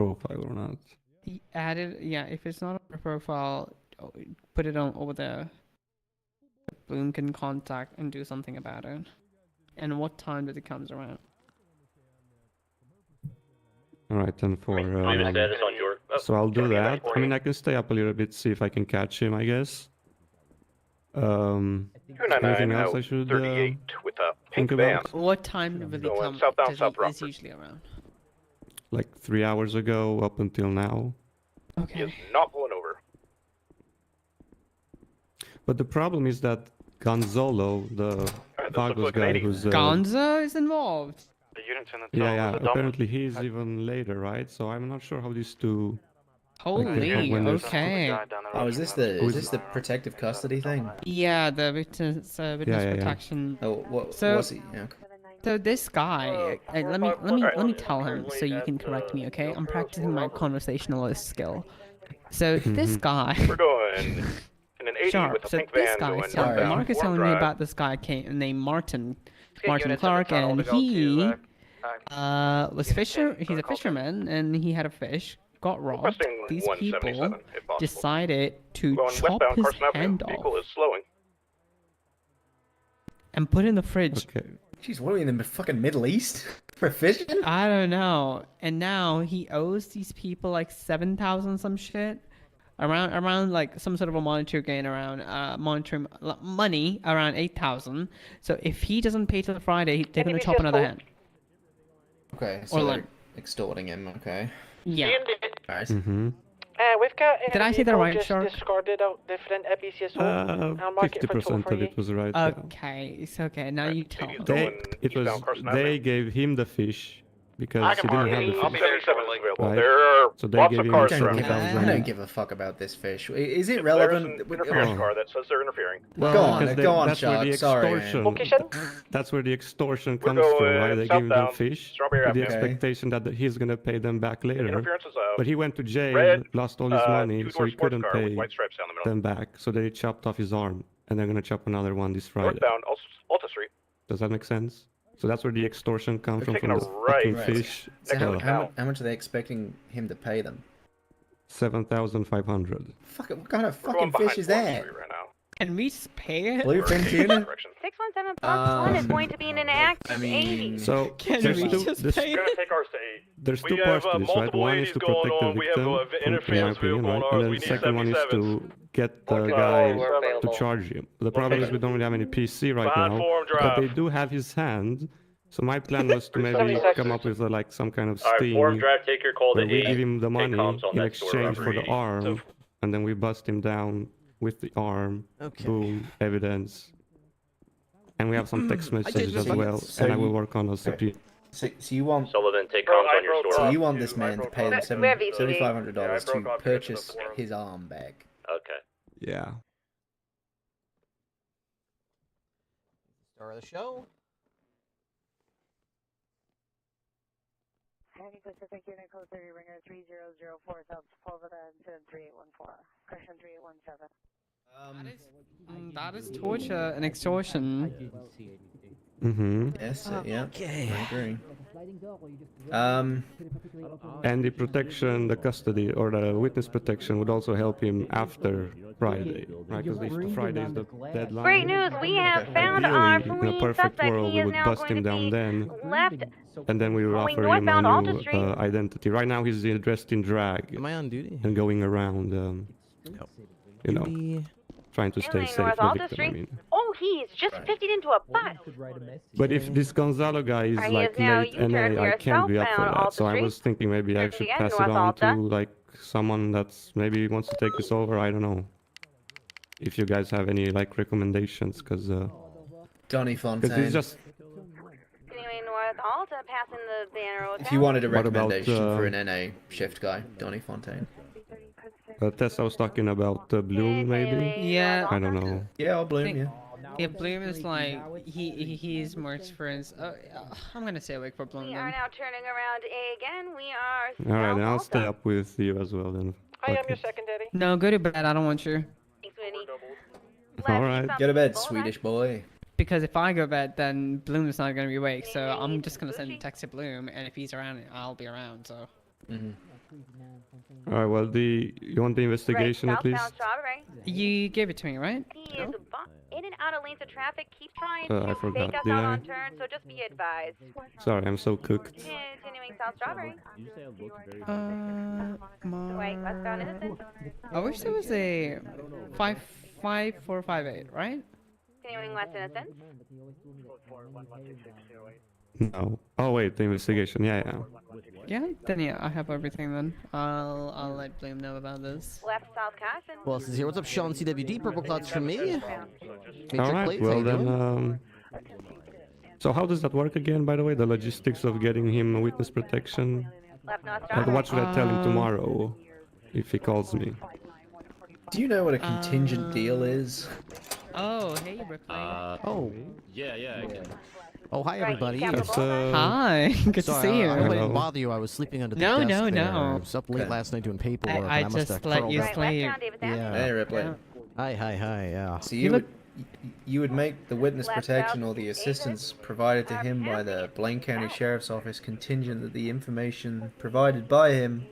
profile or not. Add it, yeah, if it's not on your profile, put it on over there. Bloom can contact and do something about it. And what time does it comes around? Alright, then for... so I'll do that. I mean, I can stay up a little bit, see if I can catch him, I guess. Anything else I should think about? What time will it come? Is usually around? Like 3 hours ago, up until now. Okay. He is not pulling over. But the problem is that Gonzalo, the Vagos guy who's... Gonzo is involved. The unit's in the yeah, apparently he's even later, right? So I'm not sure how these two... Holy, okay. Oh, is this the protective custody thing? Yeah, the witness protection. Oh, what So- was he? Yeah. So this guy, let me tell him so you can correct me, okay? I'm practicing my conversationalist skill. So this guy. We're going in an 80 Sure. with a So pink this van guy, going so northbound Mark is telling me about this guy named Martin Clark, and he was fisher. He's a fisherman, and he had a fish. Got robbed. Requesting These 177 people if possible. decided to Going chop westbound his Carson Avenue. hand Vehicle off is slowing. and put in the fridge. Okay. Jeez, what are we in the fucking Middle East for fishing? I don't know. And now he owes these people like 7,000 some shit. Around like some sort of a monetary gain around monetary money around 8,000. So if he doesn't pay till Friday, they're gonna chop another hand. Okay, so they're extorting him. Okay. Yeah. Alright. We've got. Did I say that right, Shark? Discarded out different EPCS. 50% of it was right. Yeah. Okay, it's okay. Now you tell me. They gave him the fish because he didn't have the I'll fish. be 77 available. Right. There are So they lots gave of him cars. I $7,000. don't give a fuck about this fish. Is it There's relevant? an interference car that says they're interfering. Well, Go on, because go on, that's where the Shark. Sorry, man. extortion. Location? That's where the extortion We're comes from, going right? They give him the southbound, fish Strawberry with the Avenue. expectation that he's gonna pay them back later. Interference is out. But he went to jail, Red, lost all his money, so two-door he sports couldn't car with pay white stripes down the middle. them back. So they chopped off his arm, and they're gonna chop another one this Friday. Northbound, Alta Street. Does that make sense? So that's where the extortion comes They're from taking the a right. fucking Right. fish. So Next Well, how much are they expecting him to pay them? 7,500. Fuck it, what kind of We're going fucking fish behind is Fourth that? Street right now. Can we just pay it? Bluefin tuna? 617 Box 1 is going to be in an Act I mean, 80. So Can there's we two, just there's, pay We're it? gonna take ours to 8. there's We two parts have to this, right? multiple One is 80s to going protect the on. We have victim, an in my interference opinion, vehicle right? on. And then We the need second one is 77s. to get the Okay. guy We're to charge him. The problem is we don't really have any PC right Behind now, Forum but Drive. they do have his hand. So my plan was to maybe come up with like some kind of Alright, sting Forum Drive, take your call to where we 8. give him the Take money comms on in next door, exchange for the Robert. arm, and then we bust him down with the arm. Okay. Boom, evidence. And we have some text messages as so- well, so and I will you- work on a subpoena. so you want Sullivan, take comms on your store. so you want this man to pay them We have ECD. $7,500 Yeah, I broke to off purchase here before. his arm back. Okay. Yeah. Star of the show. Heavy Pacific Unit Code 30 Ringer 3004 South Florida incident 3814. Correction 3817. That is torture and extortion. Yes, yeah. Okay. I agree. And the protection, the custody, or the witness protection would also help him after Friday, right? Because if Friday is the deadline. Great news! We have found our Ideally, in a fleeing perfect suspect. world, He we is would now bust going him to down be then, left. and then we would Going offer him a northbound Alta new Street. identity. Right now he's dressed in drag Am I on duty? and going around, you know, Duty. trying to stay Doing safe, North the Alta victim, I Street? mean. Oh, he's just 50 into a bus. But if this Gonzalo guy is He like is now late U-turn NA, I here, can't be up for southbound that. Alta So I Street. was thinking maybe I Turn should again, pass it North on Alta. to like someone that's maybe wants to take this over. I don't know. If you guys have any like recommendations, because Donny it's Fontaine. just Anyway, North Alta, passing the Banner Hotel. If you wanted a What about, recommendation for an NA shift guy, Donny Fontaine. Tess. I was talking about Bloom, maybe. Yeah. I don't know. Yeah, I'll blame you. Yeah, Bloom is like he's more experienced. I'm gonna stay awake for Bloom. We are Then. now turning around again. We are. All right, then I'll South stay Alta. up with you as well then. I am Okay. your secondary. No, go to bed. I don't want you. Thanks, Winnie. All Left right. from Get to bed, Boulevard. Swedish boy. Because if I go to bed, then Bloom is not gonna be awake. So I'm just gonna send a text to Bloom, and if he's around, I'll be around. So. All right. Well, you want the investigation at least? Strawberry. You gave it to me, right? He is in and out of lanes of traffic, keeps trying I to forgot, fake us did out I? on turn, so just be advised. Sorry, I'm so cooked. Continuing South Strawberry. Wait, Mark. westbound Innocent. I wish there was a 55458, right? Continuing West Innocent. No. Oh wait, the investigation. Yeah, yeah. Yeah, then yeah, I have everything then. I'll let Bloom know about this. Left South Casson. Well, this is here. What's up, Sean? CWD, purple clouds from me. All Major right. plates, Well how you then. doing? So how does that work again? By the way, the logistics of getting him witness protection. Left North Like, Strawberry. what should I tell him tomorrow if he calls me? Do you know what a contingent deal is? Oh, hey, Ripley. Oh, Yeah, I can. oh, hi everybody. Capital That's, Hi, good to Sorry, see you. I hope I Hello. didn't bother you. I was sleeping under the No, desk no, there. no. I was up late Okay. last night doing paperwork. I and I must just have let curled you up. Right, sleep. westbound Davis Avenue. Yeah. Hey, Ripley. Yeah. Hi, yeah. So You you look- would make the witness Left protection out or the Davis. assistance provided to him by the Blaine County Sheriff's Office contingent that the information provided by him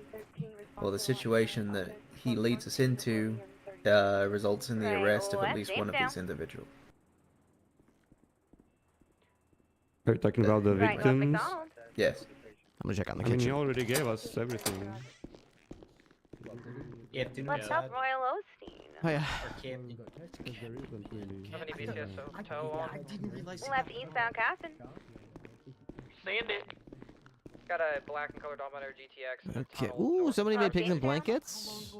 or the situation that he leads us into results in the Right, arrest of at west least one of down. these individuals. Are you talking about the Right, North victims? McDonald. Yes. I'm gonna check on the I mean, he kitchen. already gave us everything. Left South Royal Osteen. Hiya. Left eastbound Casson. Sandy. Got a black and colored Dominator GTX. Okay. Ooh, somebody made pigs in blankets.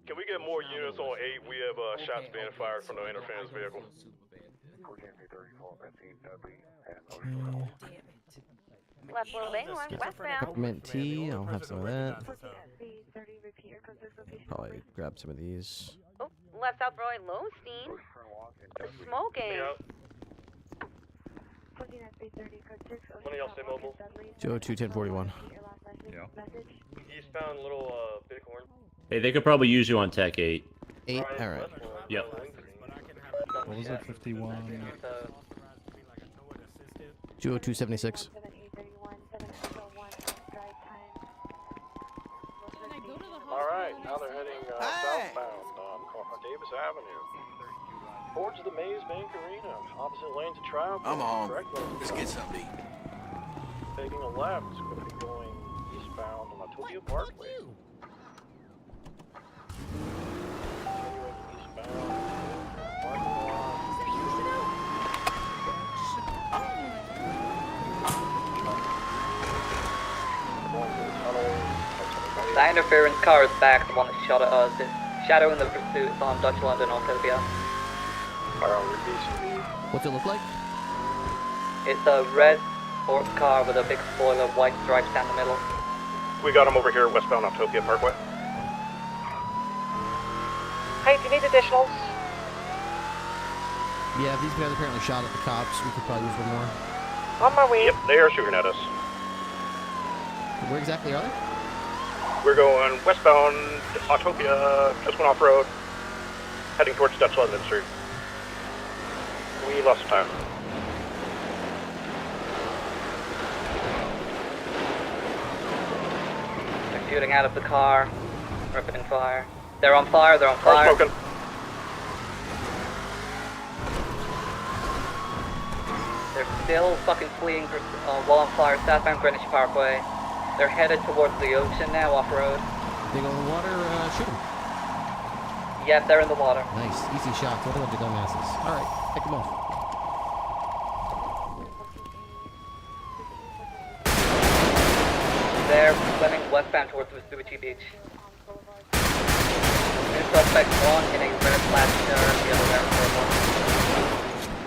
Can we get more units on 8? We have shots being fired from the interference vehicle. Left Little Bighorn, westbound. Peppermint tea. I'll have some of that. Probably grab some of these. Oh, left South Roy Lowstein. Smoking. One of y'all stay mobile. 202 1041. Eastbound Little Bighorn. Hey, they could probably use you on Tech 8. 8. All right. Yep. What was it, 51? 202 76. Alright, now they're heading southbound on Davis Avenue. Towards the Maze Bank Arena. Opposite lanes of travel. I'm on. Correct lane of Let's travel. get something to eat. Taking a left, it's going to be going eastbound on Autopia Parkway. Continuing eastbound, parking lot. Going to the tunnel. That interference car is back, the one that shot at us. It's shadowing the pursuit on Dutch London, Autopia. What's it look like? It's a red sports car with a big spoiler, white stripes down the middle. We got him over here westbound Autopia Parkway. Hey, do you need additionals? Yeah, if these guys apparently shot at the cops, we could probably use one more. On my way. Yep, they are shooting at us. Where exactly are they? We're going westbound Autopia, just went off road, heading towards Dutch London Street. We lost some time. They're shooting out of the car, ripping fire. They're on fire, they're on Car fire. smoking. They're still fucking fleeing for Wildfire, southbound Greenwich Parkway. They're headed towards the ocean now, off-road. They go in the water, shoot them. Yep, they're in the water. Nice, easy shots. What a bunch of dumbasses. Alright, pick them off. They're swimming westbound towards Vespucci Beach. New suspect 1 hitting red flash turn, the other there for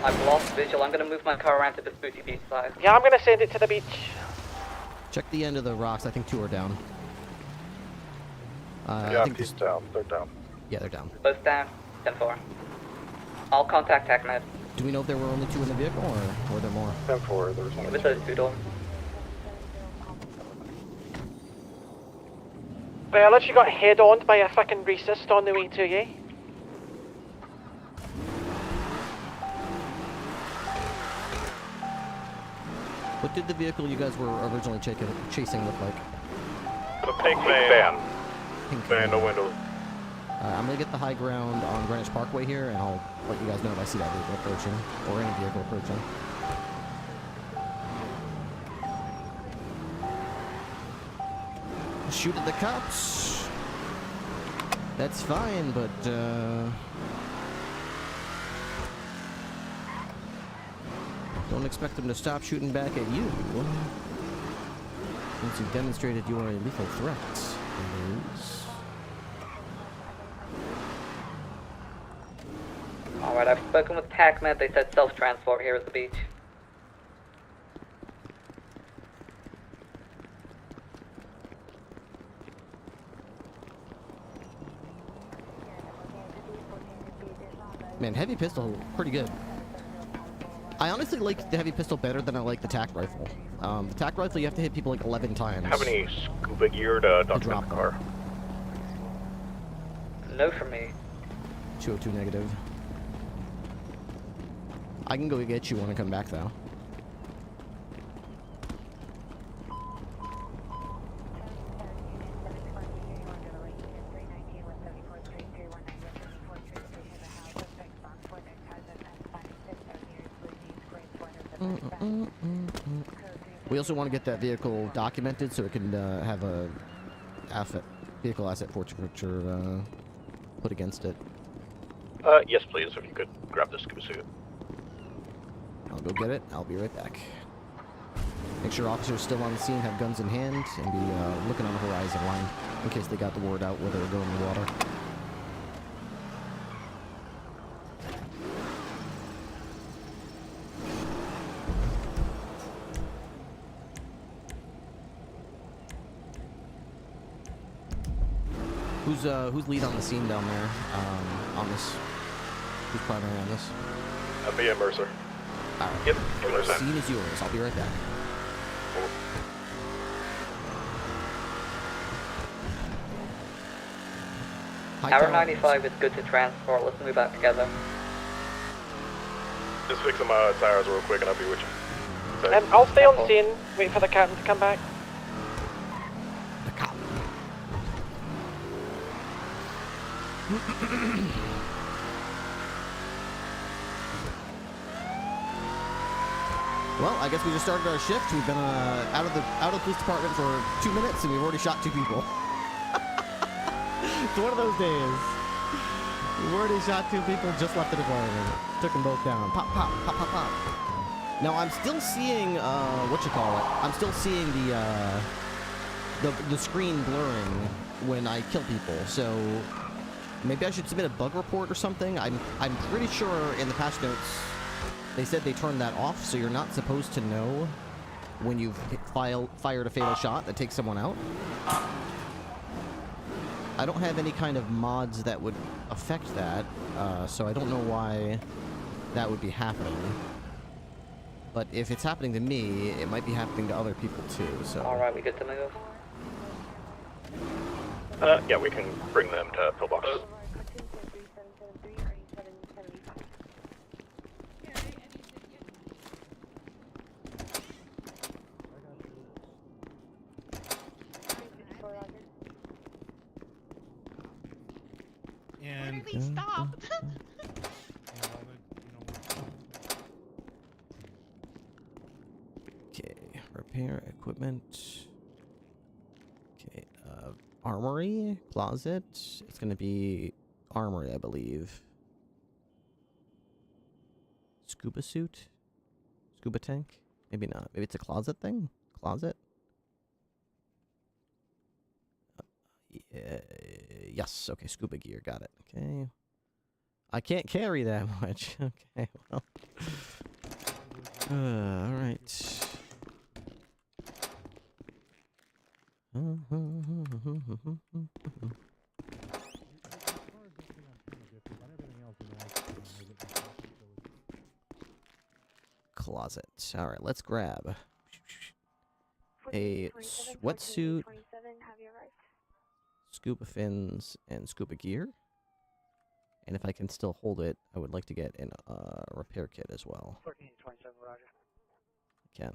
1. I've lost visual. I'm gonna move my car around to Vespucci Beach side. Yeah, I'm gonna send it to the beach. Check the end of the rocks. I think 2 are down. I Yeah, think he's this- down. They're down. yeah, they're down. Both down, 10-4. I'll contact TechNet. Do we know if there were only 2 in the vehicle, or were there more? 10-4, there's one. It was those 2 doors. Well, you got head-on by a fucking racist on the way to you. What did the vehicle you guys were originally chasing look like? The pink van. Pink Van, no windows. I'm gonna get the high ground on Greenwich Parkway here, and I'll let you guys know if I see that vehicle approaching, or any vehicle approaching. Shoot at the cops. That's fine, but don't expect them to stop shooting back at you. Once you've demonstrated you are a lethal threat, that is. Alright, I've spoken with TACMED. They said self-transport here at the beach. Man, heavy pistol, pretty good. I honestly like the heavy pistol better than I like the tac rifle. The tac rifle, you have to hit people like 11 times. Have any scuba gear to document drop the car? No from me. 202 negative. I can go get you when I come back, though. We also want to get that vehicle documented so it can have a vehicle asset forfeiture put against it. Yes, please. If you could grab the scuba suit. I'll go get it. I'll be right back. Make sure officers still on the scene have guns in hand and be looking on the horizon line in case they got the word out where they're going in the water. Who's lead on the scene down there? On this? Who's primary on this? Me and Mercer. Alright. Yep, The scene is yours. I'll be right back. Tower 95 is good to transport. Let's move out together. Just fixing my tires real quick and I'll be with you. I'll stay on scene, wait for the captain to come back. The cop. Well, I guess we just started our shift. We've been out of the police department for 2 minutes, and we've already shot 2 people. It's one of those days. We've already shot 2 people, just left the department. Took them both down. Pop, pop, pop, pop, pop. Now I'm still seeing I'm still seeing the screen blurring when I kill people. So maybe I should submit a bug report or something. I'm pretty sure in the patch notes they said they turned that off, so you're not supposed to know when you've fired a fatal shot that takes someone out. I don't have any kind of mods that would affect that, so I don't know why that would be happening. But if it's happening to me, it might be happening to other people too, so... Alright, we good to move? Yeah, we can bring them to pillboxes. And Please stop! Okay, repair equipment. Okay, armory, closet. It's gonna be armory, I believe. Scuba suit? Scuba tank? Maybe not. Maybe it's a closet thing? Closet? Yes, okay, scuba gear, got it. Okay. I can't carry that much. Okay, well. Alright. Closet. Alright, let's grab a sweatsuit, scuba fins, and scuba gear. And if I can still hold it, I would like to get a repair kit as well. 1427, roger. Can.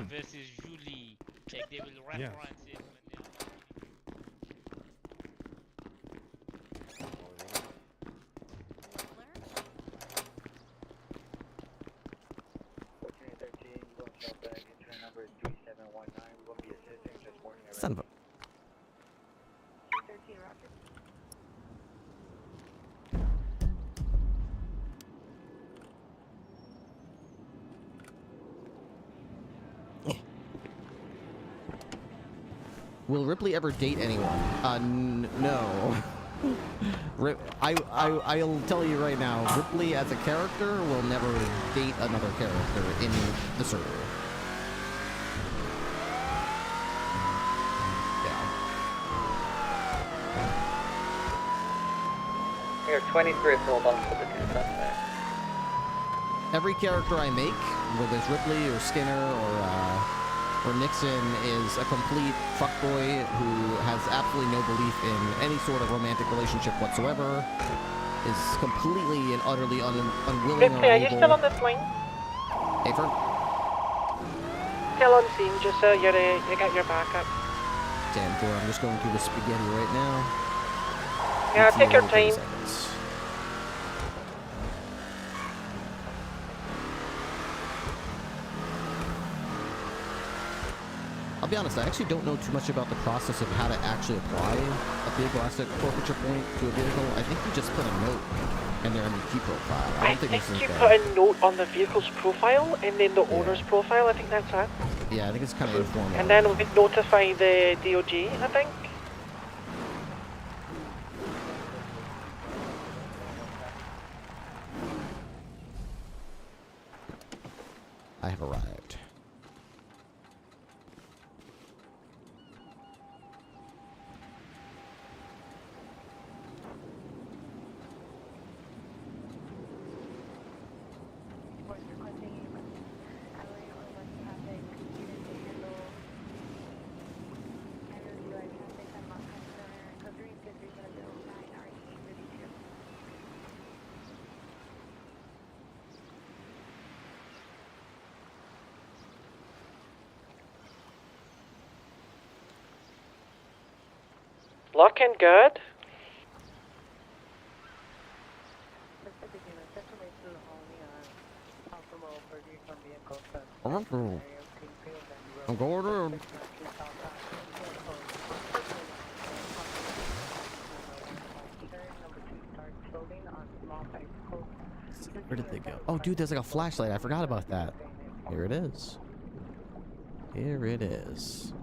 versus Julie. Like they will reference it when they are. 13, going south back, entry number 3719. We won't be assisting, just warning everyone. Son of a... 13, roger. Will Ripley ever date anyone? No. I'll tell you right now, Ripley as a character will never date another character in the server. Yeah. We are 23 pulled on for the two suspects. Every character I make, whether it's Ripley or Skinner or Nixon, is a complete fuckboy who has absolutely no belief in any sort of romantic relationship whatsoever, is completely and utterly unwilling or Ripley, are you unable... still on this line? Hey, Fern? Still on scene, just so you got your backup. 10-4, I'm just going through the spaghetti right now. Yeah, take your 30 time. seconds. I'll be honest, I actually don't know too much about the process of how to actually apply a vehicle asset forfeiture point to a vehicle. I think you just put a note in their MEP profile. I don't think this is you bad. put a note on the vehicle's profile and then the owner's profile. I think that's it. Yeah, I think it's kind of informal. And then we notify the DOG, I think. I have arrived. Looking good. I'm going around. Where did they go? Oh, dude, there's like a flashlight. I forgot about that. Here it is. Here it is.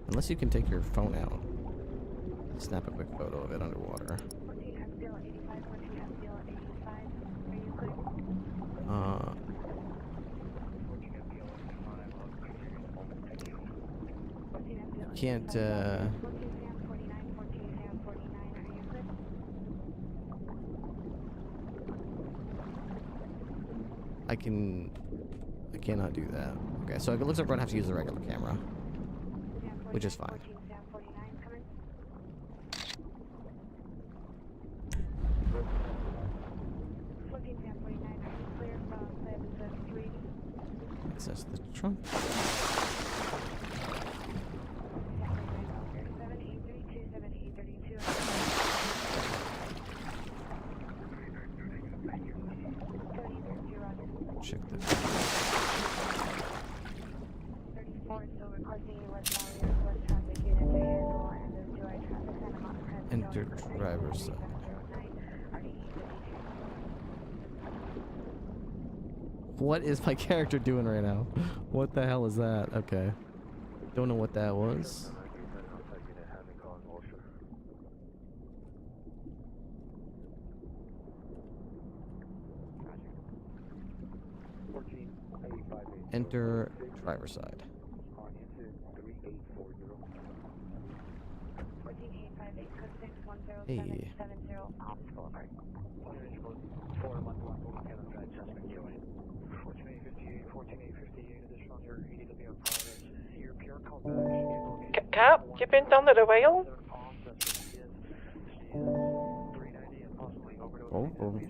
Unless you can take your phone out. Snap a quick photo of it underwater. Can't, I cannot do that. Okay, so it looks like we're gonna have to use the regular camera, which is fine. Access the trunk. Check the... Enter driver's side. What is my character doing right now? What the hell is that? Okay. Don't know what that was. Enter driver's side. Hey. Cap, you been down there a while? vehicle? Or...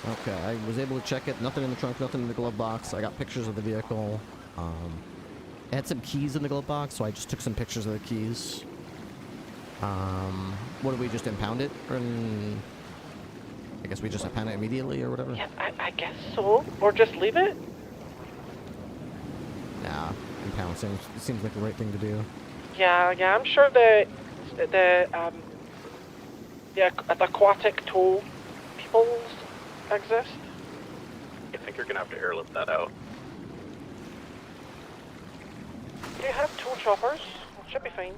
Okay, I was able to check it. Nothing in the trunk, nothing in the glove box. I got pictures of the vehicle. It had some keys in the glove box, so I just took some pictures of the keys. What did we just impound it? I guess we just impound it immediately or whatever? Yeah, I guess so. Or just leave it? Nah, impound seems like the right thing to do. Yeah, I'm sure the aquatic tow people exist. I think you're gonna have to airlift that out. Do you have tow choppers? Should be fine.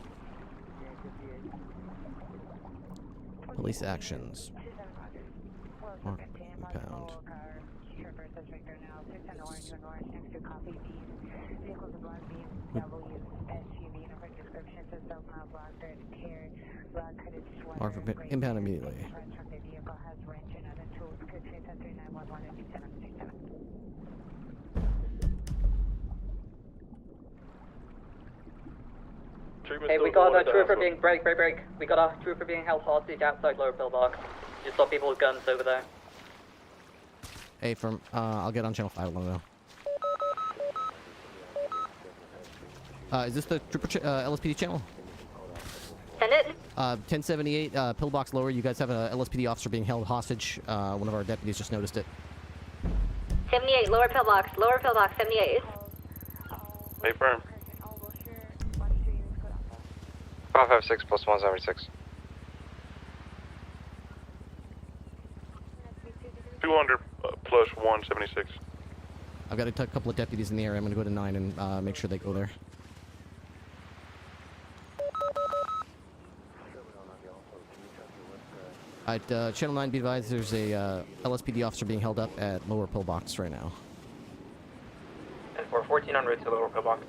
Police actions. Mark impound. Mark for impound immediately. Hey, we got a trooper being break. We got a trooper being held hostage outside lower pillbox. Just saw people with guns over there. Hey, from I'll get on channel 5. Let me know. Is this the trooper LSPD channel? Send it. 1078 pillbox lower. You guys have a LSPD officer being held hostage. One of our deputies just noticed it. 78, lower pillbox, 78. Hey, firm. 556 plus 176. 200 plus 176. I've got a couple of deputies in the area. I'm going to go to 9 and make sure they go there. Alright, Channel 9, be advised there's a LSPD officer being held up at lower pillbox right now. And for 1400 to lower pillbox.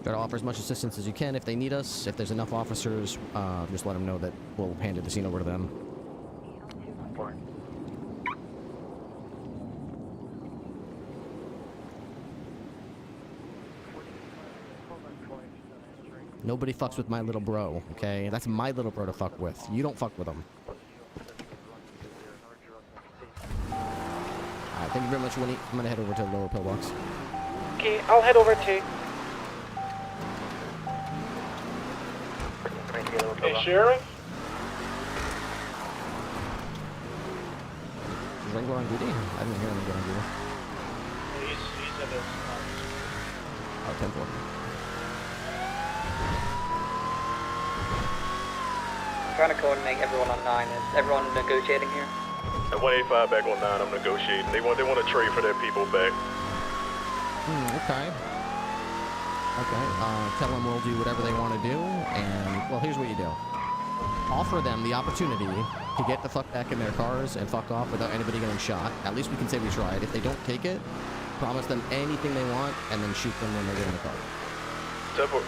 Try to offer as much assistance as you can if they need us. If there's enough officers, just let them know that we'll hand the scene over to them. Nobody fucks with my little bro, okay? That's my little bro to fuck with. You don't fuck with him. Alright, thank you very much, Winnie. I'm gonna head over to the lower pillbox. Okay, I'll head over too. Hey, Sharon? Is Ringo on duty? I didn't hear him get on duty. He's at his Oh, 10-4. I'm trying to coordinate everyone on 9. Is everyone negotiating here? At 185 back on 9, I'm negotiating. They want to trade for their people back. Okay. Okay, tell them we'll do whatever they want to do, and, well, here's what you do. Offer them the opportunity to get the fuck back in their cars and fuck off without anybody getting shot. At least we can say we tried. If they don't take it, promise them anything they want, and then shoot them when they get in the car. Temple.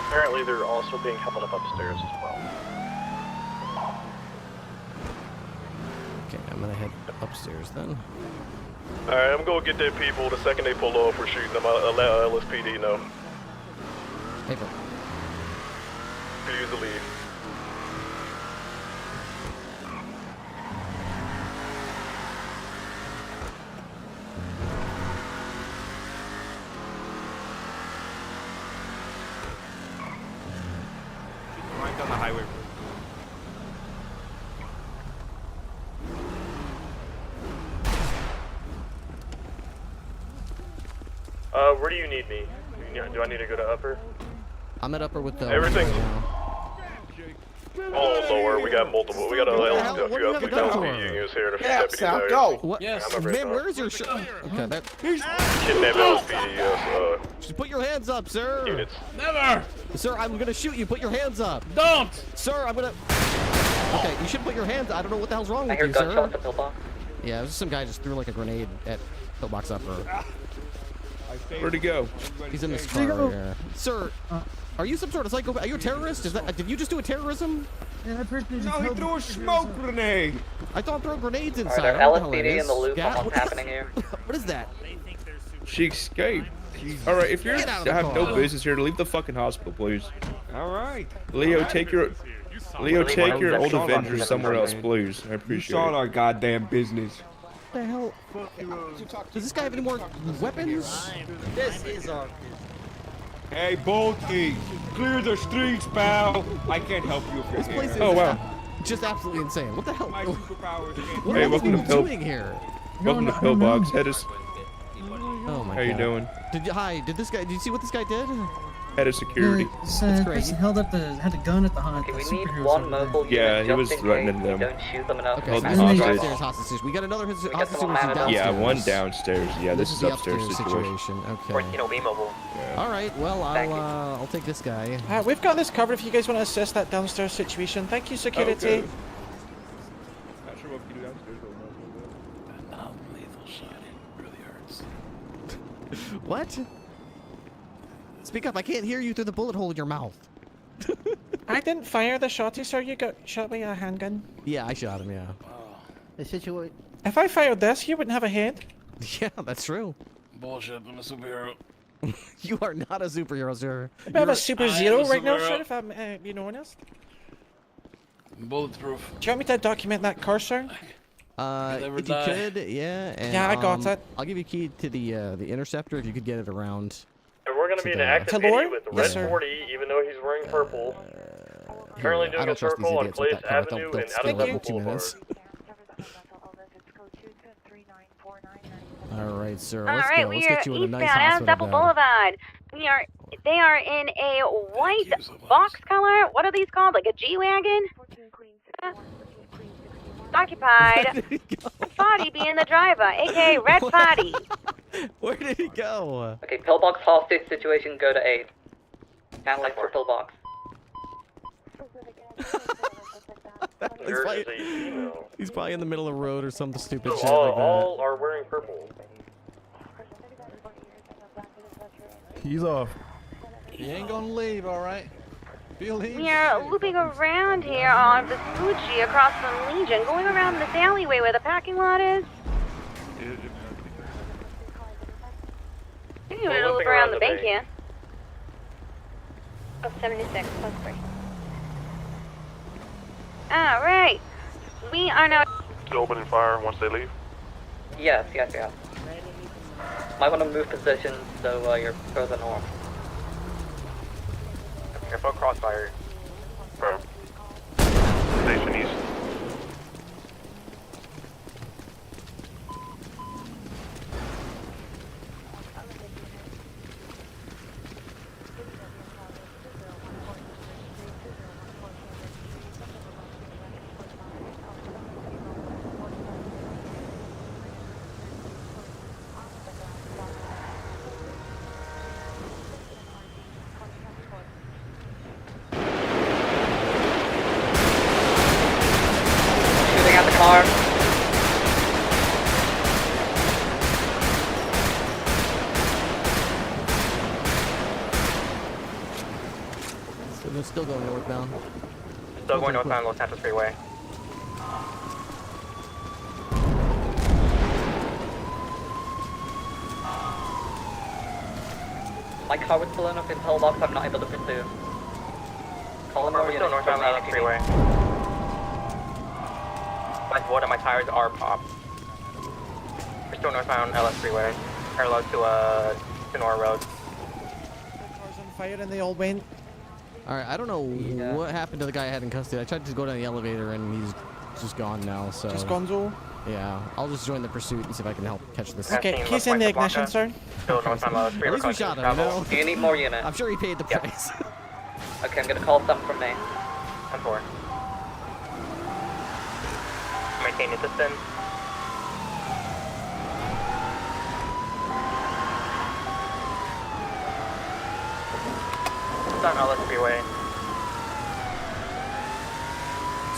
Apparently they're also being held up upstairs as well. Okay, I'm gonna head upstairs then. Alright, I'm gonna get their people. The second they pull off, we're shooting them. I'll let LSPD know. Hey, bro. Use the lead. Right on the highway. Where do you need me? Do I need to go to upper? I'm at upper with the... Everything's... right now. All lower, we got multiple. We got a What the hell? What do you have a gun for? units here. To Yeah, Sal, go. What? Yes. Man, where's your shirt? Okay, that. Kidnap LSPD, Just put your hands up, sir. units. Never. Sir, I'm gonna shoot you. Put your hands up. Don't. Sir, I'm gonna. Okay, you should put your hands. I don't know what the hell's wrong I with hear you, sir. gunshots at Pillbox. Yeah, it was some guy just threw like a grenade at Pillbox Upper. Where'd he go? He's in this car right here. Sir, are you some sort of psycho? Are you a terrorist? Is that? Did you just do a terrorism? No, he threw a smoke grenade. I don't throw grenades Alright, inside. our I don't know what the hell LSPD that in the is. loop on What what's the- happening here. What is that? She escaped. All right, if you're Get out of the have no car. business here, leave the fucking hospital, please. All right. Leo, take your old Avengers somewhere else, please. I You appreciate saw it. our goddamn business. What the hell? Does this guy have any more weapons? This is our. Hey, Bolty, clear the streets, pal. I can't help you if you're This place is here. Oh, wow. just absolutely insane. What the hell? My superpowers can't What Hey, are these welcome to people Pill- doing here? Welcome to Pillbox. Oh my How you God. doing? Did this guy? Did you see what this guy did? Head of security. That's great. had a gun at the hunt. Okay, we need one mobile Yeah, unit he just was in threatening case them. we don't shoot them enough. Okay, Hold so the this is the hostage. upstairs hostage. We got another hostage got situation someone downstairs. Yeah, one downstairs. Yeah, this is the upstairs situation. Okay. be mobile. All right. Well, Thank you. I'll take this guy. We've got this covered if you guys want to assess that downstairs situation. Thank you, security. Okay. Not sure what we can do downstairs, but What? Speak up. I can't hear you through the bullet hole in your mouth. I didn't fire the shotty, sir. You got shot by a handgun. Yeah, I shot him. Yeah. If I fired this, you wouldn't have a head. Yeah, that's true. Bullshit. I'm a superhero. You are not a superhero, sir. I have a You're- super I am zero a right now, superhero. sir, if I'm being honest. Bulletproof. Do you want me to document that car, sir? never if you die. could, yeah. And, Yeah, I got it. I'll give you a key to the interceptor if you could get it around. And we're gonna be in an To active Talor? PD with the Yes, red sir. 40, even though he's wearing purple. Currently I doing don't a trust these circle on idiots with Place that car. Avenue They'll and steal out of it in Rebel 2 minutes. All right, sir. Let's go. Let's get you in a nice hospital bed. Boulevard. They are in a white box color. What are these called? Like a G-Wagon? Occupied. Body being the driver, aka Red Body. Where did he go? Okay, Pillbox hostage situation, go to 8. Handling for Pillbox. He's There probably, is a female. he's probably in the middle of the road or some stupid So shit like that. all are wearing purple. He's off. You ain't gonna leave, all right? Believe. We are looping around here on Vespucci across from Legion, going around this alleyway where the parking lot is. You can We're loop looping around around the the bank bank. here. Oh, 76, plus 3. Alright. We are now... Opening fire once they leave. Yes. Might want to move positions so you're further north. Careful crossfire. Bro. Station east. Shooting at the car. So they're still going northbound. Still going northbound Los Santos Freeway. My car was pulling up in Pillbox, I'm not able to pursue. Call more We're units still northbound from LS me. Freeway. One of my tires are popped. We're still northbound LS Freeway, parallel to Sonora Road. Cars on fire and they all went. All right, I don't know what happened to the guy I had in custody. I tried to go down the elevator and he's just gone now. So Just gonzo. yeah, I'll just join the pursuit and see if I can help catch this. Okay, keys in the ignition, sir. Still northbound LS At Freeway. least we shot him, you know? Do you need more units? I'm sure he paid the Yeah. price. Okay, I'm gonna call some from me. 10-4. maintain the distance. It's on LS Freeway.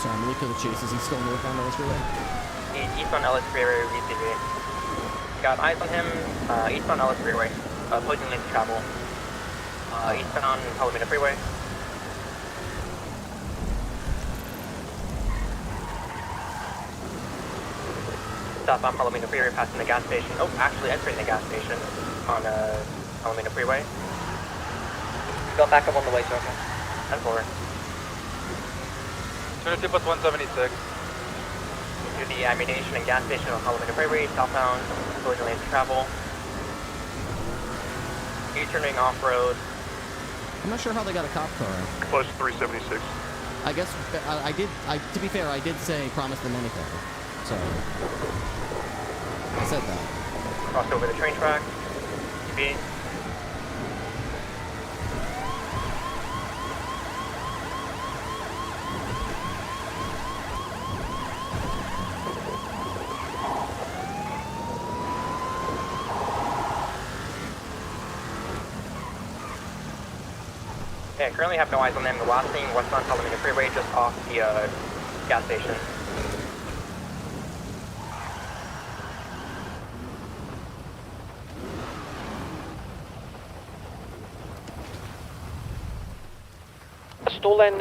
Sorry, I'm late to the chase. Is he still northbound Ellis Freeway? East on LS Freeway, VCV. Got eyes on him, east on LS Freeway. Opposing lanes of travel. Eastbound Palomino Freeway. Southbound Palomino Freeway, passing the gas station. Oh, actually entering the gas station on Palomino Freeway. Got back up on the way, so okay. 10-4. 22 plus 176. To the ammunition and gas station on Palomino Freeway, southbound, opposing lanes of travel. U-turning off-road. I'm not sure how they got a cop car. Plus 376. I guess to be fair, I did say promise them anything. So I said that. Crossed over the train track. TB. Yeah, currently have no eyes on them. The last thing, westbound Palomino Freeway, just off the gas station. Stolen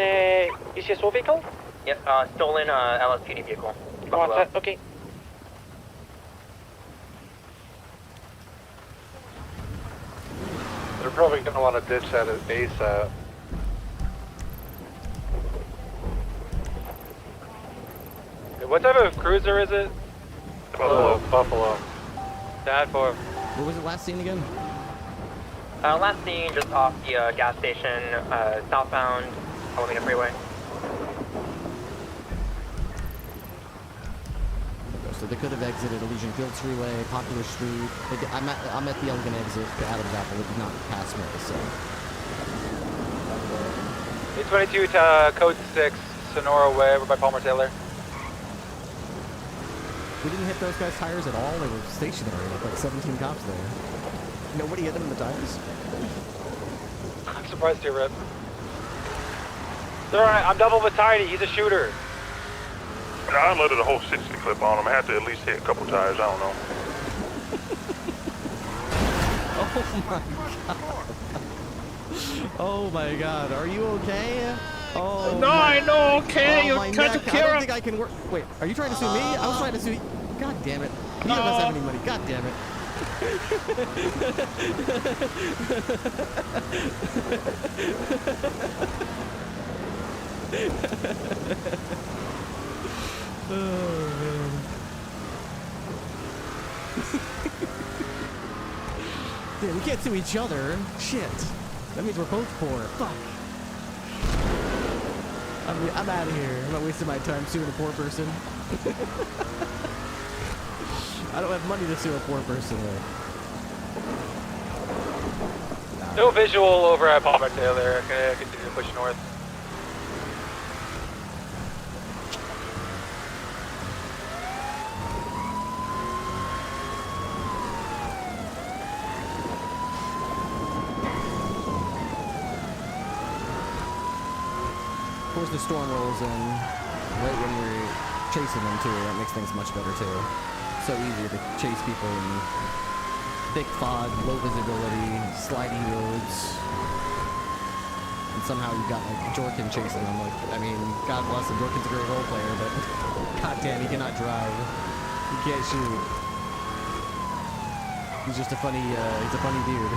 ECSO vehicle? Yep, stolen LSPD vehicle. Oh, okay. They're probably going to want to ditch that at ASAP. What type of cruiser is it? Buffalo. Dad for. What was it last scene again? Last seen just off the gas station, southbound Palomino Freeway. So they could have exited Elysian Fields Freeway, Popular Street. I'm at the Elegant exit, the Adams Apple. It did not pass me, so. 822 code 6, Sonora Way, over by Palmer Taylor. We didn't hit those guys' tires at all. They were stationary with like 17 cops there. Nobody hit them in the tires. I'm surprised too, Rip. Sir, I'm double with Tiny. He's a shooter. I loaded a whole 60 clip on him. I have to at least hit a couple tires. I don't know. Oh my god. Are you okay? Oh. No, I'm not okay. You're my trying to neck. I kill don't him. think I can work. Wait, are you trying to sue me? I was trying to sue you. God damn it. Neither of us have any money. God damn it. Oh, man. Yeah, we can't sue each other. Shit. That means we're both poor. Fuck. I'm out of here. I'm not wasting my time suing a poor person. I don't have money to sue a poor person with. No visual over at Palmer Taylor. Okay, continue to push north. Of course, the storm rolls in right when we're chasing them too. That makes things much better too. So easier to chase people in thick fog, low visibility, sliding roads, and somehow you've got like Jorkin chasing them. Like, I mean, God bless him, Jorkin's a great role player, but goddamn, he cannot drive. He can't shoot. He's just a funny, he's a funny dude.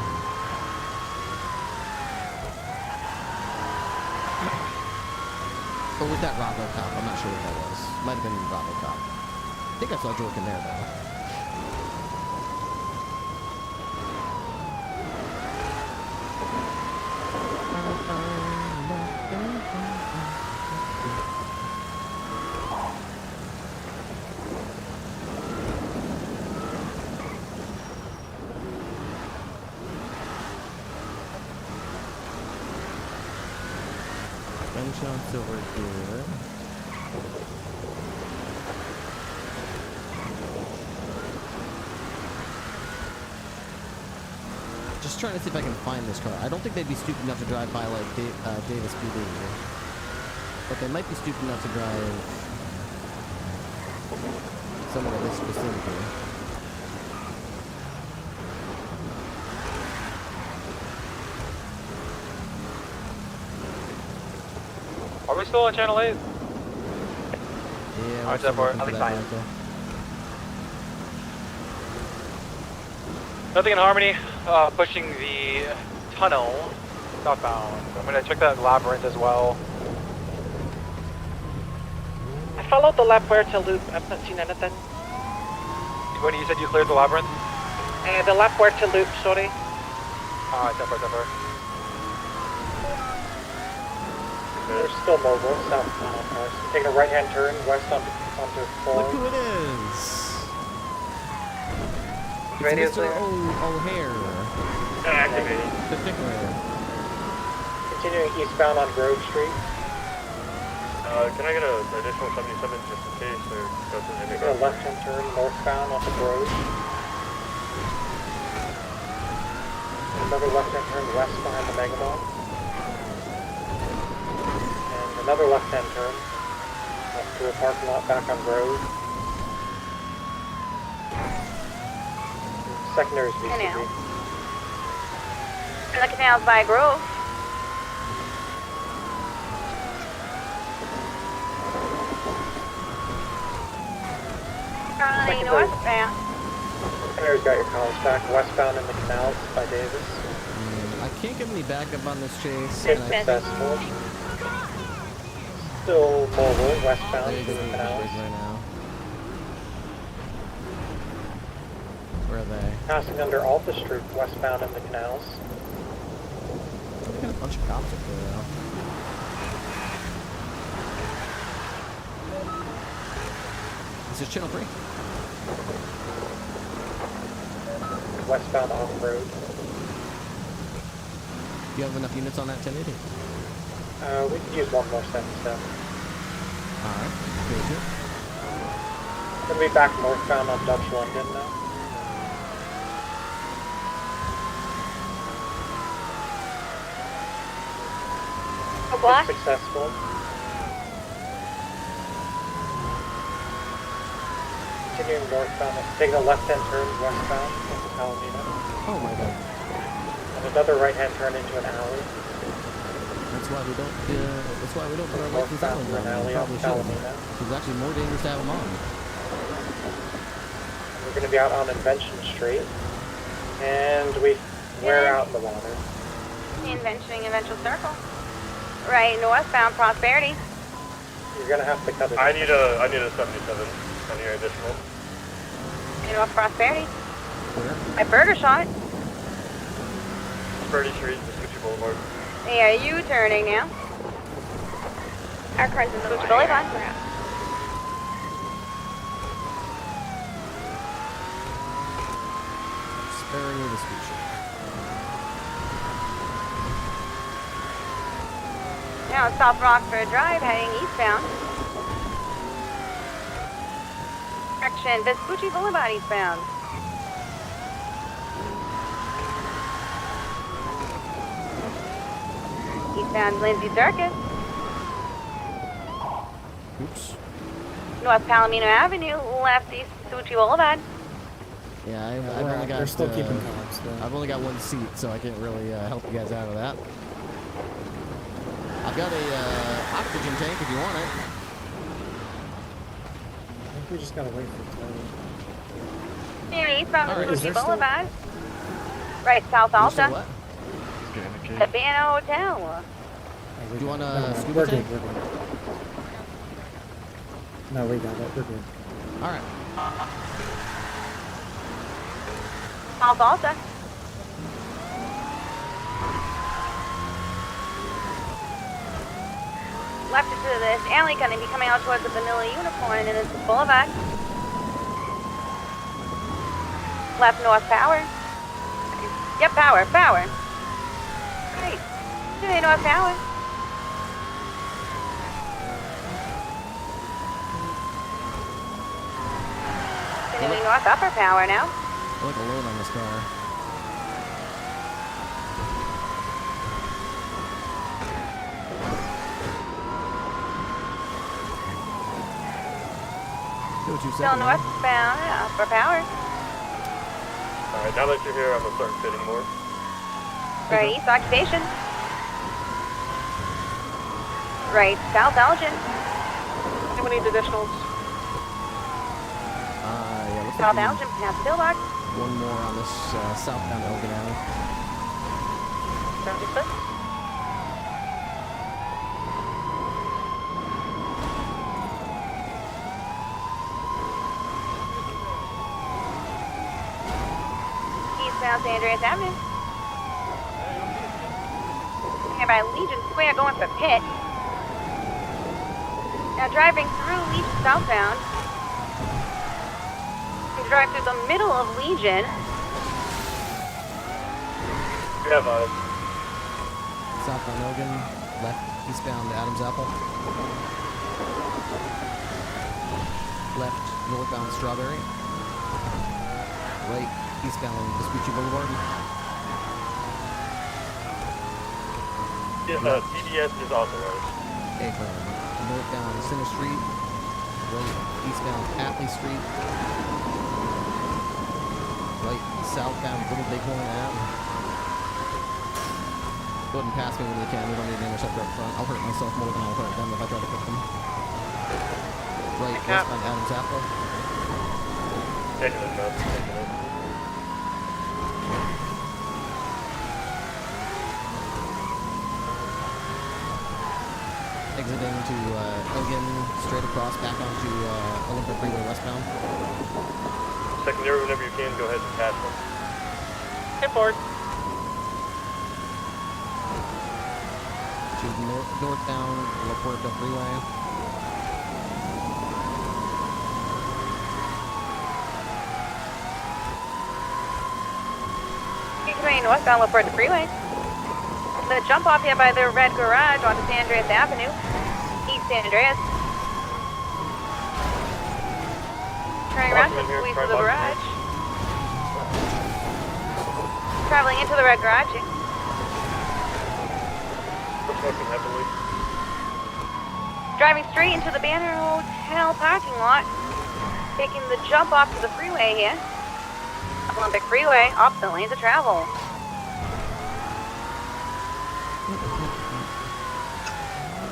Or was that RoboCop? I'm not sure what that was. Might have been RoboCop. I think I saw Jorkin there, though. Gunshots over here. trying to see if I can find this car. I don't think they'd be stupid enough to drive by like Davis PD, but they might be stupid enough to drive somewhere in this vicinity. Are we still on Channel 8? Yeah, Alright, that part. I'll be fine. Nothing in Harmony. Pushing the tunnel southbound. I'm gonna check that labyrinth as well. I followed the lap where to loop. I've not seen anything. When you said you cleared the labyrinth? The lap where to loop, sorry. Alright, that part. We're still mobile, southbound on course. Taking a right-hand turn west onto 4. Look who it is! Radio It's Mr. O'Hare. Activated. The Dickler. Continuing eastbound on Grove Street. Can I get an additional 77 just in case, or doesn't it make Taking a left-hand turn northbound off the Grove. Another left-hand turn west behind the Mega Mall. And another left-hand turn up to a parking lot back on Grove. Secondary's VCB. Canal. And the canal's by Grove. Currently northbound. Secondary's got your calls back westbound in the canals by Davis. I can't get any backup on this chase. It's and I- successful. Still mobile westbound There through the you go, canals. right now. Where are they? Passing under Alpha Street westbound in the canals. We got a bunch of cops up there now. This is Channel 3. Westbound off-road. Do you have enough units on that 1080? We could use one more 77. Alright, good too. Gonna be back northbound on Dutch London now. Black. Successful. Continuing northbound, taking a left-hand turn westbound into Palomino. Oh my god. And another right-hand turn into an alley. That's why we don't put our lights and Northbound sirens through on. an alley We off probably should. Palomino. It's actually more dangerous to have them on. We're gonna be out on Invention Street. And we're out in the water. Inventing eventual circle. Right, northbound Prosperity. You're gonna have to cut it. I need a 77 on your additional. North Prosperity. Where? My burger shot. Prosperity Street, Vespucci Boulevard. Yeah, you turning now. Our car's in the Vespucci Boulevard. Sparing the speech. Now it's South Rockford Drive heading eastbound. Correction, Vespucci Boulevard eastbound. Eastbound Lindsay Circus. Oops. North Palomino Avenue, left East Vespucci Boulevard. Yeah, I've only got. They're still keeping cops, though. I've only got one seat, so I can't really help you guys out of that. I've got a oxygen tank if you want it. I think we just gotta wait for Tony. Near eastbound All right, is Vespucci there still- Boulevard. Right, South There's still Alta. what? Cabana Hotel. Do you want Never a mind. scuba We're tank? good, we're good. No, we got it. We're good. All right. South Alta. Left into this alley, gonna be coming out towards the Vanilla Unicorn and then it's Boulevard. Left North Power. Yep, Power. Great. Hey, North Power. Continuing North Upper Power now. I look alone on this car. Still northbound for power. Alright, now that you're here, I'm gonna start fitting more. Right, east occupation. Right, south Elgin. Anyone need additionals? Yeah, looks South like Elgin, past the pillbox. one more on this southbound Elgin Alley. Sounds good. Eastbound San Andreas Avenue. By Legion Square going for pit. Now driving through Legion southbound. We drive through the middle of Legion. Yeah, bud. Southbound Elgin, left eastbound Adams Apple. Left northbound Strawberry. Right eastbound Vespucci Boulevard. TDS is authorized. Okay, northbound Center Street. Right eastbound Atley Street. Right southbound Little Bighorn Ave. Go ahead and pass me when you can. We don't need an interceptor up front. I'll hurt myself more than I'll hurt them if I try to pick them. Right westbound Adams Apple. Taking it up, taking it. Exiting to Elgin, straight across, back onto Olympic Freeway westbound. Secondary, whenever you can, go ahead and pass them. Hit forward. To northbound La Puerta Freeway. Continuing northbound La Puerta Freeway. The jump off here by the red garage onto San Andreas Avenue. East San Andreas. Turning around to squeeze through the garage. Traveling into the red garage. We're smoking heavily. Driving straight into the Banner Hotel parking lot. Taking the jump off to the freeway here. Olympic Freeway, opposite lanes of travel.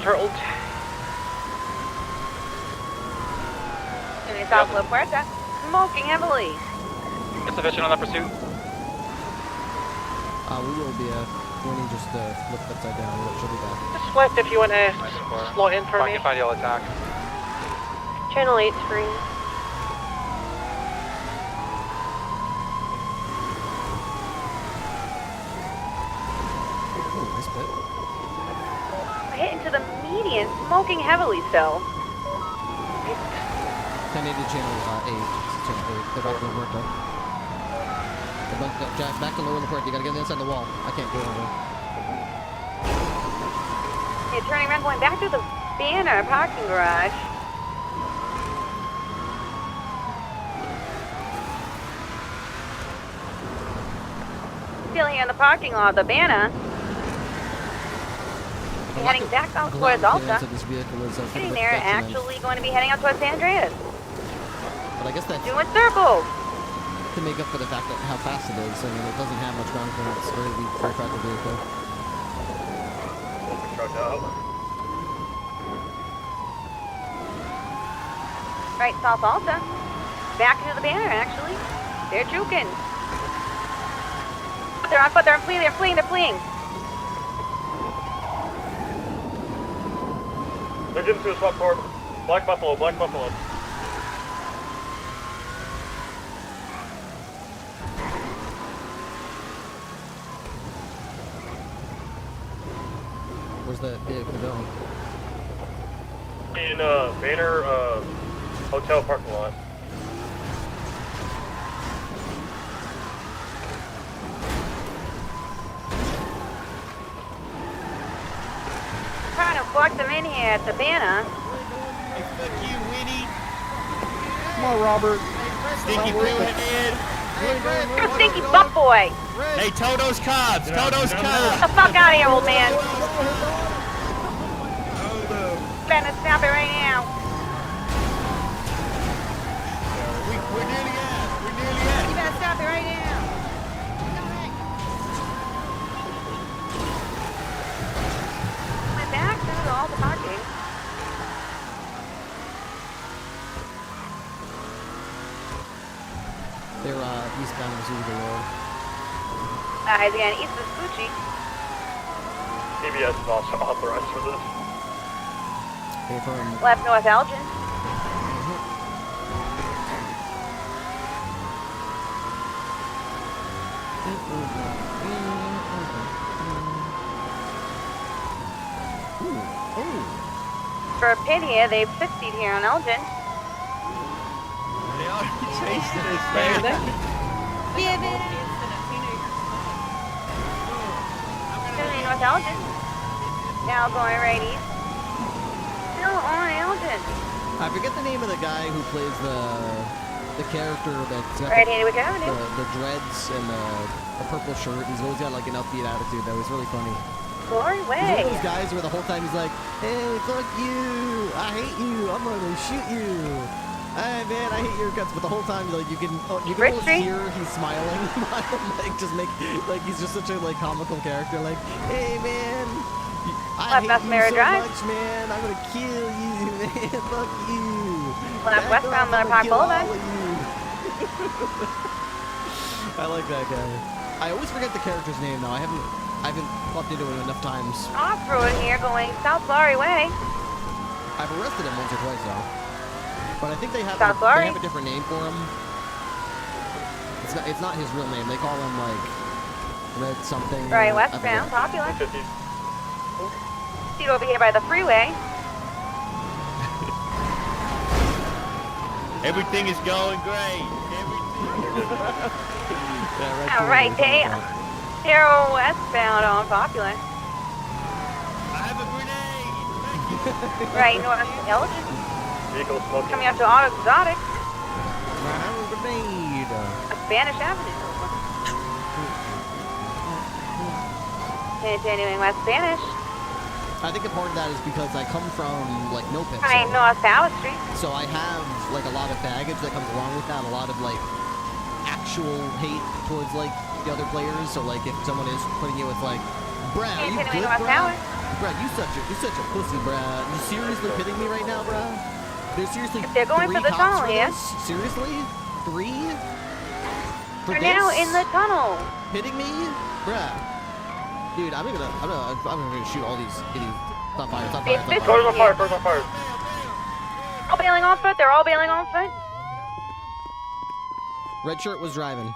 Turtled. Turning south La Puerta. Smoking heavily. Insufficient on that pursuit. We will be when he just flipped upside down. She'll be back. Just Swift if you want to slow in for me. Find yellow attack. Channel 8's free. Ooh, nice bit. Hit into the median, smoking heavily still. 1080 channel 8. Channel 8. They're back to La Puerta. Jack, back to lower La Puerta. You gotta get inside the wall. I can't go over. Yeah, turning around, going back to the Banner parking garage. Still here in the parking lot of the Banner. Heading back out towards Alta. Sitting there, actually going to be heading out towards San Andreas. But I guess that's doing circles. To make up for the fact that how fast it is. I mean, it doesn't have much ground clearance. It's a very weak, very fragile vehicle. Right, South Alta. Back into the Banner, actually. They're juking. They're on foot, they're fleeing, they're fleeing, they're fleeing. They're getting to a spot forward. Black Buffalo, Black Buffalo. Where's that vehicle going? In Banner hotel parking lot. Trying to block them in here at the Banner. Hey, fuck you, Winnie. Come on, Robert. Stinky Brewhead. You're a stinky butt boy. Hey, Toto's Cobbs. Toto's Get Cobbs. the fuck out of here, old man. Better stop it right now. westbound receiver the road. He's again east of Scoochie. CBS is also authorized for this. Confirm. Left north Elgin. For a pit here, they've 60'd here on Elgin. They already chased us, man. North Elgin. Now going right east. Still on Elgin. I forget the name of the guy who plays the character that's got Right here, we go. the dreads and the purple shirt. He's always got like an upbeat attitude. That was really funny. Glory way. He's one of those guys where the whole time he's like, "Hey, fuck you! I hate you! I'm gonna shoot you! Hey man, I hate your guts!" But the whole time, like you can almost hear he's smiling. Like he's just such a like comical character. Like, "Hey man, I hate you so much, man! I'm gonna kill you, man! Fuck you!" Left westbound Miller Park Boulevard. I like that guy. I always forget the character's name though. I haven't popped into him enough times. Off-road here going South Laurie way. I've arrested him once or twice though. But I think they have a different name for him. It's not his real name. They call him like Red something. Right, westbound, popular. See it over here by the freeway. Everything is going great. All right, day. Zero westbound on popular. I have a grenade. Right north Elgin. Vehicle smoking. Coming up to Auto Exotic. I have a grenade. Spanish Avenue. Continuing West Spanish. I think a part of that is because I come from like no pixel. Right north Howard Street. So I have like a lot of baggage that comes along with that. A lot of like actual hate towards like the other players. So like if someone is putting you with like, "Bruh, are you good, bruh? Bruh, you such a pussy, bruh. You seriously pitting me right now, bruh? There's seriously they're going for the tunnel here. Seriously? 3? They're now in the tunnel. Pitting me? Bruh. Dude, I'm gonna shoot all these idiots. Stop fire, stop fire, stop fire. Cars on fire, cars on fire. All bailing on foot, they're all bailing on foot. Red shirt was driving.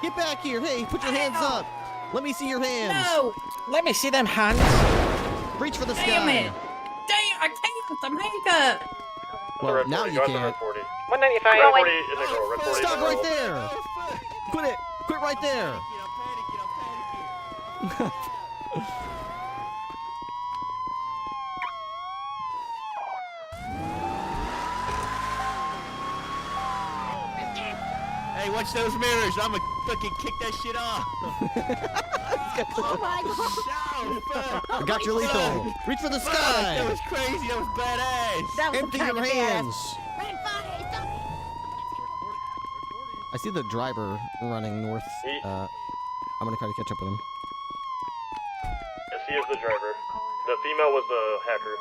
Get back here. Hey, put your hands up. Let me see your hands. No! Let me see them hands. Reach for the sky. Damn it! Damn, I can't. The makeup. Well, now you can't. 195. Stop right there. Quit it. Quit right there. Hey, watch those mirrors. I'm gonna fucking kick that shit off. Oh my I got your lethal. Reach for the sky. That was crazy. That was badass. Empty your hands. I see the driver running north. I'm gonna try to catch up with him. Yes, he is the driver. The female was the hacker.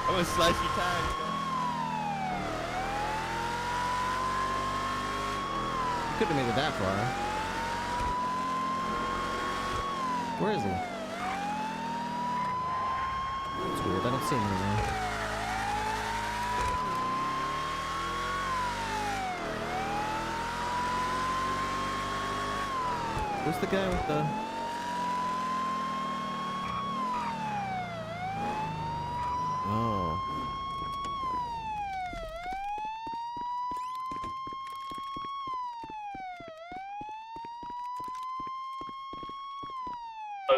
I'm gonna slice your tires. You couldn't have made it that far. Where is he? That's weird. I don't see him anymore. Who's the guy with the... Oh.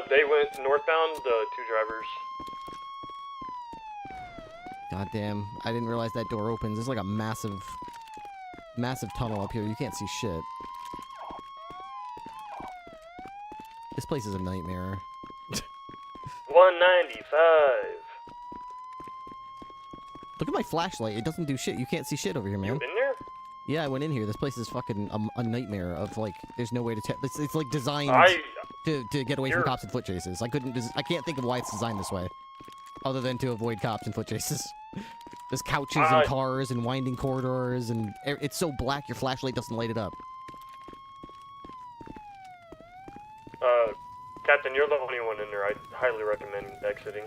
They went northbound, the two drivers. God damn, I didn't realize that door opens. There's like a massive tunnel up here. You can't see shit. This place is a nightmare. 195. Look at my flashlight. It doesn't do shit. You can't see shit over here, man. You been there? Yeah, I went in here. This place is fucking a nightmare of like, there's no way to tell. It's like designed to get away from cops and foot chases. I can't think of why it's designed this way, other than to avoid cops and foot chases. There's couches and cars and winding corridors, and it's so black your flashlight doesn't light it up. Captain, you're the only one in there. I highly recommend exiting.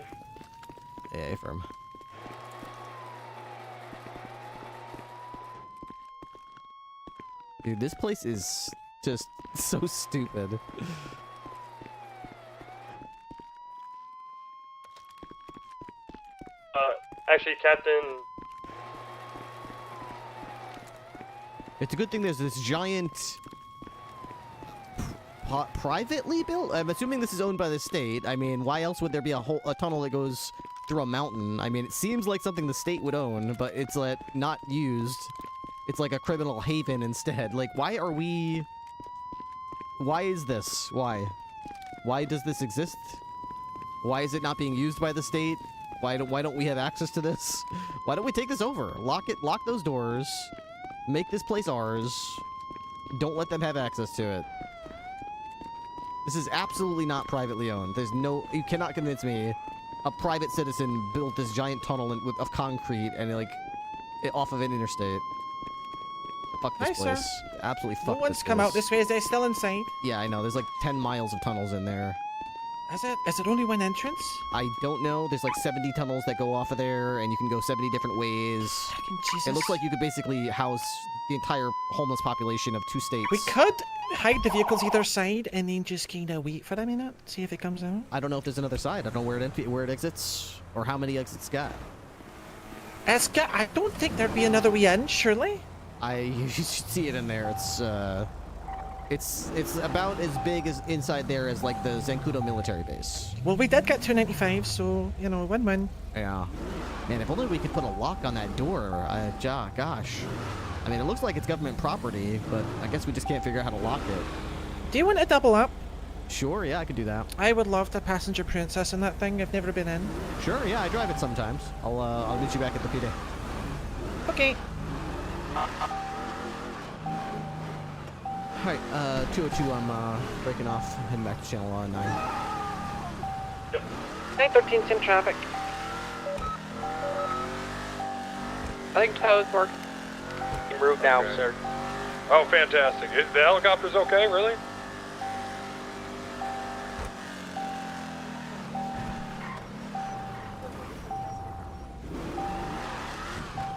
Yeah, firm. Dude, this place is just so stupid. Actually, Captain... It's a good thing there's this giant... privately built? I'm assuming this is owned by the state. I mean, why else would there be a tunnel that goes through a mountain? I mean, it seems like something the state would own, but it's like not used. It's like a criminal haven instead. Like, why are we... Why is this? Why? Why does this exist? Why is it not being used by the state? Why don't we have access to this? Why don't we take this over? Lock those doors. Make this place ours. Don't let them have access to it. This is absolutely not privately owned. You cannot convince me a private citizen built this giant tunnel of concrete and off of an interstate. Fuck this place. Sir. Absolutely fuck this place. No one's come out this way. Is they still inside? Yeah, I know. There's like 10 miles of tunnels in there. Is it only one entrance? I don't know. There's like 70 tunnels that go off of there, and you can go 70 different ways. Jesus. It looks like you could basically house the entire homeless population of 2 states. We could hide the vehicles either side and then just kind of wait for a minute, see if it comes out. I don't know if there's another side. I don't know where it exits or how many exits it's got. I don't think there'd be another way in, surely. You should see it in there. It's about as big as inside there as like the Zancudo military base. Well, we did get 295, so win-win. Yeah. Man, if only we could put a lock on that door. Gosh. I mean, it looks like it's government property, but I guess we just can't figure out how to lock it. Do you want to double up? Sure, yeah, I could do that. I would love the passenger princess in that thing. I've never been in. Sure, yeah, I drive it sometimes. I'll meet you back at the PD. Okay. Alright, 202, I'm breaking off, heading back to channel 9. 913's in traffic. I think tows work. En route now, sir. Oh, fantastic. The helicopter's okay, really?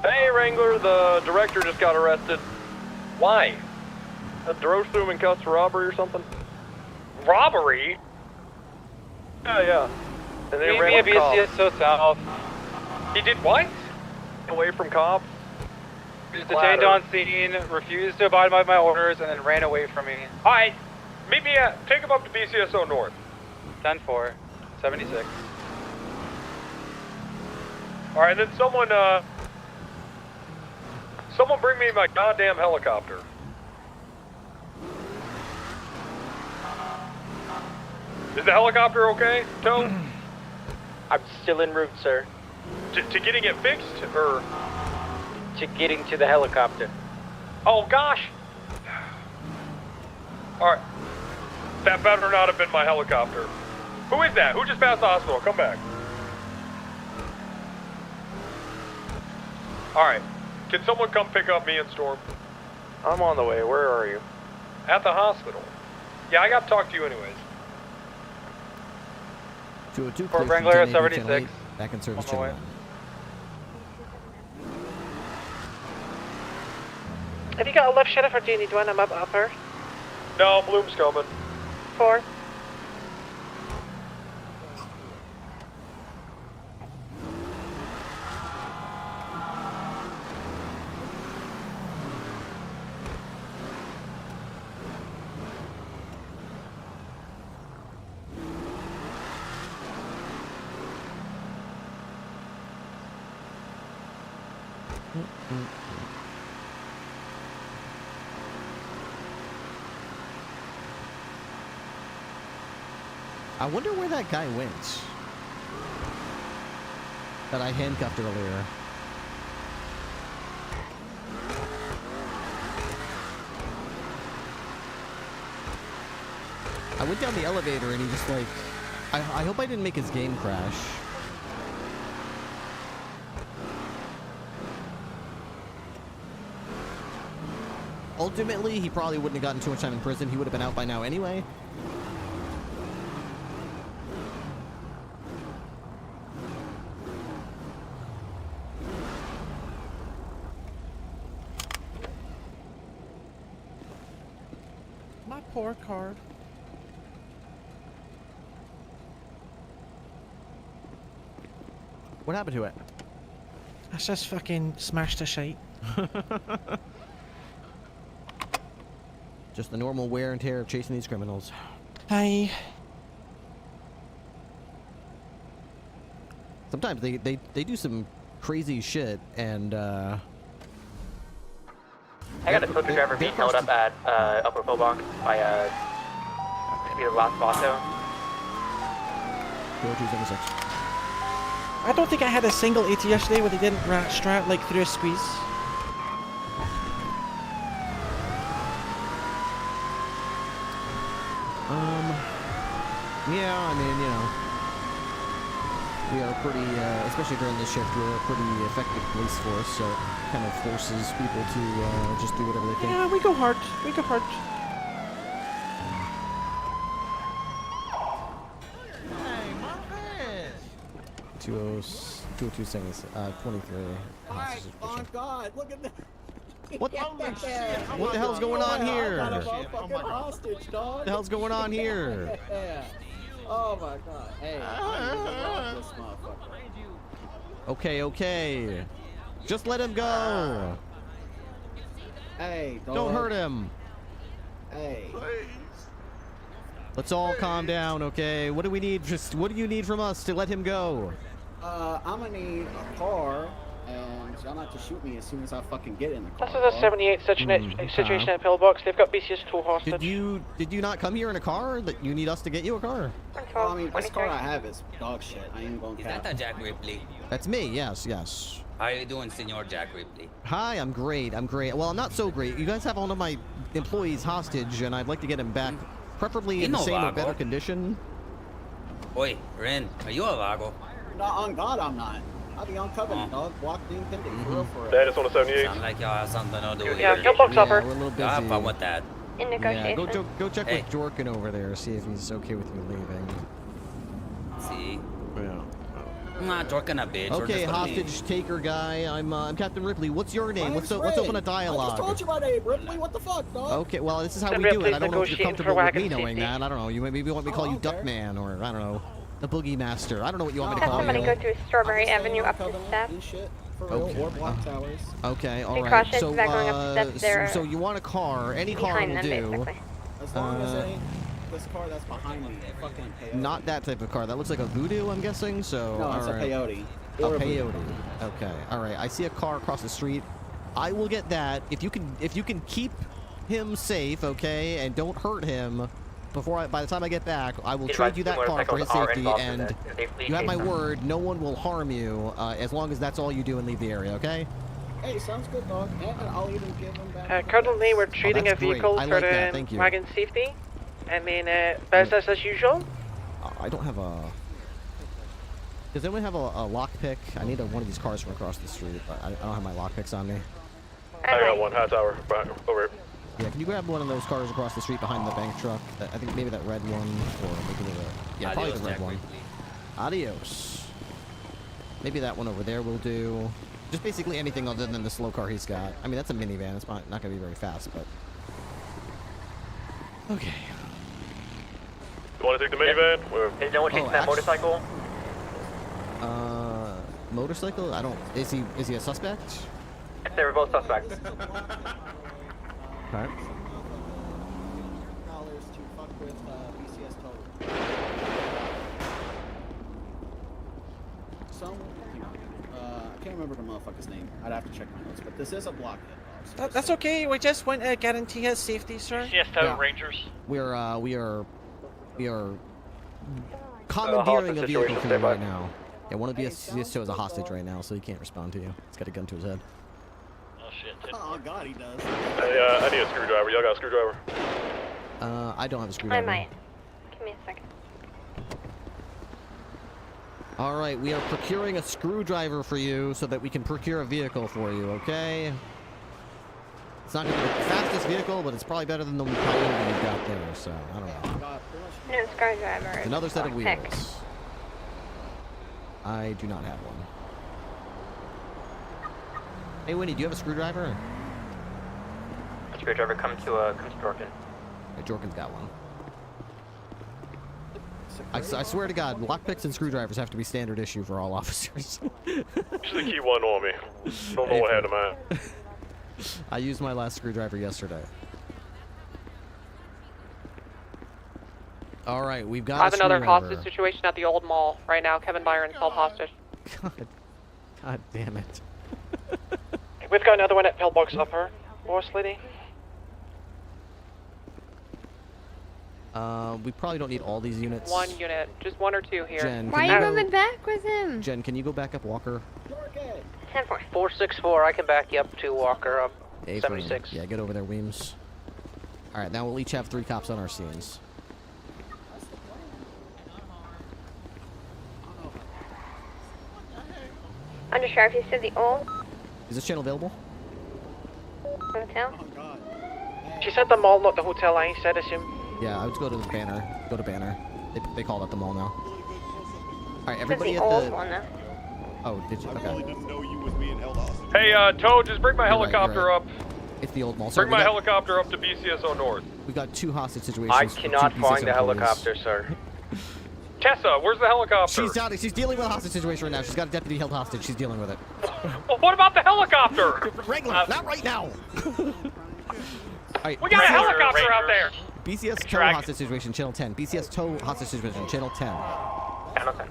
Hey, Wrangler, the director just got arrested. Why? Drove through him in cuffs for robbery or something? Robbery? Yeah. And they ran with cops. so south. He did what? Away from cops? He was detained on scene, refused to abide by my orders, and then ran away from me. Alright, take him up to BCSO North. 10-4, 76. Alright, then someone bring me my goddamn helicopter. Is the helicopter okay, Toe? I'm still en route, sir. To getting it fixed, or? To getting to the helicopter. Oh, gosh! Alright. That better not have been my helicopter. Who is that? Who just passed the hospital? Come back. Alright. Can someone come pick up me and Storm? I'm on the way. Where are you? At the hospital. Yeah, I got to talk to you anyways. 202, Fort Wrangler 76. Back in service channel 9. Have you got a left sheriff or do you need one? I'm up upper. No, Bloom's coming. 4. I wonder where that guy went that I handcuffed earlier. I I went down the elevator and he just like... I hope I didn't make his game crash. Ultimately, he probably wouldn't have gotten too much time in prison. He would have been out by now anyway. My poor card. What happened to it? I just fucking smashed the shite. Just the normal wear and tear of chasing these criminals. Hi. Sometimes they do some crazy shit, and I got a filter driver being held up at Upper Pillbox by could be the last Vato. 0276. I don't think I had a single AT yesterday where they didn't strat like through a squeeze. Yeah, I mean, you know, we are pretty, especially during this shift, we're a pretty effective police force, so it kind of forces people to just do whatever they think. Yeah, we go hard. We go hard. Hey, my man! 202 seconds, 23. My God, look at that. What the hell's going on here? I got a motherfucking hostage, dog. What the hell's going on here? Yeah. Oh my God. Hey, I'm gonna rob this motherfucker. Okay. Just let him go. Hey, dog. Don't hurt him. Hey. Let's all calm down, okay? What do we need? What do you need from us to let him go? I'm gonna need a car, and y'all not to shoot me as soon as I fucking get in the car. This is a 78 situation at Pillbox. They've got BCS 2 hostage. Did you not come here in a car? That you need us to get you a car? Well, I mean, this car I have is dog shit. I ain't gonna cap. Is that Jack Ripley? That's me. Yes. How are you doing, Senor Jack Ripley? Hi, I'm great. Well, I'm not so great. You guys have one of my employees hostage, and I'd like to get him back, preferably in the same or better condition. Oi, Ren, are you a Vago? No, on God, I'm not. I'll be on Covenant, dog. Blocked in pending. For real, for real. That is on the 78. Sound like y'all have something to do with Yeah, Pillbox upper. We're a little busy. Y'all have fun with that. In Yeah, negotiation. go check with Jorkin over there, see if he's okay with you leaving. See? Yeah. I'm not Jorkin a bitch. Okay, hostage taker guy. I'm Captain Ripley. What's your name? Let's open a dialogue. I just told you my name, Ripley. What the fuck, dog? Okay, well, this is how we do it. I don't know if you're comfortable with me knowing that. I don't know. You maybe want me to call you Duckman, or I don't know, the Boogie Master. I don't know what you want me to call you. Somebody go through Strawberry Avenue up the steps. Okay. Or block towers. Okay, all right. Precautions, going up the steps there. So you want a car? Any car will do. Basically. As long as it ain't this car that's behind me, fucking peyote. Not that type of car. That looks like a Voodoo, I'm guessing. So No, it's a peyote. A Or a peyote. Okay. All right. I see a car across the street. I will get that. If you can keep him safe, okay, and don't hurt him by the time I get back, I will trade you that car for his safety, and you have my word, no one will harm you as long as that's all you do and leave the area, okay? Hey, sounds good, dog. And I'll even give him back. Currently, we're treating a vehicle for the wagon safety. I mean, business as usual. I don't have a... Does anyone have a lockpick? I need one of these cars from across the street, but I don't have my lockpicks on me. I got one high tower over here. Yeah, can you grab one of those cars across the street behind the bank truck? I think maybe that red one, or maybe probably the red one. Adios. Maybe that one over there will do. Just basically anything other than the slow car he's got. I mean, that's a minivan. It's not going to be very fast, but... Okay. You want to take the minivan? Is no one chasing that motorcycle? Motorcycle? I don't... Is he a suspect? They were both suspects. Okay. I can't remember the motherfucker's name. I'd have to check my notes, but this is a blockhead. That's okay. We just want to guarantee his safety, sir. CS2 Rangers. We are commandeering a vehicle for you right now. Yeah, one of the CS2 is a hostage right now, so he can't respond to you. He's got a gun to his head. Oh shit. Oh God, he does. I need a screwdriver. Y'all got a screwdriver? I don't have a screwdriver. I might. Give me a second. All right, we are procuring a screwdriver for you so that we can procure a vehicle for you, okay? It's not going to be the fastest vehicle, but it's probably better than the Coyote you've got there, so I don't know. No screwdriver. It's another set of Heck. wheels. I do not have one. Hey, Winnie, do you have a screwdriver? A screwdriver, come to Jorkin. Hey, Jorkin's got one. I swear to God, lockpicks and screwdrivers have to be standard issue for all officers. Usually keep one on me. Don't know what had them at. I used my last screwdriver yesterday. All right, we've got. I have another hostage situation at the old mall right now. Kevin Byron's held hostage. God damn it. We've got another one at Pillbox Upper. Boss lady. We probably don't need all these units. One unit, just one or two here. Jen, Why are you moving back with him? Jen, can you go back up Walker? 10-4. 464, I can back you up to Walker up 76. Yeah, get over there, Weems. All right, now we'll each have 3 cops on our scenes. Undersheriff, you said the old Is this channel available? hotel? She said the mall, not the hotel. I said assume. Yeah, I would go to the banner. Go to banner. They call it the mall now. All right, everybody the at old the. one, though. Oh, did you? Okay. didn't know you was being held hostage. Hey, Toad, just bring my You're right, helicopter you're right. up. It's the old mall. Bring my helicopter up to BCSO North. We got 2 hostage situations. I for cannot 2 find BCSO the employees. helicopter, sir. Tessa, where's the helicopter? She's down. She's dealing with a hostage situation right now. She's got a deputy held hostage. She's dealing with it. Well, what about the helicopter? Regular, not right now. Right, We got a helicopter out there. BCS tow hostage situation, channel 10. BCS tow hostage situation, channel 10. Channel 10.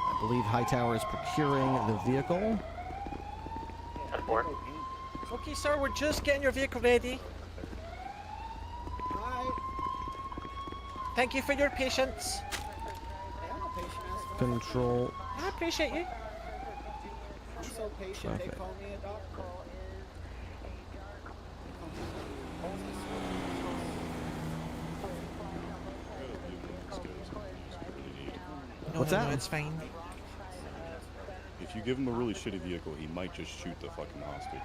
I believe Hightower is procuring the vehicle. 10-4. Okay, sir, we're just getting your vehicle ready. Thank you for your patience. Control. I appreciate you. I'm so patient, they call me a doctor. What's that? No, it's fine. If you give him a really shitty vehicle, he might just shoot the fucking hostage.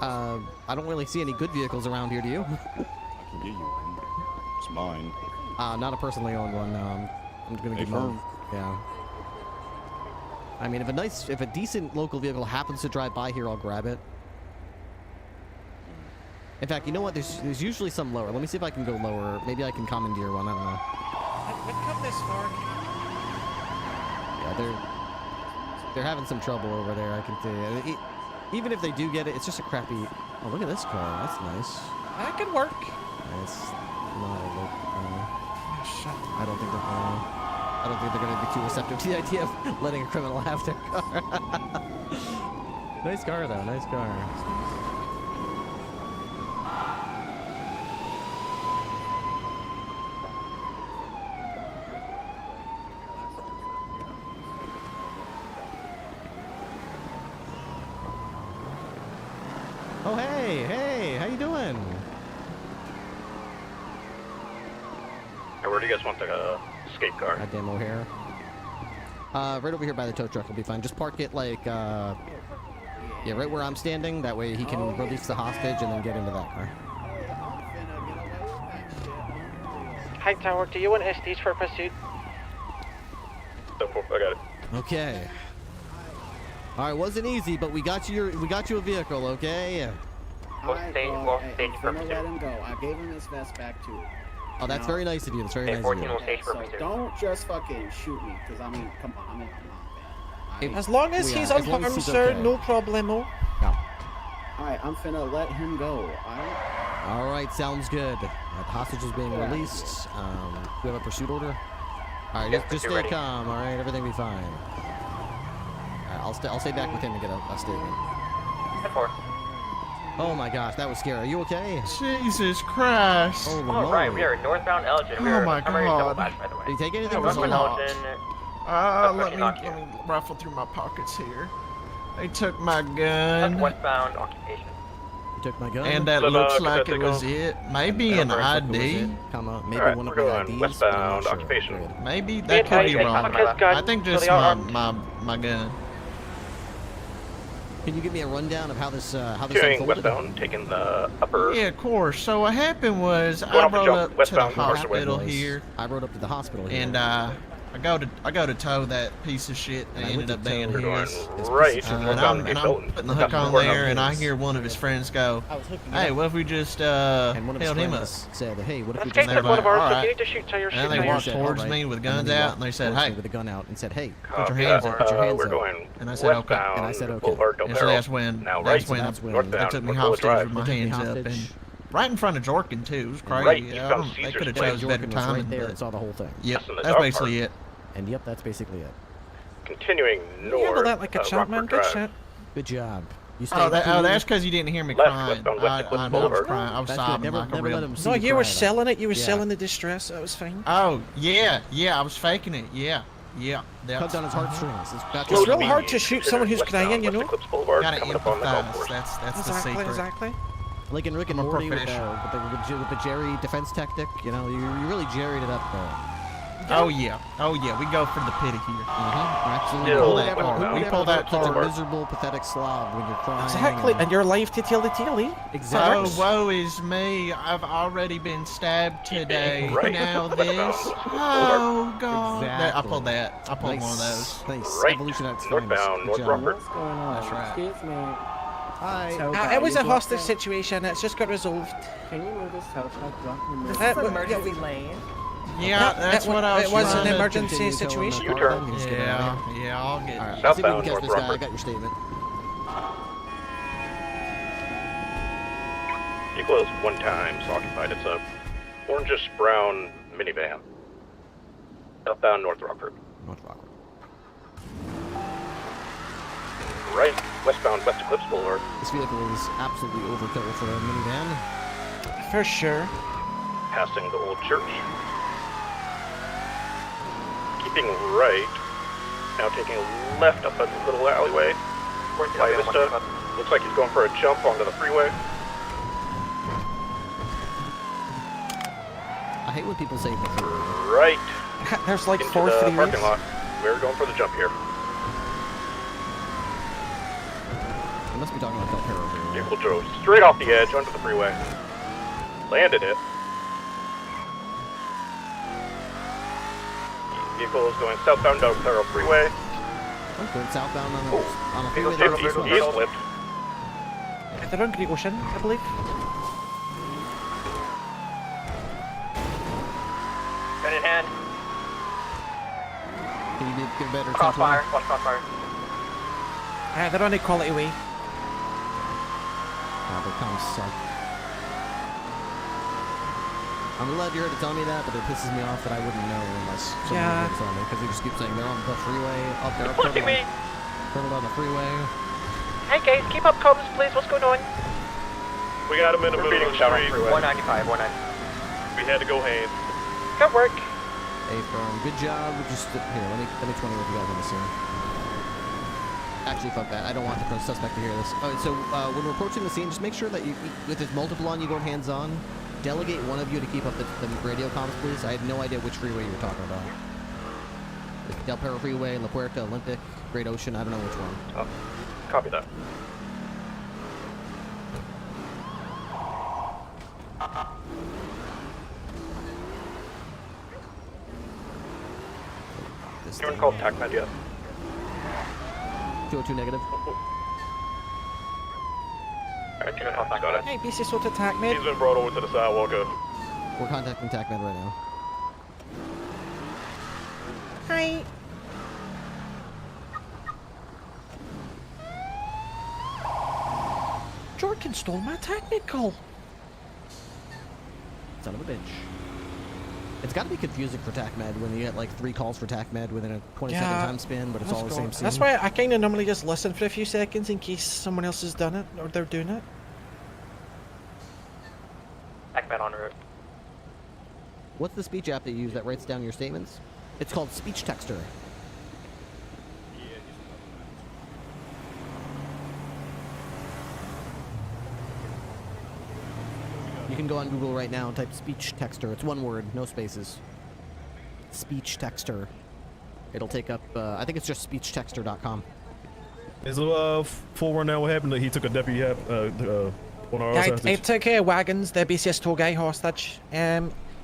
I don't really see any good vehicles around here, do you? I can get you one. It's mine. Not a personally owned one. I'm just gonna give firm. them. Yeah. I mean, if a decent local vehicle happens to drive by here, I'll grab it. In fact, you know what? There's usually some lower. Let me see if I can go lower. Maybe I can commandeer one. I don't know. We've come this far. Yeah, they're having some trouble over there. I can see. Even if they do get it, it's just a crappy. Oh, look at this car. That's nice. That could work. It's not a local. I don't think they're going to be too receptive to the idea of letting a criminal have their car. Nice car, though. Nice car. Oh, hey, how you doing? Hey, where do you guys want the skate car? Goddamn O'Hare. Right over here by the tow truck will be fine. Just park it like, yeah, right where I'm standing. That way he can release the hostage and then get into that car. Hightower, do you want SDs for pursuit? I got it. Okay. All right, wasn't easy, but we got you a vehicle, okay? Alright, I'm gonna let him go. I gave him his vest back too. Oh, that's very nice of you. That's very nice of you. So don't just fucking shoot me, cause I mean, come on, As long as he's unharmed, sir, okay. no problemo. Alright, I'm finna let him go. All right, sounds good. The hostage is being released. We have a pursuit order. All right, just stay calm. All right, everything will be fine. All right, I'll stay back with him and get a statement. 10-4. Oh my gosh, that was scary. Are you okay? Jesus Christ. Holy All right, we are northbound Elgin. We are my primary double God. badge, by the way. Did you take anything? That was a Northbound lot. Elgin. Let me rifle through my pockets here. They took my Left gun. westbound occupation. You took my gun. And that looks like it was it. Maybe an ID. Comma, maybe Alright, one of we're my going IDs. but I'm not westbound sure. occupation. Good. Maybe that could be wrong. I think just my gun. Can you give me a rundown of how this Carrying unfolded? westbound, taking the upper. Yeah, of course. So what happened was Going I off the rode jump, up to the westbound, hospital northwest. here, I rode up to the hospital here. and I go to tow that piece of shit that And I went ended up to being tow his. Right, And I'm putting the hook on there, and I hear one of his friends go, "Hey, what if we just and one of his held him up?" friends said, "Hey, what if we Okay, just?" And they're took one like, of ours, "All so right." you need to shoot to your And they shoot. walked said, towards "All right." me with And guns then they out, walked and they said, towards me "Hey, with a gun out," and said, "Hey, put your hands up." put your hands We're up." going And I said, "Okay." westbound, And I said, "Okay." Boulevard Del And so Perro. that's when Now they northbound, took me North Boulevard hostage with Drive. my They took me hands up, and hostage. right in front of Jorkin too. It was crazy. Right, Yeah, from they Caesar's could have Place. chose better Jordan was timing. right there but- and saw the whole thing. Yep, That's in the that's dog basically park. it. And yep, that's basically it. Continuing You north. handled that like a champ, man. Rockford Good Drive. shit. Good job. You stayed Oh, cool. that's because you didn't hear me Left, crying. westbound, West Eclipse I was Boulevard. crying. I was That's good. sobbing Never like a let real. him see No, you you were cry, though. selling it. You were Yeah. selling the distress. That was fine. Oh yeah, I was faking it. Yeah. Cut down his heartstrings. It's real hard to shoot someone who's crying, you know. Eclipse Boulevard, Gotta coming up on the golf empathize. course. That's the Exactly, secret. exactly. Like in Rick and I'm a Morty with professional. the Jerry defense tactic, you know, you really jerried it up there. Oh yeah, we go for the pity here. Absolutely. Still Who would ever- westbound. who would We ever pull that put such a card. miserable, pathetic slob when you're crying? Exactly, and your life to tell the tale, eh? Oh, woe is me! I've already been stabbed today. Right. Now this. Westbound. Oh god! Exactly. I pulled that. I pulled one of those. Nice. Right, Evolution at its northbound, finest. North Good job. Rockford. What's going on? That's right. Excuse me. Hi. It was a hostage situation. It's just got resolved. Can you move this tow truck? Drop me This move. is emergency lane. Yeah, that's what I was It was trying an to emergency continue towing situation. the car. U-turn. Let me just get out of here. Yeah, I'll get. All right, let's see if we can Southbound, catch North this guy. I Rockford. got your statement. Vehicle is 1 times occupied. It's a orangish brown minivan. Southbound North Rockford. North Rockford. Right, westbound West Eclipse Boulevard. This vehicle is absolutely overkill for a minivan. For sure. Passing the old church. Keeping right. Now taking left up a little alleyway. By Vista. Looks like he's going for a jump onto the freeway. I hate when people say before. Right There's like into 4 the freeways. parking lot. We're going for the jump here. I must be talking about Del Perro here. Vehicle drove straight off the edge onto the freeway. Landed it. Vehicle is going southbound Del Perro Freeway. Oh, going southbound on a Vehicle freeway. 50, that's he well. slipped. They're on Great Ocean, I believe. Gun in hand. Can you give a better Crossfire. Watch crossfire. They're on Equality Way. Oh, they kind of suck. I'm glad you're here to tell me that, but it pisses me off that I wouldn't know unless someone Yeah. were to tell me, because they just keep saying they're on the freeway, up there, Pushing me. turtled on the freeway. Hey guys, keep up comms, please. What's going on? We got him in the middle of the street. 195, 190. We had to go Haynes. Good work. Hey, firm, good job. Just here, let me 20 what you guys want to see. Actually, fuck that. I don't want the suspect to hear this. All right, so when we're approaching the scene, just make sure that you, with this multiple on, you go hands-on. Delegate one of you to keep up the radio comms, please. I had no idea which freeway you were talking about. Del Perro Freeway, La Puerta, Olympic, Great Ocean. I don't know which one. Oh, copy that. This You haven't called TACMED yet? 202 negative. Alright, got it. Hey, BC Sort attack, mate. He's been brought over to the sidewalk. We're contacting TACMED right now. Hi. Jordan stole my technical. Son of a bitch. It's got to be confusing for TACMED when you get like 3 calls for TACMED within a 20-second time span, but it's all the same scene. That's why I kind of normally just listen for a few seconds in case someone else has done it or they're doing it. TACMED en route. What's the speech app that you use that writes down your statements? It's called Speech Texter. can go on Google right now and type speech texter. It's one word, no spaces. Speech texter. It'll take up, I think it's just speechtexter.com. Is full rundown what happened? He took a deputy on our I took Wagons, the BCS tow guy, hostage.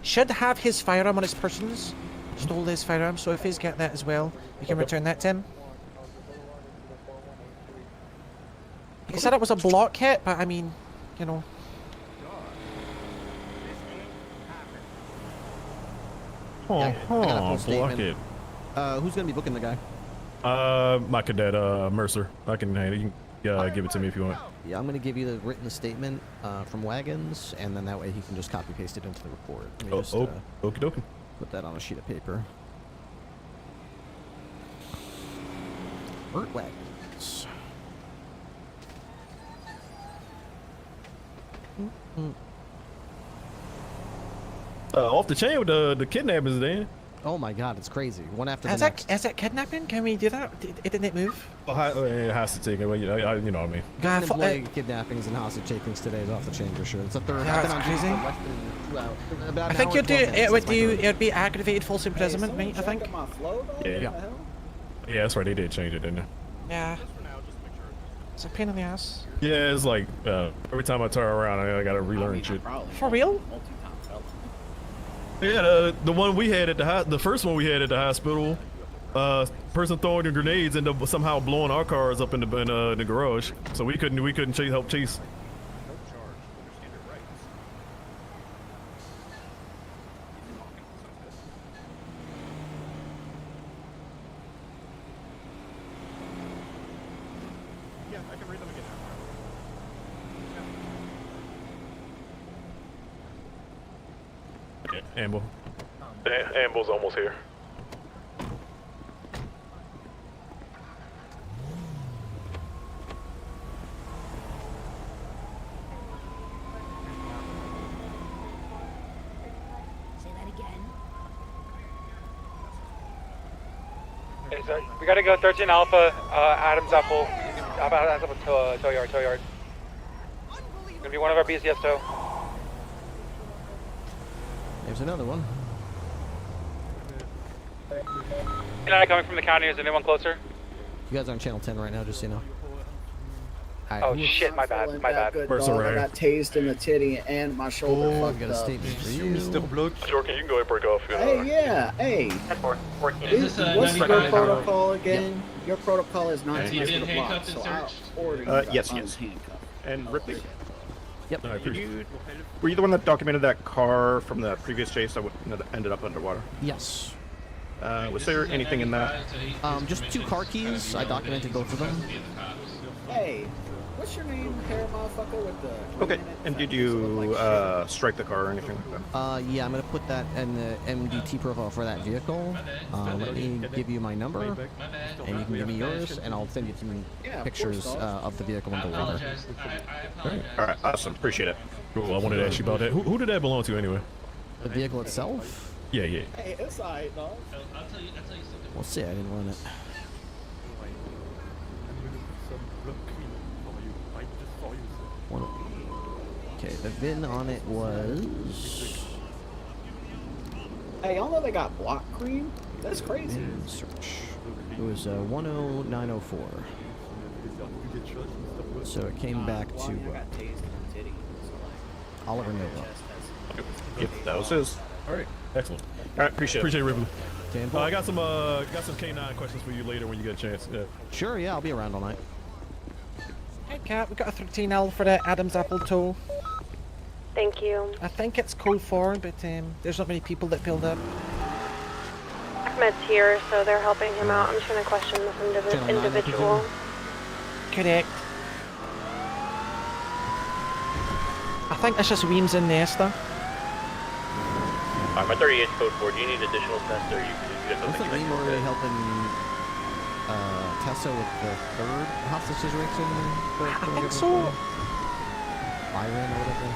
Should have his firearm on his persons. Stole his firearm, so if he's got that as well, you can return that to him. He said it was a block hit, but I mean, you know. I got a full block statement. it. Who's gonna be booking the guy? My cadet, Mercer. You can give it to me if you want. Yeah, I'm gonna give you the written statement from Wagons, and then that way he can just copy paste it into the report. Let me just, okie dokie. Put that on a sheet of paper. Burt Wagons. Off the chain with the kidnappers, then. Oh my God, it's crazy. One after the Is next. it kidnapping? Can we do that? Didn't it move? It has to take it. You know what I mean. Employee kidnappings and hostage takings today is off the chain for sure. It's the third. Yeah, happened it's on crazy. less than 2 hours. About I an think hour you'd and do 12 minutes. it would That's my do third. it'd be aggravated false imprisonment, mate. I think. Yeah, that's right. They did change it, didn't they? Yeah. It's a pain in the ass. Yeah, it's like every time I turn around, I gotta relearn shit. For real? Yeah, the one we had at the first one we had at the hospital, person throwing the grenades ended up somehow blowing our cars up in the garage, so we couldn't help chase. Yeah, I can read them again. Amble. Amble's almost here. Say that again. Okay, so we gotta go 13 Alpha, Adams Apple, tow yard. Gonna be one of our BCS tow. There's another one. Coming from the county, is anyone closer? You guys are on channel 10 right now, just so you know. Oh shit, my bad. Person I got tased in the titty and my shoulder fucked got a up. statement for you. Jordan, you can go ahead and break off. Hey, yeah, hey. What's your protocol again? Your protocol is not to the block, so I'll order you Yes. unhandcuffed. And Ripley? Yep. Were you the one that documented that car from the previous chase that ended up underwater? Yes. Was there anything in that? Just 2 car keys. I documented both of them. Hey, what's your name, hair motherfucker with the... Okay, and did you strike the car or anything like that? Yeah, I'm gonna put that in the MDT profile for that vehicle. Let me give you my number, and you can give me yours, and I'll send you some pictures of the vehicle in the water. All right, awesome. Appreciate it. Cool. I wanted to ask you about that. Who did that belong to anyway? The vehicle itself? Yeah. Hey, it's alright, dog. We'll see. I didn't run it. Okay, the VIN on it was... Hey, y'all know they got block cream? That's crazy. Search. It was 10904. So it came back to Oliver Nova. Yep, that was his. All right, excellent. All right, appreciate it, Ripley. Standby. I got some K9 questions for you later when you get a chance. Yeah. Sure, yeah, I'll be around all night. Hey Cat, we got a 13L for the Adams Apple tow. Thank you. I think it's code 4, but there's not many people that filled up. Ahmed's here, so they're helping him out. I'm just gonna question this individual. Correct. I think that's just Weems and Nesta. Alright, my 38 code 4. Do you need additional tests or you Looks got something like we were really helping Tessa with the third hostage situation. I think so. Byron or whatever.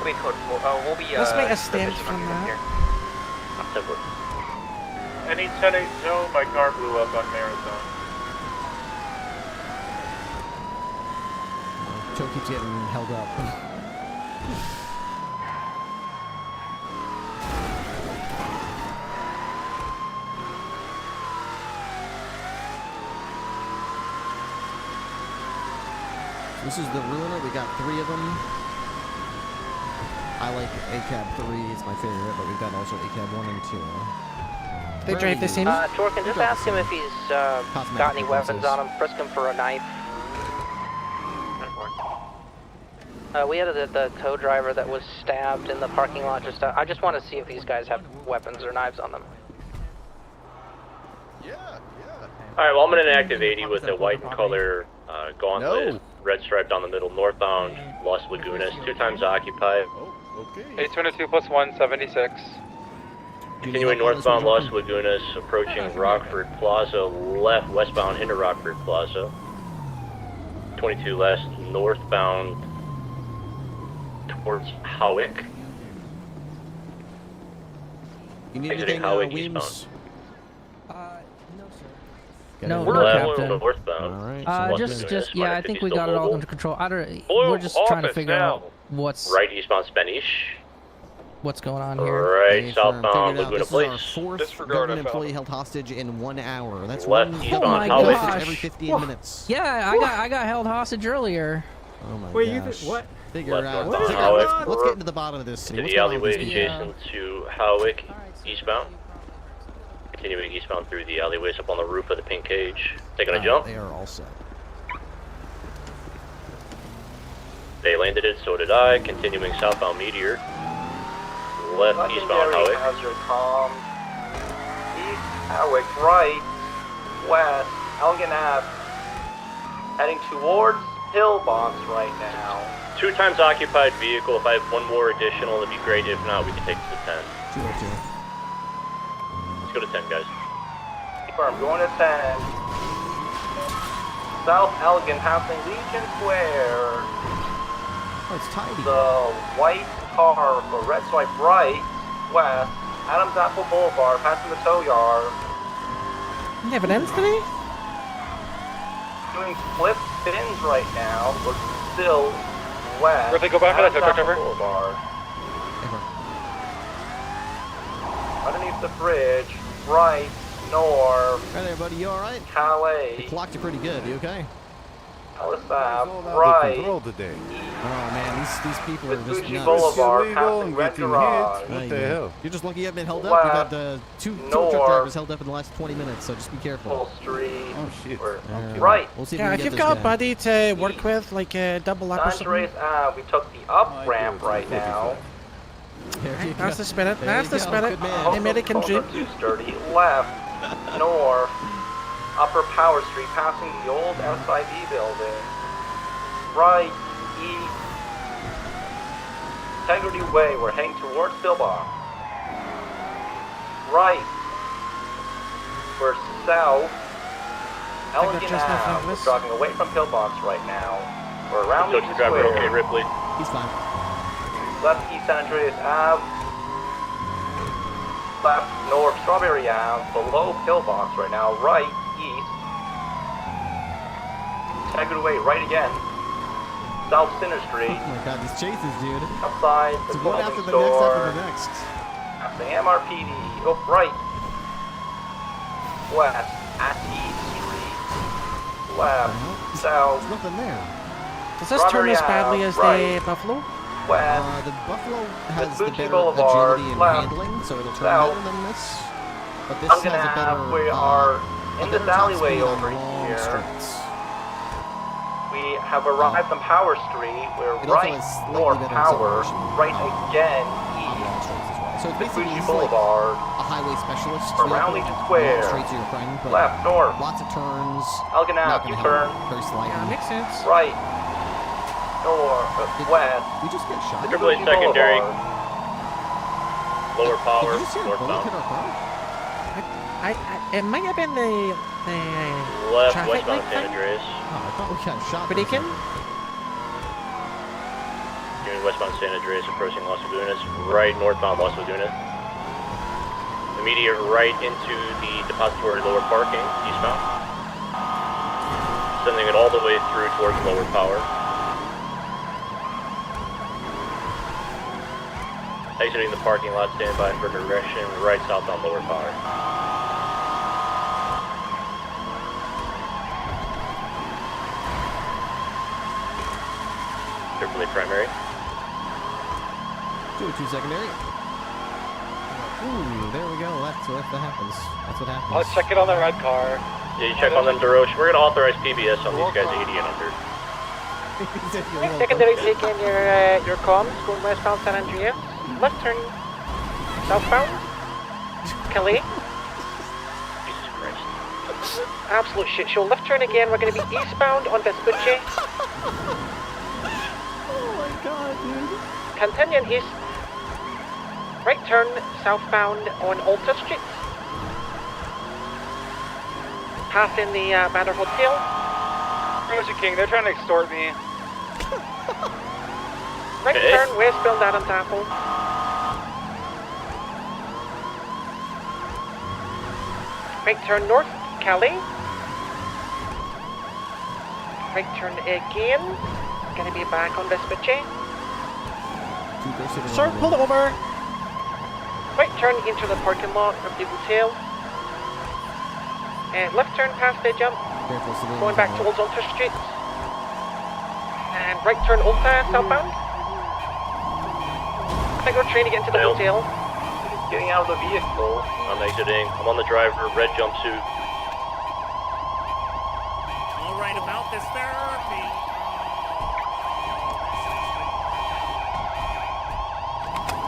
Wait, code 4. We'll be, Let's make a stand from that. Any 10-8 zone, my car blew up on Marathon. Joe keeps getting held up. This is the Ruiner. We got 3 of them. I like ACAB 3. It's my favorite, but we've got also ACAB 1 and 2. They drive the same? Torkin, just ask him if he's got any weapons on him. Frisk him for a knife. We had the tow driver that was stabbed in the parking lot. I just want to see if these guys have weapons or knives on them. Alright, well, I'm in an active 80 with a white and color gauntlet, red stripe down the middle, northbound Los Lagunas, 2 times occupied. 822 plus 1, 76. Continuing northbound Los Lagunas, approaching Rockford Plaza, left westbound into Rockford Plaza. 22 left northbound towards Howick. You need Exiting anything, Howick Weems? eastbound. No, We're Captain. northbound. Yeah, I think we got it all under control. Blue We're just trying to office figure now. out what's Right eastbound Spanish. going on here. Right southbound Figured out Laguna this is our Place. 4th government employee held hostage in 1 hour. That's Left one eastbound Oh my Howick. gosh. every 15 minutes. Yeah, I got held hostage earlier. Oh my Wait, gosh. what? Figure Left out. northbound Figure Howick. out. Let's get into the bottom of this city. To What's the going on with alleyway these people? adjacent to Howick, eastbound. Continuing eastbound through the alleyways up on the roof of the pink cage. Taking a jump. They are all set. They landed it, so did I. Continuing southbound Meteor. Left eastbound Howick. Hazard, east Howick, right, west, Elgin Ave. Heading towards Pillbox right now. 2 times occupied vehicle. If I have 1 more additional, that'd be great. If not, we can take it to 10. 202. Let's go to 10, guys. Confirm, going to 10. South Elgin, passing Legion Square. Oh, it's tidy. The white car with the red stripe right, west, Adams Apple Boulevard, passing the tow yard. You have an ends today? Doing flip spins right now. We're still west. Ripley, go back for that tow truck, Adams over. Apple Boulevard. Underneath the bridge, right, north. Hi there, buddy. You all right? Calais. You clocked you pretty good. You okay? Alice Ave, right. Today. Oh man, these people are just Fuji nuts. Boulevard, It's illegal passing and Red getting Garage. hit. What the hell? You're just lucky you haven't been held up. We've had 2 tow truck north, drivers held up in the last 20 minutes, so just be careful. Full Street. Oh shit. Right. We'll see if Yeah, we if can get you've this got a guy. buddy to work with, like a double up or San something. Andreas Ave, we took the up ramp right now. There you That's go. the spirit. There That's you the go. spirit. Good man. American dream. Too sturdy. Left, north, Upper Power Street, passing the old SID building. Right, east, Integrity Way, we're heading towards Pillbox. Right, we're south, Elgin Ave, we're driving away from Pillbox right now. We're around Tow Legion truck driver, Square. okay, Ripley. He's fine. Left east San Andreas Ave. Left north Strawberry Ave, below Pillbox right now. Right east. Integrity Way, right again. South Center Street. Oh my god, these chases, dude. Outside the It's one after clothing the next store. after the next. Passing MRPD. Oh, right. West. Ati Street. Left. South. There's nothing there. Does this turn as badly as the Buffalo? West. The Buffalo has the Fuji better Boulevard, agility and left, handling, so it'll turn south. better than this. But this I'm has gonna a better. have, we are in a this better top alleyway speed on over long here. streets. We have arrived on Power Street. We're It also right has slightly north better Power, acceleration. right again east. So it's basically Fuji he's like Boulevard, a highway specialist. around vehicle. Legion Square. Long straights are your friend, but Left, north, lots of turns. Elgin not Ave, gonna U-turn. help. Very slightly. Yeah, makes sense. Right, north, west. We just get shot. Triple A Fuji secondary. Boulevard. Lower power, Did you just hear a bullet northbound. hit our car? It might have been the Left traffic westbound light San thing. Andreas. Oh, I thought we got shot. But he can. Doing westbound San Andreas, approaching Los Lagunas. Right northbound Los Lagunas. Immediate right into the depository lower parking, eastbound. Sending it all the way through towards lower power. Exiting the parking lot, stand by for direction right south on lower power. Ripley primary. 202 secondary. Ooh, there we go. That's what happens. That's what happens. Let's check it on the red car. Yeah, you check on them, DeRoche. We're gonna authorize PBS on these guys 80 and under. Secondary, take in your comms, going westbound San Andreas. Left turn southbound. Kelly. Jesus Christ. Absolute shit show. Left turn again. We're going to be eastbound on Vespucci. Oh my god, dude. Continuing east. Right turn southbound on Alta Street. Passing the Manor Hotel. Rosie King, they're trying to extort me. Right turn westbound Adams Apple. Right turn north, Cali. Right turn again. Gonna be back on Vespucci. Sir, pull it over. Right turn into the parking lot of the hotel. And left turn past the jump. Going back towards Alta Street. And right turn Alta southbound. I think we're trying to get into the hotel. Getting out of the vehicle. I'm exiting. I'm on the driver, red jumpsuit. All right, about this therapy.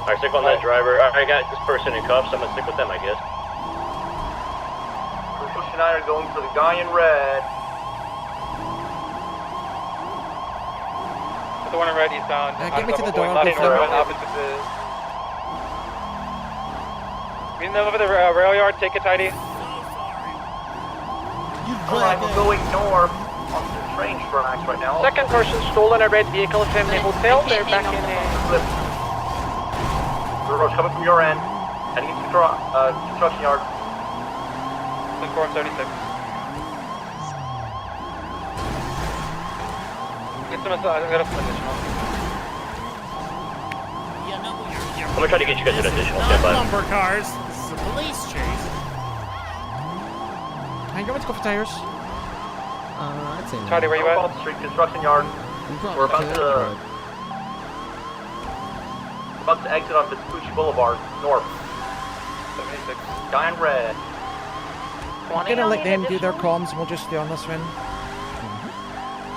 Alright, stick on that driver. I got this person in cuffs. I'm gonna stick with them, I guess. Bush and I are going for the guy in red. The one in red eastbound. Get me to the door. Meet them over the rail yard, take it tidy. Alright, we're going north on the train tracks right now. Second person stolen a red vehicle from the hotel. They're back in the... Roach, coming from your end. Heading into construction yard. Form 76. Get some additional. I'm gonna try to get you guys an additional. Stand by. Bumper cars. This is a police chase. I'm going to go for tires. I'd say Charlie, where you at? Street construction yard. We're about to exit on Vespucci Boulevard, north. 76. Guy in red. I'm gonna let them do their comms and we'll just stay on this one.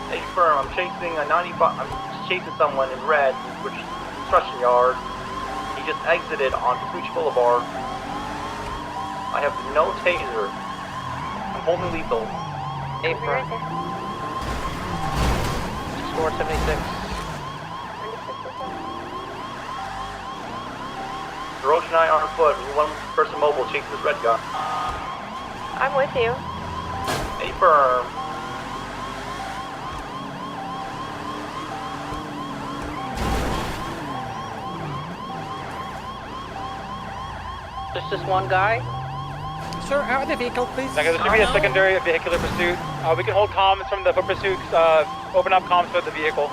Hey firm, I'm chasing a 95. I'm chasing someone in red, which is construction yard. He just exited on Vespucci Boulevard. I have no taser. I'm holding lethal. Hey firm. Score 76. Roche and I are on foot. We need one person mobile chasing this red guy. I'm with you. Hey firm. Just this one guy? Sir, out of the vehicle, please. Okay, there should be a secondary vehicular pursuit. We can hold comms from the foot pursuit. Open up comms for the vehicle.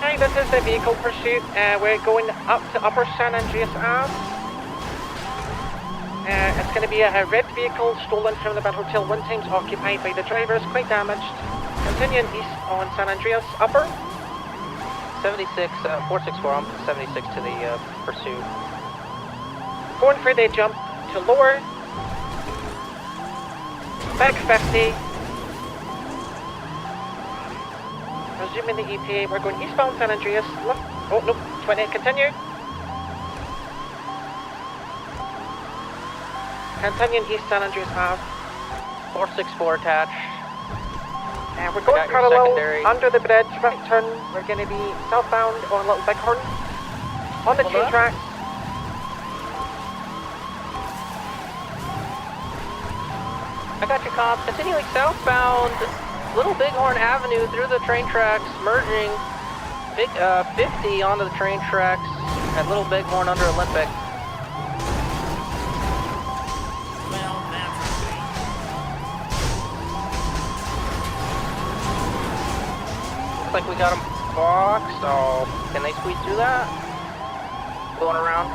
Hi, this is the vehicle pursuit. We're going up to Upper San Andreas Ave. It's going to be a red vehicle stolen from the Band Hotel. One time's occupied by the driver, is quite damaged. Continuing east on San Andreas Upper. 76, 464 on 76 to the pursuit. Going for the jump to lower. Back 50. Resuming the EPA, we're going eastbound San Andreas. Left. Oh, no, 20, continue. Continuing east San Andreas Ave. 464 attached. And we're going parallel under the bridge, right turn. We're going to be southbound on Little Bighorn. On the train track. I got your comp. Continuing southbound Little Bighorn Avenue through the train tracks, merging 50 onto the train tracks at Little Bighorn under Olympic. Looks like we got him. box, so can they squeeze through that? Going around.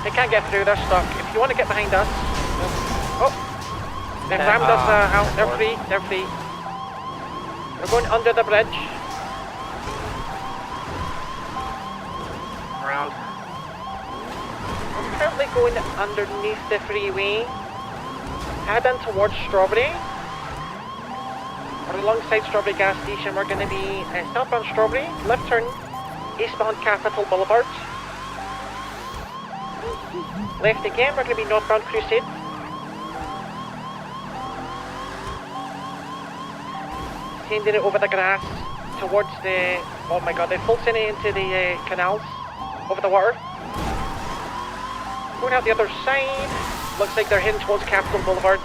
They can't get through, they're stuck. If you want to get behind us. Oh! They've rammed us out. They're free, they're free. They're going under the bridge. Around. We're currently going underneath the freeway. Heading towards Strawberry. We're alongside Strawberry gas station. We're going to be southbound Strawberry, left turn, eastbound Capitol Boulevard. Left again, we're going to be northbound Crusade. Sending it over the grass towards the... Oh my god, they're full sending it into the canals over the water. Going out the other side. Looks like they're heading towards Capitol Boulevard.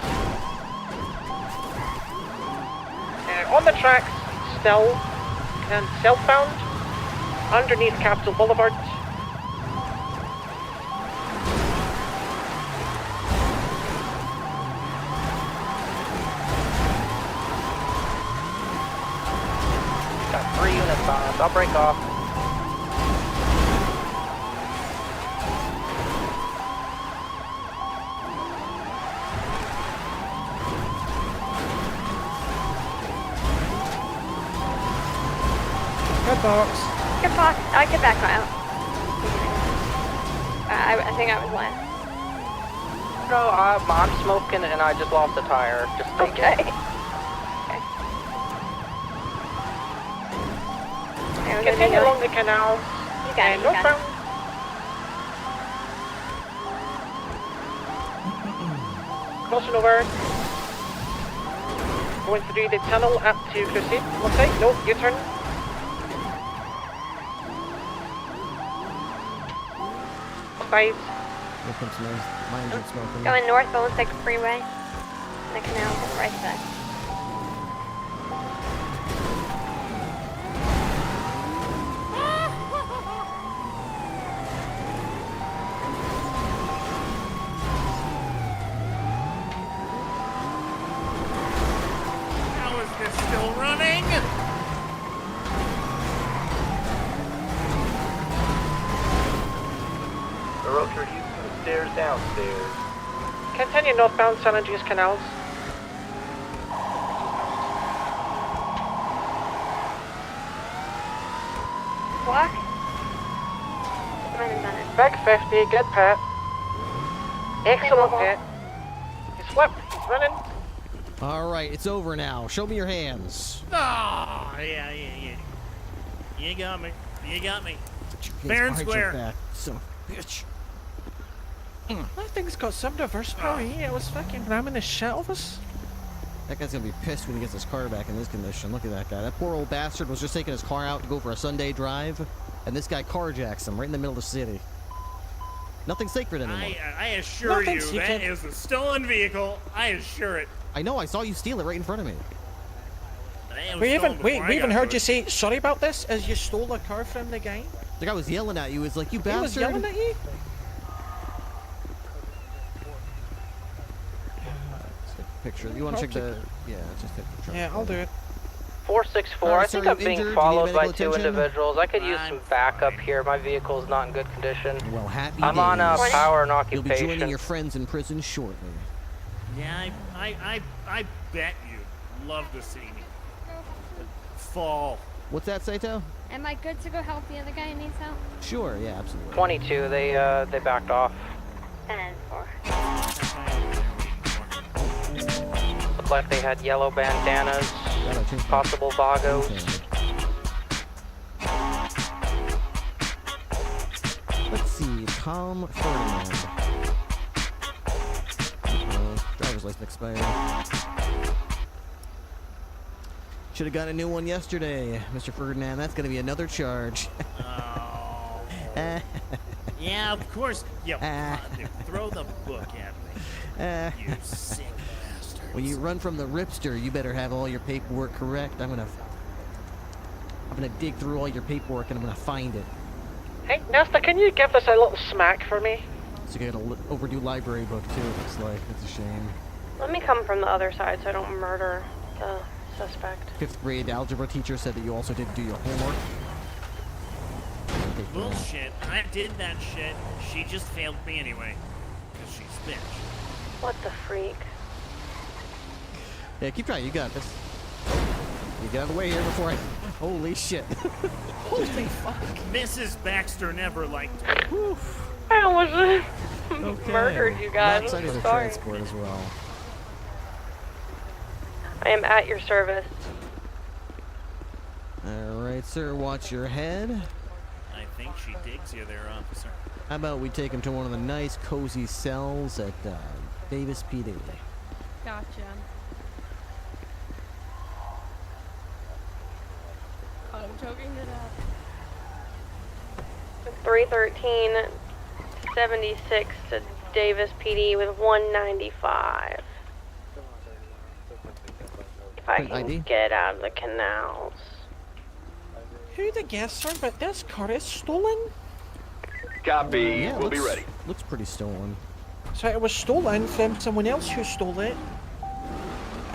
On the tracks, still, and southbound, underneath Capitol Boulevard. Got 3 units on us, I'll break off. Good box. Good box. I get back out. I think I was last. No, I'm smoking and I just lost a tire. Just take it. Continue along the canal. You got it. Northbound. Crossing over. Going through the tunnel up to Crusade. Looks like, no, U-turn. Sides. Here comes my engine smoking. Going north, but looks like a freeway. The canal is right side. How is this still running? The road for Houston stairs downstairs. Continue northbound San Andreas Canals. Walk. Running on it. Back 50, good pat. Excellent hit. He's flipped, he's running. All right, it's over now. Show me your hands. Oh, yeah. You got me. You got me. Fair and square. Son of a bitch. That thing's got some reverse power. Yeah, it was fucking ramming the shit of us. That guy's gonna be pissed when he gets his car back in this condition. Look at that guy. That poor old bastard was just taking his car out to go for a Sunday drive, and this guy carjacks him right in the middle of the city. Nothing sacred anymore. I assure you, that is a stolen vehicle. I assure it. I know. I saw you steal it right in front of me. We even heard you say sorry about this as you stole a car from the guy. The guy was yelling at you. He was like, "You bastard!" He was yelling at you. Picture. You want to check the? Yeah, just take the picture. Yeah, I'll do it. 464. I think I'm being followed by 2 individuals. I could use some backup here. My vehicle's not in good condition. Well, happy I'm on power and You'll be occupation. joining your friends in prison shortly. Yeah, I bet you'd love to see me fall. What's that, Sato? Am I good to go help the other guy who needs help? Sure. Yeah, absolutely. 22. They backed off. 10 4. Looked like they had yellow bandanas, possible vagos. Let's see. Calm Ferdinand. Driver's license expired. Should have got a new one yesterday, Mr. Ferdinand. That's going to be another charge. Yeah, of course. Yeah, throw the book at me. You sick bastard. When you run from the Ripster, you better have all your paperwork correct. I'm gonna dig through all your paperwork and I'm gonna find it. Hey, Nesta, can you give this a little smack for me? So you got an overdue library book too. It looks like it's a shame. Let me come from the other side so I don't murder the suspect. 5th grade algebra teacher said that you also didn't do your homework. Bullshit. I did that shit. She just failed me anyway. Because she's a bitch. What the freak? Yeah, keep trying. You got this. You get out of the way here before I... Holy shit. Holy fuck. Mrs. Baxter never liked me. I almost murdered you guys. Backside of the Sorry. transport as well. I am at your service. Alright, sir. Watch your head. I think she digs you there, officer. How about we take him to one of the nice, cozy cells at Davis PD? Gotcha. I'm choking it up. 313 76 to Davis PD with 195. If I can get out of the canals. Who the guess, sir, but this car is stolen? Copy. Yeah, we'll be ready. Looks pretty stolen. So it was stolen from someone else who stole it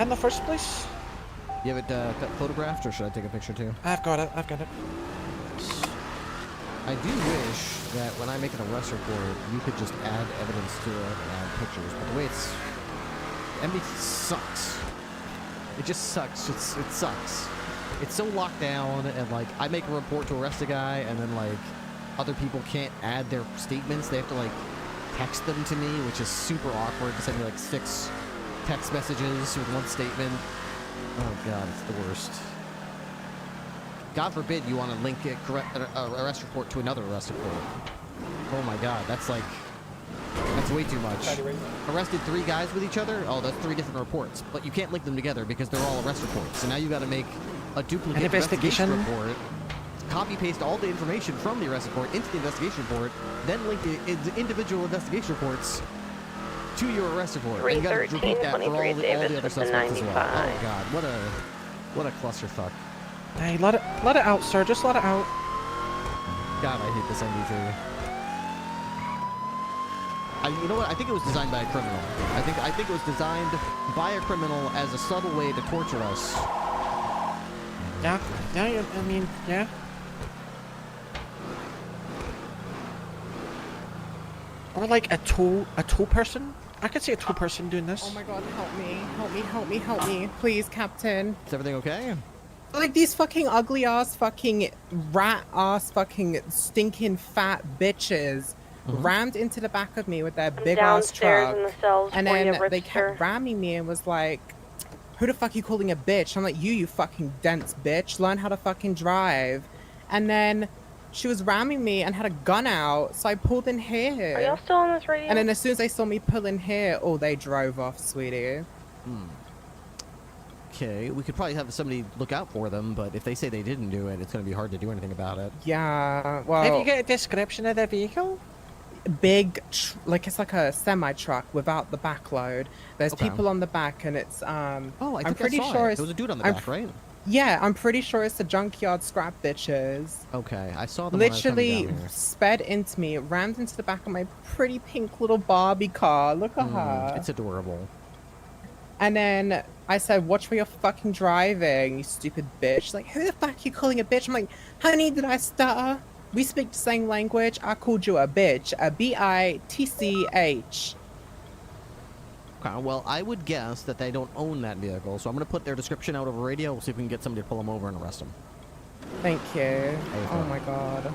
in the first place? You have it got photographed, or should I take a picture too? I've got it. I've got it. I do wish that when I make an arrest report, you could just add evidence to it and add pictures. But the way it's... MDT sucks. It just sucks. It sucks. It's so locked down, and like, I make a report to arrest a guy, and then like, other people can't add their statements. They have to like, text them to me, which is super awkward to send me like 6 text messages with one statement. Oh god, it's the worst. God forbid you want to link an arrest report to another arrest report. Oh my god, that's like... That's way too much. Arrested 3 guys with each other? Oh, that's 3 different reports. But you can't link them together because they're all arrest reports. So now you got to make a duplicate investigation report, copy-paste all the information from the arrest report into the investigation report, then link the individual investigation reports to your arrest report. And you got to repeat that for all the other suspects as well. Oh god, what a clusterfuck. Hey, let it out, sir. Just let it out. God, I hate this MD3. You know what? I think it was designed by a criminal. I think it was designed by a criminal as a subtle way to torture us. Yeah. I mean, yeah. Or like a tow person. I could see a tow person doing this. Oh my god, help me. Help me, help me, help me. Please, Captain. Is everything okay? Like these fucking ugly ass fucking rat ass fucking stinking fat bitches rammed into the back of me with their big ass truck. In the cells and for then you, they Ripster. kept ramming me and was like, who the fuck you calling a bitch? I'm like, you fucking dense bitch. Learn how to fucking drive. And then she was ramming me and had a gun out, so I pulled in here. Are y'all still on this radio? And then as soon as they saw me pull in here, oh, they drove off, sweetie. Okay, we could probably have somebody look out for them, but if they say they didn't do it, it's going to be hard to do anything about it. Yeah, well... Have you got a description of their vehicle? Big, it's like a semi-truck without the back load. There's Okay. people on the back, and it's, Oh, I think I'm pretty I saw sure it. it's... There was a dude on the I'm back, right? Yeah, I'm pretty sure it's the junkyard scrap bitches. Okay, I saw them when I was coming Literally down here. sped into me, rammed into the back of my pretty pink little Barbie car. Look at her. It's adorable. And then I said, watch where you're fucking driving, you stupid bitch. Like, who the fuck are you calling a bitch? I'm like, honey, did I stutter? We speak the same language. I called you a bitch. A B-I-T-C-H. Okay, well, I would guess that they don't own that vehicle, so I'm going to put their description out over radio. We'll see if we can get somebody to pull them over and arrest them. Thank you. Oh my god.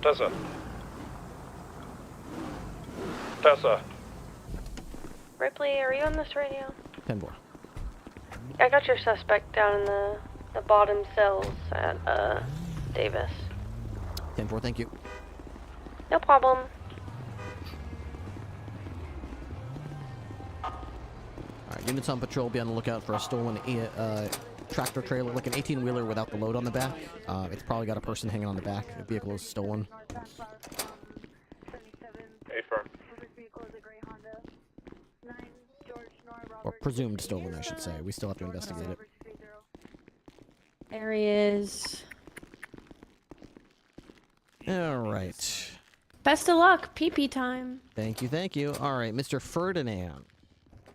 Tessa. Ripley, are you on this radio? 10-4. I got your suspect down in the bottom cells at Davis. 10-4, thank you. No problem. Alright, units on patrol, be on the lookout for a stolen tractor trailer, like an 18-wheeler without the load on the back. It's probably got a person hanging on the back. The vehicle is stolen. A-firm. Or presumed stolen, I should say. We still have to investigate it. There he is. Alright. Best of luck. Pee-pee time. Thank you, thank you. Alright, Mr. Ferdinand.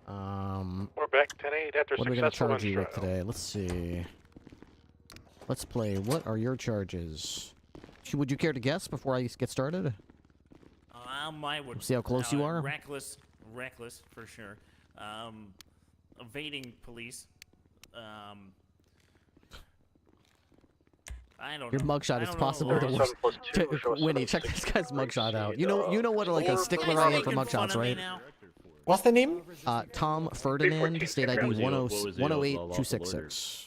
We're back 10-8 after What are we gonna successful charge you with intro. today? Let's see. Let's play. What are your charges? Would you care to guess before I get started? I would. See how close you are? Reckless for sure. Evading police. I don't Your know. mugshot is I don't possibly know. the worst. Winnie, check this guy's mugshot out. You know what like a stickler I am for mugshots, right? What's the name? Tom Ferdinand, state ID 108266.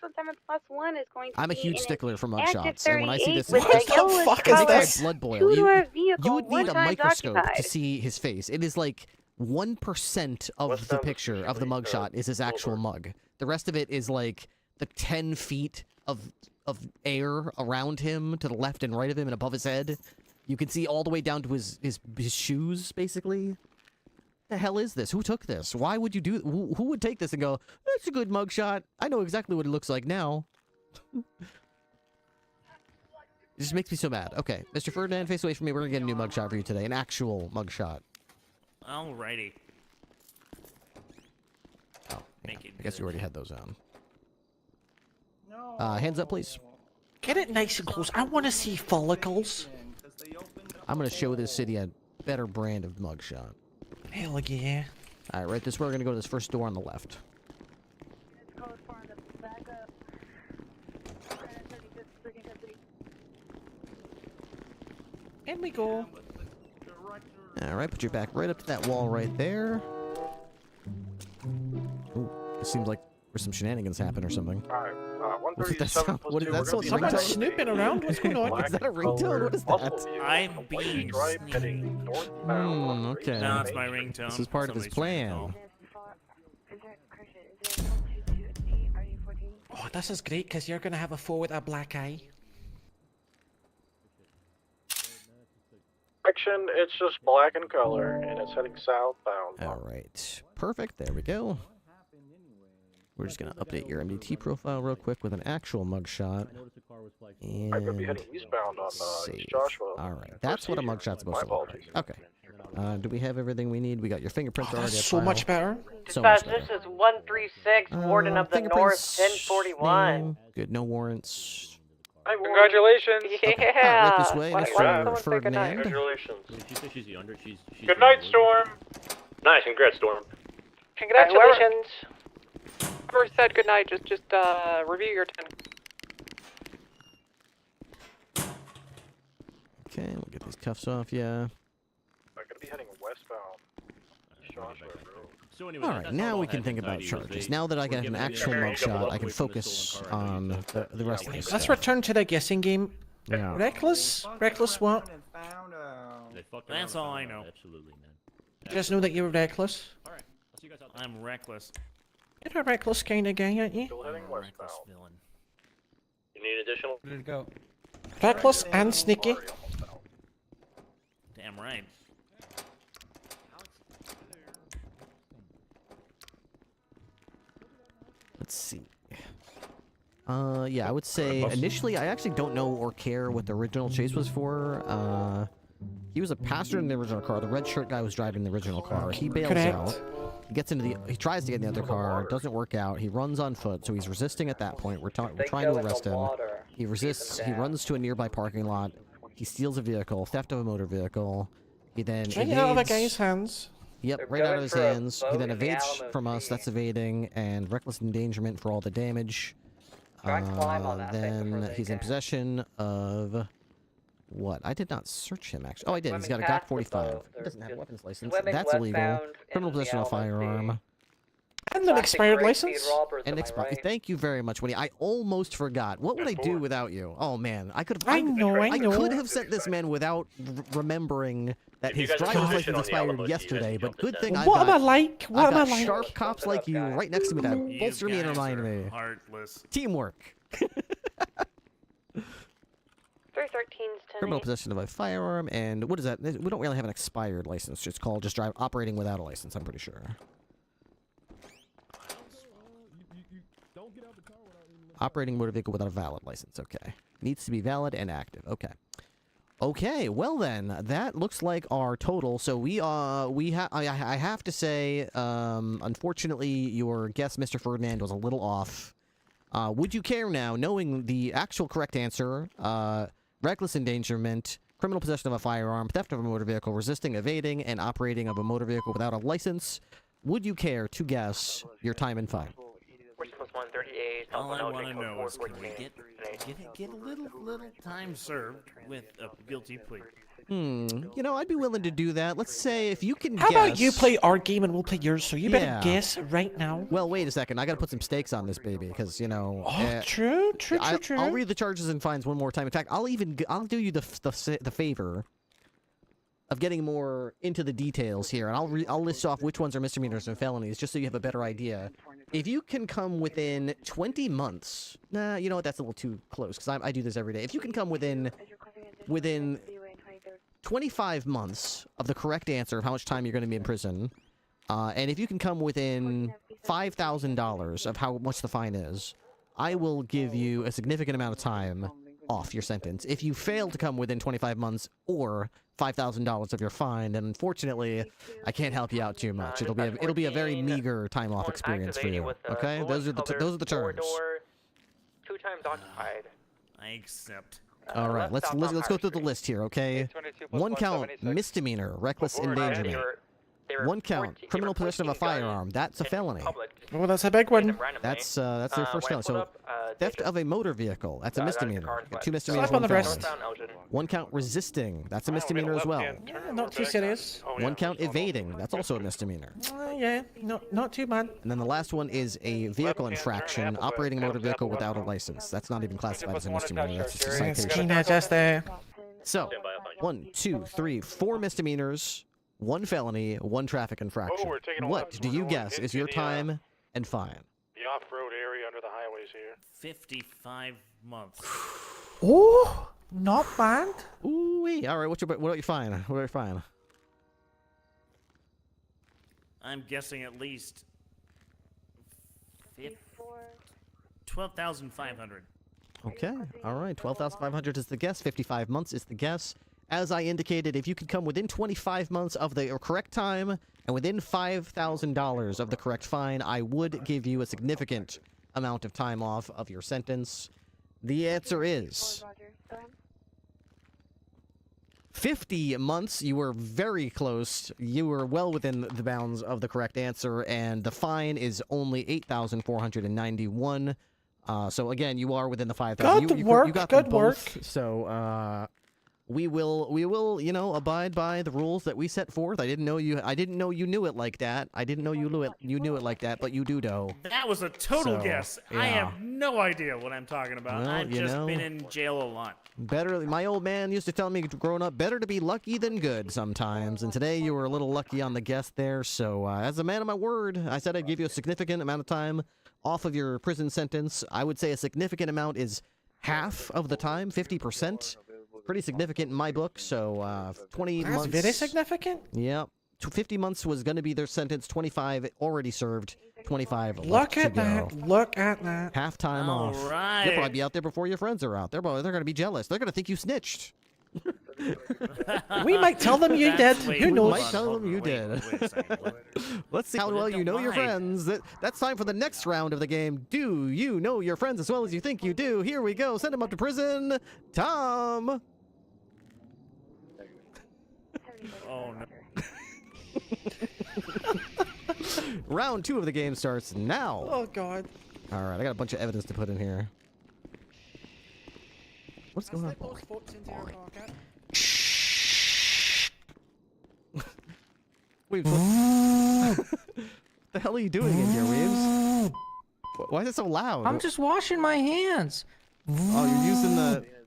So 7+1 is going to I'm a be huge in stickler for an mugshots, and when I see active this, 38 with a yellowish it makes my color blood boil. two-door You vehicle, would need a 1 times microscope to occupied. see his face. It is like 1% of the picture of the mugshot is his actual mug. The rest of it is like the 10 feet of air around him, to the left and right of him, and above his head. You can see all the way down to his shoes, basically. The hell is this? Who took this? Why would you do? Who would take this and go, "That's a good mugshot. I know exactly what it looks like now." It just makes me so mad. Okay, Mr. Ferdinand, face away from me. We're gonna get a new mugshot for you today, an actual mugshot. Alrighty. Oh, yeah. I guess you already had those on. Hands up, please. Get it nice and close. I want to see follicles. I'm gonna show this city a better brand of mugshot. Hell yeah. All right, right this way. We're gonna go to this first door on the left. And we go. All right, put your back right up to that wall right there. Ooh, it seems like there's some shenanigans happen or something. Alright, What is that sound? What is that? Someone's snooping around. What's going on? Is that a ringtone? What is that? I'm being sneaky. Okay. No, it's my ringtone. This is part of his plan. Oh, this is great because you're going to have a foe with a black eye. Section, it's just black in color, and it's heading southbound. All right. Perfect. There we go. We're just going to update your MDT profile real quick with an actual mugshot. And I'm going to be heading eastbound on save. East Joshua. All right. That's what a mugshot's supposed to look like. Okay. Do we have everything we need? We got your fingerprints already. That's so much better. So much Dispatch, better. this is 136, Warden of the fingerprints, North, 1041. name. Good. No warrants. Congratulations. Yeah. Right this way, Mr. Ferdinand. Congratulations. She said she's under. She's Good night, Storm. Nice, congrats, Storm. Congratulations. Whoever said good night, just review your 10. Okay, we'll get these cuffs off, yeah. I'm going to be heading westbound. East Joshua Road. So anyway, Alright, now we can think about charges. Now that I got an actual mugshot, I can focus on the rest of this Let's stuff. return to the guessing game. Yeah. Reckless? Reckless what? That's all I know. Absolutely, man. You guys know that you were reckless? Alright, I'll see you guys out there. I'm reckless. You're a reckless kind of guy, aren't you? Still heading westbound. Villain. You need additional? Ready to go. Reckless and sneaky. Damn right. Let's see. Yeah, I would say initially I actually don't know or care what the original chase was for. He was a passenger in the original car. The red shirt guy was driving the original car. He bails out. He gets into he tries to get in the other car. It doesn't work out. He runs on foot, so he's resisting at that point. We're trying to arrest him. He resists. He runs to a nearby parking lot. He steals a vehicle, theft of a motor vehicle. He then Right out of a guy's hands. Yep, right out of his hands. He then evades from us. That's evading, and reckless endangerment for all the damage. Then he's in possession of what? I did not search him actually. Oh, I did. He's got a Glock 45. He doesn't have a weapons license. That's illegal. Criminal possession of a firearm. And an expired license. And expired. Thank you very much, Winnie. I almost forgot. What would I do without you? Oh man, I could have. I know. I could have sent this man without remembering that his driver's license expired yesterday. But good thing I What got. am I like? What am I like? Sharp cops like you right next to me to bolster me and remind me. Heartless. Teamwork. 313's 10. Criminal possession of a firearm, and what is that? We don't really have an expired license. It's called just operating without a license. I'm pretty sure. Operating motor vehicle without a valid license. Okay. Needs to be valid and active. Okay. Okay, well then, that looks like our total. So I have to say, unfortunately, your guess, Mr. Ferdinand, was a little off. Would you care now, knowing the actual correct answer, reckless endangerment, criminal possession of a firearm, theft of a motor vehicle, resisting, evading, and operating of a motor vehicle without a license, would you care to guess your time and fine? All I want to know is, can we get a little time served with a guilty plea? You know, I'd be willing to do that. Let's say if you can How guess... about you play our game and we'll play yours, so you better guess right now. Well, wait a second. I gotta put some stakes on this baby, because, you know... True. I'll read the charges and fines one more time. In fact, I'll do you the favor of getting more into the details here, and I'll list off which ones are misdemeanors and felonies, just so you have a better idea. If you can come within 20 months... Nah, you know what? That's a little too close, because I do this every day. If you can come within 25 months of the correct answer of how much time you're going to be in prison, and if you can come within $5,000 of how much the fine is, I will give you a significant amount of time off your sentence. If you fail to come within 25 months or $5,000 of your fine, then unfortunately, I can't help you out too much. It'll be a very meager time off experience for you. Okay, those are the terms. 2 times occupied. I accept. All right, let's go through the list here, okay? 1 count, misdemeanor, reckless endangerment. 1 count, criminal possession of a firearm. That's a felony. Oh, that's a big one. That's their first felony. So, theft of a motor vehicle. That's a misdemeanor. 2 misdemeanors, Slap on 1 the felony. wrist. 1 count resisting. That's a misdemeanor as well. Yeah, not too serious. 1 count evading. That's also a misdemeanor. Yeah, not too bad. And then the last one is a vehicle infraction, operating a motor vehicle without a license. That's not even classified as a misdemeanor. That's just a citation. So, 1, 2, 3, 4 misdemeanors, 1 felony, 1 traffic infraction. What do you guess is your time and fine? The off-road area under the highways here. 55 months. Oh, not bad. Ooh-wee. All right, what are you fine? What are you fine? I'm guessing at least 12,500. Okay, all right. 12,500 is the guess. 55 months is the guess. As I indicated, if you could come within 25 months of the correct time and within $5,000 of the correct fine, I would give you a significant amount of time off of your sentence. The answer is 50 months. You were very close. You were well within the bounds of the correct answer, and the fine is only $8,491. So again, you are within the 5,000. You got them both. So we will, you know, abide by the rules that we set forth. I didn't know you knew it like that. I didn't know you knew it like that, but you do know. That was a total So, guess. yeah. I have no idea what I'm talking about. Well, I've you just know. been in jail a lot. My old man used to tell me growing up, better to be lucky than good sometimes. And today you were a little lucky on the guess there. So as a man of my word, I said I'd give you a significant amount of time off of your prison sentence. I would say a significant amount is half of the time, 50%. Pretty significant in my book. So 20 months. That's very significant. Yep. 50 months was going to be their sentence. 25 already served. 25 Look left at to go. that. Look at that. Half time off. right. You'll probably be out there before your friends are out. They're going to be jealous. They're going to think you snitched. We might tell them you did. Who knows? We might tell them you did. Let's see how well you know your friends. That's time for the next round of the game. Do you know your friends as well as you think you do? Here we go. Send them up to prison. Tom. Oh, no. Round 2 of the game starts now. Oh, God. All right, I got a bunch of evidence to put in here. What's going on? Wait, what the hell are you doing in here, Weaves? Why is it so loud? I'm just washing my hands. Oh,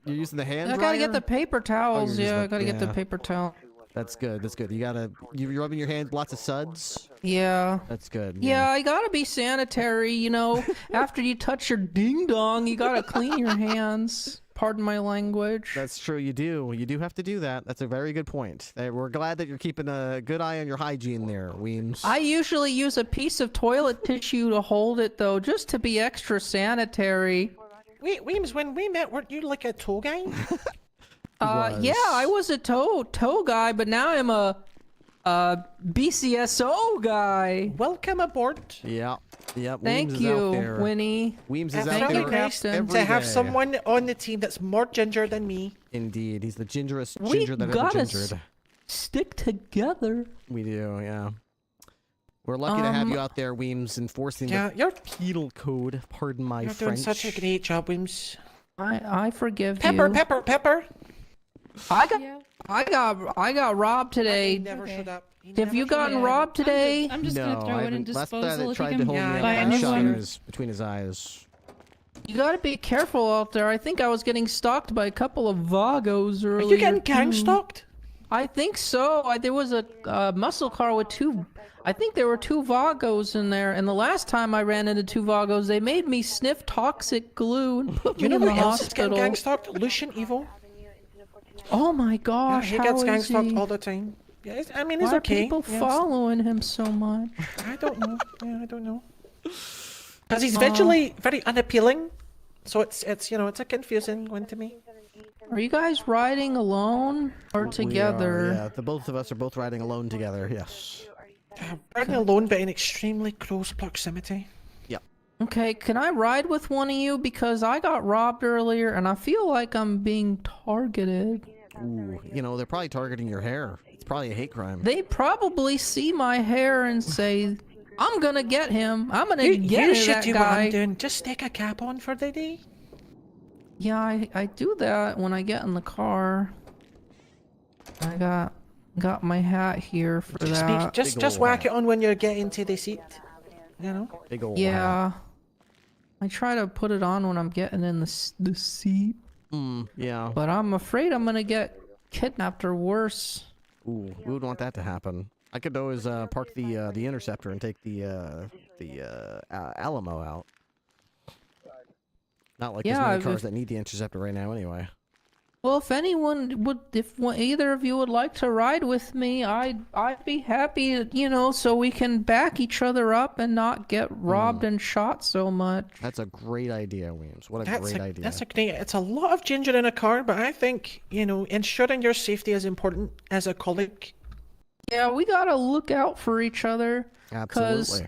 you're using the hand I dryer? gotta get the paper towels. you're Yeah, I just- gotta get the yeah. paper towel. That's good. That's good. You're rubbing your hands, lots of suds. Yeah. That's good. Yeah, I gotta be sanitary, you know. After you touch your ding dong, you gotta clean your hands. Pardon my language. That's true. You do. You do have to do that. That's a very good point. We're glad that you're keeping a good eye on your hygiene there, Weems. I usually use a piece of toilet tissue to hold it, though, just to be extra sanitary. Wait, Weems, when we met, weren't you like a tour guide? Yeah, I was a tow guy, but now I'm a BCSO guy. Welcome aboard. Yeah. Yep. Thank Weems you, is out there. Winnie. Weems is It's out really there nice every to have day. someone on the team that's more ginger than me. Indeed, he's the gingerest We ginger that ever gotta gingered. stick together. We do, yeah. We're lucky to have you out there, Weems, enforcing the penal code. Pardon my You're French. doing such a great job, Weems. I forgive Pepper, you. Pepper. I got robbed today. Never showed up. Have you gotten robbed today? I'm just gonna throw it in disposal. Last guy that if tried you to can hold me buy a up, new I shot one. him between his eyes. You gotta be careful out there. I think I was getting stalked by a couple of Vagos earlier. Are you getting gang stalked? I think so. There was a muscle car with two. I think there were two Vagos in there. And the last time I ran into two Vagos, they made me sniff toxic glue and put You me know in the who else is getting hospital. gang stalked? Lucian Evil. Oh my gosh! Yeah, he how gets gang is stalked he? all the time. Yeah, I mean, Why it's are okay. people Yes. following him so much? I don't know. Yeah, I don't know. Because he's visually very unappealing, so it's it's a confusing one to me. Are you guys riding alone or together? Yeah, the both of us are both riding alone together. Yes. Riding alone, but in extremely close proximity. Yep. Okay, can I ride with one of you? Because I got robbed earlier and I feel like I'm being targeted. Ooh, they're probably targeting your hair. It's probably a hate crime. They probably see my hair and say, I'm gonna get him. I'm gonna You get should that do what I'm guy. doing. Just stick a cap on for the day. Yeah, I do that when I get in the car. I got my hat here for that. Just whack it on when you're getting to the seat. You know? Big ol' Yeah. I try to put it on when I'm getting in the seat. Yeah. But I'm afraid I'm gonna get kidnapped or worse. Ooh, we would want that to happen. I could always park the Interceptor and take the Alamo out. Not like there's many cars that need the Interceptor right now, anyway. Well, if anyone would, either of you would like to ride with me, I'd be happy, so we can back each other up and not get robbed and shot so much. That's a great idea, Williams. What a great idea. That's a great. It's a lot of ginger in a car, but I think ensuring your safety is important as a colleague. Yeah, we gotta look out for each other. Absolutely.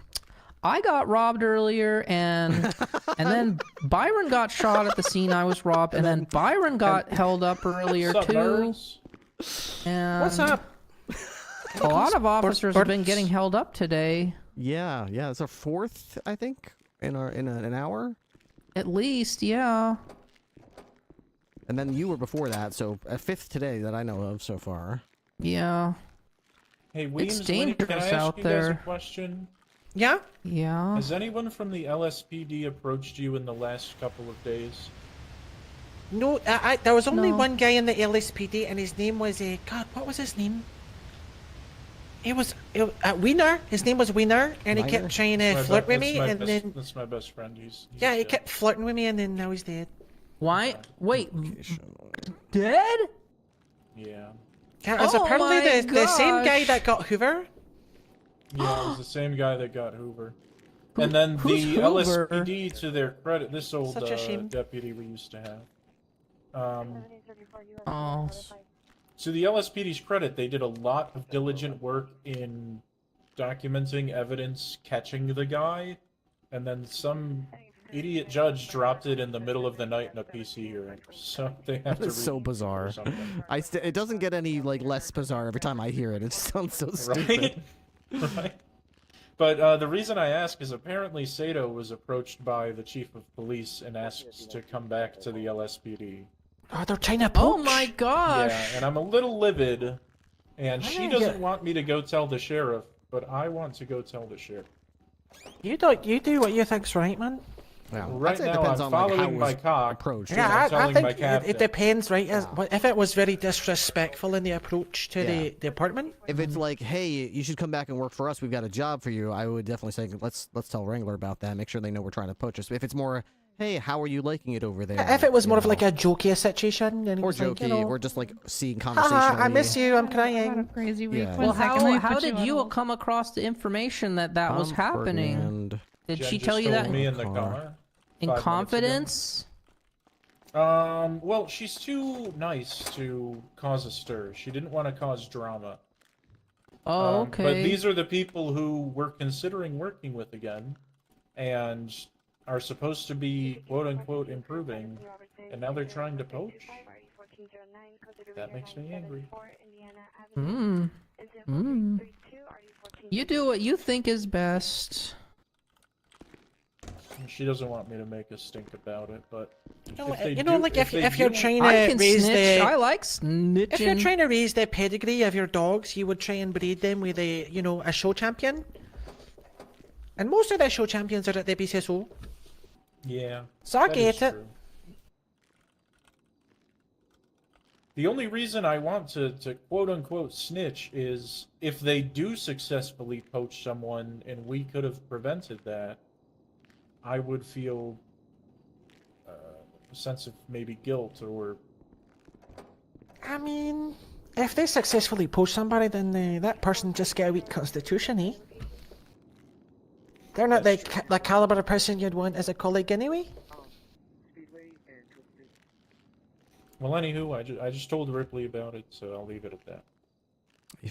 I got robbed earlier, and then Byron got shot at the scene I was robbed, and then Byron got held up earlier What's up, too. nerds? And What's up? A lot of officers have been getting held up today. Yeah, it's our fourth, I think, in an hour. At least, yeah. And then you were before that, so a fifth today that I know of so far. Yeah. Hey, Williams, It's Winnie, can I dangerous ask out you guys a there. question? Yeah? Yeah. Has anyone from the LSPD approached you in the last couple of days? No, there was only No. one guy in the LSPD, and his name was God. What was his name? It was Wiener. His name was Wiener, and he kept trying to flirt with me, and then that's my best friend. He's he kept flirting with me, and then now he's dead. Why? Wait. Dead? Yeah. Yeah, it's Oh apparently my the same guy gosh. that got Hoover. Yeah, it was the same guy that got Hoover. And then who's the Hoover? LSPD, to their credit, this old Such a shame. deputy we used to have. Oh. To the LSPD's credit, they did a lot of diligent work in documenting evidence, catching the guy, and then some idiot judge dropped it in the middle of the night in a PC hearing. So they have to. It's so bizarre. It doesn't get any less bizarre every time I hear it. It just sounds so stupid. Right. But the reason I ask is apparently Sato was approached by the chief of police and asked to come back to the LSPD. Oh, they're trying to poach. Oh my gosh. Yeah, and I'm a little livid, and Why she don't doesn't you- want me to go tell the sheriff, but I want to go tell the sheriff. You do what you think's right, man. Well, Right I'd say it now, depends I'm on how it following my was cock. approached. Yeah, I'm I telling think my it captain. depends, right? If it was very disrespectful in the approach to Yeah. the department. If it's like, hey, you should come back and work for us, we've got a job for you, I would definitely say, let's tell Wrangler about that, make sure they know we're trying to poach us. If it's more, hey, how are you liking it over there? If it was more of like a jokey situation, and he or was like, jokey, or just like seeing haha, conversationally. I miss you, I'm crying. Crazy Yeah. Well, how did you come across the information that was happening? Ferdinand. Did Jen she just tell you told that me in the car. in 5 minutes ago. confidence? Well, she's too nice to cause a stir. She didn't want to cause drama. Oh, okay. But these are the people who we're considering working with again, and are supposed to be quote-unquote improving, and now they're trying to poach? That makes me angry. You do what you think is best. She doesn't want me to make a stink about it, but if you're trying I to can raise snitch. the, I like snitching. if you're trying to raise the pedigree of your dogs, you would try and breed them with a show champion. And most of the show champions are at the BCSO. Yeah. So I that get is it. true. The only reason I want to quote-unquote snitch is if they do successfully poach someone and we could have prevented that, I would feel a sense of maybe guilt or... I mean, if they successfully poach somebody, then that person just get a weak constitution, eh? They're not the caliber of person you'd want as a colleague anyway. Well, anywho, I just told Ripley about it, so I'll leave it at that.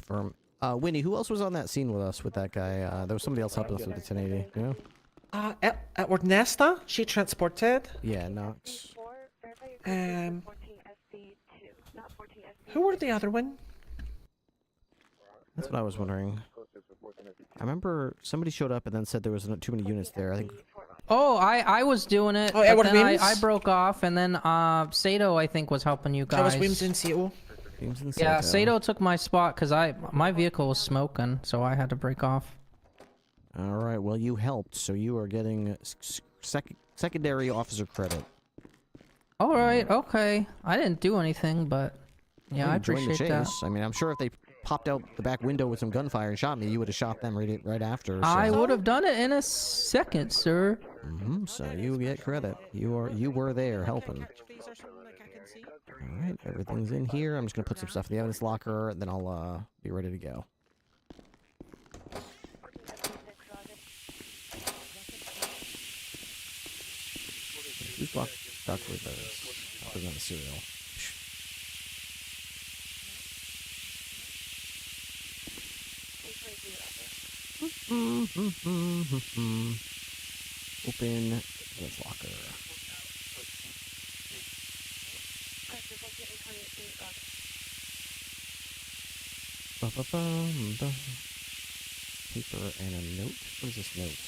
Firm. Winnie, who else was on that scene with us with that guy? There was somebody else helping us with the 1080. Yeah. Edward Nesta, she transported. Yeah, Knox. Who were the other one? That's what I was wondering. I remember somebody showed up and then said there was too many units there. I think. Oh, I was doing it. Oh, but Edward then Weems? I broke off, and then Sato, I think, was helping you guys. That was Weems and Sato. Yeah, Sato took my spot because my vehicle was smoking, so I had to break off. All right. Well, you helped, so you are getting secondary officer credit. All right. Okay. I didn't do anything, but yeah, I Join the appreciate chase. that. I mean, I'm sure if they popped out the back window with some gunfire and shot me, you would have shot them right after. So. I would have done it in a second, sir. So you get credit. You were there helping. All right, everything's in here. I'm just gonna put some stuff in the evidence locker, and then I'll be ready to go. Who's Dr. Rivera's? I'll put it on the cereal. Open this locker. Paper and a note. What is this note?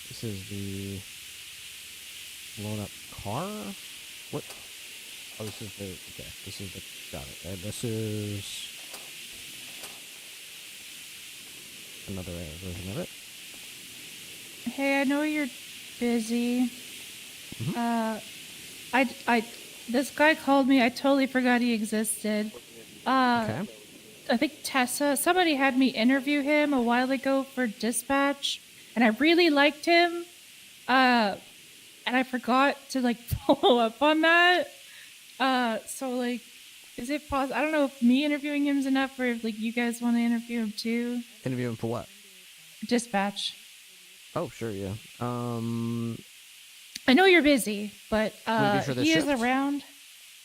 This is the blown up car. What? Oh, this is the, okay, this is the, got it. And this is another version of it. Hey, I know you're busy. This guy called me. I totally forgot he existed. Okay. I think somebody had me interview him a while ago for dispatch, and I really liked him. And I forgot to follow up on that. So is it possible? I don't know if me interviewing him is enough, or if you guys want to interview him too. Interview him for what? Dispatch. Oh, sure, yeah. I know you're busy, but Would it be for this he is shift? around.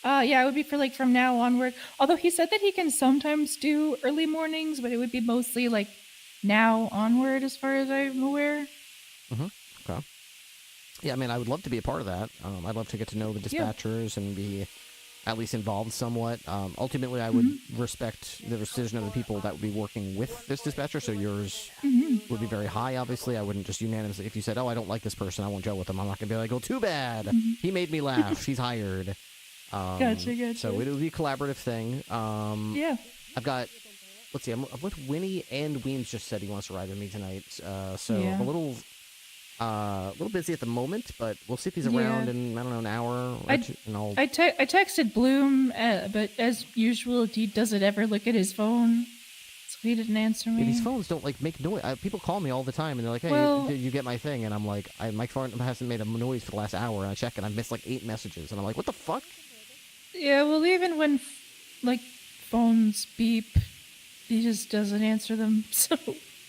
Yeah, it would be for from now onward. Although he said that he can sometimes do early mornings, but it would be mostly now onward, as far as I'm aware. Okay. Yeah, I mean, I would love to be a part of that. I'd love to get to know the dispatchers and be at least involved somewhat. Ultimately, I would respect the decision of the people that would be working with this dispatcher, so yours would be very high, obviously. I wouldn't just unanimously, if you said, oh, I don't like this person, I won't gel with them, I'm not going to be like, oh, too bad. He made me laugh. He's hired. Gotcha. So it would be a collaborative thing. Yeah. I've got, let's see, I'm with Winnie, and Weems just said he wants to ride with me tonight. So Yeah. I'm a little busy at the moment, but we'll see if he's around in, I don't know, an hour or two, and I'll... I texted Bloom, but as usual, he doesn't ever look at his phone, so he didn't answer me. Yeah, these phones don't make noise. People call me all the time, and they're like, "Hey, Well- you get my thing?" And I'm like, "My phone hasn't made a noise for the last hour." And I check, and I've missed 8 messages, and I'm like, "What the fuck?" Yeah, well, even when phones beep, he just doesn't answer them. So.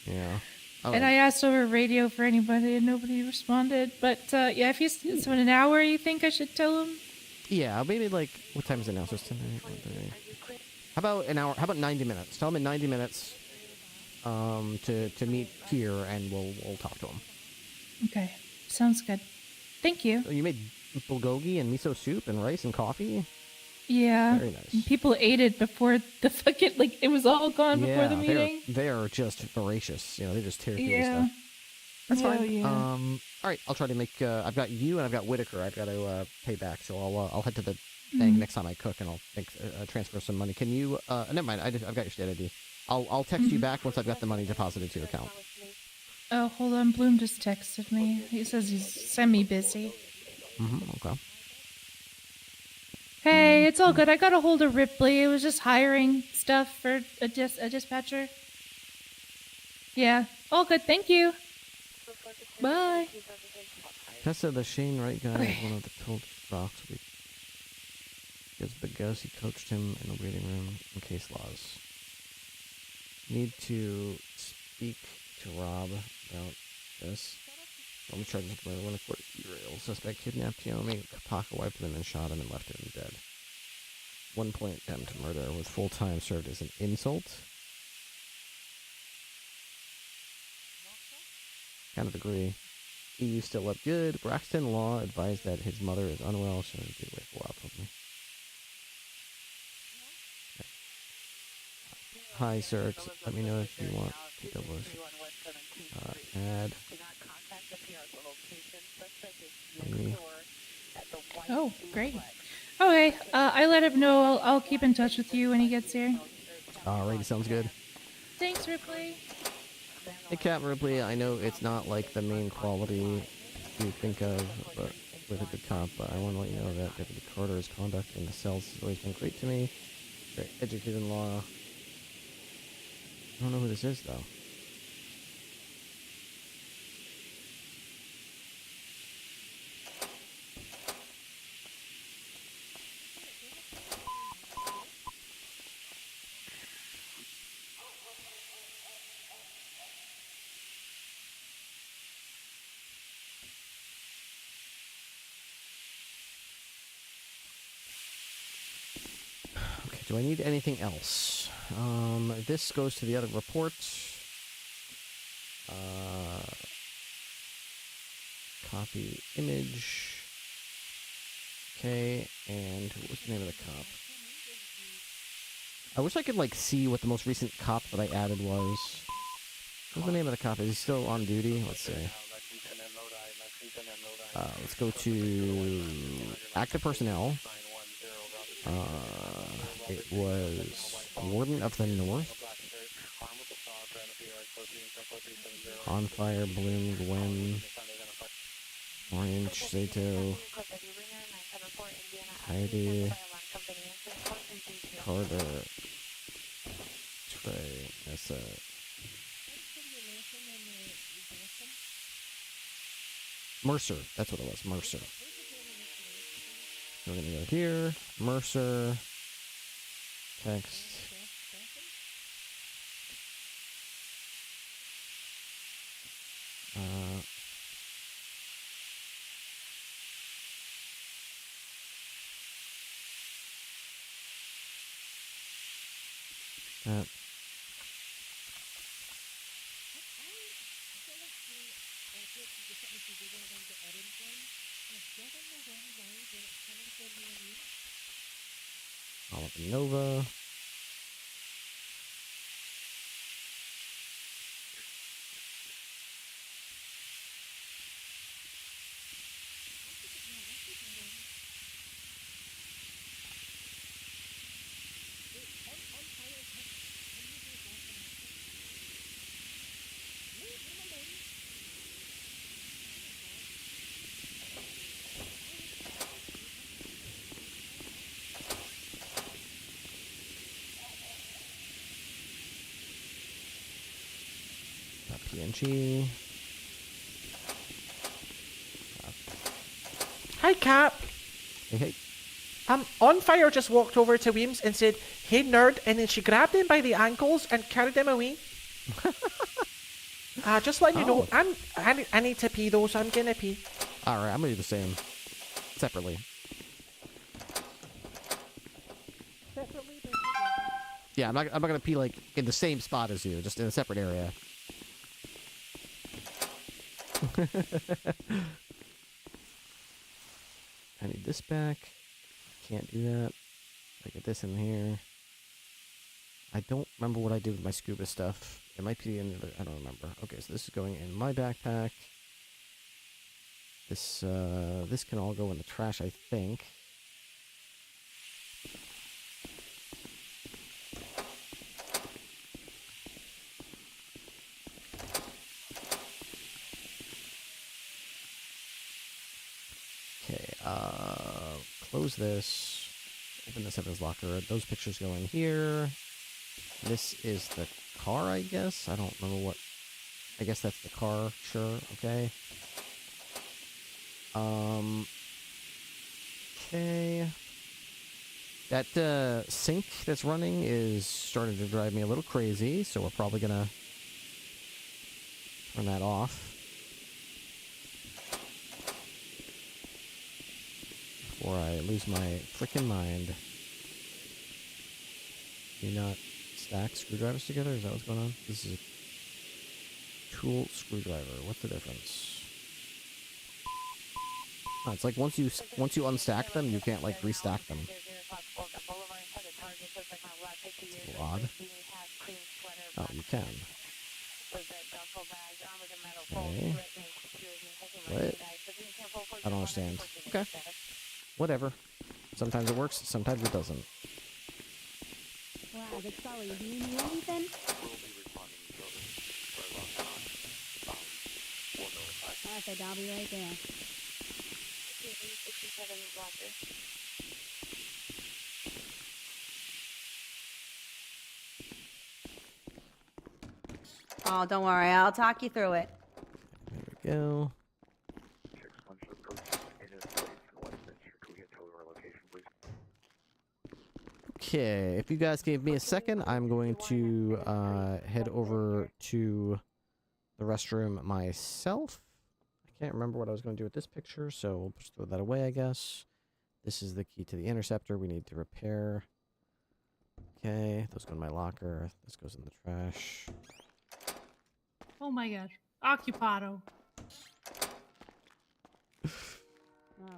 Yeah. And I asked over radio for anybody, and nobody responded. But yeah, if he's so in an hour, you think I should tell him? Yeah, maybe like what time is it now? So it's 10. How about an hour? How about 90 minutes? Tell him in 90 minutes to meet here, and we'll talk to him. Okay, sounds good. Thank you. So you made bulgogi and miso soup and rice and coffee? Yeah. Very nice. And people ate it before the fucking, like, it was all gone before the meeting. They're just voracious. You know, they just tear through the Yeah. stuff. That's fine. Yeah. All right, I'll try to make. I've got you and I've got Whitaker. I've got to pay back, so I'll head to the bank next time I cook, and I'll transfer some money. Can you? Never mind. I've got your state ID. I'll text you back once I've got the money deposited to your account. Oh, hold on. Bloom just texted me. He says he's semi-busy. Okay. Hey, it's all good. I got a hold of Ripley. It was just hiring stuff for a dispatcher. Yeah, all good. Thank you. Bye. Tessa, the Shane Wright guy, is one of the told rocks because he coached him in the waiting room in case laws. Need to speak to Rob about this. Only charges of murder when a court derailed. Suspect kidnapped Yomi, Kapaka wiped him and then shot him and left him dead. 1 point attempt murder with full time served as an insult. Kind of agree. EU still up good. Braxton Law advised that his mother is unwell, so he did wait a while from me. Hi, sir. Let me know if you want to double add. Maybe. Oh, great. Okay, I let him know. I'll keep in touch with you when he gets here. Alrighty, sounds good. Thanks, Ripley. Hey, Captain Ripley, I know it's not like the main quality you think of, but with a good cop, but I want to let you know that Deputy Carter's conduct in the cells has always been great to me. Very educated in law. I don't know who this is, though. Do I need anything else? This goes to the other reports. Copy image. Okay, and what's the name of the cop? I wish I could, like, see what the most recent cop that I added was. What's the name of the cop? Is he still on duty? Let's see. Let's go to active personnel. It was Warden of the North. On Fire, Bloom, Gwen, Orange, Zato, Heidi, Carter, Trey, Nessa. Mercer, that's what it was, Mercer. We're gonna go here, Mercer, text. That. All of Nova. PNG. Hi, Cap. Hey, hey. On Fire just walked over to Weems and said, "Hey, nerd," and then she grabbed him by the ankles and carried him away. Just letting you know, I need to pee though, so I'm gonna pee. Alright, I'm gonna do the same. Separately. Yeah, I'm not gonna pee like in the same spot as you, just in a separate area. I need this back. Can't do that. I get this in here. I don't remember what I did with my scuba stuff. It might be in the, I don't remember. Okay, so this is going in my backpack. This can all go in the trash, I think. Okay, close this. Open this Evans locker. Those pictures go in here. This is the car, I guess. I don't remember what. I guess that's the car. Sure. Okay. Okay. That sink that's running is starting to drive me a little crazy, so we're probably gonna turn that off before I lose my frickin' mind. Do you not stack screwdrivers together? Is that what's going on? This is a tool screwdriver. What's the difference? Oh, it's like once you unstack them, you can't like restack them. It's a little odd. Oh, you can. Okay. What? I don't understand. Okay. Whatever. Sometimes it works, sometimes it doesn't. Wow, sorry, do you need anything? Perfect, I'll be right there. Oh, don't worry, I'll talk you through it. There we go. Okay, if you guys gave me a second, I'm going to head over to the restroom myself. I can't remember what I was going to do with this picture, so we'll just throw that away, I guess. This is the key to the interceptor we need to repair. Okay, those go in my locker. This goes in the trash. Oh my gosh. Occupado. Oh,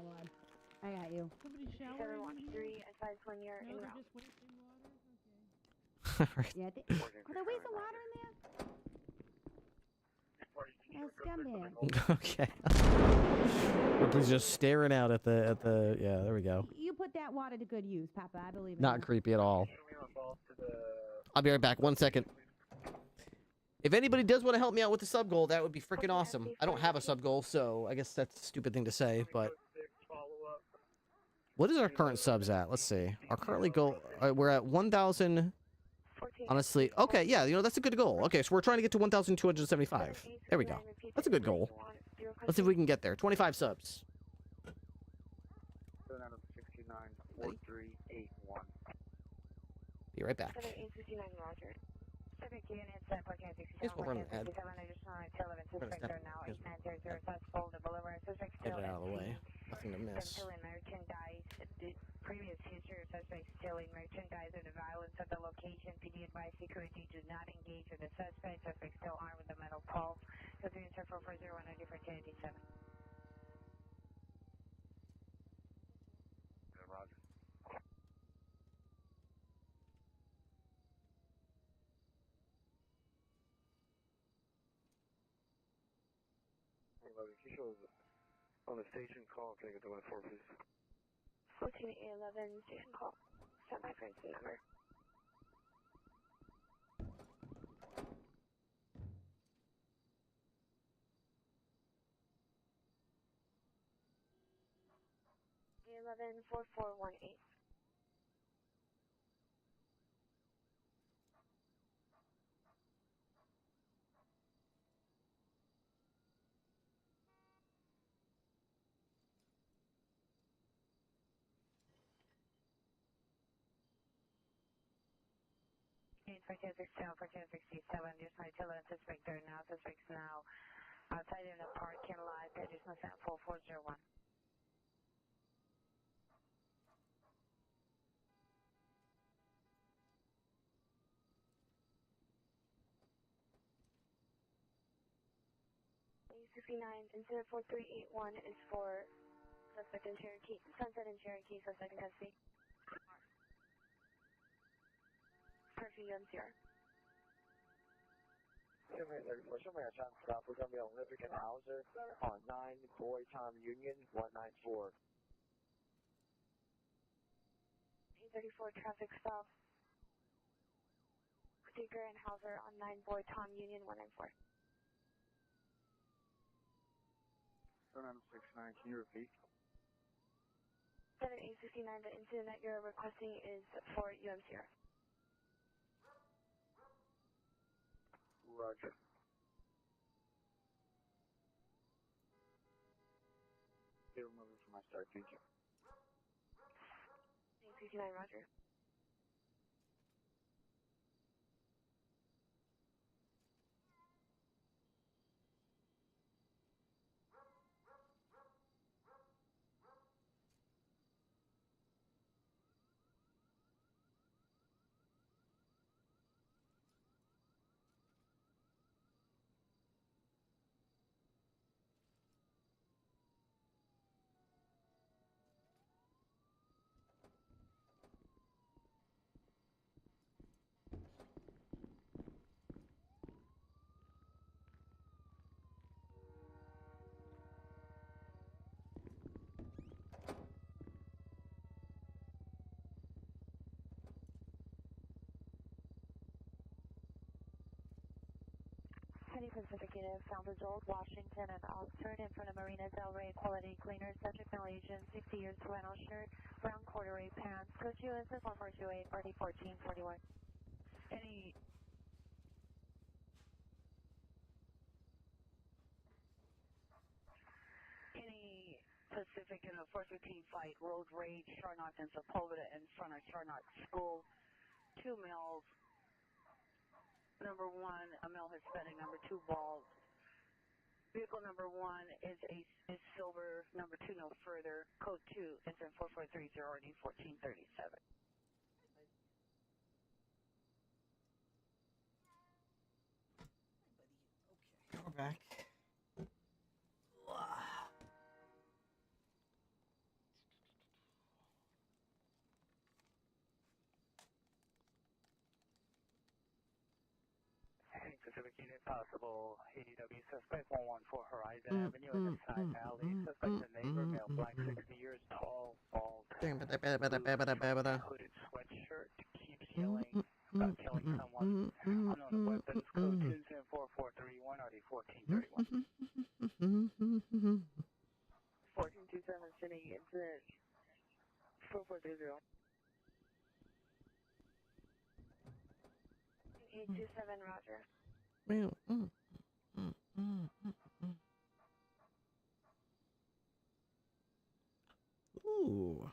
Lord. I got you. Somebody shower? 713, advise when you're en route. Right. Yeah, are there waste of water in there? Scumbag. Okay. Ripley's just staring out at the yeah, there we go. You put that water to good use, Papa. I believe in Not you. creepy at all. I'll be right back. 1 second. If anybody does want to help me out with the sub goal, that would be freaking awesome. I don't have a sub goal, so I guess that's a stupid thing to say, but what is our current subs at? Let's see. Our currently goal, we're at 1,000. Honestly, okay, yeah, you know, that's a good goal. Okay, so we're trying to get to 1,275. There we go. That's a good goal. Let's see if we can get there. 25 subs. Be right back. Guess we'll run an ad. We're gonna step. Get it out of the way. Nothing to miss. Previous history of suspects stealing merchandise or the violence at the location. PD advised security do not engage with the suspect. Suspect still armed with a metal pole. Go through insert 4401 for 1087. Roger. Can you show on the station call? Can I get the 1-4, please? 1411 station call. Send my friend's number. A11 4418. 1467, just my Tilla and suspect there now. Suspects now outside in the parking lot. Additional sample 401. A69, incident 4381 is for suspect in Cherokee, Sunset and Cherokee, suspect in custody. Curfew UMCR. 上面34stop for going to be on Olympic and Hauser on 9 Boy Tom Union 194. 834 traffic stop. Seeker and Hauser on 9 Boy Tom Union 194. 7969, can you repeat? 7869, the incident that you're requesting is for UMCR. Roger. Okay, remember from my start, thank you. 869, Roger. City Pacific Unit found Old Washington and Oxford in front of Marina Del Rey Quality Cleaner. Subject male agent, 60 years, flannel shirt, brown corduroy pants. Code USS 1428, party 1441. Any Pacific in a 415 flight, road rage, Charnock and Sepulveda in front of Charnock School. 2 males. Number 1, a male Hispanic. Number 2, bald. Vehicle number 1 is silver. Number 2, no further. Code 2 is in 4430 RD 1437. We're back. Pacific Unit possible ADW suspect 114 Horizon Avenue in the side alley. Suspect a neighbor, male, black, 60 years tall, bald, hooded sweatshirt, keeps yelling about killing someone. Unknown weapons, code 27443 RD 1431. 1427 City incident 4430. 827, Roger. Ooh.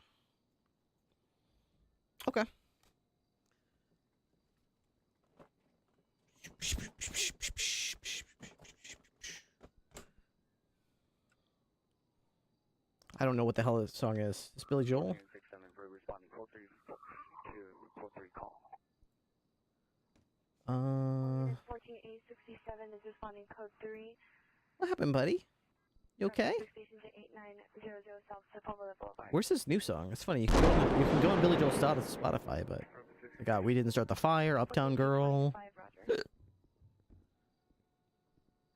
Okay. I don't know what the hell this song is. Is Billy Joel? Responding 43 call. 14867 is responding code 3. What happened, buddy? You okay? Station to 8900 South Sepulveda Boulevard. Where's this new song? It's funny. You can go on Billy Joel's Spotify, but God, We Didn't Start the Fire, Uptown Girl.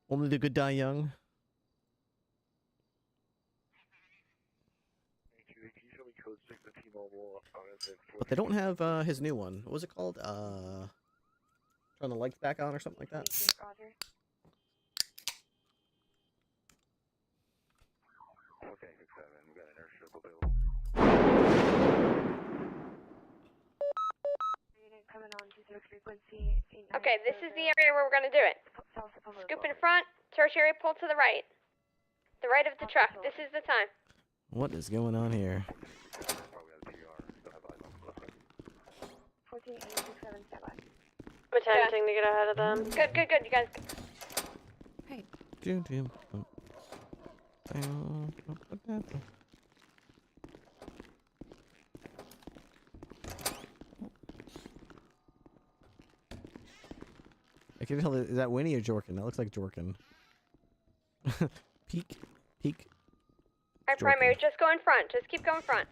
Only the Good Die Young. But they don't have his new one. What was it called? Turn the lights back on or something like that. Roger. Okay, 67, we got an airstrip available. Coming on to the frequency. Okay, this is the area where we're going to do it. Scoop in front, tertiary pull to the right. The right of the truck. This is the time. What is going on here? 14867 standby. attempting to get ahead of them. Good, good, good. You guys. Hey. I can tell, is that Winnie or Jorkin? That looks like Jorkin. Peek. Alright, primary, just go in front. Just keep going front.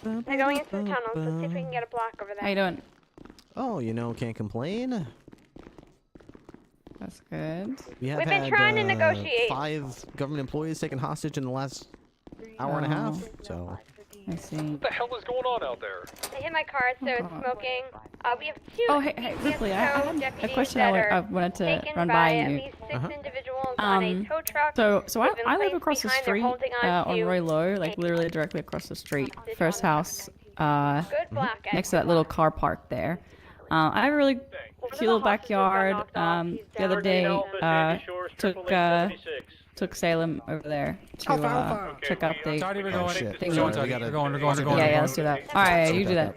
They're going into the tunnels. Let's see if we can get a block over there. How you doing? Oh, can't complain. That's good. We've been trying to negotiate. 5 government employees taken hostage in the last hour and a half. So. I see. What the hell is going on out there? They hit my car, so it's smoking. We have 2. Oh, hey, Ripley, I had a question I wanted to run by you. At least 6 individuals on a tow truck. So I live across the street on Roy Low, like literally directly across the street. First house, next to that little car park there. I have a really cute little backyard. The other day, took Salem over there to check out the thing. We're going. Yeah, let's do that. All right, you do that.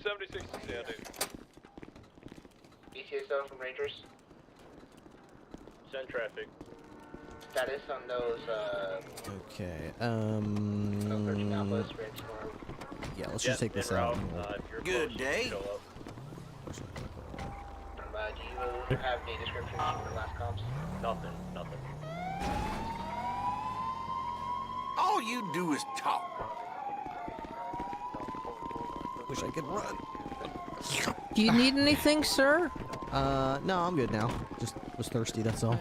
76 to Sandy. ECSO from Rangers. Send traffic. Status on those, Okay. 13 Alphas, Rainstorm. Yeah, let's just take this out. Good day. Do you have any descriptions from the last comps? Nothing. All you do is talk. Wish I could run. Do you need anything, sir? No, I'm good now. Just was thirsty, that's all.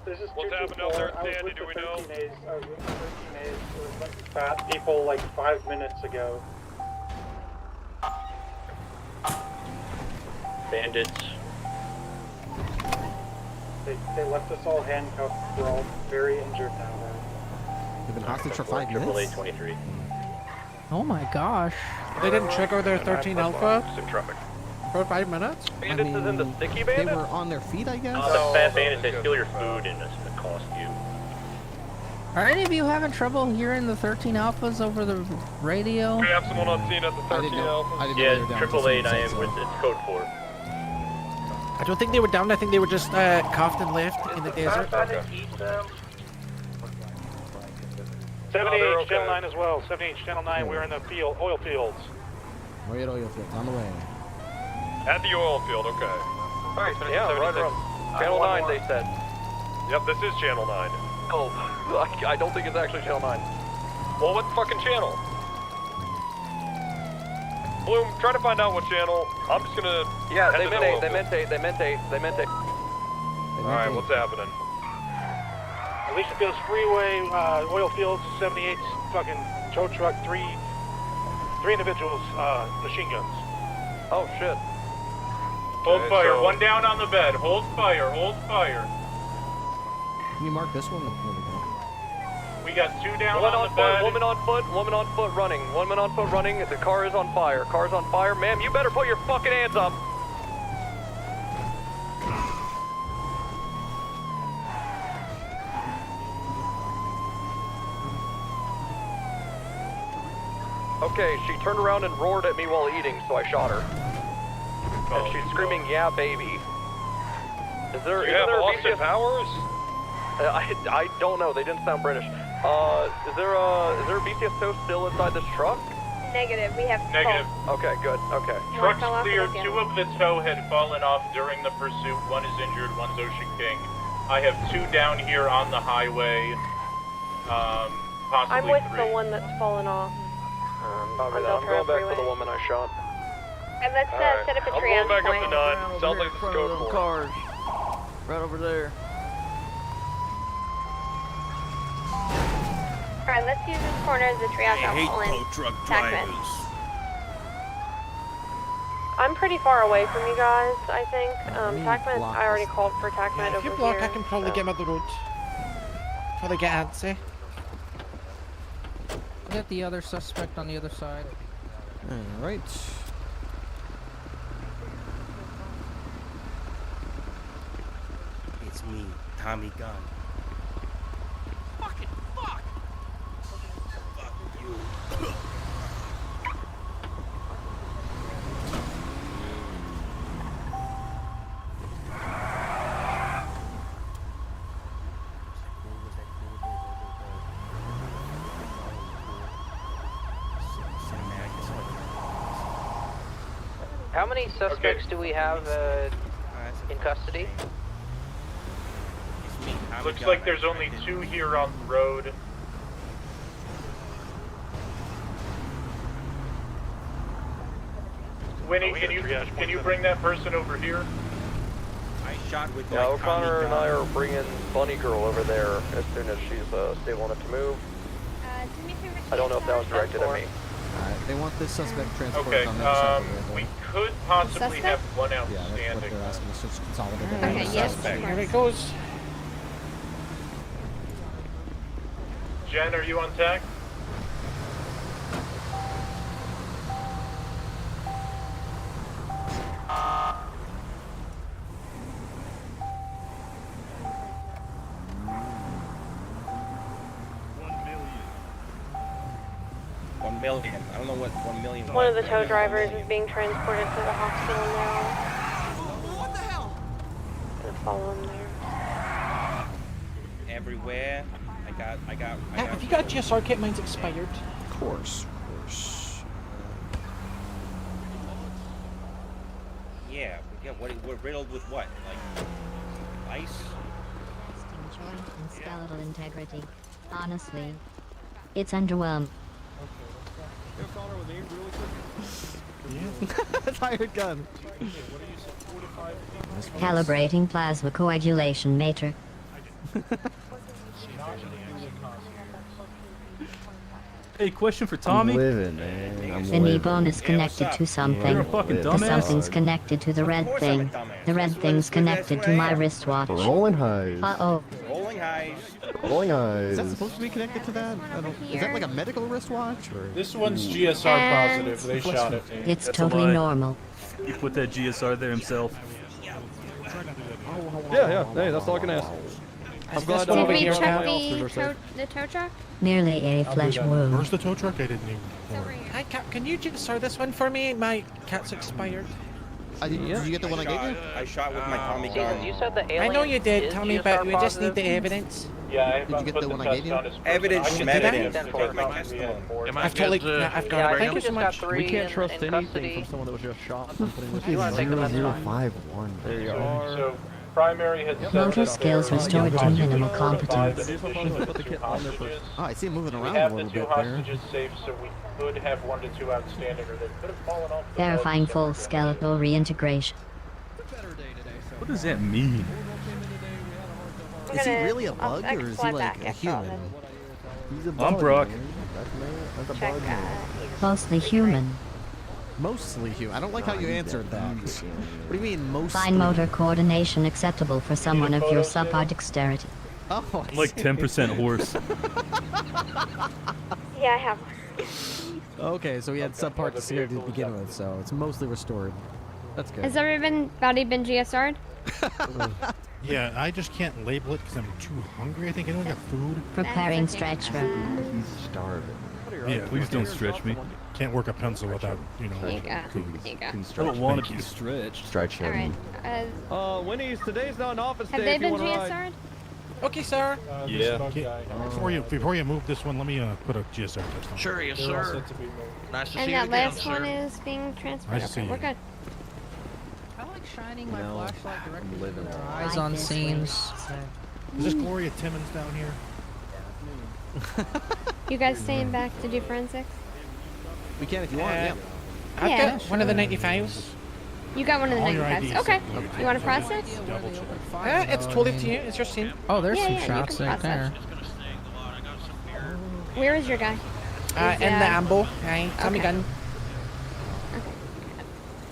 What's happened out there in Sandy, do we know? I was with the 13As. There was like fat people like 5 minutes ago. Bandits. They left us all handcuffed. We're all very injured now, though. You've been hostage for 5 minutes? 23. Oh my gosh. They didn't trigger their 13 Alpha In traffic. for 5 minutes? Bandits is in the sticky bandits? They were on their feet, I guess? The fat bandits, they steal your food and it's gonna cost you. Are any of you having trouble hearing the 13 Alphas over the radio? We have someone on scene at the 13 Alpha. Yeah, 888, I am with it's code 4. I don't think they were down. I think they were just cuffed and left in the desert. 78 Channel 9 as well. 78 Channel 9, we're in the field, oil fields. We're at oil fields, on the way. At the oil field, okay. Alright, Yeah, right around. Channel 9, they said. Yep, this is Channel 9. Oh, I don't think it's actually Channel 9. Well, what fucking channel? Bloom, try to find out what channel. I'm just gonna. Yeah, they meant 8. They meant 8. Alright, what's happening? Alicia Fields Freeway, oil fields, 78 fucking tow truck, three individuals, machine guns. Oh shit. Hold fire. One down on the bed. Hold fire. Can you mark this one? We got 2 down Woman on the bed. woman on foot running. Woman on foot running. The car is on fire. Car's on fire. Ma'am, you better put your fucking hands up. Okay, she turned around and roared at me while eating, so I shot her. And she's screaming, "Yeah, baby." Is there Austin Powers? I don't know. They didn't sound British. Is there a BCS tow still inside this truck? Negative. We have Negative. Okay, good. Okay. Truck's clear. 2 of the tow had fallen off during the pursuit. 1 is injured. 1's Ocean King. I have 2 down here on the highway. Possibly I'm with 3. the one that's fallen off. I'm going back for the woman I shot. And let's set up a I'm triage going back point. up to 9. Sounds like this is code 4. Cars. Right over there. Alright, let's use this corner as a triage. I hate I'll pull in tow truck Tackman. drivers. I'm pretty far away from you guys, I think. Tackman, I already called for Tackman If you over block, here. I can probably get him out the road. Before they get antsy. Get the other suspect on the other side. Alright. It's me, Tommy Gunn. Fucking fuck! Fuck you. How many suspects do we have in custody? Looks like there's only 2 here on the road. Winnie, can you bring that person over here? I shot with Yeah, O'Connor and I are bringing Bunny Girl over there as soon as she's stable enough to move. I don't know if that was directed at me. Alright, they want this suspect transported Okay, on the other side of the vehicle. we could possibly have one Yeah, that's what outstanding. they're asking us to consolidate. Okay, yes, here it goes. Jen, are you on tech? $1 million. I don't know what 1 million. One of the tow drivers is being transported to the hospital now. What the hell? Gonna follow him there. Everywhere. I got. Have you got a GSR kit? Mine's expired. Of course. Yeah. We're riddled with what? Like ice? Joint and skeletal integrity. Honestly, it's underwhelmed. Fired gun. Calibrating plasma coagulation matrix. Hey, question for Tommy. I'm living, man. I'm The knee living. bone is connected to something. You're a fucking The dumbass. something's connected to the red thing. The red thing's connected to my wristwatch. Rolling highs. Uh-oh. Rolling highs. Rolling highs. Is that supposed to be connected to that? Is that like a medical wristwatch? Or? This one's GSR positive. They shot it. It's That's a totally lie. normal. He put that GSR there himself. Yeah. Hey, that's all I can ask. I'm glad Did we all check my officers are safe. the tow truck? Merely a flesh wound. Where's the tow truck? I didn't even. Hi, Cap. Can you GSR this one for me? My cat's expired. Did you get the one I gave you? I shot with my Tommy gun. You said the alien. I know you did, Tommy, but we just need the evidence. Yeah, Did you get the one I gave you? Evidence I can evidence. take that my testimony. I've totally. I've got it. Thank you so much. We can't trust anything from someone that was just shot. I'm putting this 0051. There you are. So, primary has said Motor that skills they're restored to occupied minimal with competence. two hostages. Oh, I see him moving We around have a the little 2 bit there. hostages safe, so we could have 1 to 2 outstanding, or they could have fallen off the Verifying boat. full skeletal reintegration. What does that mean? Is he really a bug or is he like a human? He's a I'm bug, Brock. man. That's a bug, man. Mostly human. Mostly human. I don't like how you answered that. What do you mean mostly? Fine motor coordination acceptable for someone of your subpar dexterity. Oh, I'm like 10% horse. Yeah, I have. Okay, so he had subpart dexterity to begin with, so it's mostly restored. That's good. Has everybody been GSR'd? Yeah, I just can't label it because I'm too hungry. I think I don't got food. Preparing stretch room. He's starving. Yeah, Please don't stretch me. Can't work a pencil without, you know. There you go. There you go. I don't want to be stretched. Stretch him. Alright. Winnie's, today's not an office Have day they if you been want to ride. GSR'd? Okay, sir. Yeah. Before you move this one, let me put a GSR test on. Sure, yes, sir. Nice to see And you that again, last sir. one is being transferred. Nice to see Okay, we're you. good. I like shining my No, flashlight directly I'm living in their it. eyes on scenes. Is this Gloria Timmons down here? You guys staying back to do forensics? We can if you want, yeah. I've Yeah, got one of the 95s. You got one of the All your 95s. IDs. Okay. Okay. You want to process? Double check. It's totally up to you. It's your scene. Oh, there's Yeah, some yeah, you shots can right process. there. Where is your guy? In the ambo. Aye, Tommy Okay. gun.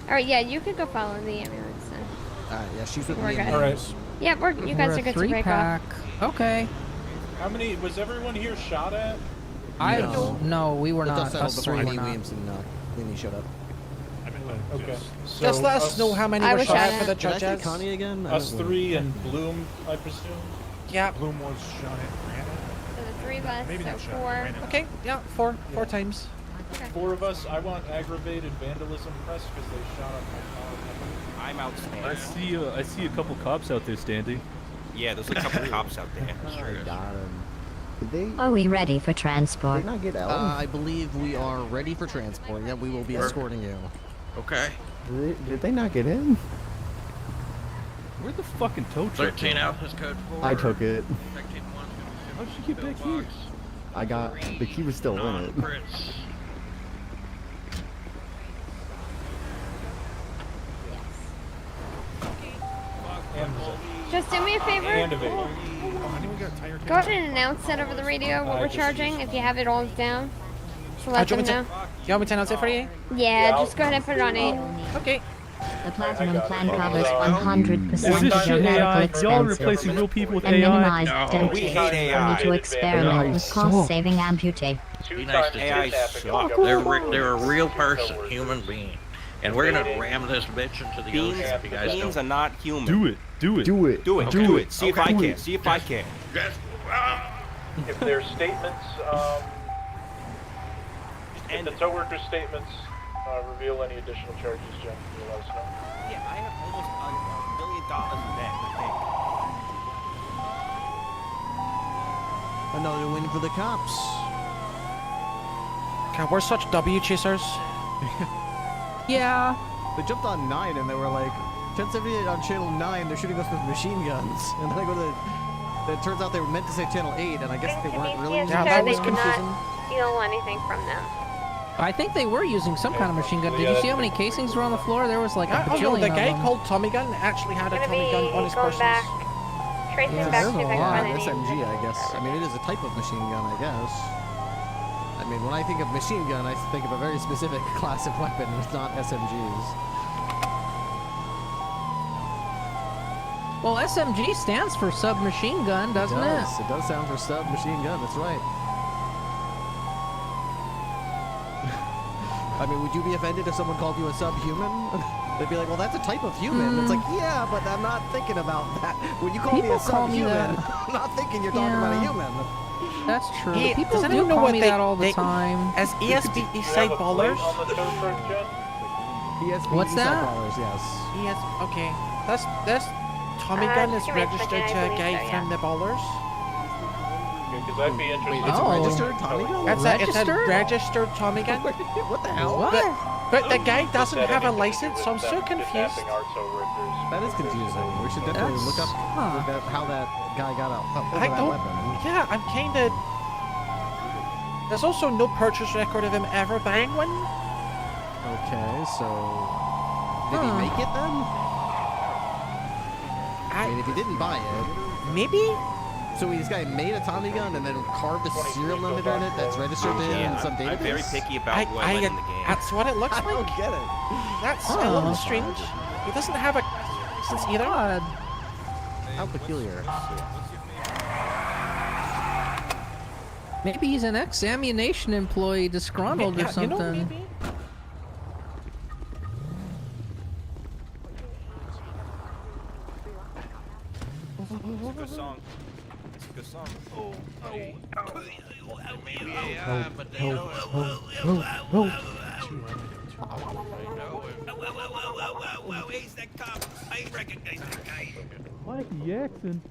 Alright, yeah, you could go follow the ambulance then. Alright, yeah, she's with We're me. good. Alright. Yeah, you guys We're are a good to break off. 3-pack. Okay. How many, was everyone here shot at? No, we were Let not. us settle Us before three were Andy not. Williamson when he showed up. Okay. So Just let us know how many I were was shot shot at for the Did I say judges. Connie again? I Us don't know. 3 and Bloom, I presume? Yeah. Bloom was shot at Granite. So the 3 of us, Maybe so not shot, 4. ran it. Okay, yeah, four times. 4 of us. I want aggravated vandalism press because they shot up my car. I'm outstanding. I see a couple cops out there standing. Yeah, there's a couple cops out there. I got him. Did they, Are we ready for transport? did not get Ellen? I believe we are ready for transport. Yeah, we will be escorting you. Okay. Did they not get in? Where'd the fucking tow truck 13 go? Alpha's code 4. I took it. How did you get back here? I got the key was still in it. Crits. Just do me a favor. Go ahead and announce it over the radio what we're charging if you have it all down. So let them know. You want me to announce it for you? Yeah, just go ahead and put it on 8. Okay. The Platinum Plan covers 100% Is of this your shit medical AI? Y'all expenses replacing real people with and AI? minimized No, dental we hate only AI. to experiment with cost-saving amputee. Be nice to AI suck. They're a real person, human being. And we're gonna ram this bitch into the ocean if you guys Beans don't. are not human. Do it. Do it. Do it. Do it. Do Do it. it. See if I can. See if I can. If their statements, if the tow workers' statements reveal any additional charges, Jen, can you let us know? Yeah, I have almost $1 million in debt, I Another win for the cops. God, we're such W chasers. Yeah. They jumped on 9 and they were like, 1078 on channel 9, they're shooting us with machine guns. And then I go to, it turns out they were meant to say channel 8, and I guess they weren't really. Yeah, that was confusing. Steal anything from them. I think they were using some kind of machine gun. Did you see how many casings were on the floor? There was like a Oh no, bajillion the of guy them. called Tommy Gun actually had a Tommy Gun on his going person. back. Tracing back to There's a see if I can lot. find any. SMG, I guess. I mean, it is a type of machine gun, I guess. I mean, when I think of machine gun, I think of a very specific class of weapon. It's not SMGs. Well, SMG stands for submachine gun, doesn't it? It does sound for submachine gun. That's right. I mean, would you be offended if someone called you a subhuman? They'd be like, well, that's a type of human. It's like, yeah, but I'm not thinking about that. When you call me a People call me subhuman, that. I'm not thinking you're talking about a human. That's true. Hey, People does do anyone know call what me they- that all the they- time. As ESP side ballers. ESP What's that? Ballers, yes. Okay. That's Tommy Gun is give me a registered second, to I a believe guy so, from the ballers. Because I'd be interested. It's Oh. registered Tommy gun? It's a registered Tommy Gun. What the hell? What? But the guy doesn't have a license, so I'm so confused. That is confusing. We should definitely look up how that guy got out over I that don't. weapon. Yeah, I'm kind of. There's also no purchase record of him ever buying one. Okay, so did he make it then? I mean, if he didn't buy it, maybe. So this guy made a Tommy gun and then carved a serial number in it that's registered in some database. I'm very picky about who I let in the game. That's what it looks I like. don't get it. That's a little strange. He doesn't have a license either. God. How peculiar. Maybe he's an ex-ammunition employee disgruntled or Yeah, you know, something. maybe. It's a good song. It's a good song. Maybe AI, but they know he's that cop. I recognize that guy. Mikey Jackson.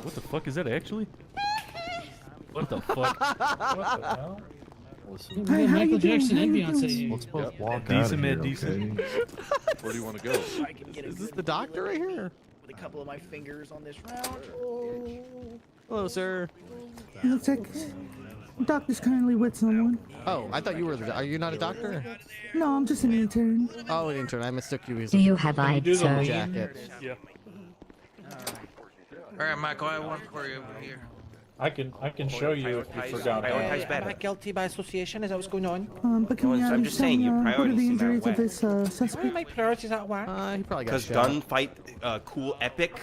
What the fuck is that actually? What the fuck? What the hell? Hey, Michael Jackson and Beyonce. Let's both walk Decent out of man, here, decent. okay? Where do you want to go? Is this the doctor right here? With a couple of my fingers on this round. Hello, sir. Looks like doctor's currently with someone. Oh, I thought you were the. Are you not a doctor? No, I'm just an intern. Oh, an intern. I mistook you as Do you have eyes, sir? jacket. Yeah. All right, Michael, I have one for you over here. I can show you if you forgot. Prioritize Am better. I guilty by association? Is that what's going on? But can you I'm just saying, your what are priorities the seem injuries out of this Why are suspect? my priorities at work? He probably got Because shot. gunfight, cool, epic.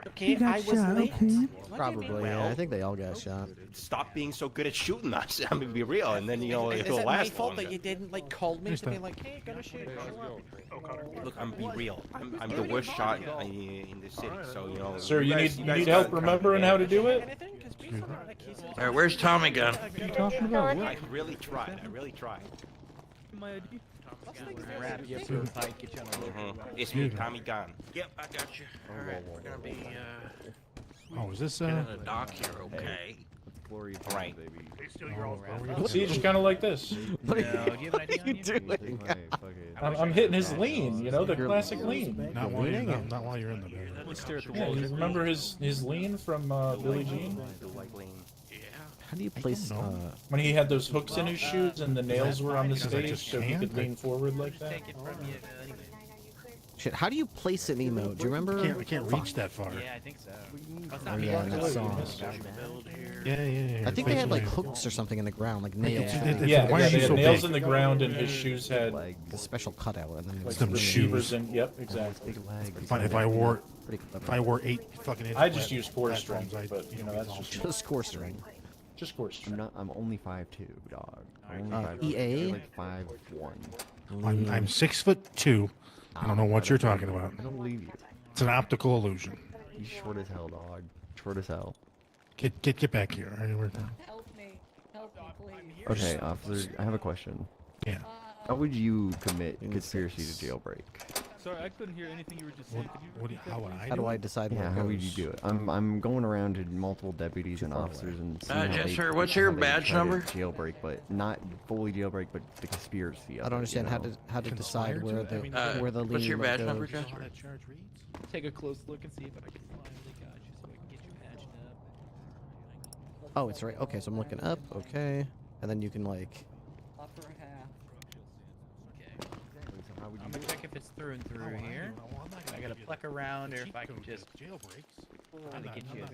Okay, He got I was shot, late. okay. Probably. Yeah, I think they all got shot. Stop being so good at shooting us. I mean, be real, and then Is it'll it my last fault longer. that you didn't like call me to be like, hey, gonna shoot? Look, I'm be real. I'm the worst shot in the city, so you know. Sir, you guys need got help remembering how to do it? All right, where's Tommy Gun? What are you talking about? I really tried. I really tried. My ID. It's me, Tommy Gun. Yep, I got you. All right, we're gonna be Oh, is this getting a dock here, okay? glory of Right. baby. See, it's kind of like this. What are you doing? I'm hitting his lean, you know, the classic lean. Not while you're not while you're in the bed. Yeah, you remember his lean from Billie Jean? How do you place? When he had those hooks in his shoes and the nails were on the stage, so he could lean forward like that. Shit, how do you place an emote? Do you remember? I can't reach that far. Yeah, I think so. Oh, yeah, in that song. Yeah. I think they had like hooks or something in the ground, like nails. Yeah, they had nails in the ground, and his shoes had a special cutout, and then like some shoes. And yep, exactly. If I wore 8 fucking inch. I just use 4 string, but you know that's just 4 string. Just 4 string. I'm only 5'2", dog. I'm only EA? like 5'1". I'm 6'2". I don't know what you're talking about. I don't believe you. It's an optical illusion. You short as hell, dog. Short as hell. Get back here. Help me, please. Okay, officer, I have a question. Yeah. How would you commit conspiracy to jailbreak? Sorry, I couldn't hear anything you were just saying. How do I decide? Yeah, how would you do it? I'm going around to multiple deputies and officers and seeing how yes, they- sir. What's your how they badge try to number? Jailbreak, but not fully jailbreak, but the conspiracy. I don't understand how to decide where the What's your lean badge goes. number, Jester? Take a close look and see if I can find the got you so I can get you patched up. Oh, it's right. Okay, so I'm looking up. Okay, and then you can like. Upper half. I'm gonna check if it's through and through here. I gotta pluck around, or if I can just try to get you.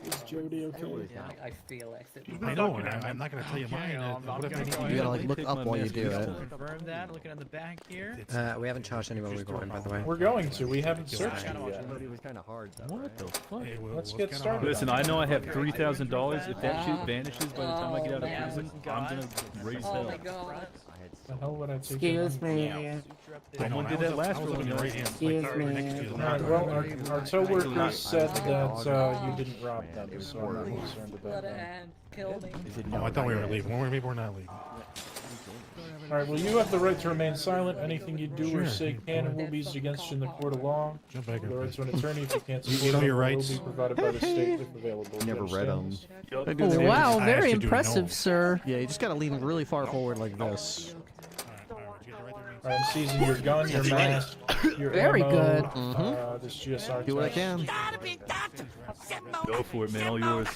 Is Jody okay? Yeah, I feel it. I know, and I'm not gonna tell you mine. What if I need to You gotta like look up while you do it. Confirm that. Looking on the back here. We haven't charged anyone we're going, by the way. We're going to. We haven't searched it yet. It was kind of hard. What the fuck? Let's get started. Listen, I know I have $3,000. If that shit vanishes by the time I get out of prison, I'm gonna raise hell. Oh my god. The hell would I take? Excuse me. Someone did that last one. Excuse me. Alright, well, our tow workers said that you didn't rob them, so I'm not concerned about that. Kill me. Oh, I thought we were leaving. Well, maybe we're not leaving. Alright, well, you have the right to remain silent. Anything you do or say can and will be used against you in the court of law. Jump back The in. right to an attorney if you can't You support know them your will rights. be provided by the state if available. Never read them. Oh, wow, very impressive, sir. Yeah, you just gotta lean really far forward like this. I'm seizing your gun, your mask, your Very ammo, good. this GSR. Do what I can. Go for it, man. All yours.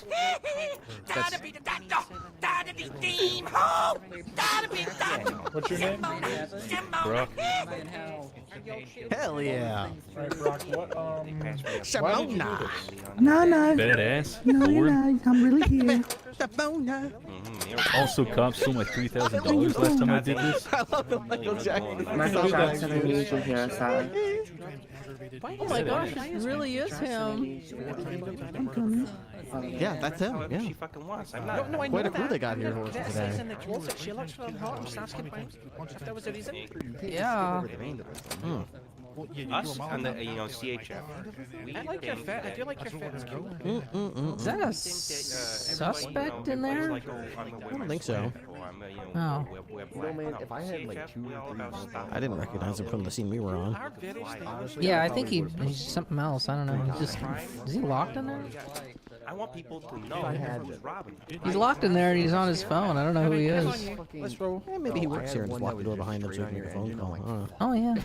What's your name? Brock. Hell yeah. Alright, Brock, what, why did you do Shabona. this? No, no. Badass. No, you're Forward. not. I'm really here. Shabona. Also, cops stole my $3,000 last time I did this. I love the Michael Jackson. Michael Jackson, Oh my gosh, it really is him. Yeah, that's him. Yeah. She fucking wants. I'm not. No, Quite a crew they got here for us Says today. in the closet, she looks for hot and starts getting banged. If there was a reason. Yeah. Us and the CHF. I like your fit. I do like your fit. It's cute. Is that a suspect in there? I don't think so. Oh. No, man, if I had like 2 or 3 I didn't recognize him from the scene we were on. Yeah, I think he's something else. I don't know. Is he locked in there? I want people to know who's robbing. He's locked in there and he's on his phone. I don't know who he is. Let's roll. Maybe he works here and just locked the door behind him so he can make a phone call. I don't know. Oh yeah.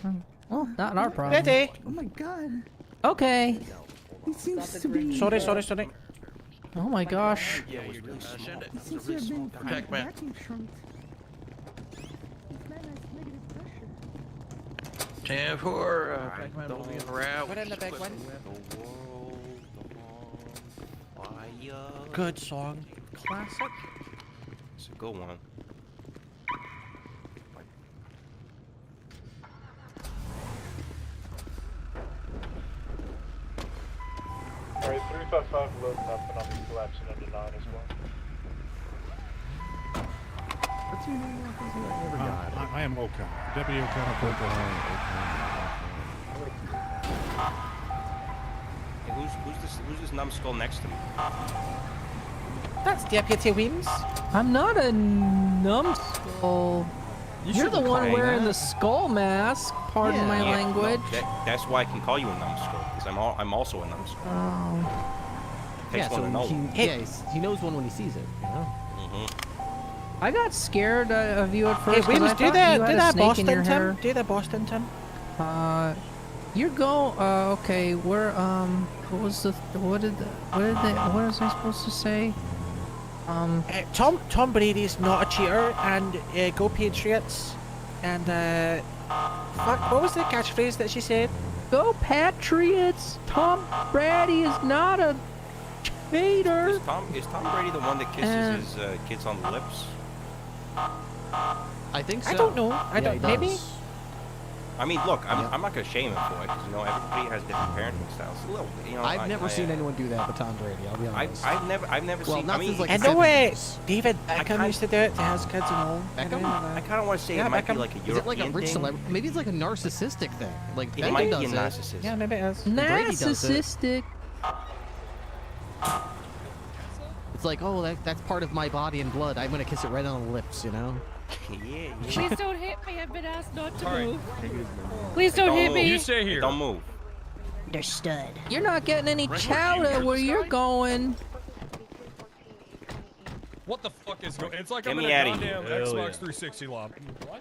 Well, not our problem. Ready? Oh my god. Okay. He seems to be. Sorry. Oh my gosh. He seems to have been Protect man. vacuum shrunk. This man has negative pressure. 10-4. Don't be in route. Put in the big one. Good song. Classic. It's a good one. Alright, 355 loading up and I'll be collapsing into 9 as well. What's your name? I am O'Connor. Deputy O'Connor. Hey, who's this numbskull next to me? That's Deputy Weems. I'm not a numbskull. You're the one wearing the skull mask. Pardon my language. No, that's why I can call you a numbskull, because I'm also a numbskull. Oh. Yeah, one so to know. he knows one when he sees it. You know. I got scared of you at first. Hey, Williams, do that Boston, Tim. Do that Boston, Tim. You're going. Okay. We're What was the? What was I supposed to say? Tom Brady's not a cheater, and go Patriots. And fuck, what was the catchphrase that she said? Go Patriots! Tom Brady is not a cheater. Is Tom Brady the one that kisses his kids on the lips? I think so. I don't know. I don't. Maybe. I mean, look, I'm not gonna shame him for it because everybody has different parenting styles. A little, I've never seen anyone do that but Tom Brady. I'll be honest. I've never seen. Not I mean, since, like, I the know 70s. David Beckham used to do it to his kids and all. Beckham? I kind of want to say it might be like a European Is it like a rich thing. celebrity? Maybe it's like a narcissistic thing. Like It Beckham might does be a it. narcissist. Yeah, maybe it is. Brady does it. Narcissistic. It's like, oh, that's part of my body and blood. I'm gonna kiss it right on the lips, you know? Yeah. Please don't hit me. I've been asked not to move. Please don't hit me. You stay here. Don't move. Understood. You're not getting any chowder where you're going. What the fuck is going? It's like Get I'm me in a outta here. goddamn Hell Xbox yeah. 360 lob.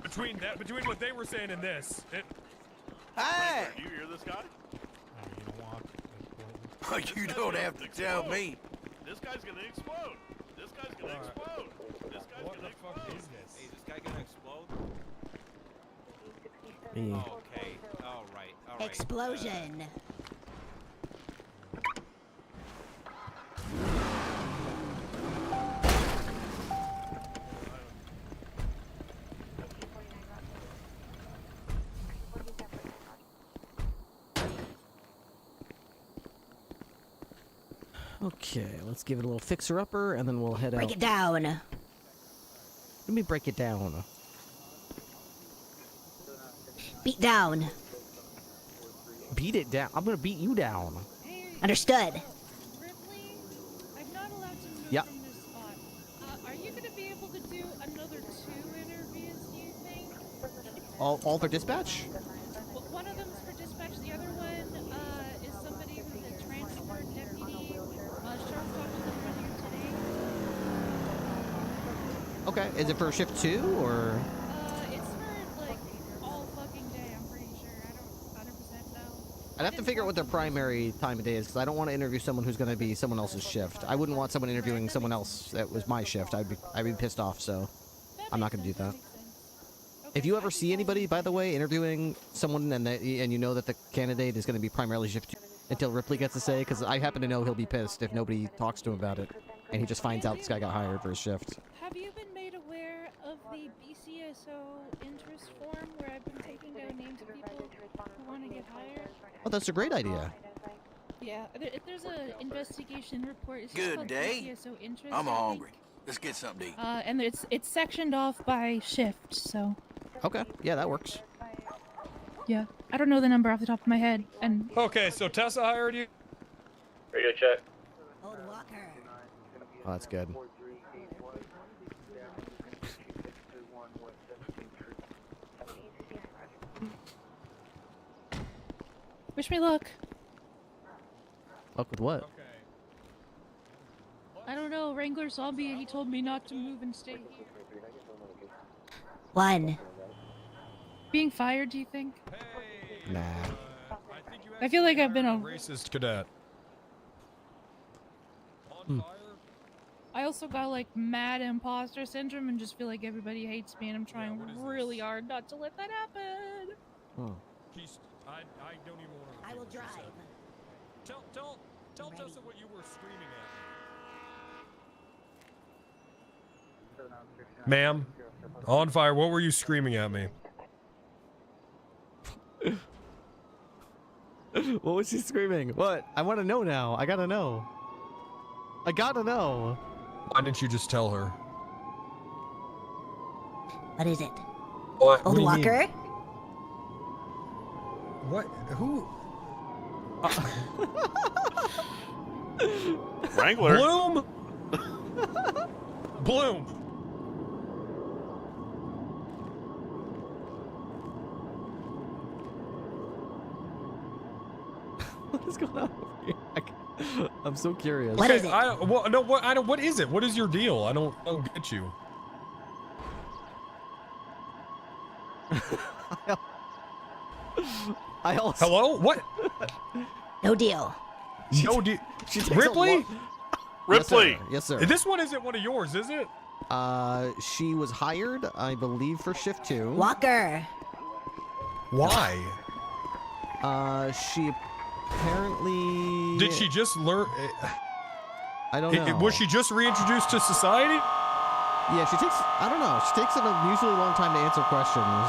Between what they were saying and this. Hey! Do you hear this guy? You don't have to tell me. This guy's gonna explode. This guy's gonna explode. This guy's gonna explode. Is this? Hey, is this guy gonna explode? Me. Okay. All right. Explosion. Okay, let's give it a little fixer-upper, and then we'll head out. Break it down. Let me break it down. Beat down. Beat it down. I'm gonna beat you down. Understood. Ripley, I'm not allowed to move Yeah. from this spot. Are you going to be able to do another 2 interviews, do you think? All for dispatch? Well, one of them's for dispatch. The other one is somebody with a transport deputy. Sheriff talked to them earlier today. Okay. Is it for shift 2 or? It's for like all fucking day. I'm pretty sure. I don't 100% know. I'd have to figure out what their primary time of day is, because I don't want to interview someone who's going to be someone else's shift. I wouldn't want someone interviewing someone else that was my shift. I'd be pissed off. So I'm not going to do that. If you ever see anybody, by the way, interviewing someone and you know that the candidate is going to be primarily shift 2 until Ripley gets to say, because I happen to know he'll be pissed if nobody talks to him about it, and he just finds out this guy got hired for his shift. Have you been made aware of the BCSO interest form where I've been taking down names of people who want to get hired? Oh, that's a great idea. Yeah, there's an investigation report. It's just Good called day. BCSO interest. I'm I think. hungry. Let's get something to eat. And it's sectioned off by shift, so. Okay, yeah, that works. Yeah, I don't know the number off the top of my head, and. Okay, so Tessa hired you. Radio check. Old Walker. Oh, that's good. Wish me luck. Luck with what? I don't know, Wrangler Zombie, he told me not to move and stay here. 1. Being fired, do you think? Nah. I feel like I've been a Racist cadet. I also got like mad imposter syndrome and just feel like everybody hates me and I'm trying really hard not to let that happen. Oh. I don't even want to. I will drive. Tell Tessa what you were screaming at. Ma'am, on fire. What were you screaming at me? What was he screaming? What? I want to know now. I gotta know. I gotta know. Why didn't you just tell her? What is it? What? Old Walker? What? Who? Wrangler. Bloom. Bloom. What is going on over here? I'm so curious. What is it? What is it? What is your deal? I don't get you. I also. Hello? What? No deal. No deal. Ripley? Ripley. Yes, sir. This one isn't one of yours, is it? She was hired, I believe, for shift 2. Walker. Why? She apparently. Did she just learn? I don't know. Was she just reintroduced to society? Yeah, she takes. I don't know. She takes an unusually long time to answer questions.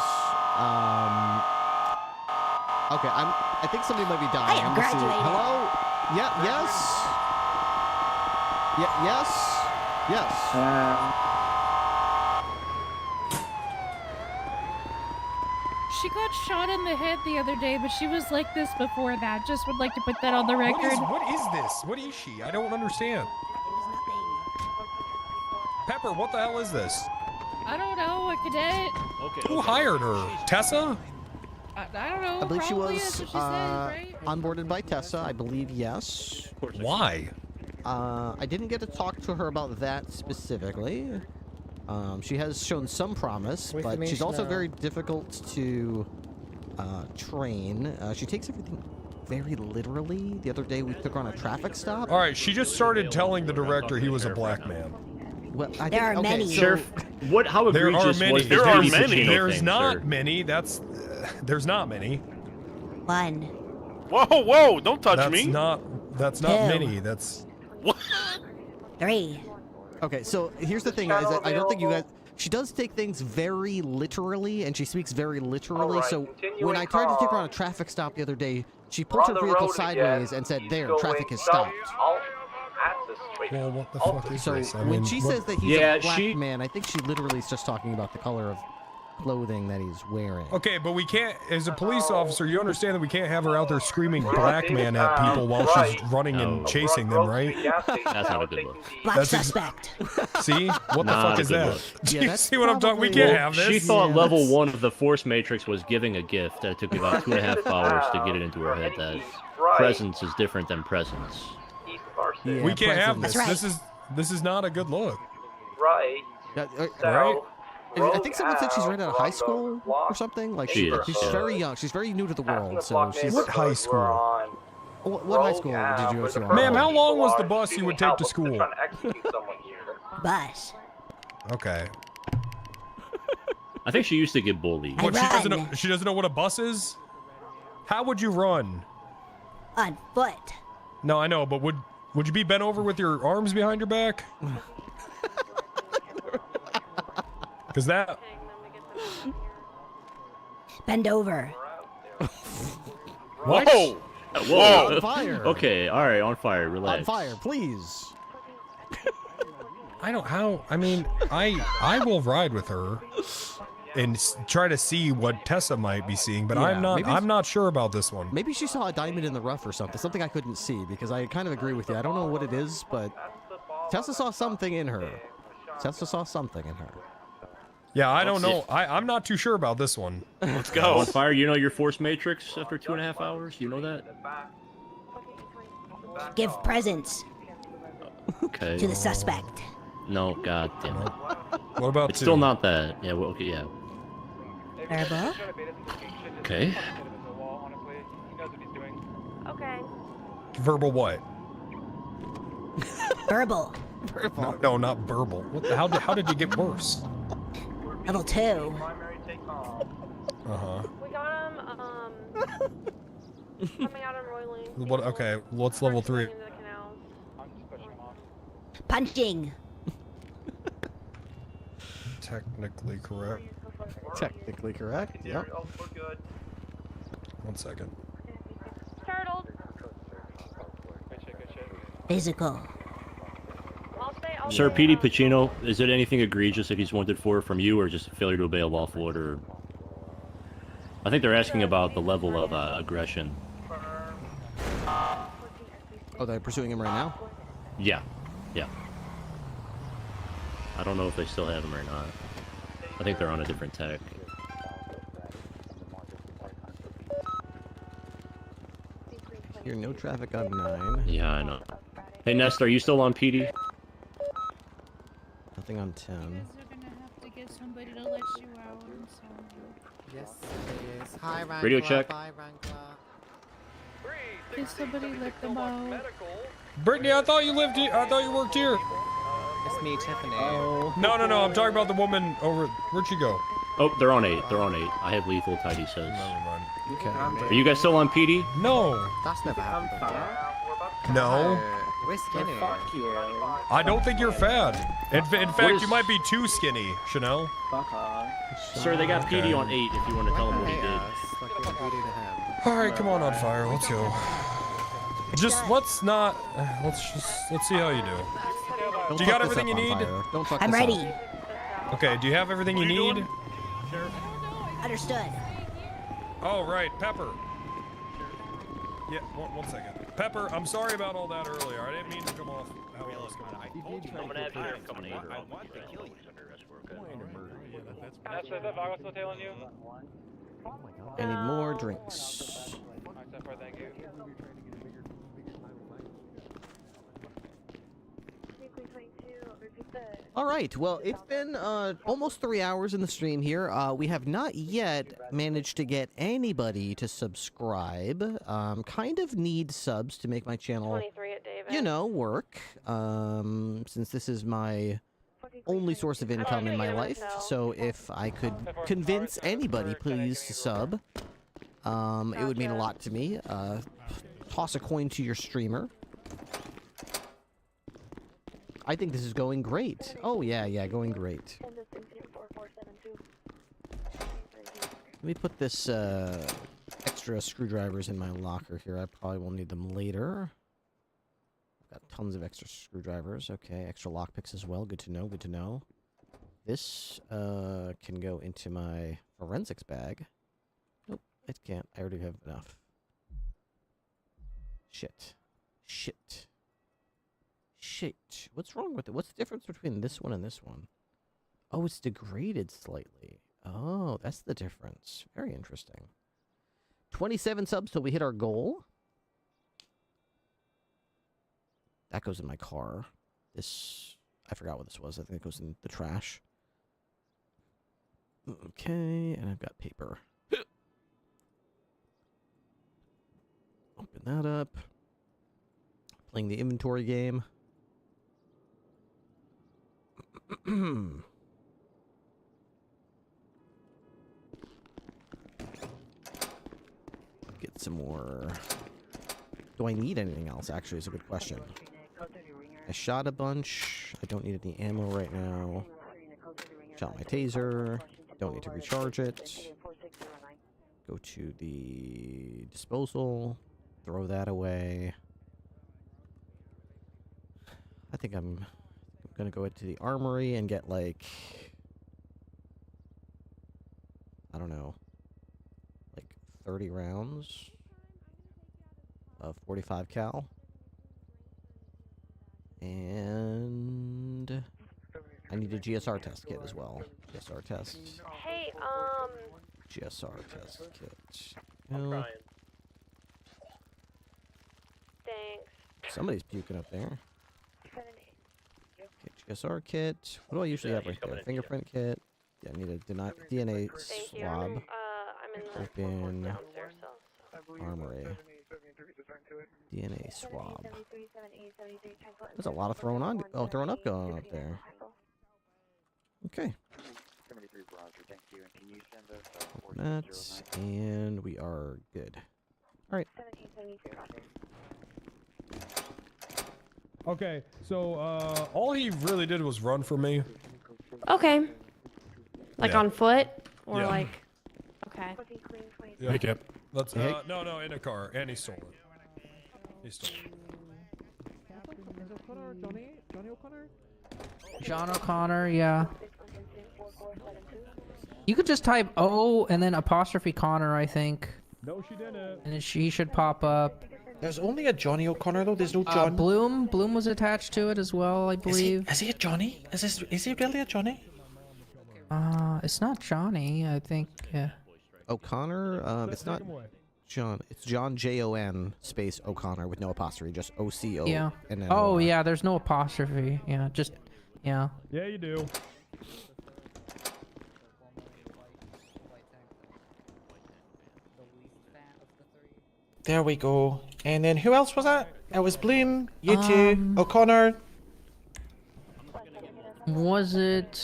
Okay, I think somebody might be dying. I am I'm gonna see. graduating. Hello? Yeah. Yes. Yeah. Yes. Yes. She got shot in the head the other day, but she was like this before that. Just would like to put that on the record. What is this? What is she? I don't understand. Pepper, what the hell is this? I don't know, a cadet. Okay. Who hired her? Tessa? I don't know. I believe she probably was that's what she said, right? onboarded by Tessa. I believe yes. Why? I didn't get to talk to her about that specifically. She has shown some promise, but she's also very difficult to train. She takes everything very literally. The other day we took her on a traffic stop. All right, she just started telling the director he was a black man. Well, I There think, are okay, many. so- Sheriff, how There egregious are was many. this There are Phoebe many. Pacino There's thing, not sir? many. There's not many. 1. Whoa! Don't touch me. That's not 2. many. That's. 3. Okay, so here's the thing, guys. I don't think you guys. She does take things very literally, and she speaks very literally. So when I tried to take her on a traffic stop the other day, she pulled her vehicle sideways and said, "There, traffic has stopped." Well, what the fuck is So this? I when mean, she what- says that he's a black man, I think she literally is just talking about the color of clothing that he's wearing. Okay, but we can't, as a police officer, you understand that we can't have her out there screaming black man at people while she's running and chasing them, right? That's not a good look. Black That's suspect. See? What the Not fuck a is good that? look. Do Yeah, you that's see what I'm talking? We probably- can't have this. She thought Yeah, level that's- 1 of the Force Matrix was giving a gift that it took me about 2.5 hours to get it into her head that presence is different than presence. Yeah, We can't have this. That's right. This is not a good look. Right. Right? I think someone said she's right out of high school or something. Like She is, she's yeah. very young. She's very new to the world. So she's. What high school? What high school did you go to? Ma'am, how long was the bus you would take to school? Bus. Okay. I think she used to get bullied. What, she doesn't run. know, she doesn't know what a bus is? How would you run? On foot. No, I know, but would you be bent over with your arms behind your back? Because that... Bend over. What? Whoa! Whoa! On fire. Okay, all right, on fire. Relax. On fire, please. I don't... How... I mean, I will ride with her and try to see what Tessa might be seeing, but Yeah, I'm not sure about this one. Maybe she saw a diamond in the rough or something. Something I couldn't see because I kind of agree with you. I don't know what it is, but Tessa saw something in her. Tessa saw something in her. Yeah, I don't know. I'm not too sure about this one. Let's go. On fire, you know your Force Matrix after 2.5 hours? You know that? Give presents Okay. to the suspect. No, god damn it. What about It's still not that. Yeah, well, okay, yeah. Verbal. Okay. Okay. Verbal what? Verbal. No, not verbal. What the, how did you get worse? Level 2. Uh-huh. We got him, coming out on Royling. What? Okay, what's level 3? Into the canals. Punching. Technically correct. Technically correct. Yep. 1 second. Turtled. Physical. Sir Petey Pacino, is it anything egregious that he's wanted for from you, or just a failure to obey a lawful order? I think they're asking about the level of aggression. Oh, they're pursuing him right now? Yeah, yeah. I don't know if they still have him or not. I think they're on a different tech. Here, no traffic on 9. Yeah, I know. Hey, Nest, are you still on PD? Nothing on 10. You guys are gonna have to get somebody to let you out. I'm sorry. Yes, it is. Hi, Wrangler. Radio check. Bye, Wrangler. Can somebody let them out? Brittany, I thought you lived here. I thought you worked here. It's me, Tiffany. No, I'm talking about the woman over. Where'd she go? Oh, they're on 8. They're on 8. I have lethal, Tidy says. Never mind. Okay. Are you guys still on PD? No. That's never happened before. No. We're skinny. Fuck you. I don't think you're fat. In fact, you might be too skinny, Chanel. Fuck off. Sir, they got PD on 8 if you want to tell them what he did. All right, come on fire. Let's go. Just let's see how you do. Do you got everything you need? I'm ready. Okay, do you have everything you need? Understood. Oh, right, Pepper. Yeah, one second. Pepper, I'm sorry about all that earlier. I didn't mean to come off how I was coming. I'm gonna have sheriff coming in. I want to kill you. That's what I was still telling you. I need more drinks. Thank you. All right, well, it's been almost 3 hours in the stream here. We have not yet managed to get anybody to subscribe. Kind of need subs to make my channel, 23 at David. you know, work. Since this is my only source of income in my life. So if I could convince anybody, please, to sub, it would mean a lot to me. Toss a coin to your streamer. I think this is going great. Oh, yeah, going great. Let me put this extra screwdrivers in my locker here. I probably will need them later. Got tons of extra screwdrivers. Okay, extra lockpicks as well. Good to know, good to know. This can go into my forensics bag. Nope, it can't. I already have enough. Shit. What's wrong with it? What's the difference between this one and this one? Oh, it's degraded slightly. Oh, that's the difference. Very interesting. 27 subs till we hit our goal. That goes in my car. This, I forgot what this was. I think it goes in the trash. Okay, and I've got paper. Open that up. Playing the inventory game. Get some more. Do I need anything else? Actually, is a good question. I shot a bunch. I don't need any ammo right now. Shot my taser. Don't need to recharge it. Go to the disposal. Throw that away. I think I'm gonna go into the armory and get, like, I don't know, like 30 rounds of 45 cal. And I need a GSR test kit as well. GSR test. Hey, GSR test kit. Thanks. Somebody's puking up there. Okay, GSR kit. What do I usually have right there? Fingerprint kit. Yeah, I need a DNA swab. Open armory. DNA swab. There's a lot of throwing up going up there. Okay. Open that, and we are good. All right. Okay, so all he really did was run for me. Okay. Like Yeah. on foot? Or Yeah. like... Okay. Yeah. Hey, Cap. Let's no, in a car, and he stole it. He stole it. John O'Connor, yeah. You could just type O and then apostrophe Connor, I think. No, she didn't. And she should pop up. There's only a Johnny O'Connor though. There's no John. Bloom was attached to it as well, I believe. Is he a Johnny? Is he really a Johnny? It's not Johnny, I think. Yeah. O'Connor, it's not John. It's John Jon space O'Connor with no apostrophe, just OCO. Yeah. And then Oh OR. yeah, there's no apostrophe. Yeah, just yeah. Yeah, you do. There we go. And then who else was that? It was Bloom, you two, O'Connor. Was it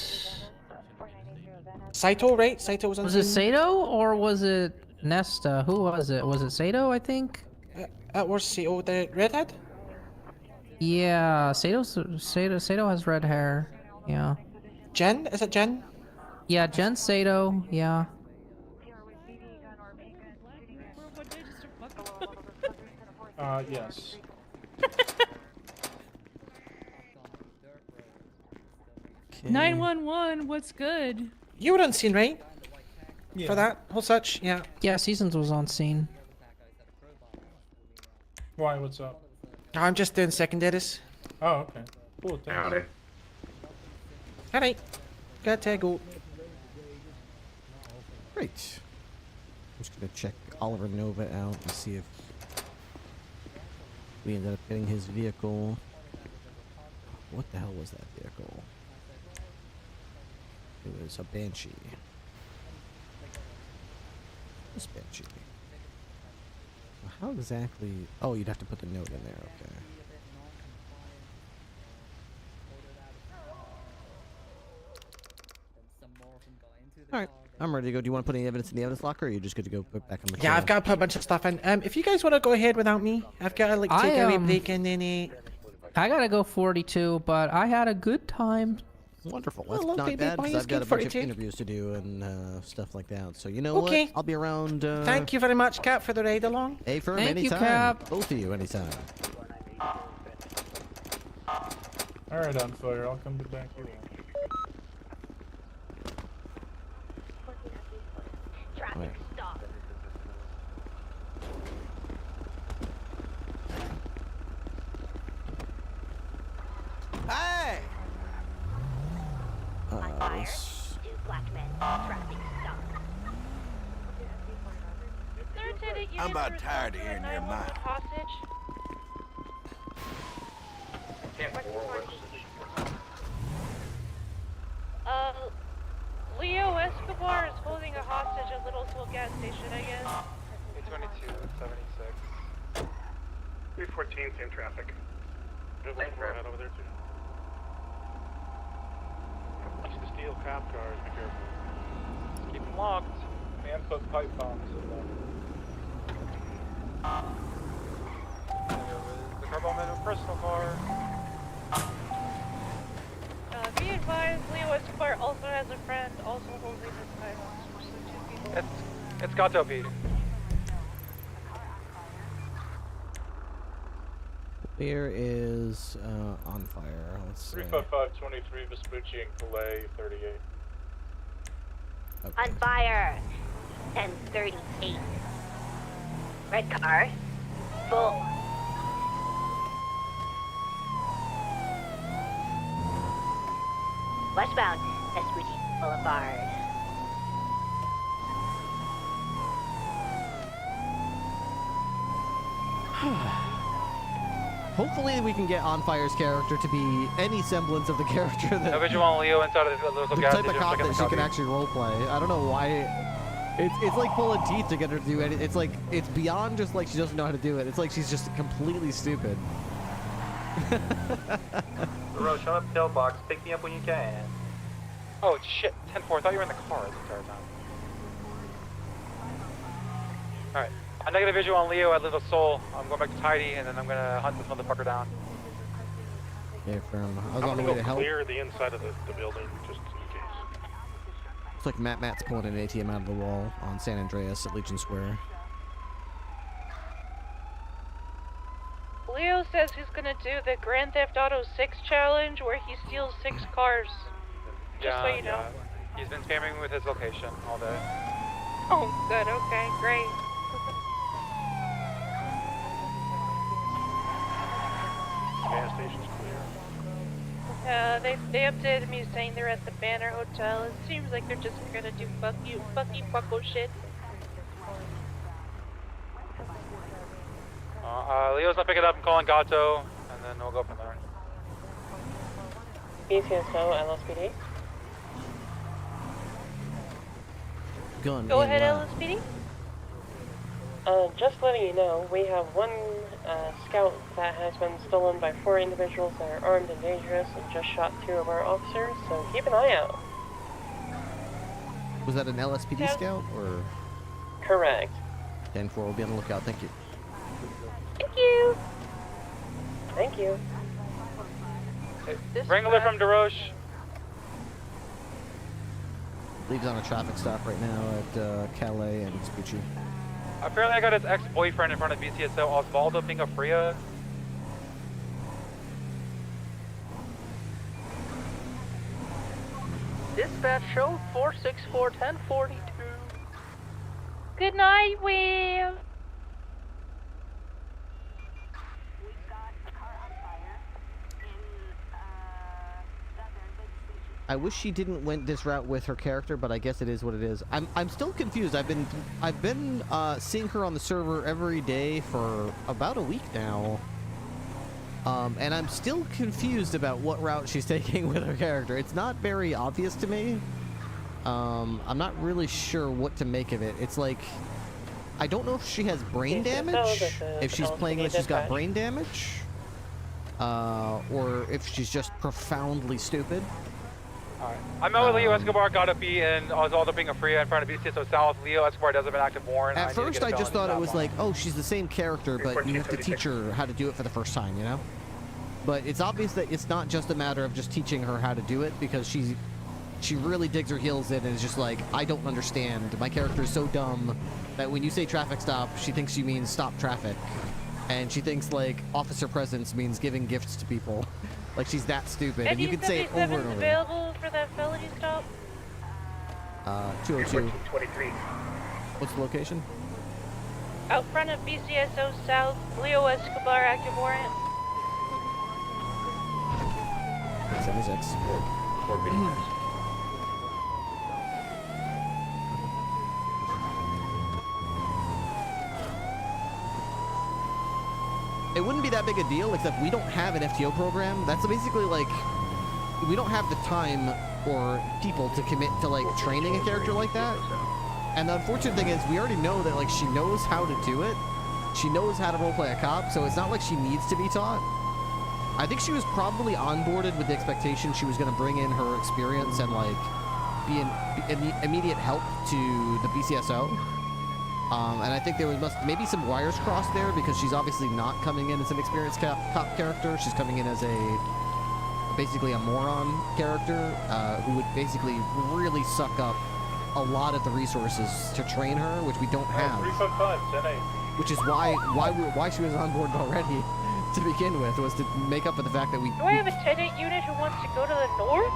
Saito, right? Saito was on Was it scene. Sato or was it Nesta? Who was it? Was it Sato, I think? That was Saito, the redhead? Yeah, Sato has red hair. Yeah. Jen? Is it Jen? Yeah, Jen Sato. Yeah. Yes. Okay. 911, what's good? You were on scene, right? Yeah. For that whole such, yeah. Yeah, Seasons was on scene. Why? What's up? I'm just doing secondaries. Oh, okay. Cool. Thanks. Alright. Got to go. Great. I'm just gonna check Oliver Nova out and see if we ended up getting his vehicle. What the hell was that vehicle? It was a Banshee. This Banshee. How exactly? Oh, you'd have to put the note in there. Okay. All right, I'm ready to go. Do you want to put any evidence in the evidence locker, or are you just good to go put back on the? Yeah, I've got to put a bunch of stuff in. If you guys want to go ahead without me, I've got to like take a wee break and then. I gotta go 42, but I had a good time. Wonderful. Well, That's not okay, bad boy, because it's I've got good a bunch 42. of interviews to do and stuff like that. So you know Okay. what? I'll be around. Thank you very much, Cap, for the ride along. A firm Thank you, anytime. Cap. Both of you anytime. Alright, on fire. I'll come back here. Right. Hey! I'm about tired of hearing their mouth. Leo Escobar is holding a hostage at Little Tool gas station, I guess. 822, 76. 314, same traffic. Good one, head over there too. Watch the steel cop cars, be careful. Keep them locked. Man put pipe bombs in them. The car bomb in a personal car. Be advised, Leo Escobar also has a friend also holding this hostage, so 2 people. It's Gato P. Here is on fire. Let's see. 35523 Vespucci and Calais 38. Okay. On fire. 1038. Red car. Full. Westbound. Vespucci Boulevard. Hopefully we can get On Fire's character to be any semblance of the character that... No visual on Leo inside of the little the gas type of station. cop Check out that the she can copy. actually roleplay. I don't know why... It's like pulling teeth to get her to do anything. It's like, it's beyond just like she doesn't know how to do it. It's like she's just completely stupid. Rose, shut up, tailbox. Pick me up when you can. Oh, shit. 10-4. I thought you were in the car the entire time. Alright. A negative visual on Leo at Little Soul. I'm going back to Tidy, and then I'm gonna hunt this motherfucker down. Yeah, from... I was on the way to help. clear the inside of the building, just in case. It's like Matt's pulling an ATM out of the wall on San Andreas at Legion Square. Leo says he's gonna do the Grand Theft Auto 6 challenge where he steals 6 cars. Just so you know. He's been spamming with his location all day. Oh, good. Okay, great. Gas station's clear. They updated me saying they're at the Banner Hotel. It seems like they're just gonna do fucky fucko shit. Leo's not picking up. I'm calling Gato, and then we'll go from there. BCSO, LSPD. Gun Go in ahead, lab. LSPD. Just letting you know, we have one scout that has been stolen by 4 individuals that are armed and dangerous and just shot 2 of our officers, so keep an eye out. Was that an LSPD scout or? Correct. 10-4, we'll be on the lookout. Thank you. Thank you. Thank you. Wrangler from DeRoche. Leaves on a traffic stop right now at Calais and Vespucci. Apparently I got his ex-boyfriend in front of BCSO, Osvaldo Pingafria. Dispatch show 464-1042. Good night, Will. I wish she didn't went this route with her character, but I guess it is what it is. I'm still confused. I've been seeing her on the server every day for about a week now. And I'm still confused about what route she's taking with her character. It's not very obvious to me. I'm not really sure what to make of it. It's like, I don't know if she has brain damage, if she's playing that she's got brain damage, or if she's just profoundly stupid. Alright. I'm out with Leo Escobar, Gato P, and Osvaldo Pingafria in front of BCSO South. Leo Escobar doesn't have an active warrant. At first, I just thought it was like, oh, she's the same character, but you have to teach her how to do it for the first time, you know? But it's obvious that it's not just a matter of just teaching her how to do it, because she really digs her heels in and is just like, I don't understand. My character is so dumb that when you say traffic stop, she thinks you mean stop traffic. And she thinks, like, officer presence means giving gifts to people. Like, she's that stupid. And you can say it over and over. Available for that felony stop? 202. What's the location? Out front of BCSO South, Leo Escobar, active warrant. 76. It wouldn't be that big a deal, except we don't have an FTO program. That's basically like, we don't have the time or people to commit to like training a character like that. And the unfortunate thing is, we already know that like she knows how to do it. She knows how to roleplay a cop, so it's not like she needs to be taught. I think she was probably onboarded with the expectation she was going to bring in her experience and like be an immediate help to the BCSO. And I think there was maybe some wires crossed there, because she's obviously not coming in as an experienced cop character. She's coming in as basically a moron character who would basically really suck up a lot of the resources to train her, which we don't have. 355, 10-8. Which is why she was on board already to begin with, was to make up for the fact that we. Do I have a tenant unit who wants to go to the north?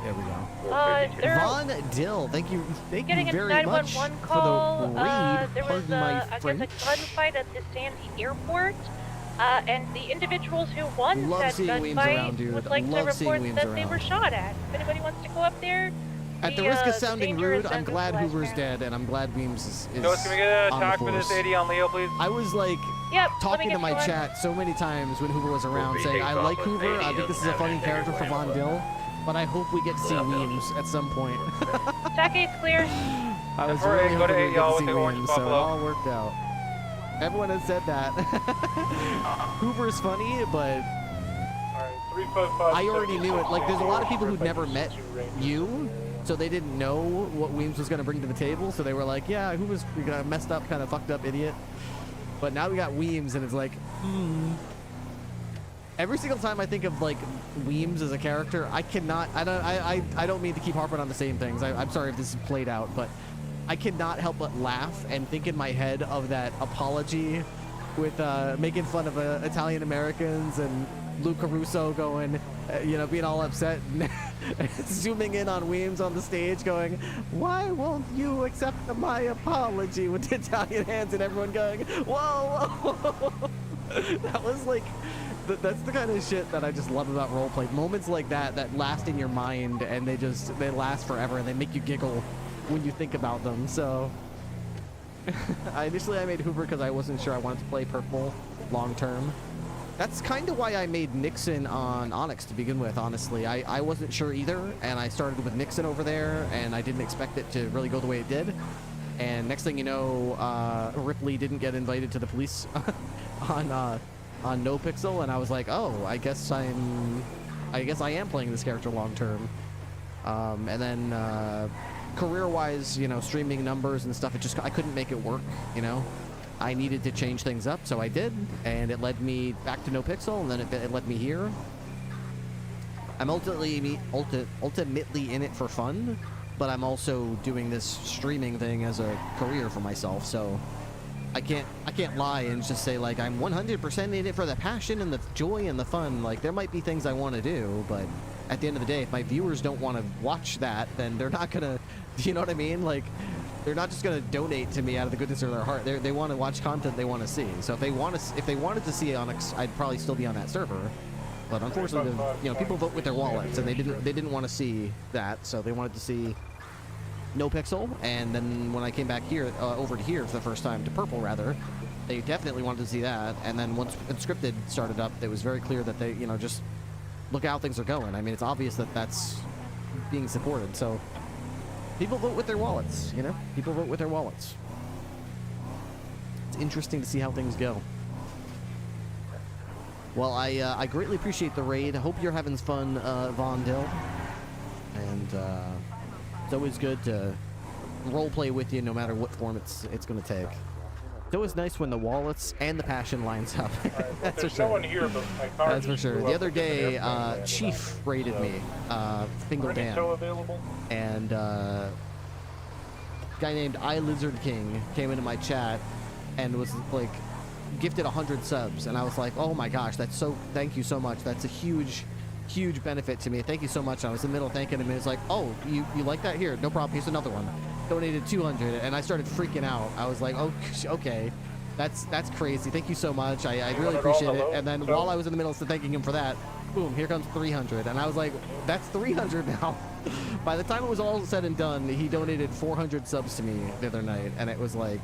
There we go. Von Dill, thank you getting very a much 911 for call. the raid. There was Pardon my a French. gunfight at the Sandy Airport, and the individuals who won Love that seeing Weems around, gunfight dude. would like to Love seeing report Weems that they around. were shot at. If anybody wants to go up there. At the risk of sounding danger rude, is I'm glad endless Hoover's last dead, and I'm glad Weems is Can we get an on the attack for force. this 80 on Leo, please? I was like Yep, talking to my chat so many times when Hoover was around, saying I like Hoover. I think this is a funny character for Von Dill, but I hope we get to see Weems at some point. Attack 8's clear. I was Before really I go to hoping we 8, get y'all, to with see the orange Weems, so it buffalo. all worked out. Everyone has said that. Hoover's funny, but Alright, 355. I already knew it. Like, there's a lot of people who'd never met you, so they didn't know what Weems was going to bring to the table, so they were like, yeah, Hoover's a messed up, kind of fucked up idiot. But now we got Weems, and it's like, Every single time I think of, like, Weems as a character, I cannot, I don't mean to keep harping on the same things. I'm sorry if this is played out, but I cannot help but laugh and think in my head of that apology with making fun of Italian Americans and Lou Caruso going, being all upset and zooming in on Weems on the stage going, why won't you accept my apology, with the Italian hands and everyone going, whoa, whoa. That was like, that's the kind of shit that I just love about roleplay. Moments like that last in your mind, and they last forever, and they make you giggle when you think about them. So Initially I made Hoover because I wasn't sure I wanted to play purple long term. That's kind of why I made Nixon on Onyx to begin with, honestly. I wasn't sure either, and I started with Nixon over there, and I didn't expect it to really go the way it did. And next thing you know, Ripley didn't get invited to the police on No Pixel, and I was like, oh, I guess I am playing this character long term. And then career-wise, you know, streaming numbers and stuff, I couldn't make it work, you know. I needed to change things up, so I did, and it led me back to No Pixel, and then it led me here. I'm ultimately in it for fun, but I'm also doing this streaming thing as a career for myself, so I can't lie and just say, like, I'm 100% in it for the passion and the joy and the fun. Like, there might be things I want to do, but at the end of the day, if my viewers don't want to watch that, then they're not gonna, you know what I mean? Like, they're not just gonna donate to me out of the goodness of their heart. They want to watch content they want to see. So if they wanted to see Onyx, I'd probably still be on that server. But unfortunately, you know, people vote with their wallets, and they didn't want to see that, so they wanted to see No Pixel. And then when I came back here, over to here for the first time, to Purple rather, they definitely wanted to see that. And then once Unscripted started up, it was very clear that they, you know, just look how things are going. I mean, it's obvious that that's being supported. So people vote with their wallets, you know? People vote with their wallets. It's interesting to see how things go. Well, I greatly appreciate the raid. I hope you're having fun, Von Dill. And it's always good to roleplay with you no matter what form it's going to take. It's always nice when the wallets and the passion lines up. That's for sure. No one here, but my car That's for sure. The other day, Chief raided me, Fingal Dan. And a guy named Lizard King came into my chat and was like, gifted 100 subs, and I was like, oh my gosh, thank you so much. That's a huge benefit to me. Thank you so much. I was in the middle thanking him, and he was like, oh, you like that? Here, no problem. Here's another one. Donated 200, and I started freaking out. I was like, oh, okay, that's crazy. Thank you so much. I really appreciate it. And then while I was in the middle of thanking him for that, boom, here comes 300, and I was like, that's 300 now. By the time it was all said and done, he donated 400 subs to me the other night, and it was like,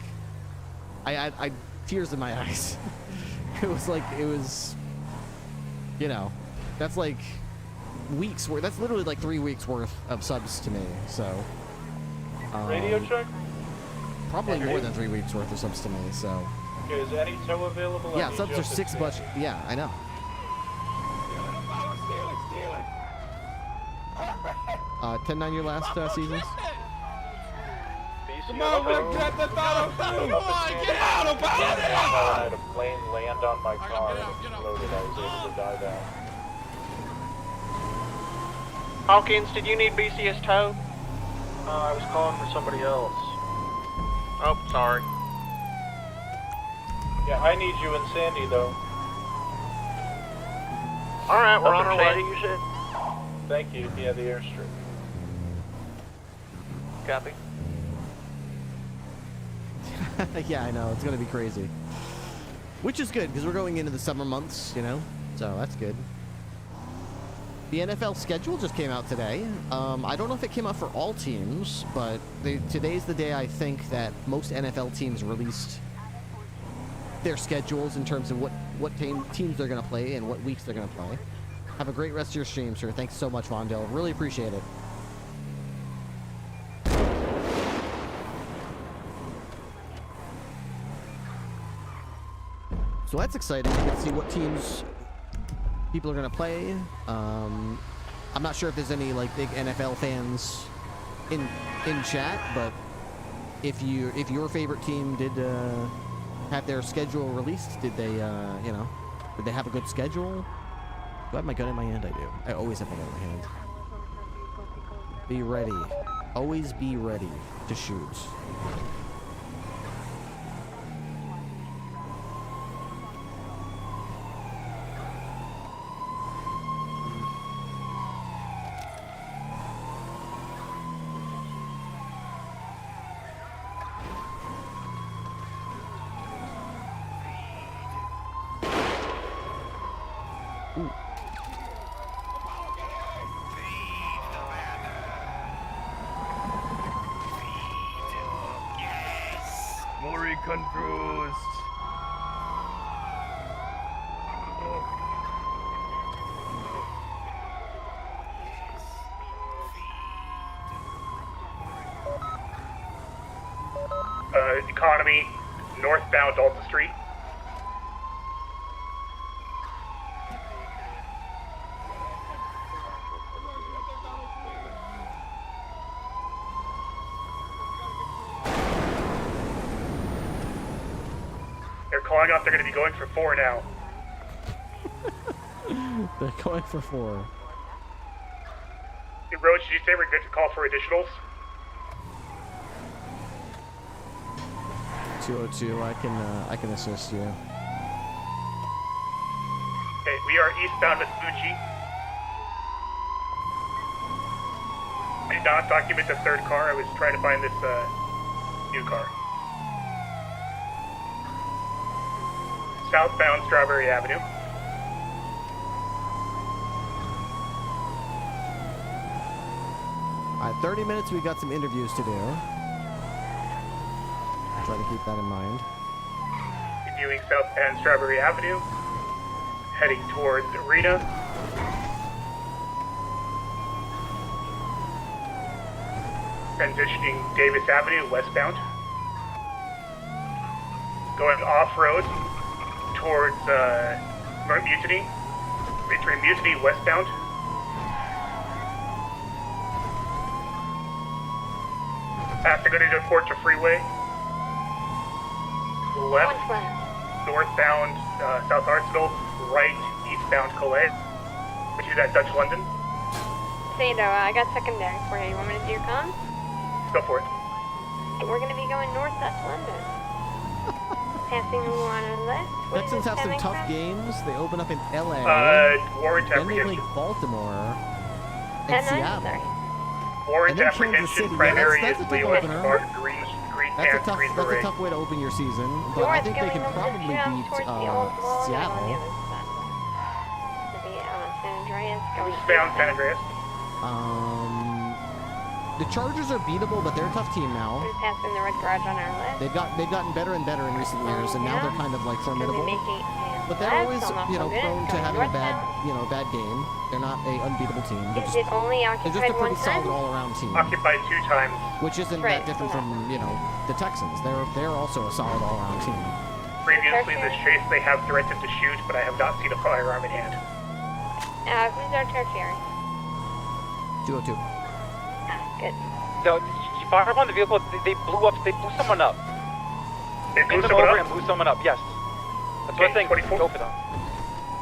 I tears in my eyes. It was, you know, that's like weeks worth. That's literally like 3 weeks worth of subs to me. So radio check? Probably more than 3 weeks worth of subs to me. So okay, is any tow available? Yeah, subs are $6. Yeah, I know. 10-9 your last seasons. Come on, Rick, get the battle through! Come on, get out of bounds! I had a plane land on my car and exploded. I was able to dive out. Hawkins, did you need BCS tow? I was calling for somebody else. Oh, sorry. Yeah, I need you and Sandy, though. Alright, we're on our way. You said? Thank you. Yeah, the airstrip. Copy. Yeah, I know. It's going to be crazy. Which is good, because we're going into the summer months, you know? So that's good. The NFL schedule just came out today. I don't know if it came out for all teams, but today's the day I think that most NFL teams released their schedules in terms of what teams they're going to play and what weeks they're going to play. Have a great rest of your stream, sir. Thanks so much, Vondell. Really appreciate it. So that's exciting. You get to see what teams people are going to play. I'm not sure if there's any like big NFL fans in chat, but if your favorite team did have their schedule released, did they did they have a good schedule? Do I have my gun in my hand? I do. I always have my gun in my hand. Be ready. Always be ready to shoot. More confused. Economy, northbound Alta Street. They're calling up, they're going to be going for 4 now. They're going for 4. Hey, Roach, did you say we're good to call for additionals? 202, I can assist you. Okay, we are eastbound Vespucci. I did not document the 3rd car. I was trying to find this new car. Southbound Strawberry Avenue. All right, 30 minutes. We got some interviews to do. Try to keep that in mind. Reviewing southbound Strawberry Avenue. Heading towards Arena. Transitioning Davis Avenue westbound. Going off-road towards Mutiny. Entering Mutiny westbound. After going to Portia Freeway. Left, northbound South Arsenal, right, eastbound Calais, which is at Dutch London. Sado, I got secondary for you. You want me to do your comms? Go for it. We're going to be going north Dutch London. Passing on our left. Texans have some tough games. They open up in LA. Warrant then they apprehension. play Baltimore and Seattle. Warrant and then Kansas apprehension City. primary Yeah, that's is a tough Leo opener. Star, green That's pants, green a beret. tough way to open your season, but I think they can probably beat Seattle. San Andreas. Eastbound San Andreas. The Chargers are beatable, but they're a tough team now. We're passing the red garage on our left. They've gotten better and better in recent years, and now they're kind of like formidable. But they're always, prone to having a bad game. They're not a unbeatable team. They're Is it only they're occupied just a pretty one time? solid all-around team. Occupied 2 times. Which isn't that different from the Texans. They're also a solid all-around team. Previously in this chase, they have directed to shoot, but I have not seen a firearm in hand. Who's our tertiary? 202. Good. So, you fired upon the vehicle, they blew someone up. They blew Pinned them someone over up? and blew someone up, yes. That's what I think. Go for them.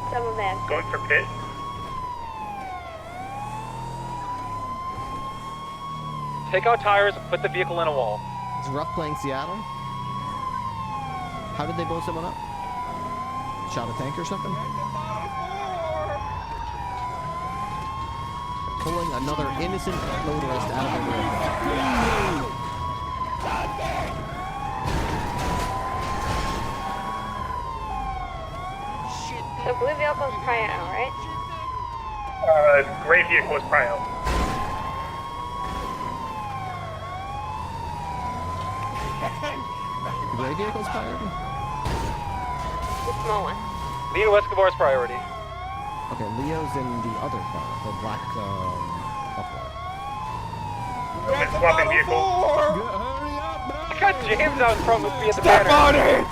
Double that. Going for pit. Take out tires, put the vehicle in a wall. It's rough playing Seattle. How did they blow someone up? Shot a tank or something? Pulling another innocent motorist out of the vehicle. So blue vehicle's probably out, right? Gray vehicle is prio. The gray vehicle's fired? The small one. Leo Escobar's priority. Okay, Leo's in the other car, the black Buffalo. Swapping vehicle. I got James out front with me at the Step banner. on it!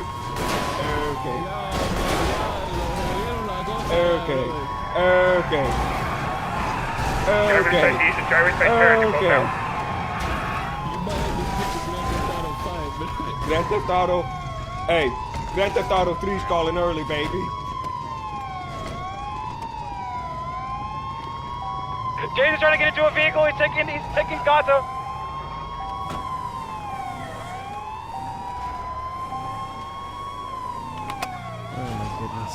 Driver's side turn to go down. Grand Theft Auto. Hey, Grand Theft Auto 3's calling early, baby. James is trying to get into a vehicle, he's taking Gato. Oh my goodness.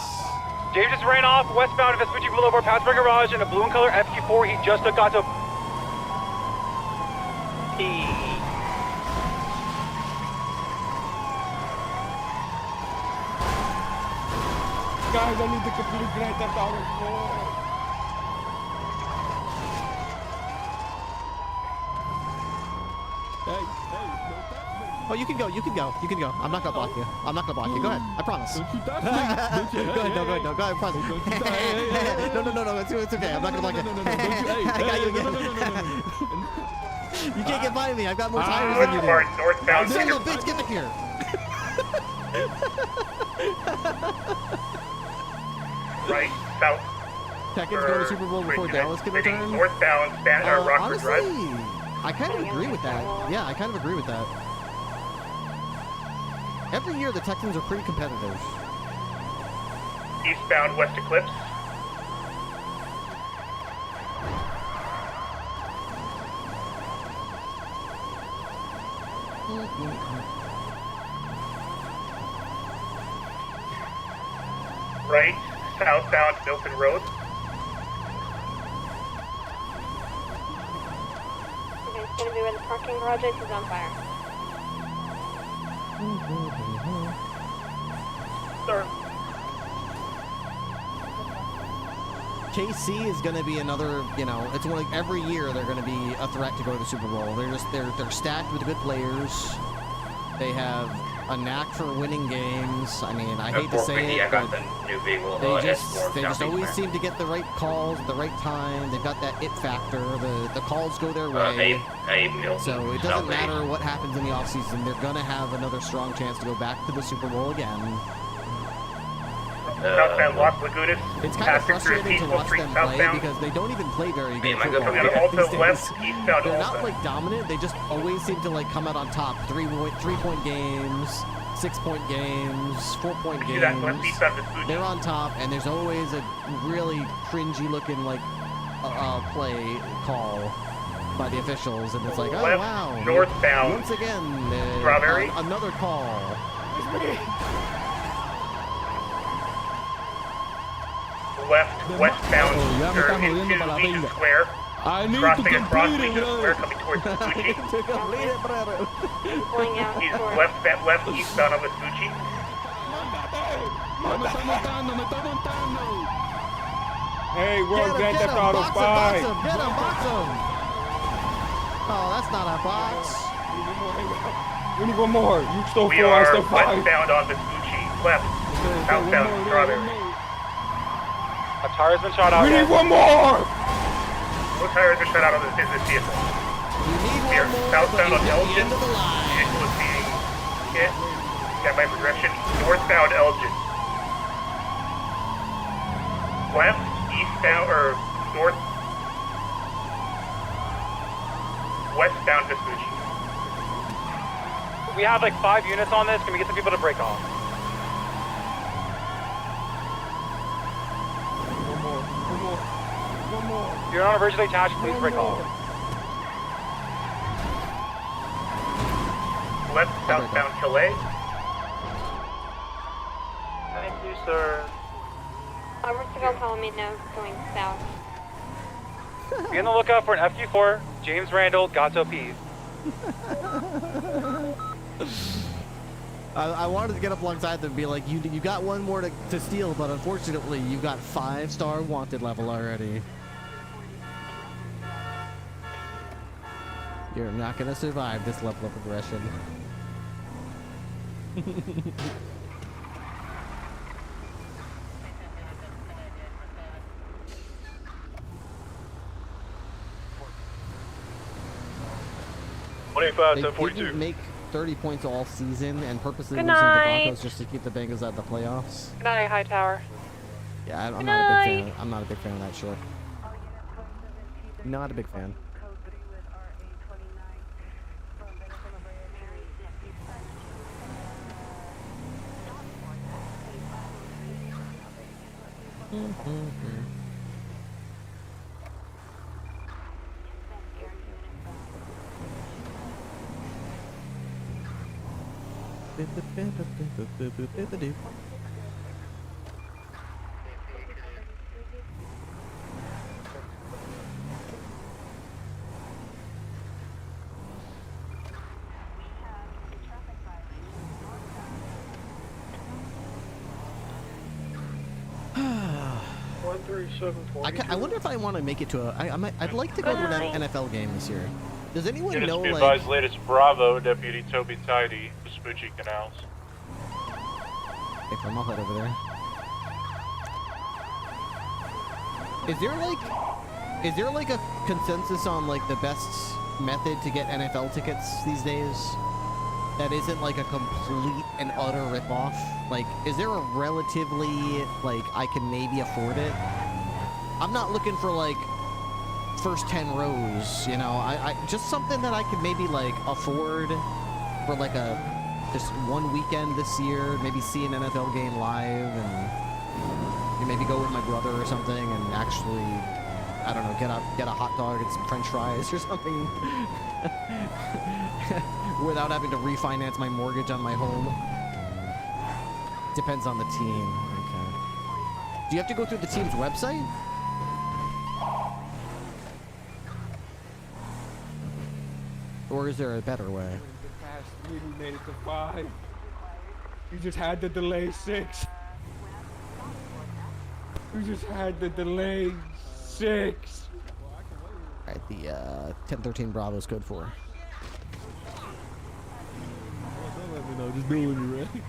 James just ran off westbound of Vespucci Boulevard, Pittsburgh Garage in a blue and color FQ4. He just took Gato. Guys, I need to complete Grand Theft Auto 4. Hey, no Oh, you can go. You can go. You can go. I'm not gonna block you. I'm not gonna block you. Go ahead. I promise. Go ahead. No, go ahead. No, go ahead. I promise. No. It's okay. I'm not gonna block you. I got you again. You can't get by me. I've got more tires than you do. Northbound. Son of a bitch, get back here. Right, south. Tekkens go to Super Bowl before Dallas can return? Northbound, Rockford Honestly, Drive. I kind of agree with that. Yeah, I kind of agree with that. Every year, the Texans are pretty competitive. Eastbound, West Eclipse. Right, southbound, Milton Road. Okay, it's gonna be where the parking garage is. He's on fire. Sir. KC is going to be another, you know, it's one like every year they're going to be a threat to go to the Super Bowl. They're stacked with good players. They have a knack for winning games. I mean, I hate to say it, but they just always seem to get the right calls at the right time. They've got that it factor. The calls go their way. So it doesn't matter what happens in the offseason. They're going to have another strong chance to go back to the Super Bowl again. Southbound Los Lagunas. It's kind of frustrating to watch them play because they don't even play very good football. Also left, eastbound They're also. not like dominant. They just always seem to like come out on top. 3-point games, 6-point games, 4-point games. They're on top, and there's always a really cringy looking like play call by the officials, and it's like, oh wow, northbound. Once again, Strawberry. Another call. Left, westbound, turn into Legion Square. Crossing across Legion Square, coming towards Vespucci. He's left eastbound on Vespucci. Hey, we're Grand Theft Auto 5. Get him, box him. Oh, that's not a box. We need one more. You stole 4, We I are stole 5. westbound on Vespucci. Left, southbound Strawberry. A tire's been shot out. We need one more! No tires are shut out on this business vehicle. We are southbound on Elgin. Vehicle is being hit. Got my progression. Northbound Elgin. Left, eastbound, or north. Westbound Vespucci. We have like 5 units on this. Can we get some people to break off? If you're not originally attached, please break off. Left, southbound Calais. Thank you, sir. We're telling me no, going south. Be on the lookout for an FQ4, James Randall, Gato P. I wanted to get up alongside them and be like, you got one more to steal, but unfortunately, you got 5-star wanted level already. You're not going to survive this level of aggression. They didn't make 30 points all season and purposely losing to Broncos just to keep the Bengals out of the playoffs. Good night, Hightower. Yeah, I'm not a big fan. I'm not a big fan of that shit. Not a big fan. I wonder if I want to make it to a. I'd like to go to an NFL game this year. Does anyone Units know, be like... advised, latest Bravo, Deputy Toby Tidy, Vespucci Canals. Hey, I'll head over there. Is there like a consensus on like the best method to get NFL tickets these days? That isn't like a complete and utter ripoff? Like, is there a relatively, like, I can maybe afford it? I'm not looking for like first 10 rows, you know, I just something that I could maybe like afford for like just one weekend this year, maybe see an NFL game live and maybe go with my brother or something and actually, I don't know, get a hot dog and some french fries or something without having to refinance my mortgage on my home. Depends on the team. Okay. Do you have to go through the team's website? Or is there a better way? We made it to 5. You just had to delay 6. You just had to delay 6. Alright, the 1013 Bravo is code 4. Don't let me know, just do it when you're ready.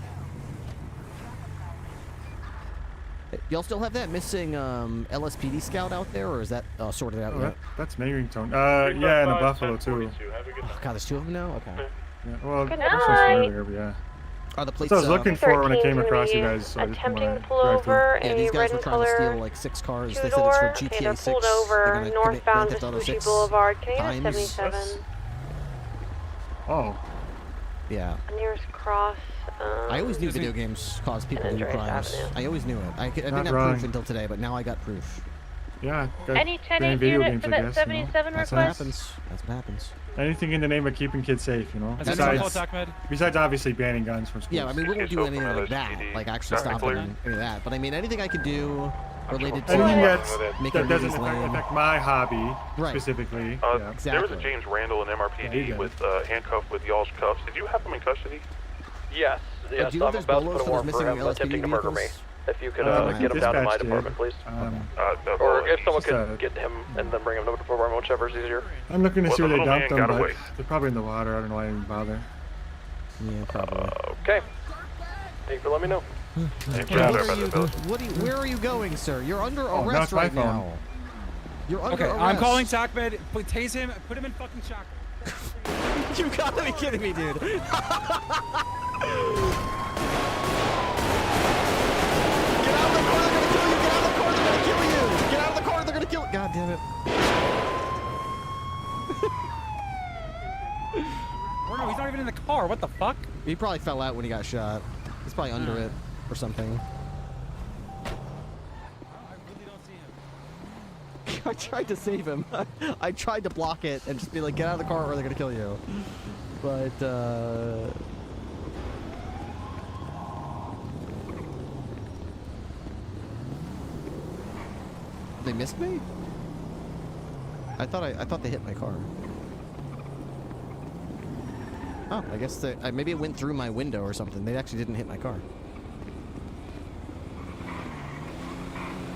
Y'all still have that missing LSPD scout out there, or is that sorted out yet? That's my ringtone. Yeah, and a Buffalo too. Oh, God, there's 2 of them now? Okay. Yeah, well, Good this one's night. earlier, but yeah. Are the plates, That's what I was looking for when I came 13's across you gonna be guys. So I just attempting wanna to pull drive over through. Yeah, these a guys red were and trying to steal color like 6 cars. They said two-door, it's for and GTA they're 6. pulled They're over gonna northbound Grand Theft Auto Vespucci 6 Boulevard. Can you get times. 77? Oh. Yeah. Nearest cross. I always knew video games cause people to do crimes. I always knew it. I didn't have wrong. proof until today, but now I got proof. Yeah. Any tenant video unit games, for I that guess, 77 That's what request? happens. That's what happens. Anything in the name of keeping kids safe, you know. Besides obviously banning guns from schools. Yeah, I mean, we won't do anything like that, like actually stopping any of that. But I mean, anything I could do related to Anything making that doesn't movies lame. affect my hobby Right. specifically. Exactly. There was a James Randall in MRPD with handcuffed with y'all's cuffs. Did you have him in custody? Yes, yes, do you know I'm if about there's to put a bolos for warrant the for missing him LSPD attempting to murder me. vehicles? If you could get him down to my Dispatch department, did. please. Or if someone could get him and then bring him to the department, whichever's easier. I'm looking to Well, see where the they little dumped man them, got but away. they're probably in the water. I don't know why I even bother. Yeah, probably. Okay. Thank you for letting me know. Where are you going, sir? You're under Oh, arrest not my right phone. now. You're under Okay, arrest. I'm calling TACMED. Tase him. Put him in fucking shock. You gotta be kidding me, dude. Get out of the car, they're gonna kill you. God damn it. Or no, he's not even in the car. What the fuck? He probably fell out when he got shot. He's probably under it or something. I tried to save him. I tried to block it and just be like, get out of the car or they're gonna kill you. But, they missed me? I thought they hit my car. Oh, I guess maybe it went through my window or something. They actually didn't hit my car.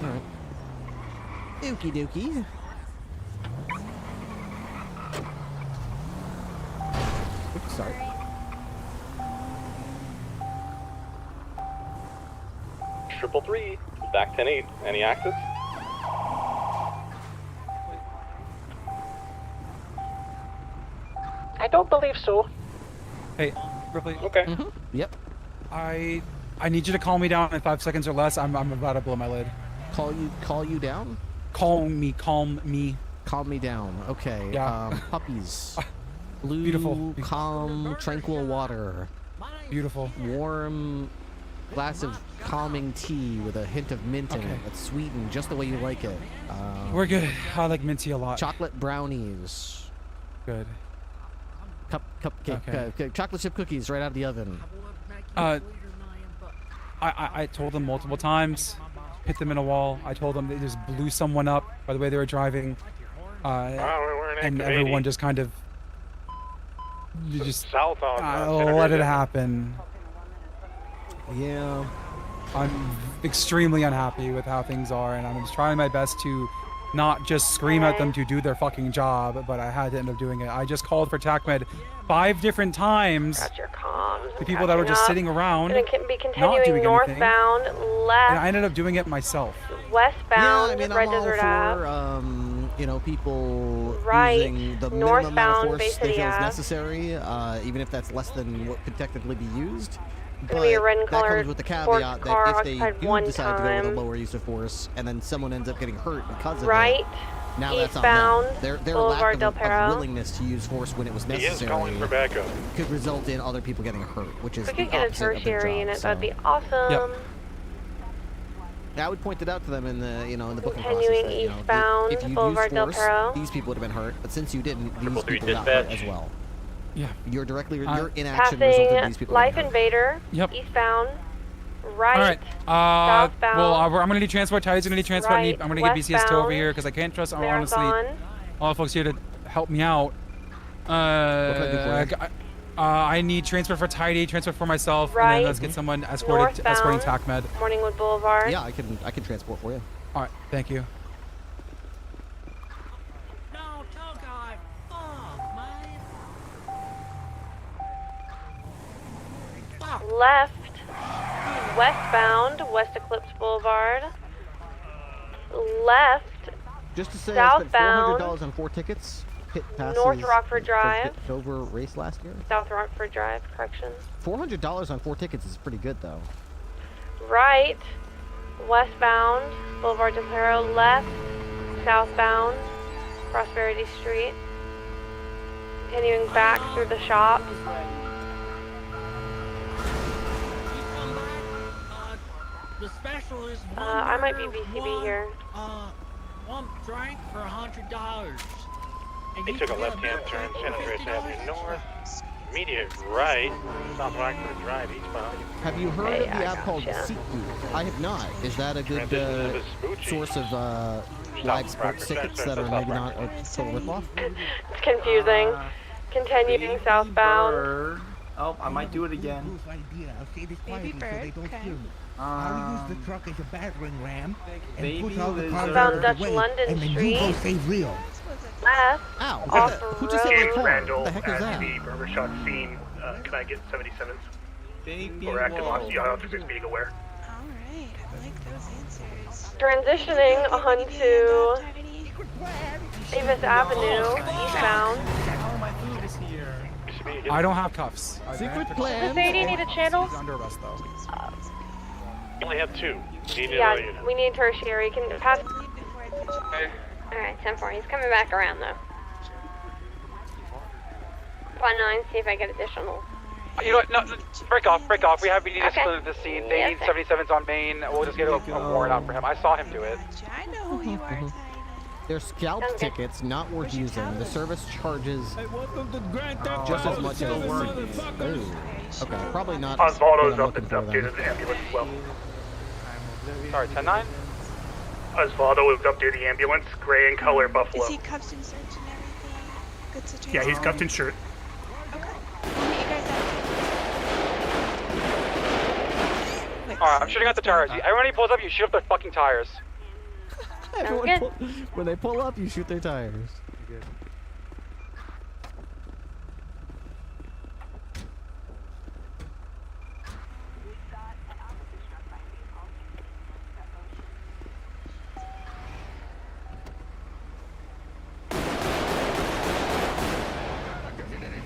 Alright. Okie dokie. Oops, sorry. Triple 3, back 10-8. Any access? I don't believe so. Hey, Ripley. Okay. Yep. I need you to calm me down in 5 seconds or less. I'm about to blow my lid. Call you down? Calm me. Calm me down. Okay. Yeah. Puppies. Blue, Beautiful. calm, tranquil water. Beautiful. Warm glass of calming tea with a hint of mint in it. That's sweetened just the way you like it. We're good. I like minty a lot. Chocolate brownies. Good. Cupcake. Chocolate chip cookies right out of the oven. I told them multiple times, hit them in a wall. I told them they just blew someone up by the way they were driving, and everyone just kind of south on let it happen. Yeah, I'm extremely unhappy with how things are, and I'm just trying my best to not just scream at them to do their fucking job, but I had to end up doing it. I just called for TACMED 5 different times. The people that were just sitting around, Gonna be not doing continuing northbound, anything. left. And I ended up doing it myself. Westbound, Yeah, I mean, Red I'm all Desert for, Ave. you know, people Right, using the minimum amount of northbound, force Bay they City feel is Ave. necessary, even if that's less than what could technically be used. Gonna be a red and that comes colored with the sports caveat car that if they occupied do one decide to go with time. a lower use of force, and then someone ends up getting hurt because of Right, it, now that's on eastbound, them. Their Boulevard Del lack Perro. of willingness to use force when it was necessary could result in other people getting hurt, which is We the could get a opposite of their tertiary job, in it. so. That'd be awesome. Yeah, I would point it out to them in the, you know, in the booking Continuing process. That, you know, eastbound, if you Boulevard used Del force, Perro. these people would have been hurt, but since you didn't, these 333 people got hurt dispatch. as well. Yeah. Your inaction resulted in Passing these people Life getting hurt. Invader, Yep. eastbound, right, All right. southbound, Well, I'm gonna need transport. Tyler's gonna need transport. right, I'm gonna get BCS2 over westbound, here because I can't trust, honestly, Marathon. all the folks here to help me out. What can I do for you? I need transfer for Tidy, transfer for myself, and Right. then let's get someone escorting Northbound, TACMED. Morningwood Boulevard. Yeah, I can transport for you. All right. Thank you. Left, westbound, West Eclipse Boulevard. Left, Just to say, I spent southbound, $400 on 4 tickets. Pit passes. North Rockford for Drive. the Dover race last year. South Rockford Drive, correction. $400 on 4 tickets is pretty good, though. Right, westbound, Boulevard Del Perro. Left, southbound, Prosperity Street. Continuing back through the shops. The special is I might be BCB here. One drink for $100. He took a left-hand turn, San Andreas Avenue North, immediate right, South Rockford Drive, eastbound. Have you heard of the app called SeatGeek? I have not. Is that a good source of live sports tickets that are maybe not a total ripoff? It's confusing. Continuing southbound. Oh, I might do it again. Baby bird, okay. I'll use the truck as a battering ram and put all the cars Found out Dutch of the way, London and then Street. you go save real. Left. Ow. Off Who just hit my James car? Randall What the heck is at that? the barbershop scene. Can I get 77s? Baby Or active on whoa. the officers being aware. Alright, I like those answers. Transitioning onto Davis Avenue, eastbound. Oh, my food is here. I don't have cuffs. Secret Does plan. Sadie need a channel? He's under arrest though. We only have 2. Yeah, we need tertiary. Can pass. Alright, 10-4. He's coming back around though. Plan 9, see if I get additional. You know what? No, break off. We need to exclude the scene. They need Yes, sir. 77s on main. We'll just get a warrant out for him. I saw him do it. I know who you are. They're scalp tickets, not worth using. The service charges just as much as Ooh. Okay, probably not. Osvaldo's what I'm up and looking for updated then. the ambulance as well. Sorry, 10-9? Osvaldo was up near the ambulance, gray in color, buffalo. Is he cuffed and searched and everything? Good situation. Yeah, he's cuffed in shirt. Alright, I'm shooting out the tires. Everybody pulls up, you shoot up their fucking tires. Everyone when they pull up, you shoot their tires.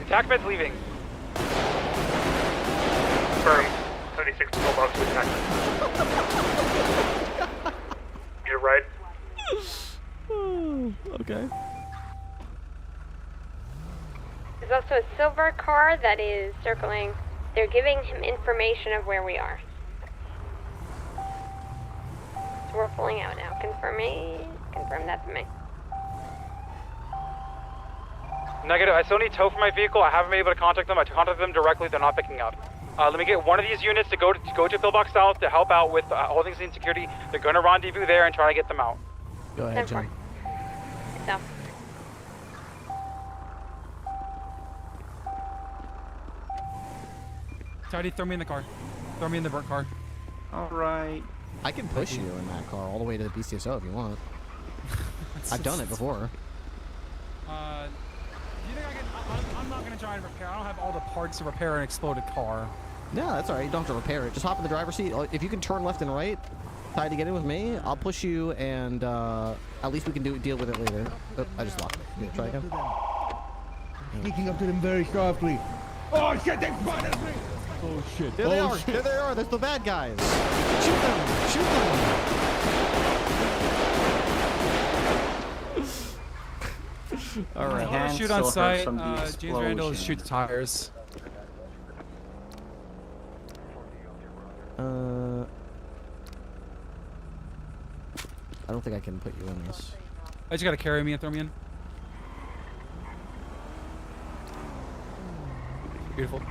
TACMED's leaving. Confirmed. 76 toolbox with taxes. You're right. Okay. There's also a silver car that is circling. They're giving him information of where we are. So we're pulling out now. Confirm that to me. Negative. I still need tow for my vehicle. I haven't been able to contact them. I contacted them directly. They're not picking up. Let me get one of these units to go to Pillbox South to help out with holding scene security. They're going to rendezvous there and try to get them out. Go ahead, John. So. Tidy, throw me in the car. Throw me in the burnt car. All right. I can push you in that car all the way to the BCSO if you want. I've done it before. Do you think I can? I'm not gonna try and repair. I don't have all the parts to repair an exploded car. Yeah, that's alright. You don't have to repair it. Just hop in the driver's seat. If you can turn left and right, try to get in with me. I'll push you, and at least we can deal with it later. Oh, I just locked it. Yeah, try again. Sneaking up to them very softly. Oh shit! They spotted me. Oh shit! There they are. There they are. That's the bad guys. Shoot them! Shoot them! All right. I'm gonna shoot on sight. James Randall shoot the tires. I don't think I can put you in this. I just gotta carry me and throw me in. Beautiful.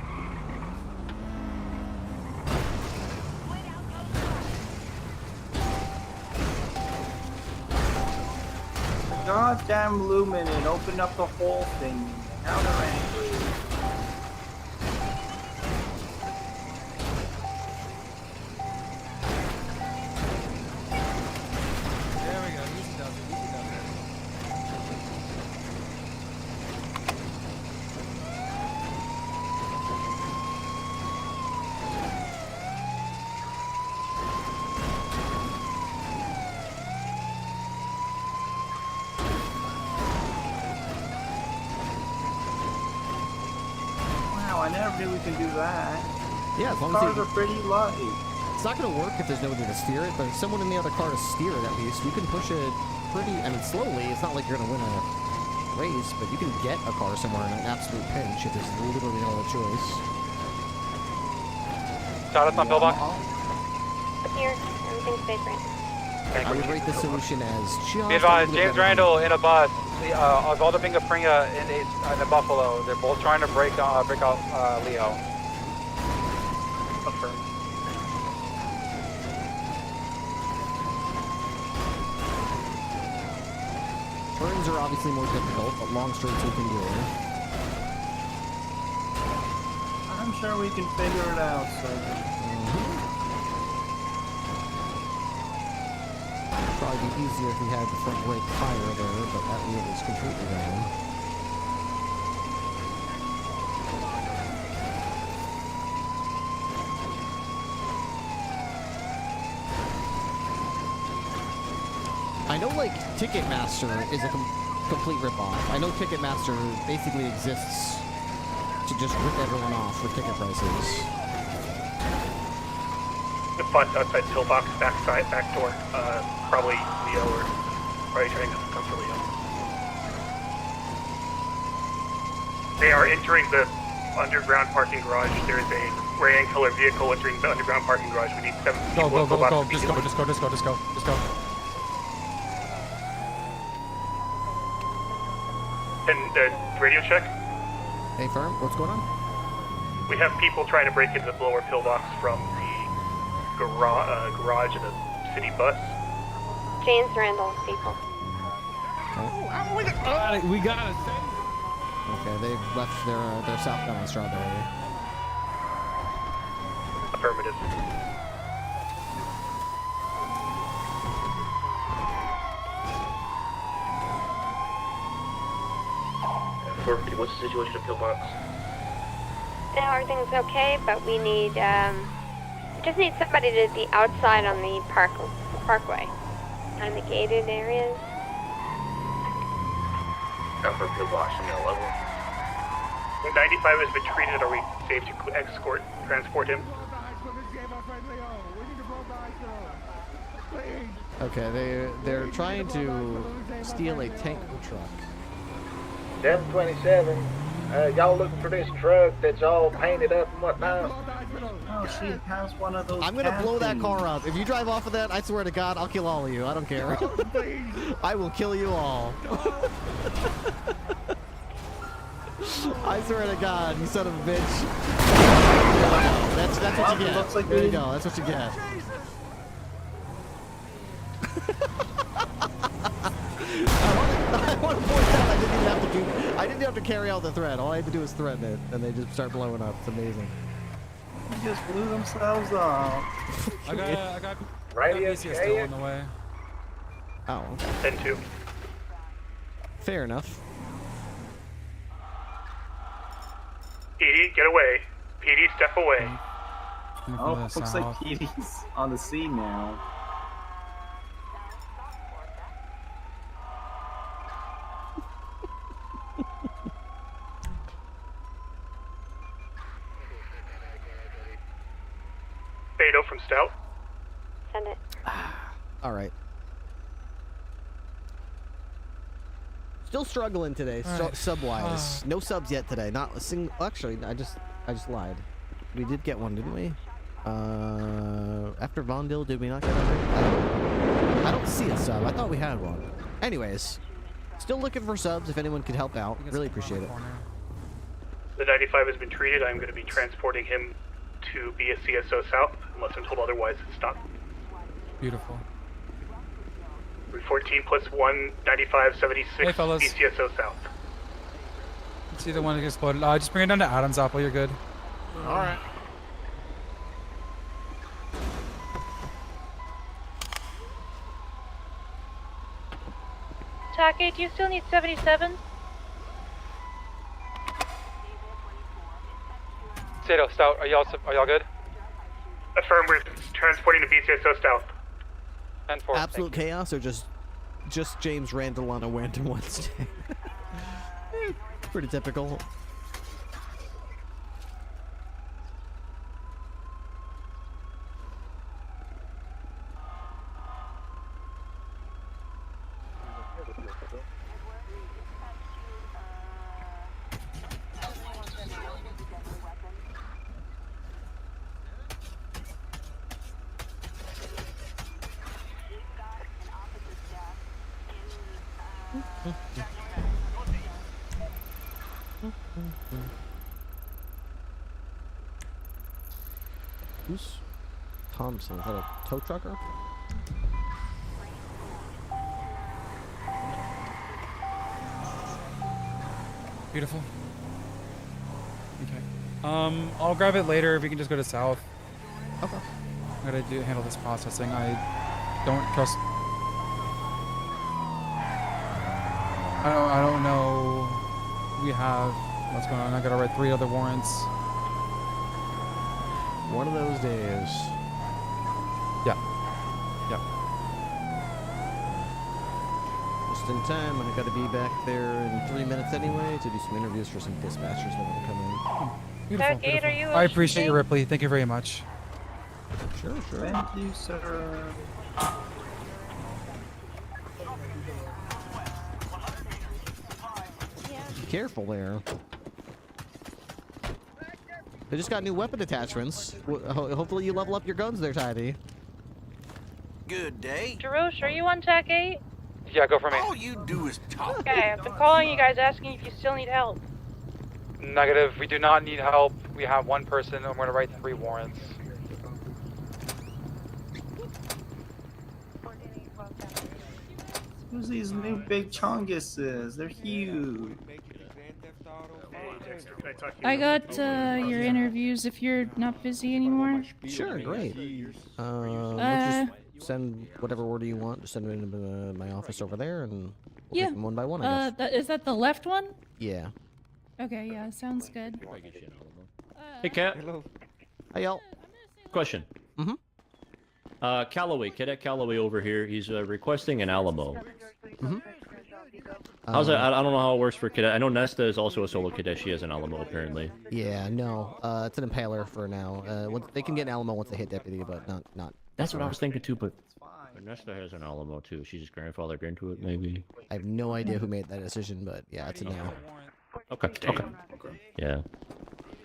Goddamn Luminant, open up the whole thing. Now they're angry. There we go. Easy does it. Easy does it. Wow, I never knew we can do that. Yeah, as long as Cars are pretty light. It's not going to work if there's nobody to steer it, but if someone in the other car to steer it, at least, you can push it pretty, I mean, slowly. It's not like you're going to win a race, but you can get a car somewhere in an absolute pinch if there's literally no other choice. Status on pillbox. Here, everything's safe right I would rate this solution as just... Be advised, James Randall in a bus. Osvaldo Bingafringa in a Buffalo. They're both trying to break out Leo. Confirmed. Turns are obviously more difficult, but long straights we can do. I'm sure we can figure it out, sir. Probably be easier if we had the front brake higher there, but that wheel is completely down. I know, like, Ticketmaster is a complete ripoff. I know Ticketmaster basically exists to just rip everyone off with ticket prices. The bus outside pillbox, back door. Probably Leo or probably trying to come for Leo. They are entering the underground parking garage. There is a gray and color vehicle entering the underground parking garage. We need 7 people. Go. Just go. And radio check. Hey, firm, what's going on? We have people trying to break into the lower pillbox from the garage of the city bus. James Randall, people. We got it. Okay, they've left their southbound Strawberry. Affirmative. What's the situation at Pillbox? Now everything's okay, but we need, we just need somebody to be outside on the parkway. On the gated areas. Out for Pillbox from that level. 95 has been treated. Are we safe to transport him? Okay, they're trying to steal a tanker truck. 727, y'all looking for this truck that's all painted up and whatnot? Oh, she has one of those. I'm gonna blow that car up. If you drive off of that, I swear to God, I'll kill all of you. I don't care. I will kill you all. I swear to God, you son of a bitch. That's what you get. Like there you go. That's what you get. I want to point out I didn't have to carry out the threat. All I had to do was threaten it, and they just start blowing up. It's amazing. They just blew themselves off. I got radio still on the way. Oh. 10-2. Fair enough. PD, get away. PD, step away. Oh, looks like PD's on the scene now. Beto from Stout. Send it. All right. Still struggling today, Alright. sub-wise. No subs yet today. Not a single. Actually, I just lied. We did get one, didn't we? After Vondil, did we not get one? I don't see a sub. I thought we had one. Anyways, still looking for subs. If anyone could help out, really appreciate it. The 95 has been treated. I'm going to be transporting him to BSCSO South, unless I'm told otherwise. It's not. Beautiful. 14 plus 1, 95, 76, Hey, fellas. BCSO South. It's either one that gets exploded. Just bring it down to Adam's Apple. You're good. All right. Take, do you still need 77? Sato, Stout, are y'all good? Affirm, we're transporting to BCSO South. 10-4. Absolute chaos, or just James Randall on a Random Wednesday? Pretty typical. Who's Thompson? Is that a tow trucker? Beautiful. Okay. I'll grab it later if we can just go to South. Okay. I gotta handle this processing. I don't trust. I don't know. We have what's going on. I gotta write 3 other warrants. One of those days. Yeah. Yep. Just in time. I gotta be back there in 3 minutes anyway to do some interviews for some dispatchers that want to come in. Beautiful. That gate, are you I appreciate you, Ripley. Thank you very much. Sure. Thank you, sir. Be careful there. They just got new weapon attachments. Hopefully you level up your guns there, Tidy. Good day. Jarosh, are you on Tech 8? Yeah, go for me. All you do is talk. Okay, I've been calling you guys asking if you still need help. Negative. We do not need help. We have 1 person, and we're going to write 3 warrants. Who's these new big chonguses? They're huge. I got your interviews if you're not busy anymore. Sure, great. Let's just send whatever order you want. Just send them into my office over there, and we'll take them one by one, I guess. Is that the left one? Yeah. Okay, yeah, sounds good. Hey, Cat. Hello. Hey, y'all. Question. Callaway, Cadet Callaway over here. He's requesting an Alamo. How's that? I don't know how it works for Cadet. I know Nesta is also a solo cadet. She has an Alamo, apparently. Yeah, no. It's an Impaler for now. They can get an Alamo once they hit deputy, but not. That's what I was thinking too, but Nesta has an Alamo too. She's just grandfathered into it, maybe. I have no idea who made that decision, but yeah, it's a no. Okay. Yeah.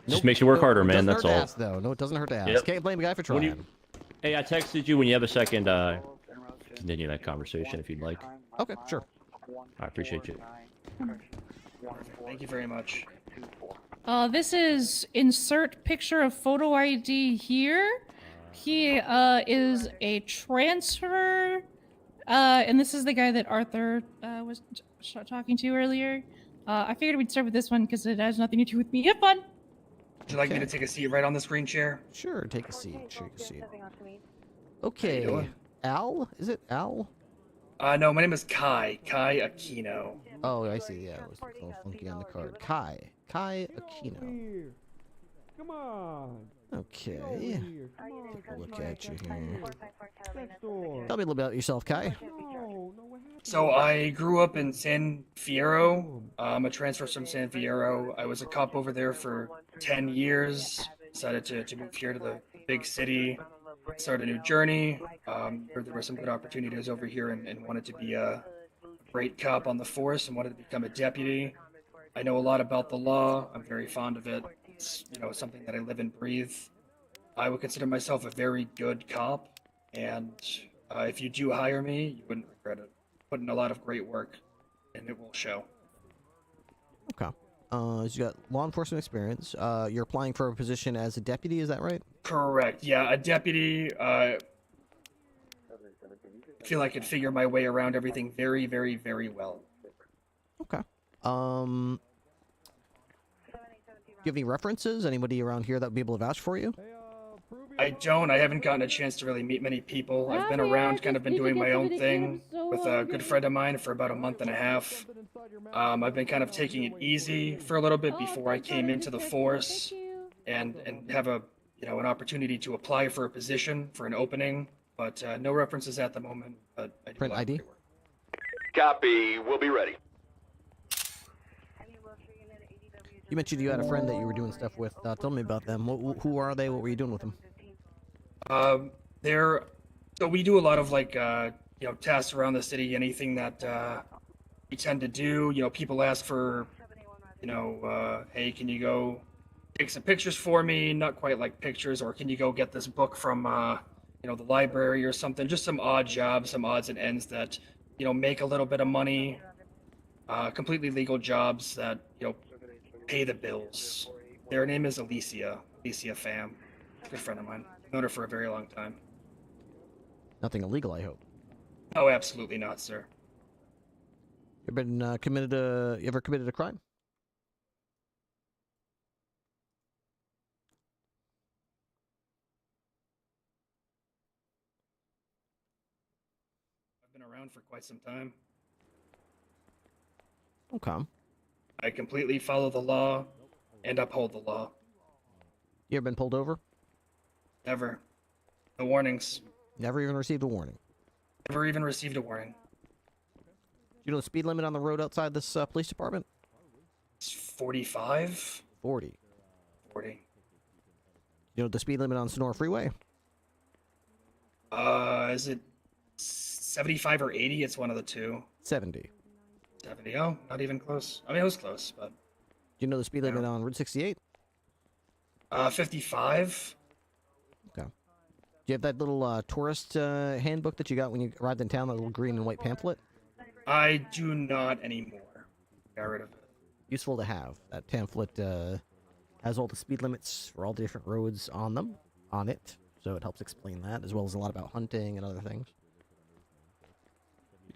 Just makes you work harder, man. That's all. Doesn't hurt to ask, though. No, it doesn't hurt to ask. Can't blame a guy for trying. Hey, I texted you when you have a second. Continue that conversation if you'd like. Okay, sure. I appreciate you. Thank you very much. This is insert picture of photo ID here. He is a transfer, and this is the guy that Arthur was talking to earlier. I figured we'd start with this one because it has nothing to do with me. Have fun. Would you like me to take a seat right on this green chair? Sure, take a seat. Okay. Al? Is it Al? No, my name is Kai Aquino. Oh, I see. Yeah, it was a little funky on the card. Kai Aquino. Come on. Okay. Take a look at you here. Next door. Tell me a little bit about yourself, Kai. So I grew up in San Fierro. I'm a transfer from San Fierro. I was a cop over there for 10 years. Decided to move here to the big city, start a new journey. Heard there were some good opportunities over here and wanted to be a great cop on the force and wanted to become a deputy. I know a lot about the law. I'm very fond of it. It's, something that I live and breathe. I would consider myself a very good cop, and if you do hire me, you wouldn't regret it. Put in a lot of great work, and it will show. Okay. So you got law enforcement experience. You're applying for a position as a deputy, is that right? Correct. Yeah, a deputy. I feel I could figure my way around everything very, very, very well. Okay. Do you have any references? Anybody around here that would be able to vouch for you? I don't. I haven't gotten a chance to really meet many people. I've been around, kind of been doing my own thing with a good friend of mine for about a month and a half. I've been kind of taking it easy for a little bit before I came into the force and have an opportunity to apply for a position, for an opening, but no references at the moment. But I do Print ID? Copy. We'll be ready. You mentioned you had a friend that you were doing stuff with. Tell me about them. Who are they? What were you doing with them? So we do a lot of tasks around the city. Anything that we tend to do. People ask for, hey, can you go take some pictures for me? Not quite like pictures, or can you go get this book from the library or something? Just some odd jobs, some odds and ends that make a little bit of money. Completely legal jobs that pay the bills. Their name is Alicia Pham. Good friend of mine. Known her for a very long time. Nothing illegal, I hope. Oh, absolutely not, sir. You ever committed a crime? I've been around for quite some time. Okay. I completely follow the law and uphold the law. You ever been pulled over? Never. No warnings. Never even received a warning? Never even received a warning. You know the speed limit on the road outside this police department? It's 45? 40. 40. You know the speed limit on Sonora Freeway? Is it 75 or 80? It's one of the two. 70. 70. Oh, not even close. I mean, it was close, but... Do you know the speed limit on Route 68? 55. Okay. Do you have that little tourist handbook that you got when you arrived in town, that little green and white pamphlet? I do not anymore. Got rid of it. Useful to have. That pamphlet has all the speed limits for all the different roads on it, so it helps explain that, as well as a lot about hunting and other things.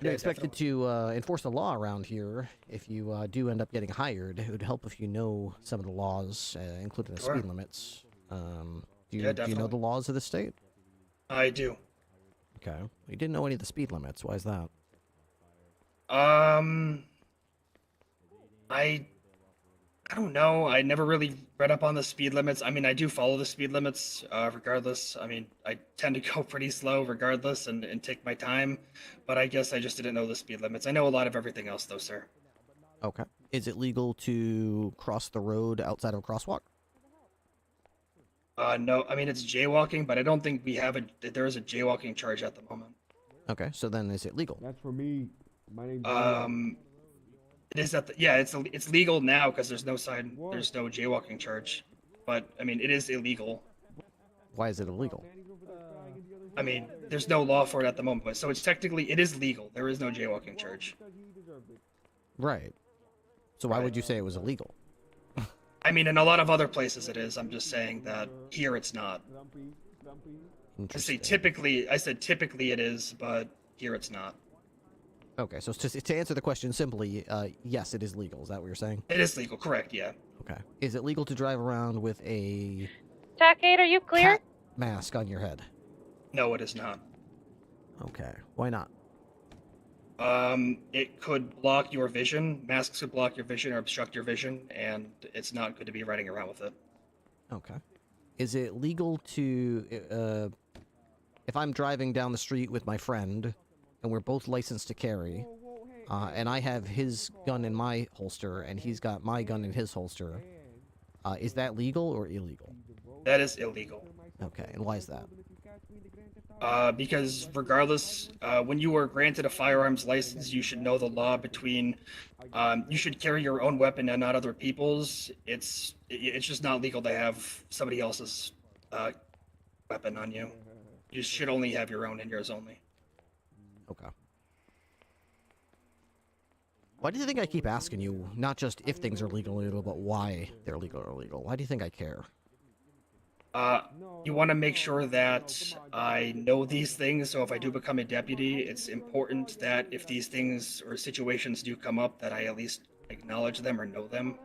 You're expected to enforce the law around here. If you do end up getting hired, it would help if you know some of the laws, including the speed limits. Do you know the laws of the state? I do. Okay. You didn't know any of the speed limits. Why is that? I don't know. I never really read up on the speed limits. I mean, I do follow the speed limits, regardless. I mean, I tend to go pretty slow regardless and take my time, but I guess I just didn't know the speed limits. I know a lot of everything else, though, sir. Okay. Is it legal to cross the road outside of a crosswalk? No. I mean, it's jaywalking, but I don't think there is a jaywalking charge at the moment. Okay, so then is it legal? That's for me. My name's It is it's legal now because there's no jaywalking charge, but I mean it is illegal. Why is it illegal? I mean, there's no law for it at the moment, so it is legal. There is no jaywalking charge. Right. So why would you say it was illegal? I mean, in a lot of other places it is. I'm just saying that here it's not. I said typically it is, but here it's not. Okay, so to answer the question simply, yes, it is legal. Is that what you're saying? It is legal, correct, yeah. Okay. Is it legal to drive around with a TAC 8, are you clear? cat mask on your head? No, it is not. Okay. Why not? It could block your vision. Masks could block your vision or obstruct your vision, and it's not good to be riding around with it. Okay. Is it legal to, if I'm driving down the street with my friend, and we're both licensed to carry, and I have his gun in my holster, and he's got my gun in his holster, is that legal or illegal? That is illegal. Okay, and why is that? Because regardless, when you are granted a firearms license, you should know the law between, you should carry your own weapon and not other people's. It's just not legal to have somebody else's weapon on you. You should only have your own and yours only. Okay. Why do you think I keep asking you, not just if things are legal or illegal, but why they're legal or illegal? Why do you think I care? You want to make sure that I know these things, so if I do become a deputy, it's important that if these things or situations do come up, that I at least acknowledge them or know them.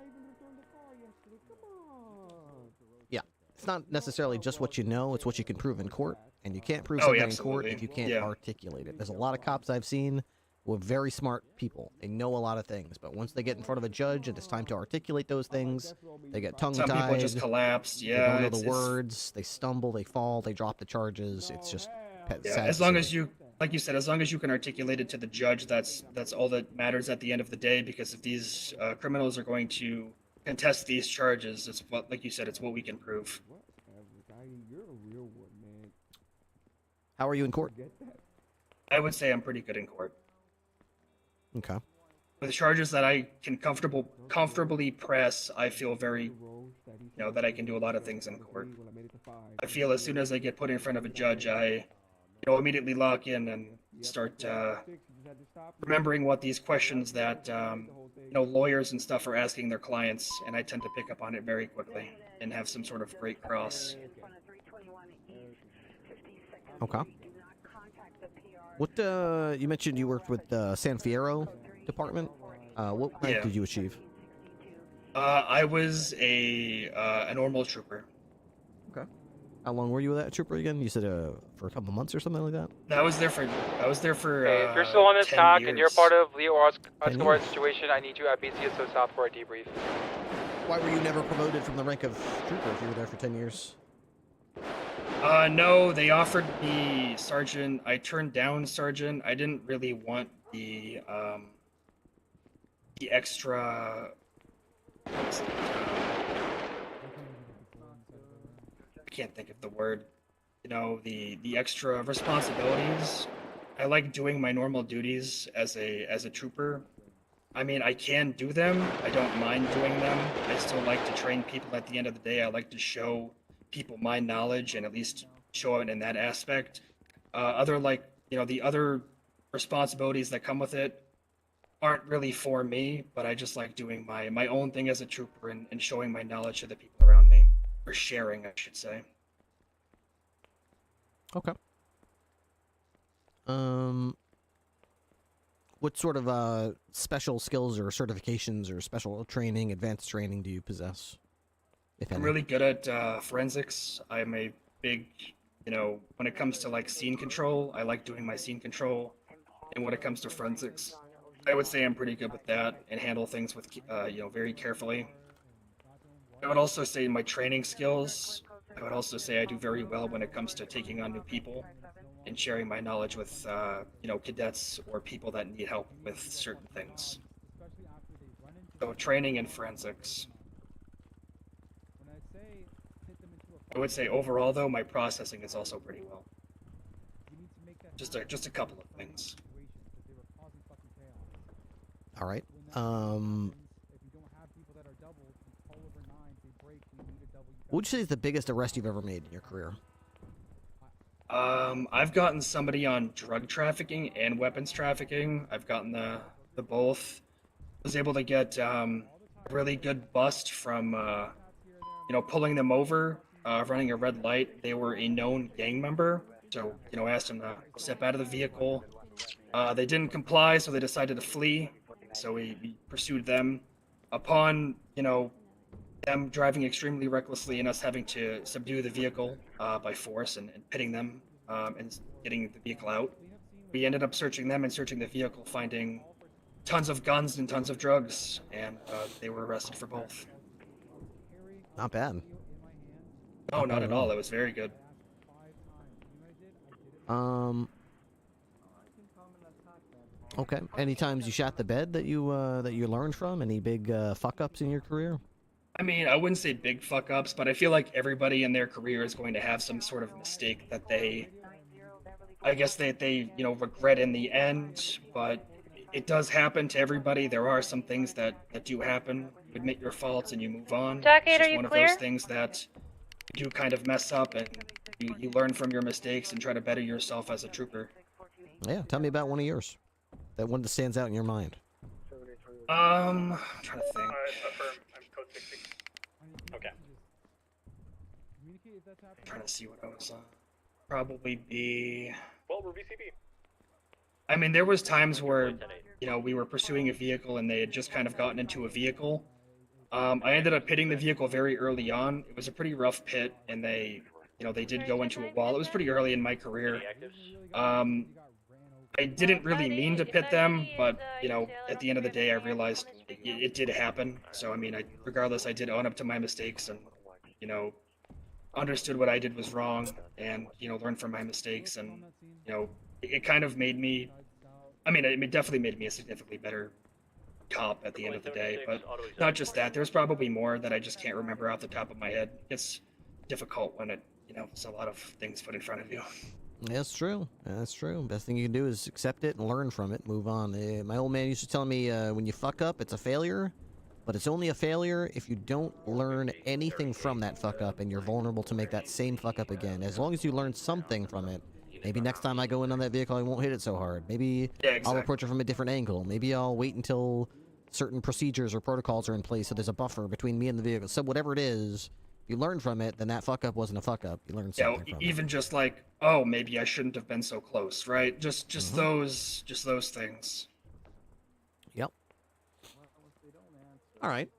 Yeah, it's not necessarily just what you know, it's what you can prove in court, and you can't prove Oh, something yeah, in court if you can't yeah. articulate it. There's a lot of cops I've seen who are very smart people. They know a lot of things, but once they get in front of a judge and it's time to articulate those things, they get tongue-tied. Some people just collapse. Yeah, they don't know the words. They stumble. They fall. They drop the charges. It's just sad. As long as you, like you said, as long as you can articulate it to the judge, that's all that matters at the end of the day. Because if these criminals are going to contest these charges, it's what, like you said, it's what we can prove. How are you in court? I would say I'm pretty good in court. Okay. With charges that I can comfortably press, I feel very, that I can do a lot of things in court. I feel as soon as I get put in front of a judge, I, immediately lock in and start remembering what these questions that, lawyers and stuff are asking their clients, and I tend to pick up on it very quickly and have some sort of great cross. Okay. What, you mentioned you worked with San Fierro department. What rank did you achieve? I was a normal trooper. Okay. How long were you with that trooper again? You said for a couple months or something like that? I was there for. Hey, if you're still on this 10 talk years. and you're part of Leo Escobar's situation, I need you at BCSO South for a debrief. Why were you never promoted from the rank of trooper if you were there for 10 years? No, they offered me sergeant. I turned down sergeant. I didn't really want the extra. I can't think of the word. The extra responsibilities. I like doing my normal duties as a trooper. I mean, I can do them. I don't mind doing them. I still like to train people at the end of the day. I like to show people my knowledge and at least show it in that aspect. The other responsibilities that come with it aren't really for me, but I just like doing my own thing as a trooper and showing my knowledge to the people around me. Or sharing, I should say. Okay. What sort of special skills or certifications or special training, advanced training do you possess? If any? I'm really good at forensics. I'm a big, when it comes to like scene control, I like doing my scene control. And when it comes to forensics, I would say I'm pretty good with that and handle things with, very carefully. I would also say my training skills, I would also say I do very well when it comes to taking on new people and sharing my knowledge with, cadets or people that need help with certain things. So training and forensics. I would say overall, though, my processing is also pretty well. Just a couple of things. All right. What would you say is the biggest arrest you've ever made in your career? I've gotten somebody on drug trafficking and weapons trafficking. I've gotten the both. Was able to get a really good bust from, pulling them over, running a red light. They were a known gang member, so asked them to step out of the vehicle. They didn't comply, so they decided to flee. So we pursued them. Upon them driving extremely recklessly and us having to subdue the vehicle by force and pitting them and getting the vehicle out. we ended up searching them and searching the vehicle, finding tons of guns and tons of drugs, and they were arrested for both. Not bad. No, not at all. It was very good. Okay. Any times you shot the bed that you learned from? Any big fuck ups in your career? I mean, I wouldn't say big fuck ups, but I feel like everybody in their career is going to have some sort of mistake that they regret in the end. But it does happen to everybody. There are some things that do happen. You admit your faults and you move on. Doc 8, it's just are you one clear? of those things that you do kind of mess up, and you learn from your mistakes and try to better yourself as a trooper. Yeah. Tell me about one of yours. That one that stands out in your mind. I'm trying to think. Affirm. I'm code 60. Okay. I'm trying to see what I was on. Probably be. Well, we're VCB. I mean, there was times where, we were pursuing a vehicle and they had just kind of gotten into a vehicle. I ended up hitting the vehicle very early on. It was a pretty rough pit, and they did go into a wall. It was pretty early in my career. I didn't really mean to pit them, but, at the end of the day, I realized it did happen. So, I mean, regardless, I did own up to my mistakes and, understood what I did was wrong and, learned from my mistakes. And, it kind of made me, it definitely made me a significantly better cop at the end of the day. But not just that, there's probably more that I just can't remember off the top of my head. It's difficult when it's a lot of things put in front of you. That's true. That's true. Best thing you can do is accept it and learn from it, move on. My old man used to tell me when you fuck up, it's a failure, but it's only a failure if you don't learn anything from that fuck up and you're vulnerable to make that same fuck up again. As long as you learn something from it, maybe next time I go in on that vehicle, I won't hit it so hard. Maybe I'll approach it from a different angle. Maybe I'll wait until certain procedures or protocols are in place so there's a buffer between me and the vehicle. So whatever it is, you learn from it, then that fuck up wasn't a fuck up. You learned something from it. Even just like, oh, maybe I shouldn't have been so close, right? Just those things. Yep. All right.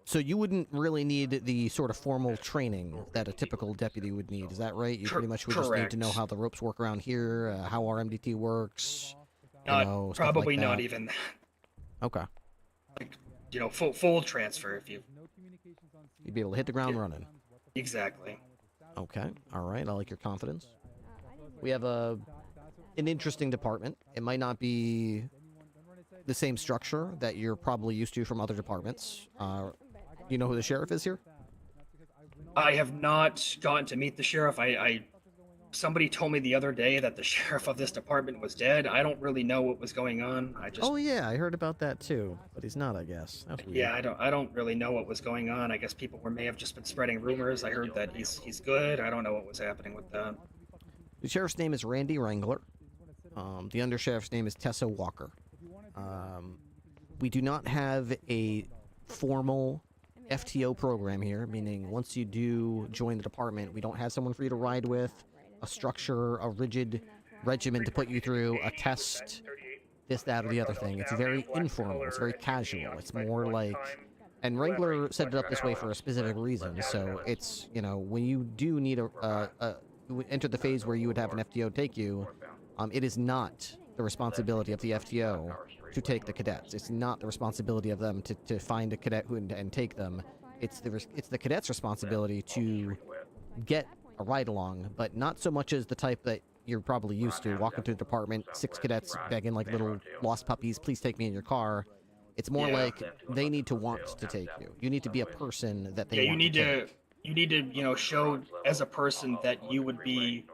So you wouldn't really need the sort of formal training that a typical deputy would need. Is that right? You pretty much would just need to know how the ropes work around here, how our MDT works. Probably not even that. Okay. Like, full transfer if you. You'd be able to hit the ground running. Exactly. Okay. All right. I like your confidence. We have an interesting department. It might not be the same structure that you're probably used to from other departments. You know who the sheriff is here? I have not gotten to meet the sheriff. Somebody told me the other day that the sheriff of this department was dead. I don't really know what was going on. Oh yeah, I heard about that too, but he's not, I guess. That's weird. Yeah, I don't really know what was going on. I guess people may have just been spreading rumors. I heard that he's good. I don't know what was happening with that. The sheriff's name is Randy Wrangler. The undersheriff's name is Tessa Walker. We do not have a formal FTO program here, meaning once you do join the department, we don't have someone for you to ride with, a structure, a rigid regimen to put you through, a test, this, that, or the other thing. It's very informal. It's very casual. It's more like... And Wrangler set it up this way for a specific reason. So it's, when you do need enter the phase where you would have an FTO take you, it is not the responsibility of the FTO to take the cadets. It's not the responsibility of them to find a cadet and take them. It's the cadet's responsibility to get a ride-along, but not so much as the type that you're probably used to, walking through the department, 6 cadets begging like little lost puppies, please take me in your car. It's more like they need to want to take you. You need to be a person that they want to take. You need to, show as a person that you would be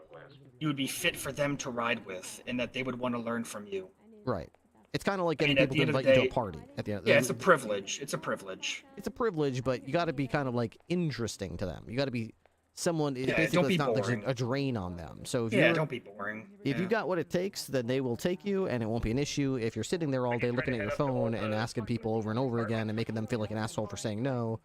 fit for them to ride with, and that they would want to learn from you. Right. It's kind of like getting people to invite you to a party at the end. Yeah, it's a privilege. It's a privilege. It's a privilege, but you got to be kind of like interesting to them. You got to be someone. Yeah, don't be it's not boring. a drain on them. So if don't be boring. If you got what it takes, then they will take you, and it won't be an issue. If you're sitting there all day looking at your phone and asking people over and over again and making them feel like an asshole for saying no,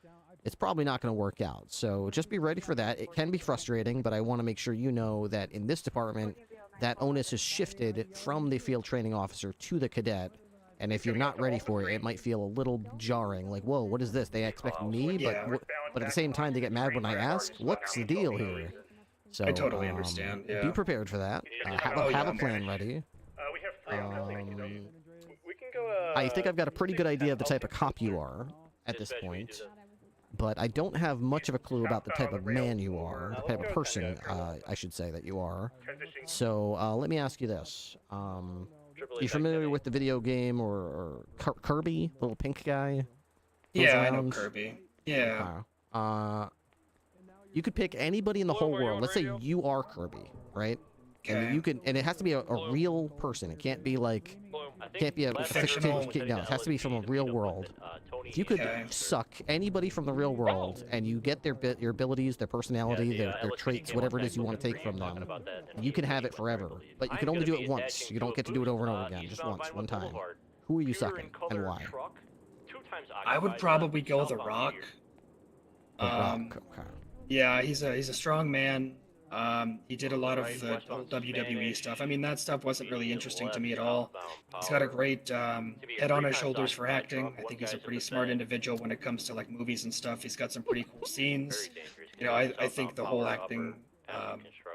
it's probably not going to work out. So just be ready for that. It can be frustrating, but I want to make sure you know that in this department, that onus is shifted from the field training officer to the cadet. And if you're not ready for it, it might feel a little jarring. Like, whoa, what is this? They expect me, but at the same time, they get mad when I ask. What's the deal here? So I totally understand, yeah. Be prepared for that. Have a plan ready. We have 3 on this thing. We can go, I think I've got a pretty good idea of the type of cop you are at this point, but I don't have much of a clue about the type of man you are, the type of person, I should say, that you are. So let me ask you this. You familiar with the video game or Kirby, little pink guy? Yeah, I know Kirby. Yeah. You could pick anybody in the whole world. Let's say you are Kirby, right? And you can, and it has to be a real person. It can't be like, can't be a fictional. No, it has to be from a real world. If you could suck anybody from the real world, and you get your abilities, their personality, their traits, whatever it is you want to take from them, you can have it forever. But you can only do it once. You don't get to do it over and over again. Just once, one time. Who are you sucking, and why? I would probably go The Rock. The Rock. Okay. Yeah, he's a strong man. He did a lot of the old WWE stuff. I mean, that stuff wasn't really interesting to me at all. He's got a great head on his shoulders for acting. I think he's a pretty smart individual when it comes to like movies and stuff. He's got some pretty cool scenes. You know, I think the whole acting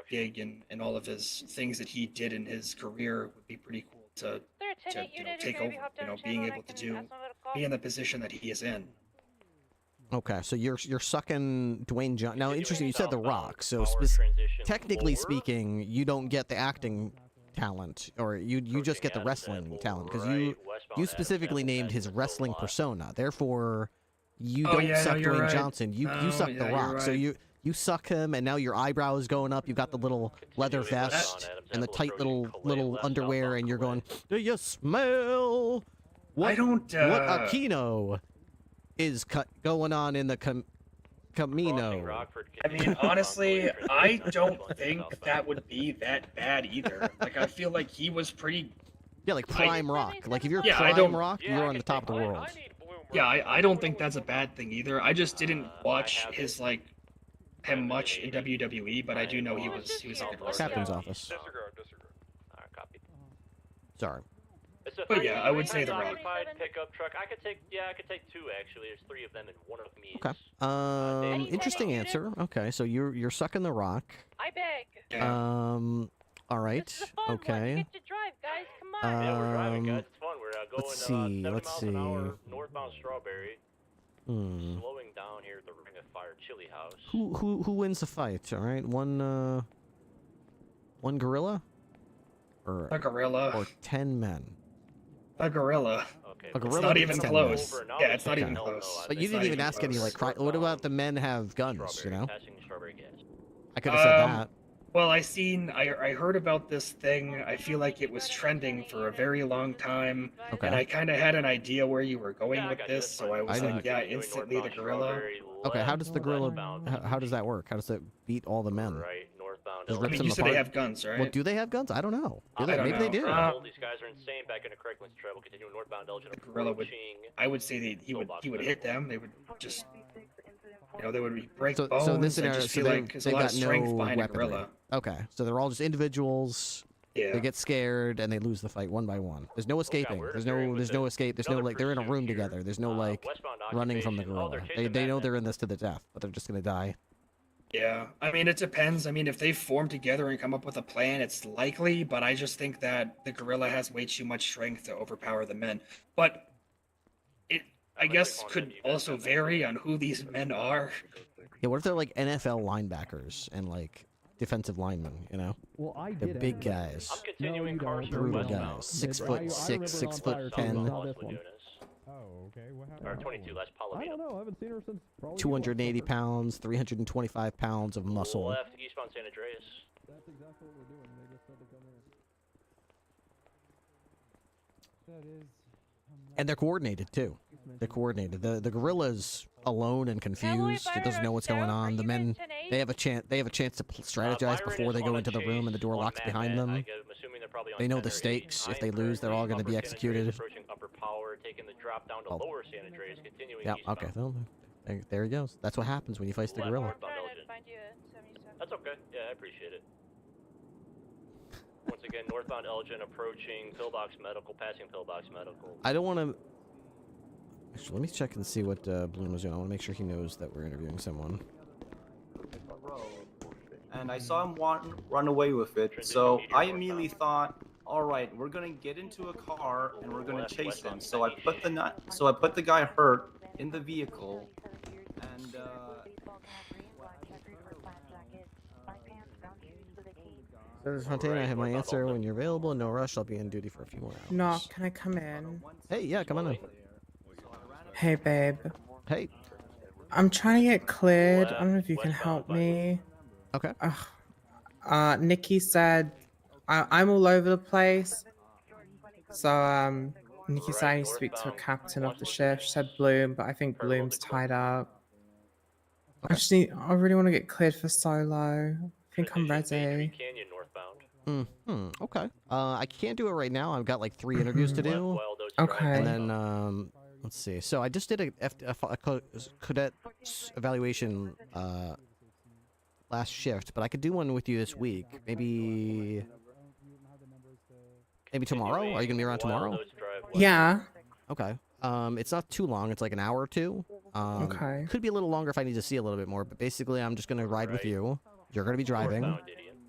gig and all of his things that he did in his career would be pretty cool to take over. You know, being able to be in the position that he is in. Okay, so you're sucking Dwayne Johnson. Now, interesting, you said The Rock. So, technically speaking, you don't get the acting talent, or you just get the wrestling talent, because you specifically named his wrestling persona. Therefore, you don't suck Dwayne Johnson. You suck The Rock. Right. So you suck him, and now your eyebrow is going up. You've got the little leather vest and the tight little underwear, and you're going, do you smell what Aquino is going on in the Camino? I mean, honestly, I don't think that would be that bad either. Like, I feel like he was pretty... Yeah, like prime rock. Like, if you're prime rock, you're on the top of the world. Yeah, I don't think that's a bad thing either. I just didn't watch his, like, him much in WWE, but I do know he was a good wrestler. Captain's office. Sorry. But yeah, I would say The Rock. Pickup truck. I could take 2 actually. There's 3 of them and 1 of me. Okay. Interesting answer. Okay, so you're sucking The Rock. I beg. All right. Okay. Get to drive, guys. Come on. Yeah, we're driving, guys. It's fun. We're going Let's 7 see. miles an hour northbound Strawberry. Hmm. Slowing down here at the Ring of Fire Chili House. Who wins the fight? All right, one gorilla, or a gorilla, or 10 men. A gorilla. A gorilla. It's not even close. Men. Yeah, it's not even close. But you didn't even ask any like. What about the men have guns? You know. Strawberry gas. I could have said that. Well, I heard about this thing. I feel like it was trending for a very long time, and I kind of had an idea where you were going with this, so I was like, yeah, instantly the gorilla. Okay, how does the gorilla? How does that work? How does it beat all the men? Right, northbound. Just I rips mean, them you said apart? they have guns, right? Well, do they have guns? I don't know. Do they? I don't Maybe they do. These guys are insane. Back into Craigland's travel. Continue northbound Elgin. Gorilla would. I would say that he would hit them. They would just. You know, they would break bones. So in this scenario, I just feel like there's a lot of strength behind a gorilla. Okay, so they're all just individuals. Yeah. They get scared and they lose the fight one by one. There's no escaping. There's no escape. There's no like they're in a room together. There's no like running from the gorilla. They know they're in this to the death, but they're just gonna die. Yeah, I mean, it depends. I mean, if they form together and come up with a plan, it's likely, but I just think that the gorilla has way too much strength to overpower the men. But it, I guess, could also vary on who these men are. Yeah, what if they're like NFL linebackers and like defensive linemen, you know? Well, I the did big actually. guys. I'm continuing cars Brutal guys. 6'6", 6'10". Oh, okay. What Or happened? 22 less I Palomino. don't know. I haven't seen her since probably 280 pounds, 325 pounds of muscle. Left, eastbound San Andreas. That's exactly what we're doing. They just said to come here. That is. And they're coordinated too. They're coordinated. The gorilla's alone and confused. He doesn't know what's going on. The men, they have a chance to strategize before they go into the room and the door locks behind them. They know the stakes. If they lose, they're all going to be executed. Approaching upper power, taking the drop down to lower San Andreas, continuing Yeah. Okay. Well, there he goes. That's what happens when you face the gorilla. That's okay. Yeah, I appreciate it. Once again, northbound Elgin approaching Pillbox Medical, passing Pillbox Medical. I don't want to. Actually, let me check and see what Bloom is doing. I want to make sure he knows that we're interviewing someone. and I saw him run away with it. So I immediately thought, all right, we're gonna get into a car and we're gonna chase him. So I put the guy hurt in the vehicle, and Senator Fontaine, I have my answer when you're available. No rush. I'll be on duty for a few more hours. Knock, can I come in? Hey, yeah, come on in. Hey, babe. Hey. I'm trying to get cleared. I don't know if you can help me. Okay. Nikki said I'm all over the place. So, Nikki said I need to speak to a captain of the shift. She said Bloom, but I think Bloom's tied up. I really want to get cleared for solo. I think I'm ready. Canyon northbound. Okay. I can't do it right now. I've got like 3 interviews to do. Okay. And then, let's see. So I just did a cadet evaluation last shift, but I could do one with you this week. Maybe tomorrow? Are you gonna be around tomorrow? Yeah. Okay. It's not too long. It's like an hour or 2. Okay. Could be a little longer if I need to see a little bit more, but basically I'm just gonna ride with you. You're gonna be driving. I'm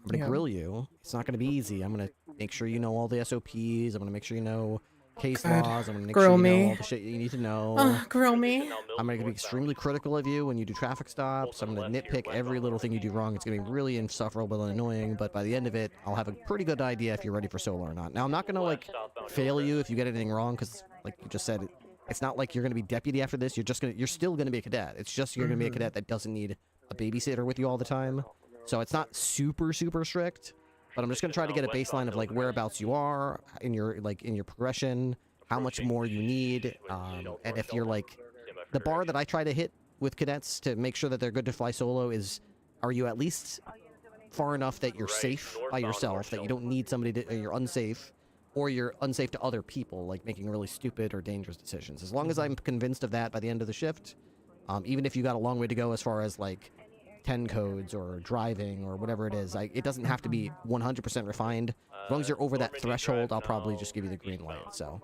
gonna grill you. It's not gonna be easy. I'm gonna make sure you know all the SOPs. I'm gonna make sure you know case laws. I'm gonna make sure you know all the shit you need to know. Grill me. I'm gonna be extremely critical of you when you do traffic stops. I'm gonna nitpick every little thing you do wrong. It's gonna be really insufferable and annoying, but by the end of it, I'll have a pretty good idea if you're ready for solo or not. Now, I'm not gonna like fail you if you get anything wrong, because like you just said, it's not like you're gonna be deputy after this. You're still gonna be a cadet. It's just you're gonna be a cadet that doesn't need a babysitter with you all the time. So it's not super strict, but I'm just gonna try to get a baseline of like whereabouts you are in your progression, how much more you need, and if you're like the bar that I try to hit with cadets to make sure that they're good to fly solo is, are you at least far enough that you're safe by yourself, that you don't need somebody to, or you're unsafe, or you're unsafe to other people, like making really stupid or dangerous decisions. As long as I'm convinced of that by the end of the shift, even if you got a long way to go as far as like 10 codes or driving or whatever it is, it doesn't have to be 100% refined. As long as you're over that threshold, I'll probably just give you the green light. So.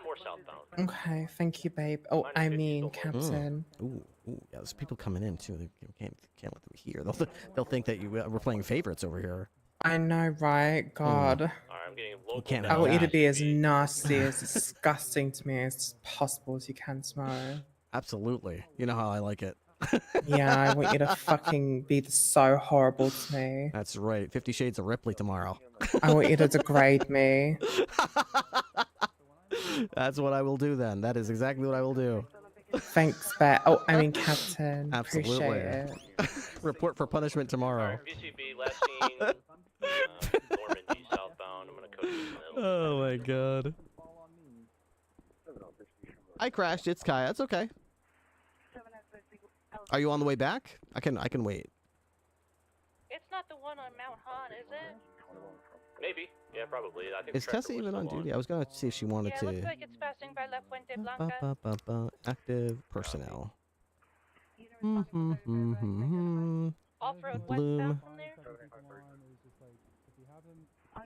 More southbound. Okay, thank you, babe. Oh, I mean, Captain. Ooh, yeah, there's people coming in too. They can't let them hear. They'll think that we're playing favorites over here. I know, right? God. Alright, I'm getting local. Can't I want you to be as nasty, as disgusting to me as possible as you can, tomorrow. Absolutely. You know how I like it. Yeah, I want you to fucking be so horrible to me. That's right. 50 Shades of Ripley tomorrow. I want you to degrade me. That's what I will do then. That is exactly what I will do. Thanks, Bet. Oh, I mean, Captain. Absolutely. Appreciate it. Report for punishment tomorrow. VCB, last seen, Normandy, southbound. I'm gonna code you in the middle. Oh my god. I crashed. It's Kaya. It's okay. Are you on the way back? I can wait. It's not the one on Mount Han, is it? Maybe. Yeah, probably. I think Is Tessa even on duty? I was gonna see if she wanted to. Yeah, looks like it's passing by La Fuente Blanca. Active personnel. Off-road Bloom. westbound from there?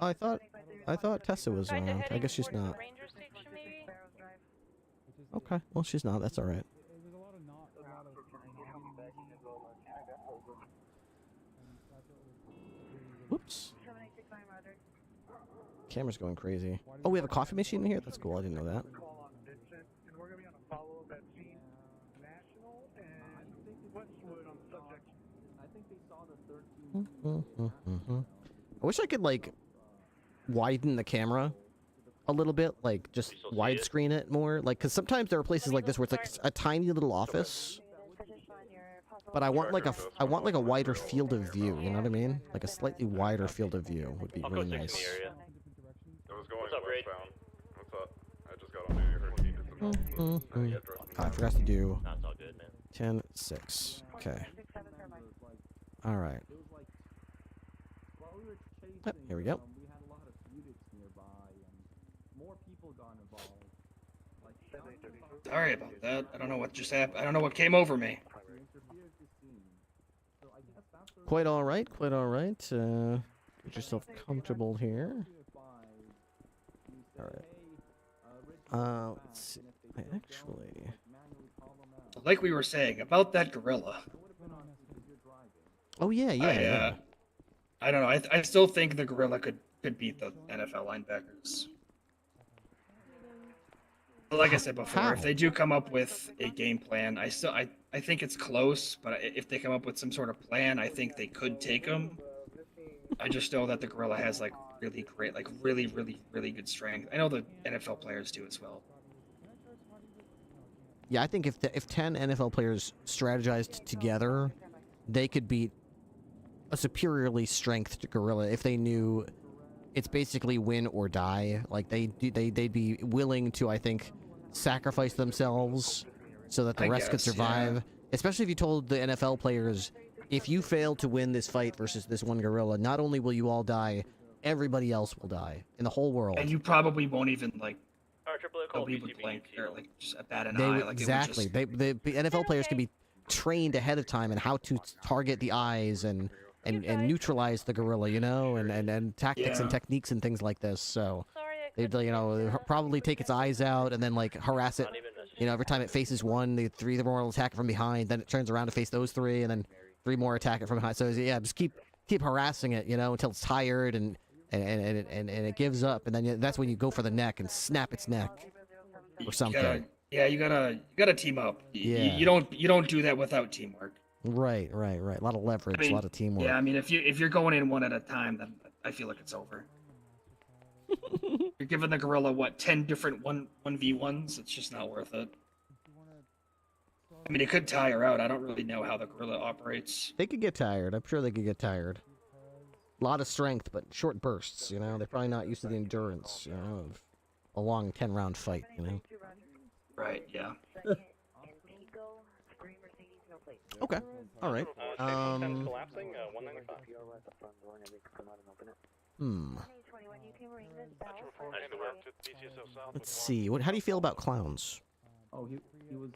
Oh, I thought Tessa was Kinda around. I heading guess she's towards the not. ranger station, maybe? Okay, well she's not. That's all right. Whoops. Camera's going crazy. Oh, we have a coffee machine in here? That's cool. I didn't know that. I wish I could, like, widen the camera a little bit. Like, just widescreen it more. Like, because sometimes there are places like this where it's like a tiny little office. But I want like a wider field of view, you know what I mean? Like a slightly wider field of view would be really nice. What's up, Raid? What's up? I just got on duty. Heard you needed some I forgot to do That's all good, man. 10-6. Okay. Alright. Yep, here we go. Sorry about that. I don't know what just happened. I don't know what came over me. Quite alright, quite alright. Get yourself comfortable here. Alright. Let's see. I actually... Like we were saying, about that gorilla. Oh, yeah. I don't know. I still think the gorilla could beat the NFL linebackers. But like I said before, if they do come up with a game plan, I think it's close. But if they come up with some sort of plan, I think they could take them. I just know that the gorilla has like really great, like really good strength. I know the NFL players do as well. Yeah, I think if 10 NFL players strategized together, they could beat a superiorly strengthed gorilla if they knew it's basically win or die. Like they'd be willing to, I think, sacrifice themselves so that the rest could survive. Yeah. Especially if you told the NFL players, if you fail to win this fight versus this one gorilla, not only will you all die, everybody else will die in the whole world. And you probably won't even like. Nobody would blink or like just bat an eye. Like exactly. It would just... The NFL players can be trained ahead of time in how to target the eyes and neutralize the gorilla, you know, and tactics and techniques and things like this. So they'd, you know, probably take its eyes out and then like harass it. You know, every time it faces one, the three more will attack it from behind. Then it turns around to face those three, and then three more attack it from behind. So yeah, just keep harassing it, you know, until it's tired and it gives up, and then that's when you go for the neck and snap its neck or something. You gotta team up. Yeah. You don't do that without teamwork. Right. A lot of leverage, a lot of teamwork. Yeah, I mean, if you're going in one at a time, then I feel like it's over. You're giving the gorilla what 10 different 1v1s. It's just not worth it. I mean, it could tire out. I don't really know how the gorilla operates. They could get tired. I'm sure they could get tired. A lot of strength, but short bursts. You know, they're probably not used to the endurance. You know, of a long 10-round fight. You know. Right. Yeah. Okay. All right. Let's see. How do you feel about clowns? Oh, he was.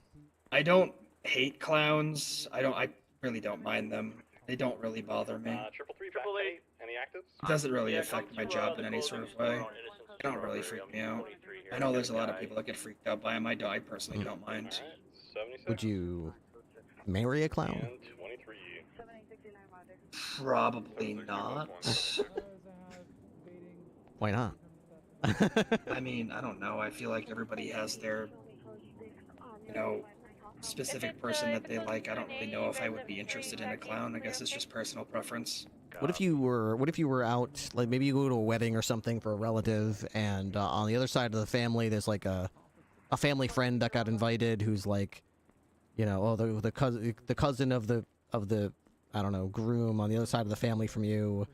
I don't hate clowns. I really don't mind them. They don't really bother me. 333, any actives? It doesn't really affect my job in any sort of way. They don't really freak me out. I know there's a lot of people that get freaked out by them. I personally don't mind. Would you marry a clown? Probably not. Why not? I mean, I don't know. I feel like everybody has their, you know, specific person that they like. I don't really know if I would be interested in a clown. I guess it's just personal preference. What if you were out, like maybe you go to a wedding or something for a relative, and on the other side of the family there's like a family friend that got invited who's like, you know, the cousin of the I don't know, groom on the other side of the family from you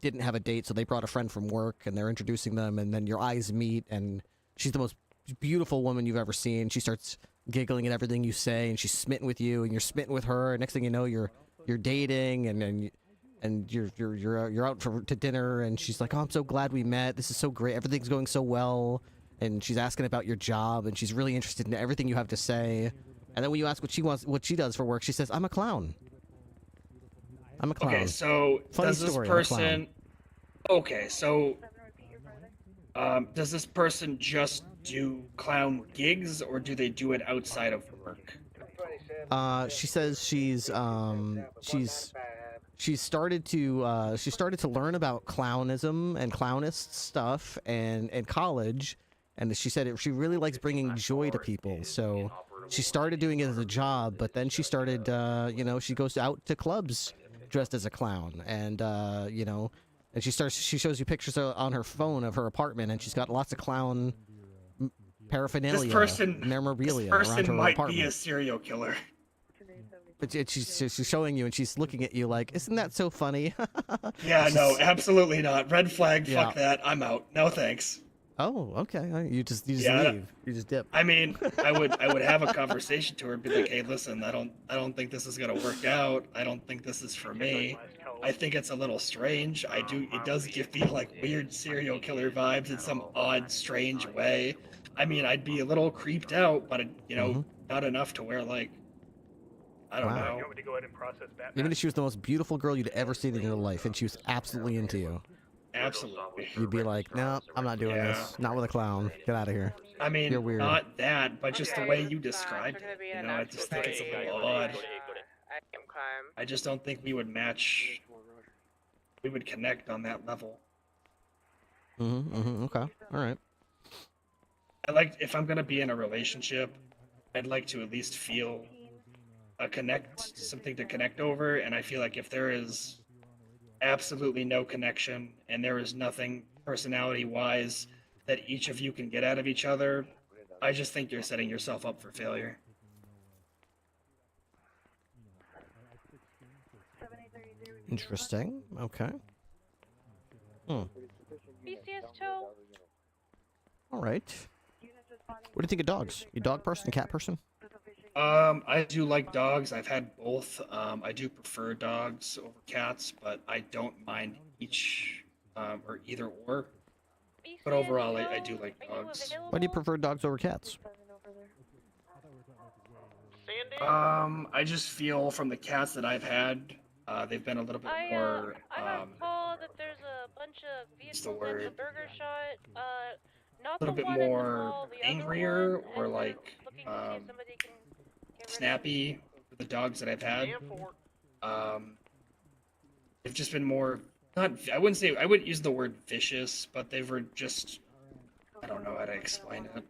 didn't have a date, so they brought a friend from work and they're introducing them, and then your eyes meet, and she's the most beautiful woman you've ever seen. She starts giggling at everything you say, and she's smitten with you, and you're smitten with her. And next thing you know, you're dating, and you're out to dinner, and she's like, "Oh, I'm so glad we met. This is so great. Everything's going so well." And she's asking about your job, and she's really interested in everything you have to say. And then when you ask what she does for work, she says, "I'm a clown. I'm a clown." Okay, so Funny does this story, I'm a clown. person? Okay, so does this person just do clown gigs, or do they do it outside of work? She says she started to learn about clownism and clownist stuff and college, and she said she really likes bringing joy to people. So she started doing it as a job, but then she started, you know, she goes out to clubs dressed as a clown, and you know, and she shows you pictures on her phone of her apartment, and she's got lots of clown paraphernalia, memorabilia around her This person might apartment. be a serial killer. But she's showing you, and she's looking at you like, "Isn't that so funny?" Yeah, no, absolutely not. Red flag. Yeah. Fuck that. I'm out. No thanks. Oh, okay. You just Yeah. leave. You just dip. I mean, I would have a conversation to her and be like, "Hey, listen, I don't think this is gonna work out. I don't think this is for me. I think it's a little strange. It does give me like weird serial killer vibes in some odd, strange way. I mean, I'd be a little creeped out, but you know, not enough to where like, I don't know." You want me to go ahead and process that? Even if she was the most beautiful girl you'd ever seen in your life, and she was absolutely into you, Absolutely. you'd be like, "No, I'm not doing this. Not with a clown. Get out of here." I mean, You're weird. not that, but just the way you described it. You know, I just think it's a little odd. I just don't think we would match we would connect on that level. Okay. All right. I like, if I'm gonna be in a relationship, I'd like to at least feel something to connect over, and I feel like if there is absolutely no connection and there is nothing personality-wise that each of you can get out of each other, I just think you're setting yourself up for failure. Interesting. Okay. Hmm. BCS toe. All right. What do you think of dogs? You dog person, cat person? I do like dogs. I've had both. I do prefer dogs over cats, but I don't mind each or either or. But overall, I do like dogs. Why do you prefer dogs over cats? I just feel from the cats that I've had, they've been a little bit more. I got called that there's a bunch of vehicles at the burger shot. Not A little the bit one at the more mall, the angrier other one, or and like looking to see if somebody can get rid of snappy with the dogs that I've had. They've just been more not. I wouldn't use the word vicious, but they were just. I don't know how to explain it.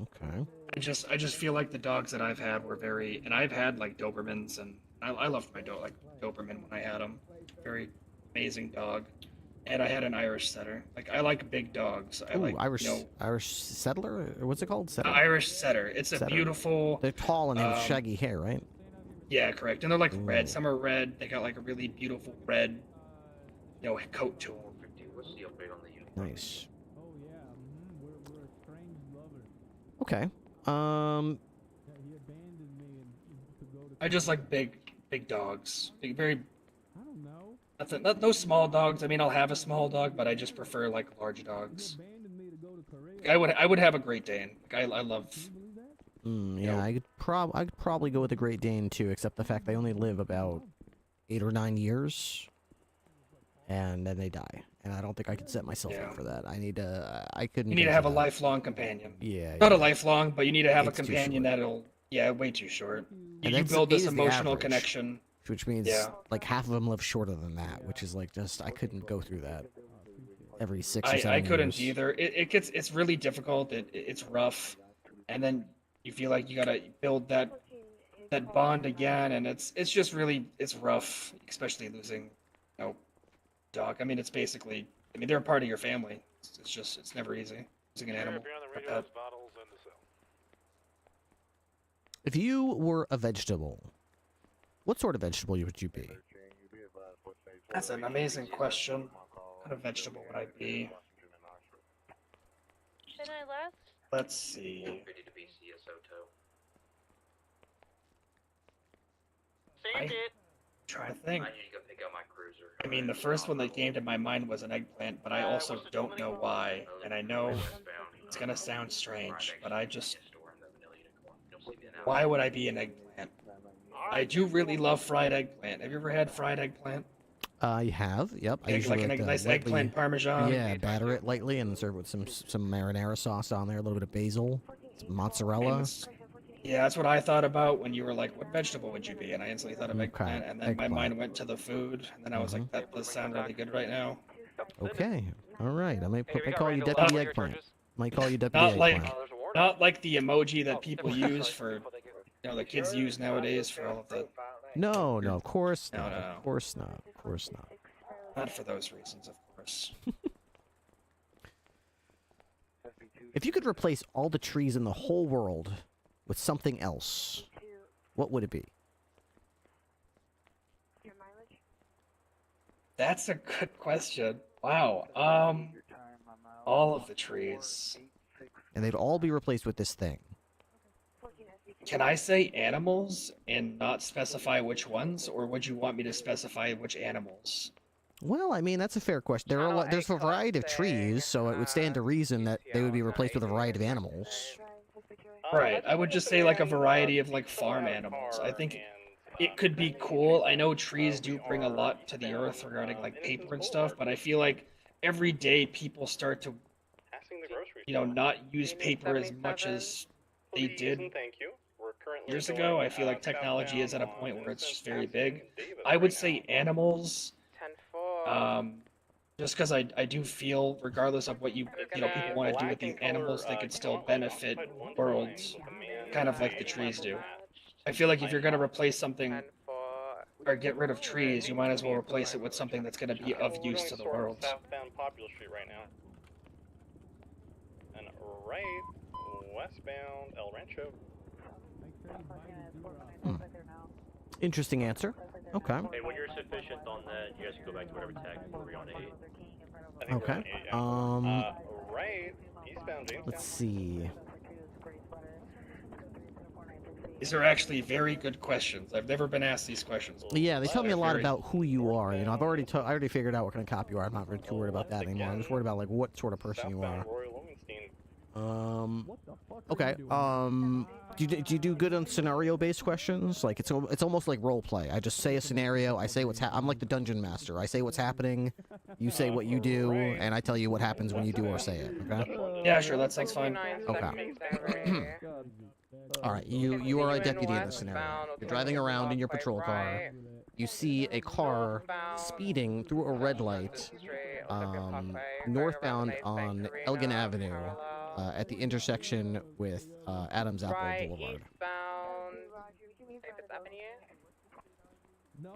Okay. I just feel like the dogs that I've had were very, and I've had like Dobermans, and I loved my dog, like Doberman when I had him. Very amazing dog, and I had an Irish setter. Like I like big dogs. I Ooh, like Irish you know, Irish settler, or what's it called? Setter? Irish setter. It's a Setter. beautiful. They're tall and they have shaggy hair, right? Yeah, correct. And they're like red. Some are red. They got like a really beautiful red, coat to them. Nice. Okay. I just like big dogs. Very. No small dogs. I mean, I'll have a small dog, but I just prefer like large dogs. I would have a Great Dane. I love. Yeah, I'd probably go with a Great Dane too, except the fact they only live about 8 or 9 years, and then they die. And I don't think I could set myself up for that. I need to. I couldn't. You need to have a lifelong companion. Yeah. Not a lifelong, but you need to have a It's too companion that'll. Yeah, way too short. And You that's build this 8 is the emotional average, connection. which means Yeah. like half of them live shorter than that, which is like just I couldn't go through that every 6 or 7 I couldn't years. either. It's really difficult. It's rough, and then you feel like you gotta build that bond again, and it's just really it's rough, especially losing, dog. I mean, it's basically. I mean, they're a part of your family. It's never easy losing an animal. a pet. If you were a vegetable, what sort of vegetable would you be? That's an amazing question. What kind of vegetable would I be? Can I last? Let's see. Try to think. I mean, the first one that came to my mind was an eggplant, but I also don't know why. And I know it's gonna sound strange, but why would I be an eggplant? I do really love fried eggplant. Have you ever had fried eggplant? I have, yep. I usually Like a nice lightly, eggplant parmesan? Yeah, batter it lightly and serve it with some marinara sauce on there, a little bit of basil, some mozzarella. Yeah, that's what I thought about when you were like, what vegetable would you be? And I instantly thought of eggplant, and then my mind went to the food, and then I was like, that does sound really good right now. Okay, all right. I might call you Deputy Eggplant. Might call you Deputy Eggplant. Not like the emoji that people use for, the kids use nowadays for all of the. No, of course No, not. no, no. Of course not. Of course not. Not for those reasons, of course. If you could replace all the trees in the whole world with something else, what would it be? That's a good question. Wow. All of the trees. And they'd all be replaced with this thing. Can I say animals and not specify which ones, or would you want me to specify which animals? Well, I mean, that's a fair question. There's a variety of trees, so it would stand to reason that they would be replaced with a variety of animals. Right. I would just say like a variety of like farm animals. I think it could be cool. I know trees do bring a lot to the earth regarding like paper and stuff, but I feel like every day people start to, not use paper as much as they did. years ago. I feel like technology is at a point where it's just very big. I would say animals. Just because I do feel, regardless of what people want to do with these animals, they could still benefit worlds, kind of like the trees do. I feel like if you're going to replace something or get rid of trees, you might as well replace it with something that's going to be of use to the world. Southbound Popular Street right now. And right westbound El Rancho. Interesting answer. Okay. Hey, when you're sufficient on that, you guys can go back to whatever tag we're on 8. Okay. Right eastbound Jamestown. Let's see. These are actually very good questions. I've never been asked these questions. Yeah, they tell me a lot about who you are. You know, I already figured out what kind of cop you are. I'm not really too worried about that anymore. I'm just worried about like what sort of person you are. Okay. Do you do good on scenario-based questions? Like it's almost like role play. I just say a scenario. I say I'm like the dungeon master. I say what's happening. You say what you do, and I tell you what happens when you do or say it. Okay. Yeah, sure. That sounds fine. Okay. All right. You are a deputy in this scenario. You're driving around in your patrol car. You see a car speeding through a red light, northbound on Elgin Avenue. At the intersection with Adams Apple Boulevard. No.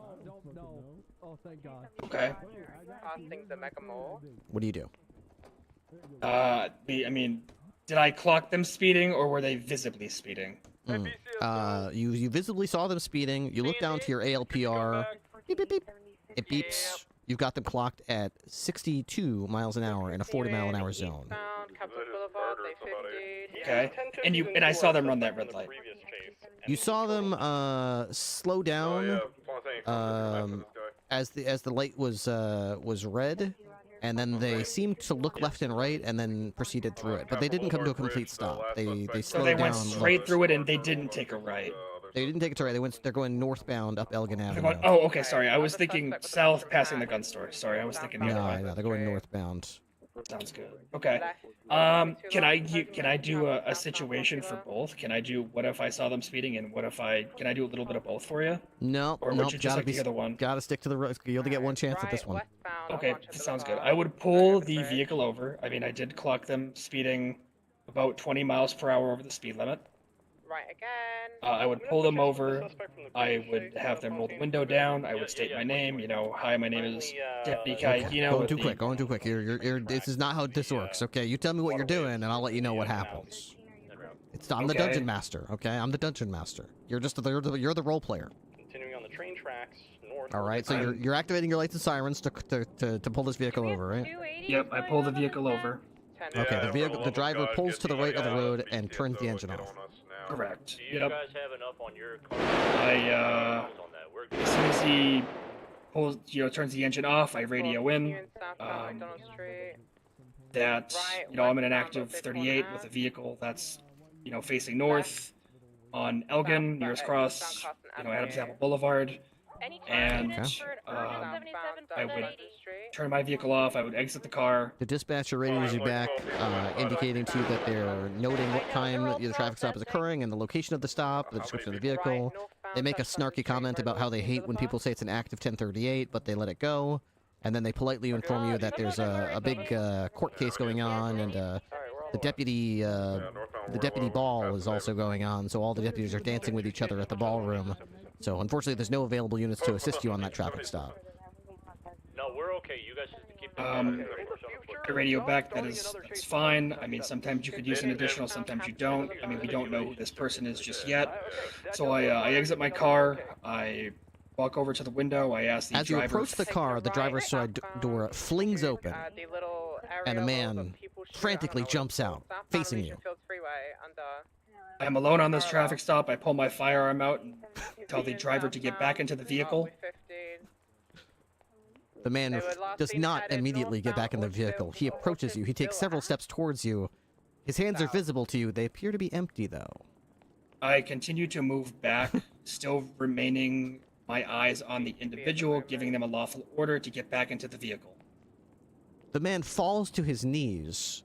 Oh, thank God. Okay. What do you do? I mean, did I clock them speeding, or were they visibly speeding? You visibly saw them speeding. You look down to your ALPR. Beep, beep, beep. It beeps. You've got them clocked at 62 miles an hour in a 40-mile-an-hour zone. Okay. And I saw them run that red light. You saw them slow down as the light was red, and then they seemed to look left and right, and then proceeded through it. But they didn't come to a complete stop. They slowed down. So they went straight through it, and they didn't take a right. They didn't take a right. They're going northbound up Elgin Avenue. Oh, okay. Sorry, I was thinking south, passing the gun store. Sorry, I was thinking the other way. No, they're going northbound. Sounds good. Okay. Can I do a situation for both? Can I do what if I saw them speeding, and what if can I do a little bit of both for you? No, or would you just like to hear the one? Gotta stick to the. You only get one chance at this one. Okay, sounds good. I would pull the vehicle over. I mean, I did clock them speeding about 20 miles per hour over the speed limit. Right again. I would pull them over. I would have them roll the window down. I would state my name. You know, hi, my name is Deputy Kayakino. Going too quick. This is not how this works. Okay, you tell me what you're doing, and I'll let you know what happens. I'm the dungeon master. Okay, I'm the dungeon master. You're the role player. Continuing on the train tracks north. All right, so you're activating your lights and sirens to pull this vehicle over, right? Yep, I pull the vehicle over. Okay, the driver pulls to the right of the road and turns the engine off. Correct. Do you guys have enough on your car? As soon as he pulls, turns the engine off, I radio in that I'm in an active 38 with a vehicle that's facing north on Elgin, nearest cross, Adams Apple Boulevard, and I would turn my vehicle off. I would exit the car. The dispatcher radios you back, indicating to you that they're noting what time the traffic stop is occurring and the location of the stop, the description of the vehicle. They make a snarky comment about how they hate when people say it's an active 1038, but they let it go. And then they politely inform you that there's a big court case going on, and the deputy ball is also going on. So all the deputies are dancing with each other at the ballroom. So unfortunately, there's no available units to assist you on that traffic stop. No, we're okay. You guys just keep. The radio back. That's fine. I mean, sometimes you could use an additional, sometimes you don't. I mean, we don't know who this person is just yet. So I exit my car. I walk over to the window. I ask the driver. As you approach the car, the driver's side door flings open, and a man frantically jumps out, facing you. I'm alone on this traffic stop. I pull my firearm out and tell the driver to get back into the vehicle. The man does not immediately get back in the vehicle. He approaches you. He takes several steps towards you. His hands are visible to you. They appear to be empty, though. I continue to move back, still remaining my eyes on the individual, giving them a lawful order to get back into the vehicle. The man falls to his knees,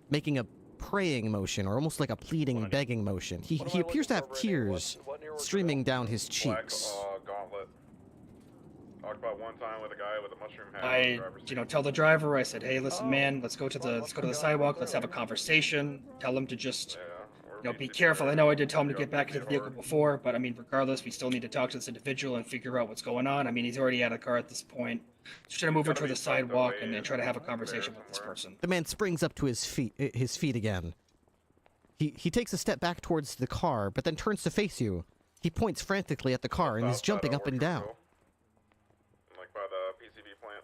making a praying motion, or almost like a pleading, begging motion. He appears to have tears streaming down his cheeks. Gauntlet. Talked about one time with a guy with a mushroom hat. I, tell the driver. I said, "Hey, listen, man, let's go to the sidewalk. Let's have a conversation. Tell him to just, be careful. I know I did tell him to get back into the vehicle before, but I mean, regardless, we still need to talk to this individual and figure out what's going on. I mean, he's already out of the car at this point. Just trying to move her to the sidewalk and then try to have a conversation with this person." The man springs up to his feet again. He takes a step back towards the car, but then turns to face you. He points frantically at the car and is jumping up and down. Like by the PCB plant.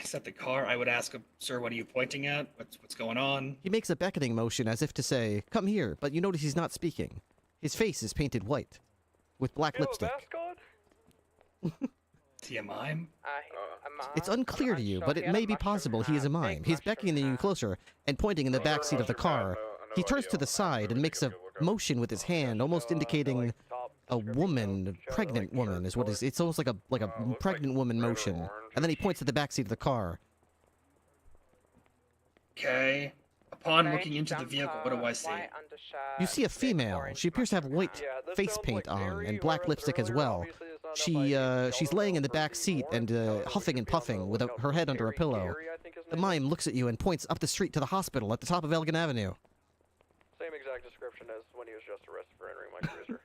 Is that the car? I would ask him, "Sir, what are you pointing at? What's going on?" He makes a beckoning motion as if to say, "Come here," but you notice he's not speaking. His face is painted white, with black lipstick. Is he a mime? It's unclear to you, but it may be possible he is a mime. He's beckoning you closer and pointing in the back seat of the car. He turns to the side and makes a motion with his hand, almost indicating a woman, pregnant woman is what it is. It's almost like a pregnant woman motion. And then he points at the back seat of the car. Okay. Upon looking into the vehicle, what do I see? You see a female. She appears to have white face paint on and black lipstick as well. She's laying in the back seat and huffing and puffing with her head under a pillow. The mime looks at you and points up the street to the hospital at the top of Elgin Avenue. Same exact description as when he was just arrested for entering my cruiser.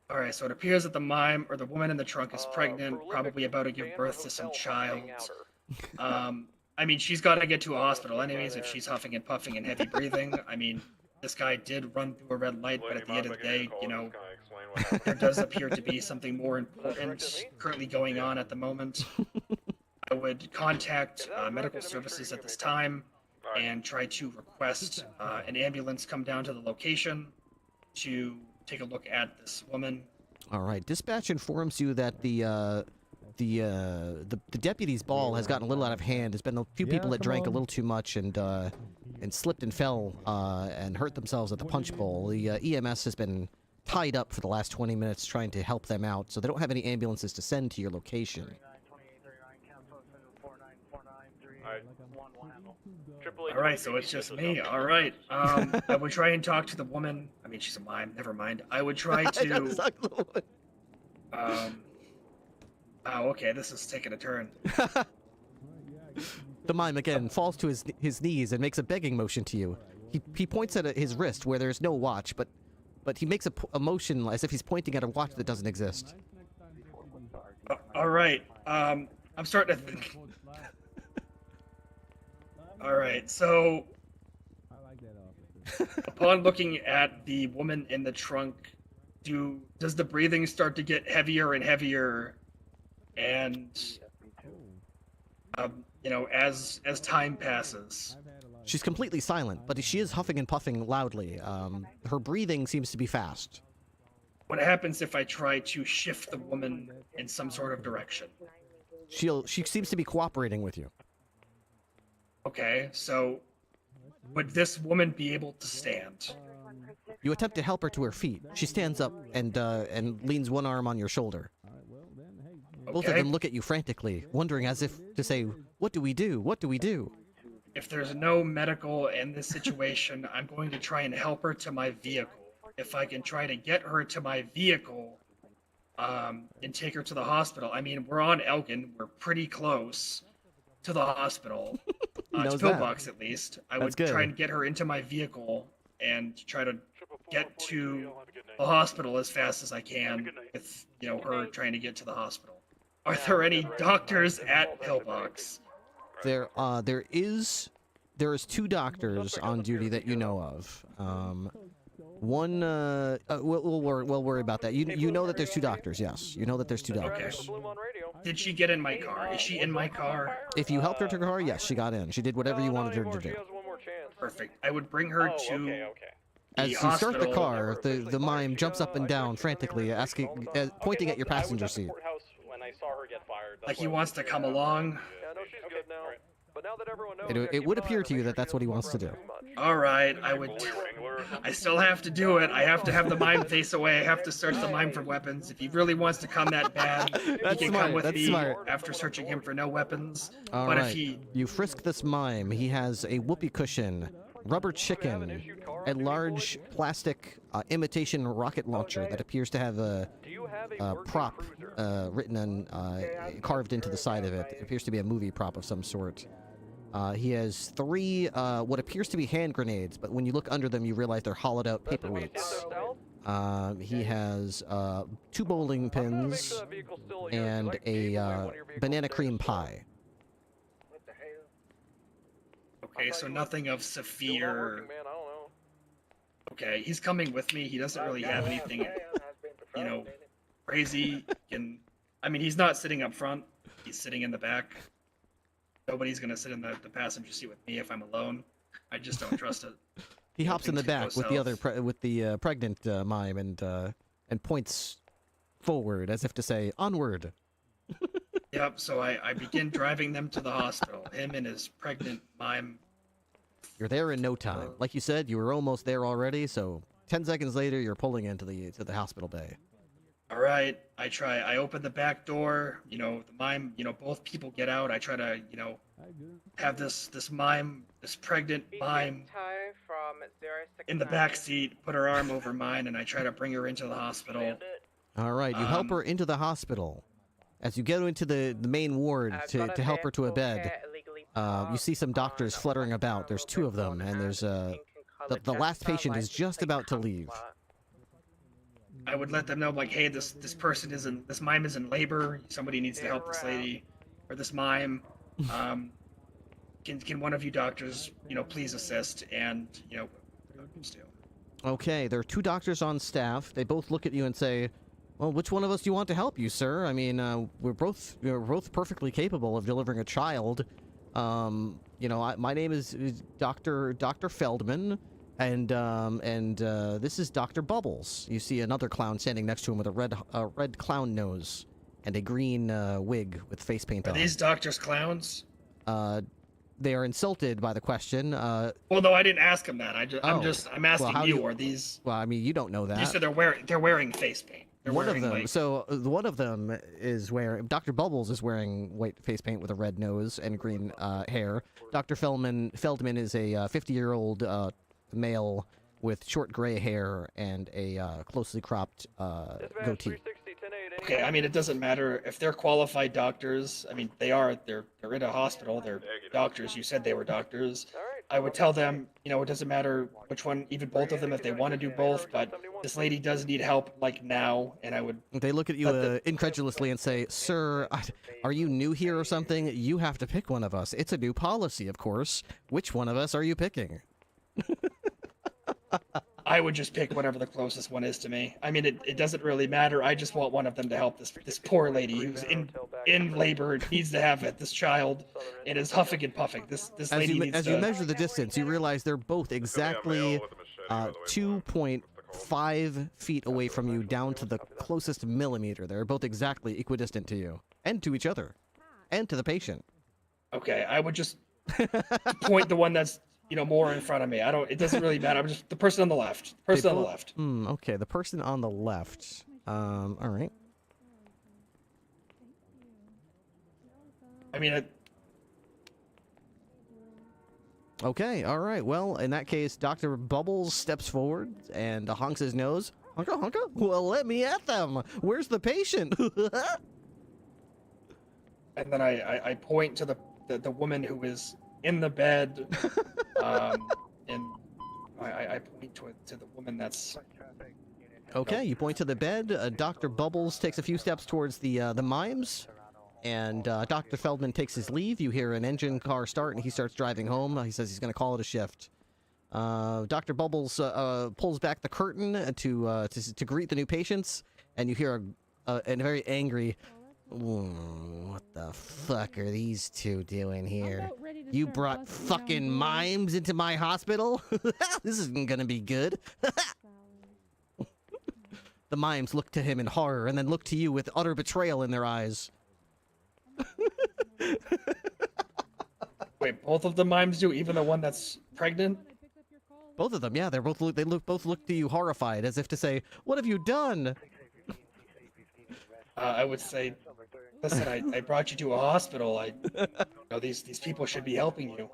Alright, so it appears that the mime, or the woman in the trunk, is pregnant, probably about to give birth to some child. I mean, she's got to get to a hospital anyways if she's huffing and puffing and heavy breathing. I mean, this guy did run through a red light, but at the end of the day, there does appear to be something more important currently going on at the moment. I would contact medical services at this time and try to request an ambulance come down to the location to take a look at this woman. All right. Dispatch informs you that the deputy's ball has gotten a little out of hand. There's been a few people that drank a little too much and slipped and fell and hurt themselves at the punch bowl. The EMS has been tied up for the last 20 minutes trying to help them out, so they don't have any ambulances to send to your location. Alright, so it's just me. Alright. I would try and talk to the woman. I mean, she's a mime. Never mind. I would try to... Oh, okay, this is taking a turn. The mime again falls to his knees and makes a begging motion to you. He points at his wrist where there's no watch, but he makes a motion as if he's pointing at a watch that doesn't exist. Alright, I'm starting to think... Alright, so... Upon looking at the woman in the trunk, does the breathing start to get heavier and heavier? And, as time passes. She's completely silent, but she is huffing and puffing loudly. Her breathing seems to be fast. What happens if I try to shift the woman in some sort of direction? She seems to be cooperating with you. Okay, so would this woman be able to stand? You attempt to help her to her feet. She stands up and leans one arm on your shoulder. Both of them look at you frantically, wondering as if to say, "What do we do? What do we do?" If there's no medical in this situation, I'm going to try and help her to my vehicle. If I can try to get her to my vehicle, and take her to the hospital. I mean, we're on Elgin. We're pretty close to the hospital. To Pillbox, at least. I would try and get her into my vehicle and try to get to the hospital as fast as I can with, her trying to get to the hospital. Are there any doctors at Pillbox? There is 2 doctors on duty that you know of. One, we'll worry about that. You know that there's 2 doctors, yes. You know that there's 2 doctors. Did she get in my car? Is she in my car? If you helped her to her car, yes, she got in. She did whatever you wanted her to do. Perfect. I would bring her to As you start the car, the mime jumps up and down frantically, pointing at your passenger seat. Like he wants to come along. It would appear to you that that's what he wants to do. All right, I still have to do it. I have to have the mime face away. I have to search the mime for weapons. If he really wants to come that bad, he can come with me after searching him for no weapons. All but right. if he You frisk this mime. He has a whoopee cushion, rubber chicken, a large plastic imitation rocket launcher that appears to have a prop written on, carved into the side of it. It appears to be a movie prop of some sort. He has 3 what appears to be hand grenades, but when you look under them, you realize they're hollowed out paperweights. He has 2 bowling pins and a banana cream pie. Okay, so nothing of severe. Okay, he's coming with me. He doesn't really have anything, crazy. I mean, he's not sitting up front. He's sitting in the back. Nobody's gonna sit in the passenger seat with me if I'm alone. I just don't trust it. He hops in the back with the other pregnant mime and points forward as if to say onward. Yep. So I begin driving them to the hospital. Him and his pregnant mime. You're there in no time. Like you said, you were almost there already. So 10 seconds later, you're pulling into the hospital bay. All right, I open the back door, the mime, both people get out. I try to, have this pregnant mime in the back seat, put her arm over mine, and I try to bring her into the hospital. All right, you help her into the hospital. As you get into the main ward to help her to a bed, you see some doctors fluttering about. There's 2 of them, and there's the last patient is just about to leave. I would let them know, like, hey, this mime is in labor. Somebody needs to help this lady, or this mime. Can one of you doctors, please assist? And Okay, there are 2 doctors on staff. They both look at you and say, "Well, which one of us do you want to help you, sir? I mean, we're both perfectly capable of delivering a child. My name is Dr. Feldman." And this is Dr. Bubbles. You see another clown standing next to him with a red clown nose and a green wig with face paint on. Are these doctors clowns? They are insulted by the question. Well, no, I didn't ask him that. I'm asking you. Are these? Well, I mean, you don't know that. You said they're wearing face paint. One of them. So one of them is wearing. Dr. Bubbles is wearing white face paint with a red nose and green hair. Dr. Feldman is a 50-year-old. Male with short gray hair and a closely cropped goatee. Okay, I mean, it doesn't matter if they're qualified doctors. I mean, they're in a hospital. They're doctors. You said they were doctors. I would tell them, it doesn't matter which one, even both of them, if they want to do both. But this lady does need help, like now, and I would. They look at you incredulously and say, "Sir, are you new here or something? You have to pick one of us. It's a new policy, of course. Which one of us are you picking?" I would just pick whatever the closest one is to me. I mean, it doesn't really matter. I just want one of them to help this poor lady who's in labor, needs to have it. This child, and is huffing and puffing. This lady needs to. As you measure the distance, you realize they're both exactly 2.5 feet away from you, down to the closest millimeter. They're both exactly equidistant to you, and to each other, and to the patient. Okay, I would just point the one that's more in front of me. It doesn't really matter. I'm just the person on the left. On the left. Okay, the person on the left. All right. I mean, Okay, all right. Well, in that case, Dr. Bubbles steps forward and honks his nose. Honka, honka? Well, let me at them. Where's the patient? And then I point to the woman who is in the bed, and I point to the woman that's. Okay, you point to the bed. Dr. Bubbles takes a few steps towards the mimes, and Dr. Feldman takes his leave. You hear an engine car start, and he starts driving home. He says he's going to call it a shift. Dr. Bubbles pulls back the curtain to greet the new patients, and you hear a very angry. What the fuck are these 2 doing here? You brought fucking mimes into my hospital? This isn't gonna be good. The mimes look to him in horror and then look to you with utter betrayal in their eyes. Wait, both of the mimes do, even the one that's pregnant? Both of them, yeah. They're both both look to you horrified, as if to say, "What have you done?" I would say, listen, I brought you to a hospital. These people should be helping you.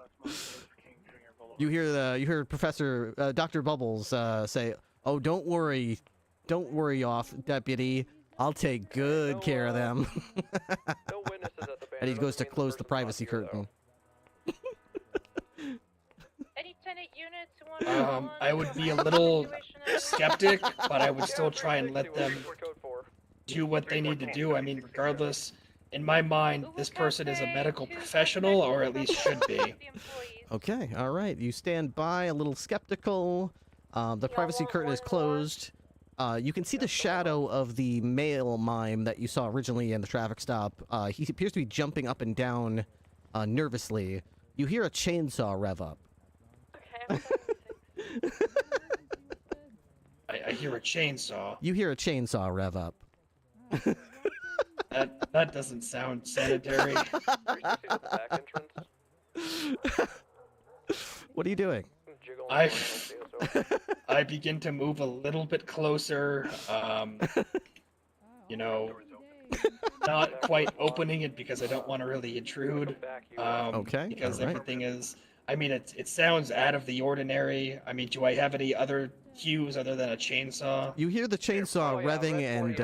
You hear Professor Dr. Bubbles say, "Oh, don't worry, off deputy. I'll take good care of them." And he goes to close the privacy curtain. Any tenant units who want I would be a little skeptic, but I would still try and let them do what they need to do. I mean, regardless, in my mind, this person is a medical professional, or at least should be. Okay, all right. You stand by, a little skeptical. The privacy curtain is closed. You can see the shadow of the male mime that you saw originally in the traffic stop. He appears to be jumping up and down nervously. You hear a chainsaw rev up. I hear a chainsaw. You hear a chainsaw rev up. That doesn't sound sanitary. What are you doing? I begin to move a little bit closer. Not quite opening it because I don't want to really intrude. Okay. Because all right. everything is. I mean, it sounds out of the ordinary. I mean, do I have any other cues other than a chainsaw? You hear the chainsaw revving, and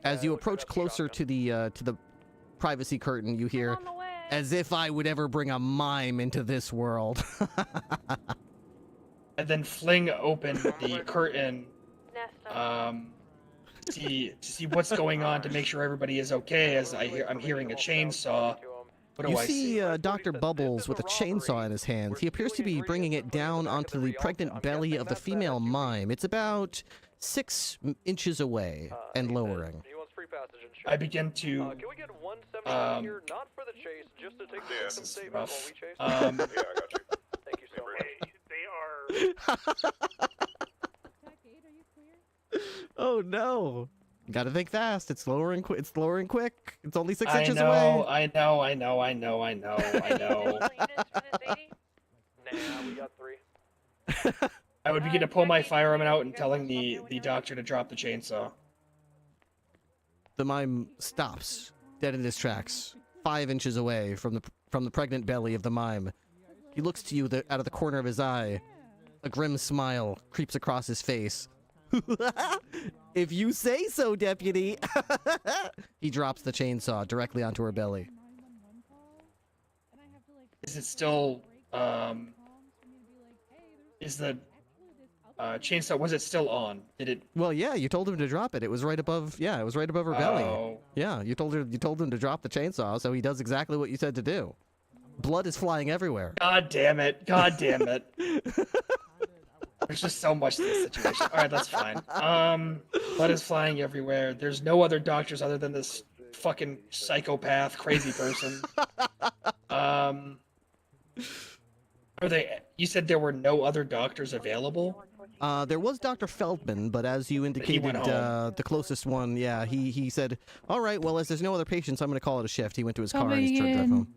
as you approach closer to the privacy curtain, you hear, "As if I would ever bring a mime into this world." And then fling open the curtain, to see what's going on, to make sure everybody is okay. As I'm hearing a chainsaw. What do You I see Dr. Bubbles with a chainsaw in his hands. He appears to be bringing it down onto the pregnant belly of the female mime. It's about 6 inches away and lowering. I begin to. Can we get 170 here, not for the chase, just to take the This victim is statement rough. while we chase? Yeah, I got you. Thank you so much. Oh no! Gotta think fast. It's lowering. It's lowering quick. It's only 6 inches away. I know. Nah, we got 3. I would begin to pull my firearm out and telling the doctor to drop the chainsaw. The mime stops, dead in his tracks, 5 inches away from the pregnant belly of the mime. He looks to you out of the corner of his eye. A grim smile creeps across his face. If you say so, deputy. He drops the chainsaw directly onto her belly. Is it still? Is the chainsaw? Was it still on? Did it? Well, yeah. You told him to drop it. It was right above. Yeah, it was right above her belly. Oh. Yeah, you told him to drop the chainsaw, so he does exactly what you said to do. Blood is flying everywhere. God damn it! God damn it! There's just so much to this situation. All right, that's fine. Blood is flying everywhere. There's no other doctors other than this fucking psychopath, crazy person. Are they? You said there were no other doctors available? There was Dr. Feldman, but as you indicated, the closest one, yeah, he said, "All right, well, as there's no other patients, I'm going to call it a shift." He went to his car and he's turned drive home.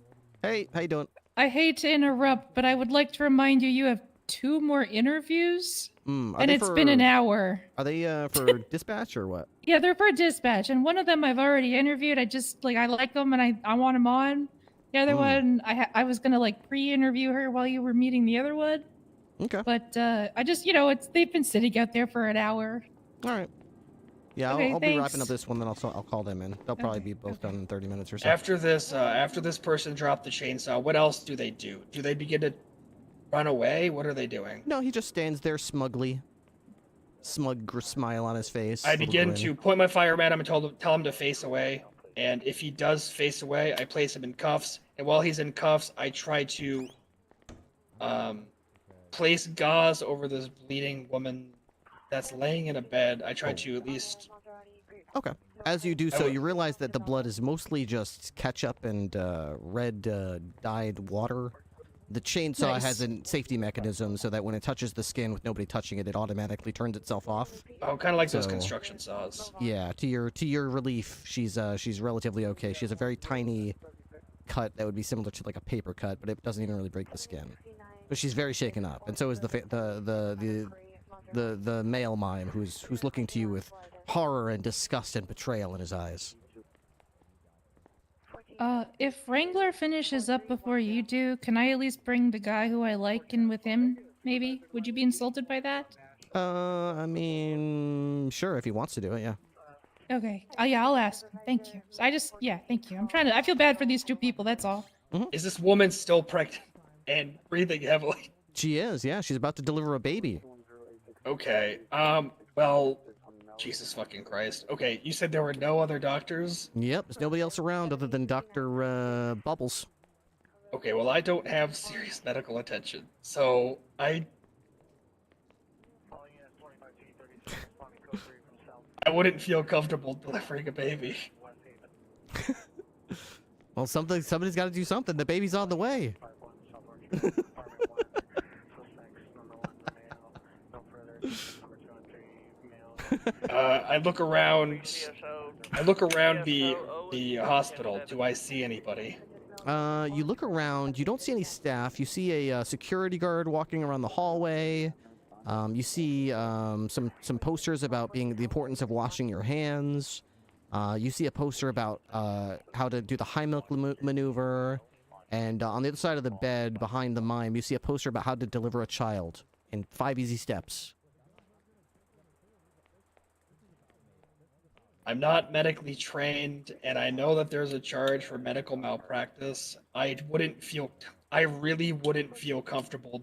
Hey, how you doing? I hate to interrupt, but I would like to remind you have 2 more interviews, and it's been an hour. Are they for dispatch or what? Yeah, they're for dispatch, and one of them I've already interviewed. I like them, and I want them on. The other one, I was gonna pre-interview her while you were meeting the other one. Okay. But I just, they've been sitting out there for an hour. All right. Yeah, Okay, I'll be thanks. wrapping up this one, then I'll call them in. They'll probably be both done in 30 minutes or so. After this person dropped the chainsaw, what else do they do? Do they begin to run away? What are they doing? No, he just stands there smugly. Smug smile on his face. I little begin grin. to point my firearm at him and tell him to face away. And if he does face away, I place him in cuffs. And while he's in cuffs, I try to place gauze over this bleeding woman that's laying in a bed. I try to at least... Okay. As you do so, you realize that the blood is mostly just ketchup and red dyed water. The chainsaw has a safety mechanism so that when it touches the skin with nobody touching it, it automatically turns itself off. Oh, kind of like those construction saws. Yeah, to your relief, she's relatively okay. She has a very tiny cut that would be similar to like a paper cut, but it doesn't even really break the skin. But she's very shaken up, and so is the male mime who's looking to you with horror and disgust and betrayal in his eyes. If Wrangler finishes up before you do, can I at least bring the guy who I like in with him, maybe? Would you be insulted by that? I mean, sure, if he wants to do it, yeah. Okay. Yeah, I'll ask. Thank you. Yeah, thank you. I feel bad for these two people, that's all. Is this woman still pregnant and breathing heavily? She is, yeah. She's about to deliver a baby. Okay. Well, Jesus fucking Christ. Okay, you said there were no other doctors? Yep, there's nobody else around other than Dr. Bubbles. Okay, well, I don't have serious medical attention, so I wouldn't feel comfortable delivering a baby. Well, somebody's got to do something. The baby's on the way. I look around the hospital. Do I see anybody? You look around. You don't see any staff. You see a security guard walking around the hallway. You see some posters about the importance of washing your hands. You see a poster about how to do the high milk maneuver. And on the other side of the bed, behind the mime, you see a poster about how to deliver a child in 5 easy steps. I'm not medically trained, and I know that there's a charge for medical malpractice. I really wouldn't feel comfortable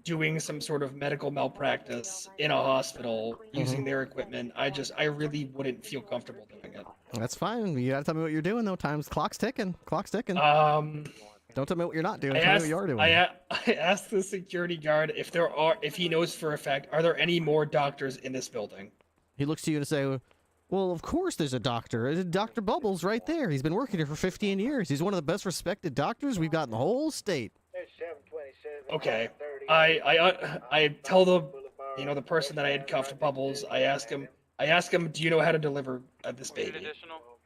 doing some sort of medical malpractice in a hospital using their equipment. I really wouldn't feel comfortable doing it. That's fine. You gotta tell me what you're doing though. Clock's ticking. Clock's ticking. Don't tell me what you're not doing. Tell me what you are doing. I asked the security guard if he knows for a fact, are there any more doctors in this building? He looks to you and say, well, of course there's a doctor. There's Dr. Bubbles right there. He's been working here for 15 years. He's one of the best respected doctors we've got in the whole state. Okay. I tell the person that I had cuffed Bubbles, I ask him, do you know how to deliver this baby?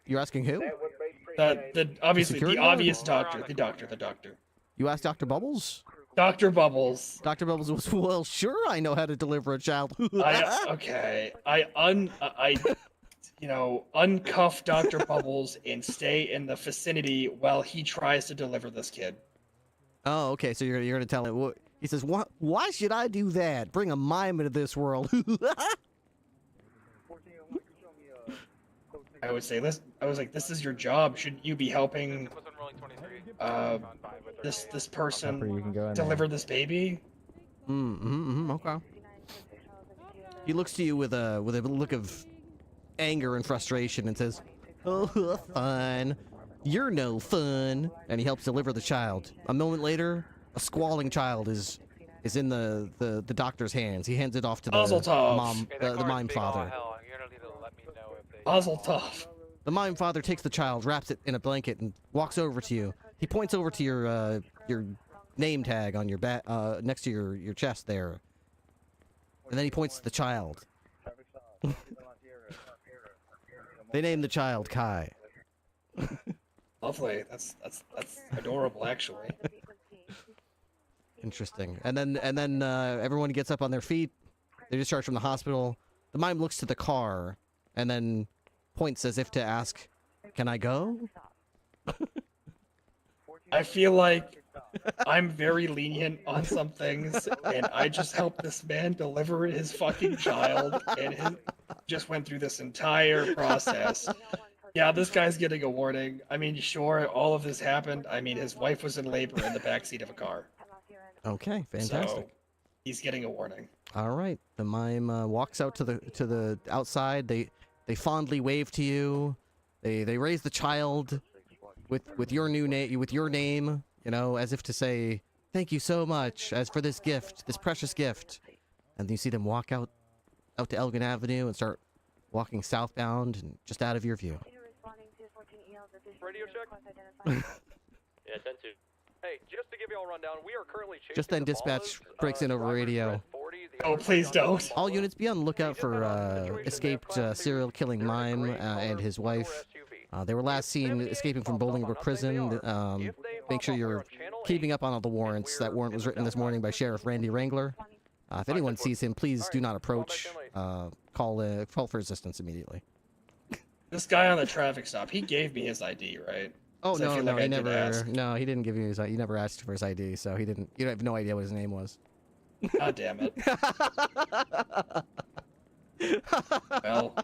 You're asking who? The obvious doctor. The doctor. You asked Dr. Bubbles? Dr. Bubbles. Dr. Bubbles was, well, sure, I know how to deliver a child. Okay. I uncuff Dr. Bubbles and stay in the vicinity while he tries to deliver this kid. Oh, okay, so you're going to tell him. He says, why should I do that? Bring a mime into this world. I would say this. I was like, this is your job. Shouldn't you be helping this person deliver this baby? Okay. He looks to you with a look of anger and frustration and says, "Oh, fine. You're no fun." And he helps deliver the child. A moment later, a squalling child is in the doctor's hands. He hands it off to the mime father. Mazel tov. The mime father takes the child, wraps it in a blanket, and walks over to you. He points over to your name tag on your next to your chest there, and then he points to the child. They named the child Kai. Lovely. That's adorable, actually. Interesting. And then everyone gets up on their feet. They're discharged from the hospital. The mime looks to the car and then points as if to ask, "Can I go?" I feel like I'm very lenient on some things, and I just helped this man deliver his fucking child, and he just went through this entire process. Yeah, this guy's getting a warning. I mean, sure, all of this happened. I mean, his wife was in labor in the backseat of a car. Okay, fantastic. So, he's getting a warning. All right. The mime walks out to the outside. They fondly wave to you. They raise the child with your name, as if to say, "Thank you so much as for this gift, this precious gift." And you see them walk out to Elgin Avenue and start walking southbound and just out of your view. Radio check? Yeah, 10-2. Hey, just to give you all a rundown, we are currently chasing Just then, the dispatch Follows, breaks in over radio. Oh, please don't. All units be on the lookout for escaped serial killing mime and his wife. They were last seen escaping from Bolingbrook Prison. Make sure you're keeping up on all the warrants. That warrant was written this morning by Sheriff Randy Wrangler. If anyone sees him, please do not approach. Call for assistance immediately. This guy on the traffic stop, he gave me his ID, right? Oh 'Cause I no, feel no, like he I did never. ask. No, he didn't give you his. You never asked for his ID, so he didn't. You have no idea what his name was. God damn it. Well.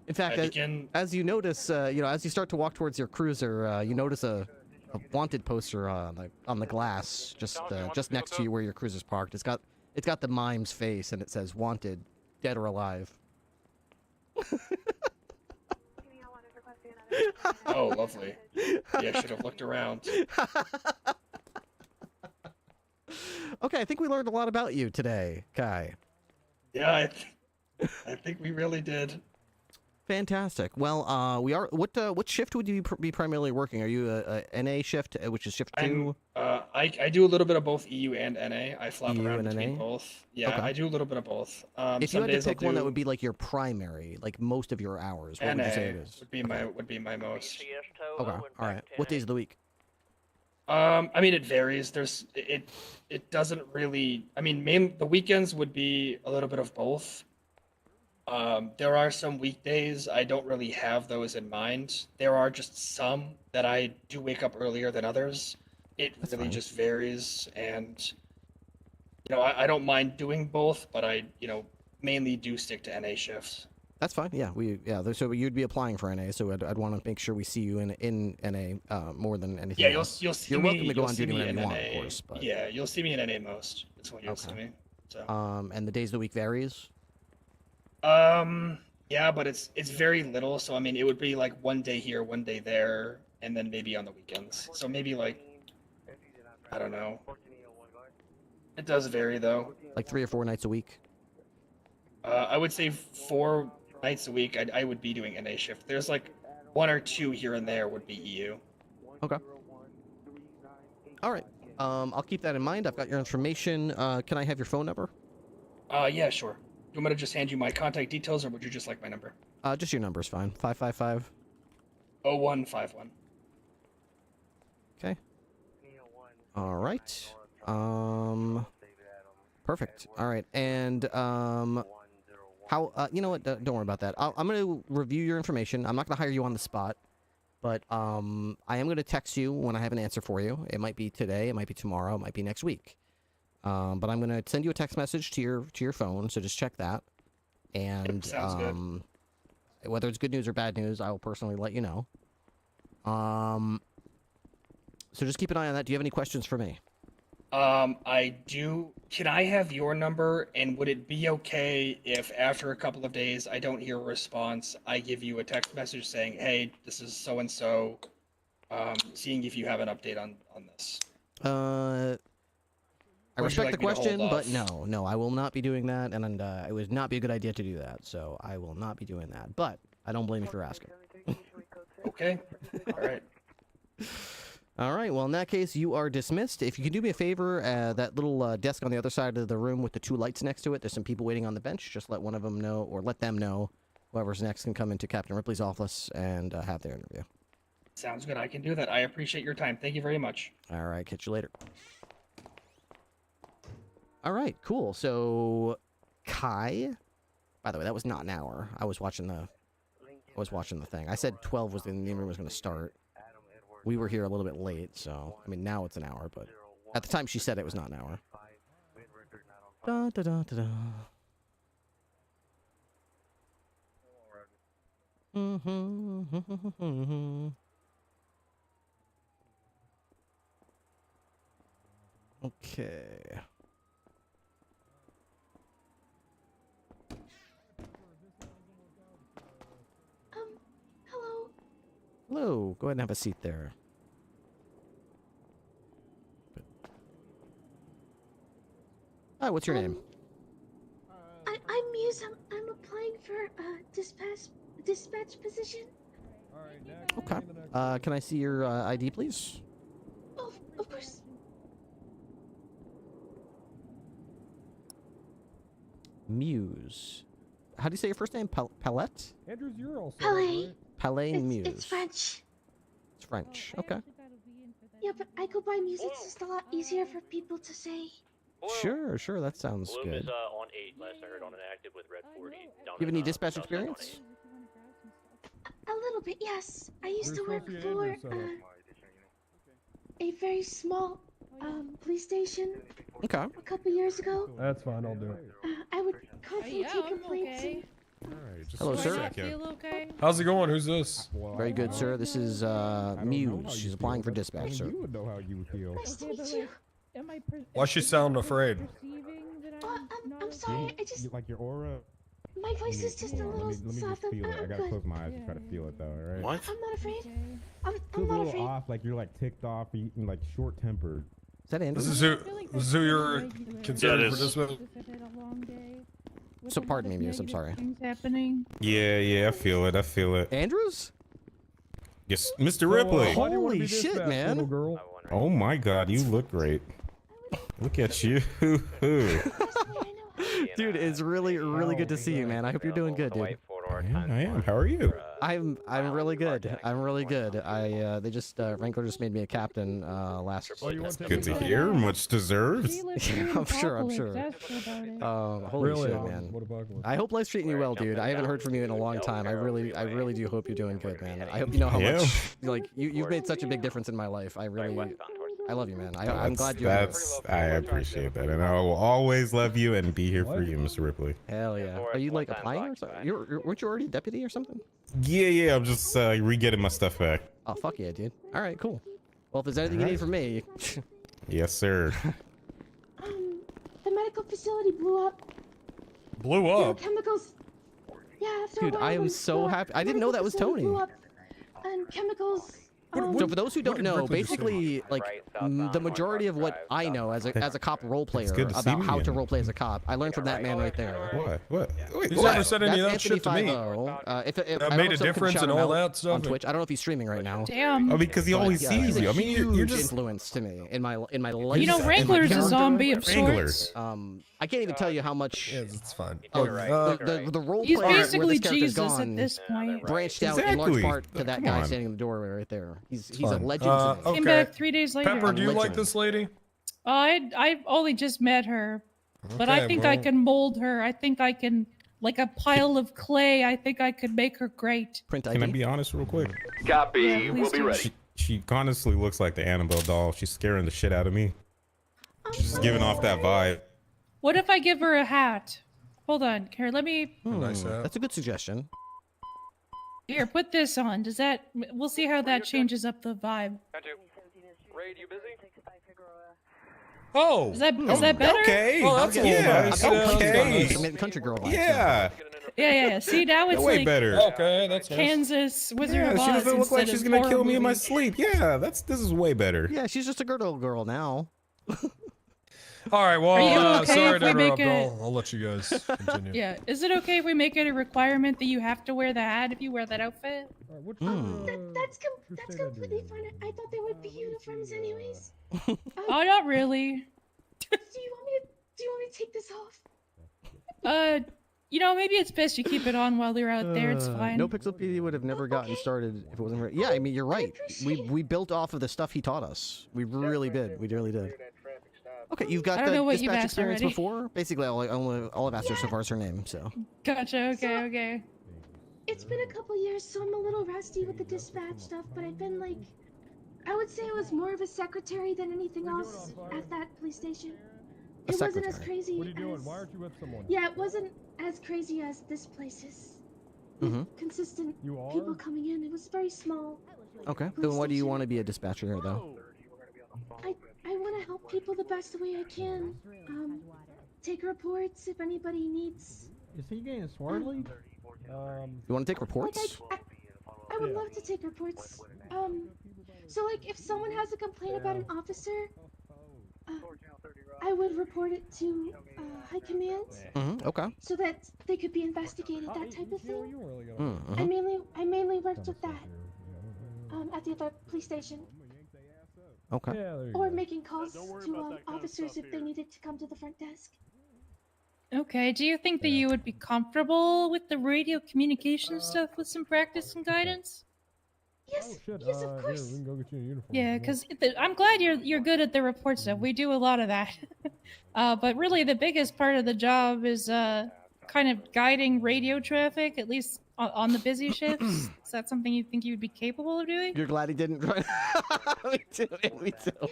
In fact, as you notice, as you start to walk towards your cruiser, you notice a wanted poster on the glass just next to you where your cruiser's parked. It's got the mime's face and it says "Wanted, dead or alive." Oh, lovely. Yeah, I should have looked around. Okay, I think we learned a lot about you today, Kai. Yeah, I think we really did. Fantastic. Well, we are. What shift would you be primarily working? Are you a NA shift, which is shift 2? I do a little bit of both EU and NA. I flop EU around and between NA? both. Yeah, Okay. I do a little bit of both. If you Some had to days I'll pick one that do would be like your primary, like most of your hours, what NA would you say it is? would be my most. Okay. All right. What days of the week? I mean, it varies. It doesn't really. I mean, the weekends would be a little bit of both. There are some weekdays I don't really have those in mind. There are just some that I do wake up earlier than others. It really just varies, and I don't mind doing both, but I mainly do stick to NA shifts. That's fine. Yeah, So you'd be applying for NA, so I'd want to make sure we see you in NA more than anything Yeah, else. you'll see You're me. welcome to go you'll on see duty me whenever in you want, NA. of course. But Yeah, you'll see me in NA most. That's when you'll see me. So. And the days of the week varies. Yeah, but it's very little. So I mean, it would be like one day here, one day there, and then maybe on the weekends. So maybe like, I don't know. It does vary though. Like 3 or 4 nights a week. I would say 4 nights a week. I would be doing NA shift. There's like 1 or 2 here and there would be EU. Okay. All right. I'll keep that in mind. I've got your information. Can I have your phone number? Yeah, sure. You want me to just hand you my contact details, or would you just like my number? Just your number is fine. 555. 0151. Okay. All right. Perfect. All right. And how? You know what? Don't worry about that. I'm going to review your information. I'm not going to hire you on the spot, but I am going to text you when I have an answer for you. It might be today. It might be tomorrow. It might be next week. But I'm going to send you a text message to your phone, so just check that. And Sounds good. Whether it's good news or bad news, I will personally let you know. So just keep an eye on that. Do you have any questions for me? I do. Can I have your number, and would it be okay if after a couple of days I don't hear a response, I give you a text message saying, hey, this is so-and-so, seeing if you have an update on this? I respect the me to hold question, but off? no, I will not be doing that, and it would not be a good idea to do that, so I will not be doing that. But I don't blame you for asking. Okay. All right. All right, well, in that case, you are dismissed. If you can do me a favor, that little desk on the other side of the room with the 2 lights next to it, there's some people waiting on the bench. Just let one of them know, or let them know, whoever's next can come into Captain Ripley's office and have their interview. Sounds good. I can do that. I appreciate your time. Thank you very much. All right, catch you later. All right, cool. So, Kai, by the way, that was not an hour. I was watching the thing. I said 12 was when the room was going to start. We were here a little bit late, so I mean now it's an hour, but at the time she said it was not an hour. Da, da, da, da, da. Okay. Hello. Hello. Go ahead and have a seat there. Hi, what's your name? I'm Muse. I'm applying for a dispatch position. Okay. Can I see your ID, please? Oh, of course. Muse. how do you say your first name? Palette? Andrews, you're also. Palais. Palais Muse. It's French. It's French. Okay. Yeah, but I go by Muse. It's just a lot easier for people to say. Sure, sure. That sounds Bloom good. is on 8, last I heard, on an active with Red 40. Down You have in, any dispatch south side on experience? A little bit, yes. I used to We're work supposed to for Andrews, so- a very small police station Okay. a couple years ago. That's fine. I'll do it. I would constantly take complaints. Okay. Alright, just Hello, a sir. second. Feel okay? How's it going? Who's this? Very good, sir. This is Muse. She's applying for dispatch, sir. You would know how you would feel. Nice to meet you. Why she sound afraid? I'm sorry. I just Like your aura. my voice is just a little Let me soft. just feel it. I I'm gotta good. close my eyes and try to feel it though. All right. What? I'm not afraid. I'm Feels not a little afraid. off, like you're like ticked off, and like short tempered. Is that Andrew? This is who you're considering for dispatch? So pardon me, Muse. I'm sorry. Things happening. Yeah, I feel it. I feel it. Andrews? Yes, Mr. Ripley. Holy shit, man. Girl. Oh my God, you look great. Look at you. Dude, it's really good to see you, man. I hope you're doing good, dude. I am. How are you? I'm really good. I'm really good. They just Wrangler just made me a captain last week. Good to hear. Much deserved. I'm sure. Holy Really? shit, man. What about I hope life's treating you well, dude. I haven't heard from you in a long time. I really do hope you're doing good, man. I hope you know how Yeah. much like you've made such a big difference in my life. I love you, man. I'm glad you're here. I appreciate that, and I will always love you and be here for you, Mr. Ripley. Hell yeah. Are you like applying or something? Weren't you already deputy or something? Yeah. I'm just re-getting my stuff back. Oh fuck yeah, dude. All right, cool. Well, if there's anything you need from me, Yes, sir. The medical facility blew up. Blew There were up? chemicals. Yeah, after a dude, while, I am the so happy. I didn't know that was facility Tony. blew up, and chemicals. So for those who don't did know, Ripley just basically, like the majority of what I know as a cop role player good to see about me how to again. role play as a cop, I learned from that man right there. What? Wait, Who's what? ever said any of that That's shit to me? Anthony 50. If That I don't made know a if someone could difference shout and him all out that stuff? on Twitch. I don't know if he's streaming right now. Damn. Oh, because he But, always yeah, sees he's you. a I mean, you're huge just influence to me in my life. You know, and my Wrangler's a character. zombie of Wrangler. sorts. I can't even tell you how much Yeah, it's fine. of the role He's player where basically this character's Jesus gone at this point. branched out in large Exactly. part to that Come guy on. standing in the doorway right there. He's a fine. legend to me. Okay. Came back 3 days later. Pepper, do you like Legend. this lady? I've only just met her, but I Okay, think I well- can mold her. I think I can, like a pile of clay. I think I could make her great. Print Can I ID. be honest real quick? Copy. Yeah, We'll please be do. ready. She honestly looks like the Annabelle doll. She's scaring the shit out of me. She's giving off that vibe. What if I give her a hat? Hold on, here. Let me. Nice hat. That's a good suggestion. Here, put this on. Does that? We'll see how that changes up the vibe. Raid, you busy? Oh! Is that better? Okay. Oh, that's a little yeah. nice. Okay. Country girl vibes. Yeah. Yeah. See, now it's Way like better. Okay, that's nice. Kansas Wizard Yeah, of she Oz doesn't look like instead she's of gonna horror kill me in my movies. sleep. Yeah, this is way better. Yeah, she's just a girl now. All right, well, Are you okay sorry if to we interrupt. make it- I'll let you guys continue. Yeah. Is it okay if we make it a requirement that you have to wear the hat if you wear that outfit? That's completely fine. I thought they would be uniforms anyways. Oh, not really. Do you want me to take this off? You know, maybe it's best you keep it on while you're out there. It's fine. No Pixelpedia would have never gotten started if it wasn't right. Yeah, I mean, you're right. We built off of the stuff he taught us. We really did. We really did. Okay, you've got I don't the know what you've dispatch asked experience already. before. Basically, all I've asked her so far is her name. So. Gotcha. Okay. It's been a couple years, so I'm a little rusty with the dispatch stuff, but I've been like, I would say I was more of a secretary than anything else at that police station. A It wasn't as secretary. crazy What are you doing? as... Why aren't you with someone? Yeah, it wasn't as crazy as this place is. Consistent You are? people coming in. It was very small. Okay. Then why do you want to be a dispatcher here, though? I want to help people the best way I can. Take reports if anybody needs. Is he getting swartly? You want to take reports? I would love to take reports. So like if someone has a complaint about an officer, I would report it to high command. Okay. So that they could be investigated, that type of thing. Mm-hmm. I mainly worked with that at the other police station. Okay. Or making calls to officers if they needed to come to the front desk. Okay, do you think that you would be comfortable with the radio communication stuff with some practice and guidance? Yes, Shit, yes, of course. here, we can go get you a uniform. Yeah, because I'm glad you're good at the report stuff. We do a lot of that. But really, the biggest part of the job is kind of guiding radio traffic, at least on the busy shifts. Is that something you think you would be capable of doing? You're glad he didn't try. Me too. Me too.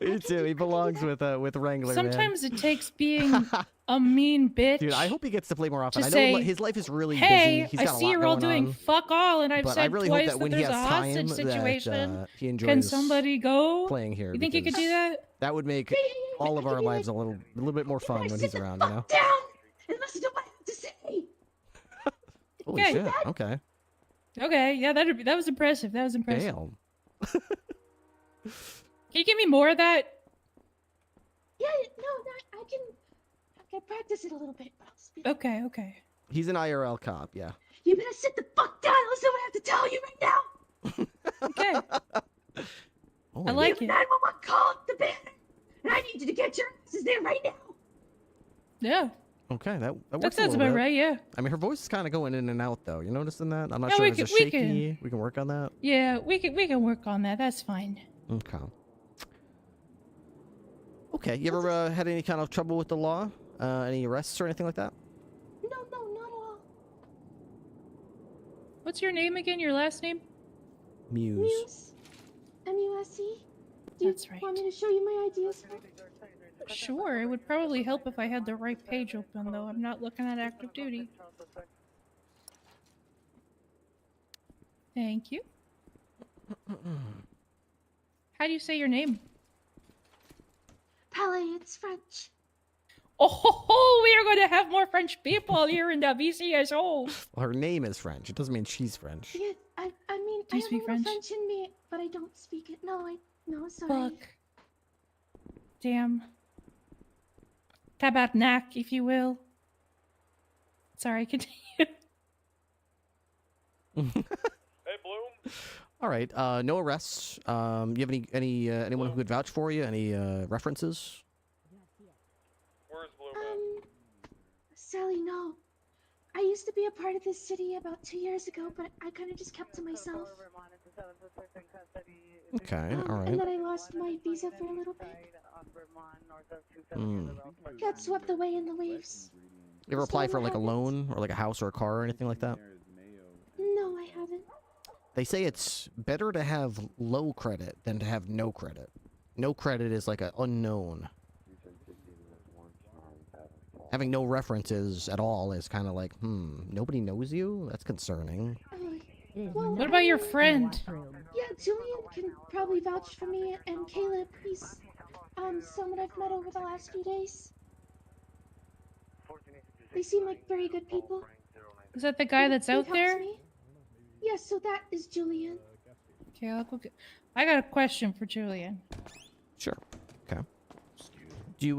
Me too. He belongs with Wrangler. Sometimes it takes being a mean bitch. Dude, I hope he gets to play more often. To I know say, his life is really hey, busy. He's I got a see lot you're all going doing on. fuck all, and I've But said I really twice hope that when there's he has a time, hostage situation. he enjoys Can somebody go? playing here. You think you could because do that? That would make all of our lives a little bit more fun when he's around. You know. Down and listen to what I have to say. Holy Okay. shit. Okay. Okay, yeah, that was impressive. That was impressive. Damn. Can you give me more of that? Yeah, no, I can practice it a little bit, but I'll speak. Okay, okay. He's an IRL cop. Yeah. You better sit the fuck down and listen to what I have to tell you right now. Okay. Oh, I like You it. 911 called the banner, and I need you to get your asses there right now. Yeah. Okay, that works. That a sounds little about bit. right, yeah. I mean, her voice is kind of going in and out, though. You noticing that? I'm not No, sure we if it's can- just we shaky. We can work on that. Yeah, we can work on that. That's fine. Okay. Okay. You ever had any kind of trouble with the law? Any arrests or anything like that? No, not at all. What's your name again? Your last name? Muse. Muse. M-U-S-E. Do you That's right. want me to show you my ideas? Sure. It would probably help if I had the right page open, though. I'm not looking at active duty. Thank you. How do you say your name? Palais, it's French. Oh, we are going to have more French people here in the VCSO. Well, her name is French. It doesn't mean she's French. Yeah, I mean, Do you I have speak a little French? French in me, but I don't speak it. No, sorry. Fuck. Damn. Tabarnak, if you will. Sorry, continue. Hey, Bloom. All right. No arrests. You have anyone who could vouch for you? Any references? Where's Bloom? Sally, no. I used to be a part of this city about 2 years ago, but I kind of just kept to myself. Okay. All right. And then I lost my visa for a little bit. Hmm. Got swept away in the waves. You ever apply for like a loan or like a house or a car or anything like that? No, I haven't. They say it's better to have low credit than to have no credit. No credit is like an unknown. Having no references at all is kind of like, nobody knows you? That's concerning. Well, What about your friend? Yeah, Julian can probably vouch for me, and Caleb, he's someone I've met over the last few days. They seem like very good people. Is that the guy that's They've out helped there? me. Yes, so that is Julian. Okay, I'll go get... I got a question for Julian. Sure. Okay. Do you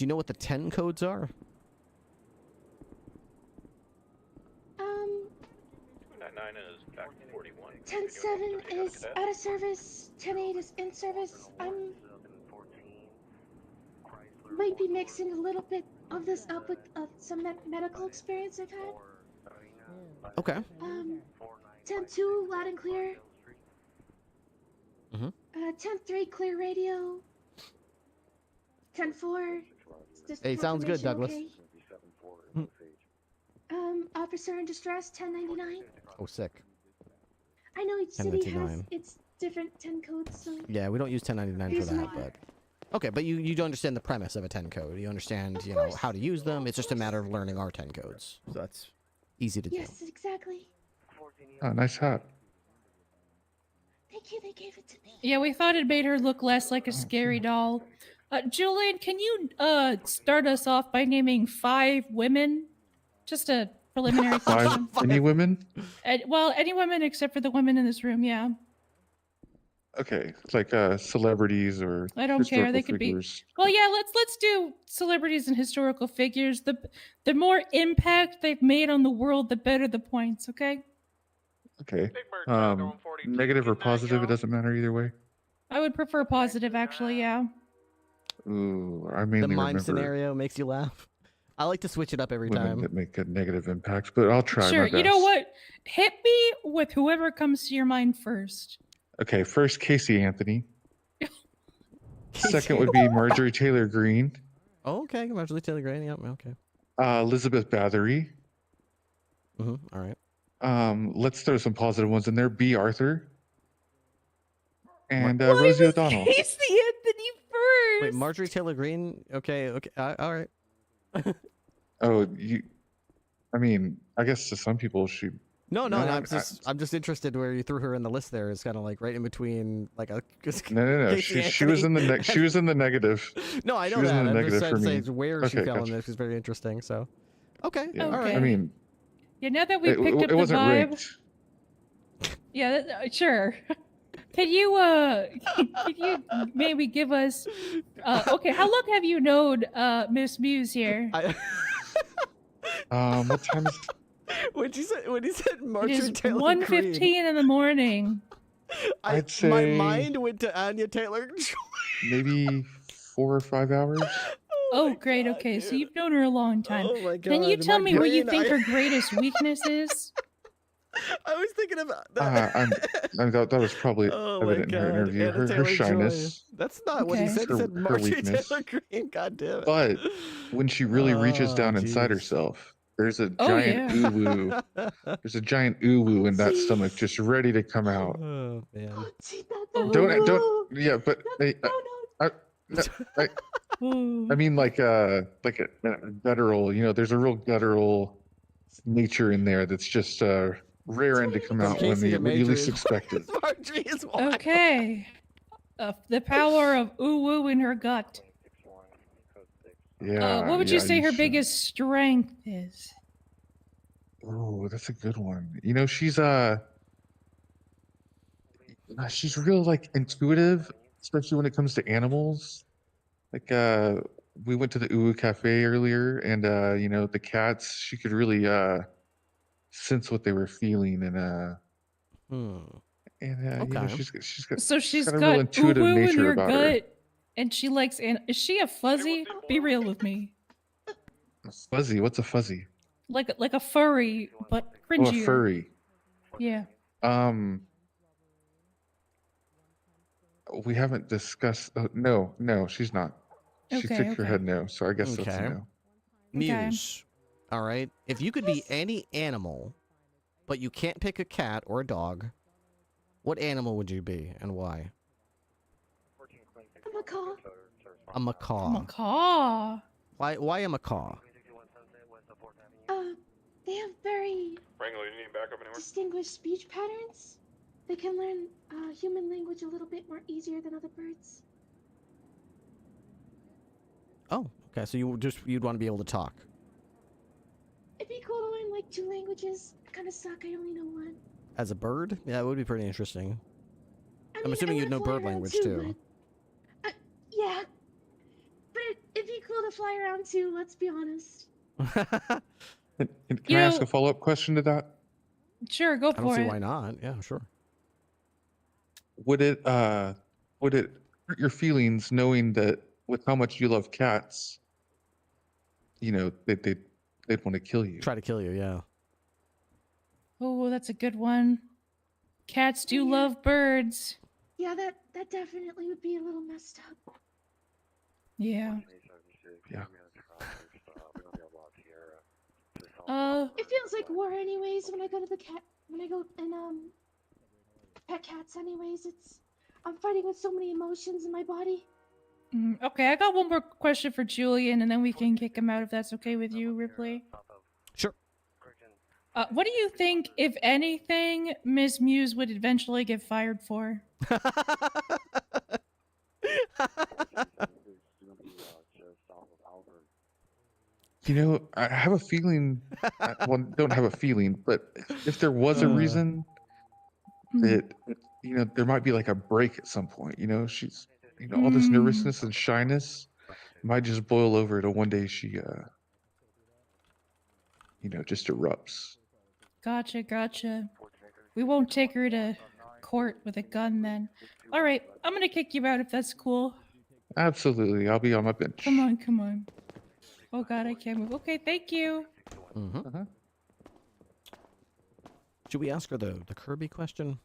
know what the 10 codes are? 299 is back to 41. 10-7 is out of service. 10-8 is in service. Might be mixing a little bit of this up with some medical experience I've had. Okay. 10-2 loud and clear. Mm-hmm. 10-3 clear radio. 10-4. Hey, sounds good, Douglas. Okay. Officer in distress. 1099. Oh, sick. I know each city has 1099. its different 10 codes, so. Yeah, we don't use 1099 for Here's that, mine. but... Okay, but you do understand the premise of a 10 code. You understand, you know, how to use them. It's just a matter of learning our 10 codes. So that's easy to do. Yes, exactly. Oh, nice hat. Thank you, they gave it to me. Yeah, we thought it made her look less like a scary doll. Julian, can you start us off by naming 5 women? Just a preliminary question. Any women? Well, any women except for the women in this room, yeah. Okay, like celebrities or I don't care. They historical could figures. be. Well, yeah. Let's do celebrities and historical figures. The more impact they've made on the world, the better the points. Okay. Okay. Negative or positive, it doesn't matter either way. I would prefer positive, actually. Yeah. Ooh, I The mainly mime remember. scenario makes you laugh. I like to switch it up every women time. that make a negative impact, but I'll try Sure, my best. you know what? Hit me with whoever comes to your mind first. Okay, first Casey Anthony. Second would be Marjorie Taylor Greene. Oh, okay, Marjorie Taylor Greene. Yep, okay. Elizabeth Bathory. All right. Let's throw some positive ones in there. B. Arthur. And Rosie O'Donnell. Casey Anthony first. Wait, Marjorie Taylor Greene. Okay, all right. Oh, I mean, I guess to some people she. No, I'm just interested where you threw her in the list. There is kind of like right in between, like a. No. She was in the she was in the negative. No, I know she was that. in the I'm negative just trying to for say me. where she Okay, fell in gotcha. this is very interesting. So, okay, Yeah, all right. I mean, Yeah, now that we picked up it the wasn't vibe. ranked. Yeah, sure. Can you can you maybe give us okay, how long have you known Miss Muse here? What time is when he said It Marjorie is Taylor 1:15 Greene, in the morning. I'd say my mind went to Anya Taylor. maybe 4 or 5 hours. Oh, great. Okay, so you've known her a long time. Oh my Can you God, tell my me what you brain, think her greatest weakness is? I was thinking about that was probably Oh my evident in her God, interview. Anna Her Taylor-Joy. shyness. That's not what he Okay. said. He said her Marjorie weakness. Taylor Greene. God damn it. But when she really reaches Oh, down inside jeez. herself, there's a Oh, giant yeah. uwu. There's a giant uwu in that stomach, just ready to come out. Oh man. Don't. Yeah, but I mean, like a guttural. You know, there's a real guttural nature in there that's just raring to come out when Casey to when you least Marjorie. expect it. Marjorie is wild. Okay. The power of ooh in her gut. Yeah. What would you yeah, say her should. biggest strength is? Oh, that's a good one. You know, she's real like intuitive, especially when it comes to animals. Like we went to the Uwu Cafe earlier, and you know, the cats. She could really sense what they were feeling, and you know, Okay. she's got So she's got a got real intuitive ooh in nature her about gut, her. and she likes. Is she a fuzzy? Be real with me. Fuzzy, what's a fuzzy? Like a furry, but Oh, a cringier. furry. Yeah. We haven't discussed. No, she's not. She Okay, took her head no, so I guess that's a no. Muse. All right. If you could be any animal, but you can't pick a cat or a dog, what animal would you be and why? A macaw. A macaw. Macaw. Why a macaw? They have very Wrangler, you need backup anywhere? distinguished speech patterns. They can learn human language a little bit more easier than other birds. Oh, okay. So you'd want to be able to talk. It'd be cool to learn like 2 languages. I kind of suck. I only know 1. As a bird? Yeah, it would be pretty interesting. I I'm assuming I you'd know wanna fly bird around language too. too. But, yeah. But it'd be cool to fly around too. Let's be honest. Can I ask a follow-up question to that? Sure, go I don't for see it. why not. Yeah, sure. Would it hurt your feelings knowing that with how much you love cats, you know, they'd want to kill you? Try to kill you, yeah. Oh, that's a good one. Cats do love birds. Yeah, that definitely would be a little messed up. Yeah. Yeah. It feels like war anyways when I go and pet cats anyways. I'm fighting with so many emotions in my body. Okay, I got one more question for Julian, and then we can kick him out if that's okay with you, Ripley. Sure. What do you think, if anything, Ms. Muse would eventually get fired for? You know, I have a feeling. Well, don't have a feeling, but if there was a reason that, you know, there might be like a break at some point. You know, she's, you know, all this nervousness and shyness might just boil over to one day she, you know, just erupts. Gotcha. We won't take her to court with a gun then. All right, I'm gonna kick you out if that's cool. Absolutely, I'll be on my bench. Come on. Oh god, I can't move. Okay, thank you. Mm-hmm. Should we ask her the Kirby question?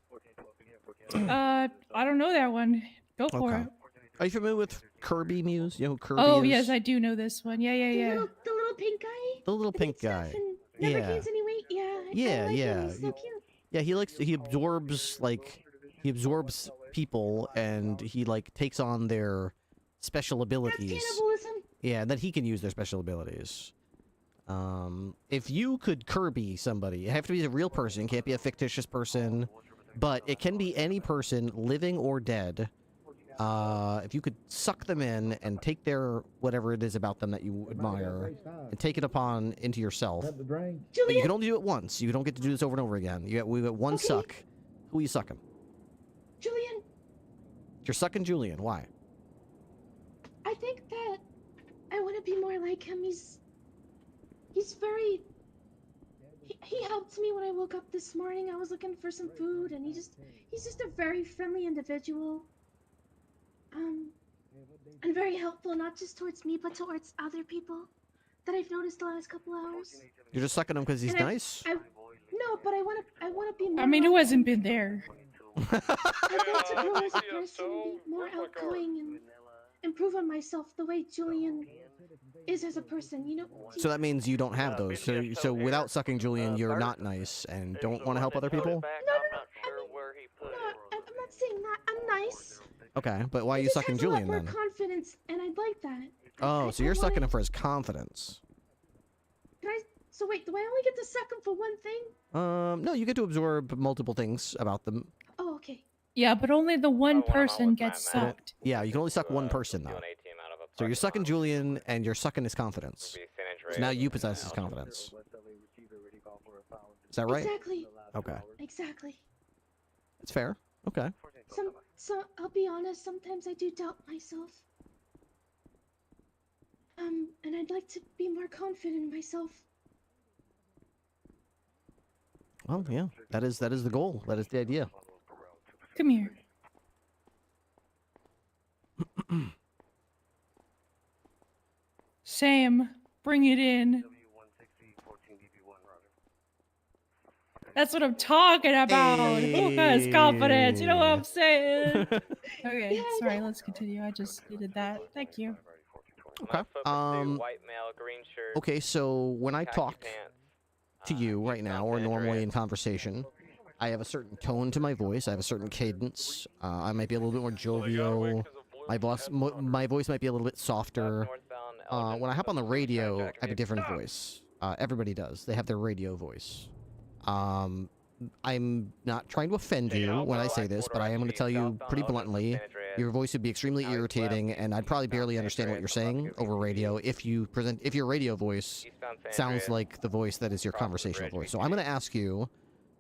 I don't know that one. Go for Okay. it. Are you familiar with Kirby Muse? You know who Kirby Oh is? yes, I do know this one. Yeah, yeah, yeah. The little pink guy. The little pink guy. Never Yeah. gains any weight. Yeah. I Yeah, like yeah. him. He's so cute. Yeah, he absorbs people and he like takes on their special abilities. That's cannibalism. Yeah, and then he can use their special abilities. If you could Kirby somebody, it have to be a real person, it can't be a fictitious person, but it can be any person, living or dead. If you could suck them in and take their whatever it is about them that you admire and take it upon into yourself. But you can only do it once. You don't get to do this over and over again. We got one suck. Who are you sucking? Julian. You're sucking Julian. Why? I think that I want to be more like him. He's very. He helped me when I woke up this morning. I was looking for some food, and he's just a very friendly individual. And very helpful, not just towards me, but towards other people that I've noticed the last couple hours. You're just sucking him because he's nice? No, but I want to be more. I mean, who hasn't been there? I'd like to grow as a person, be more outgoing, and improve on myself the way Julian is as a person. You know. So that means you don't have those. So without sucking Julian, you're not nice and don't want to help other people? No. I'm not saying that. I'm nice. Okay, but why are you sucking Julian more then? Confidence, and I'd like that. Oh, so you're sucking him for his confidence. So wait, do I only get to suck him for one thing? No, you get to absorb multiple things about them. Oh, okay. Yeah, but only the one person gets sucked. Yeah, you can only suck one person though. So you're sucking Julian and you're sucking his confidence. So now you possess his confidence. Is that right? Exactly. Okay. Exactly. It's fair. Okay. So I'll be honest, sometimes I do doubt myself. And I'd like to be more confident in myself. Well, yeah, that is the goal. That is the idea. Come here. Sam, bring it in. That's what I'm talking about. Who has confidence? You know what I'm saying? Okay, sorry, let's continue. I just needed that. Thank you. Okay. Okay, so when I talk to you right now, or normally in conversation, I have a certain tone to my voice. I have a certain cadence. I might be a little bit more jovial. My voice might be a little bit softer. When I hop on the radio, I have a different voice. Everybody does. They have their radio voice. I'm not trying to offend you when I say this, but I am going to tell you pretty bluntly, your voice would be extremely irritating, and I'd probably barely understand what you're saying over radio if your radio voice sounds like the voice that is your conversational voice. So I'm going to ask you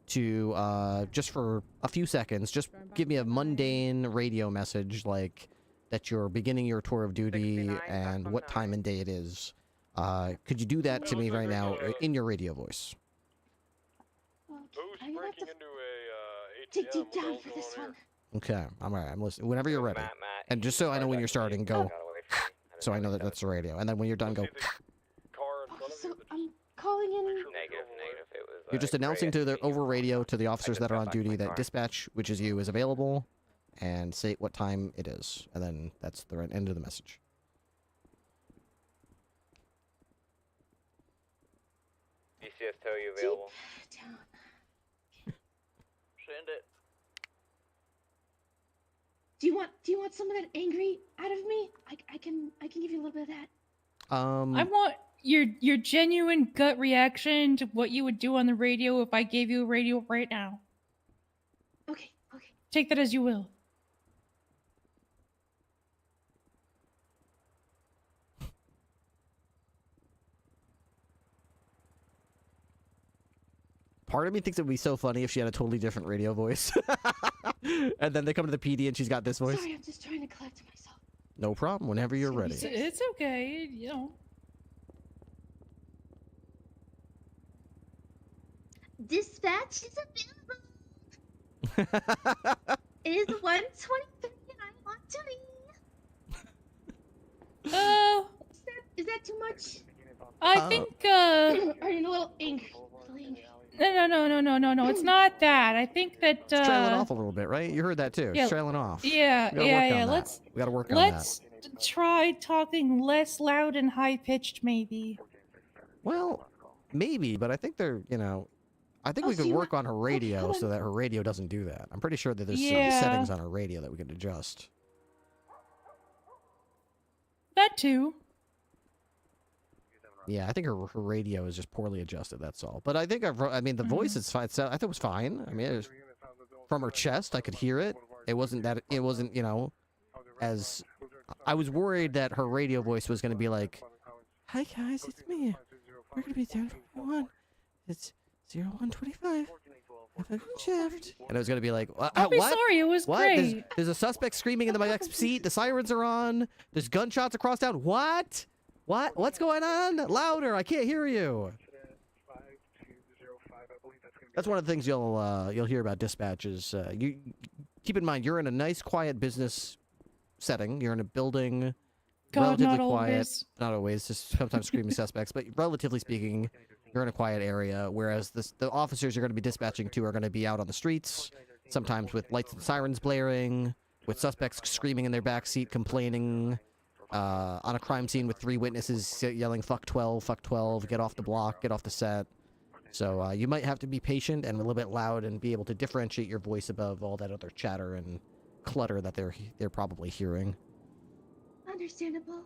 to, just for a few seconds, just give me a mundane radio message, like that you're beginning your tour of duty and what time and day it is. Could you do that to me right now in your radio voice? I'm gonna have to dig deep down for this one. Okay, I'm all right. I'm listening. Whenever you're ready. And just so I know when you're starting, go. So I know that that's the radio. And then when you're done, go. So I'm calling in. You're just announcing to the over radio to the officers that are on duty that dispatch, which is you, is available, and say what time it is. And then that's the end of the message. DCS tow you available. Send it. Do you want some of that angry out of me? I can give you a little bit of that. I want your genuine gut reaction to what you would do on the radio if I gave you a radio right now. Okay. Take that as you will. Part of me thinks it would be so funny if she had a totally different radio voice. And then they come to the PD and she's got this voice. Sorry, I'm just trying to collect myself. No problem, whenever you're ready. It's okay, you know. Dispatch is available. It is 1:23 and I want to leave. Oh. Is that too much? I think, Are you a little ink? No, it's not that. I think that, It's trailing off a little bit, right? You heard that too. yeah, It's trailing off. Yeah, We gotta work on that. Let's We gotta work on that. let's try talking less loud and high pitched, maybe. Well, maybe, but I think they're, I think we could work on her radio so that her radio doesn't do that. I'm pretty sure that there's some settings on her radio that we can adjust. That too. Yeah, I think her radio is just poorly adjusted. That's all. But I think the voice is fine. I thought it was fine. I mean, it was from her chest. I could hear it. It wasn't, as I was worried that her radio voice was going to be like, "Hi guys, it's me. We're going to be down for 1. It's 0125. Have a good shift." And I was going to be like, I'll be what? sorry, it was great. There's a suspect screaming in the back seat. The sirens are on. There's gunshots across town. What? What's going on? Louder! I can't hear you. That's one of the things you'll hear about dispatches. You keep in mind you're in a nice, quiet business setting. You're in a building, relatively quiet. Always. Not always. Just sometimes screaming suspects, but relatively speaking, you're in a quiet area. Whereas the officers you're going to be dispatching to are going to be out on the streets, sometimes with lights and sirens blaring, with suspects screaming in their backseat, complaining. On a crime scene with 3 witnesses yelling, "Fuck 12, fuck 12, get off the block, get off the set." So you might have to be patient and a little bit loud and be able to differentiate your voice above all that other chatter and clutter that they're probably hearing. Understandable.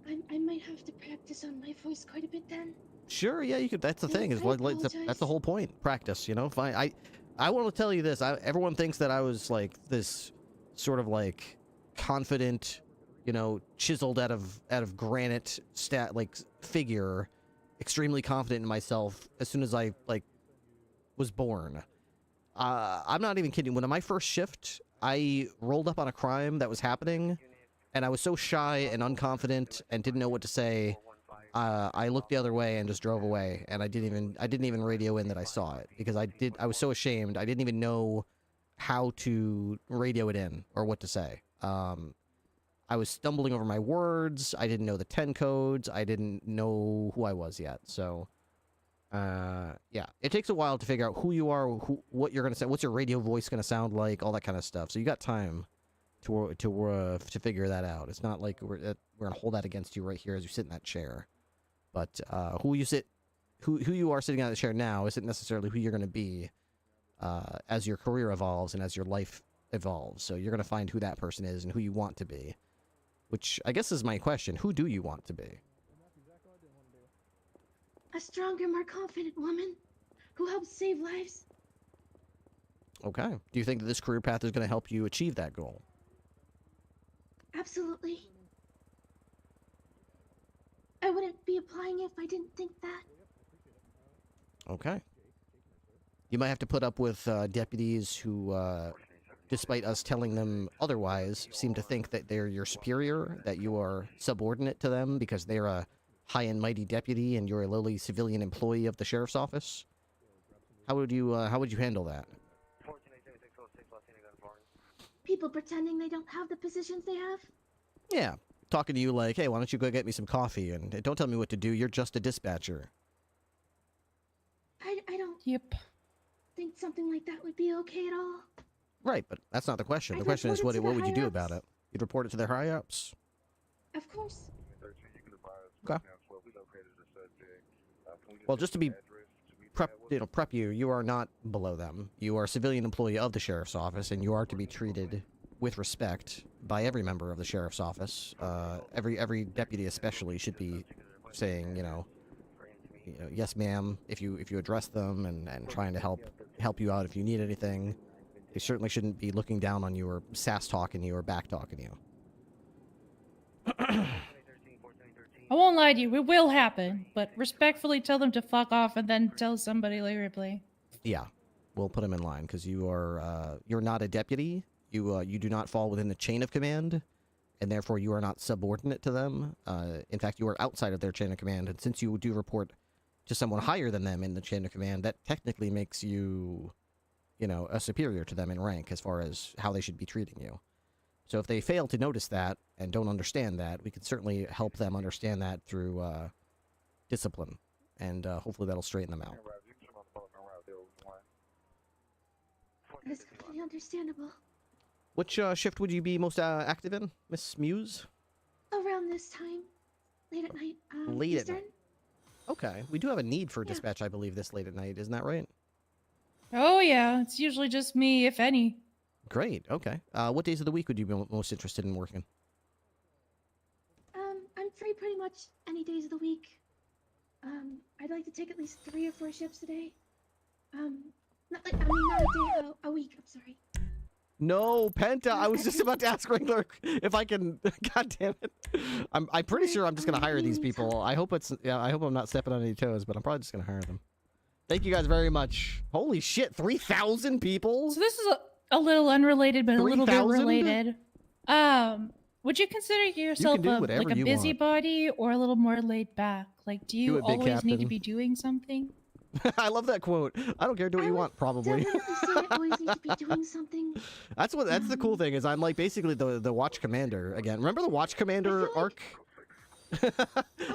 I might have to practice on my voice quite a bit then. Sure, yeah, you could. That's the thing. That's the whole point. Practice, Fine. I want to tell you this. Everyone thinks that I was like this sort of like confident, chiseled out of granite figure, extremely confident in myself as soon as I was born. I'm not even kidding. When on my first shift, I rolled up on a crime that was happening, and I was so shy and unconfident and didn't know what to say. I looked the other way and just drove away, and I didn't even radio in that I saw it because I was so ashamed. I didn't even know how to radio it in or what to say. I was stumbling over my words. I didn't know the 10 codes. I didn't know who I was yet. So, yeah, it takes a while to figure out who you are, what you're gonna say, what's your radio voice gonna sound like, all that kind of stuff. So you got time to figure that out. It's not like we're gonna hold that against you right here as you sit in that chair. But who you are sitting on the chair now isn't necessarily who you're gonna be as your career evolves and as your life evolves. So you're going to find who that person is and who you want to be. Which I guess is my question. Who do you want to be? A stronger, more confident woman who helps save lives. Okay. Do you think that this career path is going to help you achieve that goal? Absolutely. I wouldn't be applying if I didn't think that. Okay. You might have to put up with deputies who, despite us telling them otherwise, seem to think that they're your superior, that you are subordinate to them because they're a high and mighty deputy and you're a lowly civilian employee of the sheriff's office. How would you handle that? People pretending they don't have the positions they have? Yeah. Talking to you like, "Hey, why don't you go get me some coffee? And don't tell me what to do. You're just a dispatcher." I don't think something like that would be okay at all. Right, but that's not the question. The question is, what would you do about it? You'd report it to their high-ups? Of course. Okay. Well, just to be prep you, you are not below them. You are a civilian employee of the sheriff's office, and you are to be treated with respect by every member of the sheriff's office. Every deputy especially should be saying, yes, ma'am, if you address them and trying to help you out if you need anything. They certainly shouldn't be looking down on you or sass-talking you or back-talking you. I won't lie to you, it will happen, but respectfully tell them to fuck off and then tell somebody like Ripley. Yeah, we'll put them in line because you're not a deputy. You do not fall within the chain of command, and therefore you are not subordinate to them. In fact, you are outside of their chain of command, and since you do report to someone higher than them in the chain of command, that technically makes you, a superior to them in rank as far as how they should be treating you. So if they fail to notice that and don't understand that, we can certainly help them understand that through discipline, and hopefully that'll straighten them out. That is completely understandable. Which shift would you be most active in, Miss Muse? Around this time, late at night. Late at Eastern? night. Okay, we do have a need for dispatch, I believe, this late at night. Isn't that right? Oh yeah, it's usually just me, if any. Great. Okay. What days of the week would you be most interested in working? I'm free pretty much any days of the week. I'd like to take at least 3 or 4 shifts a day. Not a day, a week. I'm sorry. No, Penta. I was just about to ask Wrangler if I can. God damn it. I'm pretty sure I'm just gonna hire these people. I hope it's. Yeah. I hope I'm not stepping on any toes, but I'm probably just gonna hire them. Thank you guys very much. Holy shit, 3,000 people. So this is a little unrelated, but a little bit 3,000? related. Would you consider yourself do like whatever a you busybody or a little more laid back? Like, do you Do it, big always need to captain. be doing something? I love that quote. I don't care. Do what you want. Probably. Definitely say I always need to be doing something. That's the cool thing is I'm like basically the watch commander again. Remember the watch commander arc?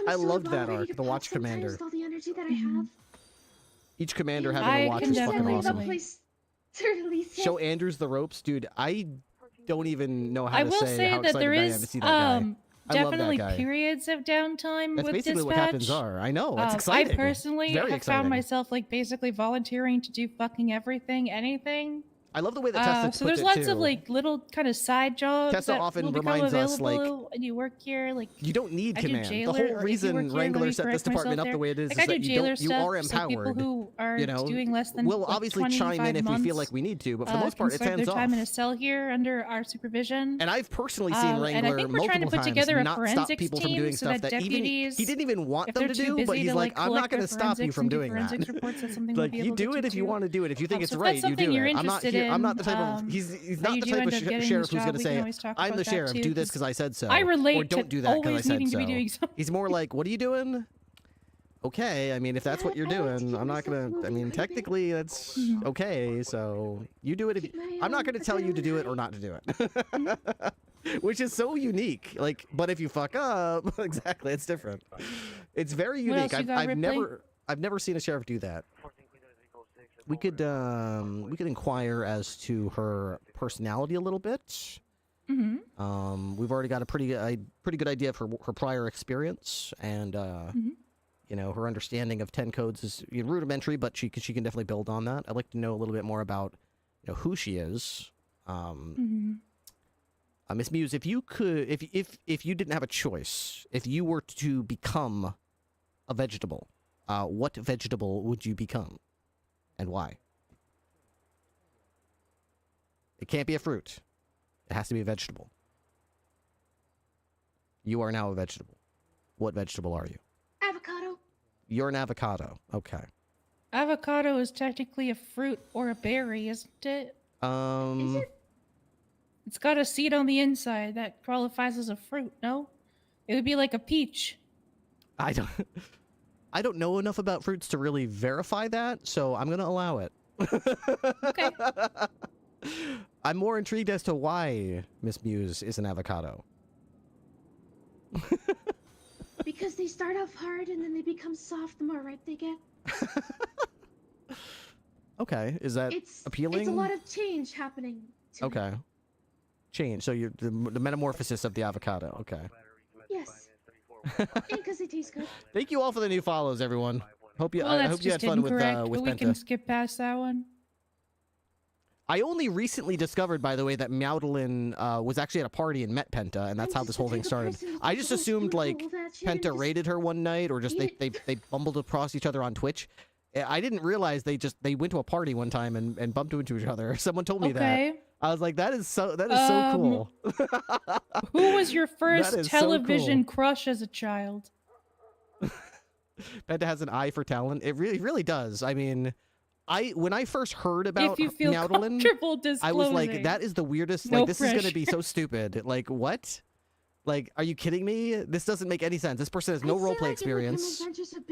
I loved that arc. The watch commander. With all the energy that I have. Each commander having a watch is fucking awesome. Show Andrews the ropes, dude. I don't even know how I to will say how that excited there I am to is see that guy. I love definitely that guy. periods of downtime That's with basically dispatch. what captains are. I know. It's I exciting. personally Very have exciting. found myself like basically volunteering to do fucking everything, anything. I love the way that Tessa So puts there's it, lots too. of like little kind of side jobs Tessa that often will become reminds us, available like, and you work here. Like You don't need I do command. jailer, The or whole if you reason work here, let Wrangler me set this correct myself department up there. the way it is Like, is I do that you jailer don't. You stuff, are so people empowered. who are You know, doing less than we'll like, obviously chime in 25 if we feel months, like we need to, but for the most can part, it's start hands their off. time in a cell here under our supervision. And I've personally seen and I Wrangler think we're trying to multiple put times together a not stop forensics people from team doing so stuff that that even deputies, he didn't even want if them they're to too do, but busy he's to, like, I'm not collect going their to stop you forensics from and do doing that. forensics reports, that's something we'll Like be you able to do it if you too. want to do it. If you think it's So if right, that's you something do you're it. I'm not interested here. I'm not in, the type of he's that not you the do type end of up getting sheriff this who's going job, to we can say, always talk I'm the about that sheriff. too, Do this 'cause because I said so. I relate Or don't to do that because I always said needing to so. be doing something. He's more like, what are you doing? Okay, I mean, if that's what you're doing, I'm not gonna. I mean, technically, that's okay. So you do it. If I'm not gonna tell you to do it or not to do it, which is so unique. Like, but if you fuck up, exactly, it's different. It's very What unique. else you got, Ripley? I've never seen a sheriff do that. We could inquire as to her personality a little bit. We've already got a pretty good idea of her prior experience, and you know, her understanding of 10 codes is rudimentary, but she can definitely build on that. I'd like to know a little bit more about, you know, who she is. Miss Muse, if you could, if you didn't have a choice, if you were to become a vegetable, what vegetable would you become, and why? It can't be a fruit. It has to be a vegetable. You are now a vegetable. What vegetable are you? Avocado. You're an avocado. Okay. Avocado is technically a fruit or a berry, isn't it? It's got a seed on the inside that qualifies as a fruit, no? It would be like a peach. I don't know enough about fruits to really verify that, so I'm gonna allow it. Okay. I'm more intrigued as to why Miss Muse is an avocado. Because they start off hard and then they become soft the more ripe they get. Okay, is that appealing? It's a lot of change happening. Okay. Change. So you're the metamorphosis of the avocado. Okay. Yes. And because they taste good. Thank you all for the new follows, everyone. Hope you. Well, I that's hope you had just fun incorrect, with but we Penta. can skip past that one. I only recently discovered, by the way, that Meowdalin was actually at a party and met Penta, and that's how this whole thing started. I just assumed like Penta raided her one night, or just they bumbled across each other on Twitch. I didn't realize they went to a party one time and bumped into each other. Someone told me that. I was like, that is so cool. Who was your first so television cool. crush as a child? Penta has an eye for talent. It really does. I mean, when I first heard about If you feel Meowdalin, comfortable I was like, disclosing. that is the weirdest. No Like, this is pressure. gonna be so stupid. Like, what? Like, are you kidding me? This doesn't make any sense. This person has no roleplay experience.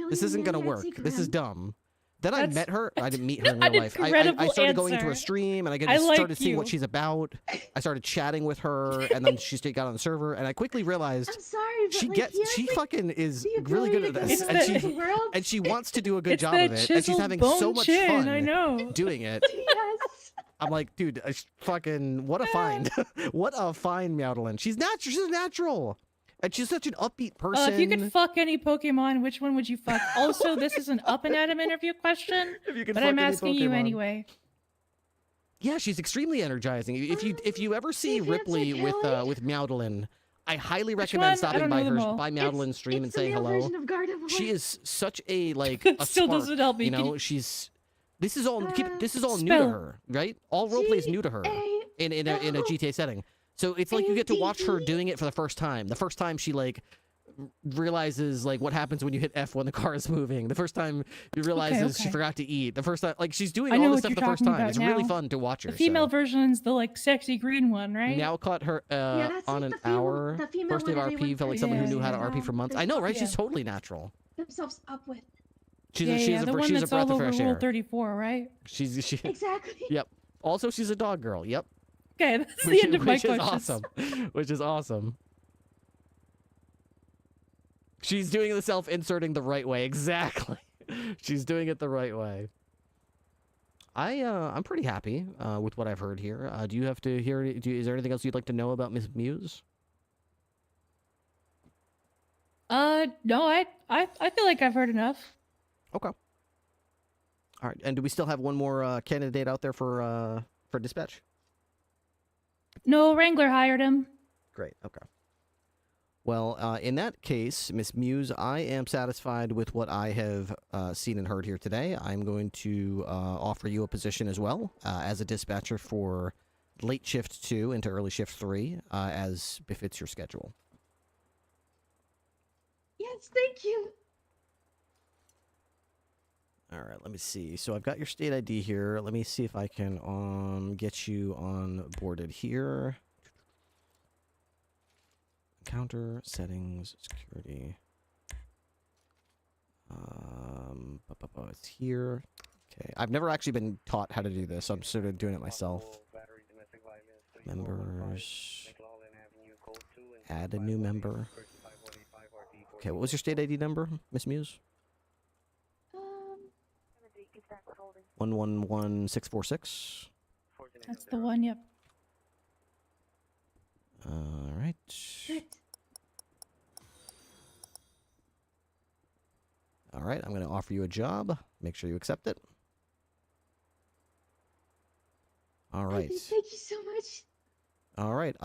This isn't gonna work. This is dumb. Then I met her. I didn't meet her in real An life. I incredible started going into her answer. stream, and I I like started seeing what you. she's about. I started chatting with her, and then she got on the server, and I quickly realized I'm sorry, but she like, gets. he has, She like, fucking is the really good at ability this, to go to the world. and she wants to do a good It's job that of it, and she's chiseled having bone so much chin, fun. I know. Doing it. Yes. I'm like, dude, fucking what a find! What a find, Meowdlin. She's natural. She's natural. And she's such an upbeat person. If you could fuck any Pokemon, which one would you fuck? Also, this is an Up and Adam interview question, If you could but fuck I'm any asking you Pokemon. anyway. Yeah, she's extremely energizing. If you ever see Ripley with Meowdlin, I highly recommend one? I stopping don't by know them her all. by Meowdlin's stream and It's the saying male hello. version of Gardevoir. She is such a like a Still spark, doesn't help me. you Can know, you- this is all new to spell. her, right? All roleplay is new to her in a GTA setting. So it's like you get to watch her doing it for the first time. The first time she like realizes like what happens when you hit F when the car is moving. The first time you realizes she okay. forgot to eat. The first time like she's doing I all know this what stuff the you're first talking time. about It's really now. fun to watch her. The female version's the like sexy green one, right? Now caught her that's on like an the female- hour. the female First day of one RP, everyone felt like someone who praises, knew how to you RP know? for months. They I know, right? fuck She's totally natural. themselves up with. She's yeah, a, she's yeah, a, the one she's a that's breath all of over fresh Rule air. 34, right? She Exactly. Yep. Also, she's a dog girl. Yep. Okay, that's the end of my which is questions. awesome. Which is awesome. She's doing the self-inserting the right way. Exactly. She's doing it the right way. I'm pretty happy with what I've heard here. Do you have to hear? Is there anything else you'd like to know about Miss Muse? No, I feel like I've heard enough. Okay. All right. And do we still have one more candidate out there for dispatch? No, Wrangler hired him. Great. Okay. Well, in that case, Miss Muse, I am satisfied with what I have seen and heard here today. I'm going to offer you a position as well as a dispatcher for late shift 2 into early shift 3, as befits your schedule. Yes, thank you. All right, let me see. So I've got your state ID here. Let me see if I can get you on boarded here. Counter settings security. It's here. Okay, I've never actually been taught how to do this, so I'm sort of doing it myself. Members. Add a new member. Okay, what was your state ID number, Miss Muse? 111646. That's the one, yep. All right. All right, I'm going to offer you a job. Make sure you accept it. All right. Thank you so much. All right.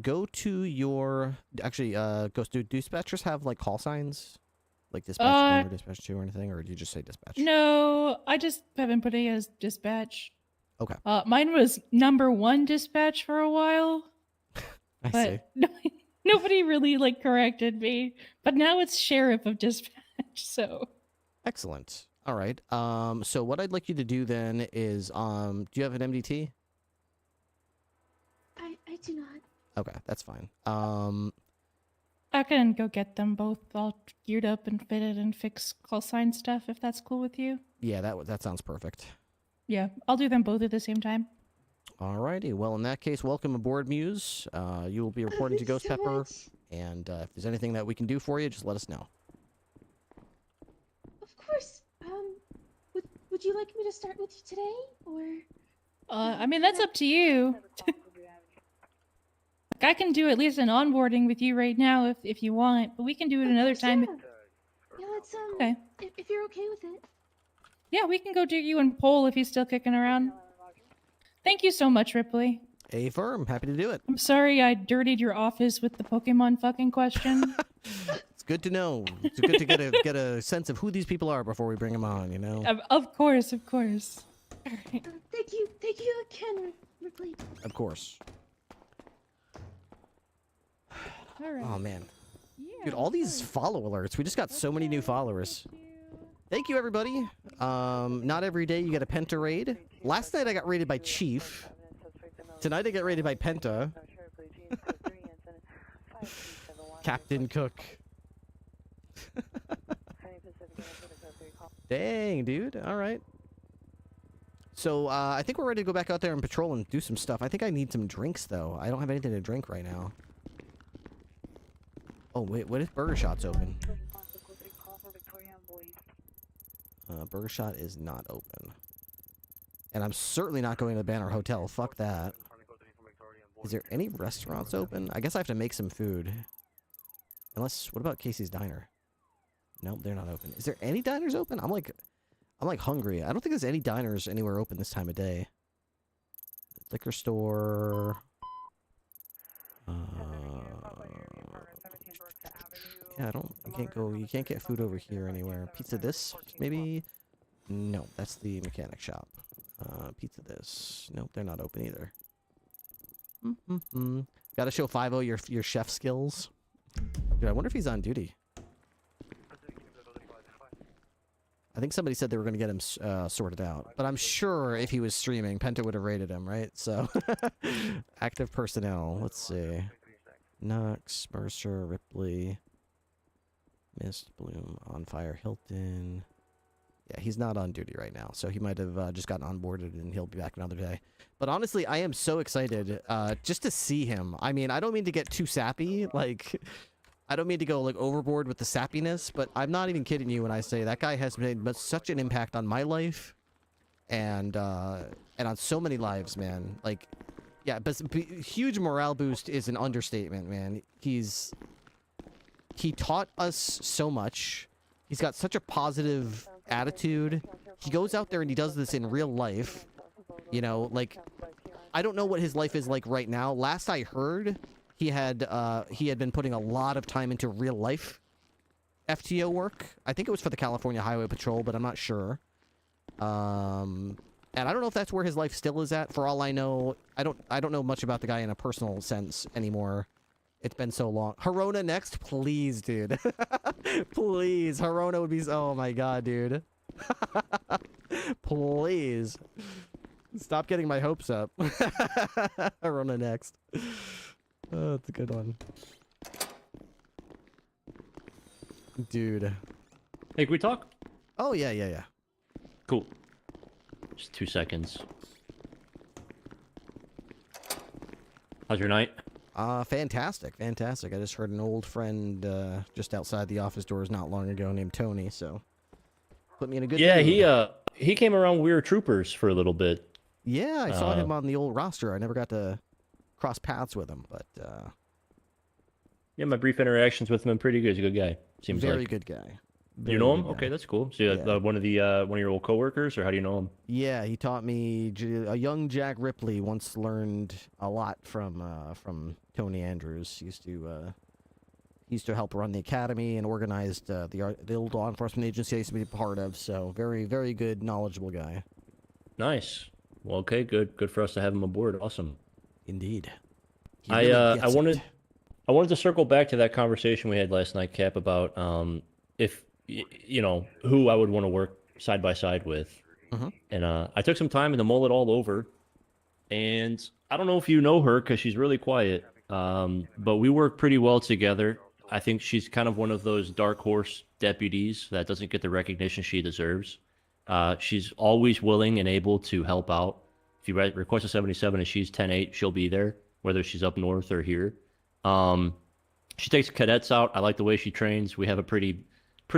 Go to your go to dispatchers have like call signs, like dispatch 1 or dispatch 2 or anything, or do you just say dispatch? No, I just have been putting it as dispatch. Okay. Mine was #1 dispatch for a while. I see. Nobody really like corrected me, but now it's sheriff of dispatch. So Excellent. All right. So what I'd like you to do then is, do you have an MDT? I do not. Okay, that's fine. I can go get them both all geared up and fitted and fix call sign stuff if that's cool with you. Yeah, that sounds perfect. Yeah, I'll do them both at the same time. Alrighty. Well, in that case, welcome aboard, Muse. You will be reporting to Ghost so Pepper, much. and if there's anything that we can do for you, just let us know. Of course. Would you like me to start with you today, or? I mean, that's up to you. Like, I can do at least an onboarding with you right now if you want, but we can do it another time. Yeah, let's Okay. If you're okay with it. Yeah, we can go do you and Pole if he's still kicking around. Thank you so much, Ripley. A firm, happy to do it. I'm sorry I dirtied your office with the Pokemon fucking question. It's good to know. It's good to get a sense of who these people are before we bring them on. You know. Of course, of course. All right. Thank you again, Ripley. Of course. All right. Oh man, dude, all these follow alerts. We just got so many new followers. Thank you, everybody. Not every day you get a Penta raid. Last night I got raided by Chief. Tonight I get raided by Penta. Captain Cook. Dang, dude. All right. So I think we're ready to go back out there and patrol and do some stuff. I think I need some drinks, though. I don't have anything to drink right now. Oh, wait. What if Burger Shot's open? Burger Shot is not open. And I'm certainly not going to the Banner Hotel. Fuck that. Is there any restaurants open? I guess I have to make some food. Unless, what about Casey's Diner? Nope, they're not open. Is there any diners open? I'm like hungry. I don't think there's any diners anywhere open this time of day. Liquor store. Yeah, you can't get food over here anywhere. Pizza this, maybe? No, that's the mechanic shop. Pizza this. Nope, they're not open either. Gotta show 5-0 your chef skills. Dude, I wonder if he's on duty. I think somebody said they were going to get him sorted out. But I'm sure if he was streaming, Penta would have rated him, right? So, active personnel. Let's see. Knox, Mercer, Ripley, Mist, Bloom, On Fire, Hilton. Yeah, he's not on duty right now. So he might have just gotten onboarded and he'll be back another day. But honestly, I am so excited just to see him. I mean, I don't mean to get too sappy. Like... I don't mean to go like overboard with the sappiness, but I'm not even kidding you when I say that guy has made such an impact on my life, and on so many lives, man. Like, yeah, but huge morale boost is an understatement, man. He taught us so much. He's got such a positive attitude. He goes out there and he does this in real life. You know, like, I don't know what his life is like right now. Last I heard, he had been putting a lot of time into real life FTO work. I think it was for the California Highway Patrol, but I'm not sure. And I don't know if that's where his life still is at. For all I know, I don't know much about the guy in a personal sense anymore. It's been so long. Harona next, please, dude. Please, Harona would be. Oh my god, dude. Please, stop getting my hopes up. Harona next. Oh, that's a good one. Dude. Hey, can we talk? Oh, yeah. Cool. Just 2 seconds. How's your night? Fantastic. I just heard an old friend just outside the office doors not long ago named Tony, so put me in a good mood. He came around We Were Troopers for a little bit. Yeah, I saw him on the old roster. I never got to cross paths with him, but yeah, my brief interactions with him, pretty good. He's a good guy. Seems very like. good guy. You know him? Okay, that's cool. So one of your old coworkers, or how do you know him? Yeah, he taught me. A young Jack Ripley once learned a lot from Tony Andrews. He used to help run the academy and organized the old law enforcement agency I used to be a part of. So very, very good, knowledgeable guy. Nice. Well, okay, good for us to have him aboard. Awesome. Indeed. I wanted to circle back to that conversation we had last night, Cap, about if who I would want to work side by side with. And I took some time to mull it all over, and I don't know if you know her because she's really quiet, but we work pretty well together. I think she's kind of one of those dark horse deputies that doesn't get the recognition she deserves. She's always willing and able to help out. If you request a 77 and she's 10-8, she'll be there, whether she's up north or here. She takes cadets out. I like the way she trains. We have a pretty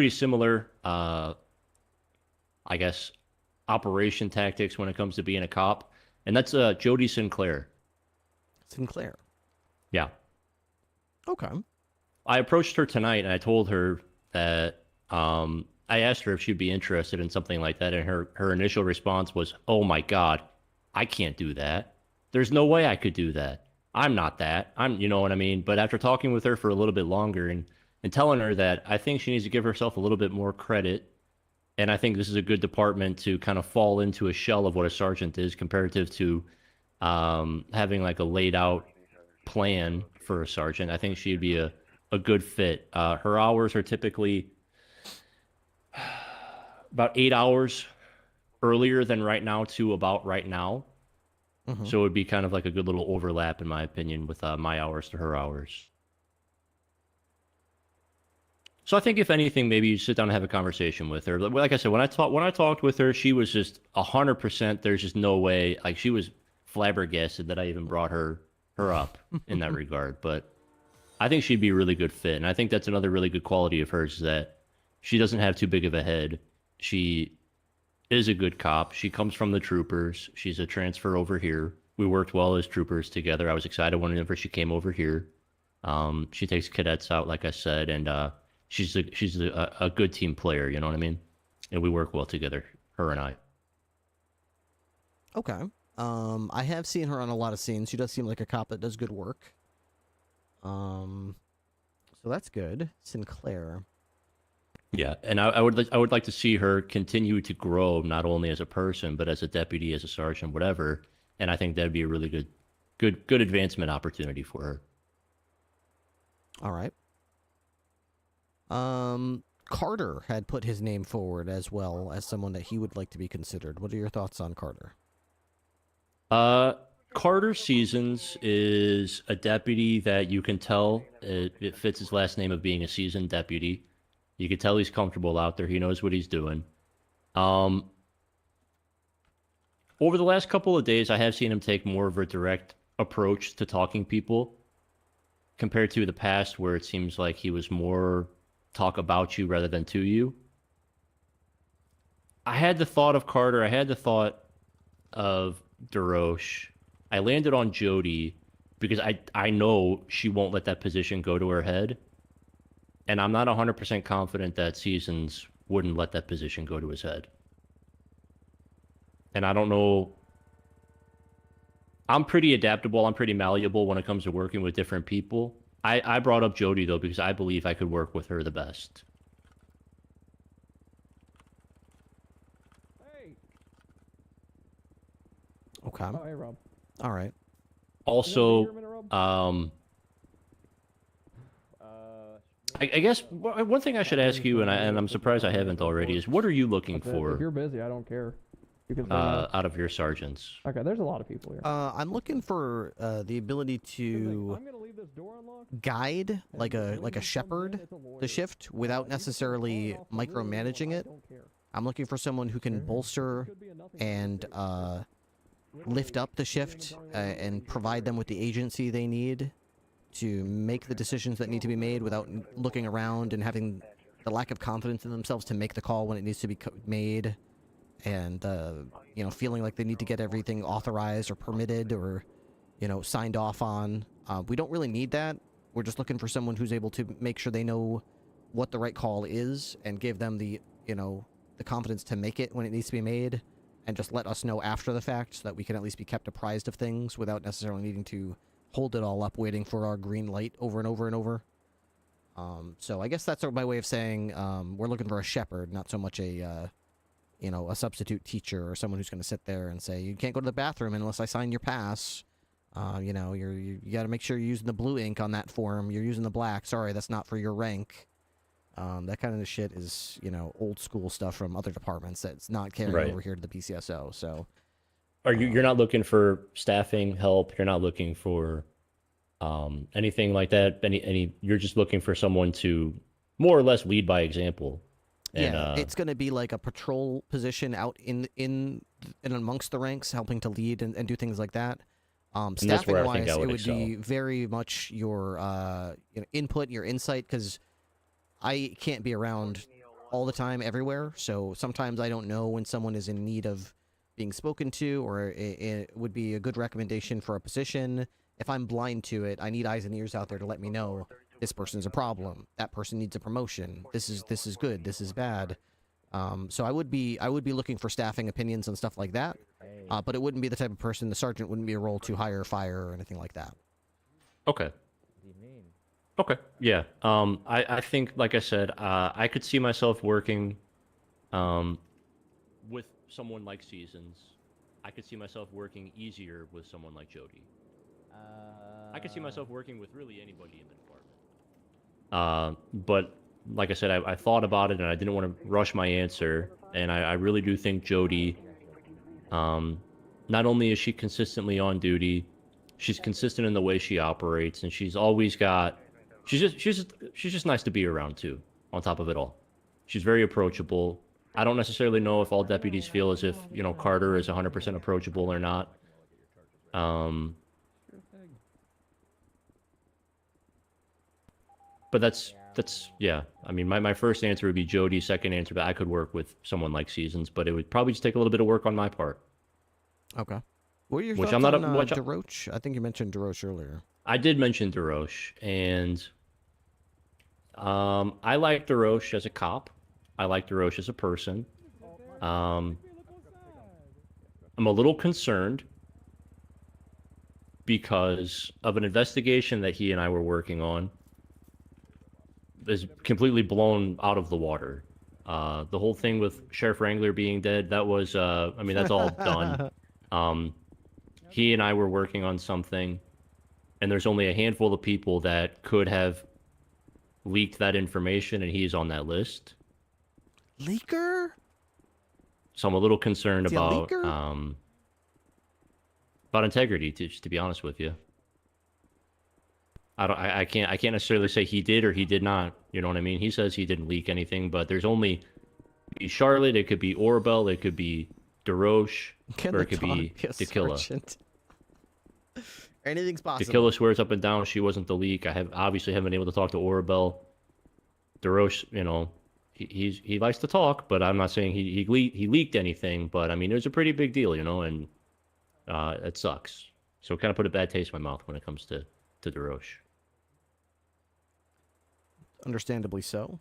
similar, I guess, operation tactics when it comes to being a cop. And that's Jody Sinclair. Sinclair? Yeah. Okay. I approached her tonight and I told her that I asked her if she'd be interested in something like that. And her initial response was, "Oh my God, I can't do that. There's no way I could do that. I'm not that. You know what I mean?" But after talking with her for a little bit longer and telling her that I think she needs to give herself a little bit more credit, and I think this is a good department to kind of fall into a shell of what a sergeant is comparative to having like a laid out plan for a sergeant. I think she'd be a good fit. Her hours are typically about 8 hours earlier than right now to about right now. So it would be kind of like a good little overlap, in my opinion, with my hours to her hours. So I think if anything, maybe you sit down and have a conversation with her. Like I said, when I talked with her, she was just 100%. There's just no way. Like she was flabbergasted that I even brought her up in that regard. But I think she'd be a really good fit, and I think that's another really good quality of hers is that she doesn't have too big of a head. She is a good cop. She comes from the troopers. She's a transfer over here. We worked well as troopers together. I was excited whenever she came over here. She takes cadets out, like I said, and she's a good team player. You know what I mean? And we work well together, her and I. Okay. I have seen her on a lot of scenes. She does seem like a cop that does good work. So that's good. Sinclair. Yeah, and I would like to see her continue to grow, not only as a person, but as a deputy, as a sergeant, whatever. And I think that'd be a really good advancement opportunity for her. All right. Carter had put his name forward as well as someone that he would like to be considered. What are your thoughts on Carter? Carter Seasons is a deputy that you can tell it fits his last name of being a seasoned deputy. You can tell he's comfortable out there. He knows what he's doing. Over the last couple of days, I have seen him take more of a direct approach to talking people compared to the past where it seems like he was more talk about you rather than to you. I had the thought of Carter. I had the thought of DeRoche. I landed on Jody because I know she won't let that position go to her head. And I'm not 100% confident that Seasons wouldn't let that position go to his head. And I don't know. I'm pretty adaptable. I'm pretty malleable when it comes to working with different people. I brought up Jody, though, because I believe I could work with her the best. Okay. Oh, hey, Rob. All right. Also, I guess one thing I should ask you, and I'm surprised I haven't already, is what are you looking for? If you're busy, I don't care. You can say no. Out of your sergeants? Okay, there's a lot of people here. I'm looking for the ability to guide, like a shepherd, the shift without necessarily micromanaging it. I'm looking for someone who can bolster and lift up the shift and provide them with the agency they need to make the decisions that need to be made without looking around and having the lack of confidence in themselves to make the call when it needs to be made, and feeling like they need to get everything authorized or permitted or signed off on. We don't really need that. We're just looking for someone who's able to make sure they know what the right call is and give them the the confidence to make it when it needs to be made, and just let us know after the fact so that we can at least be kept apprised of things without necessarily needing to hold it all up waiting for our green light over and over and over. So I guess that's my way of saying we're looking for a shepherd, not so much a substitute teacher or someone who's going to sit there and say, you can't go to the bathroom unless I sign your pass. You got to make sure you're using the blue ink on that form. You're using the black. Sorry, that's not for your rank. That kind of shit is, old school stuff from other departments that's not carrying over here to the PCSO. So, you're not looking for staffing help? You're not looking for anything like that? You're just looking for someone to more or less lead by example. And, yeah, it's going to be like a patrol position out in amongst the ranks, helping to lead and do things like that. Staffing wise, it would be very much your input, your insight, because I can't be around all the time everywhere. So sometimes I don't know when someone is in need of being spoken to, or it would be a good recommendation for a position. If I'm blind to it, I need eyes and ears out there to let me know this person's a problem. That person needs a promotion. This is good. This is bad. So I would be looking for staffing opinions and stuff like that. But it wouldn't be the type of person. The sergeant wouldn't be a role to hire, fire, or anything like that. Okay. Okay. Yeah. I think, like I said, I could see myself working with someone like Seasons. I could see myself working easier with someone like Jody. I could see myself working with really anybody in the department. But like I said, I thought about it and I didn't want to rush my answer. And I really do think Jody, not only is she consistently on duty, she's consistent in the way she operates, and she's always got, she's just nice to be around too. on top of it all. She's very approachable. I don't necessarily know if all deputies feel as if, you know, Carter is 100% approachable or not. But that's yeah. I mean, my first answer would be Jody. Second answer, but I could work with someone like Seasons, but it would probably just take a little bit of work on my part. Okay. What are your Which thoughts I'm not on which DeRoche? I think you mentioned DeRoche earlier. I did mention DeRoche, and I like DeRoche as a cop. I like DeRoche as a person. I'm a little concerned because of an investigation that he and I were working on is completely blown out of the water. The whole thing with Sheriff Wrangler being dead, that was, I mean, that's all done. He and I were working on something, and there's only a handful of people that could have leaked that information, and he's on that list. Leaker? So I'm a little concerned Is he a about leaker? About integrity, to be honest with you. I can't necessarily say he did or he did not. You know what I mean? He says he didn't leak anything, but there's only Charlotte, it could be Orbel, it could be DeRoche, or it could be Tequila. Anything's possible. Tequila swears up and down she wasn't the leak. Obviously haven't been able to talk to Orbel. DeRoche, you know, he likes to talk, but I'm not saying he leaked anything. But I mean, it was a pretty big deal, you know, and it sucks. So it kind of put a bad taste in my mouth when it comes to DeRoche. Understandably so.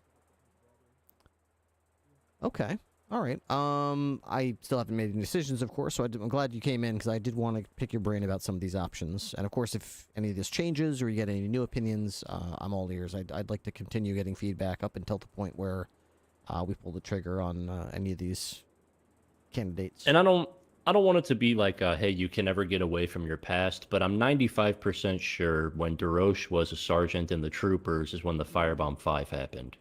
Okay. All right. I still haven't made any decisions, of course, so I'm glad you came in because I did want to pick your brain about some of these options. And of course, if any of this changes or you get any new opinions, I'm all ears. I'd like to continue getting feedback up until the point where we pull the trigger on any of these candidates. And I don't want it to be like, hey, you can never get away from your past, but I'm 95% sure when DeRoche was a sergeant in the Troopers is when the Firebomb 5 happened.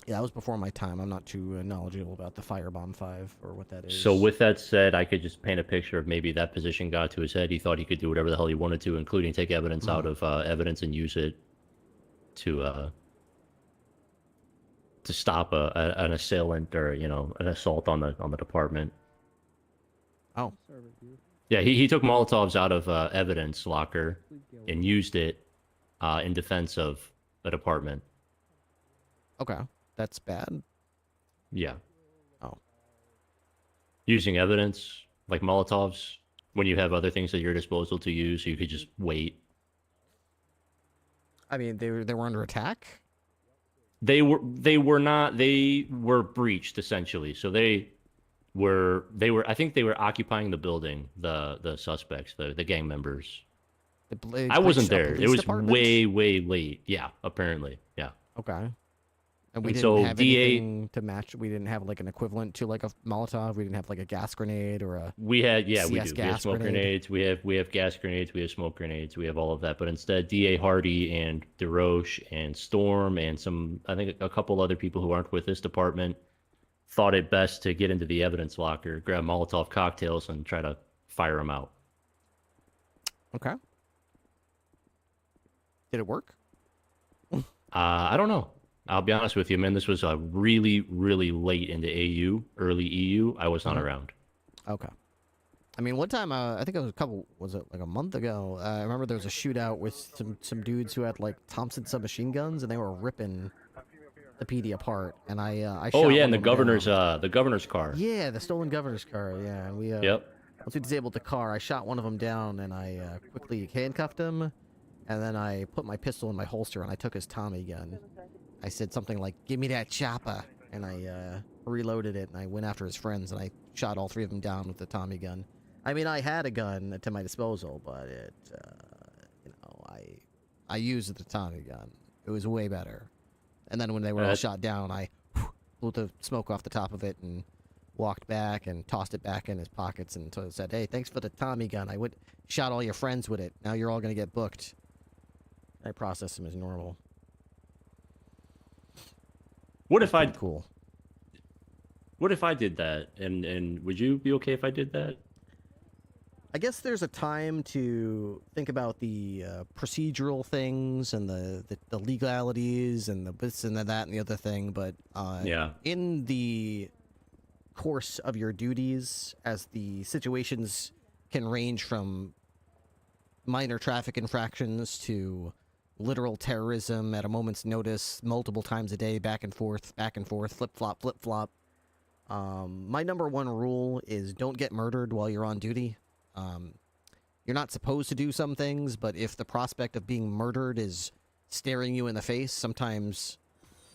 Yeah, that was before my time. I'm not too knowledgeable about the Firebomb 5 or what that is. So with that said, I could just paint a picture of maybe that position got to his head. He thought he could do whatever the hell he wanted to, including take evidence out of evidence and use it to stop an assailant or, you know, an assault on the department. Oh. Yeah, he took Molotovs out of evidence locker and used it in defense of a department. Okay. That's bad. Yeah. Oh. Using evidence like Molotovs when you have other things at your disposal to use, so you could just wait. I mean, they were under attack. They were not. They were breached essentially. So they were. I think they were occupying the building. The suspects, the gang members. I wasn't there. It was way late. Yeah, apparently. Yeah. Okay. And we didn't so have anything to match. We didn't have like an equivalent to like a Molotov. We didn't have like a gas grenade or a. We had we do. CS We have smoke grenades. We have gas grenades. We have smoke grenades. We have all of that. But instead, DA Hardy and DeRoche and Storm and I think a couple other people who aren't with this department thought it best to get into the evidence locker, grab Molotov cocktails, and try to fire them out. Okay. Did it work? I don't know. I'll be honest with you, man. This was really late into AU, early EU. I was not around. Okay. I mean, one time, I think it was like a month ago? I remember there was a shootout with some dudes who had like Thompson submachine guns, and they were ripping the PD apart. And I shot oh yeah, one and of them the governor's car. Yeah, the stolen governor's car. Yeah, and we Yep. Once we disabled the car, I shot one of them down, and I quickly handcuffed him, and then I put my pistol in my holster, and I took his Tommy gun. I said something like, "Give me that chopper," and I reloaded it, and I went after his friends, and I shot all three of them down with the Tommy gun. I mean, I had a gun to my disposal, but it, you know, I used the Tommy gun. It was way better. And then when they were all shot down, I blew the smoke off the top of it and walked back and tossed it back in his pockets and said, "Hey, thanks for the Tommy gun. I shot all your friends with it. Now you're all gonna get booked." I processed him as normal. What if cool? What if I did that? And would you be okay if I did that? I guess there's a time to think about the procedural things and the legalities and the this and the that and the other thing, but Yeah. in the course of your duties, as the situations can range from minor traffic infractions to literal terrorism at a moment's notice, multiple times a day, back and forth, flip-flop, flip-flop. My number one rule is don't get murdered while you're on duty. You're not supposed to do some things, but if the prospect of being murdered is staring you in the face, sometimes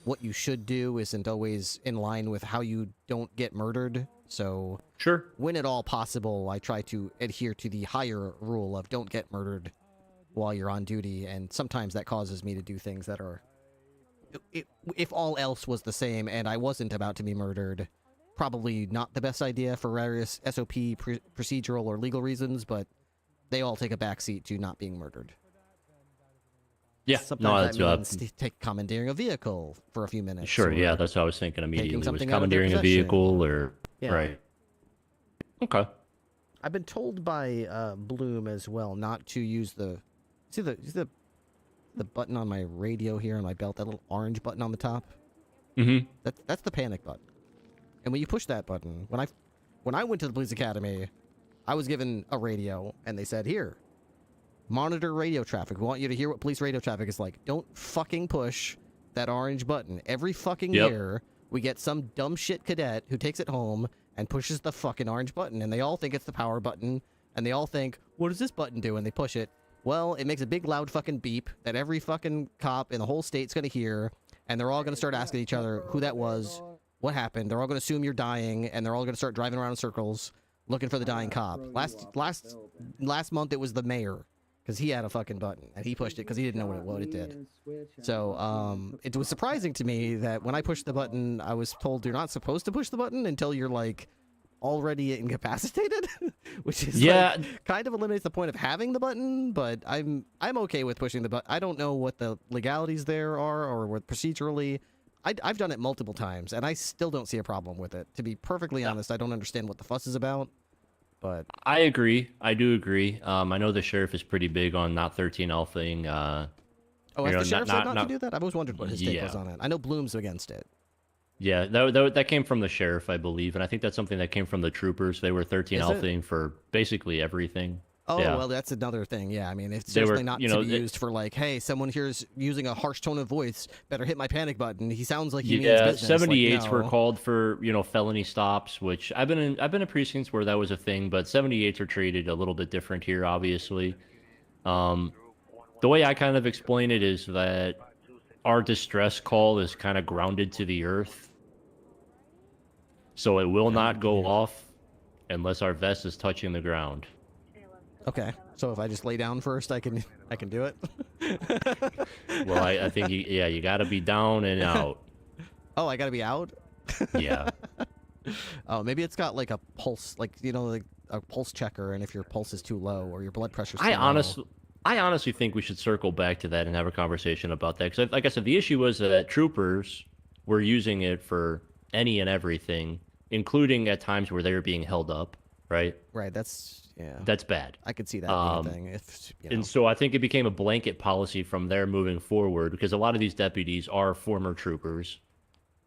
what you should do isn't always in line with how you don't get murdered. So, sure, when at all possible, I try to adhere to the higher rule of don't get murdered while you're on duty, and sometimes that causes me to do things that are, if all else was the same and I wasn't about to be murdered, probably not the best idea for various SOP procedural or legal reasons, but they all take a backseat to not being murdered. Yeah, Sometimes that means take commandeering a vehicle for a few minutes. Sure, yeah, that's what I was thinking immediately. Was something out of their commandeering a vehicle or Yeah. right? Okay. I've been told by Bloom as well not to use the see the button on my radio here on my belt, that little orange button on the top. Mm-hmm. That's the panic button. And when you push that button, when I went to the police academy, I was given a radio and they said, "Here, monitor radio traffic. We want you to hear what police radio traffic is like. Don't fucking push that orange button." Every fucking year, we get some dumb shit cadet who takes it home and pushes the fucking orange button, and they all think it's the power button, and they all think, "What does this button do?" And they push it. Well, it makes a big loud fucking beep that every fucking cop in the whole state's gonna hear, and they're all gonna start asking each other who that was, what happened. They're all gonna assume you're dying, and they're all gonna start driving around in circles looking for the dying cop. Last month it was the mayor, because he had a fucking button, and he pushed it because he didn't know what it did. So, it was surprising to me that when I pushed the button, I was told you're not supposed to push the button until you're, like, already incapacitated, which is, like, kind of eliminates the point of having the button, but I'm okay with pushing the button. I don't know what the legalities there are, or what procedurally. I've done it multiple times, and I still don't see a problem with it. To be perfectly honest, I don't understand what the fuss is about. But I agree. I do agree. I know the sheriff is pretty big on not 13 alphaing. Oh, has the sheriff said not to do that? I've always wondered what his take was on it. I know Bloom's against it. Yeah, that came from the sheriff, I believe, and I think that's something that came from the troopers. They were 13 alphaing for basically everything. Oh, yeah. Well, that's another thing. Yeah, I mean, it's certainly not to be used for, like, hey, someone here's using a harsh tone of voice, better hit my panic button. He sounds like he means business. 78s like, were no. called for, felony stops, which I've been in precincts where that was a thing, but 78s are treated a little bit different here, obviously. The way I kind of explain it is that our distress call is kind of grounded to the earth, so it will not go off unless our vest is touching the ground. Okay, so if I just lay down first, I can do it. Well, I think you got to be down and out. Oh, I got to be out. Yeah. Oh, maybe it's got like a pulse, like a pulse checker, and if your pulse is too low or your blood pressure's too low. I honestly think we should circle back to that and have a conversation about that. Because, like I said, the issue was that troopers were using it for any and everything, including at times where they were being held up. Right. Right. That's bad. I could see that being a thing. And so I think it became a blanket policy from there moving forward, because a lot of these deputies are former troopers.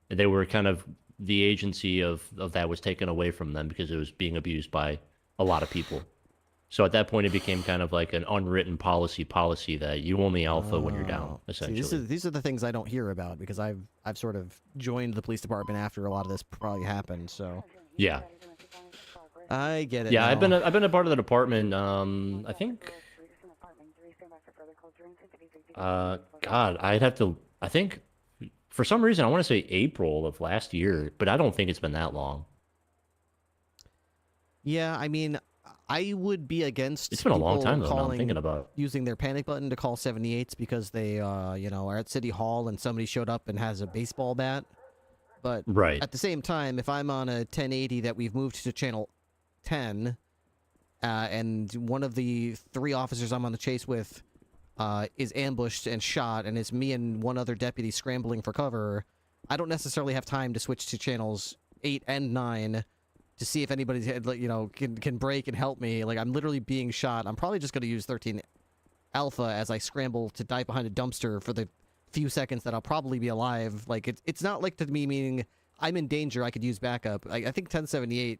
They were kind of the agency of that was taken away from them because it was being abused by a lot of people. So at that point, it became kind of like an unwritten policy that you only alpha when you're down, essentially. See, these are the things I don't hear about because I've sort of joined the police department after a lot of this probably happened. So yeah. I get it. Yeah, now. I've been a part of the department. I think. God, I'd have to. I think, for some reason, I want to say April of last year, but I don't think it's been that long. Yeah, I mean, I would be against. It's been a long time though. Now I'm thinking about using their panic button to call 78s because they, are at City Hall and somebody showed up and has a baseball bat. But at the same time, if I'm on a 1080 that we've moved to channel 10, and one of the 3 officers I'm on the chase with is ambushed and shot, and it's me and one other deputy scrambling for cover, I don't necessarily have time to switch to channels 8 and 9 to see if anybody's can break and help me. Like, I'm literally being shot. I'm probably just going to use 13 Alpha as I scramble to dive behind a dumpster for the few seconds that I'll probably be alive. Like, it's not like to me meaning I'm in danger, I could use backup. I think 1078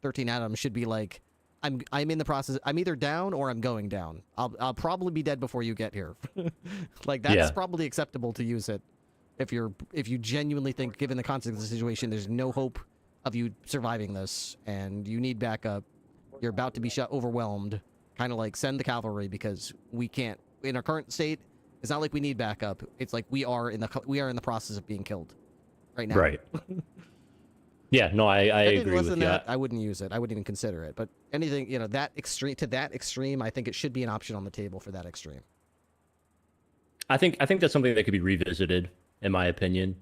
13 Adam should be like, I'm in the process. I'm either down or I'm going down. I'll probably be dead before you get here. Like, that's probably acceptable to use it if you genuinely think, given the context of the situation, there's no hope of you surviving this and you need backup. You're about to be overwhelmed. Kind of like send the cavalry, because we can't in our current state. It's not like we need backup. It's like we are in the process of being killed right now. Right. Yeah, no, I agree with you. That, I wouldn't use it. I wouldn't even consider it. But anything, that extreme, I think it should be an option on the table for that extreme. I think that's something that could be revisited, in my opinion.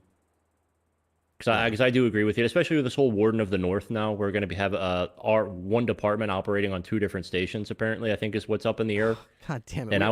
Because I do agree with you, especially with this whole Warden of the North now. We're going to have our one department operating on 2 different stations, apparently, I think is what's up in the air. God damn it. And I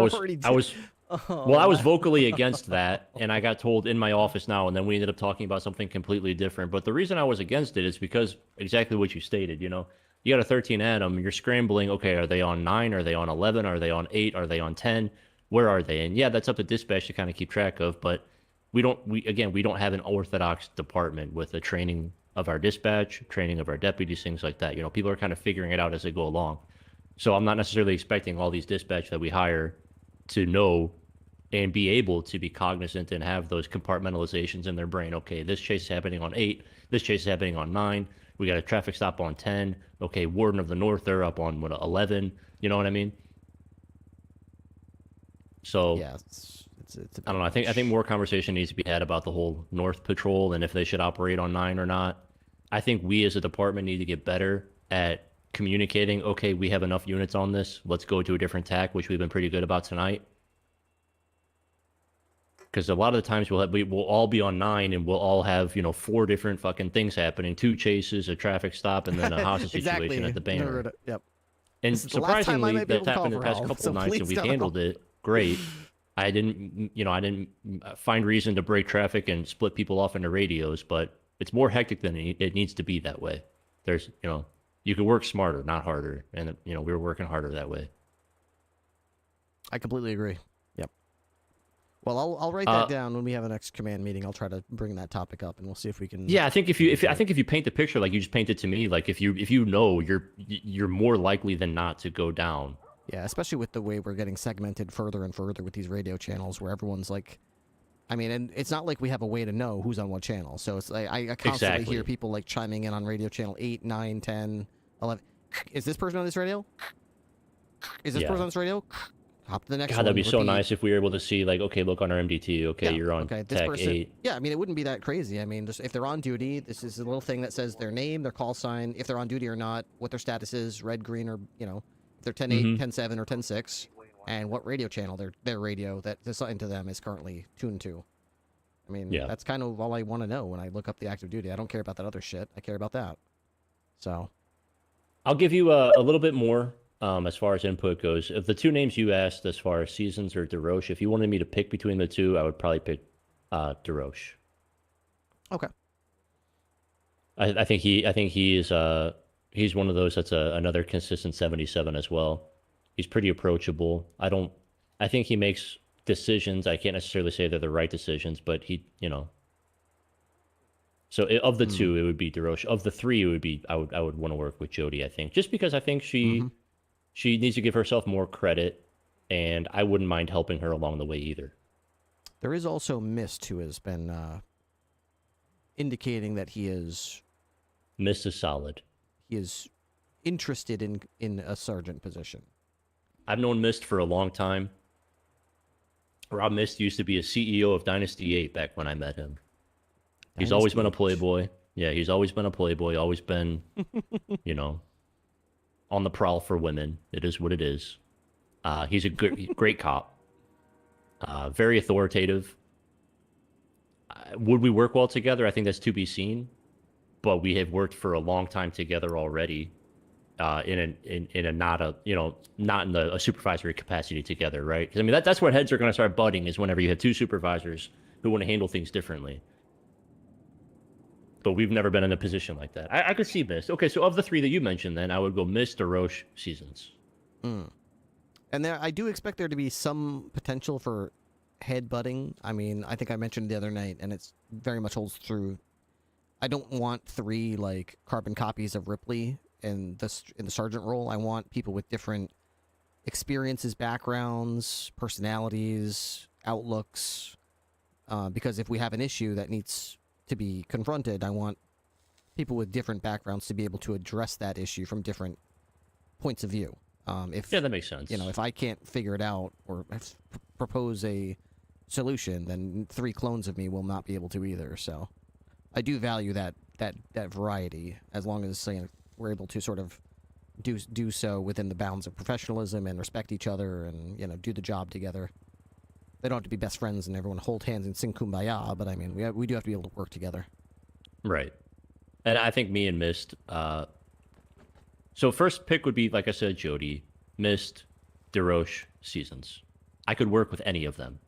was vocally against that, and I got told in my office now, and then we ended up talking about something completely different. But the reason I was against it is because exactly what you stated, you got a 13 Atom, you're scrambling, okay, are they on 9, are they on 11, are they on 8, are they on 10, where are they? And yeah, that's up to dispatch to kind of keep track of, but we don't have an orthodox department with the training of our dispatch, training of our deputies, things like that. People are kind of figuring it out as they go along. So I'm not necessarily expecting all these dispatch that we hire to know and be able to be cognizant and have those compartmentalizations in their brain. Okay, this chase is happening on 8, this chase is happening on 9, we got a traffic stop on 10, okay, Warden of the North, they're up on 11, you know what I mean? So yeah, I don't know. I think more conversation needs to be had about the whole North Patrol and if they should operate on 9 or not. I think we as a department need to get better at communicating. Okay, we have enough units on this. Let's go to a different tack, which we've been pretty good about tonight. Because a lot of the times we'll all be on 9 and we'll all have 4 different fucking things happening: 2 chases, a traffic stop, and then a hostage situation at the banner. Yep. And surprisingly, that's happened in the past couple of nights, and we've handled it great. I didn't find reason to break traffic and split people off into radios, but it's more hectic than it needs to be that way. There's, you can work smarter, not harder. And, we were working harder that way. I completely agree. Yep. Well, I'll write that down when we have a next command meeting. I'll try to bring that topic up and we'll see if we can. Yeah, I think if you paint the picture like you just painted to me, like if you know, you're more likely than not to go down. Yeah, especially with the way we're getting segmented further and further with these radio channels where everyone's like, and it's not like we have a way to know who's on what channel. So it's like I constantly hear people like chiming in on radio channel 8, 9, 10, 11. Is this person on this radio? Is this person on this radio? Hop to the next one. God, that'd be so nice if we were able to see like, okay, look on our MDT. Okay, you're on this Tech person, 8. Yeah, it wouldn't be that crazy. Just if they're on duty, this is a little thing that says their name, their call sign, if they're on duty or not, what their status is, red, green, or if they're 10-8, 10-7, or 10-6, and what radio channel their radio that's assigned to them is currently tuned to. That's kind of all I want to know when I look up the active duty. I don't care about that other shit. I care about that. So, I'll give you a little bit more as far as input goes. Of the 2 names you asked, as far as Seasons or DeRoche, if you wanted me to pick between the 2, I would probably pick DeRoche. Okay. I think he is he's one of those that's another consistent 77 as well. He's pretty approachable. I think he makes decisions. I can't necessarily say they're the right decisions, but he, So of the 2, it would be DeRoche. Of the 3, it would be I would want to work with Jody. I think just because I think she needs to give herself more credit, and I wouldn't mind helping her along the way either. There is also Mist, who has been indicating that he is. Mist is solid. He is interested in a sergeant position. I've known Mist for a long time. Rob Mist used to be a CEO of Dynasty 8 back when I met him. He's always been a playboy. Yeah, he's always been a playboy, always been, on the prowl for women. It is what it is. He's a great cop. Very authoritative. Would we work well together? I think that's to be seen. But we have worked for a long time together already. Not in a supervisory capacity together, right? Because that's where heads are going to start butting, is whenever you have 2 supervisors who want to handle things differently. but we've never been in a position like that. I could see Mist. Okay, so of the 3 that you mentioned, then I would go Mist, DeRoche, Seasons. And I do expect there to be some potential for headbutting. I mean, I think I mentioned the other night, and it's very much holds true. I don't want 3 like carbon copies of Ripley in the sergeant role. I want people with different experiences, backgrounds, personalities, outlooks. Because if we have an issue that needs to be confronted, I want people with different backgrounds to be able to address that issue from different points of view. Yeah, that makes sense. You know, if I can't figure it out or propose a solution, then 3 clones of me will not be able to either. So, I do value that variety, as long as we're able to sort of do so within the bounds of professionalism and respect each other, and do the job together. They don't have to be best friends and everyone hold hands and sing kumbaya, but I mean, we do have to be able to work together. Right. And I think me and Mist. So first pick would be, like I said, Jody, Mist, DeRoche, Seasons. I could work with any of them.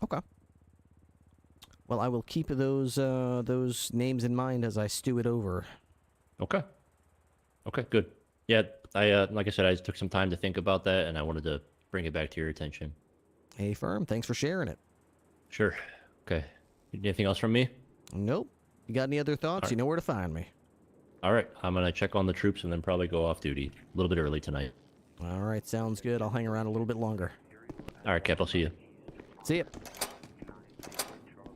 Okay. Well, I will keep those names in mind as I stew it over. Okay. Okay, good. Yeah, I like I said, I took some time to think about that, and I wanted to bring it back to your attention. Hey, firm. Thanks for sharing it. Sure. Okay. Anything else from me? Nope. You got any other thoughts? Right. You know where to find me. All right. I'm going to check on the troops and then probably go off duty a little bit early tonight. All right. Sounds good. I'll hang around a little bit longer. All right, Cap. I'll see you. See ya.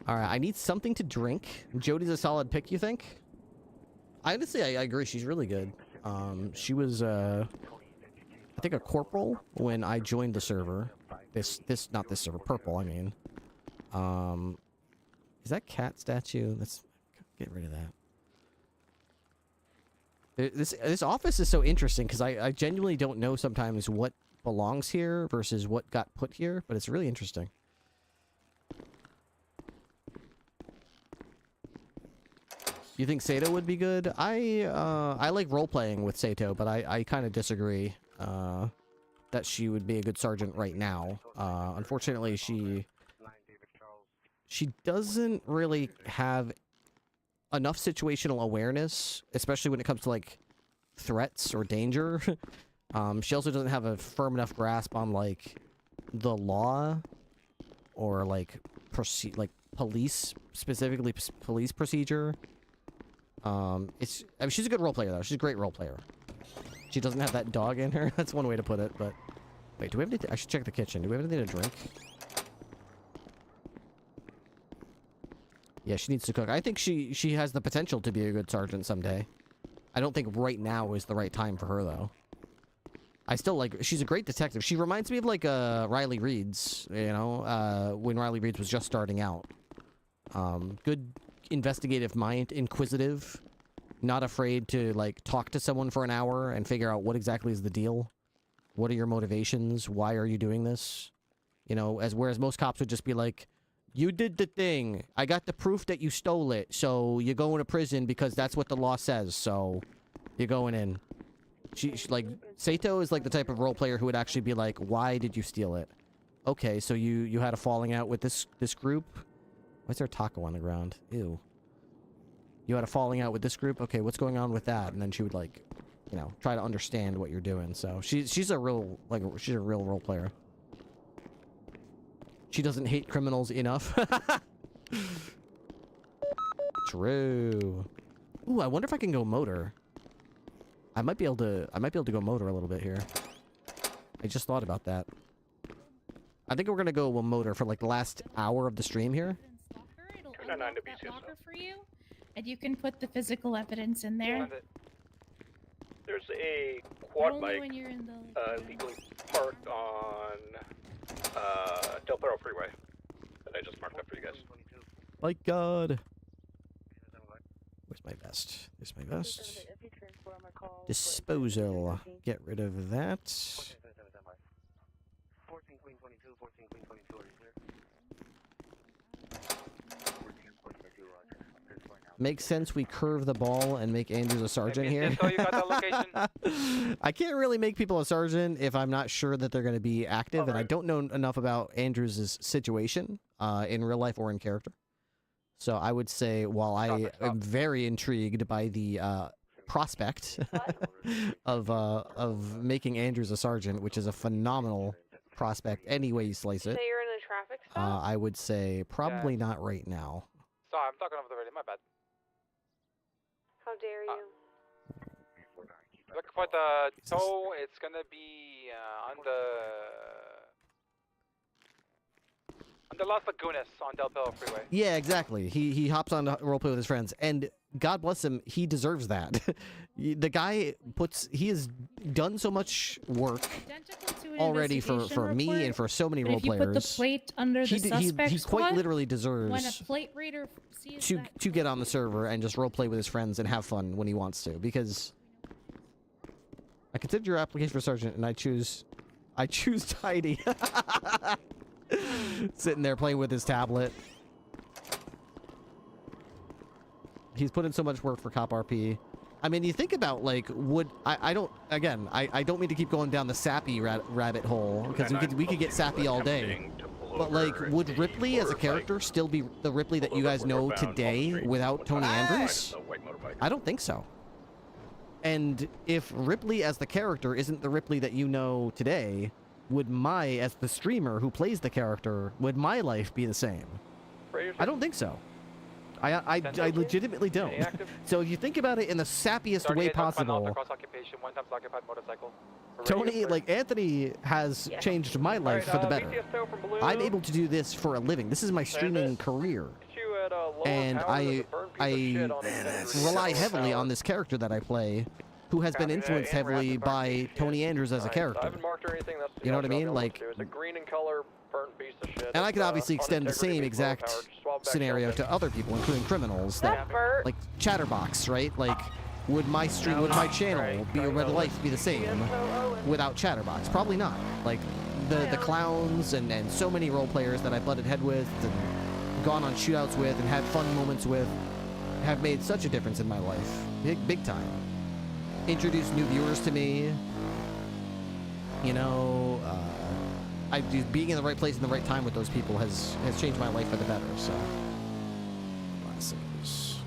All right. I need something to drink. Jody's a solid pick, you think? Honestly, I agree. She's really good. She was, I think, a corporal when I joined the server. Not this server. Purple, I mean. Is that cat statue? Let's get rid of that. This office is so interesting because I genuinely don't know sometimes what belongs here versus what got put here, but it's really interesting. You think Sato would be good? I like role-playing with Sato, but I kind of disagree that she would be a good sergeant right now. Unfortunately, she doesn't really have enough situational awareness, especially when it comes to, like, threats or danger. She also doesn't have a firm enough grasp on, like, the law or, like, police, specifically police procedure. I mean, she's a good role player, though. She's a great role player. She doesn't have that dog in her. That's one way to put it, but... Wait, do we have anything? I should check the kitchen. Do we have anything to drink? Yeah, she needs to cook. I think she has the potential to be a good sergeant someday. I don't think right now is the right time for her, though. I still like... She's a great detective. She reminds me of, like, Riley Reed's, you know? When Riley Reed's was just starting out. Good investigative mind, inquisitive, not afraid to, like, talk to someone for an hour and figure out what exactly is the deal. What are your motivations? Why are you doing this? You know, whereas most cops would just be like, you did the thing. I got the proof that you stole it, so you're going to prison because that's what the law says, so you're going in. She like, Sato is like the type of role player who would actually be like, why did you steal it? Okay, so you had a falling out with this group? Why is there a taco on the ground? Ew. You had a falling out with this group? Okay, what's going on with that? And then she would, like, you know, try to understand what you're doing. So she's a real, like, she's a real role player. She doesn't hate criminals enough. True. Ooh, I wonder if I can go motor. I might be able to go motor a little bit here. I just thought about that. I think we're gonna go motor for, like, the last hour of the stream here. Locker for you, and you can put the physical evidence in there. There's a quad Only bike when you're in the legally parked on Del Perro Freeway that I just marked up for you guys. My God. Where's my vest? There's my vest. Disposal. Get rid of that. Makes sense we curve the ball and make Andrews a sergeant here. You got that location? I can't really make people a sergeant if I'm not sure that they're going to be active, and I don't know enough about Andrews' situation in real life or in character. So I would say, while I am very intrigued by the prospect of making Andrews a sergeant, which is a phenomenal prospect any way you slice it, Say you're in a traffic stop? I would say probably not right now. Sorry, I'm talking over the radio. My bad. How dare you? Look for the tow. It's gonna be on the Las Lagunas on Del Pillo Freeway. Yeah, exactly. He hops on to roleplay with his friends, and God bless him, he deserves that. The guy he has done so much work already for me and for so many role If you players. put the plate under the suspect he quite spot, literally when a deserves plate reader sees to get on the server and just roleplay with his friends and have fun when he wants to, because I considered your application for sergeant and I choose Tidy. Sitting there playing with his tablet. He's put in so much work for Cop RP. I mean, you think about, like, I don't mean to keep going down the sappy rabbit hole, because we could get sappy all day. But, like, would Ripley as a character still be the Ripley that you guys know today without Tony Andrews? I don't think so. And if Ripley as the character isn't the Ripley that you know today, would as the streamer who plays the character, would my life be the same? I don't think so. I legitimately don't. So if you think about it in the sappiest way possible, Tony, like, Anthony has changed my life for the better. I'm able to do this for a living. This is my streaming career. And I rely heavily on this character that I play, who has been influenced heavily by Tony Andrews as a character. You know what I mean? Like, and I could obviously extend the same exact scenario to other people, including criminals. That, like, Chatterbox, right? Like, would my channel be, would life be the same without Chatterbox? Probably not. Like, the clowns and so many role players that I butted head with and gone on shootouts with and had fun moments with have made such a difference in my life. Big time. Introduced new viewers to me. You know, being in the right place in the right time with those people has changed my life for the better. So, glasses.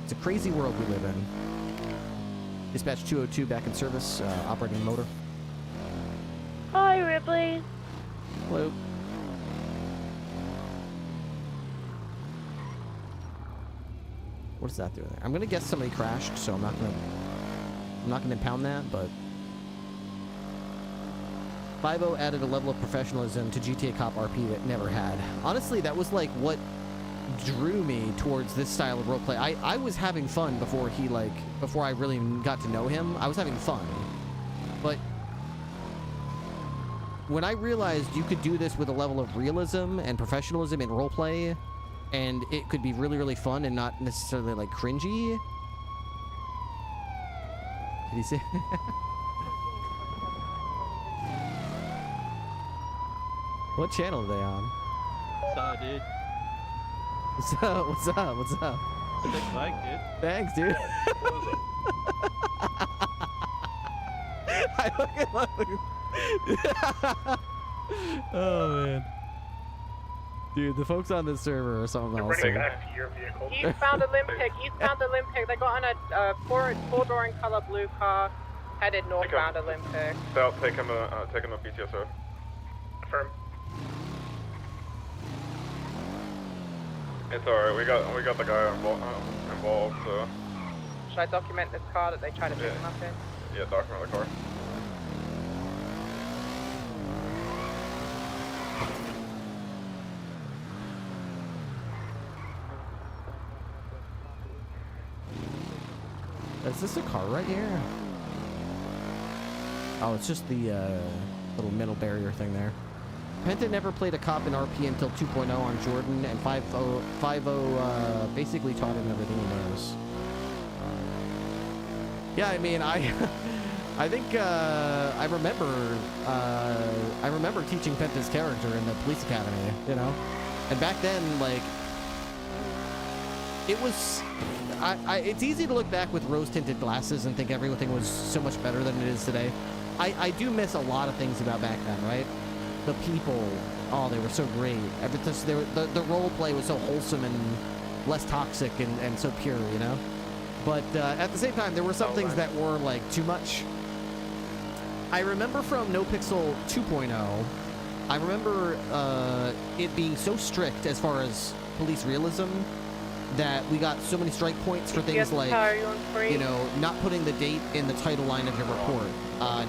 It's a crazy world we live in. Dispatch 202 back in service, operating motor. Hi, Ripley. Hello. What is that doing there? I'm gonna guess somebody crashed, so I'm not gonna impound that, but 5-0 added a level of professionalism to GTA Cop RP that never had. Honestly, that was like what drew me towards this style of roleplay. I was having fun before I really got to know him. I was having fun. But when I realized you could do this with a level of realism and professionalism in roleplay, and it could be really, really fun and not necessarily, like, cringy. Did he say? What channel are they on? What's up, dude? What's up? What's up? What's up? Sick mic, dude. Thanks, dude. I fucking love it. Oh, man. Dude, the folks on this server are something else. You found a limp pick. You found a limp pick. They got on a four-door in color blue car, headed northbound Olympic. South, take him a PTSO. Affirm. It's alright, we got the guy involved, so. Should I document this car that they tried to pick him up in? Yeah, document the car. Is this a car right here? Oh, it's just the little middle barrier thing there. Penta never played a cop in RP until 2.0 on Jordan, and 5.0 basically taught him everything he knows. Yeah, I mean, I think I remember teaching Penta's character in the police academy, you know, and back then, like, it was. It's easy to look back with rose-tinted glasses and think everything was so much better than it is today. I do miss a lot of things about back then, right? the people, oh, they were so great. The role play was so wholesome and less toxic and so pure, you know? But at the same time, there were some things that were like too much. I remember from No Pixel 2.0, I remember it being so strict as far as police realism that we got so many strike points for things like, you know, not putting the date in the title line of your report,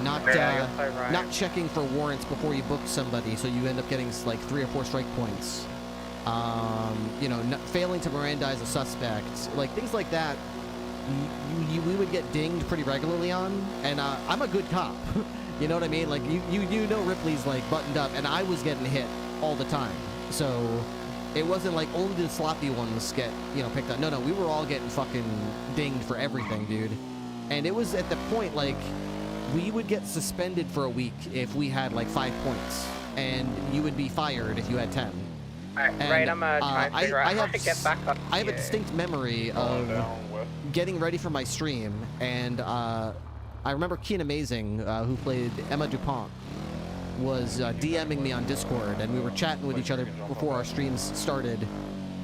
not checking for warrants before you book somebody, so you end up getting like 3 or 4 strike points. You know, failing to Mirandize a suspect, like things like that. We would get dinged pretty regularly on, and I'm a good cop. You know what I mean? Like you know Ripley's like buttoned up, and I was getting hit all the time. So it wasn't like only the sloppy ones get, you know, picked up. No, we were all getting fucking dinged for everything, dude. And it was at the point like we would get suspended for a week if we had like 5 points, and you would be fired if you had 10. Right, I'm trying to figure out how to get back up. I have a distinct memory of getting ready for my stream, and I remember Keen Amazing, who played Emma DuPont, was DMing me on Discord, and we were chatting with each other before our streams started,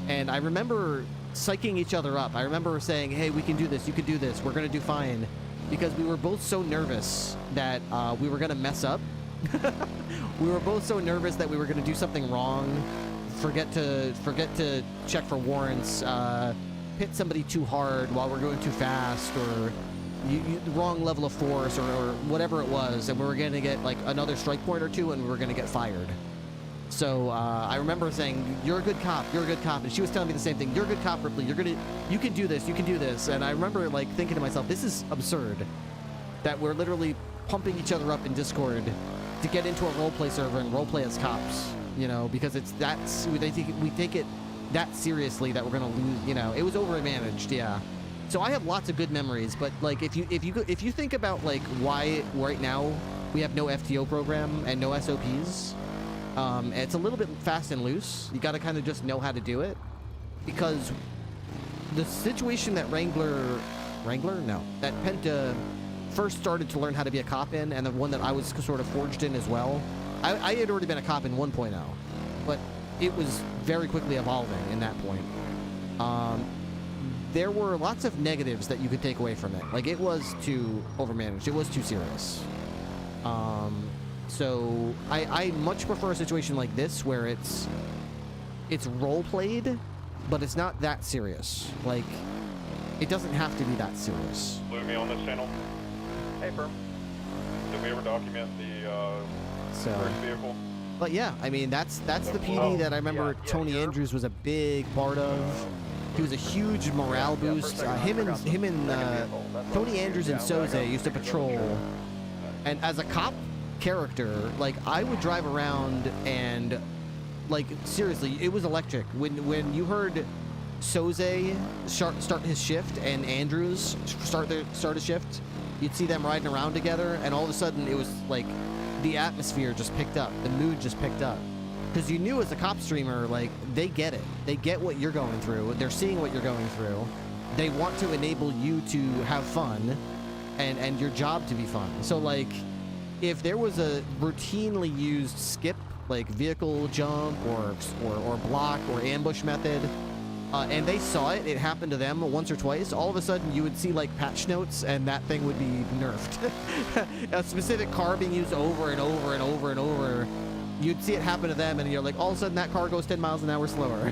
and I remember psyching each other up. I remember saying, hey, we can do this, you can do this, we're gonna do fine, because we were both so nervous that we were gonna mess up. We were both so nervous that we were gonna do something wrong, forget to check for warrants, hit somebody too hard while we're going too fast, or the wrong level of force, or whatever it was, and we were going to get like another strike point or two, and we were going to get fired. So I remember saying, you're a good cop, and she was telling me the same thing, you're a good cop, Ripley, you can do this, and I remember like thinking to myself, this is absurd, that we're literally pumping each other up in Discord to get into a roleplay server and roleplay as cops, you know, because we take it that seriously that we're gonna lose, you know. It was overmanaged, yeah. So I have lots of good memories, but like if you think about like why right now we have no FTO program and no SOPs, it's a little bit fast and loose. You got to kind of just know how to do it, because the situation that that Penta first started to learn how to be a cop in, and the one that I was sort of forged in as well. I had already been a cop in 1.0, but it was very quickly evolving in that point. There were lots of negatives that you could take away from it. Like, it was too overmanaged. It was too serious. So I much prefer a situation like this where it's role played, but it's not that serious. Like, it doesn't have to be that serious. Blew me on this channel. Paper. Did we ever document the first vehicle? But yeah, I mean, that's the PD that I remember Tony Andrews was a big part of. He was a huge morale boost. Him and Tony Andrews and Soze used to patrol. And as a cop character, like, I would drive around and, like, seriously, it was electric. When you heard Soze start his shift and Andrews start a shift, you'd see them riding around together, and all of a sudden it was like the atmosphere just picked up, the mood just picked up. Because you knew as a cop streamer, like, they get it. They get what you're going through. They're seeing what you're going through. They want to enable you to have fun and your job to be fun. So, like, if there was a routinely used skip, like vehicle jump or block or ambush method, and they saw it happened to them once or twice, all of a sudden you would see, like, patch notes, and that thing would be nerfed. A specific car being used over and over and over and over, you'd see it happen to them, and you're like, all of a sudden that car goes 10 miles an hour slower.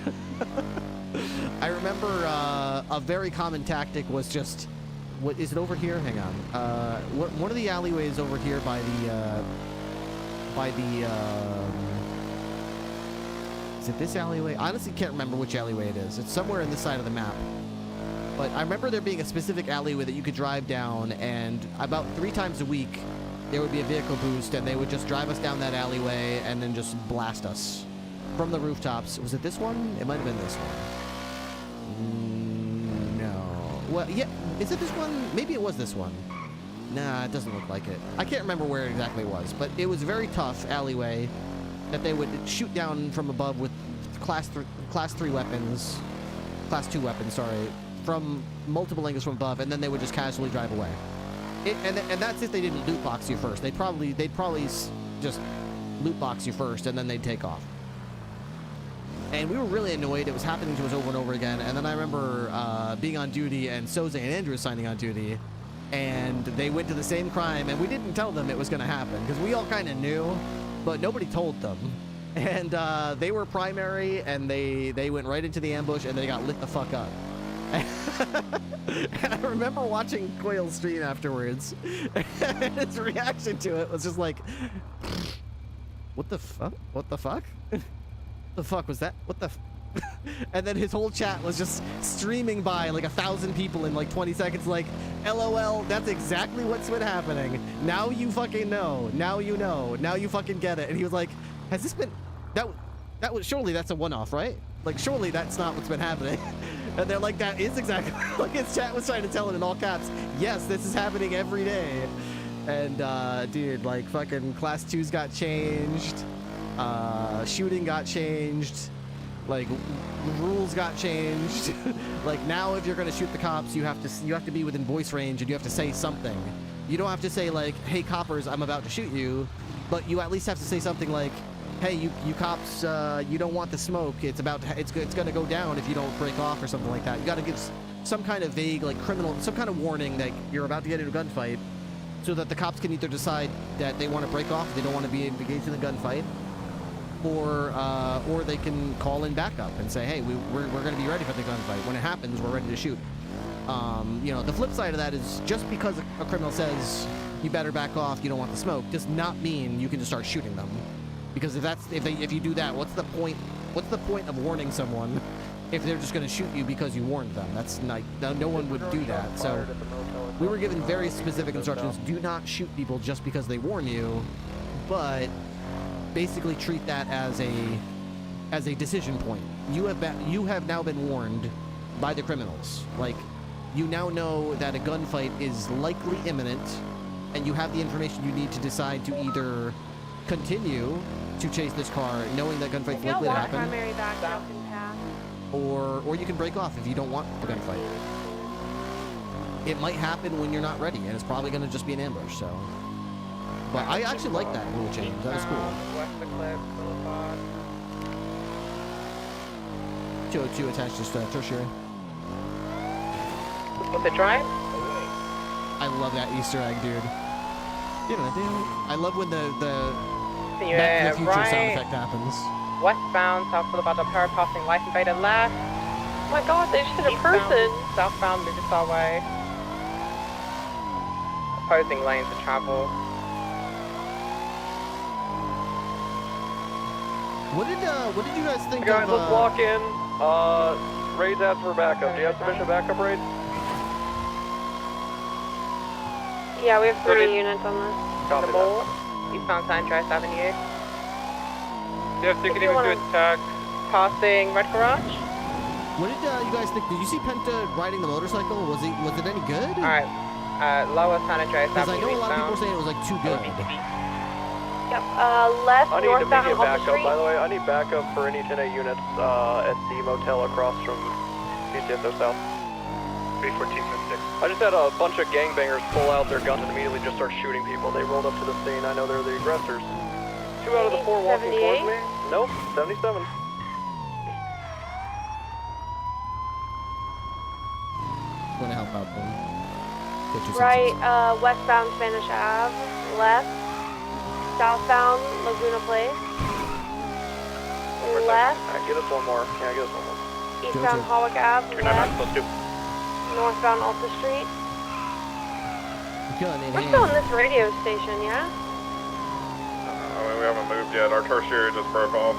I remember a very common tactic was just, what is it over here? Hang on. One of the alleyways over here by the is it this alleyway? I honestly can't remember which alleyway it is. It's somewhere in this side of the map. But I remember there being a specific alleyway that you could drive down, and about 3 times a week there would be a vehicle boost, and they would just drive us down that alleyway and then just blast us from the rooftops. Was it this one? It might have been this one. No. Well, yeah. Is it this one? Maybe it was this one. Nah, it doesn't look like it. I can't remember where it exactly was, but it was a very tough alleyway that they would shoot down from above with class 3 weapons, class 2 weapons, sorry, from multiple angles from above, and then they would just casually drive away. And that's if they didn't loot box you first. They'd probably just loot box you first, and then they'd take off. And we were really annoyed. It was happening to us over and over again. And then I remember being on duty and Soze and Andrew signing on duty, and they went to the same crime, and we didn't tell them it was going to happen because we all kind of knew, but nobody told them. And they were primary, and they went right into the ambush, and they got lit the fuck up. And I remember watching Coil's stream afterwards, and his reaction to it was just like, what the fuck? What the fuck? The fuck was that? What the f And then his whole chat was just streaming by like 1,000 people in like 20 seconds, like, LOL, that's exactly what's been happening. Now you fucking know. Now you know. Now you fucking get it. And he was like, has this been... That was... Surely that's a one-off, right? Like, surely that's not what's been happening. And they're like, that is exactly... Like, his chat was trying to tell it in all caps. Yes, this is happening every day. And, dude, like, fucking Class 2s got changed. Shooting got changed. Like, rules got changed. Like, now if you're gonna shoot the cops, you have to be within voice range, and you have to say something. You don't have to say, like, hey, coppers, I'm about to shoot you. But you at least have to say something like, hey, you cops, you don't want the smoke. It's gonna go down if you don't break off or something like that. You gotta give some kind of vague, like, some kind of warning that you're about to get into a gunfight, so that the cops can either decide that they want to break off, they don't want to be engaged in the gunfight, or they can call in backup and say, hey, we're gonna be ready for the gunfight. When it happens, we're ready to shoot. You know, the flip side of that is just because a criminal says you better back off, you don't want the smoke, does not mean you can just start shooting them. Because if you do that, what's the point of warning someone if they're just going to shoot you because you warned them? That's not, no one would do that. So we were given very specific instructions: do not shoot people just because they warn you, but basically treat that as a decision point. You have now been warned by the criminals. Like, you now know that a gunfight is likely imminent, and you have the information you need to decide to either continue to chase this car, knowing that gunfight's likely to happen, primary backup can pass. or you can break off if you don't want the gunfight. It might happen when you're not ready, and it's probably going to just be an ambush. So, but I actually like that rule change. That was cool. West the cliff, Philippa. 202 attached to tertiary. With the drive? I love that Easter egg, dude. I love when the Back to the Future sound effect happens. Westbound, South Boulevard, Power passing Life Invader left. Oh my god, they just hit a person. Southbound, Mubisar way. Opposing lanes of travel. What did you guys think Guys, of? let's lock in. Raids ask for backup. Do you have sufficient backup, Raid? Yeah, we have 3 units on this. Copy Ball, eastbound San Andreas Avenue. Do you have ticketing with good attack? Passing Red Garage. What did you guys think? Did you see Penta riding the motorcycle? Was it any good? Alright, lower San Andreas Because I Avenue. know a lot of people were saying it was like too good. Yep, left, I need northbound immediate Alta backup, Street. by the way. I need backup for any 10A units at the motel across from PCSO South. 31456. I just had a bunch of gangbangers pull out their guns and immediately just start shooting people. They rolled up to the scene. I know they're the aggressors. 2 out of the 4 walking towards me. Nope, 77. Want to help out them. Right, westbound Spanish Ave. Left, southbound Laguna Place. Left, Alright, get us one more. Yeah, get us one more. eastbound Hawick Ave. Left, northbound Alta Street. We're still on this radio station, yeah? We haven't moved yet. Our tertiary just broke off.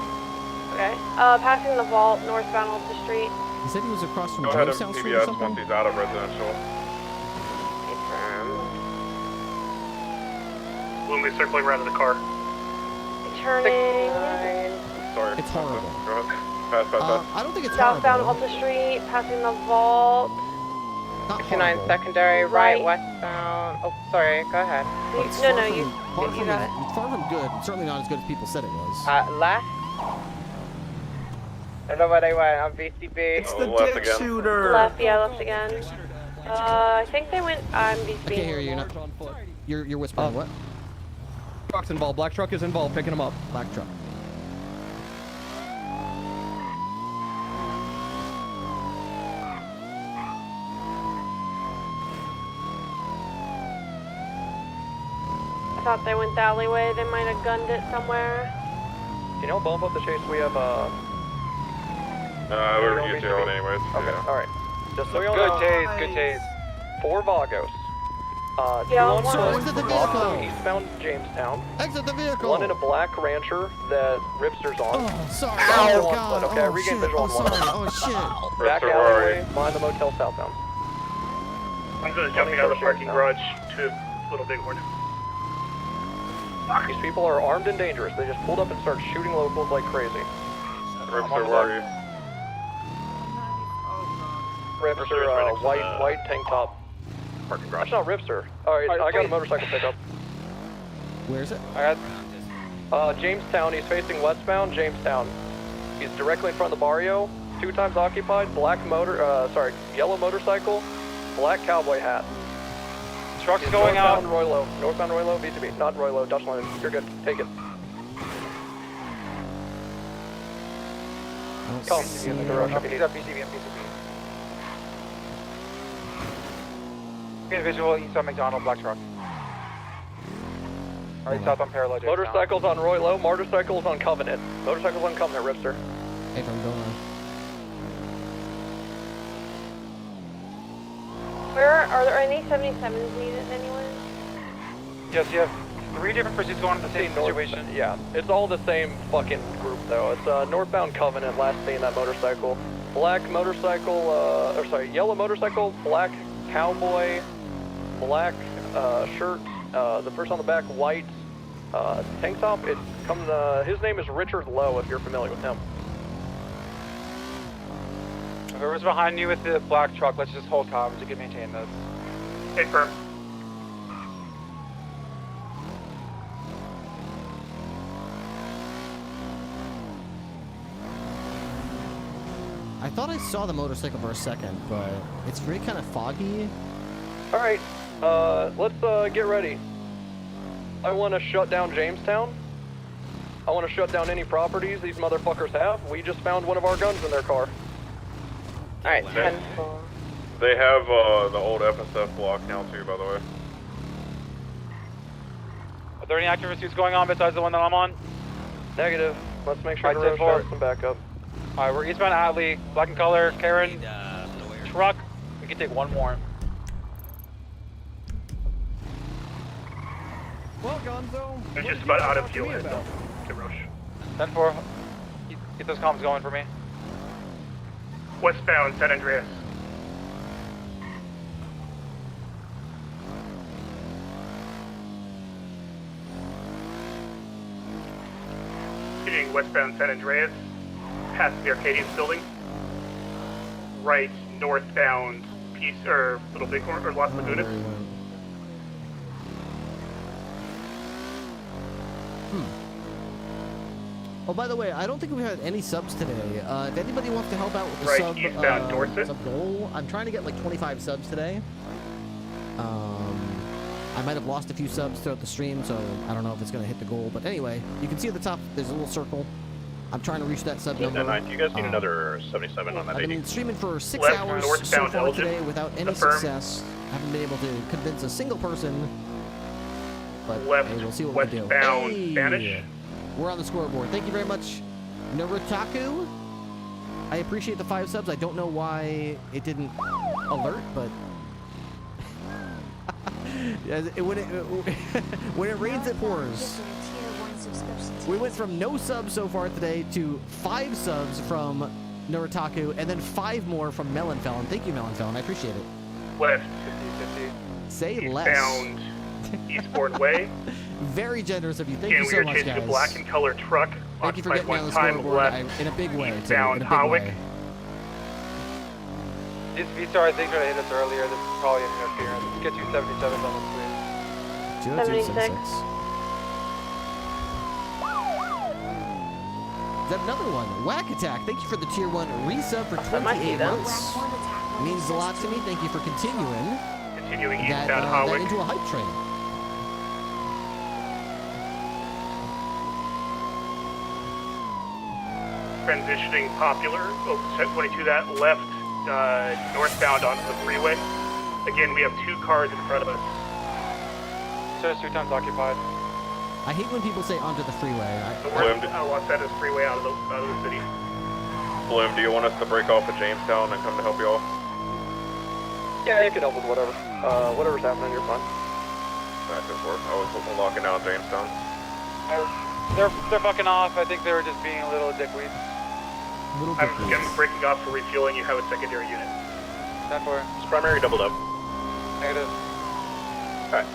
Okay. Passing the vault, northbound Alta Street. He said he was across from Go ahead of Jamestown Street or PBS something? once he's out of residential. When we're circling around to the car. Turning. Sorry. It's horrible. Go ahead. Pass. I don't think it's Southbound horrible. Alta Street, passing the vault. 69 secondary, right, westbound. Oh, sorry, go ahead. But it's No, far no, from- you far got from- it. It's far from good. It's certainly not as good as people said it was. Left. I don't know where they went on VCB. It's the left dick again. Shooter. Left, yeah, left again. I think they went on VCB. I can't hear you. You're whispering. What? Truck's involved. Black truck is involved. Picking him up. Black truck. I thought they went the alleyway. They might have gunned it somewhere. You know, bump up the chase. We have we're getting on anyways. Okay, Yeah. alright. Just so you all Good know. tase, good tase. 4 Vagos. 2 Yeah, on sir, foot, exit the also vehicle. eastbound Jamestown. Exit the vehicle. 1 in a black Rancher that Ripster's on. Oh, sorry. Ow! Oh, God. Okay, I Oh, regained shit. visual Oh, on 1. sorry. Oh, shit. Back Ripster, where are alleyway, you? behind the motel southbound. I'm just jumping out of the parking garage to Little Bighorn. These people are armed and dangerous. They just pulled up and started shooting locals like crazy. Ripster, where are you? Ripster, white tank top. Parking garage. That's not Ripster. Alright, I got a motorcycle pickup. Where is it? I got Jamestown. He's facing westbound Jamestown. He's directly in front of the barrio. 2 times occupied. Yellow motorcycle. Black cowboy hat. Truck's He's going out. Northbound Roylo, V2B. Not Roylo, Dutch line. You're good. Take it. Come. See In the garage if you need. PCB. Get a visual east on McDonald, black truck. Alright, south on parallel. Motorcycles on Roylo, motorcycles on Covenant. Motorcycles on Covenant, Ripster. Hey, I'm going on. Are there any 77s needed anywhere? Yes, you have 3 different pursuits going in the same situation. Yeah, it's all the same fucking group though. It's northbound Covenant, last seen that motorcycle. Black motorcycle, yellow motorcycle, black cowboy, black shirt, the person on the back, white tank top. It comes, his name is Richard Lowe, if you're familiar with him. Whoever's behind you with the black truck, let's just hold comms. You can maintain this. Confirm. I thought I saw the motorcycle for a second, but it's really kind of foggy. Alright, let's get ready. I want to shut down Jamestown. I want to shut down any properties these motherfuckers have. We just found one of our guns in their car. Alright, They have the old FSF block now too, by the way. Are there any active pursuits going on besides the one that I'm on? Negative. Let's make sure Alright, the road 10-4. has some backup. Alright, we're eastbound Atlee, black in color, Karen, truck. We can take one more. Well, Gonzo. They're just about out of fuel heads up to Roche. 10-4. Get those comms going for me. Westbound San Andreas. Shooting westbound San Andreas, past the Arcadian building. Right northbound Little Bighorn or Las Lagunas. Oh, by the way, I don't think we had any subs today. If anybody wants to help out with the Right, sub, eastbound Dorset. sub goal, I'm trying to get like 25 subs today. I might have lost a few subs throughout the stream, so I don't know if it's going to hit the goal. But anyway, you can see at the top, there's a little circle. I'm trying to reach that sub number. Do you guys need another 77 on that I've 80? been streaming for 6 Left hours so northbound far Elgin. today without any Affirm. success. Haven't been able to convince a single person. But Left hey, we'll see what we can do. westbound Hey! Spanish. We're on the scoreboard. Thank you very much, Narutaku. I appreciate the 5 subs. I don't know why it didn't alert, but when it rains, it pours. We went from no subs so far today to 5 subs from Narutaku, and then 5 more from Melonfelon. Thank you, Melonfelon. I appreciate it. Left. 50-50. Say less. Eastbound Eastbourne Way. Very generous of you. Thank And you we so are much, chasing guys. a black and colored truck. Thank you for getting me on the time scoreboard left. in a big way, too. In Eastbound a big Hawick. way. This V-Star, I think, tried to hit us earlier. This is probably an interference. Let's get 277 on the screen. 20276. Is that another one? Whack Attack. Thank you for the tier 1 resub for 28 months. Means a lot to me. Thank you for continuing Continuing that eastbound that Hawick. into a hype train. transitioning Popular, 22 that left northbound onto the freeway. Again, we have 2 cars in front of us. So 2 times occupied. I hate when people say onto the freeway. I want that as freeway out of the city. Bloom, do you want us to break off at Jamestown and come to help you all? Yeah, you can help with whatever. Whatever's happening, you're fine. Back and forth. I was locking down Jamestown. They're fucking off. I think they were just being a little dickweeds. I'm breaking off for refueling. You have a secondary unit. 10-4. It's primary doubled up. Negative. Alright.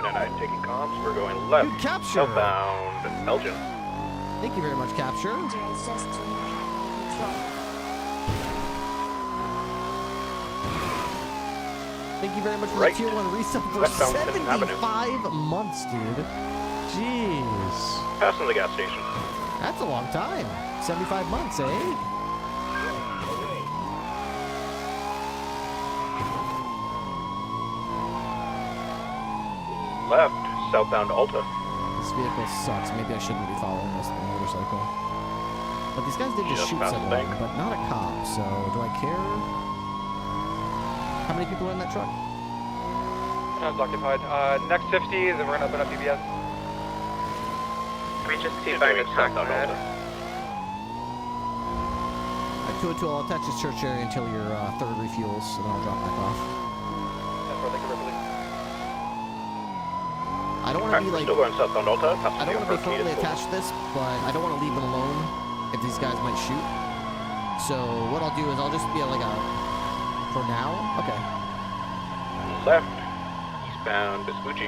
299 taking comms. We're going left. Good capture. Southbound Belgium. Thank you very much, Capture. Thank you very much for the tier 1 resub for 75 months, dude. Jeez. Passing the gas station. That's a long time. 75 months, eh? Left. Southbound Alta. This vehicle sucks. Maybe I shouldn't be following this motorcycle. But these guys did just shoot someone, but not a cop, so do I care? How many people are in that truck? Time's occupied. Next 50, then we're gonna open up PBS. We just see if I can attack that. 202, I'll attach this church area until your 3rd refuels, and then I'll drop back off. That's where they can Ripley. I don't want to be like. Still going southbound Alta. I don't want to be firmly attached to this, but I don't want to leave them alone if these guys might shoot. So what I'll do is I'll just be like a. For now, okay. Left. Eastbound Vespucci.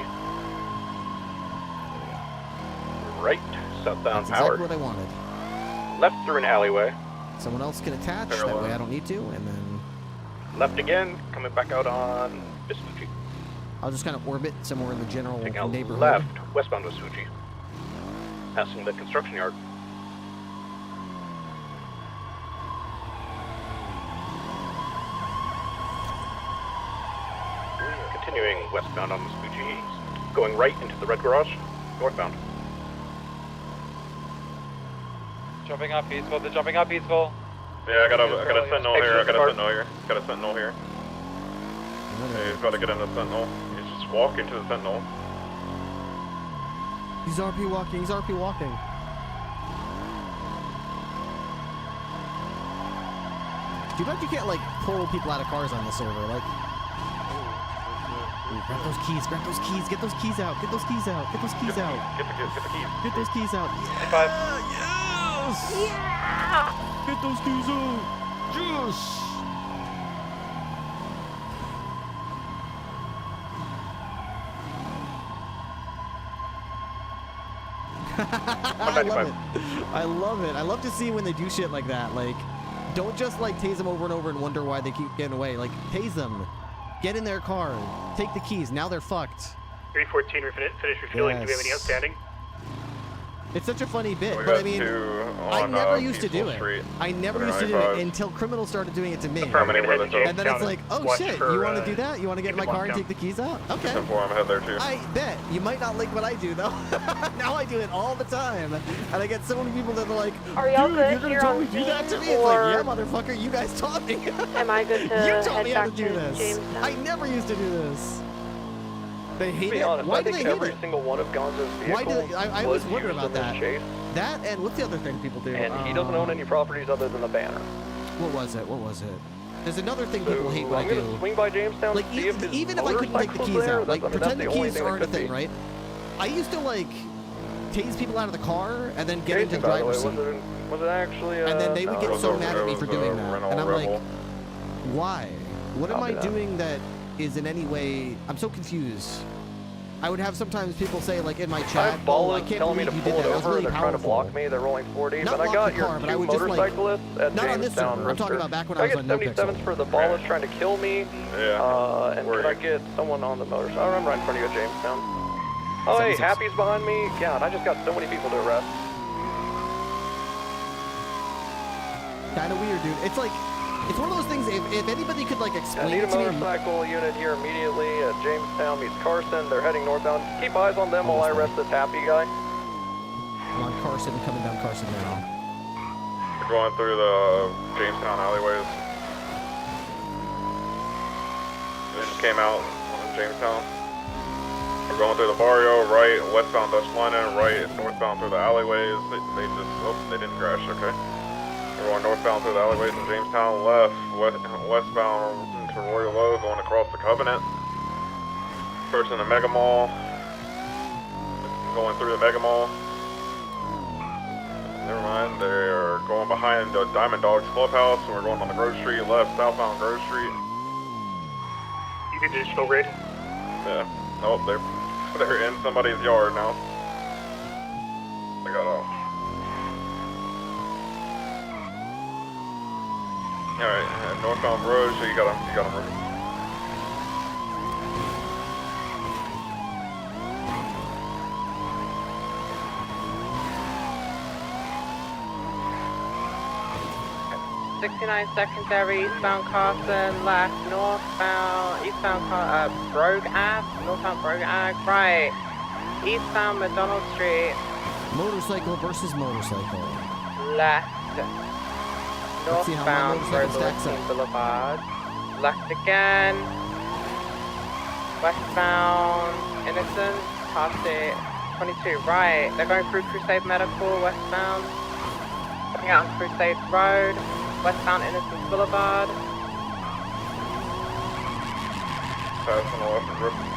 Right. Southbound That's Howard. exactly what I wanted. Left through an alleyway. Someone else can attach. That way I don't need to, and then. Left again. Coming back out on Vespucci. I'll just kind of orbit somewhere in the general Taking out neighborhood. left, westbound Vespucci. Passing the construction yard. Continuing westbound on Vespucci. Going right into the red garage, northbound. Jumping up peaceful. They're jumping up peaceful. Yeah, I got a sentinel here. Got a sentinel here. Yeah, he's got to get in the sentinel. He's just walking to the sentinel. He's RP walking. He's RP walking. Too bad you can't like pull people out of cars on this server. Like, grab those keys. Grab those keys. Get those keys out. Get those keys out. Get those keys out. Get the keys. Get those keys out. Yeah. 5. Yes. Yeah. Get those keys out. Yes. I love it. I love it. I love to see when they do shit like that. Like, don't just like tase them over and over and wonder why they keep getting away. Like, tase them. Get in their car. Take the keys. Now they're fucked. 314, we're finished refueling. Yes. Do we have any outstanding? It's such a funny bit, We but got I mean, on, I never used to do Peaceful it. Street. I never used to do it until criminals started doing it to me. And then it's like, oh shit, you want to do that? You want to get in my car and take the keys out? Okay. I'm ahead there too. I bet. You might not like what I do though. Now I do it all the time. And I get so many people that are like, Are y'all dude, good you're gonna here totally on do that to scene, me. It's like, or- yeah, motherfucker, you guys taught me. Am I good to You taught head me how to back do to this. Jamestown? I never used to do this. They hate To be it. honest, Why I do they think hate every it? single one of Gonzo's vehicles Why do I was wondering used about in that. this chase, That and what's the other thing people do? and he doesn't own any properties other than the banner. What was it? What was it? There's another thing So people hate when I'm I gonna do. swing by Jamestown, Like see if his even if I couldn't take the motorcycle's keys there, out, like that's pretend the the only keys thing that aren't a could thing, be. right? I used to like tase people out of the car and then get Jason, into by the way, driver's seat. was it actually? And then they would no, get so it mad at me was for a doing that. Renault And I'm like, Rebel. why? What am I Copy that. doing that is in any way... I'm so confused. I would have sometimes people say, like, in my I chat, have oh, I ballas can't telling me believe to you pull did it that. That was over. really They're trying to powerful. block me. They're rolling 40, Not but I block got the your car, but I two would just, like- motorcyclists at Not on this Jamestown server. I'm talking about back when I was on Can I No get Pixel. 77s for the ballas trying to kill me? Yeah. And can I get someone on the motorcycle? I'm right in front of you at Jamestown. Oh, hey, 76. Happy's behind me. God, I just got so many people to arrest. Kind of weird, dude. It's like, it's one of those things, if anybody could, like, I explain need a it to me... motorcycle unit here immediately at Jamestown meets Carson. They're heading northbound. Keep eyes on them while I arrest this Happy guy. I'm on Carson, coming down Carson now. Going through the Jamestown alleyways. They just came out in Jamestown. We're going through the barrio, right, westbound Dutch London, right, northbound through the alleyways. They just, oh, they didn't crash, okay. We're going northbound through the alleyways in Jamestown, westbound to Royal Low, going across the Covenant. First in the Mega Mall. Going through the Mega Mall. Never mind, they're going behind the Diamond Dogs Clubhouse, and we're going on the Grove Street, left, southbound Grove Street. You did digital raid? Yeah. Nope, they're in somebody's yard now. They got off. Alright, northbound road, so you got them moving. Secondary, eastbound Carson, left, northbound, eastbound Brogue Ave, northbound Brogue Ave, right, eastbound McDonald Street. Motorcycle versus motorcycle. Left, northbound Royal Boulevard, left again, westbound Innocence, past it, 22, right, they're going through Crusade Medical, westbound, coming out on Crusade Road. Westbound Innocence Boulevard. Pass on the left of Ripley.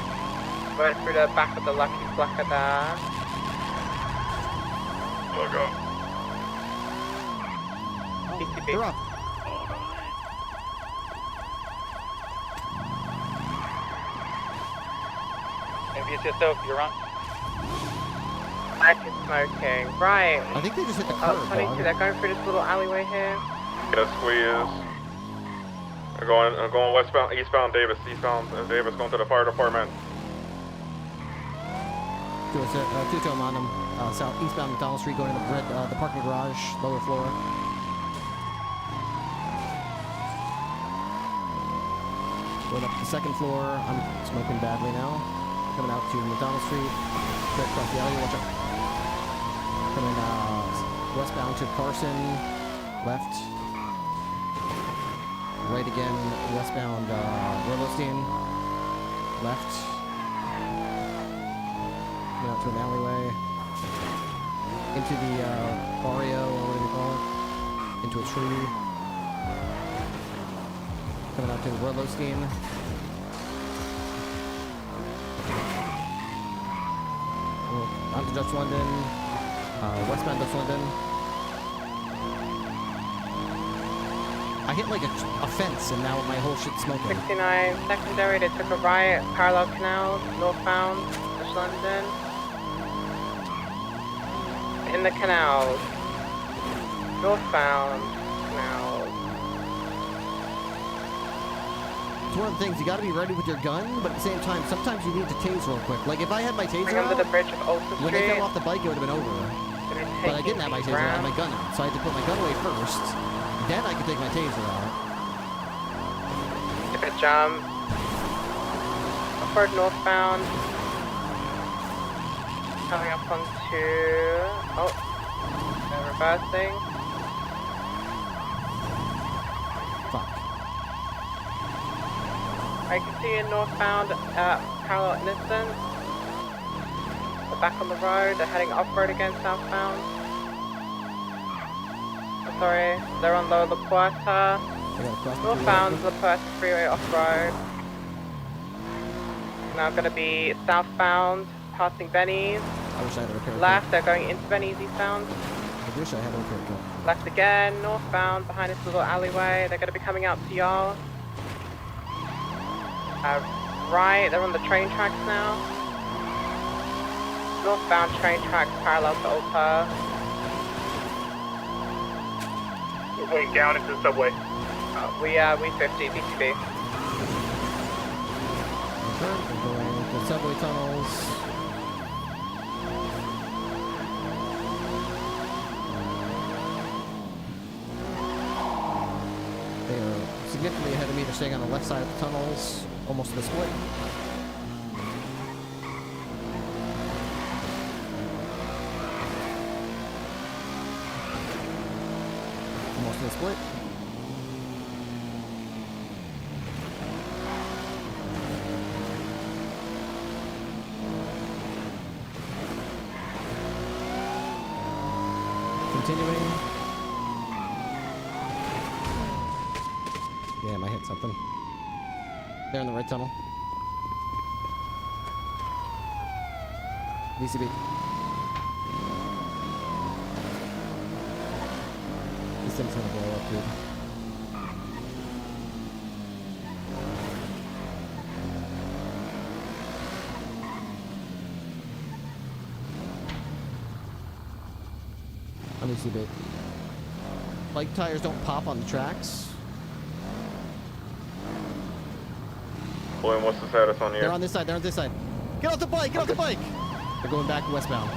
Going through the back of the Lucky Flacker there. Look up. BTB. They're up. MVSSO, you're on. Active smoking. Right. I think they just hit the curb. 22, they're going through this little alleyway here. Get a squeeze. I'm going westbound, eastbound Davis, Davis going to the fire department. Two-to on them. South eastbound McDonald Street, going to the parking garage, lower floor. Going up to the second floor. I'm smoking badly now. Coming out to McDonald Street. Straight across the alley. Watch out. Coming westbound to Carson. Left. Right again, westbound Willowstein. Left. Coming out to an alleyway. Into the barrio, or what do you call it? Into a tree. Coming out to Willowstein. Onto Dutch London. Westbound Dutch London. I hit like a fence and now my whole shit's smoking. 69 secondary, they took a right, parallel canals, northbound, Dutch London. In the canals. Northbound canals. It's one of the things, you gotta be ready with your gun, but at the same time, sometimes you need to tase real quick. Like if I had my taser out, under the bridge of Ulster when they fell off the bike, it would have been over. But I didn't have my taser out, I had my gun out, so I had to put my gun away first. Then I could take my taser out. Good jump. Upward northbound. Coming up onto... Oh. They're reversing. Fuck. I can see in northbound parallel Innocence. They're back on the road. They're heading off-road again, southbound. Sorry, they're on Lower La Puerta. Northbound La Puerta Freeway off-road. Now going to be southbound, passing Benny's. I wish I had a repair kit. Left, they're going into Benny's eastbound. I wish I had a repair kit. Left again, northbound, behind this little alleyway. They're going to be coming out to y'all. Right, they're on the train tracks now. Northbound train tracks parallel to Ulta. Going down into the subway. We 50, BTB. The subway tunnels. They are significantly ahead of me. They're staying on the left side of the tunnels, almost to the split. split. Continuing. Damn, I hit something. They're in the right tunnel. VCB. This thing's gonna blow up, dude. Let me see, babe. Bike tires don't pop on the tracks. William, what's the status on you? They're on this side. They're on this side. Get off the bike! Get off the bike! They're going back westbound.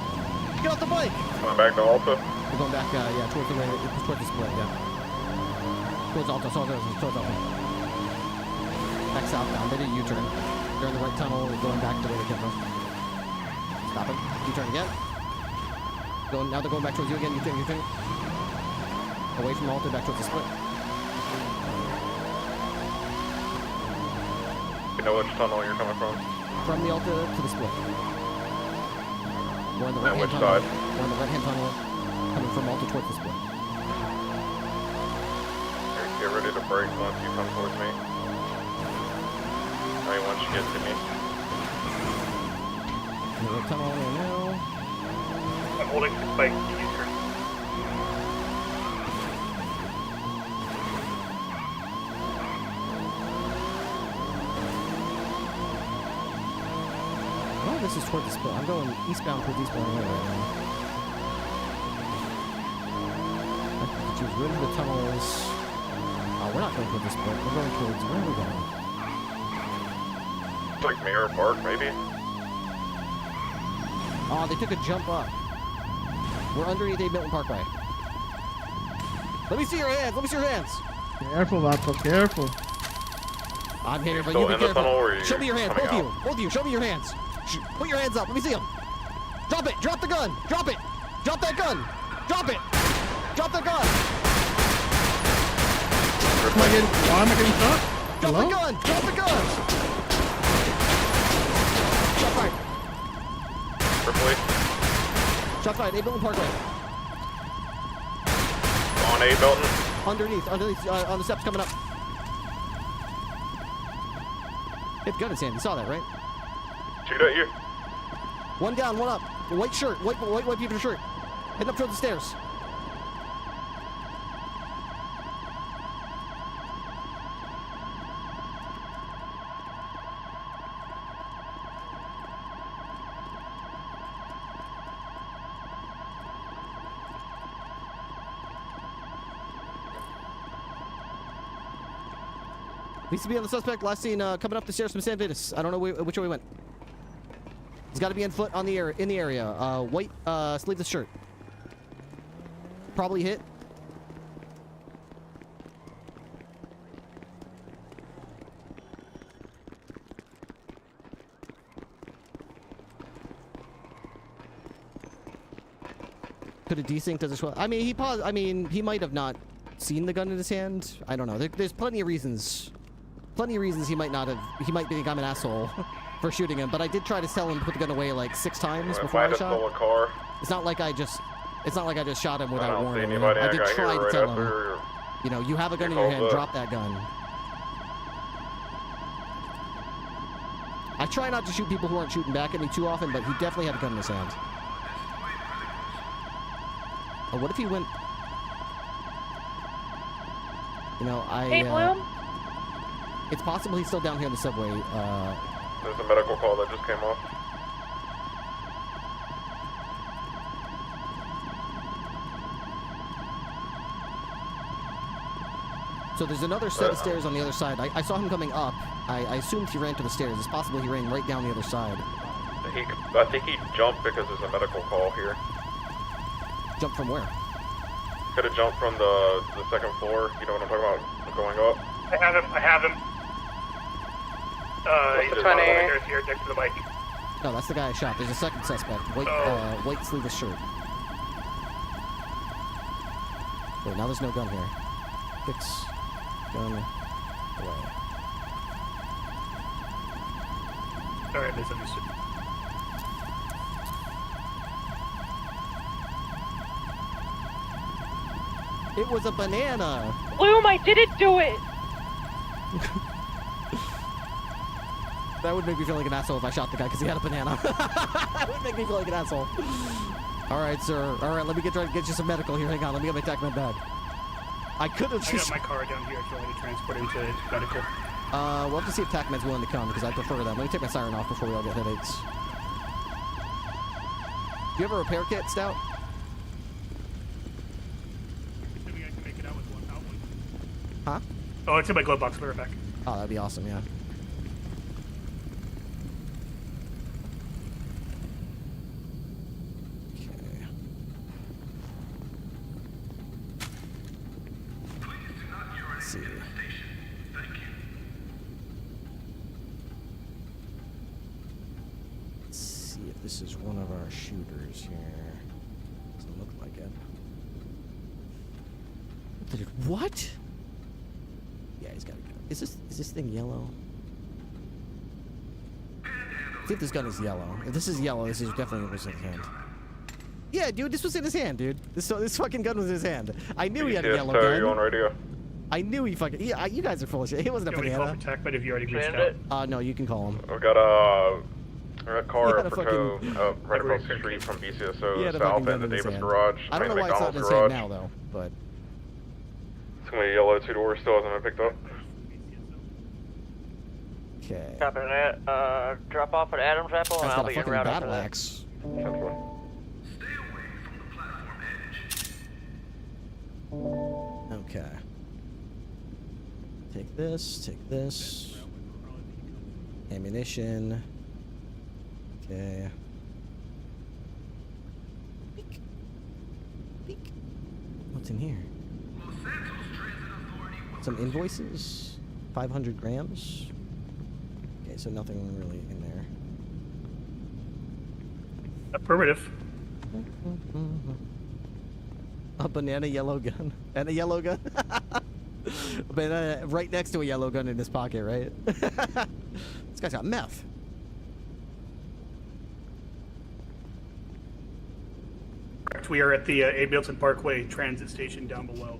Get off the bike! Going back to Alta? They're going back, yeah, towards the split, yeah. Towards Alta, towards Alta. Back southbound. They did a U-turn. They're in the right tunnel. They're going back the way they came from. Stop it. U-turn again. Now they're going back towards you again. U-turn. Away from Alta, back towards the split. You know which tunnel you're coming from? From the Alta to the split. We're on the right-hand tunnel. Side? We're on the right-hand tunnel, coming from Alta towards the split. Get ready to brake once you come towards me. I mean, once you get to me. In the right tunnel right now. I'm holding the spike to U-turn. Oh, this is towards the split. I'm going eastbound towards eastbound right now. I can choose rid of the tunnels. Oh, we're not going towards the split. We're going towards, where are we going? It's like Mirror Park, maybe? Oh, they took a jump up. We're underneath A Milton Parkway. Let me see your hands. Let me see your hands. Careful, Vato, careful. I'm here, but Still you be in the careful. tunnel, or are you Show me your hands, both coming of you. Both of you, show me your hands. Put your hands up. Let me see them. Drop it. Drop the gun. Drop it. Drop that gun. Drop it. Drop the gun. Why am I getting shot? Drop Hello? the gun. Drop the gun. Shot fired. Ripley? Shot fired. A Milton Parkway. On A Milton? Underneath, on the steps coming up. Hit the gun in his hand. You saw that, right? Shoot at you. One down, one up. White shirt. White people shirt. Heading up towards the stairs. Needs to be on the suspect. Last seen coming up the stairs from San Vitus. I don't know which way we went. He's got to be in foot on the in the area. White sleeveless shirt. Probably hit. Could have desynced as well. I mean, he paused. I mean, he might have not seen the gun in his hand. I don't know. There's plenty of reasons. Plenty of reasons he might not have. He might think I'm an asshole for shooting him. But I did try to tell him to put the gun away like 6 times before I shot. Stole a car. It's not like I just. It's not like I just shot him without warning. Anybody. I did got try here to right tell after him. You know, you have a gun in you your hand. called Drop that gun. I try not to shoot people who aren't shooting back at me too often, but he definitely had a gun in his hand. Oh, what if he went? You know, Hey, Bloom? It's possible he's still down here in the subway. There's a medical call that just came off. So there's another set of stairs on the other side. I saw him coming up. I assumed he ran to the stairs. It's possible he ran right down the other side. I think he jumped because there's a medical call here. Jump from where? Could have jumped from the second floor. You know what I'm talking about? Going up. I have him. I have him. He's the just on the 20? stairs here next to the bike. No, that's the guy I shot. There's a second suspect. White, white sleeveless shirt. Wait, now there's no gun here. Fix gun away. Alright, misunderstood. It was a banana. Bloom, I didn't do it. That would make me feel like an asshole if I shot the guy because he had a banana. That would make me feel like an asshole. All right, sir. All right, let me get you some medical here. Hang on, let me get my TACMED bag. I could have just... I got my car down here if you want me to transport him to medical. We'll have to see if TACMED's willing to come because I prefer that. Let me take my siren off before we all get headaches. Do you have a repair kit, Stout? Huh? Oh, it's in my glove box. I'll be right back. Oh, that'd be awesome, yeah. Okay. Let's see. Let's see if this is one of our shooters here. Doesn't look like it. What? Yeah, he's got a gun. Is this thing yellow? I think this gun is yellow. If this is yellow, this is definitely was in his hand. Yeah, dude, this was in his hand, dude. This fucking gun was in his hand. I knew he had a yellow gun. You on radio? I knew he fucking. Yeah, you guys are full of shit. It wasn't a banana. But if you already reached out. No, you can call him. We've got a car He had a right across the street from BCSO He had a south fucking gun end of in his Davis hand. Garage. I don't know why it's not in his hand now, though, but. Somebody yellow 2-door still hasn't been picked up. Okay. Copy that. Drop off at Adams Apple and Guy's I'll got a be fucking around after battle that. axe. Okay. Take this. Ammunition. Okay. Peek. What's in here? Some invoices. 500 grams. Okay, so nothing really in there. Affirmative. A banana yellow gun. And a yellow gun? A banana right next to a yellow gun in his pocket, right? This guy's got meth. Correct. We are at the A. Milton Parkway transit station down below.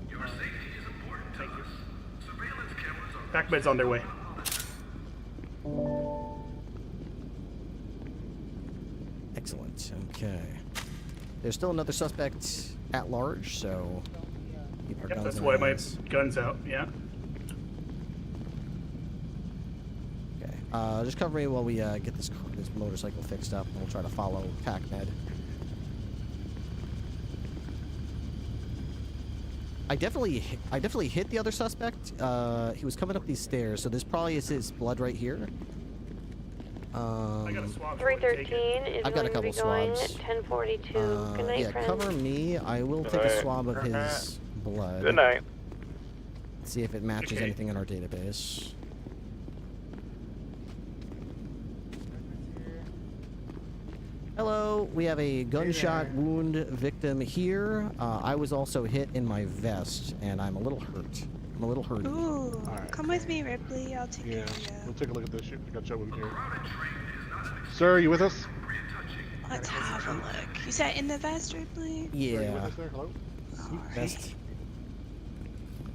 Thank you. TACMED's on their way. Excellent. Okay. There's still another suspect at large, so keep our guns That's in why our my hands. gun's out. Yeah. Okay. Just cover me while we get this motorcycle fixed up, and we'll try to follow TACMED. I definitely hit the other suspect. He was coming up these stairs, so this probably is his blood right here. 313 is I've got a going to couple be going swabs. 1042. Good night, Yeah, friends. cover me. I will Good take a night. swab of his blood. Good night. See if it matches Okay. anything in our database. Hello, we have a gunshot wound victim here. I was also hit in my vest, and I'm a little hurt. I'm a little hurt. Ooh, come with me, Ripley. I'll take care of you. We'll take a look at this shit. I got wound here. Sir, are you with us? Let's have a look. You sat in the vest, Ripley? Yeah. Are you with us there? Hello? Vest.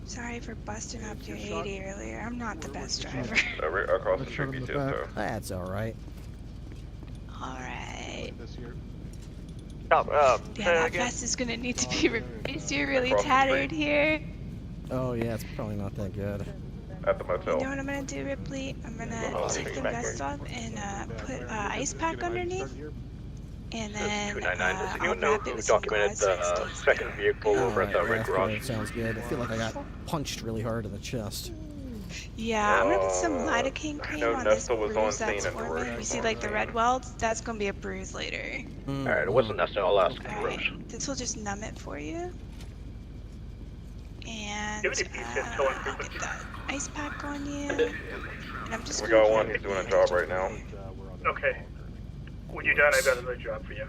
Sorry for busting up your 80 earlier. I'm not the best driver. Right across the street, BCSO. That's all right. Alright. Yeah, that vest is gonna need to be replaced. You're really tattered here. Oh yeah, it's probably not that good. At the motel. You know what I'm gonna do, Ripley? I'm gonna take the vest off and put ice pack underneath. And then 299, does I'll anyone know wrap it who with some documented gauze the second vehicle over at the Red Garage? Sounds good. I feel like I got punched really hard in the chest. Yeah, I'm gonna put some lidocaine cream know on this Nesta was on bruise that's scene and forming. You see like the red welds? That's gonna be a bruise later. Alright, it wasn't Nesta, I'll ask Alright, this will just numb it for you. And Give it a piece, just go on I'll get that ice pack on you. And I'm just We gonna got one. He's doing a job right now. Okay. When you're done, I've got another job for you.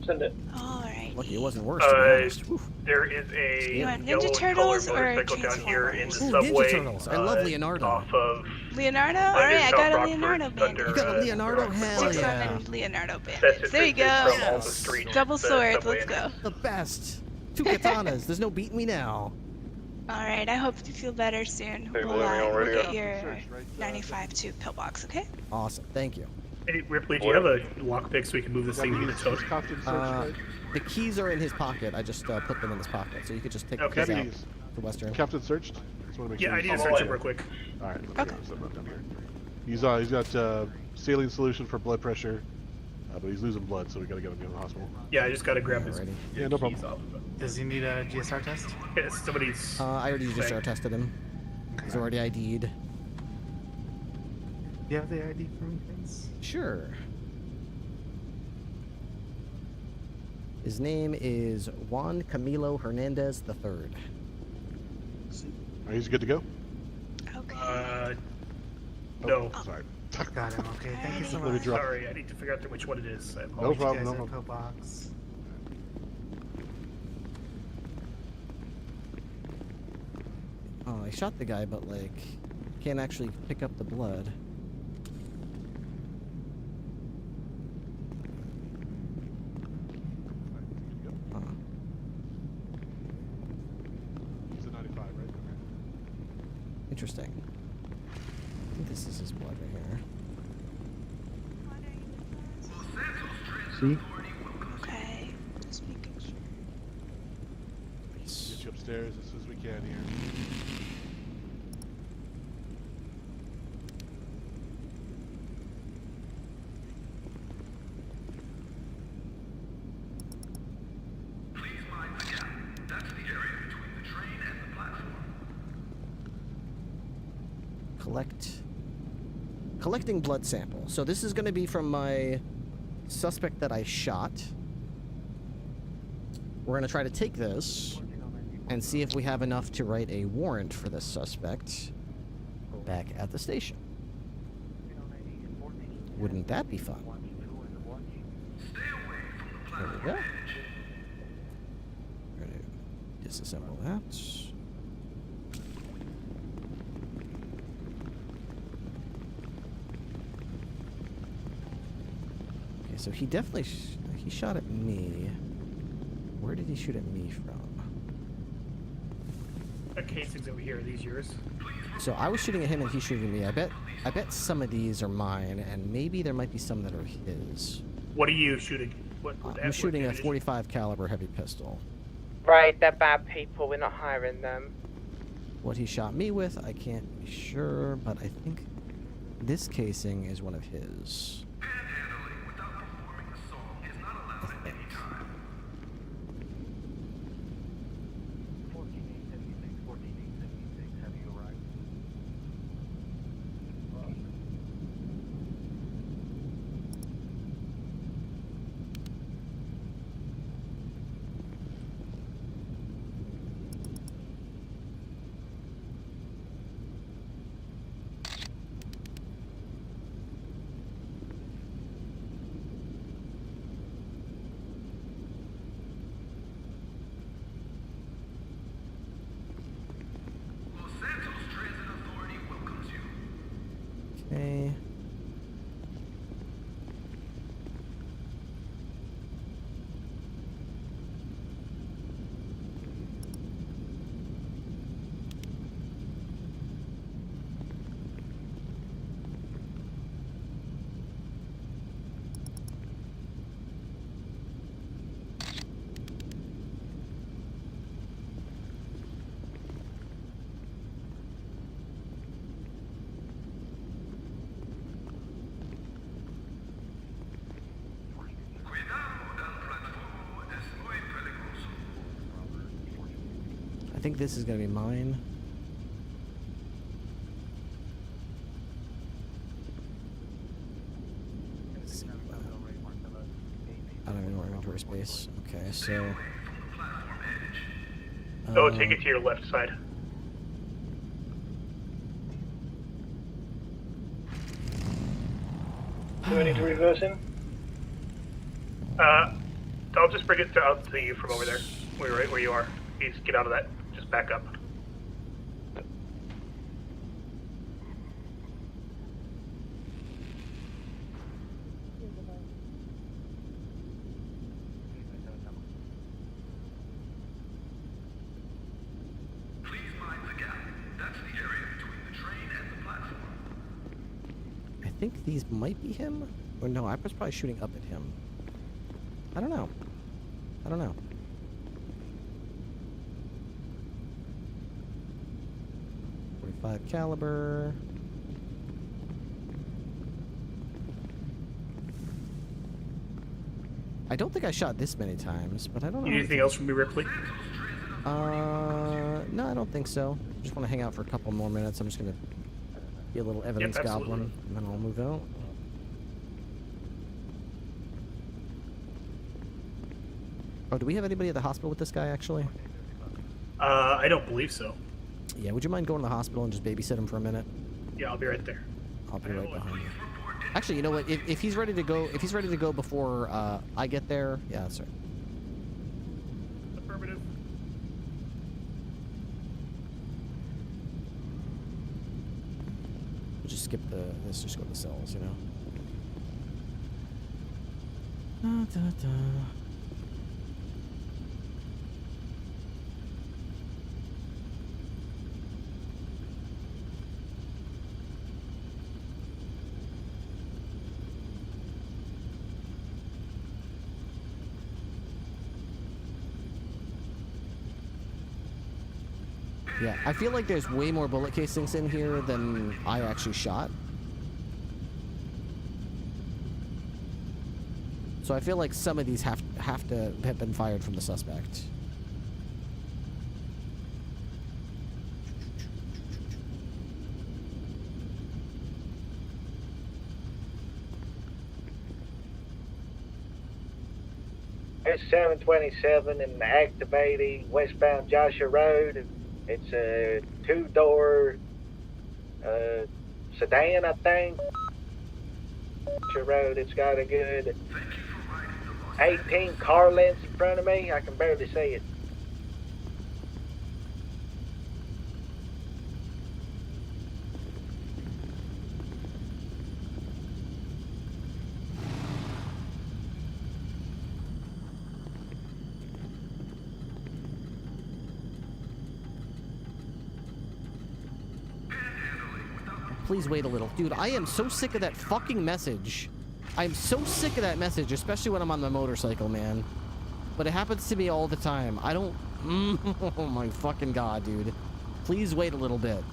Send it. Alright. Lucky it wasn't worse, to be honest. There is a You want yellow Ninja and Turtles colored or motorcycle down here in the Ooh, subway. Ninja Turtles. I love Leonardo. Off of Leonardo? Alright, I got a Rockford, Leonardo bandit. You got a Leonardo? Hell 6 yeah. on Leonardo bandit. That's There you go. from all the streets. Double swords, let's go. The best. 2 katanas. There's no beating me now. Alright, I hope you feel better soon. Hey, We'll William, we'll radio. get your 95 to pillbox, okay? Awesome. Thank you. Hey, Ripley, do you have a lockpick so we can move this thing to the tote? The keys are in his pocket. I just put them in his pocket, so you could just take the keys out for Western. Captain searched? Just want to make sure I need to search him real quick. Alright, let me grab something down here. He's got saline solution for blood pressure, but he's losing blood, so we gotta get him to the hospital. Yeah, I just gotta grab his Yeah, no problem. Does he need a GSR test? Yeah, somebody's... I already GSR tested him. He's already ID'd. Do you have the ID for me, please? Sure. His name is Juan Camilo Hernandez III. He's good to go? No. Sorry. Got him, okay. Thank you so Let me much. drop. Sorry, I need to figure out which one it is. I No apologize. problem, no You guys problem. have pillbox. Oh, I shot the guy, but like, can't actually pick up the blood. He's a 95, right? Interesting. I think this is his blood right here. See? Okay, just making sure. Get you upstairs as soon as we can here. Collecting blood sample. So this is going to be from my suspect that I shot. We're going to try to take this and see if we have enough to write a warrant for this suspect back at the station. Wouldn't that be fun? There we go. We're going to disassemble that. So he definitely he shot at me. Where did he shoot at me from? The casings over here, are these yours? So I was shooting at him and he's shooting at me. I bet some of these are mine, and maybe there might be some that are his. What are you shooting? I'm shooting a 45 caliber heavy pistol. Right, they're bad people. We're not hiring them. What he shot me with, I can't be sure, but I think this casing is one of his. Okay. I think this is gonna be mine. I don't even know inventory space. Okay, so. Oh, take it to your left side. Do we need to reverse him? I'll just bring it out to you from over there, right where you are. You just get out of that. Just back up. I think these might be him. Or no, I was probably shooting up at him. I don't know. I don't know. .45 caliber. I don't think I shot this many times, but I don't know. Anything else from me, Ripley? No, I don't think so. Just want to hang out for a couple more minutes. I'm just gonna be a little evidence goblin, and then I'll move out. Oh, do we have anybody at the hospital with this guy, actually? I don't believe so. Yeah, would you mind going to the hospital and just babysit him for a minute? Yeah, I'll be right there. I'll be right behind you. Actually, you know what? If he's ready to go, before I get there, yeah, that's right. Affirmative. We'll just skip the. Let's just go to the cells, you know. Da, da, da. Yeah, I feel like there's way more bullet casings in here than I actually shot. So I feel like some of these have to have been fired from the suspect. It's 727 in the active 80 westbound Joshua Road. It's a two-door sedan, I think. Joshua Road, it's got a good 18 car lengths in front of me. I can barely see it. Please wait a little. Dude, I am so sick of that fucking message. I am so sick of that message, especially when I'm on the motorcycle, man. But it happens to me all the time. I don't... oh my fucking god, dude. Please wait a little bit.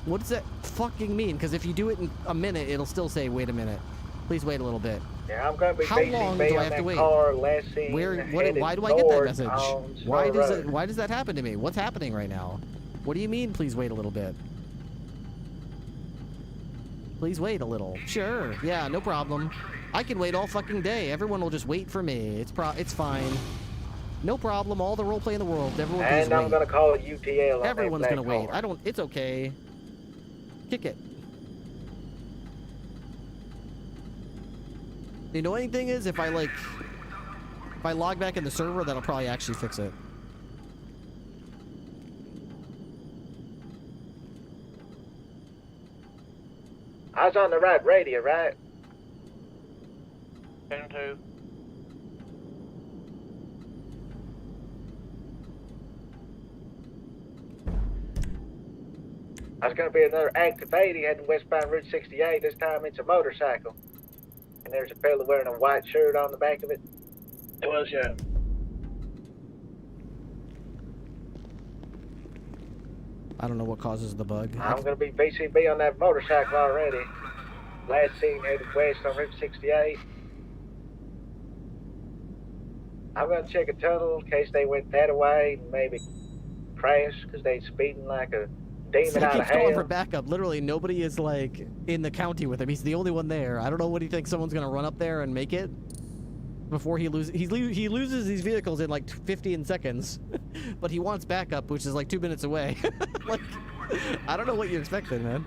What does that fucking mean? Because if you do it in a minute, it'll still say, wait a minute. Please wait a little bit. Yeah, I'm going to be How long do I have to wait? Why do I get that message? Why does that happen to me? What's happening right now? What do you mean, please wait a little bit? Please wait a little. Sure. Yeah, no problem. I can wait all fucking day. Everyone will just wait for me. It's fine. No problem. All the roleplay in the world. Everyone will just wait. And I'm going to call it UTL. Everyone's going to wait. It's okay. Kick it. The annoying thing is if I log back in the server, that'll probably actually fix it. I was on the right radio, right? 10-2. There's going to be another active 80 heading westbound Route 68. This time it's a motorcycle. And there's a fella wearing a white shirt on the back of it. It was, yeah. I don't know what causes the bug. I'm going to be BCB on that motorcycle already. Last seen headed west on Route 68. I'm going to check a tunnel in case they went that way and maybe crash because they speeding like a demon out of keeps calling hell. for backup. Literally, nobody is like in the county with him. He's the only one there. I don't know what he thinks someone's going to run up there and make it before he loses. He loses these vehicles in like 15 seconds, but he wants backup, which is like 2 minutes away. Like, I don't know what you're expecting, man.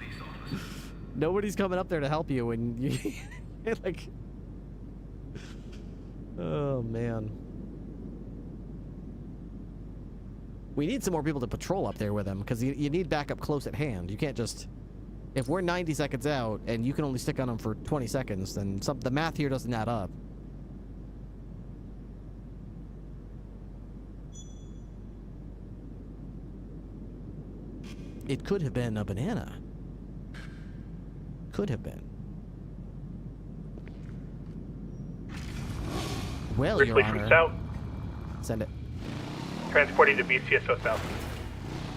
Nobody's coming up there to help you, and you like, oh man. We need some more people to patrol up there with him, because you need backup close at hand. You can't just... If we're 90 seconds out, and you can only stick on him for 20 seconds, then the math here doesn't add up. It could have been a banana. Could have been. Well, Ripley Your from Honor. South. Send it. Transporting to BCSO South.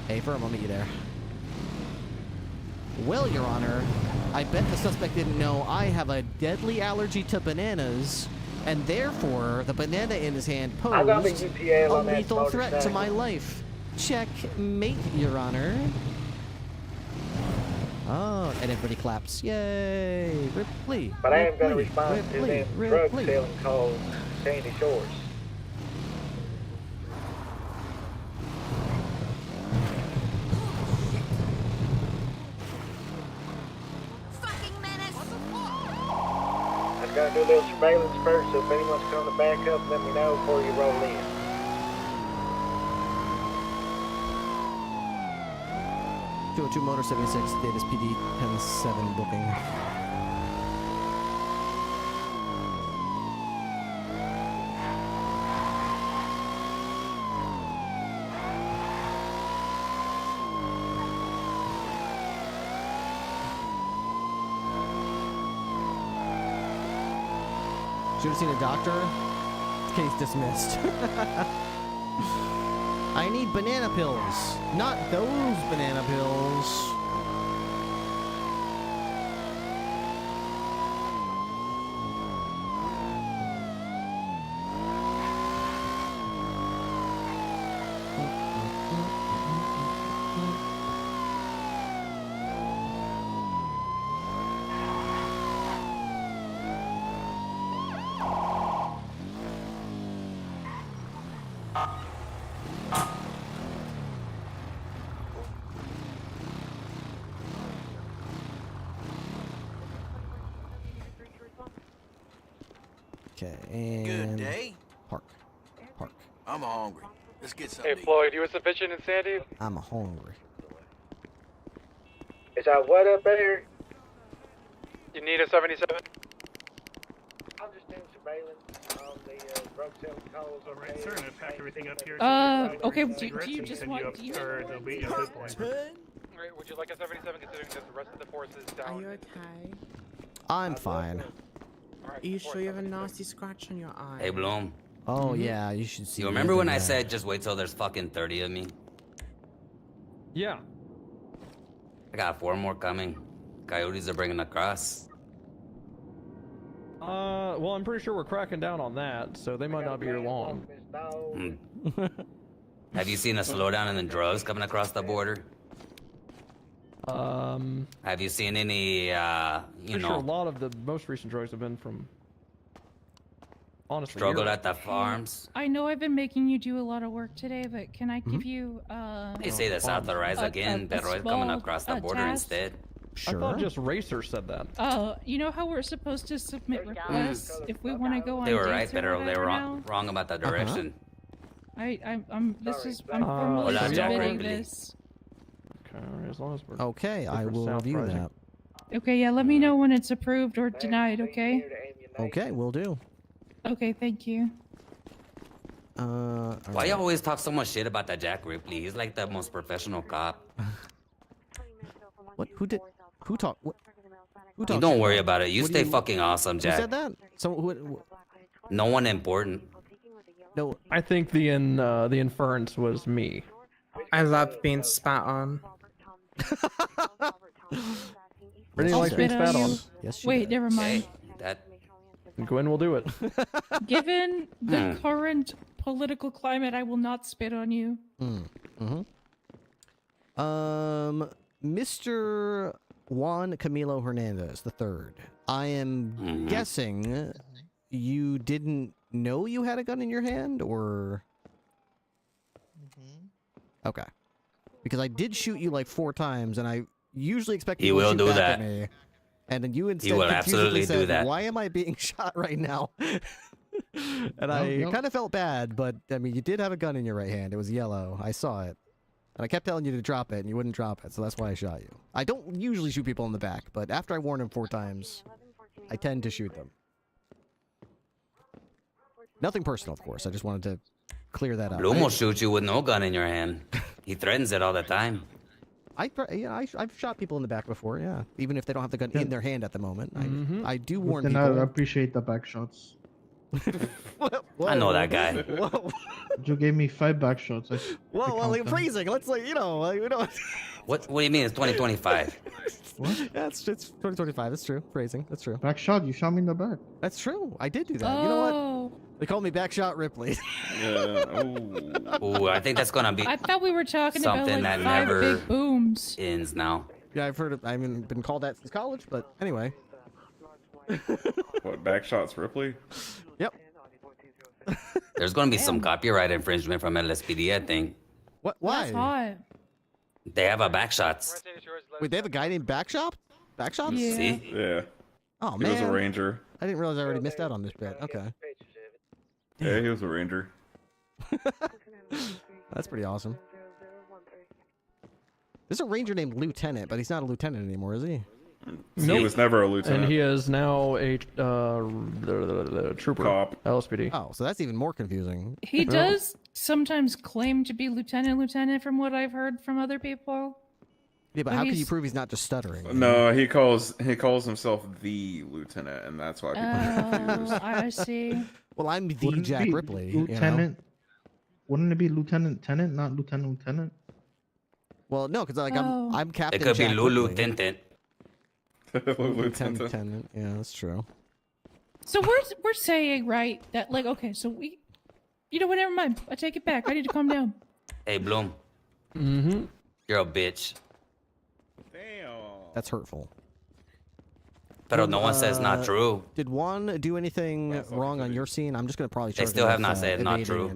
Hey, firm, I'll meet you there. Well, Your Honor, I bet the suspect didn't know I have a deadly allergy to bananas, and therefore the banana in his hand I got the posed UPL a on that lethal threat to motorcycle. my life. Checkmate, Your Honor. Oh, and everybody claps. Yay! Ripley. But I am going to Ripley, respond to Ripley, them Ripley. drug selling calls Sandy Shores. I'm going to do a little surveillance first, so if anyone's coming to back up, let me know before you roll in. .202 Motor 76, Davis PD 10-7 booking. Should have seen a doctor. Case dismissed. I need banana pills. Not those banana pills. Okay, and Good day. Park. I'm hungry. Let's get something. Hey, Floyd, you were sufficient in Sandy? I'm hungry. Is that what up there? You need a 77? I'm just doing surveillance on the drug selling calls. Alright, sir, I'm going to pack everything up here. Okay, do you just want... Do you there'll be a zip line. Alright, would you like a 77 considering that the rest of the force is down? Are you okay? I'm fine. Are you sure you have a nasty scratch on your eye? Hey, Bloom. Oh, yeah, you should see. You remember when I said just wait till there's fucking 30 of me? Yeah. I got 4 more coming. Coyotes are bringing across. Well, I'm pretty sure we're cracking down on that, so they might not be here long. Have you seen a slowdown in the drugs coming across the border? Have you seen any, Pretty sure a lot of the most recent drugs have been from, honestly, struggled Europe. at the farms? I know I've been making you do a lot of work today, but can I give you, They say that's authorized again, pero it's coming across the border task? instead. I thought just Racer said that. You know how we're supposed to submit requests if we want to go on They were right, dates or pero they whatever were now? wrong about the direction. I'm formally Hola, Jack submitting Ripley. this. Okay, alright, as long as we're Okay, I good for will South review Rising. that. Okay, yeah, let me know when it's approved or denied, okay? Okay, will do. Okay, thank you. Why you always talk so much shit about that Jack Ripley? He's like the most professional cop. What? Who did? Who talked? What? Who You talked don't shit worry about about it. You What do stay you- fucking awesome, Jack. Who said that? Who? No one important. No. I think the inference was me. I love being spat on. Brittany I'll likes being spit on spat you. on. Yes, Wait, never mind. That And Gwen will do it. Given the current political climate, I will not spit on you. Mr. Juan Camilo Hernandez III. I am guessing you didn't know you had a gun in your hand, or? Okay. Because I did shoot you like 4 times, and I usually expect He you to will shoot do back that. at me. And then you instead will confusedly absolutely do said, that. "Why am I being shot right now?" And I kind of felt bad, but I mean, you did have a gun in your right hand. It was yellow. I saw it. And I kept telling you to drop it, and you wouldn't drop it, so that's why I shot you. I don't usually shoot people in the back, but after I warn him 4 times, I tend to shoot them. Nothing personal, of course. I just wanted to clear that up. Bloom will shoot you with no gun in your hand. He threatens it all the time. I've shot people in the back before, yeah. Even if they don't have the gun in their hand at the moment. I do warn Then people. I appreciate the back shots. I know that guy. Whoa. You gave me 5 back shots. Whoa, well, phrasing. Let's like, you know, like, we don't. What do you mean it's 2025? What? Yeah, it's 2025. That's true. Phrasing. That's true. Back shot. You shot me in the back. That's true. I did do that. You know what? They call me Backshot Ripley. Ooh, I think that's gonna be I thought we were talking something about like that 5 never big booms. ends now. Yeah, I've heard. I haven't been called that since college, but anyway. What, Backshots Ripley? Yep. There's gonna be some copyright infringement from LSPD, I think. What? Why? That's hot. They have a Backshots. Wait, they have a guy named Backshot? Backshots? Yeah. See? Yeah. Oh, He man. was a ranger. I didn't realize I already missed out on this bit. Okay. Yeah, he was a ranger. That's pretty awesome. There's a ranger named Lieutenant, but he's not a lieutenant anymore, is he? He was never a lieutenant. And he is now a trooper. Cop. LSPD. Oh, so that's even more confusing. He does sometimes claim to be lieutenant from what I've heard from other people. Yeah, but how can you prove he's not just stuttering? No, he calls himself the lieutenant, and that's why people get confused. I see. Well, I'm the Wouldn't it Jack be Ripley. Lieutenant. Wouldn't it be Lieutenant Tenant, not Lieutenant? Well, no, because like I'm Captain. It could Jack be Lulu Ripley. Tintin. Lieutenant. Yeah, that's true. So we're saying, right, that like, okay, so we, you know what, never mind. I take it back. I need to calm down. Hey, Bloom. Mm-hmm. You're a bitch. That's hurtful. But no one says not true. Did Juan do anything wrong on your scene? I'm just gonna probably. They still have not said not true.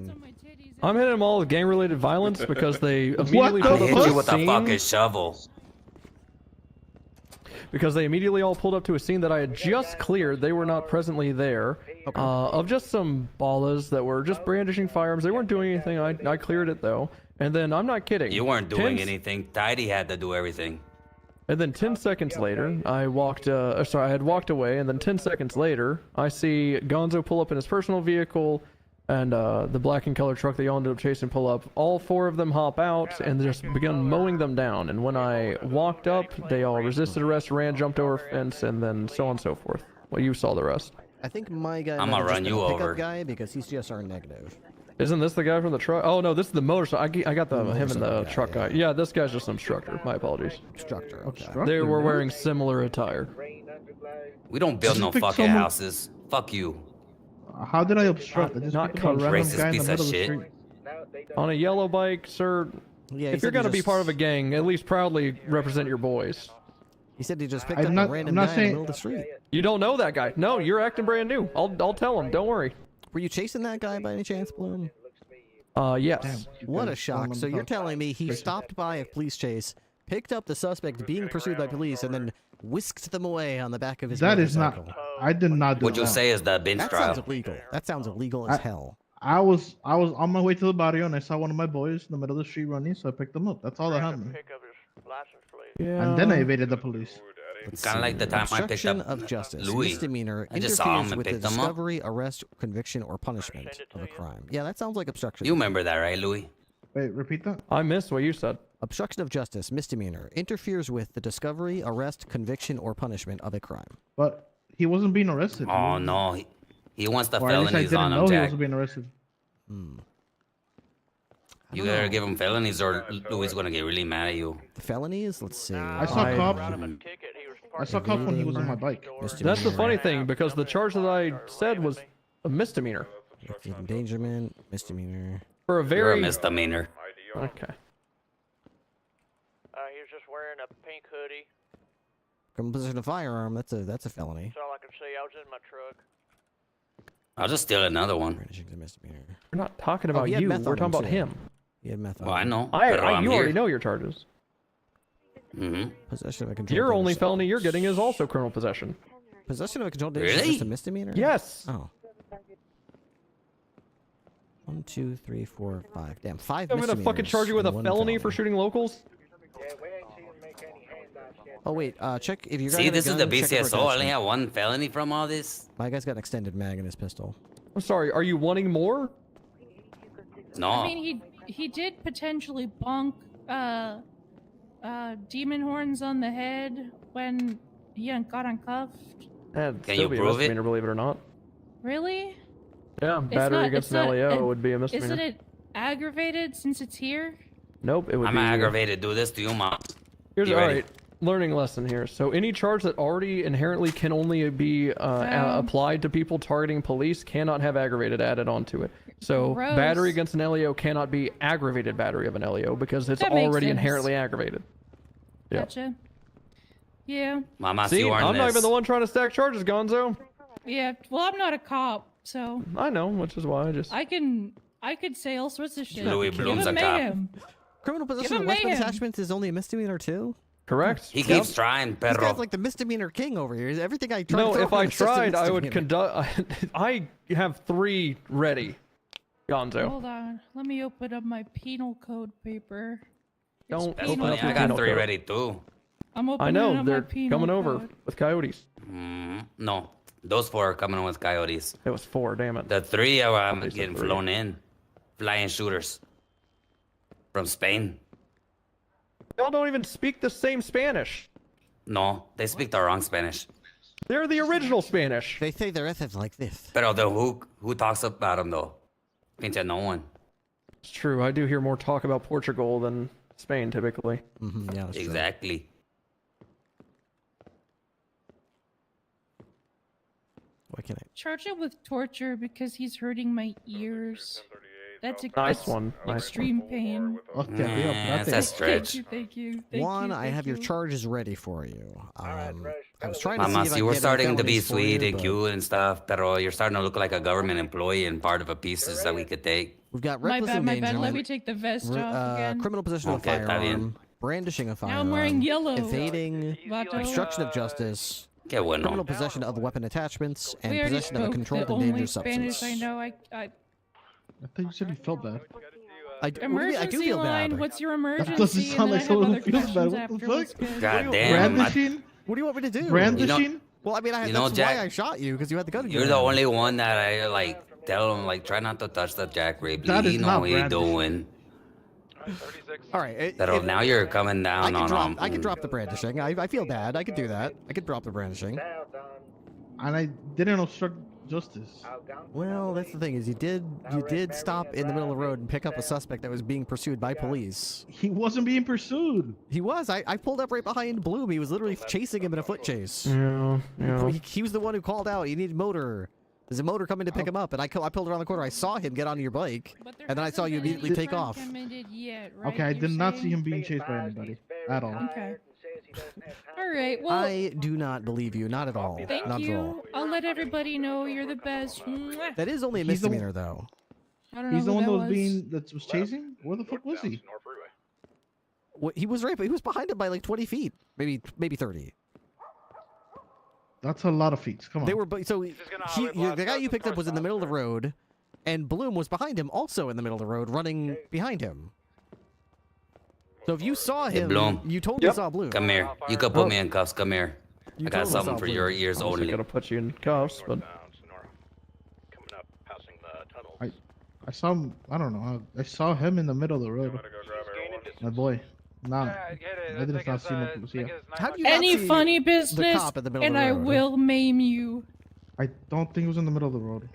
I'm hitting them all with gang-related violence because they immediately I pulled up hit to you a with a scene. fucking shovel. Because they immediately all pulled up to a scene that I had just cleared. They were not presently there. Of just some ballas that were just brandishing firearms. They weren't doing anything. I cleared it though. And then I'm not kidding. You weren't doing anything. Tidy had to do everything. And then 10 seconds later, I had walked away, and then 10 seconds later, I see Gonzo pull up in his personal vehicle, and the black and colored truck they all ended up chasing pull up. All 4 of them hop out, and just begun mowing them down. And when I walked up, they all resisted arrest, ran, jumped over a fence, and then so on and so forth. Well, you saw the rest. I think my guy. I'm gonna run you over. Guy because he's GSR negative. Isn't this the guy from the truck? Oh no, this is the motorcycle. I got him and the truck guy. Yeah, this guy's just an obstructor. My apologies. Obstructor. Okay. They were wearing similar attire. We don't build no fucking houses. Fuck you. How did I obstruct? I just Not picked up a random racist guy in the piece of middle of the shit. street. On a yellow bike, sir. Yeah, if you're gonna be part of a gang, at least proudly represent your boys. He said he just picked I'm up not- a random I'm not guy in the saying- middle of the street. You don't know that guy. No, you're acting brand new. I'll tell him. Don't worry. Were you chasing that guy by any chance, Bloom? Yes. What a shock. So you're telling me he stopped by a police chase, picked up the suspect being pursued by police, and then whisked them away on the back of his That is motorcycle? not. I did not do What you that. say is the bench That trial. sounds illegal. That sounds illegal as hell. I was on my way to the barrio and I saw one of my boys in the middle of the street running, so I picked him up. That's all that happened. And then I evaded the police. Kind of like the time I picked Obstruction up of justice, Louis. misdemeanor, I just saw interferes him and with the picked him up. discovery, arrest, conviction, or punishment of a crime. Yeah, that sounds like obstruction. You remember that, right, Louis? Wait, repeat that? I missed what you said. Obstruction of justice, misdemeanor, interferes with the discovery, arrest, conviction, or punishment of a crime. But he wasn't being arrested. Oh no, he wants the Or at least I felonies didn't on know him, he Jack. wasn't being arrested. You better give him felonies, or Louis is gonna get really mad at you. The felonies? Let's see. I saw cops. I saw cops when he was on my bike. That's the funny thing, because the charge that I said was a misdemeanor. Endangerment, misdemeanor. For a You're very... a misdemeanor. Okay. He was just wearing a pink hoodie. Criminal possession of firearm, that's a felony. That's all I could see. I was in my truck. I'll just steal another one. We're not talking Oh, about he had you. meth We're on talking him, about too. him. He had meth on Well, I him. know. but I'm You here. already know your charges. Mm-hmm. Possession of a controlled Your only dangerous felony you're getting is also criminal possession. Possession of a controlled dangerous is Really? just a misdemeanor? Yes. Oh. 1, 2, 3, 4, 5. Damn, 5 I'm gonna fucking charge you with a felony for shooting locals? Oh wait, check if you got. See, this is the BCSO. I only have 1 felony from all this. My guy's got an extended mag in his pistol. I'm sorry, are you wanting more? No. I mean, he did potentially bonk demon horns on the head when he got uncuffed. That'd Can still you be a prove it? misdemeanor, believe it or not. Really? Yeah, battery against an LEO would be a misdemeanor. Isn't it aggravated since it's here? Nope, it would I'm be... aggravated. Do this to you, Mom. Here's You ready? alright. Learning lesson here. So any charge that already inherently can only be applied to people targeting police cannot have aggravated added onto it. So Gross. battery against an LEO cannot be aggravated battery of an LEO because it's That makes already sense. inherently aggravated. Yeah. Gotcha. Yeah. Mama, See, you I'm not even the one trying to stack charges, Gonzo. Yeah. Well, I'm not a cop, so I know, which is why I just... I could say all sorts of shit. Louis Give Bloom's him a cop. mayhem. Criminal possession him of weapon mayhem. attachments is only a misdemeanor too. Correct. He keeps trying, This perro. guy's like the misdemeanor king over here. Everything I try No, to throw if I him is just a tried, I would misdemeanor. conduct... I have 3 ready, Gonzo. Hold on. Let me open up my penal code paper. Don't That's open funny. up your I got penal 3 code. ready too. I'm opening I know, up they're my penal coming over code. with coyotes. No, those 4 are coming with coyotes. It was 4, damn it. The 3 are I'm They said getting 3. flown in. Flying shooters. From Spain. Y'all don't even speak the same Spanish. No, they speak the wrong Spanish. They're the original Spanish. They say their ethics like this. Pero who talks about them though? Pinche no one. It's true, I do hear more talk about Portugal than Spain typically. Yeah, that's true. Exactly. What can I? Charge him with torture because he's hurting my ears. That's Nice one. Nice extreme pain. Okay, That's a stretch. Thank you. One, I have your charges ready for you. I was trying to see Mamas, if I you could were get starting to be felonies for sweet you, and but cute and stuff, pero you're starting to look like a government employee and part of a pieces that we could take. We've got My reckless bad, my bad. endangerment, Let me take the vest off again. criminal possession of a Okay, está bien. firearm, brandishing a firearm, Now I'm wearing yellow. evading, Vato. obstruction of justice, Qué bueno. criminal possession of weapon attachments, and We already possession of a spoke controlled the and only dangerous Spanish substance. I know. I thought you said you felt bad. What do you mean? Emergency I do feel line. bad. What's your That emergency? doesn't And sound then like I have someone other who feels bad. questions What the afterwards, fuck? 'cause- God damn. Brandishing? What do you want me to do? Brandishing? Well, I mean, You know, that's Jack- why I shot you, because you had the gun. in You're your the hand. only one that I like tell him like try not to touch the Jack Ripley. That is He know not what he's brandishing. doing. All right. Pero now you're coming down on I can drop the brandishing. I feel bad. I could do that. I could drop the brandishing. And I didn't obstruct justice. Well, that's the thing is you did stop in the middle of the road and pick up a suspect that was being pursued by police. He wasn't being pursued. He was. I pulled up right behind Bloom. He was literally chasing him in a foot chase. Yeah. He was the one who called out. He needed motor. There's a motor coming to pick him up, and I pulled around the corner. I saw him get onto your bike, and then I saw you immediately take off. Okay, I did not see him being chased by anybody at all. Okay. All right. Well, I do not believe you. Not at all. thank not at all. you. I'll let everybody know you're the best. Mwah. That is only a He's the- misdemeanor, though. I don't know He's the who one that was. was chasing? Where the fuck was he? He was right, but he was behind him by like 20 feet, maybe 30. That's a lot of feet. Come on. They were the guy you picked up was in the middle of the road, and Bloom was behind him, also in the middle of the road, running behind him. So if you saw Hey, him, Bloom. you totally saw Bloom. Come here. You could put me in cuffs. Come here. You I got totally something saw for Bloom. your ears I was only. gonna put you in cuffs, but I saw him. I don't know. I saw him in the middle of the road. My boy. Nah. I didn't not see him. Yeah. How do you not Any see funny the business, cop in the middle of and the I road? will maim you. I don't think it was in the middle of the road.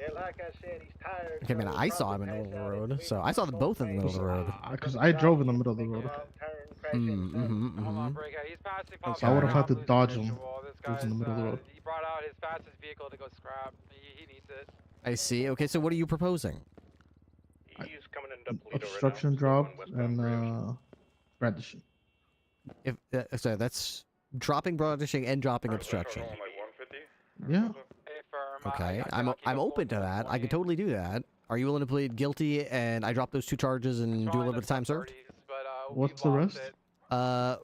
Okay, man, I saw him in the middle of the road, so I saw them both in the middle of the road. Because I drove in the middle of the road. So I would have had to dodge him. He was in the middle of the road. He brought out his fastest vehicle to go scrap. He needs it. I see. Okay, so what are you proposing? Obstruction drop and brandishing. If so, that's dropping brandishing and dropping obstruction. Yeah. Okay, I'm open to that. I could totally do that. Are you willing to plead guilty and I drop those 2 charges and do a little bit of time served? What's the rest?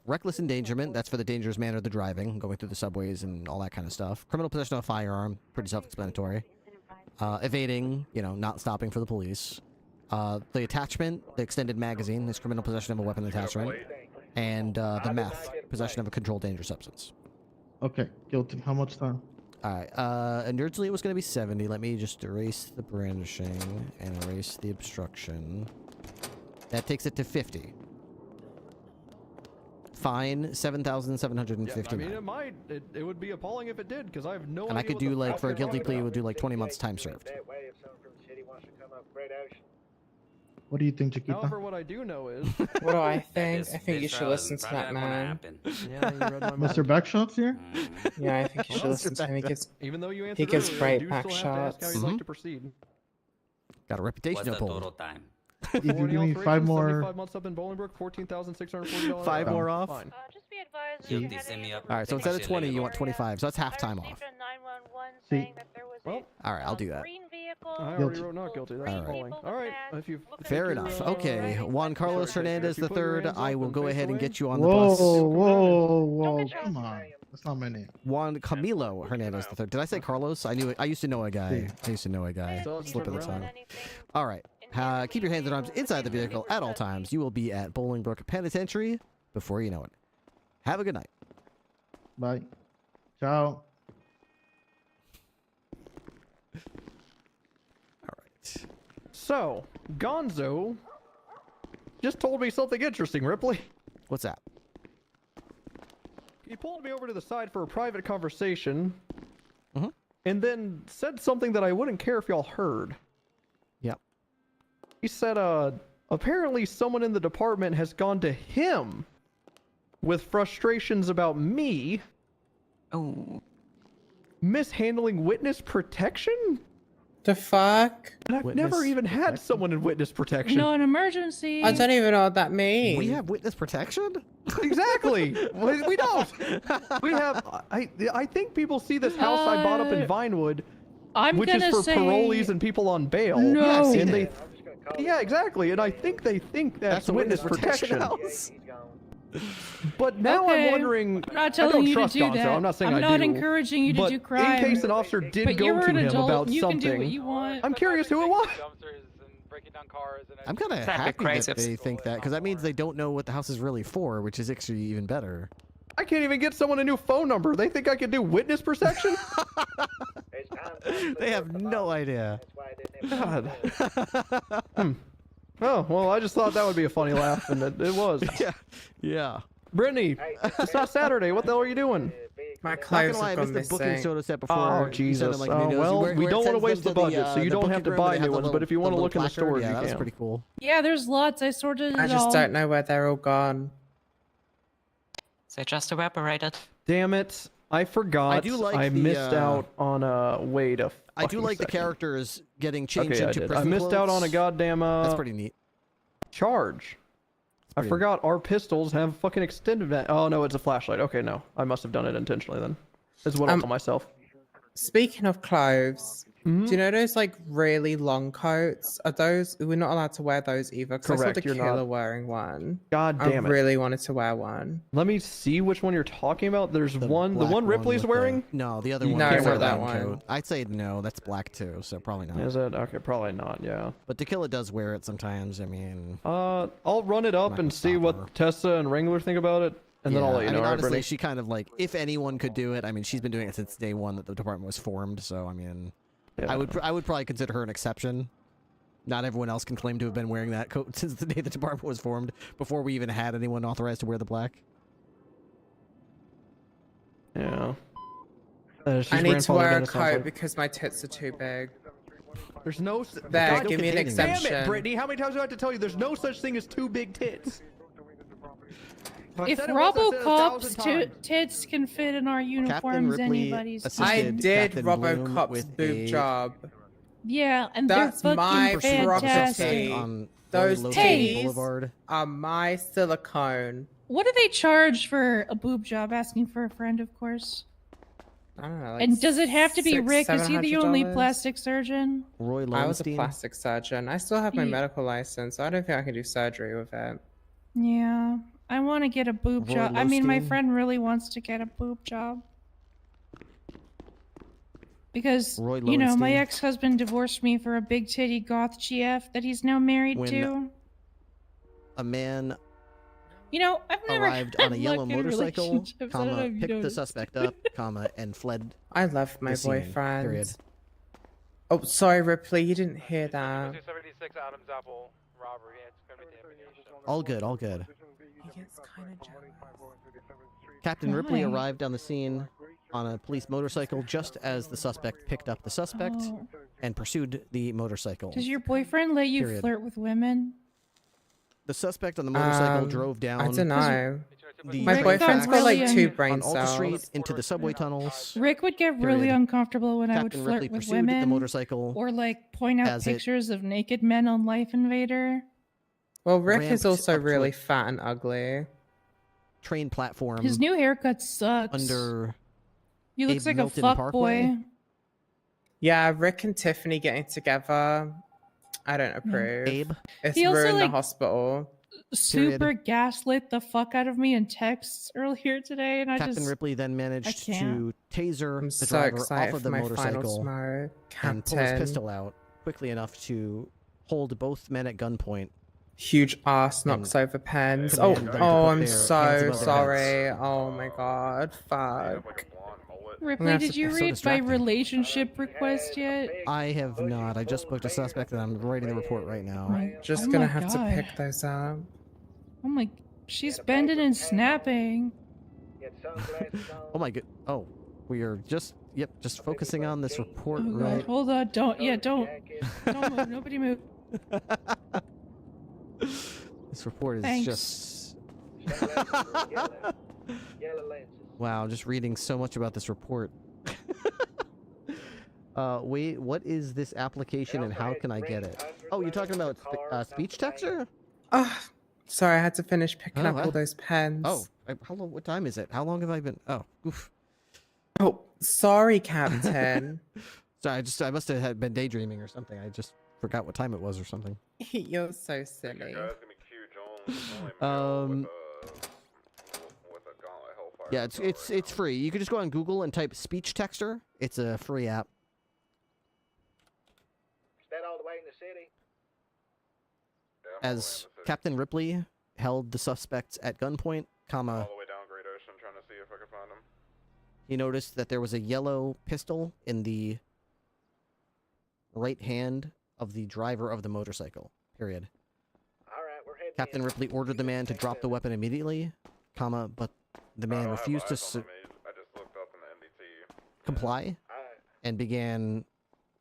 Reckless endangerment. That's for the dangerous manner of the driving, going through the subways and all that kind of stuff. Criminal possession of a firearm, pretty self-explanatory. Evading, not stopping for the police. The attachment, the extended magazine, is criminal possession of a weapon attachment, and the meth, possession of a controlled dangerous substance. Okay, guilty. How much time? Alright, and originally it was going to be 70. Let me just erase the brandishing and erase the obstruction. That takes it to 50. Fine, 7,750. Yeah, I mean, it would be appalling if it did, because I have no idea. And I could do, like, for a guilty plea, it would do, like, 20 months time served. What do you think, Chiquita? However, what I do know is... What do I think? I think you should listen to that man. Yeah, you read my mind. Mr. Backshot's here? Yeah, I think you should listen to him. Even though you answered He gives earlier, I great do back still have to ask how you'd like shots. to proceed. Got a reputation What's to the uphold. total time? If you give me 5 more... 75 months up in Bolingbrook, $14,640. 5 more off? Fine. Just be advised Guilty, if you send had me any up. Alright, so instead of 20, you want 25, so that's half time off. received a 911 See? saying that there was Well, Alright, I'll do that. green vehicle. I already Guilty. wrote not guilty. That's Alright. appalling. Alright, if you... Fair enough. Okay, Juan Carlos Hernandez If you put your III, hands I up will and go face ahead and away. get you on the Whoa, bus. whoa, come on. That's not my name. Juan Camilo Hernandez III. Did I say Carlos? I used to know a guy. I used to know a guy. Slip of the tongue. Alright. Keep your hands and arms inside the vehicle at all times. You will be at Bolingbrook Penitentiary before you know it. Have a good night. Bye. Ciao. Alright. So, Gonzo just told me something interesting, Ripley. What's that? He pulled me over to the side for a private conversation, Mm-hmm. and then said something that I wouldn't care if y'all heard. Yep. He said, apparently someone in the department has gone to him with frustrations about me mishandling witness protection? The fuck? And I've never even had someone in witness protection. No, an emergency. I don't even know what that means. We have witness protection? Exactly. We don't. We have. I think people see this house I bought up in Vinewood, which is for parolees and people on bail. No. And they. Yeah, exactly. And I think they think that's a witness protection. But now Okay. I'm wondering. I'm not I telling don't you to trust do Gonzo. that. I'm not saying I'm I not do. encouraging you to but do crime. in case an officer did But go you're to an him adult. about You something, can do what you want. I'm curious who it was. I'm kind of happy that they think that, because that means they don't know what the house is really for, which is actually even better. I can't even get someone a new phone number. They think I can do witness protection? They have no idea. God. Oh, well, I just thought that would be a funny laugh, and it was. Yeah. Brittany, it's not Saturday. What the hell are you doing? My Not clothes gonna lie, I have missed gone the booking missing. soda set before. Oh, You Jesus. sent them, like, Oh, videos well, where we it don't want to sends waste them the to budget, so you the don't have booking to room buy where they new have the ones, little- but if you the want to little look in the placard. stores, Yeah, you that was can. pretty cool. Yeah, there's lots. I sorted it I all. just don't know where they're all gone. They just evaporated. Damn it. I forgot. I do like I the, missed out on a... Wait a I do fucking like the second. characters getting changed Okay, I into did. prison I missed out on a clothes. goddamn... That's pretty neat. charge. I forgot our pistols have fucking extended... Oh, no, it's a flashlight. Okay, no. I must have done it intentionally then. Is what I'll tell myself. Speaking of clothes, Mm-hmm. do you know those like really long coats? Are those? We're not allowed to wear those either. Because I saw Correct, the you're killer not. wearing one. God damn I it. really wanted to wear one. Let me see which one you're talking about. There's the one Black Ripley's with wearing? No, the other You one. can't is wear a that brown one. coat. I'd say no. That's black too, so probably not. Is it? Okay, probably not, yeah. But Tequila does wear it sometimes. I mean, I'll run it up and see what Tessa and Wrangler think about it, and then I'll let you know. I mean, All right, honestly, Brittany? she kind of like, if anyone could do it, I mean, she's been doing it since day one that the department was formed. So I mean, I would probably consider her an exception. Not everyone else can claim to have been wearing that coat since the day the department was formed, before we even had anyone authorized to wear the black. Yeah. I need to wear a coat because my tits are too big. There's no... There, God, give me an damn exemption. it, Brittany, how many times do I have to tell you there's no such thing as too big tits? If said it once, I said it 1,000 Robocop's tits can fit in our uniforms, Ripley anybody's. I did Captain Bloom Robocop's with boob a- job. Yeah, and That's they're my fucking fantastic. property. On Those Low titties Boulevard. are my silicone. What do they charge for a boob job? Asking for a friend, of course. I don't know. Like And does it have to be $600, Rick? Is he the only $700? plastic surgeon? Roy I was a Lowenstein. plastic surgeon. I still have my Yeah. medical license, so I don't think I can do surgery with it. Yeah, I want to get a boob Roy job. I mean, my Lowenstein? friend really wants to get a boob job. Because, Roy you know, my Lowenstein. ex-husband divorced me for a big titty goth GF that he's now married When to. a man You know, I've never arrived had on a yellow luck in motorcycle, relationships. I don't know comma, if you picked the noticed. suspect up, comma, and fled. I love my the scene, boyfriend. Period. Oh, sorry, Ripley, you didn't hear that. 276 Adams Apple robbery. It's gonna be damnation. All good, all good. He gets kind of jealous. Captain Ripley Why? arrived on the scene on a police motorcycle just as the suspect picked up the suspect Oh. and pursued the motorcycle. Does your boyfriend let you Period. flirt with women? The suspect on the motorcycle drove down. I don't know. The My Rick boyfriend's got got like really two un- brain on Alta cells. Street into the subway tunnels. Rick would get really Period. uncomfortable when I would Captain flirt Ripley with pursued women. the motorcycle Or like point out as it pictures of naked men on Life Invader. Well, Rick ramped is also up to really a fat and ugly. train platform His new haircut sucks. under He looks Abe like a Milton fuck Parkway. boy. Yeah, Rick and Tiffany getting together. I don't approve. Abe? It's He also, ruined the like, hospital. Super gaslit the fuck out of me in texts earlier today, and I Captain just Ripley then managed can't. to taser I'm the so driver excited off of for the my final motorcycle smoke. and pull his Captain. pistol out quickly enough to hold both men at gunpoint. Huge ass knocks over pens. command Oh, them to oh, put I'm their hands so above their sorry. Oh my god, fuck. Ripley, did you so read my distracting. relationship request yet? I have not. I just booked a suspect and I'm writing the report right now. Just Oh gonna my have to God. pick those up. Oh my, she's bending and snapping. Oh my god. Oh, we are just just focusing on this report. Oh right. god, hold on, don't move, nobody move. This report is Thanks. just. Wow, just reading so much about this report. Wait, what is this application and how can I get it? Oh, you're talking about speech texture? Oh, sorry, I had to finish picking Oh, up all those pens. Oh, how long? What time is it? How long have I been? Oh, oof. Oh, sorry, Captain. Sorry, I must have had been daydreaming or something. I just forgot what time it was or something. You're so silly. Yeah, it's free. You can just go on Google and type speech texter. It's a free app. Is that all the way in the city? As Captain Ripley held the suspects at gunpoint, comma, All the way down Great Ocean, trying to see if I can find him. he noticed that there was a yellow pistol in the right hand of the driver of the motorcycle. Period. All right, we're heading Captain Ripley ordered the man to drop the weapon immediately, comma, but the man refused to I just looked up in the NDT. comply and began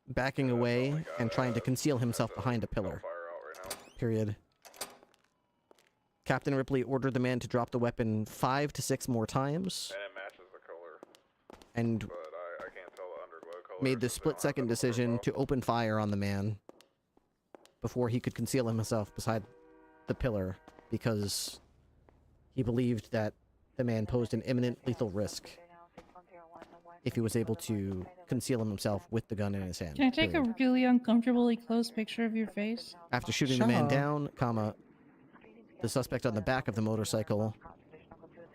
backing away and trying to conceal himself behind a pillar. Period. Captain Ripley ordered the man to drop the weapon 5 to 6 more times. And it matches the color. And But I can't tell the underglow color. made the split-second decision to open fire on the man before he could conceal himself beside the pillar because he believed that the man posed an imminent lethal risk if he was able to conceal himself with the gun in his hand. Can I take period. a really uncomfortably close picture of your face? After shooting the man Sure. down, comma, the suspect on the back of the motorcycle,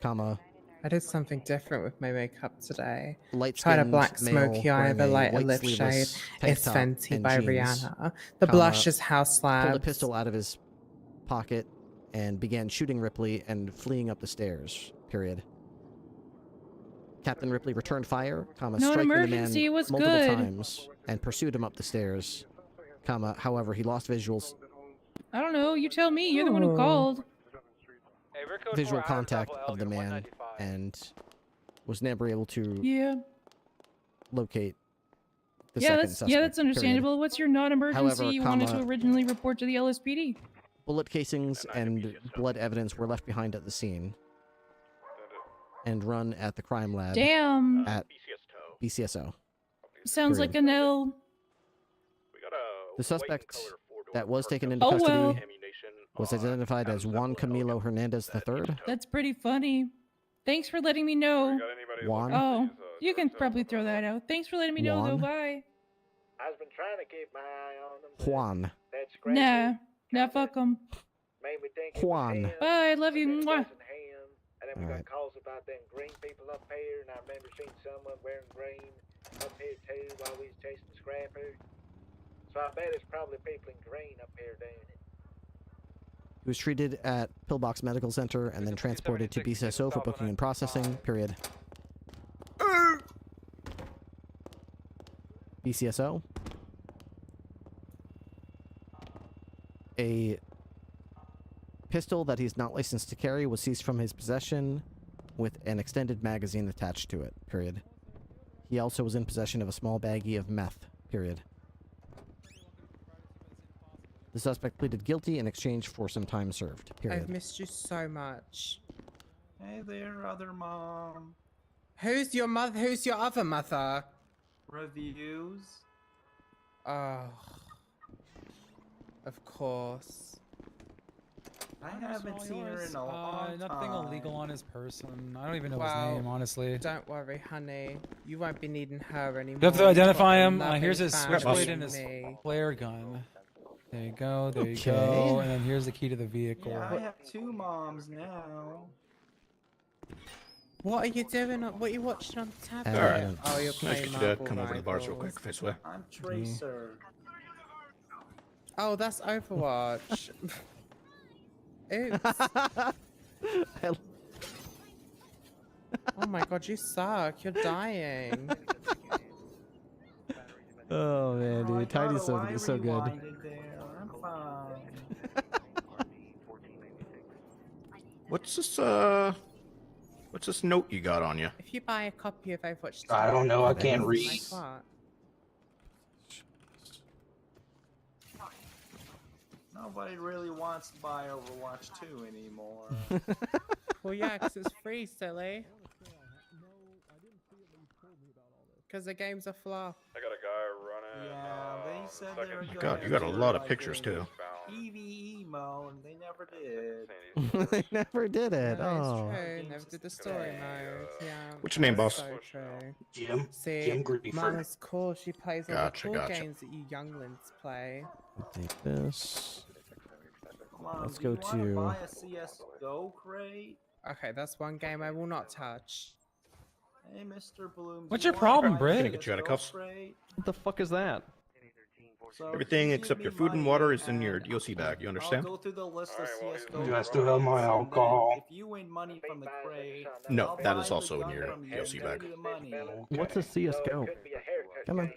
comma, I did something different with my makeup today. light Tried a skinned black smoky eye, the lighter lip shade. It's Fenty by Rihanna. The blush is House pulled a Labs. pistol out of his pocket and began shooting Ripley and fleeing up the stairs. Period. Captain Ripley returned fire, comma, No striking the emergency, man it was multiple good. times and pursued him up the stairs, comma, however, he lost visuals, I don't know, you tell me, you're the one who Oh. called. visual contact of the man and was never able to Yeah. locate the Yeah, second that's suspect. yeah, that's period. understandable. What's your non-emergency However, you wanted to comma, originally report to the LSPD? bullet casings and blood evidence were left behind at the scene and run at the crime lab Damn. at BCSO. Sounds period. like an L. The suspect that was taken into Oh, custody well. was identified as Juan Camilo Hernandez III. That's pretty funny. Thanks for letting me know. Juan? Oh, you can probably throw that out. Thanks for letting me know, though. Juan? Bye. I've been trying to keep my eye on them. Juan. That Nah, fuck 'em. made me think Juan. Bye, love you. Mwah. And then we got calls about them green people up here, and I remember seeing someone wearing green up here too while we was chasing the scrapper. So I bet it's probably people in green up here doing it. He was treated at Pillbox Medical Center and then transported to BCSO for booking and processing, period. BCSO. A pistol that he's not licensed to carry was seized from his possession with an extended magazine attached to it, period. He also was in possession of a small baggie of meth, period. The suspect pleaded guilty in exchange for some time served, period. I've missed you so much. Hey there, other mom. Who's your mother? Who's your other mother? Reviews? Oh. Of course. I haven't seen her in a long time. Nothing illegal on his person. I don't even know his name, honestly. Don't worry, honey. You won't be needing her anymore. You have to identify him. Loving Here's his family switchblade and with his me. flare gun. There you go, there you go. And then here's the key to the vehicle. Yeah, I have two moms now. What are you doing? What are you watching on the tablet? Alright. Oh, you're Nice playing to Marvel come over to the bars real Rivals. quick, if I swear. I'm Tracer. Oh, that's Overwatch. Oops. Oh my god, you suck. You're dying. Oh man, dude, Tiny's so good. I'm fine. What's this note you got on you? If you buy a copy of Overwatch, I don't know, I can't like read. what? Nobody really wants to buy Overwatch 2 anymore. Well, yeah, because it's free, silly. Because the game's a flop. I got a guy running. Yeah, they said they were going God, you got a lot of pictures too. PvE mode, and they never did. They never did it. That is Oh. true. Never did the story mode. Yeah. What's your name, that's boss? So true. Jim. See, Jim Grifford. Mama's cool. She plays all Gotcha, the cool gotcha. games that you younglings play. Take this. Come on, Let's do go you wanna to. buy a CS:GO crate? Okay, that's one game I will not touch. Hey, Mr. Bloom. What's your problem, Britt? Gonna get you out of cuffs. What the fuck is that? Everything except your food and water is in your DOC bag. You understand? I'll go through the list of CS:GO. Do I still have my alcohol? If you win money from the crate, No, I'll that buy is the also in gun your from you DOC and bag. give you the money. What's a CS:GO? Come on.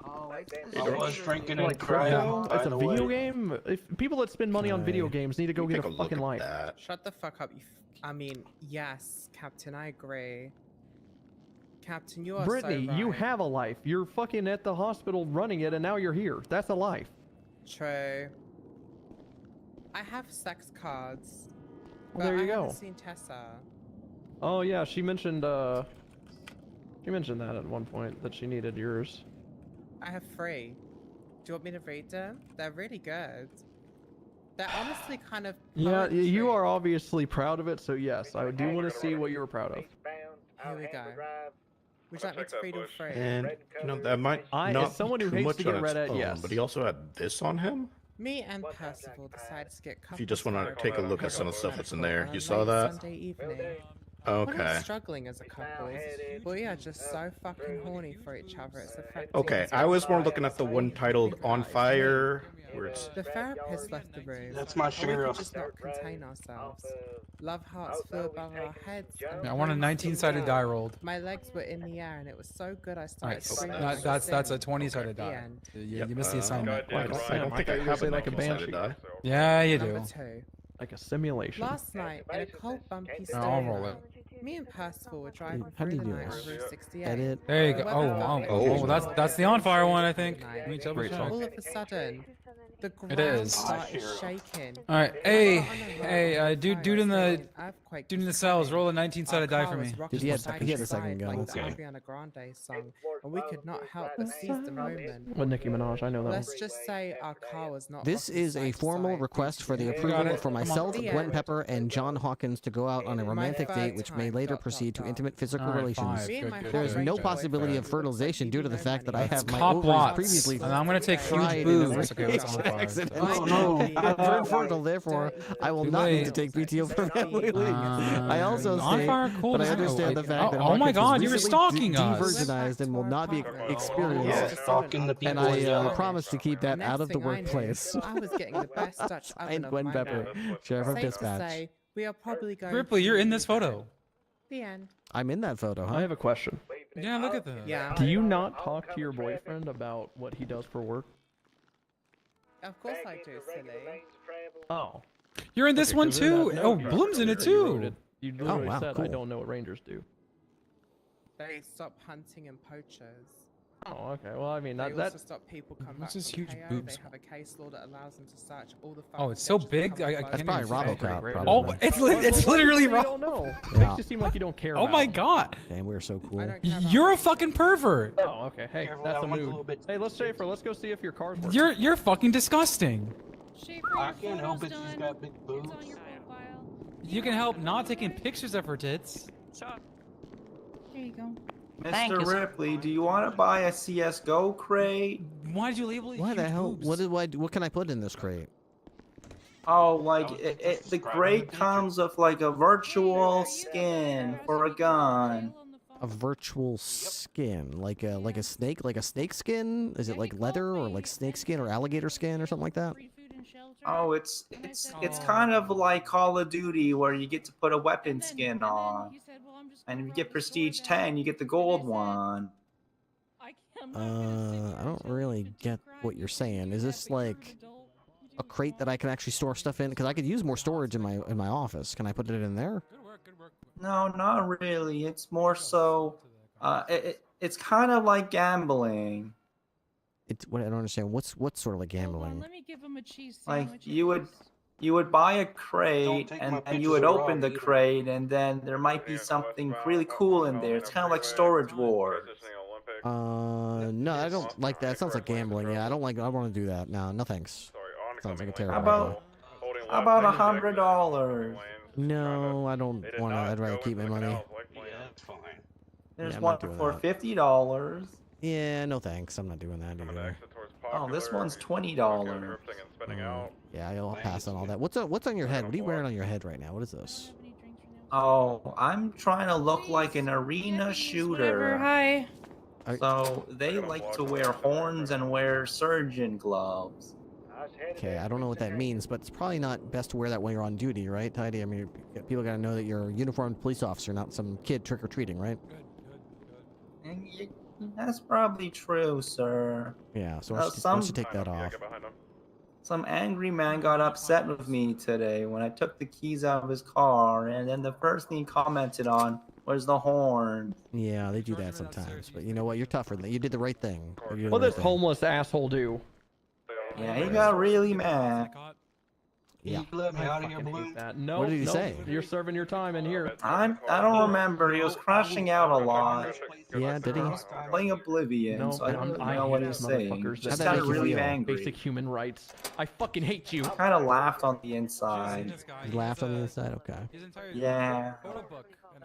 Oh, I was drinking Like and crying. crypto? It's by a the video way. game? If people that spend money on video games need to go You get take a a look fucking at life. that. Shut the fuck up, you. I mean, yes, Captain, I agree. Captain, you are Brittany, so right. you have a life. You're fucking at the hospital running it, and now you're here. That's a life. True. I have sex cards. Well, there but you I go. haven't seen Tessa. Oh yeah, she mentioned that at one point that she needed yours. I have 3. Do you want me to read them? They're really good. They're honestly kind of. Yeah, poetry. you are obviously proud of it, so yes, I do want to see what you were proud of. Here we go. Would you like me to read all 3? And you know that might As not someone be who too hates much to get on read its at, own, yes. but he also had this on him. Me and Percival decided to get. If you just want to couples take a look at some of the stuff that's in there, you saw that? Sunday evening. Okay. We're not struggling as a couple. We are just so fucking horny for each other. It's affecting Okay, us I was more all. looking at the one titled "On Fire," where it's. The therapist left the room. That's my and we share could of- just not contain ourselves. Love hearts flew above our heads. And I want a brains 19-sided flew die out. rolled. My legs were in the air and it was so good I started Alright, screaming. that's a at 20-sided the die. end. You missed the assignment. I don't think I have Say a like a 19-sided banshee. die. Yeah, you do. Number 2. Like a simulation. Last night, in a cold, bumpy No, I'll roll storm, it. me and Percival were driving How do through you the do night this? on Route 68. Edit. There you go. The weather Oh, felt oh, like that's the on fire one, I think. night. Let me double check. All of a sudden, the ground is. started shaking. All right, hey, dude in the cells, roll a 19-sided die for me. Dude, he had a second gun. Like Let's the go. Ariana Grande song, and we could not help but seize the moment. With Nicki Minaj, I know that. Let's just say our car was not. This is a formal request for the approval for myself, Gwen Pepper, and John Hawkins to go out on a romantic date, which may later proceed to intimate physical All right, relations. 5. Good, good, There is good, no good. possibility of fertilization due to the fact that I have my Cop ovaries Watts. previously And I'm gonna take huge fried in a boobs. Okay, let's accident. Oh, no. Fertile, therefore, I will not need to take PTO for family leave. I also on state fire, cool. that I understand the fact that Oh my Hawkins was God, you were recently stalking us. de-virginized and will not be experienced. Yeah, stalking the people. And I yeah. promise to keep that out of the workplace. I was getting the best Dutch oven And of Gwen my Pepper, life. Sheriff of Safe to Dispatch. say, we are probably going Ripley, to you're in be this photo. The end. I'm in that photo, huh? I have a question. Yeah, look at that. Yeah. Do you not talk to your boyfriend about what he does for work? Of course I do, silly. Oh. You're in this one too. Oh, Bloom's in it too. You literally wow, said, cool. I don't know what Rangers do. They stop hunting and poachers. Oh, okay. Well, I mean, They that also stop people come What's back this from huge KO. boobs? They have a case law that allows them to search all the Oh, it's so big. I That's can't probably even see. RoboCop, Oh, probably. it's literally You Rob. don't know. It Yeah. makes you seem like you don't care. Oh about my him. God. Damn, we're so cool. You're a fucking pervert. Oh, okay. Hey, that's a mood. Hey, let's go see if your car's working. You're fucking disgusting. I can't help it. She's got big boobs. You can help not taking pictures of her tits. There you go. Thank you, Mr. sir. Ripley, do you want to buy a CS:GO crate? Why did you label it? Why the huge hell? boobs? What can I put in this crate? Oh, like the crate comes with like a virtual skin for a gun. A virtual skin, like a snake skin? Is it like leather or like snake skin or alligator skin or something like that? Oh, it's kind of like Call of Duty where you get to put a weapon skin on. And if you get Prestige 10, you get the gold one. I don't really get what you're saying. Is this like a crate that I can actually store stuff in? Because I could use more storage in my office. Can I put it in there? No, not really. It's more so, it's kind of like gambling. It's what I don't understand. What's sort of like gambling? Let me give him a cheese Like sandwich. you would buy a crate take my and you pictures would of open Rob the either. crate and then there might be something really cool in there. It's kind of like Storage Wars. No, I don't like that. It sounds like gambling. Yeah, I don't want to do that. No thanks. Sounds like a terrible How about $100? No, I don't want to. I'd rather keep my money. Yeah, that's fine. There's I'm one not doing for that. $50. Yeah, no thanks. I'm not doing that either. Oh, this one's $20. Yeah, I'll pass on all that. What's on your head? What are you wearing on your head right now? What is this? Oh, I'm trying to look like an arena Whatever, shooter. hi. So they like to wear horns and wear surgeon gloves. Okay, I don't know what that means, but it's probably not best to wear that when you're on duty, right, Tidy? I mean, people gotta know that you're a uniformed police officer, not some kid trick-or-treating, right? That's probably true, sir. Yeah, so why don't you take that off? Some angry man got upset with me today when I took the keys out of his car, and then the first thing he commented on was the horn. Yeah, they do that sometimes, but you know what? You're tougher than that. You did the right thing. What does homeless asshole do? Yeah, he got really mad. Yeah. You let me out of here, Bloom. No, What did he no, say? You're serving your time in here. I don't remember. He was crashing out a lot. Yeah, did he? Playing Oblivion, No, so I don't I know hate what those he's saying. motherfuckers Just that got make you really feel angry. Basic human rights. I fucking hate you. I kind of laughed on the inside. You laughed on the inside? Okay. Yeah.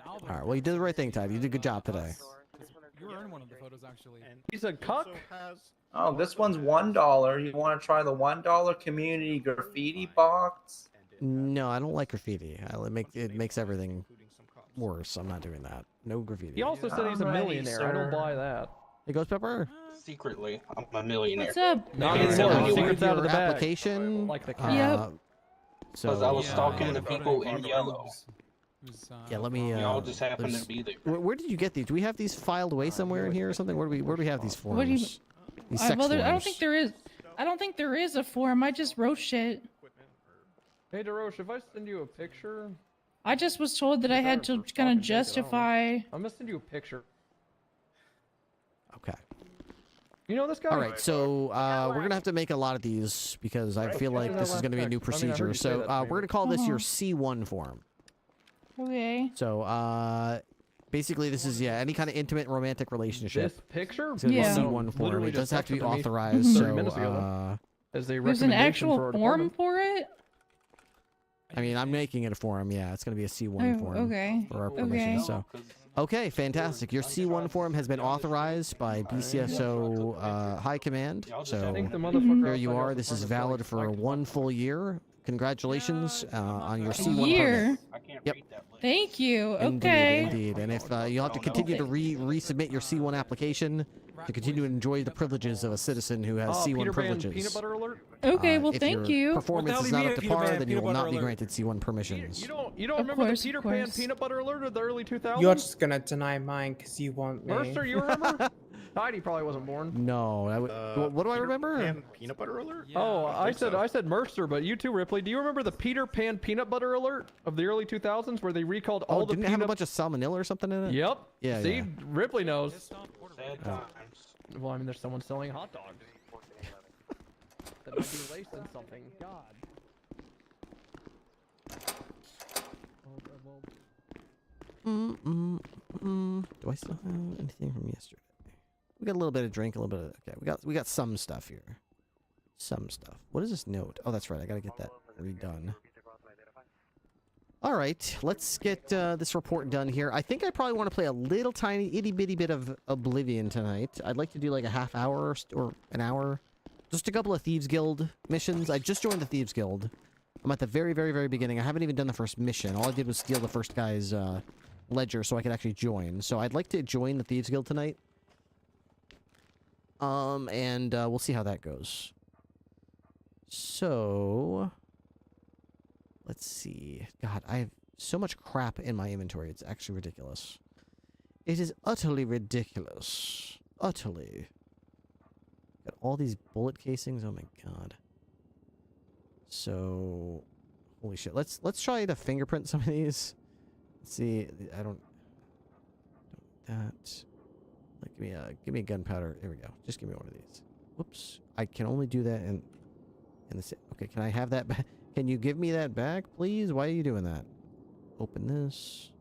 All right, well, you did the right thing, Tidy. You did a good job today. You were in one of the photos actually. He's a cuck. Oh, this one's $1. You want to try the $1 community graffiti box? No, I don't like graffiti. It makes everything worse. I'm not doing that. No graffiti. He also said he's a millionaire. I don't buy that. Hey, Ghost Pepper. Secretly, I'm a millionaire. What's up? Not Maybe anymore. someone Secret's with out of the your bag. application. Like the Yep. So Because I was stalking the people in yellow. yeah, let me. Y'all just happened there's- to be there. Where did you get these? Do we have these filed away somewhere in here or something? Where do we have these forms? What do you? These sex Well, I don't forms. think there is. I don't think there is a form. I just wrote shit. Hey, DeRoche, if I send you a picture, I just was told that I had to kind of justify. I'm gonna send you a picture. Okay. You know this guy? All right, so we're gonna have to make a lot of these because I feel like this is gonna be a new procedure. So we're gonna call this your C1 form. Okay. So basically, this is any kind of intimate romantic relationship. This picture? It's gonna be Yeah. C1 form. Literally It does just have to be texted me authorized. 30 So minutes ago. As a There's an recommendation actual for our form department. for it. I mean, I'm making it a form. Yeah, it's gonna be a C1 Oh, form okay. for our permission. Okay. So Okay, fantastic. Your C1 form has been authorized by BCSO High Command. So here you are. This is valid for 1 full year. Congratulations on your C1 year. permit. Yep. Thank you. Indeed, Okay. indeed. And if you'll have to continue to resubmit your C1 application to continue to enjoy the privileges of a citizen who has C1 Peter Pan privileges. peanut butter alert. Okay, well, if thank your you. performance is not up to par, then you will not be granted C1 permissions. You don't remember the Peter Pan peanut butter alert of the early 2000s? You're just gonna deny mine because you want me. Mercer, you remember? Heidi probably wasn't born. No, what do I remember? Pan peanut butter alert? Oh, I said Mercer, but you too, Ripley. Do you remember the Peter Pan peanut butter alert of the early 2000s where they recalled all the didn't it have a bunch of salmonella or something in it? Yep. Yeah. See, yeah. Ripley knows. Well, I mean, there's someone selling hot dogs. That might be laced in something. God. Do I still have anything from yesterday? We got a little bit of drink, a little bit of... Okay, we got some stuff here. Some stuff. What is this note? Oh, that's right. I gotta get that redone. All right, let's get this report done here. I think I probably want to play a little tiny, itty-bitty bit of Oblivion tonight. I'd like to do like a half hour or an hour. Just a couple of Thieves Guild missions. I just joined the Thieves Guild. I'm at the very, very, very beginning. I haven't even done the first mission. All I did was steal the first guy's ledger so I could actually join. So I'd like to join the Thieves Guild tonight. And we'll see how that goes. So... let's see. God, I have so much crap in my inventory. It's actually ridiculous. It is utterly ridiculous. Utterly. Got all these bullet casings. Oh my god. So, holy shit. Let's try to fingerprint some of these. Let's see. I don't that. Like, give me a gunpowder. Here we go. Just give me one of these. Whoops. I can only do that in the... Okay, can I have that back? Can you give me that back, please? Why are you doing that? Open this.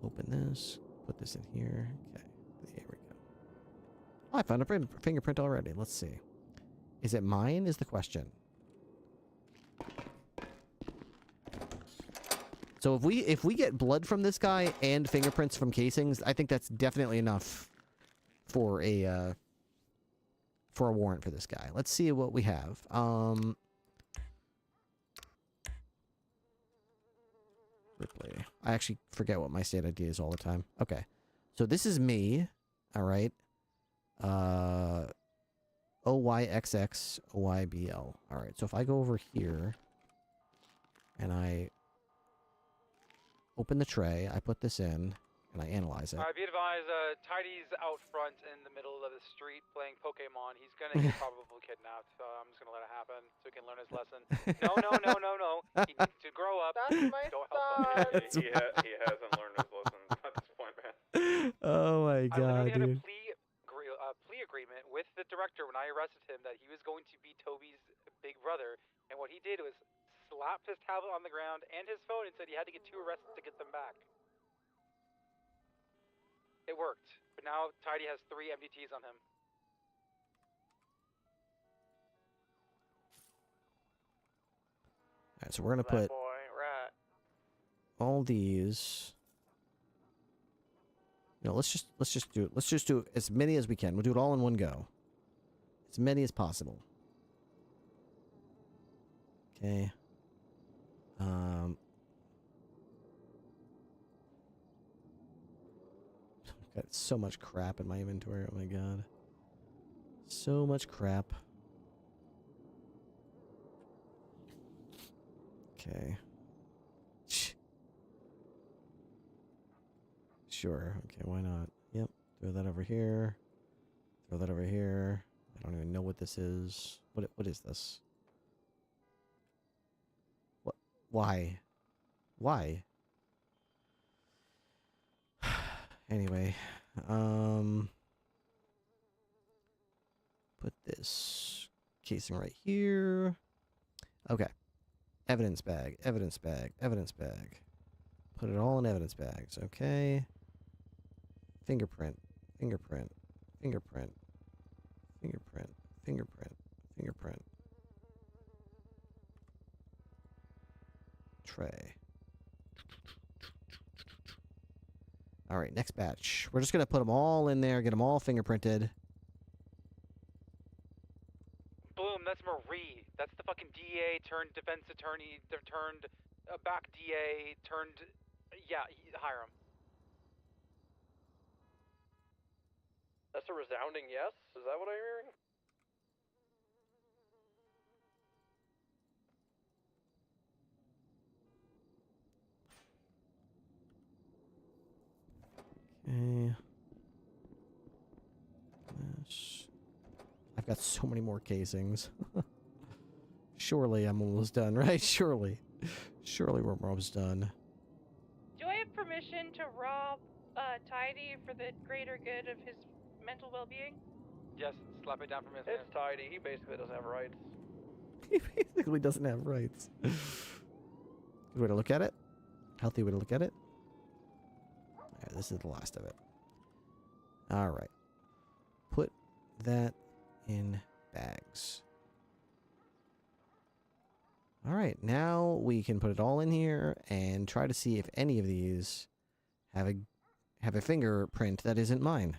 Open this. Put this in here. Okay. There we go. Oh, I found a fingerprint already. Let's see. Is it mine is the question. So if we get blood from this guy and fingerprints from casings, I think that's definitely enough for a warrant for this guy. Let's see what we have. Ripley. I actually forget what my state ID is all the time. Okay. So this is me. All right. OYXX OYBL. All right. So if I go over here and I open the tray, I put this in and I analyze it. Alright, be advised, Tidy's out front in the middle of the street playing Pokemon. He's gonna get probably kidnapped, so I'm just gonna let it happen so he can learn his lesson. No. He needs to grow up. That's my Go help him. He hasn't learned his lesson at this point, man. Oh my god, I literally dude. had a plea agreement with the director when I arrested him that he was going to be Toby's big brother, and what he did was slapped his tablet on the ground and his phone and said he had to get 2 arrests to get them back. It worked, but now Tidy has 3 MDTs on him. Alright, so we're gonna put all these. No, let's just do as many as we can. We'll do it all in one go. As many as possible. Okay. Got so much crap in my inventory. Oh my god. So much crap. Okay. Sure. Okay, why not? Yep. Throw that over here. Throw that over here. I don't even know what this is. What is this? What? Why? Why? Anyway, put this casing right here. Okay. Evidence bag, evidence bag, evidence bag. Put it all in evidence bags, okay? Fingerprint, fingerprint, fingerprint, fingerprint, fingerprint, fingerprint. Tray. All right, next batch. We're just gonna put them all in there, get them all fingerprinted. Bloom, that's Marie. That's the fucking DA turned defense attorney, turned back DA, turned... Yeah, Hiram. That's a resounding yes? Is that what I'm hearing? Okay. Yes. I've got so many more casings. Surely I'm almost done, right? Surely. Surely we're almost done. Do I have permission to rob Tidy for the greater good of his mental well-being? Yes, slap it down from his It's Tidy. He basically doesn't have rights. He basically doesn't have rights. Good way to look at it. Healthy way to look at it. Alright, this is the last of it. Alright. Put that in bags. Alright, now we can put it all in here and try to see if any of these have a fingerprint that isn't mine.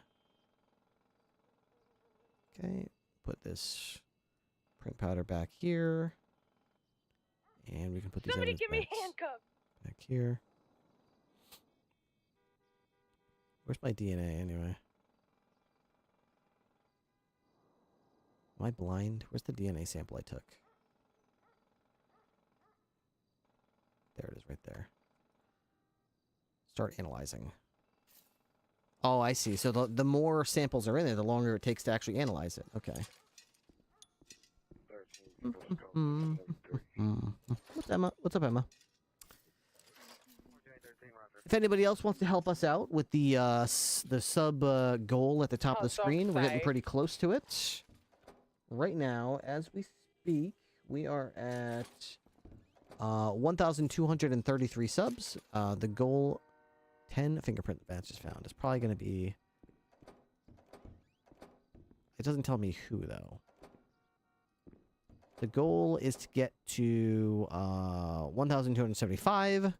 Okay, put this print powder back here. And we can put these Somebody evidence give me bags handcuffs! back here. Where's my DNA anyway? Am I blind? Where's the DNA sample I took? There it is right there. Start analyzing. Oh, I see. So the more samples are in there, the longer it takes to actually analyze it. Okay. What's Emma? What's up, Emma? If anybody else wants to help us out with the sub goal at the top of the screen, we're getting pretty close to it. Right now, as we speak, we are at 1,233 subs. The goal, 10 fingerprint badges found. It's probably going to be... It doesn't tell me who, though. The goal is to get to 1,275.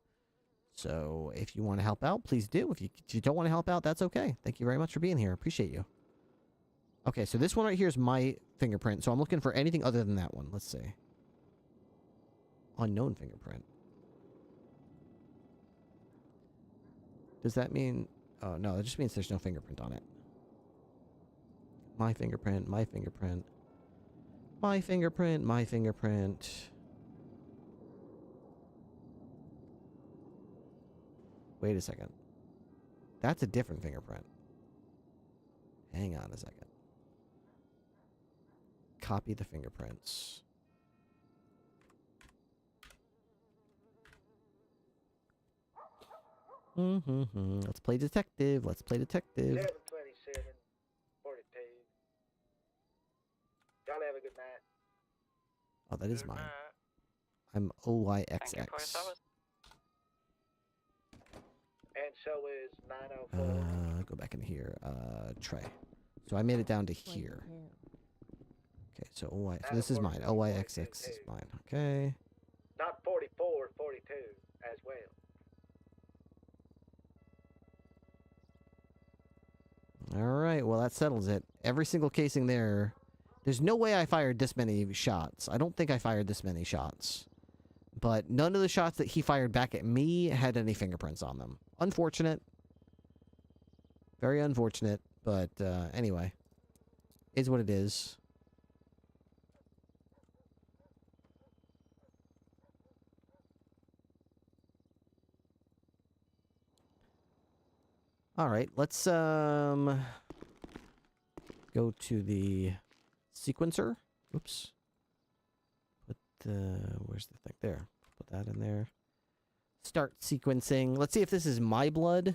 So if you want to help out, please do. If you don't want to help out, that's okay. Thank you very much for being here. Appreciate you. Okay, so this one right here is my fingerprint. So I'm looking for anything other than that one. Let's see. Unknown fingerprint. Does that mean... Oh, no, that just means there's no fingerprint on it. My fingerprint, my fingerprint. My fingerprint, my fingerprint. Wait a second. That's a different fingerprint. Hang on a second. Copy the fingerprints. Let's play detective. Let's play detective. 727, 42. Y'all have a good night. Oh, that is mine. I'm OYXX. And so is 904. Go back in here. Trey. So I made it down to here. Okay, so so this is mine. OYXX is mine. Okay. Not 44, 42 as well. Alright, well that settles it. Every single casing there. There's no way I fired this many shots. I don't think I fired this many shots. But none of the shots that he fired back at me had any fingerprints on them. Unfortunate. Very unfortunate. But anyway. Is what it is. Alright, let's go to the sequencer. Oops. Put where's the thing? There. Put that in there. Start sequencing. Let's see if this is my blood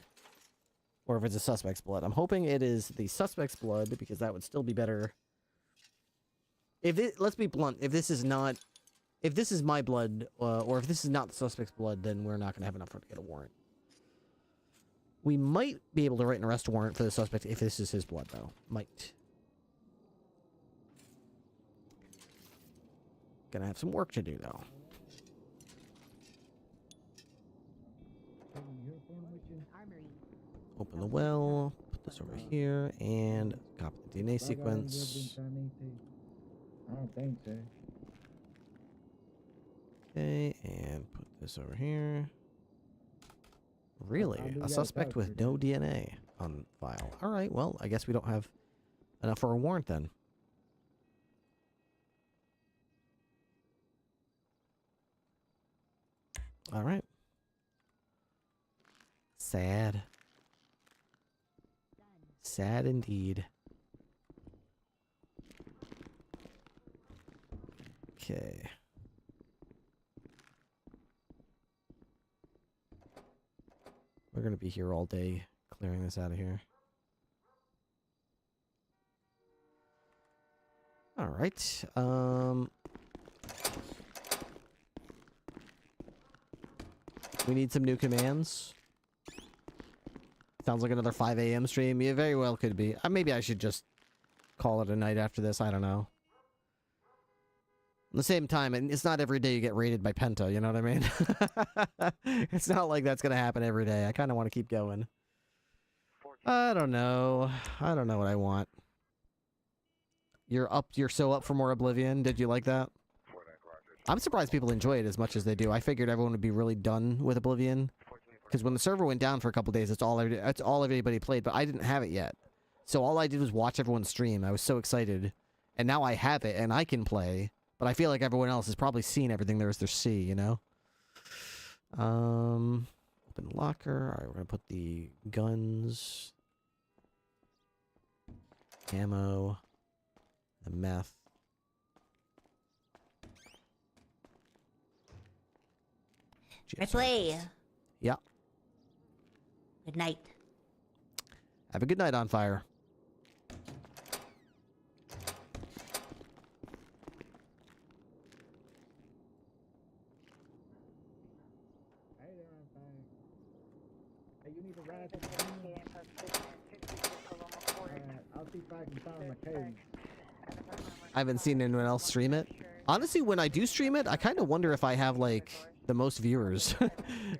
or if it's a suspect's blood. I'm hoping it is the suspect's blood because that would still be better. Let's be blunt. If this is my blood or if this is not the suspect's blood, then we're not going to have enough to get a warrant. We might be able to write an arrest warrant for the suspect if this is his blood, though. Might. Gonna have some work to do, though. Open the well. Put this over here and copy the DNA sequence. I don't think so. Okay, and put this over here. Really? A suspect with no DNA on file. Alright, well, I guess we don't have enough for a warrant then. Alright. Sad. Sad indeed. Okay. We're gonna be here all day clearing this out of here. Alright. We need some new commands. Sounds like another 5 a.m. stream. Yeah, very well could be. Maybe I should just call it a night after this. I don't know. At the same time, it's not every day you get raided by Penta, you know what I mean? It's not like that's going to happen every day. I kind of want to keep going. I don't know. I don't know what I want. You're so up for more Oblivion. Did you like that? I'm surprised people enjoy it as much as they do. I figured everyone would be really done with Oblivion. Because when the server went down for a couple days, it's all everybody played, but I didn't have it yet. So all I did was watch everyone stream. I was so excited. And now I have it, and I can play. But I feel like everyone else has probably seen everything there is to see, you know? Open locker. Alright, we're going to put the guns. Ammo. The meth. Ripley. Yeah. Good night. Have a good night on fire. You need to ride to the I'll see if I can find my code. I haven't seen anyone else stream it. Honestly, when I do stream it, I kind of wonder if I have, like, the most viewers.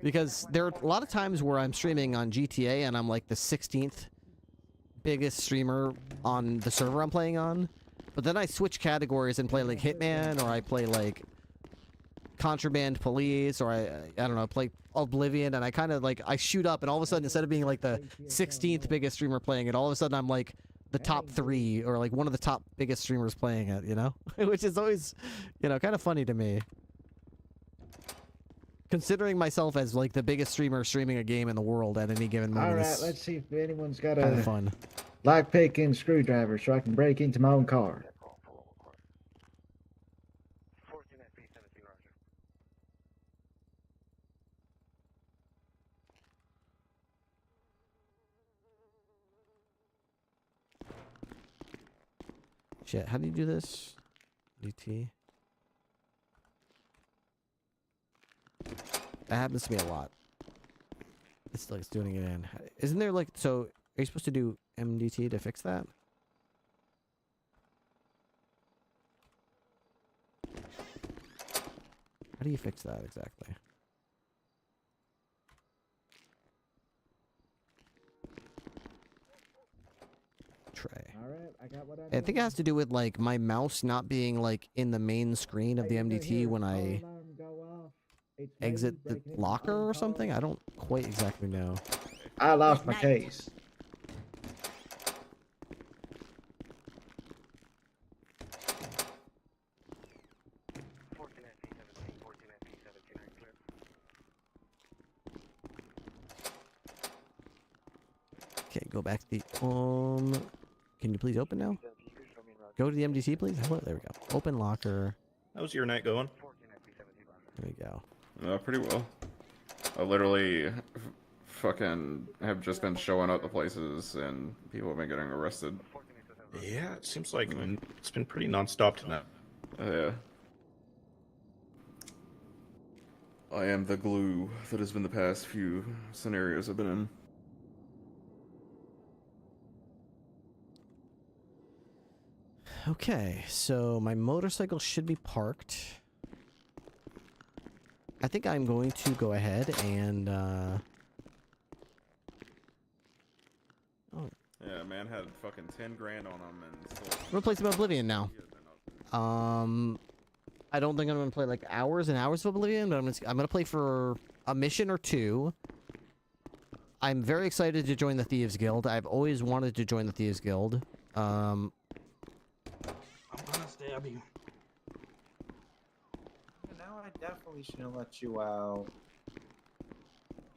Because there are a lot of times where I'm streaming on GTA and I'm, like, the 16th biggest streamer on the server I'm playing on. But then I switch categories and play, like, Hitman, or I play, like, Contraband Police, or I don't know, play Oblivion, and I kind of, like, I shoot up, and all of a sudden, instead of being, like, the 16th biggest streamer playing it, all of a sudden I'm, like, the top 3, or, like, one of the top biggest streamers playing it, you know? Which is always, you know, kind of funny to me. Considering myself as, like, the biggest streamer streaming a game in the world at any given moment. Alright, let's see if anyone's got kind of a fun. lockpick and screwdriver so I can break into my own car. Shit, how do you do this? DT. That happens to me a lot. It's like it's doing it in. Isn't there like, so are you supposed to do MDT to fix that? How do you fix that exactly? Tray. Alright, I got what I think it has to do with like my mouse not being like in the main screen of the MDT when I exit the locker or something. I don't quite exactly know. I lost my case. Okay, go back to the can you please open now? Go to the MDT, please. Hello, there we go. Open locker. How's your night going? There we go. Pretty well. I literally fucking have just been showing up to places and people have been getting arrested. Yeah, it seems like it's been pretty non-stop tonight. Yeah. I am the glue that has been the past few scenarios I've been in. Okay, so my motorcycle should be parked. I think I'm going to go ahead and man had fucking 10 grand on him and still... I'm gonna play some Oblivion now. I don't think I'm gonna play like hours and hours of Oblivion, but I'm gonna play for a mission or two. I'm very excited to join the Thieves Guild. I've always wanted to join the Thieves Guild. I'm gonna stab you. Now I definitely shouldn't let you out.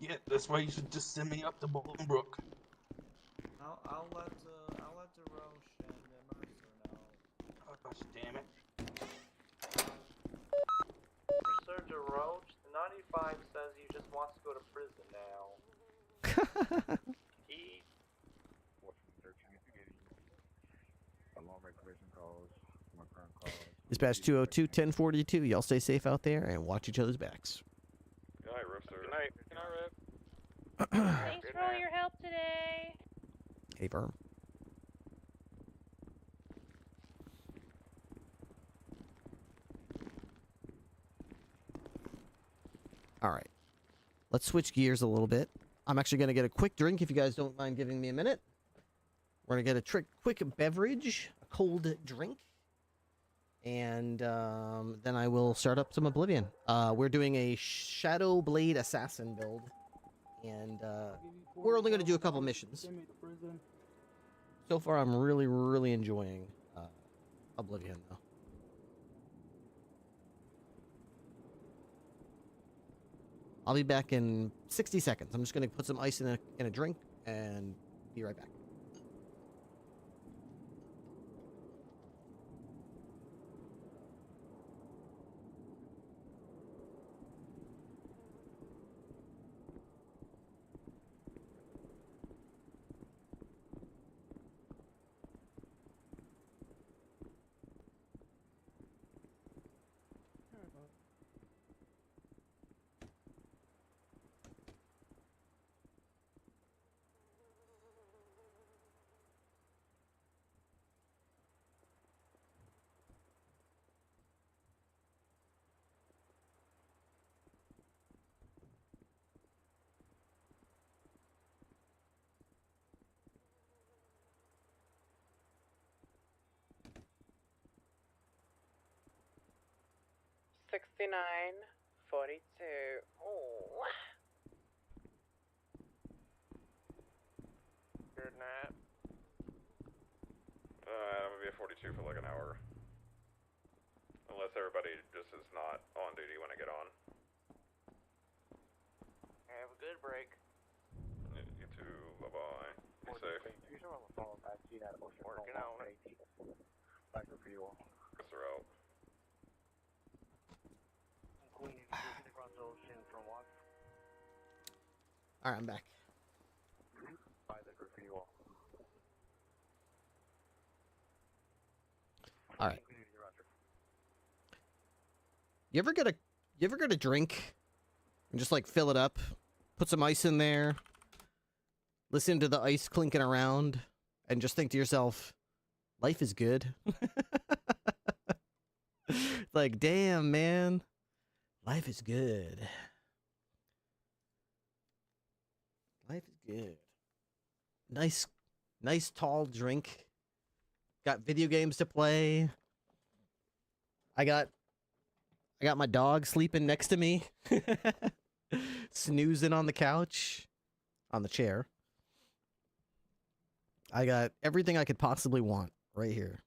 Yeah, that's why you should just send me up to Bolingbrook. I'll let DeRoche and Mercer know. Oh, gosh damn it. Sir DeRoche, the 95 says he just wants to go to prison now. He... Dispatch 202-1042. Y'all stay safe out there and watch each other's backs. Good night, Rip, sir. Good night. Good night, Rip. Thanks for all your help today. Hey, Verm. All right. Let's switch gears a little bit. I'm actually going to get a quick drink if you guys don't mind giving me a minute. We're going to get a quick beverage, a cold drink. And then I will start up some Oblivion. We're doing a Shadow Blade Assassin build. And we're only going to do a couple missions. So far, I'm really, really enjoying Oblivion, though. I'll be back in 60 seconds. I'm just going to put some ice in a drink and be right back. Oh. Good night. I'm gonna be at 42 for like an hour. Unless everybody just is not on duty when I get on. Have a good break. You too, bye-bye. Be safe. Working on it. Guess they're out. Alright, I'm back. Alright. You ever get a drink and just like fill it up, put some ice in there, listen to the ice clinking around, and just think to yourself, life is good? Like, damn, man. Life is good. Life is good. Nice tall drink. Got video games to play. I got my dog sleeping next to me. Snoozing on the couch. On the chair. I got everything I could possibly want right here.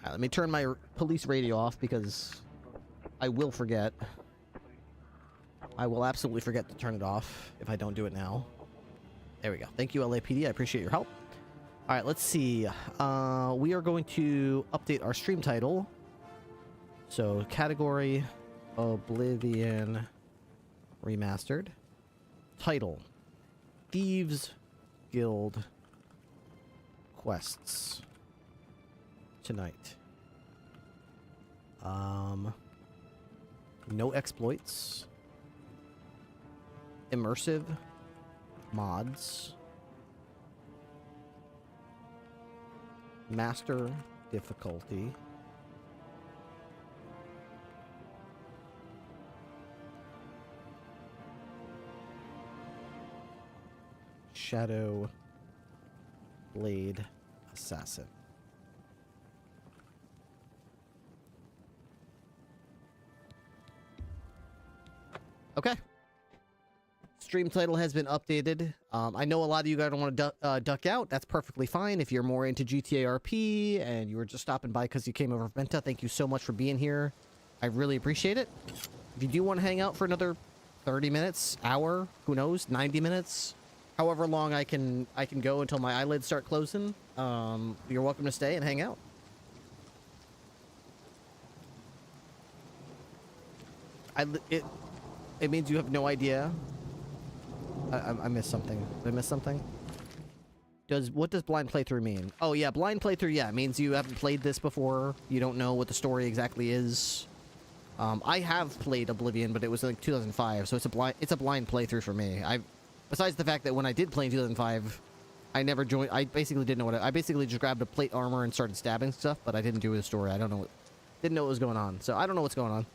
Let me turn my police radio off because I will forget. I will absolutely forget to turn it off if I don't do it now. There we go. Thank you, LAPD. I appreciate your help. All right, let's see. We are going to update our stream title. So, category, Oblivion Remastered. Title, Thieves Guild Quests. Tonight. No exploits. Immersive mods. Master difficulty. Shadow Blade Assassin. Okay. Stream title has been updated. I know a lot of you guys don't want to duck out. That's perfectly fine. If you're more into GTA RP and you were just stopping by because you came over from Venta, thank you so much for being here. I really appreciate it. If you do want to hang out for another 30 minutes, hour, who knows, 90 minutes, however long I can go until my eyelids start closing, you're welcome to stay and hang out. It means you have no idea. I missed something. Did I miss something? What does blind playthrough mean? Oh yeah, blind playthrough, yeah, it means you haven't played this before. You don't know what the story exactly is. I have played Oblivion, but it was like 2005, so it's a blind playthrough for me. Besides the fact that when I did play in 2005, I never joined. I basically didn't know I basically just grabbed a plate armor and started stabbing stuff, but I didn't do the story. Didn't know what was going on. So I don't know what's going on.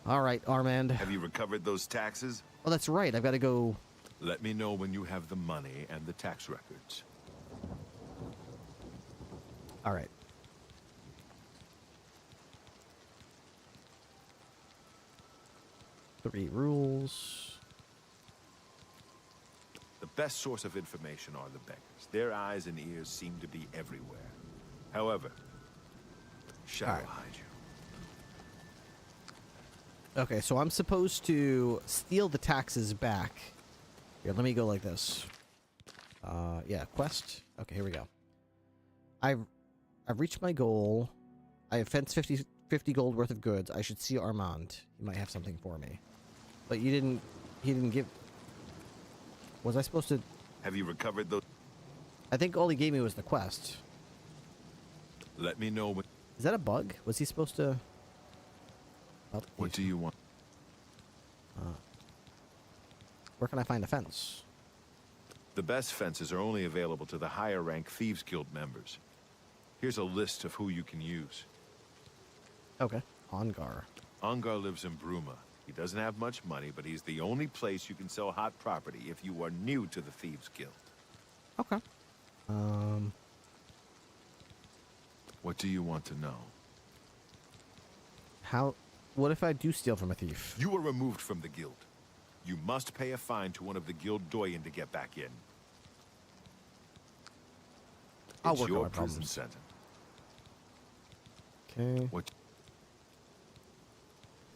All right, Armand. Have you recovered those taxes? Oh, that's right. I've got to go. Let me know when you have the money and the tax records. All right. Three rules. The best source of information are the beggars. Their eyes and ears seem to be everywhere. However, Shadow will hide you. Okay, so I'm supposed to steal the taxes back. Here, let me go like this. Yeah, quest. Okay, here we go. I've reached my goal. I have fenced 50 gold worth of goods. I should see Armand. He might have something for me. But he didn't give... Was I supposed to... Have you recovered those? I think all he gave me was the quest. Let me know when... Is that a bug? Was he supposed to... What do you want? Where can I find a fence? The best fences are only available to the higher rank Thieves Guild members. Here's a list of who you can use. Okay. Ongar. Ongar lives in Bruma. He doesn't have much money, but he's the only place you can sell hot property if you are new to the Thieves Guild. Okay. What do you want to know? What if I do steal from a thief? You were removed from the guild. You must pay a fine to one of the guild doyen to get back in. I'll It's work on your my prison problems. sentence. Okay. What?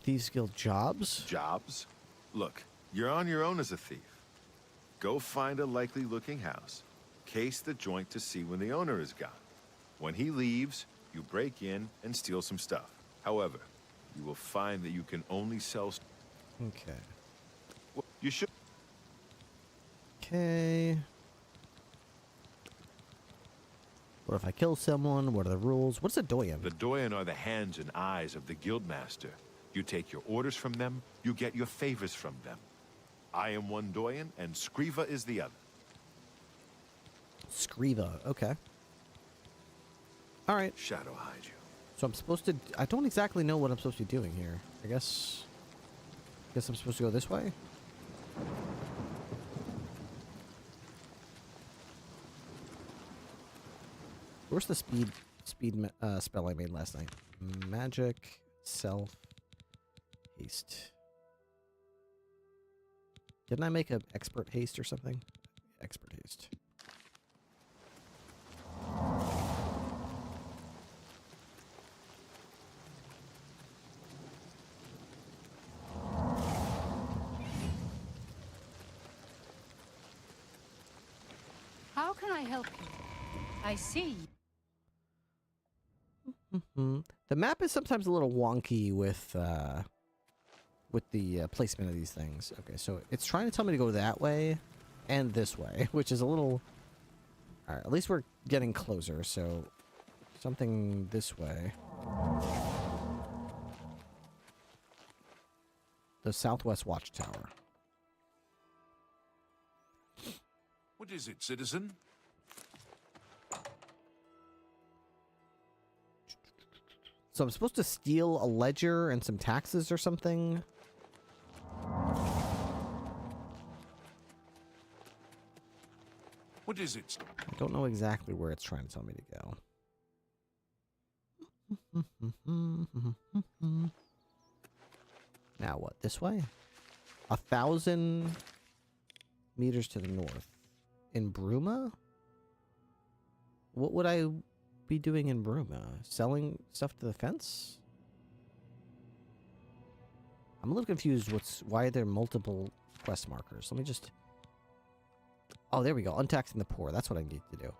Thieves Guild jobs? Jobs? Look, you're on your own as a thief. Go find a likely-looking house. Case the joint to see when the owner is gone. When he leaves, you break in and steal some stuff. However, you will find that you can only sell... Okay. Well, you should... Okay. What if I kill someone? What are the rules? What's a doyen? The doyen are the hands and eyes of the guildmaster. You take your orders from them, you get your favors from them. I am one doyen, and Skriva is the other. Skriva, okay. All right. Shadow hide you. So I'm supposed to... I don't exactly know what I'm supposed to be doing here. I guess I'm supposed to go this way? Where's the speed spell I made last night? Magic, self, haste. Didn't I make an expert haste or something? Expert haste. How can I help you? I see. The map is sometimes a little wonky with the placement of these things. Okay, so it's trying to tell me to go that way and this way, which is a little... Alright, at least we're getting closer, so something this way. The Southwest Watchtower. What is it, citizen? So I'm supposed to steal a ledger and some taxes or something? What is it? I don't know exactly where it's trying to tell me to go. Now what? This way? 1,000 meters to the north. In Bruma? What would I be doing in Bruma? Selling stuff to the fence? I'm a little confused. Why are there multiple quest markers? Let me just... Oh, there we go. Untaxing the poor. That's what I need to do.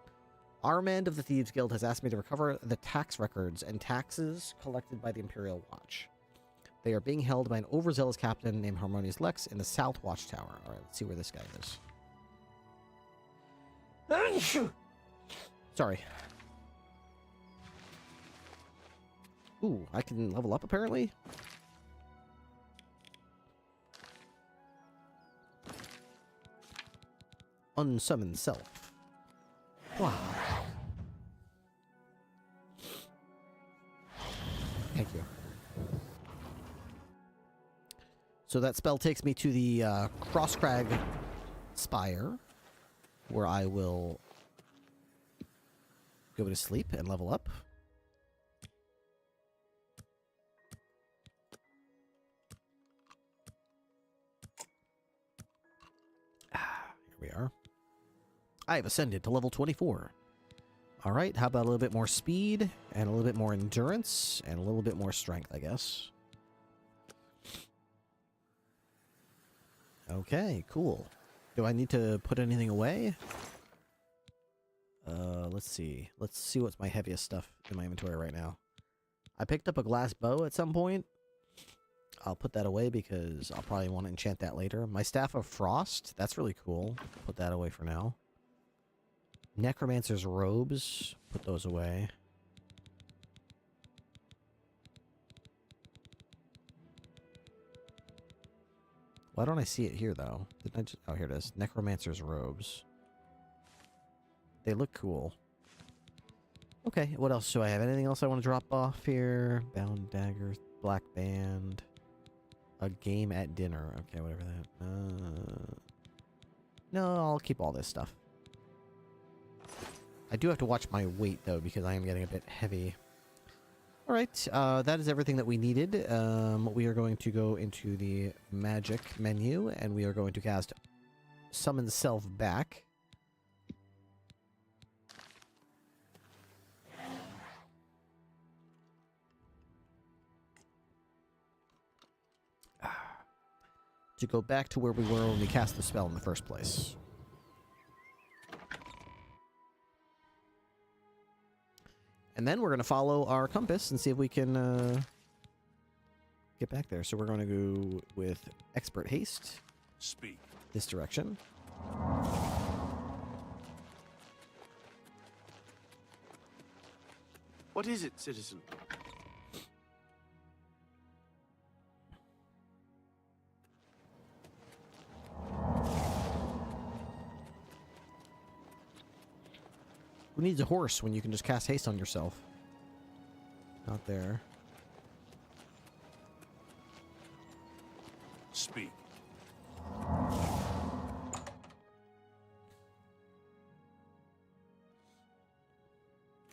Armand of the Thieves Guild has asked me to recover the tax records and taxes collected by the Imperial Watch. They are being held by an overzealous captain named Harmonious Lex in the South Watchtower. All right, let's see where this guy is. Sorry. Ooh, I can level up apparently. Unsummon self. Wow. Thank you. So that spell takes me to the Crosscrag Spire, where I will go to sleep and level up. Here we are. I have ascended to level 24. Alright, how about a little bit more speed, and a little bit more endurance, and a little bit more strength, I guess. Okay, cool. Do I need to put anything away? Let's see. Let's see what's my heaviest stuff in my inventory right now. I picked up a glass bow at some point. I'll put that away because I'll probably want to enchant that later. My Staff of Frost, that's really cool. Put that away for now. Necromancer's robes, put those away. Why don't I see it here, though? Didn't I just... Oh, here it is. Necromancer's robes. They look cool. Okay, what else do I have? Anything else I want to drop off here? Bound dagger, black band, a game at dinner. Okay, whatever that. No, I'll keep all this stuff. I do have to watch my weight, though, because I am getting a bit heavy. Alright, that is everything that we needed. We are going to go into the magic menu, and we are going to cast Summon Self back. To go back to where we were when we cast the spell in the first place. And then we're going to follow our compass and see if we can get back there. So we're going to go with Expert Haste. Speak. This direction. What is it, citizen? Who needs a horse when you can just cast haste on yourself? Not there. Speak.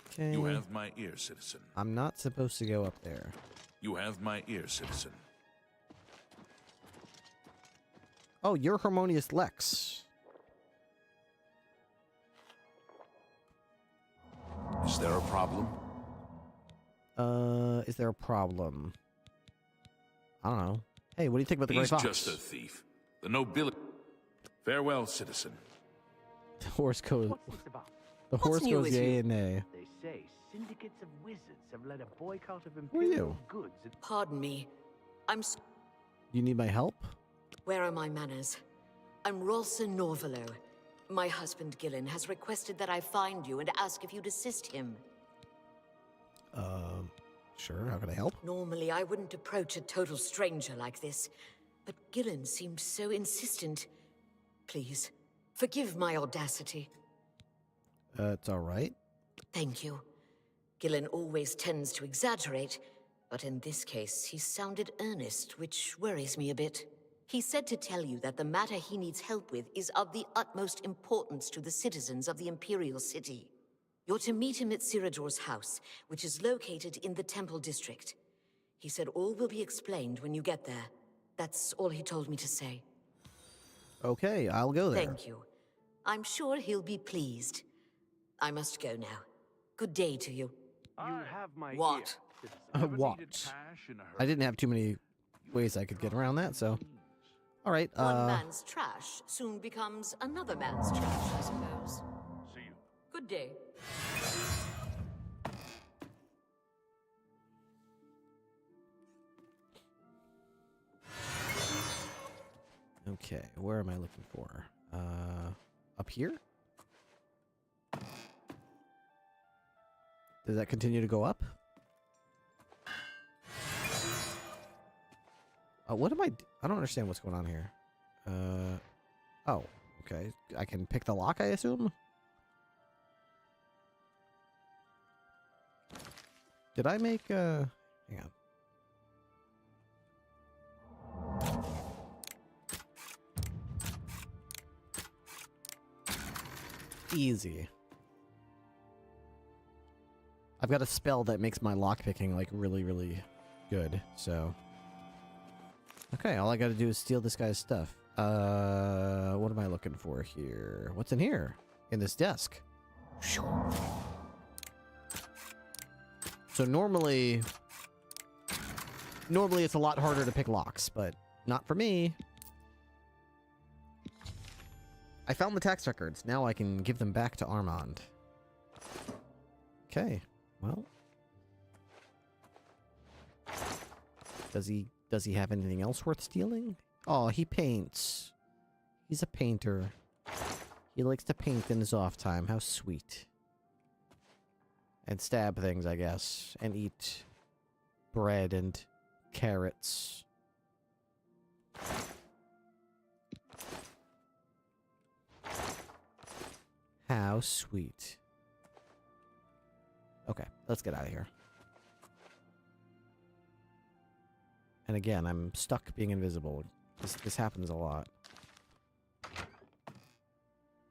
Okay. You have my ear, citizen. I'm not supposed to go up there. You have my ear, citizen. Oh, you're Harmonious Lex. Is there a problem? Is there a problem? I don't know. Hey, what do you think about the Grey He's Fox? just a thief. The nobility. Farewell, citizen. The horse goes. The What's horse new goes with yay you? and nay. They say syndicates of wizards have led a boycott of Who are you? imperial goods. Pardon me. You need my help? Where are my manners? I'm Rolsa Norvalo. My husband Gillen has requested that I find you and ask if you'd assist him. Sure. How can I help? Normally, I wouldn't approach a total stranger like this, but Gillen seemed so insistent. Please, forgive my audacity. It's all right. Thank you. Gillen always tends to exaggerate, but in this case, he sounded earnest, which worries me a bit. He said to tell you that the matter he needs help with is of the utmost importance to the citizens of the Imperial City. You're to meet him at Ciridor's house, which is located in the Temple District. He said all will be explained when you get there. That's all he told me to say. Okay, I'll go there. Thank you. I'm sure he'll be pleased. I must go now. Good day to you. You have my What? What? I didn't have too many ways I could get around that, so. All right. One man's trash soon becomes another man's trash, I suppose. See you. Good day. Okay, where am I looking for? Up here? Does that continue to go up? What am I don't understand what's going on here. Oh, okay. I can pick the lock, I assume? Did I make, hang on. Easy. I've got a spell that makes my lockpicking, like, really, really good, so... Okay, all I gotta do is steal this guy's stuff. What am I looking for here? What's in here? In this desk? So normally it's a lot harder to pick locks, but not for me. I found the tax records. Now I can give them back to Armand. Okay, well. Does he have anything else worth stealing? Oh, he paints. He's a painter. He likes to paint in his off time. How sweet. And stab things, I guess. And eat bread and carrots. How sweet. Okay, let's get out of here. And again, I'm stuck being invisible. This happens a lot.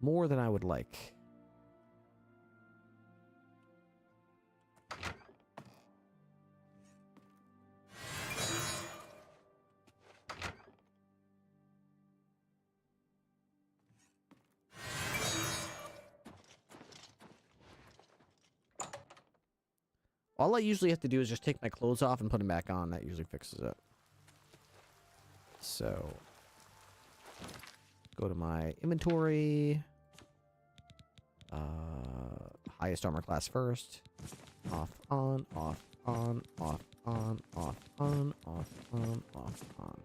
More than I would like. All I usually have to do is just take my clothes off and put them back on. That usually fixes it. So, go to my inventory. Highest armor class first. Off, on, off, on, off, on, off, on, off, on, off, on.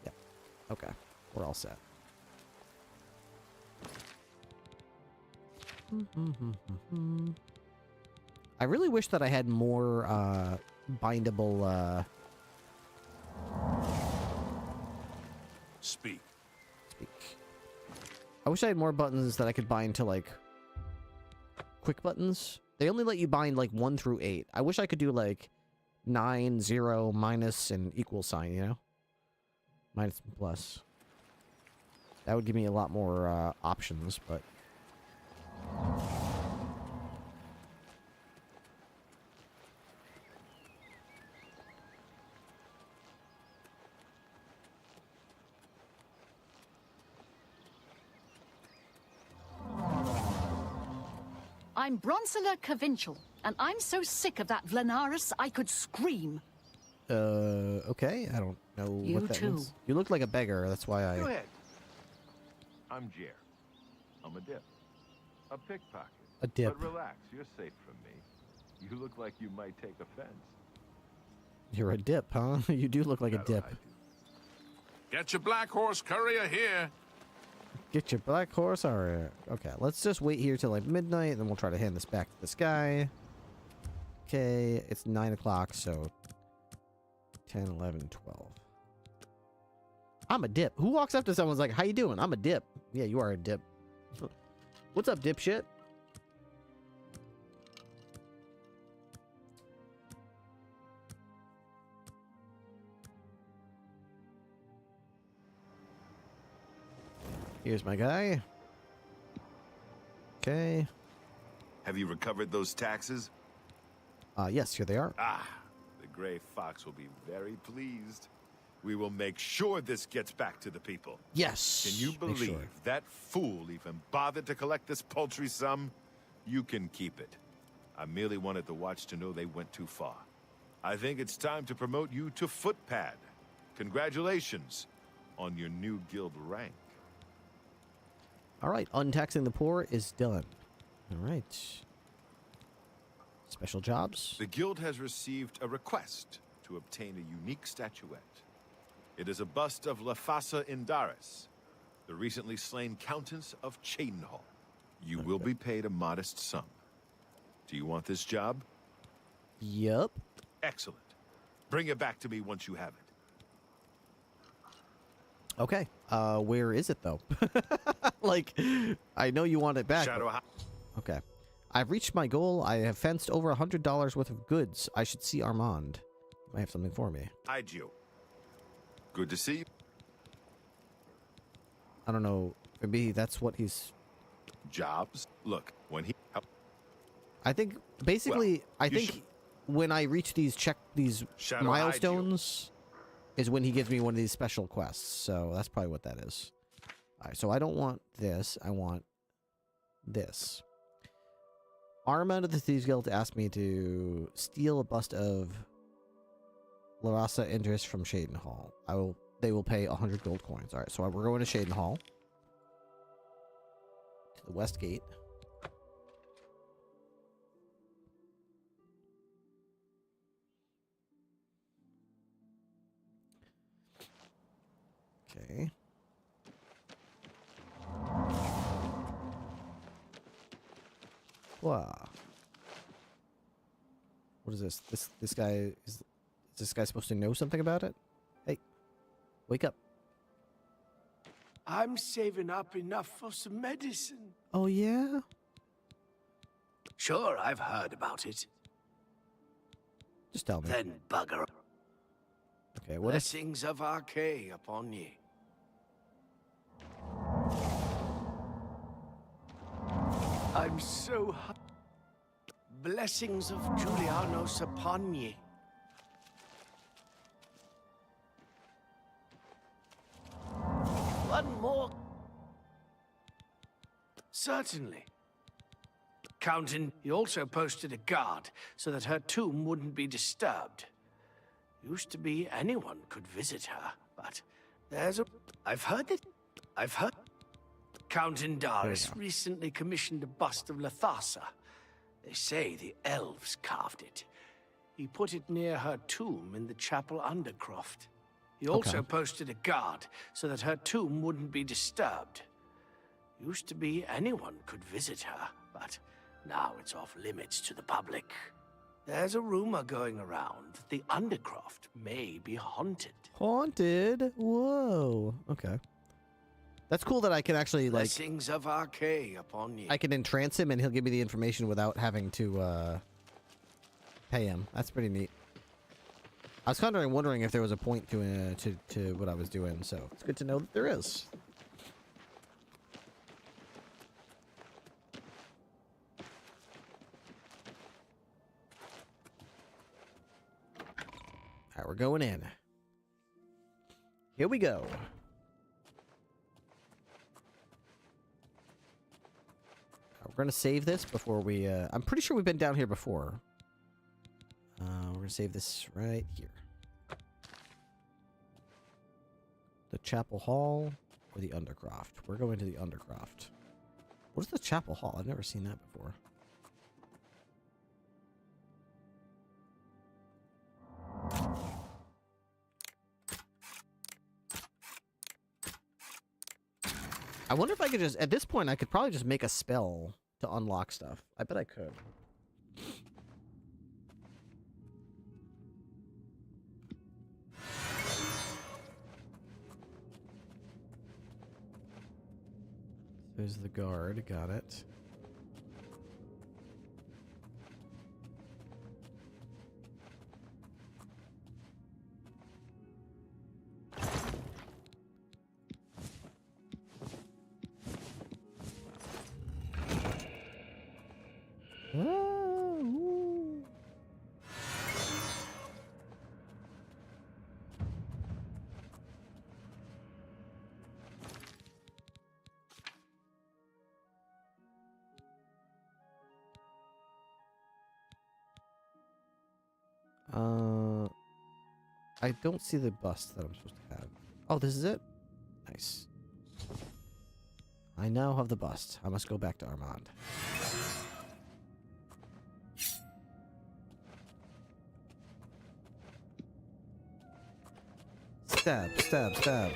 Yep. Okay. We're all set. I really wish that I had more bindable Speak. I wish I had more buttons that I could bind to, like, quick buttons. They only let you bind, like, 1 through 8. I wish I could do, like, 9, 0, minus, and equal sign, you know? Minus and plus. That would give me a lot more options, but... I'm Bronsula Cavinchal, and I'm so sick of that Vlanaris I could scream. Okay. I don't know what that means. You look like a beggar, that's why I... Go ahead. I'm Jer. I'm a dip. A pickpocket. A dip. But relax, you're safe from me. You look like you might take offense. You're a dip, huh? You do look like a dip. Get your black horse courier here. Get your black horse, alright. Okay, let's just wait here till like midnight, and then we'll try to hand this back to this guy. Okay, it's 9 o'clock, so 10, 11, 12. I'm a dip. Who walks up to someone's like, how you doing? I'm a dip. Yeah, you are a dip. What's up, dipshit? Here's my guy. Okay. Have you recovered those taxes? Yes, here they are. Ah, the Gray Fox will be very pleased. We will make sure this gets back to the people. Yes. Can you make believe sure. that fool even bothered to collect this paltry sum? You can keep it. I merely wanted the watch to know they went too far. I think it's time to promote you to footpad. Congratulations on your new guild rank. All right, untaxing the poor is done. All right. Special jobs. The guild has received a request to obtain a unique statuette. It is a bust of Lafasa Indaris, the recently slain Countess of Cheydinhall. You will be paid a modest sum. Do you want this job? Yup. Excellent. Bring it back to me once you have it. Okay. Where is it though? Like, I know you want it back. Shadow but... Okay. I've reached my goal. I have fenced over $100 worth of goods. I should see Armand. He might have something for me. Hi, Gio. Good to see you. I don't know. Maybe that's what he's... Jobs? Look, when he... I think, basically, Well, I think when I reach these Shadow milestones is when he gives me one of these special quests. So that's probably what that is. All right, so I don't want this. I want this. Armand of the Thieves Guild asked me to steal a bust of Larasa Indris from Cheydinhall. They will pay 100 gold coins. All right, so we're going to Cheydinhall. To the West Gate. Okay. Wow. What is this? This guy is this guy supposed to know something about it? Hey, wake up. I'm saving up enough for some medicine. Oh yeah? Sure, I've heard about it. Just tell me. Then bugger. Okay, what if... Blessings of Archay upon ye. I'm so happy. Blessings of Julianos upon ye. One more. Certainly. Count-in, he also posted a guard so that her tomb wouldn't be disturbed. Used to be anyone could visit her, but there's a... I've heard. Count Indaris recently commissioned a bust of Lathasa. They say the elves carved it. He put it near her tomb in the chapel undercroft. He also posted a guard so that her tomb wouldn't be disturbed. Used to be anyone could visit her, but now it's off limits to the public. There's a rumor going around that the undercroft may be haunted. Haunted? Whoa. Okay. That's cool that I can actually, like... Blessings of Archay upon you. I can entrance him and he'll give me the information without having to, pay him. That's pretty neat. I was kind of wondering if there was a point to what I was doing, so it's good to know that there is. Alright, we're going in. Here we go. We're going to save this before we... I'm pretty sure we've been down here before. We're going to save this right here. The Chapel Hall or the Undercroft? We're going to the Undercroft. What is the Chapel Hall? I've never seen that before. I wonder if I could just... At this point, I could probably just make a spell to unlock stuff. I bet I could. There's the guard. Got it. I don't see the bust that I'm supposed to have. Oh, this is it? Nice. I now have the bust. I must go back to Armand. Stab, stab, stab.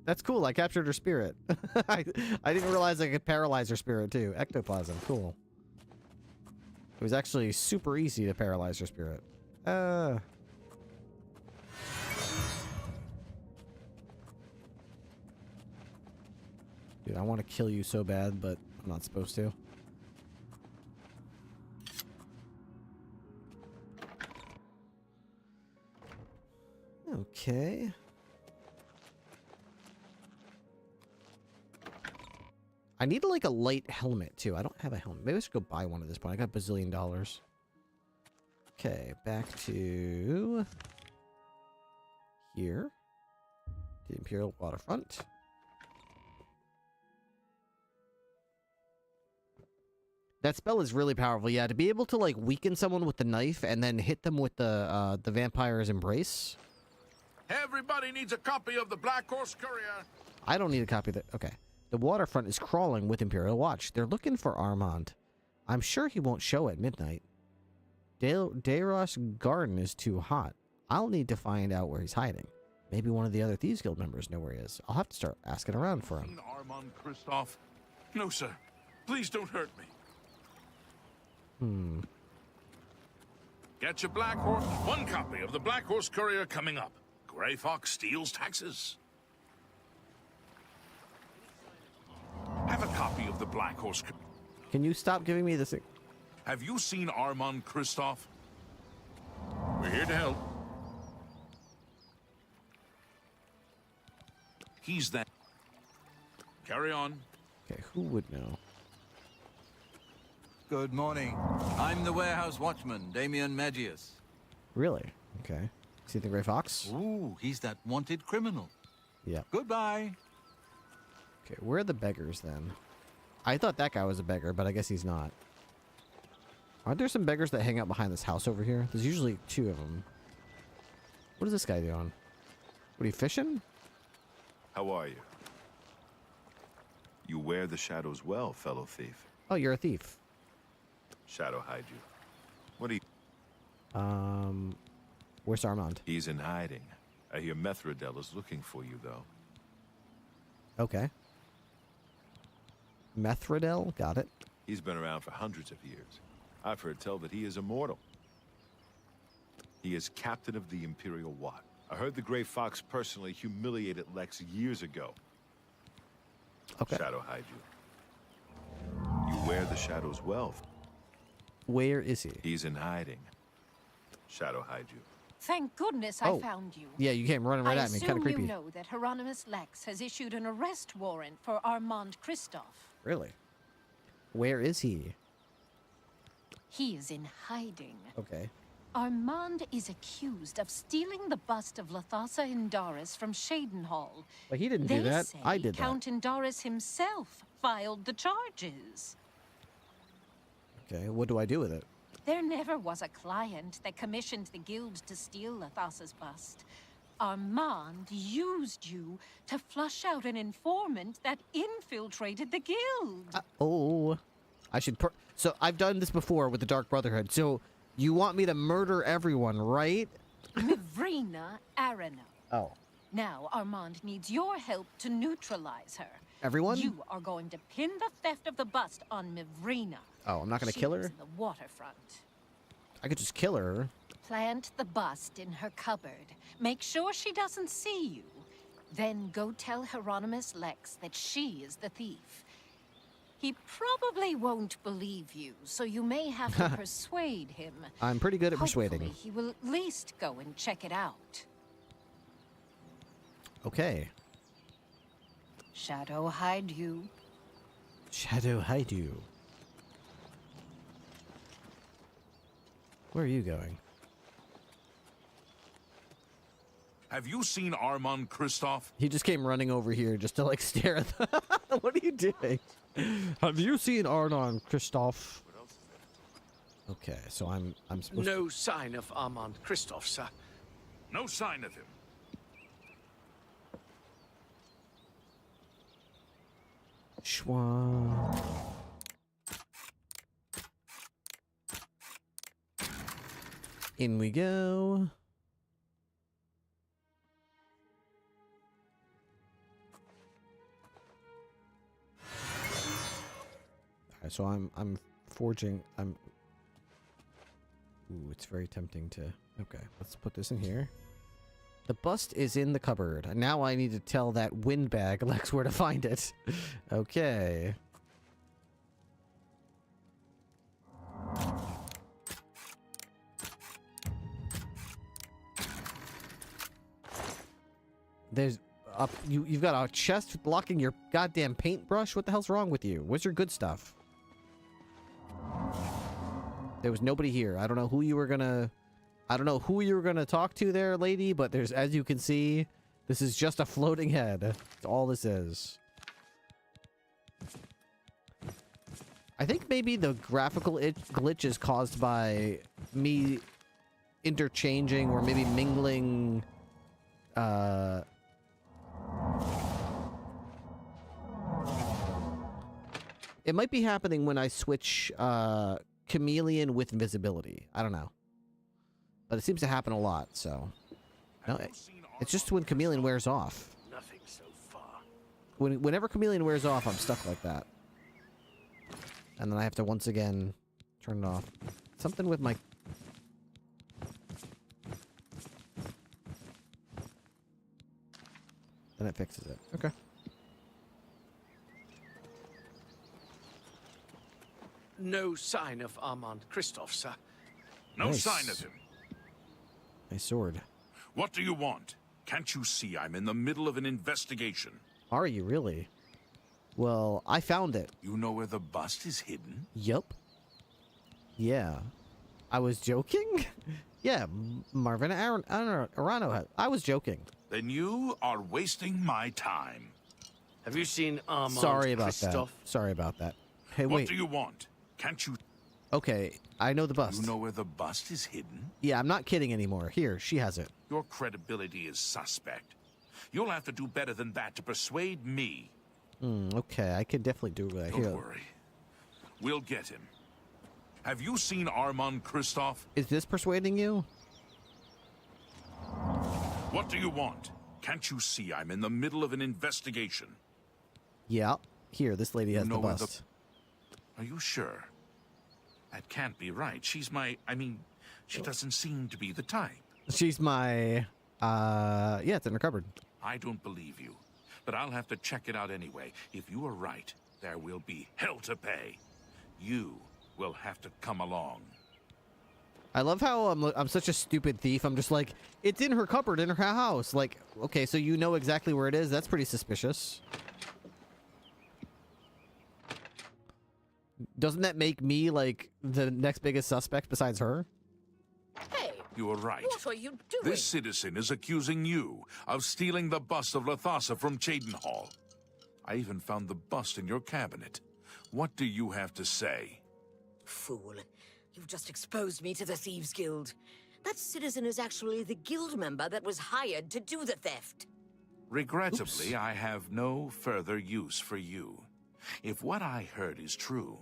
That's cool. I captured her spirit. I didn't realize I could paralyze her spirit too. Ectoplasm. Cool. It was actually super easy to paralyze her spirit. Dude, I want to kill you so bad, but I'm not supposed to. Okay. I need like a light helmet too. I don't have a helmet. Maybe I should go buy one at this point. I got $1 bazillion. Okay, back to here. The Imperial Waterfront. That spell is really powerful. Yeah, to be able to like weaken someone with the knife and then hit them with the Vampire's Embrace. Everybody needs a copy of the Black Horse Courier. I don't need a copy of that. Okay. The waterfront is crawling with Imperial Watch. They're looking for Armand. I'm sure he won't show at midnight. Dayros Garden is too hot. I'll need to find out where he's hiding. Maybe one of the other Thieves Guild members know where he is. I'll have to start asking around for him. Armand Kristoff? No, sir. Please don't hurt me. Get your Black Horse. One copy of the Black Horse Courier coming up. Gray Fox steals taxes. Have a copy of the Black Horse. Can you stop giving me this? Have you seen Armand Kristoff? We're here to help. He's that. Carry on. Okay, who would know? Good morning. I'm the warehouse watchman, Damien Magius. Really? Okay. See the Gray Fox? Ooh, he's that wanted criminal. Yeah. Goodbye. Okay, where are the beggars then? I thought that guy was a beggar, but I guess he's not. Aren't there some beggars that hang out behind this house over here? There's usually 2 of them. What is this guy doing? What, are you fishing? How are you? You wear the shadows well, fellow thief. Oh, you're a thief. Shadow hide you. What do you... Where's Armand? He's in hiding. I hear Methridel is looking for you, though. Okay. Methridel? Got it. He's been around for hundreds of years. I've heard tell that he is immortal. He is captain of the Imperial Watch. I heard the Gray Fox personally humiliated Lex years ago. Okay. Shadow hide you. You wear the shadows well. Where is he? He's in hiding. Shadow hide you. Thank goodness I found you. Yeah, you came running right at me. Kind of creepy. You know that Hieronymus Lex has issued an arrest warrant for Armand Kristoff. Really? Where is he? He is in hiding. Okay. Armand is accused of stealing the bust of Lathasa Indaris from Shadenhall. But he didn't do that. I did that. Count Indaris himself filed the charges. Okay, what do I do with it? There never was a client that commissioned the guild to steal Lathasa's bust. Armand used you to flush out an informant that infiltrated the guild. I should... So, I've done this before with the Dark Brotherhood, so you want me to murder everyone, right? Mivrina Arano. Oh. Now, Armand needs your help to neutralize her. Everyone? You are going to pin the theft of the bust on Mivrina. Oh, I'm not going to kill her? She's in the waterfront. I could just kill her. Plant the bust in her cupboard. Make sure she doesn't see you. Then go tell Hieronymus Lex that she is the thief. He probably won't believe you, so you may have to persuade him. I'm pretty good at persuading. Hopefully, he will at least go and check it out. Okay. Shadow hide you. Shadow hide you. Where are you going? Have you seen Armand Kristoff? He just came running over here just to like stare at the What are you doing? Have you seen Armand Kristoff? Okay, so I'm supposed No sign of Armand Kristoff, sir. No sign of him. Schwa. In we go. Alright, so I'm forging. Ooh, it's very tempting to. Okay, let's put this in here. The bust is in the cupboard. Now I need to tell that windbag Lex where to find it. Okay. There's up. You've got a chest blocking your goddamn paintbrush. What the hell's wrong with you? Where's your good stuff? There was nobody here. I don't know who you were gonna. I don't know who you were gonna talk to there, lady. But there's, as you can see, this is just a floating head. That's all this is. I think maybe the graphical glitch is caused by me interchanging or maybe mingling. It might be happening when I switch chameleon with invisibility. I don't know. But it seems to happen a lot, so. No, it's just when chameleon wears off. Nothing so far. Whenever chameleon wears off, I'm stuck like that. And then I have to once again turn it off. Something with my... Then it fixes it. Okay. No sign of Armand Kristoff, sir. No Nice. sign of him. My sword. What do you want? Can't you see I'm in the middle of an investigation? Are you really? Well, I found it. You know where the bust is hidden? Yup. Yeah. I was joking? Yeah, Marvin Arano. I was joking. Then you are wasting my time. Have you seen Armand Sorry about Kristoff? that. Sorry about that. Hey, What wait. do you want? Can't you... Okay, I know the bust. You know where the bust is hidden? Yeah, I'm not kidding anymore. Here, she has it. Your credibility is suspect. You'll have to do better than that to persuade me. Okay, I can definitely do that. Don't Here. worry. We'll get him. Have you seen Armand Kristoff? Is this persuading you? What do you want? Can't you see I'm in the middle of an investigation? Yeah. Here, this lady has You know the where bust. Are you sure? That can't be right. She's my... I mean, she doesn't seem to be the type. She's my... Yeah, it's in her cupboard. I don't believe you. But I'll have to check it out anyway. If you are right, there will be hell to pay. You will have to come along. I love how I'm such a stupid thief. I'm just like, it's in her cupboard in her house. Like, okay, so you know exactly where it is. That's pretty suspicious. Doesn't that make me like the next biggest suspect besides her? Hey, You are right. what are you doing? This citizen is accusing you of stealing the bust of Lathasa from Chadenhall. I even found the bust in your cabinet. What do you have to say? Fool. You've just exposed me to the Thieves Guild. That citizen is actually the guild member that was hired to do the theft. Regrettably, I have no further use for you. If what I heard is true,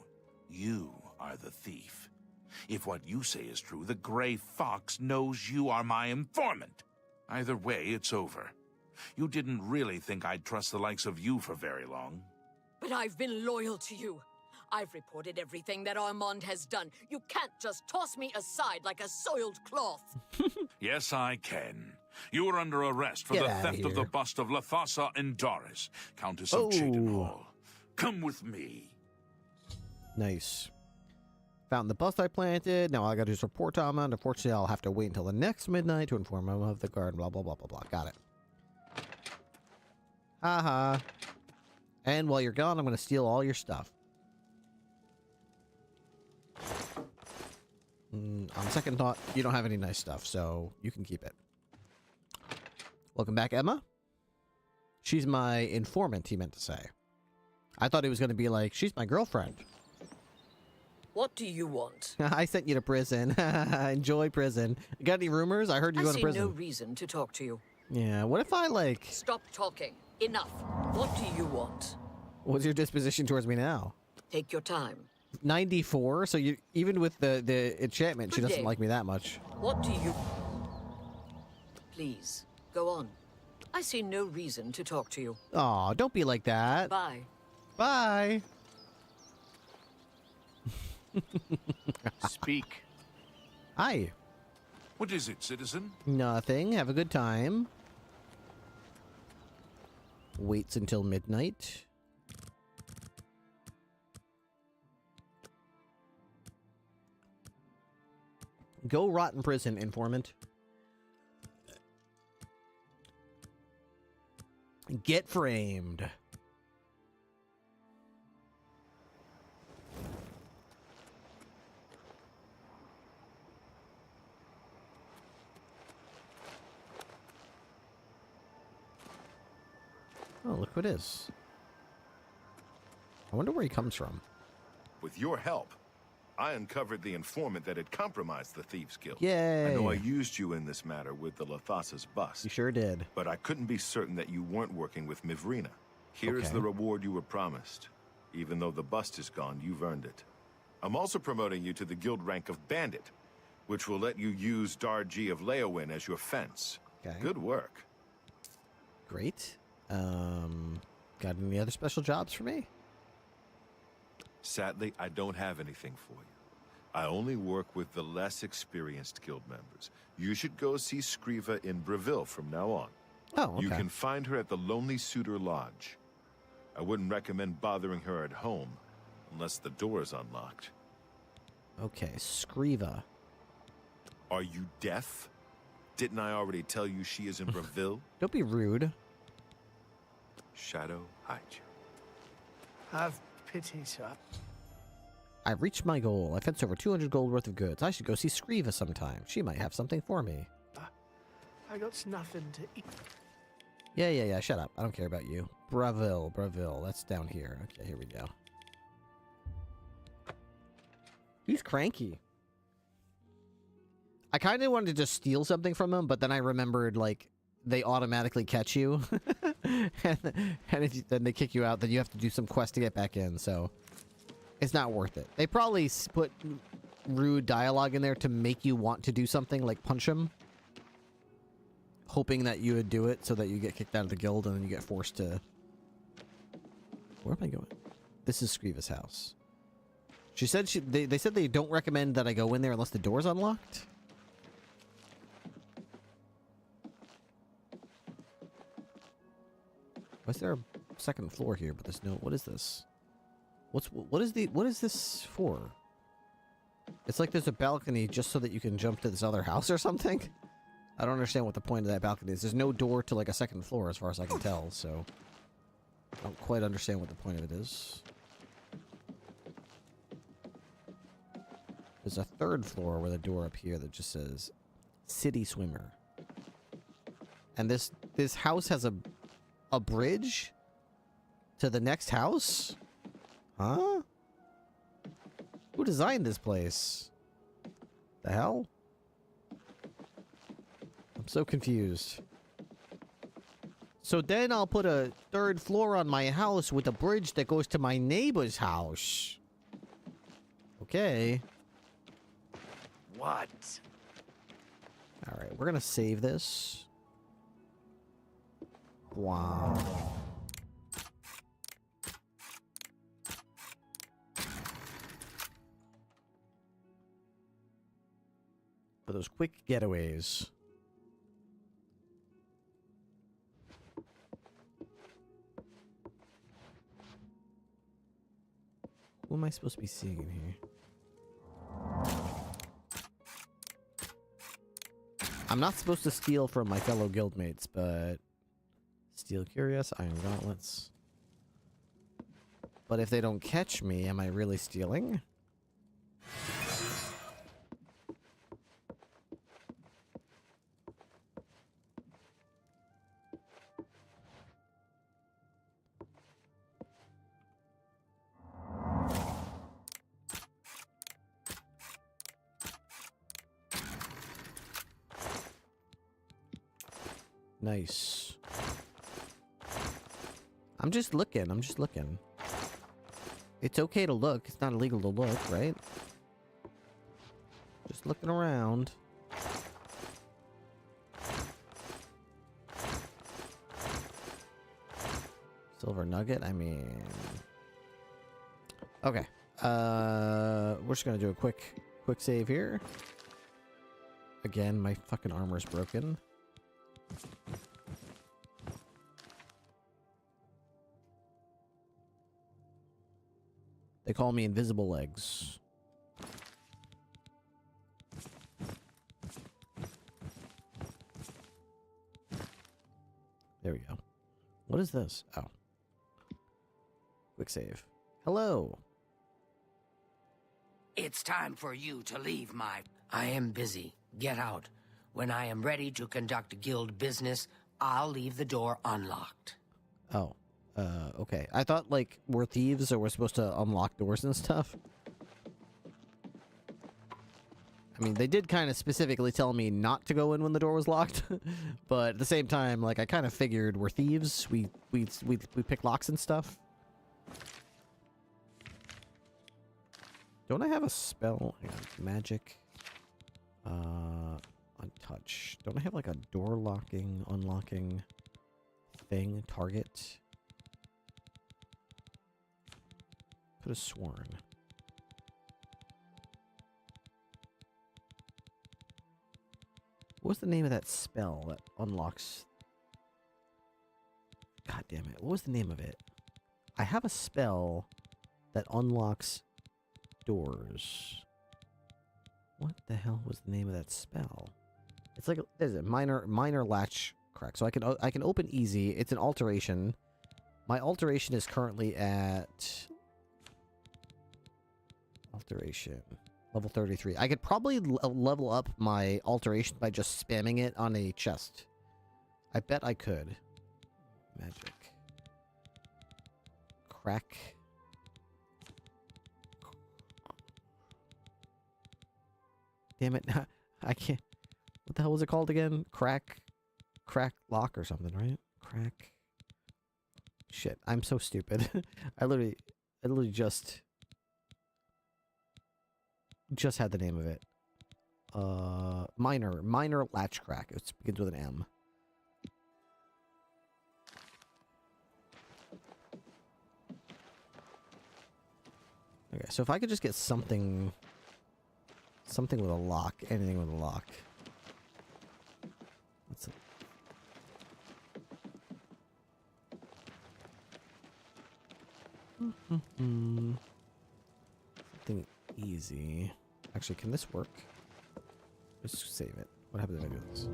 you are the thief. If what you say is true, the Gray Fox knows you are my informant. Either way, it's over. You didn't really think I'd trust the likes of you for very long. But I've been loyal to you. I've reported everything that Armand has done. You can't just toss me aside like a soiled cloth. Yes, I can. You are under arrest for Get the outta theft of here. the bust of Lathasa and Doris, Countess Oh. of Chadenhall. Come with me. Nice. Found the bust I planted. Now all I gotta do is report to Armand. Unfortunately, I'll have to wait until the next midnight to inform him of the guard. Blah, blah, blah, blah, blah. Got it. Haha. And while you're gone, I'm going to steal all your stuff. On second thought, you don't have any nice stuff, so you can keep it. Welcome back, Emma. She's my informant, he meant to say. I thought he was going to be like, she's my girlfriend. What do you want? I sent you to prison. Enjoy prison. Got any rumors? I heard you go to prison. I see no reason to talk to you. Yeah, what if I, like... Stop talking. Enough. What do you want? What's your disposition towards me now? Take your time. 94, so you even with the enchantment, she doesn't like me that much. What do you... Please, go on. I see no reason to talk to you. Aw, don't be like that. Bye. Bye. Speak. Hi. What is it, citizen? Nothing. Have a good time. Waits until midnight. Go rot in prison, informant. Get framed. Oh, look what it is. I wonder where he comes from. With your help, I uncovered the informant that had compromised the Thieves Guild. Yay! I know I used you in this matter with the Lathasa's bust. You sure did. But I couldn't be certain that you weren't working with Mivrina. Here's Okay. the reward you were promised. Even though the bust is gone, you've earned it. I'm also promoting you to the guild rank of Bandit, which will let you use Darji of Leowin as your fence. Okay. Good work. Great. Got any other special jobs for me? Sadly, I don't have anything for you. I only work with the less experienced guild members. You should go see Skriva in Breville from now on. Oh, okay. You can find her at the Lonely Suitor Lodge. I wouldn't recommend bothering her at home unless the door is unlocked. Okay, Skriva. Are you deaf? Didn't I already tell you she is in Breville? Don't be rude. Shadow, hide you. Have pity, sir. I've reached my goal. I fenced over 200 gold worth of goods. I should go see Skriva sometime. She might have something for me. I got nothing to eat. Yeah. Shut up. I don't care about you. Breville. That's down here. Okay, here we go. He's cranky. I kind of wanted to just steal something from him, but then I remembered, like, they automatically catch you. and if then they kick you out, then you have to do some quest to get back in, so it's not worth it. They probably put rude dialogue in there to make you want to do something, like punch him, hoping that you would do it so that you get kicked out of the guild and then you get forced to... Where am I going? This is Skriva's house. She said they said they don't recommend that I go in there unless the door's unlocked. Why is there a second floor here? But there's no. What is this? What is this for? It's like there's a balcony just so that you can jump to this other house or something. I don't understand what the point of that balcony is. There's no door to like a second floor as far as I can tell, so I don't quite understand what the point of it is. There's a third floor with a door up here that just says City Swimmer. And this house has a bridge to the next house? Huh? Who designed this place? The hell? I'm so confused. So then I'll put a third floor on my house with a bridge that goes to my neighbor's house. Okay. What? Alright, we're gonna save this. Wow. For those quick getaways. Who am I supposed to be seeing in here? I'm not supposed to steal from my fellow guildmates, but... Steel Curious, Iron Gauntlets. But if they don't catch me, am I really stealing? Nice. I'm just looking. I'm just looking. It's okay to look. It's not illegal to look, right? Just looking around. Silver nugget? I mean... Okay. We're just gonna do a quick save here. Again, my fucking armor's broken. They call me Invisible Legs. There we go. What is this? Oh. Quick save. Hello. It's time for you to leave my... I am busy. Get out. When I am ready to conduct guild business, I'll leave the door unlocked. Oh. Okay. I thought, like, we're thieves, so we're supposed to unlock doors and stuff. I mean, they did kind of specifically tell me not to go in when the door was locked. But at the same time, like, I kind of figured we're thieves. We pick locks and stuff. Don't I have a spell? Hang on. Magic. Untouch. Don't I have, like, a door locking, unlocking thing? Target? Could have sworn. What's the name of that spell that unlocks... God damn it. What was the name of it? I have a spell that unlocks doors. What the hell was the name of that spell? It's like there's a minor latch crack. So I can open easy. It's an alteration. My alteration is currently at alteration level 33. I could probably level up my alteration by just spamming it on a chest. I bet I could. Magic. Crack. Damn it. I can't. What the hell was it called again? Crack lock or something, right? Crack. Shit, I'm so stupid. I literally just had the name of it. Minor latch crack. It begins with an M. Okay, so if I could just get something with a lock, anything with a lock. What's it? Something easy. Actually, can this work? Let's save it. What happens if I do this?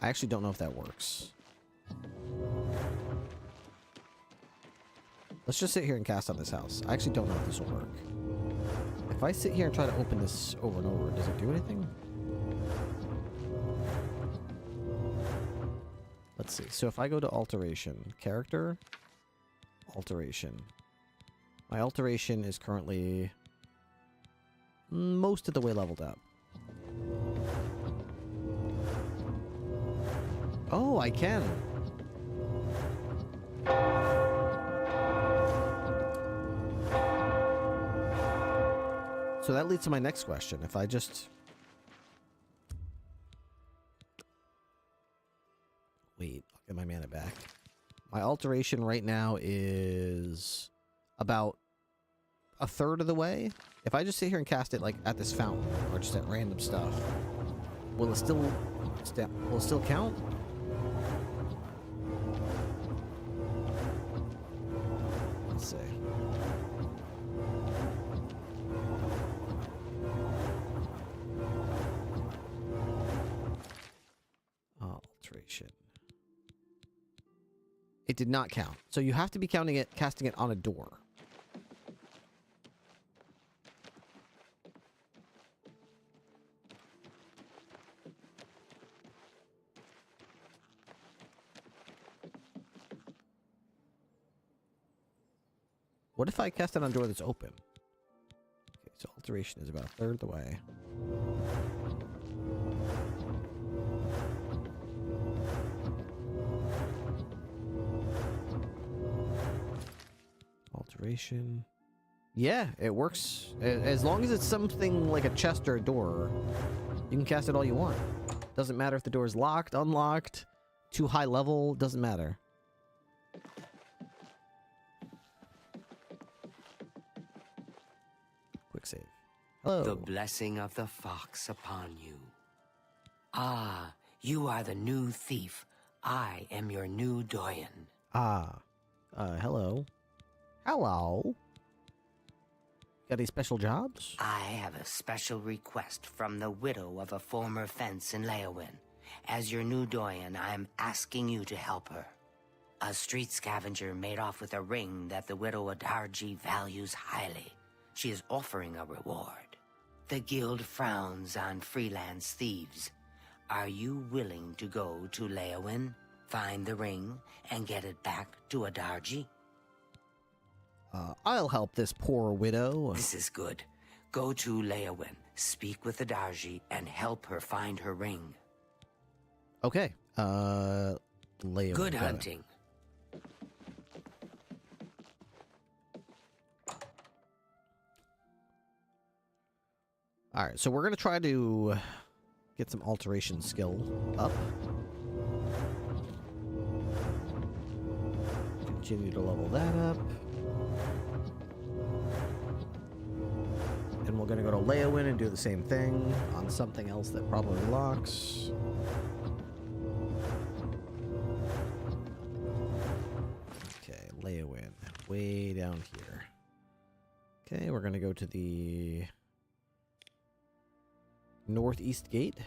I actually don't know if that works. Let's just sit here and cast on this house. I actually don't know if this will work. If I sit here and try to open this over and over, does it do anything? Let's see. So if I go to alteration, character, alteration. My alteration is currently most of the way leveled up. Oh, I can. So that leads to my next question. If I just... Wait, I'll get my mana back. My alteration right now is about a third of the way. If I just sit here and cast it like at this fountain or just at random stuff, will it still count? Let's see. Alteration. It did not count. So you have to be casting it on a door. What if I cast it on a door that's open? Okay, so alteration is about a third of the way. Alteration. Yeah, it works. As long as it's something like a chest or a door, you can cast it all you want. Doesn't matter if the door is locked, unlocked, too high level, doesn't matter. Quick save. Hello. The blessing of the fox upon you. Ah, you are the new thief. I am your new doyen. Ah. Hello. Hello. Got any special jobs? I have a special request from the widow of a former fence in Leowin. As your new doyen, I'm asking you to help her. A street scavenger made off with a ring that the widow Adarji values highly. She is offering a reward. The guild frowns on freelance thieves. Are you willing to go to Leowin, find the ring, and get it back to Adarji? I'll help this poor widow. This is good. Go to Leowin, speak with Adarji, and help her find her ring. Okay. Leowin. Good hunting. Alright, so we're going to try to get some alteration skill up. Continue to level that up. And we're going to go to Leowin and do the same thing on something else that probably locks. Okay, Leowin. Way down here. Okay, we're going to go to the northeast gate.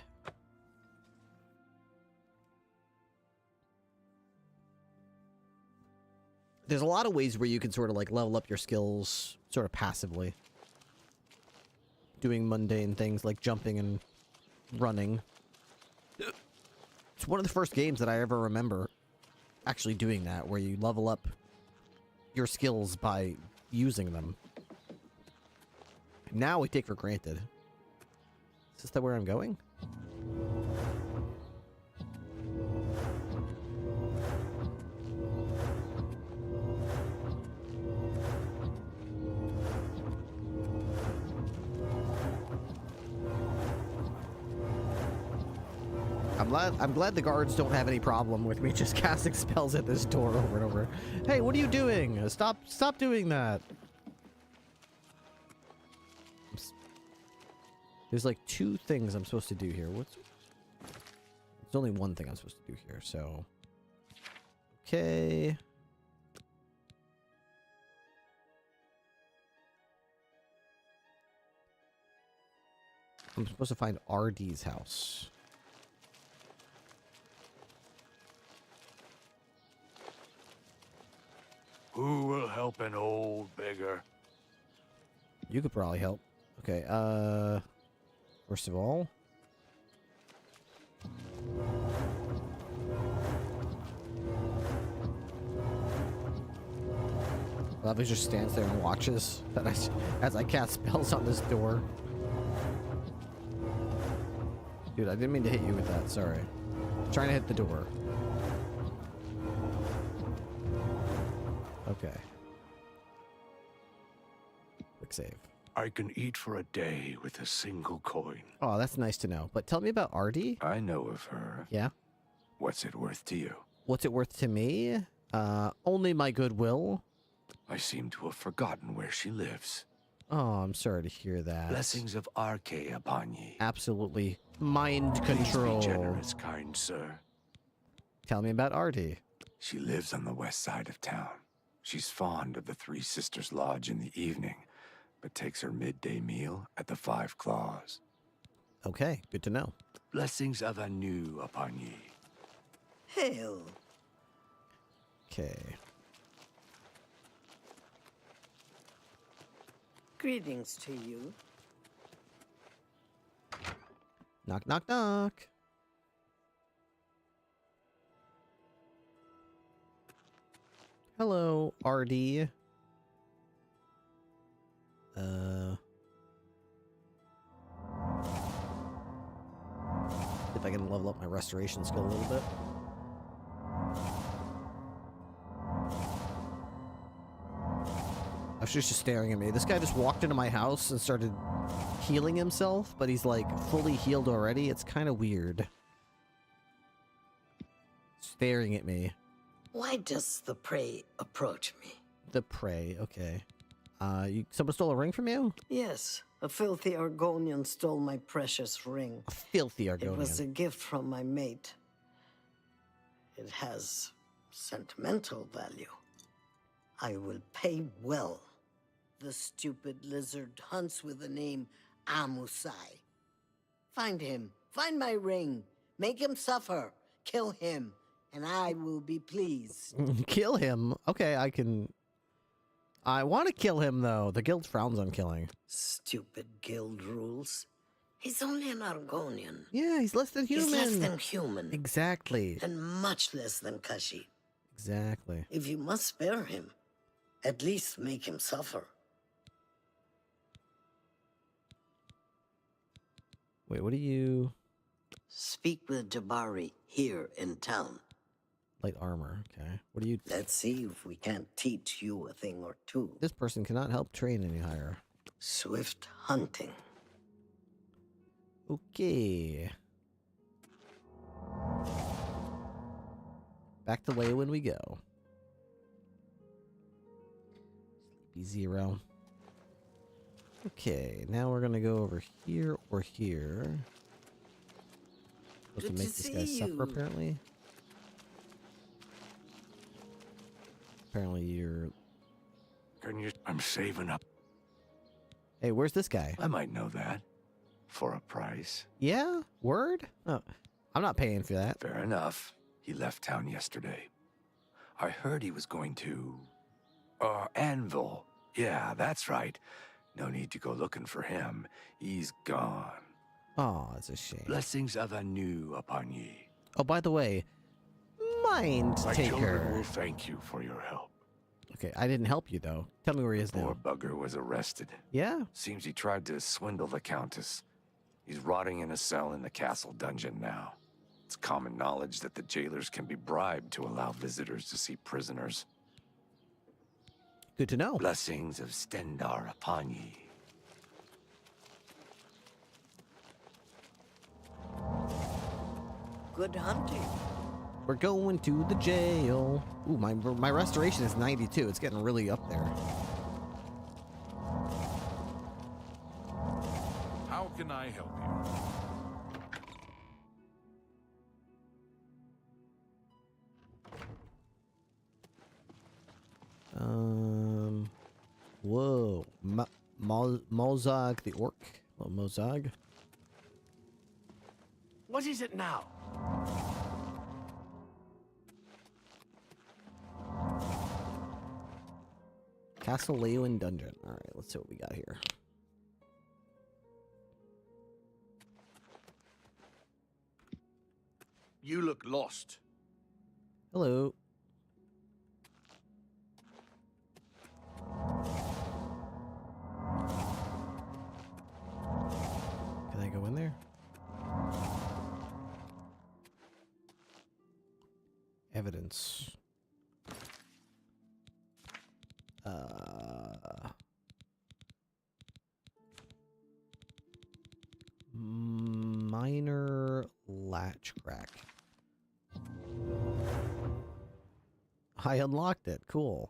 There's a lot of ways where you can sort of like level up your skills sort of passively. Doing mundane things like jumping and running. It's one of the first games that I ever remember actually doing that, where you level up your skills by using them. Now we take for granted. Is this where I'm going? I'm glad the guards don't have any problem with me just casting spells at this door over and over. Hey, what are you doing? Stop doing that. There's like 2 things I'm supposed to do here. There's only one thing I'm supposed to do here, so. Okay. I'm supposed to find RD's house. Who will help an old beggar? You could probably help. Okay, first of all, Bobby just stands there and watches that as I cast spells on this door. Dude, I didn't mean to hit you with that, sorry. I'm trying to hit the door. Okay. Quick save. I can eat for a day with a single coin. Oh, that's nice to know. But tell me about Artie. I know of her. Yeah? What's it worth to you? What's it worth to me? Only my goodwill. I seem to have forgotten where she lives. Oh, I'm sorry to hear that. Blessings of Arche upon ye. Absolutely. Mind control. Please be generous, kind sir. Tell me about Artie. She lives on the west side of town. She's fond of the Three Sisters Lodge in the evening, but takes her midday meal at the Five Claws. Okay, good to know. Blessings of Anu upon ye. Hail. Okay. Greetings to you. Knock, knock, knock. Hello, RD. If I can level up my restoration skill a little bit. I was just staring at me. This guy just walked into my house and started healing himself, but he's like fully healed already. It's kind of weird. Staring at me. Why does the prey approach me? The prey, okay. Someone stole a ring from you? Yes, a filthy Argonian stole my precious ring. A filthy Argonian. It was a gift from my mate. It has sentimental value. I will pay well. The stupid lizard hunts with the name Amusai. Find him. Find my ring. Make him suffer. Kill him. And I will be pleased. Kill him? Okay, I can... I want to kill him, though. The guild frowns on killing. Stupid guild rules. He's only an Argonian. Yeah, he's less than human. He's less than human. Exactly. And much less than Kashi. Exactly. If you must spare him, at least make him suffer. Wait, what do you... Speak with Jabari here in town. Light armor, okay. What do you... Let's see if we can't teach you a thing or two. This person cannot help train any higher. Swift hunting. Okay. Back to Leia when we go. Sleepy Zero. Okay, now we're gonna go over here or here. Supposed to make this guy suffer, apparently. Apparently you're... I'm saving up. Hey, where's this guy? I might know that. For a price. Yeah? Word? Oh, I'm not paying for that. Fair enough. He left town yesterday. I heard he was going to... Anvil. Yeah, that's right. No need to go looking for him. He's gone. Oh, it's a shame. Blessings of Anu upon ye. Oh, by the way, Mind My Taker. children will thank you for your help. Okay, I didn't help you, though. Tell me where he is Poor now. bugger was arrested. Yeah? Seems he tried to swindle the Countess. He's rotting in a cell in the castle dungeon now. It's common knowledge that the jailers can be bribed to allow visitors to see prisoners. Good to know. Blessings of Stendar upon ye. Good hunting. We're going to the jail. Ooh, my restoration is 92. It's getting really up there. How can I help you? Whoa. Mozag the orc. Hello, Mozag. What is it now? Castle Leeuwin Dungeon. Alright, let's see what we got here. You look lost. Hello. Can I go in there? Evidence. Minor latch crack. I unlocked it. Cool.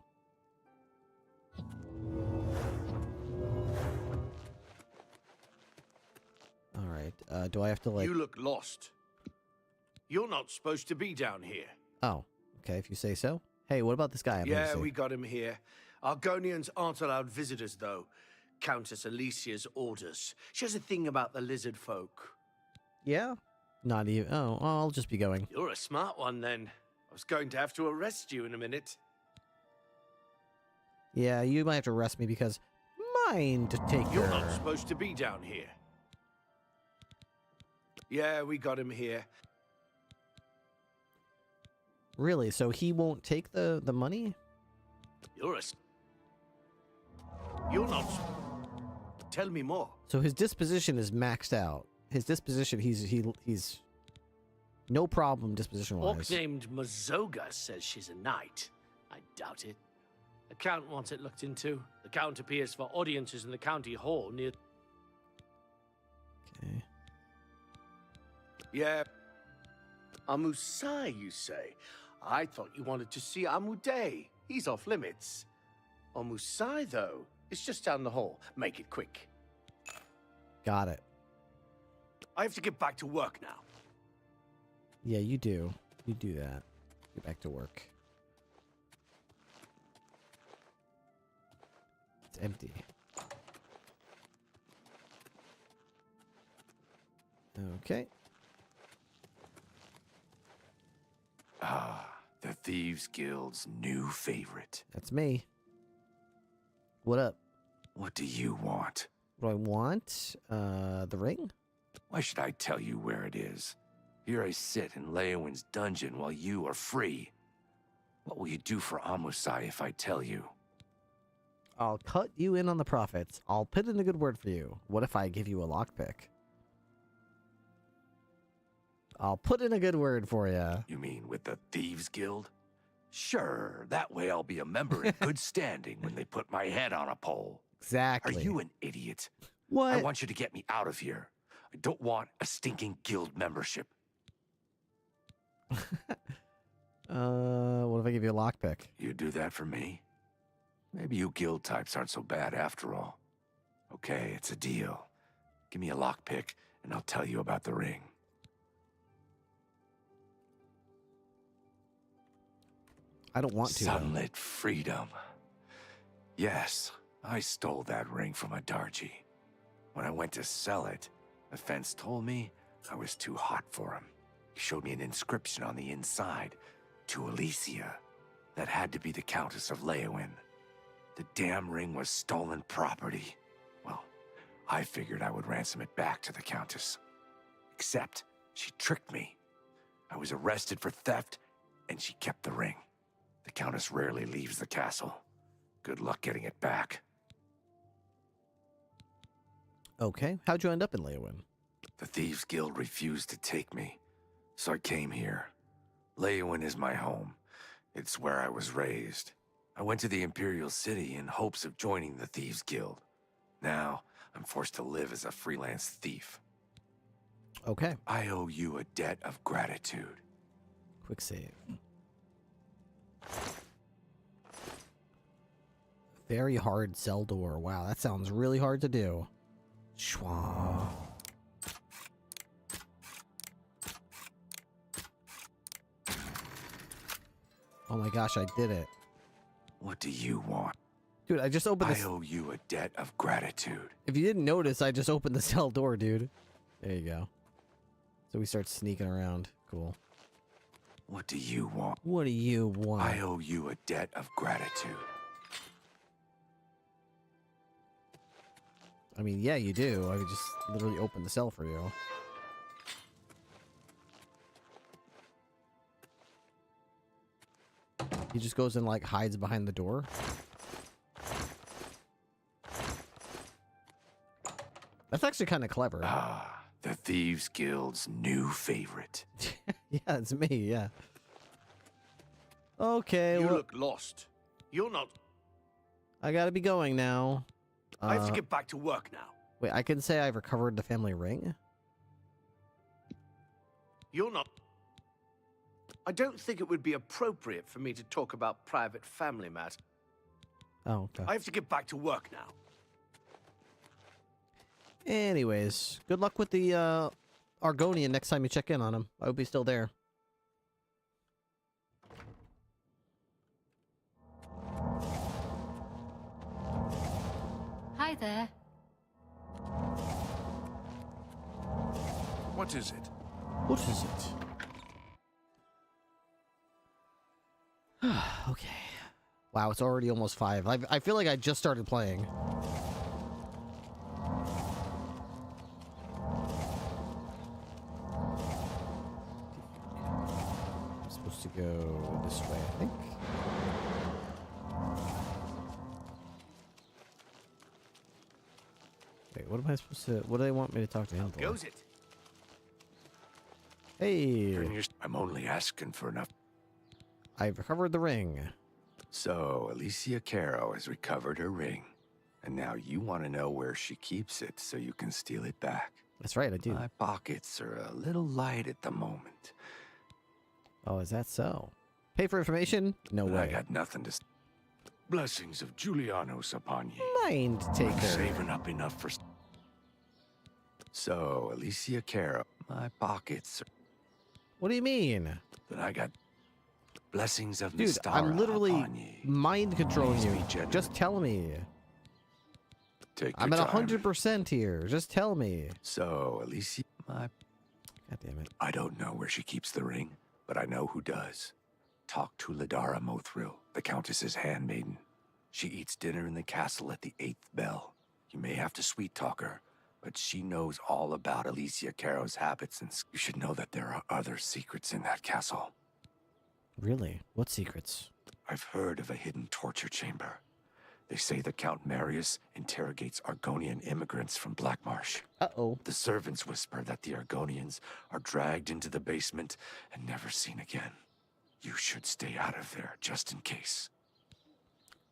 All right. Do I have to like... You look lost. You're not supposed to be down here. Oh, okay. If you say so. Hey, what about this guy? Yeah, we got him here. Argonians aren't allowed visitors, though. Countess Alicia's orders. She has a thing about the lizard folk. Yeah? Not even. Oh, I'll just be going. You're a smart one, then. I was going to have to arrest you in a minute. Yeah, you might have to arrest me because mine to take You're your... not supposed to be down here. Yeah, we got him here. Really? So he won't take the money? You're not... Tell me more. So his disposition is maxed out. His disposition, he's no problem disposition-wise. Orc named Mazoga says she's a knight. I doubt it. The Count wants it looked into. The Count appears for audiences in the county hall near... Okay. Yeah. Amusai, you say? I thought you wanted to see Amuday. He's off limits. Amusai, though, is just down the hall. Make it quick. Got it. I have to get back to work now. Yeah, you do. You do that. Get back to work. It's empty. Okay. Ah, the Thieves Guild's new favorite. That's me. What up? What do you want? What do I want? The ring? Why should I tell you where it is? Here I sit in Leowin's dungeon while you are free. What will you do for Amusai if I tell you? I'll cut you in on the profits. I'll put in a good word for you. What if I give you a lockpick? I'll put in a good word for you. You mean with the Thieves Guild? Sure, that way I'll be a member in good standing when they put my head on a pole. Exactly. Are you an idiot? What? I want you to get me out of here. I don't want a stinking guild membership. What if I give you a lockpick? You do that for me? Maybe you guild types aren't so bad after all. Okay, it's a deal. Give me a lockpick, and I'll tell you about the ring. I don't want to. Sunlit freedom. Yes, I stole that ring from a Darji. When I went to sell it, the fence told me I was too hot for him. He showed me an inscription on the inside, to Alicia. That had to be the Countess of Leowin. The damn ring was stolen property. Well, I figured I would ransom it back to the Countess. Except, she tricked me. I was arrested for theft, and she kept the ring. The Countess rarely leaves the castle. Good luck getting it back. Okay, how'd you end up in Leowin? The Thieves Guild refused to take me, so I came here. Leowin is my home. It's where I was raised. I went to the Imperial City in hopes of joining the Thieves Guild. Now, I'm forced to live as a freelance thief. Okay. I owe you a debt of gratitude. Quick save. Very hard cell door. Wow, that sounds really hard to do. Schwa. Oh my gosh, I did it. What do you want? Dude, I just opened this. I owe you a debt of gratitude. If you didn't notice, I just opened the cell door, dude. There you go. So we start sneaking around. Cool. What do you want? What do you want? I owe you a debt of gratitude. I mean, yeah, you do. I could just literally open the cell for you. He just goes and, like, hides behind the door. That's actually kind of clever. Ah, the Thieves Guild's new favorite. Yeah, it's me, yeah. Okay, You look lost. You're not... I gotta be going now. I have to get back to work now. Wait, I can say I've recovered the family ring? You're not... I don't think it would be appropriate for me to talk about private family matters. Oh, okay. I have to get back to work now. Anyways, good luck with the Argonian next time you check in on him. I hope he's still there. Hi there. What is it? What is it? Okay. Wow, it's already almost 5. I feel like I just started playing. I'm supposed to go this way, I think. Wait, what am I supposed to... What do they want me to talk to him for? Goes it? Hey! I'm only asking for enough. I've recovered the ring. So, Alicia Caro has recovered her ring. And now you want to know where she keeps it so you can steal it back. That's right, I do. My pockets are a little light at the moment. Oh, is that so? Pay for information? No But way. I got nothing to... Blessings of Julianos upon ye. Mind taker. I'm saving up enough for... So, Alicia Caro, my pockets are... What do you mean? That I got... Blessings of Dude, Mystara I'm literally upon ye. mind controlling Please you. be generous. Just tell me. Take I'm your at time. 100% here. Just tell me. So, Alicia, my... God damn it. I don't know where she keeps the ring, but I know who does. Talk to Ladara Mothril, the Countess's handmaiden. She eats dinner in the castle at the 8th bell. You may have to sweet-talk her, but she knows all about Alicia Caro's habits, and you should know that there are other secrets in that castle. Really? What secrets? I've heard of a hidden torture chamber. They say the Count Marius interrogates Argonian immigrants from Blackmarsh. Uh-oh. The servants whisper that the Argonians are dragged into the basement and never seen again. You should stay out of there, just in case.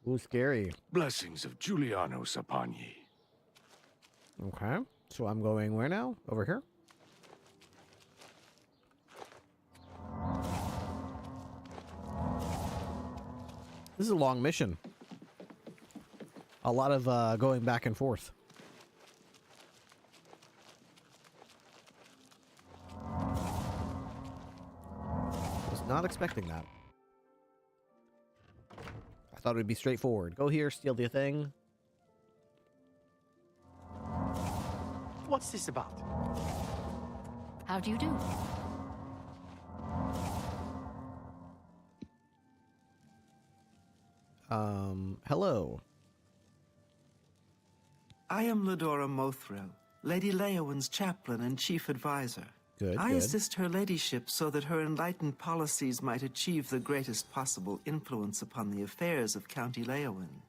Ooh, scary. Blessings of Julianos upon ye. Okay. So I'm going where now? Over here? This is a long mission. A lot of going back and forth. Was not expecting that. I thought it would be straightforward. Go here, steal the thing. What's this about? How do you do? Hello. I am Ladora Mothril, Lady Leowyn's chaplain and chief advisor. Good, I good. assist her ladyship so that her enlightened policies might achieve the greatest possible influence upon the affairs of County Leowyn.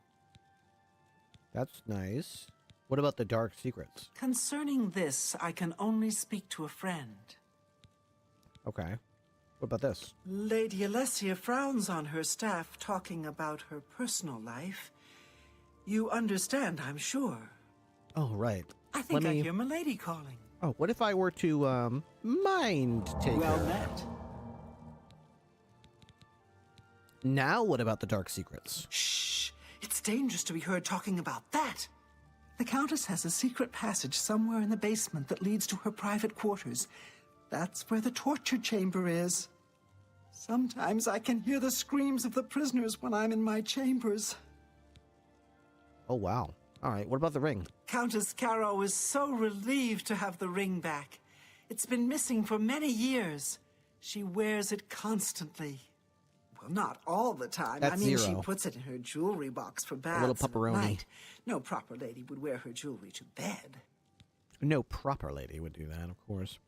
That's nice. What about the dark secrets? Concerning this, I can only speak to a friend. Okay. What about this? Lady Alessia frowns on her staff talking about her personal life. You understand, I'm sure. Oh, right. I think I hear Milady calling. Oh, what if I were to, mind take her? Well met. Now what about the dark secrets? Shh! It's dangerous to be heard talking about that. The Countess has a secret passage somewhere in the basement that leads to her private quarters. That's where the torture chamber is. Sometimes I can hear the screams of the prisoners when I'm in my chambers. Oh, wow. All right, what about the ring? Countess Caro is so relieved to have the ring back. It's been missing for many years. She wears it constantly. Well, not all the time. That's I mean, zero. she puts it in her jewelry box for baths little and at pepperoni. night. No proper lady would wear her jewelry to bed. No proper lady would do that, of course.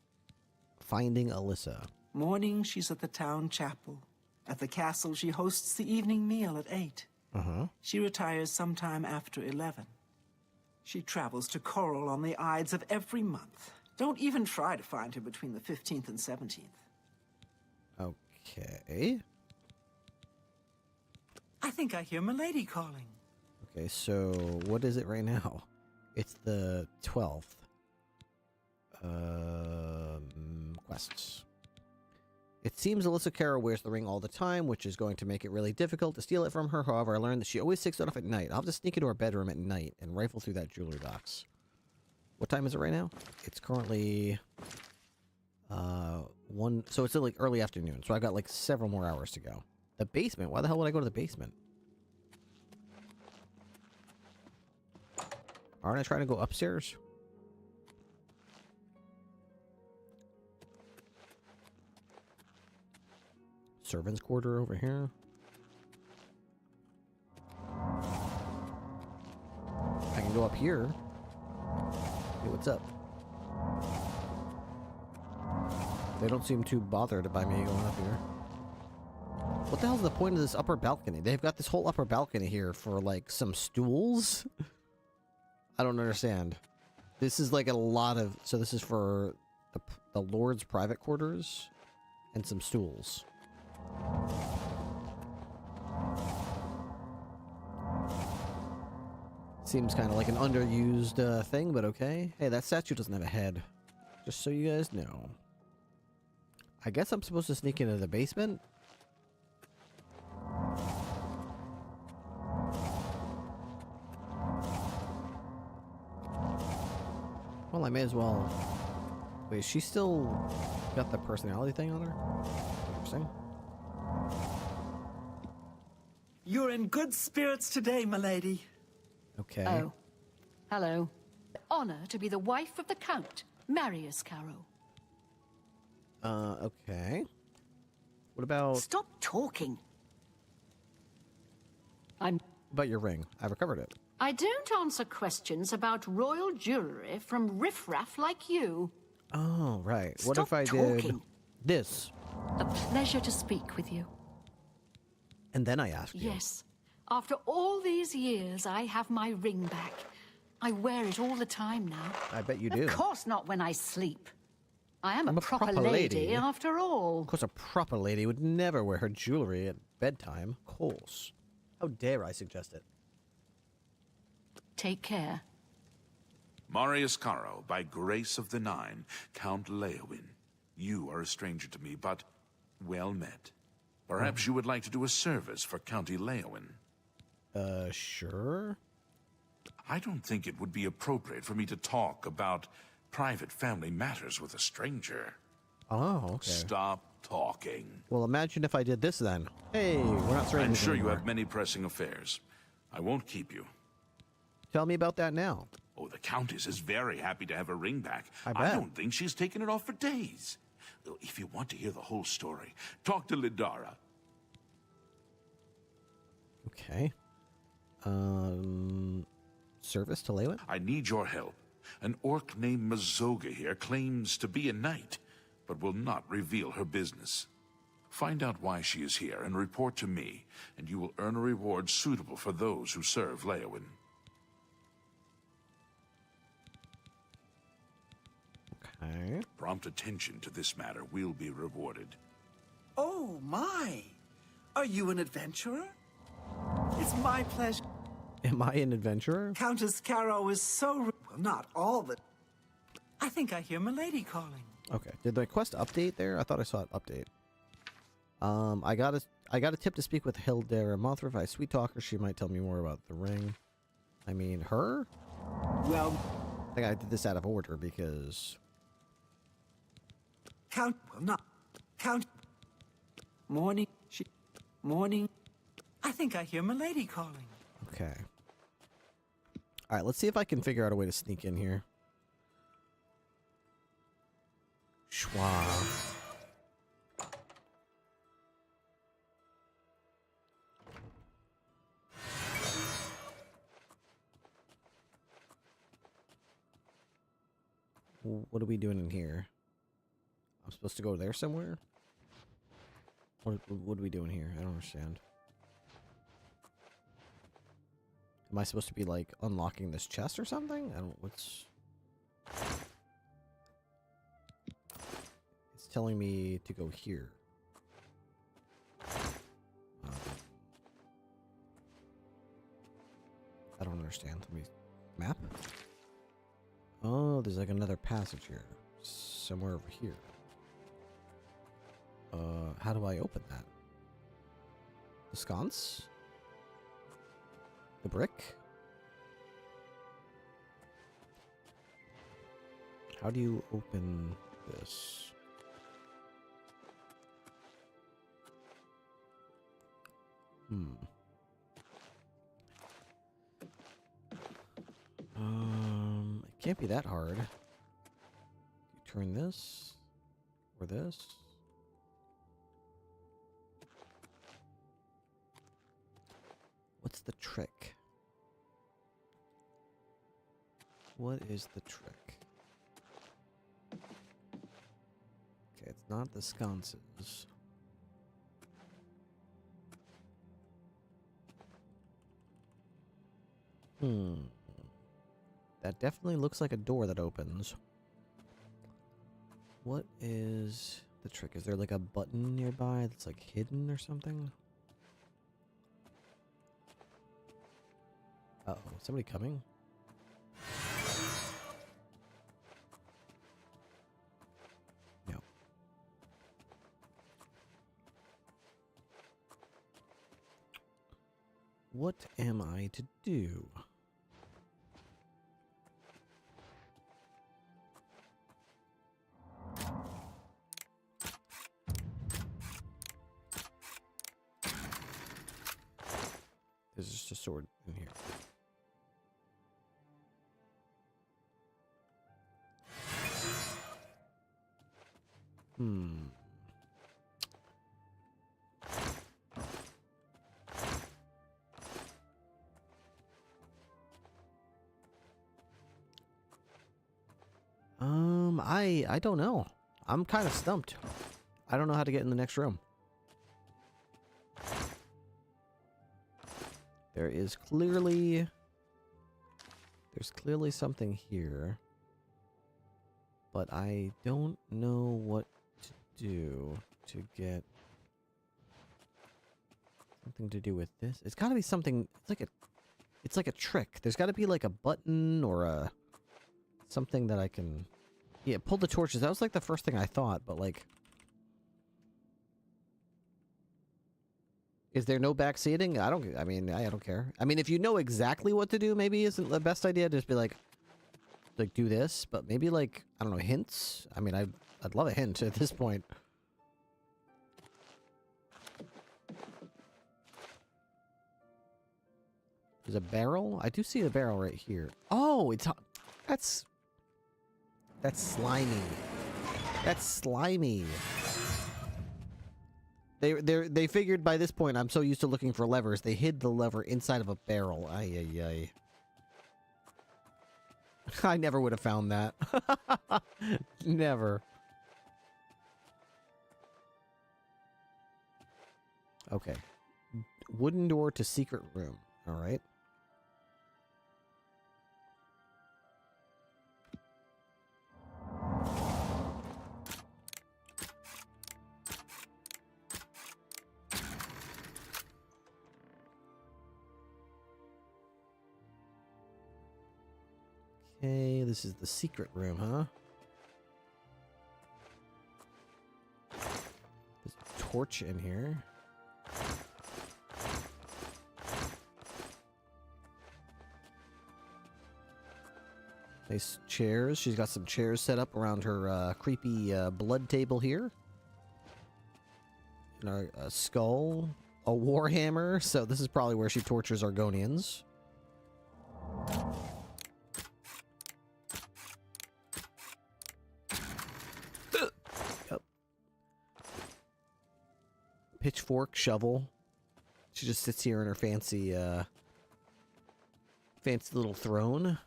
Finding Alyssa. Morning, she's at the town chapel. At the castle, she hosts the evening meal at 8. Uh-huh. She retires sometime after 11. She travels to Coral on the Ides of every month. Don't even try to find her between the 15th and 17th. Okay. I think I hear Milady calling. Okay, so what is it right now? It's the 12th. Quests. It seems Alyssa Caro wears the ring all the time, which is going to make it really difficult to steal it from her. However, I learned that she always takes it off at night. I'll have to sneak into her bedroom at night and rifle through that jewelry box. What time is it right now? It's currently... So it's like early afternoon, so I got like several more hours to go. The basement? Why the hell would I go to the basement? Aren't I trying to go upstairs? servants' quarter over here. I can go up here. Hey, what's up? They don't seem too bothered by me going up here. What the hell's the point of this upper balcony? They've got this whole upper balcony here for, like, some stools? I don't understand. This is, like, a lot of... So this is for the Lord's private quarters and some stools. Seems kind of like an underused thing, but okay. Hey, that statue doesn't have a head. Just so you guys know. I guess I'm supposed to sneak into the basement? Well, I may as well... Wait, she still got the personality thing on her? Interesting. You're in good spirits today, milady. Okay. Oh. Hello. Honor to be the wife of the Count, Marius Caro. Okay. What about... Stop talking. What about your ring? I recovered it. I don't answer questions about royal jewelry from riffraff like you. Oh, right. What Stop if I did talking. this? A pleasure to speak with you. And then I ask you. Yes. After all these years, I have my ring back. I wear it all the time now. I bet you do. Of course not when I sleep. I am I'm a proper lady after all. Of course, a proper lady would never wear her jewelry at bedtime. Of course. How dare I suggest it? Take care. Marius Caro, by grace of the Nine, Count Leowin. You are a stranger to me, but well met. Perhaps you would like to do a service for County Leowin. Sure. I don't think it would be appropriate for me to talk about private family matters with a stranger. Oh, okay. Stop talking. Well, imagine if I did this then. Hey, we're not strangers I'm sure anymore. you have many pressing affairs. I won't keep you. Tell me about that now. Oh, the Countess is very happy to have her ring back. I bet. I don't think she's taken it off for days. If you want to hear the whole story, talk to Lidara. Okay. Service to Leowin? I need your help. An orc named Mazoga here claims to be a knight, but will not reveal her business. Find out why she is here and report to me, and you will earn a reward suitable for those who serve Leowin. Okay. Prompt attention to this matter will be rewarded. Oh, my. Are you an adventurer? It's my pleasure. Am I an adventurer? Countess Caro is so... Well, not all, but... I think I hear Milady calling. Okay. Did the quest update there? I thought I saw it update. I got a tip to speak with Hildera Mothra. If I sweet talk her, she might tell me more about the ring. I mean, her? Well... I think I did this out of order because... Count... Well, not... Count... Morning... Morning... I think I hear Milady calling. Okay. Alright, let's see if I can figure out a way to sneak in here. Schwa. What are we doing in here? I'm supposed to go there somewhere? What are we doing here? I don't understand. Am I supposed to be, like, unlocking this chest or something? I don't... What's... It's telling me to go here. I don't understand. Let me... Map? Oh, there's, like, another passage here. Somewhere over here. How do I open that? The sconce? The brick? How do you open this? It can't be that hard. You turn this or this. What's the trick? What is the trick? Okay, it's not the sconces. That definitely looks like a door that opens. What is the trick? Is there like a button nearby that's like hidden or something? Uh-oh, somebody coming? No. What am I to do? There's just a sword in here. I don't know. I'm kind of stumped. I don't know how to get in the next room. There's clearly something here, but I don't know what to do to get something to do with this. It's got to be something. It's like a trick. There's got to be like a button or a something that I can. Yeah, pull the torches. That was like the first thing I thought, but like, is there no back seating? I don't care. I mean, if you know exactly what to do, maybe isn't the best idea. Just be like do this, but maybe like, I don't know, hints. I mean, I'd love a hint at this point. There's a barrel. I do see the barrel right here. Oh, that's slimy. That's slimy. They figured by this point, I'm so used to looking for levers, they hid the lever inside of a barrel. Ay, ay, ay. I never would have found that. Never. Okay. Wooden door to secret room. All right. Okay, this is the secret room, huh? There's a torch in here. Nice chairs. She's got some chairs set up around her creepy blood table here. And a skull, a warhammer. So this is probably where she tortures Argonians. Yep. Pitchfork, shovel. She just sits here in her fancy little throne.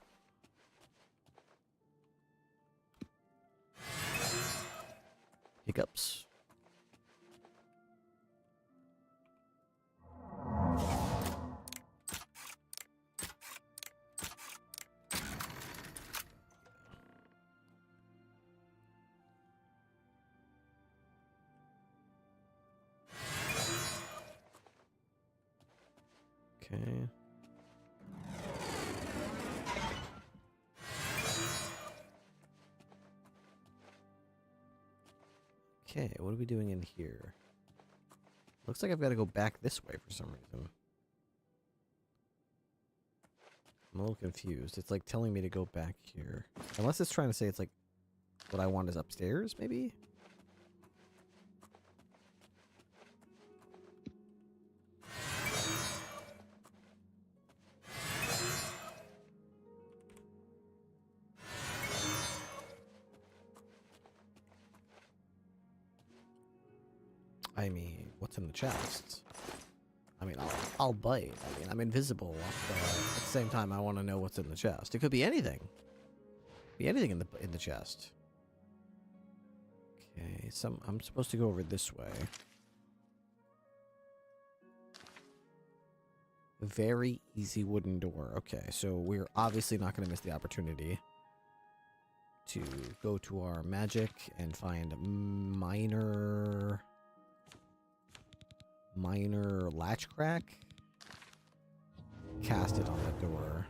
Hiccups. Okay. Okay, what are we doing in here? Looks like I've got to go back this way for some reason. I'm a little confused. It's like telling me to go back here. Unless it's trying to say it's like what I want is upstairs, maybe? I mean, what's in the chest? I mean, I'll bite. I mean, I'm invisible. But at the same time, I want to know what's in the chest. It could be anything. Be anything in the chest. Okay, I'm supposed to go over this way. Very easy wooden door. Okay, so we're obviously not going to miss the opportunity to go to our magic and find minor latch crack. Cast it on that door.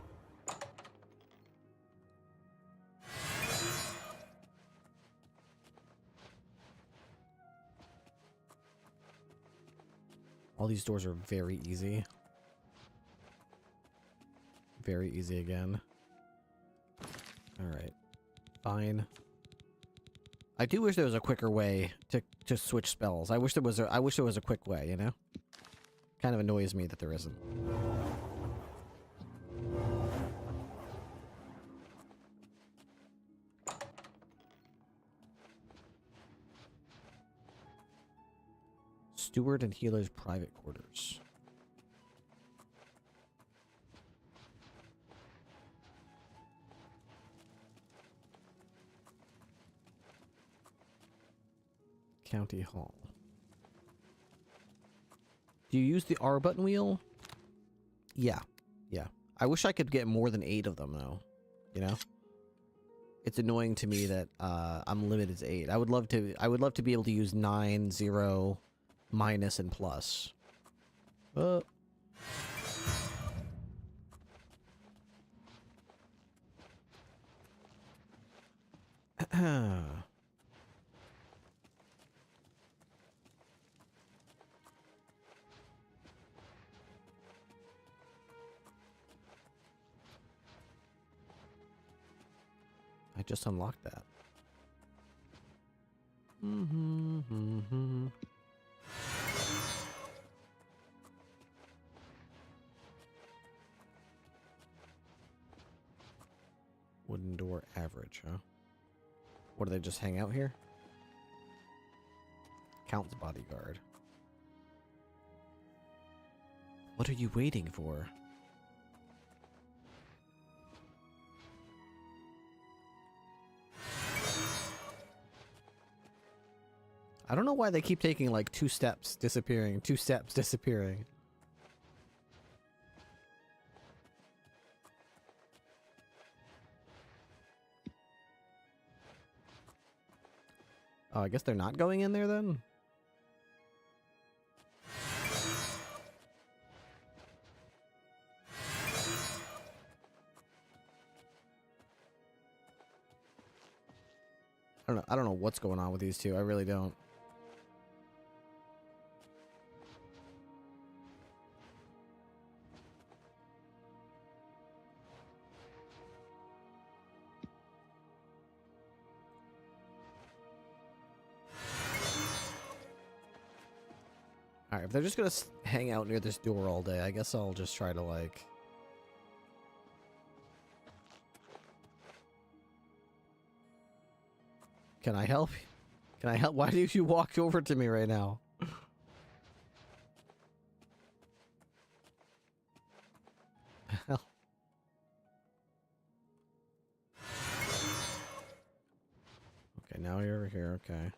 All these doors are very easy. Very easy again. Alright. Fine. I do wish there was a quicker way to switch spells. I wish there was a quick way, you know? Kind of annoys me that there isn't. Steward and healer's private quarters. County Hall. Do you use the R button wheel? Yeah. Yeah. I wish I could get more than 8 of them, though. You know? It's annoying to me that I'm limited to 8. I would love to be able to use 9, 0, minus, and plus. I just unlocked that. Wooden door average, huh? What, do they just hang out here? Count's bodyguard. What are you waiting for? I don't know why they keep taking like 2 steps, disappearing, 2 steps, disappearing. Oh, I guess they're not going in there then? I don't know what's going on with these two. I really don't. Alright, if they're just gonna hang out near this door all day, I guess I'll just try to, like... Can I help? Can I help? Why did you walk over to me right now? Hell. Okay, now you're over here, okay.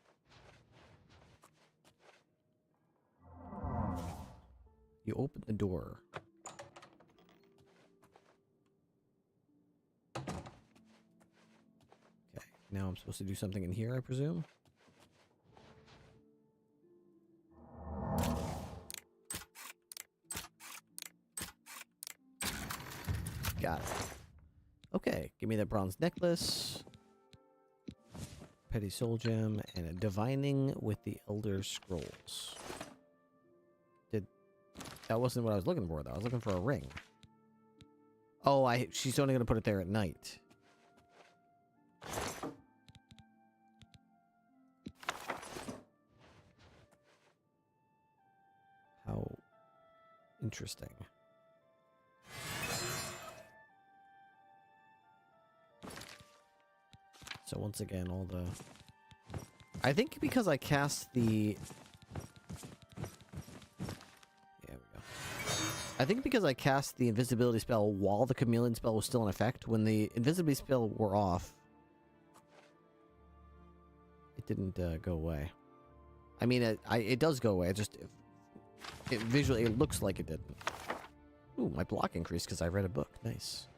You open the door. Okay, now I'm supposed to do something in here, I presume? Got it. Okay, give me that bronze necklace. Petty soul gem, and a divining with the Elder Scrolls. That wasn't what I was looking for, though. I was looking for a ring. Oh, she's only going to put it there at night. How interesting. So once again, all the... I think because I cast the... There we go. I think because I cast the invisibility spell while the chameleon spell was still in effect, when the invisibility spell wore off, it didn't go away. I mean, it does go away. It just visually it looks like it didn't. Ooh, my block increased because I read a book. Nice.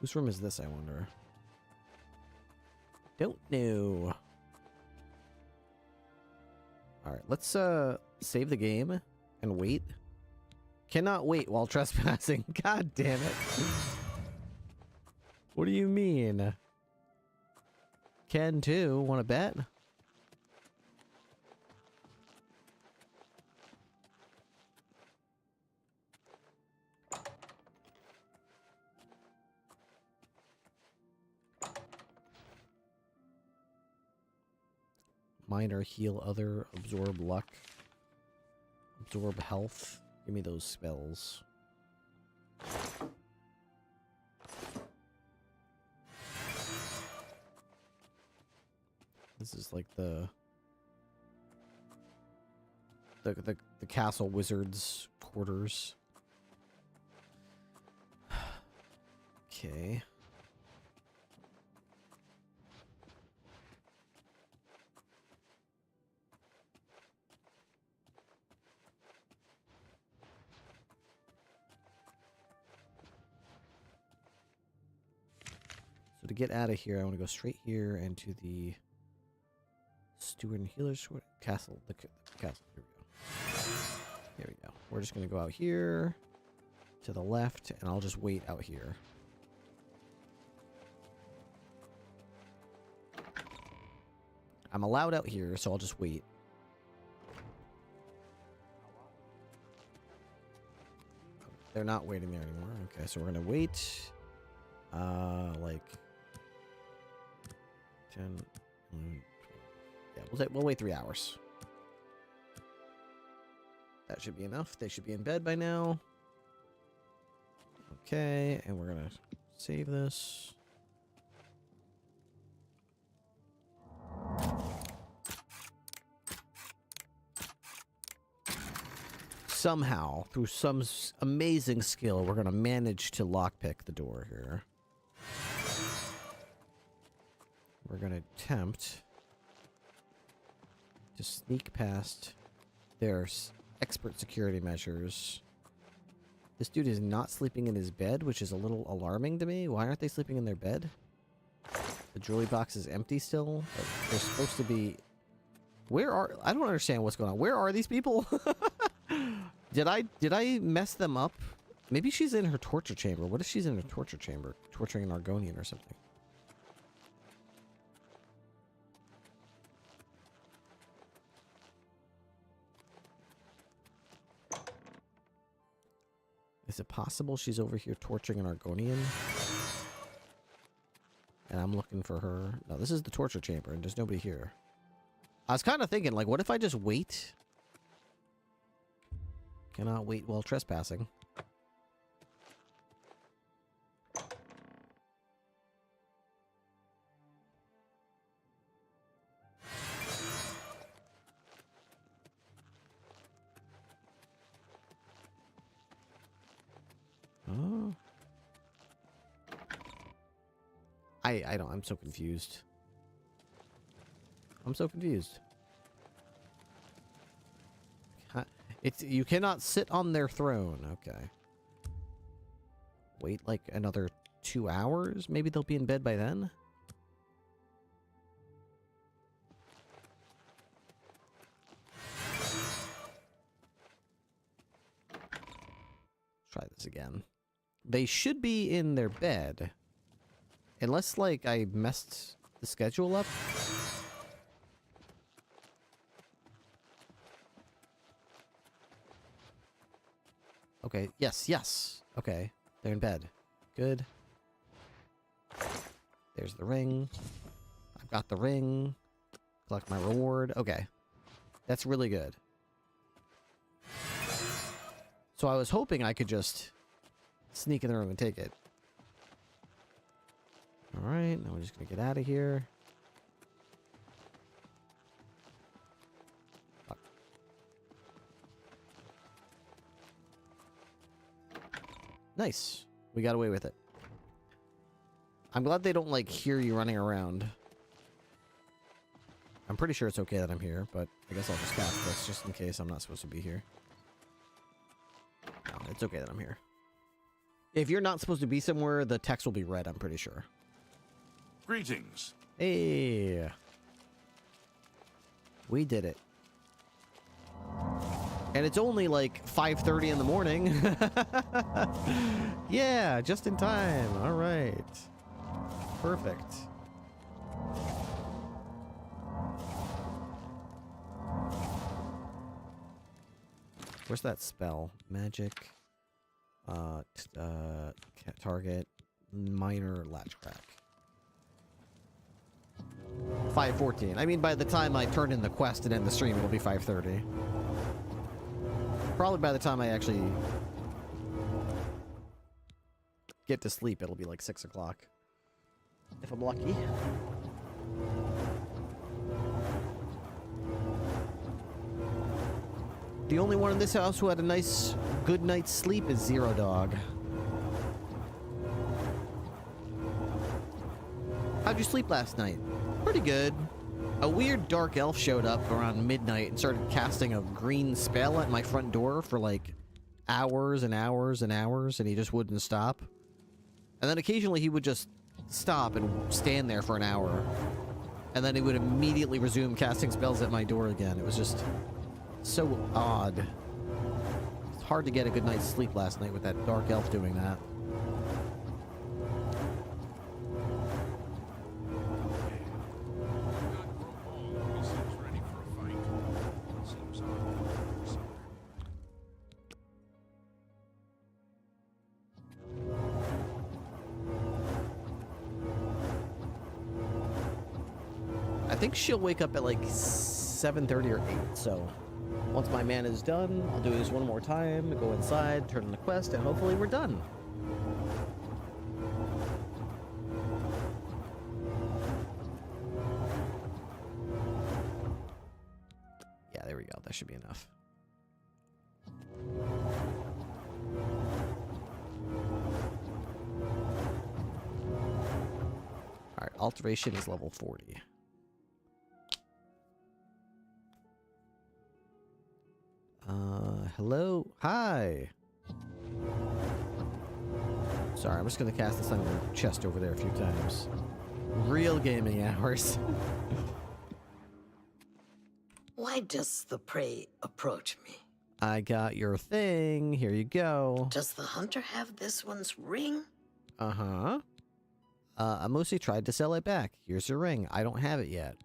Whose room is this, I wonder? Don't know. Alright, let's save the game and wait. Cannot wait while trespassing. God damn it. What do you mean? Can too. Want to bet? Minor, heal other, absorb luck, absorb health. Give me those spells. This is like the castle wizard's quarters. Okay. So to get out of here, I want to go straight here and to the steward and healer's castle. The castle. Here we go. Here we go. We're just going to go out here to the left, and I'll just wait out here. I'm allowed out here, so I'll just wait. They're not waiting there anymore. Okay, so we're going to wait. Like 10, 11, 12. Yeah, we'll wait 3 hours. That should be enough. They should be in bed by now. Okay, and we're gonna save this. Somehow, through some amazing skill, we're gonna manage to lockpick the door here. We're gonna attempt to sneak past their expert security measures. This dude is not sleeping in his bed, which is a little alarming to me. Why aren't they sleeping in their bed? The jewelry box is empty still. But they're supposed to be... I don't understand what's going on. Where are these people? Did I mess them up? Maybe she's in her torture chamber. What if she's in her torture chamber? Torturing an Argonian or something. Is it possible she's over here torturing an Argonian? And I'm looking for her. No, this is the torture chamber, and there's nobody here. I was kind of thinking, like, what if I just wait? Cannot wait while trespassing. Oh. I don't, I'm so confused. I'm so confused. You cannot sit on their throne. Okay. Wait like another 2 hours? Maybe they'll be in bed by then? Try this again. They should be in their bed. Unless, like, I messed the schedule up. Okay, yes. Okay, they're in bed. Good. There's the ring. I've got the ring. Collect my reward. Okay. That's really good. So I was hoping I could just sneak in the room and take it. Alright, now we're just gonna get out of here. Fuck. Nice. We got away with it. I'm glad they don't, like, hear you running around. I'm pretty sure it's okay that I'm here, but I guess I'll just cast this just in case I'm not supposed to be here. No, it's okay that I'm here. If you're not supposed to be somewhere, the text will be red, I'm pretty sure. Greetings. Hey. We did it. And it's only like 5:30 in the morning. Yeah, just in time. All right. Perfect. Where's that spell? Magic. Target. Minor latch crack. 5:14. I mean, by the time I turn in the quest and end the stream, it'll be 5:30. Probably by the time I actually get to sleep, it'll be like 6 o'clock. If I'm lucky. The only one in this house who had a nice, good night's sleep is Zero Dog. How'd you sleep last night? Pretty good. A weird dark elf showed up around midnight and started casting a green spell at my front door for like hours and hours and hours, and he just wouldn't stop. And then occasionally he would just stop and stand there for an hour. And then he would immediately resume casting spells at my door again. It was just so odd. It's hard to get a good night's sleep last night with that dark elf doing that. I think she'll wake up at like 7:30 or 8, so once my man is done, I'll do this one more time, go inside, turn in the quest, and hopefully we're done. Yeah, there we go. That should be enough. Alright, alteration is level 40. Hello? Hi! Sorry, I'm just gonna cast this on your chest over there a few times. Real gaming hours. Why does the prey approach me? I got your thing. Here you go. Does the hunter have this one's ring? Uh-huh. Amusi tried to sell it back. Here's your ring. I don't have it yet.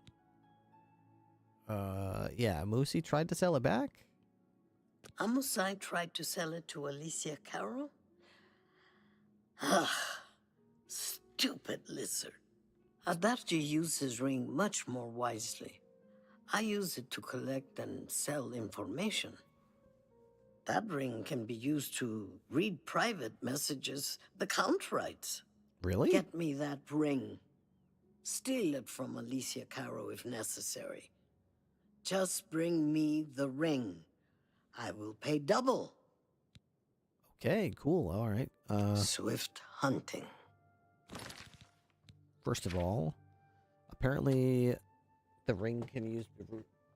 Yeah, Amusi tried to sell it back? Amusai tried to sell it to Alicia Carroll? Ah, stupid lizard. Adarji used his ring much more wisely. I use it to collect and sell information. That ring can be used to read private messages the Count writes. Really? Get me that ring. Steal it from Alicia Caro if necessary. Just bring me the ring. I will pay double. Okay, cool. All right. Swift hunting. First of all, apparently the ring can use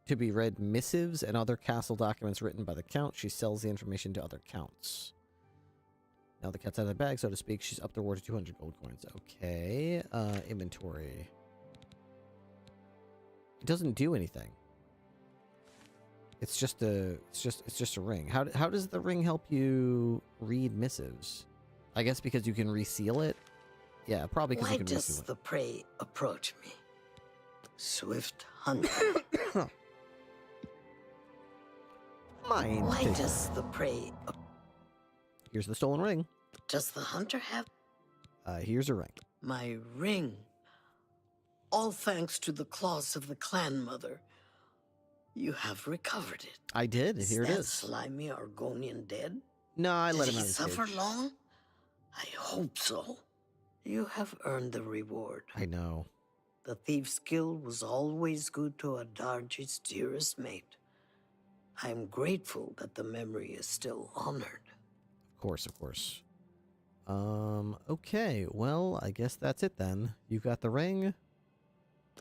to be read missives and other castle documents written by the Count. She sells the information to other Counts. Now the cat's out of the bag, so to speak. She's up toward 200 gold coins. Okay. Inventory. It doesn't do anything. It's just a ring. How does the ring help you read missives? I guess because you can reseal it. Yeah, probably because you can reseal it. Why does the prey approach me? Swift hunting. Mine. Why does the prey? Here's the stolen ring. Does the hunter have? Here's a ring. My ring. All thanks to the claws of the clan mother. You have recovered it. I did. Here it is. Slimy Argonian dead? No, I let Did him he out of suffer cage. long? I hope so. You have earned the reward. I know. The thief's guild was always good to Adarji's dearest mate. I'm grateful that the memory is still honored. Of course, of course. Okay. Well, I guess that's it then. You got the ring.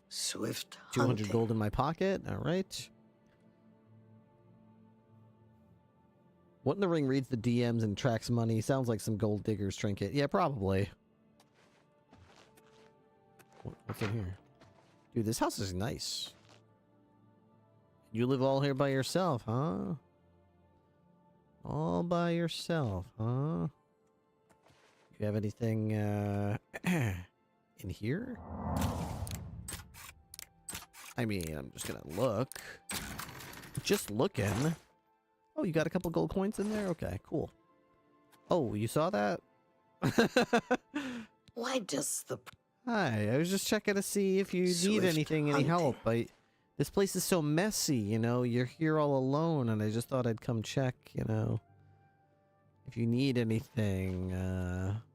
Swift 200 hunting. gold in my pocket. All right. What in the ring reads the DMs and tracks money? Sounds like some gold digger's trinket. Yeah, probably. What's in here? Dude, this house is nice. You live all here by yourself, huh? All by yourself, huh? You have anything, in here? I mean, I'm just gonna look. Just looking. Oh, you got a couple gold coins in there? Okay, cool. Oh, you saw that? Why does the... Hi, I was just checking to see if you need anything, any help. This place is so messy, you know? You're here all alone, and I just thought I'd come check, you know? If you need anything,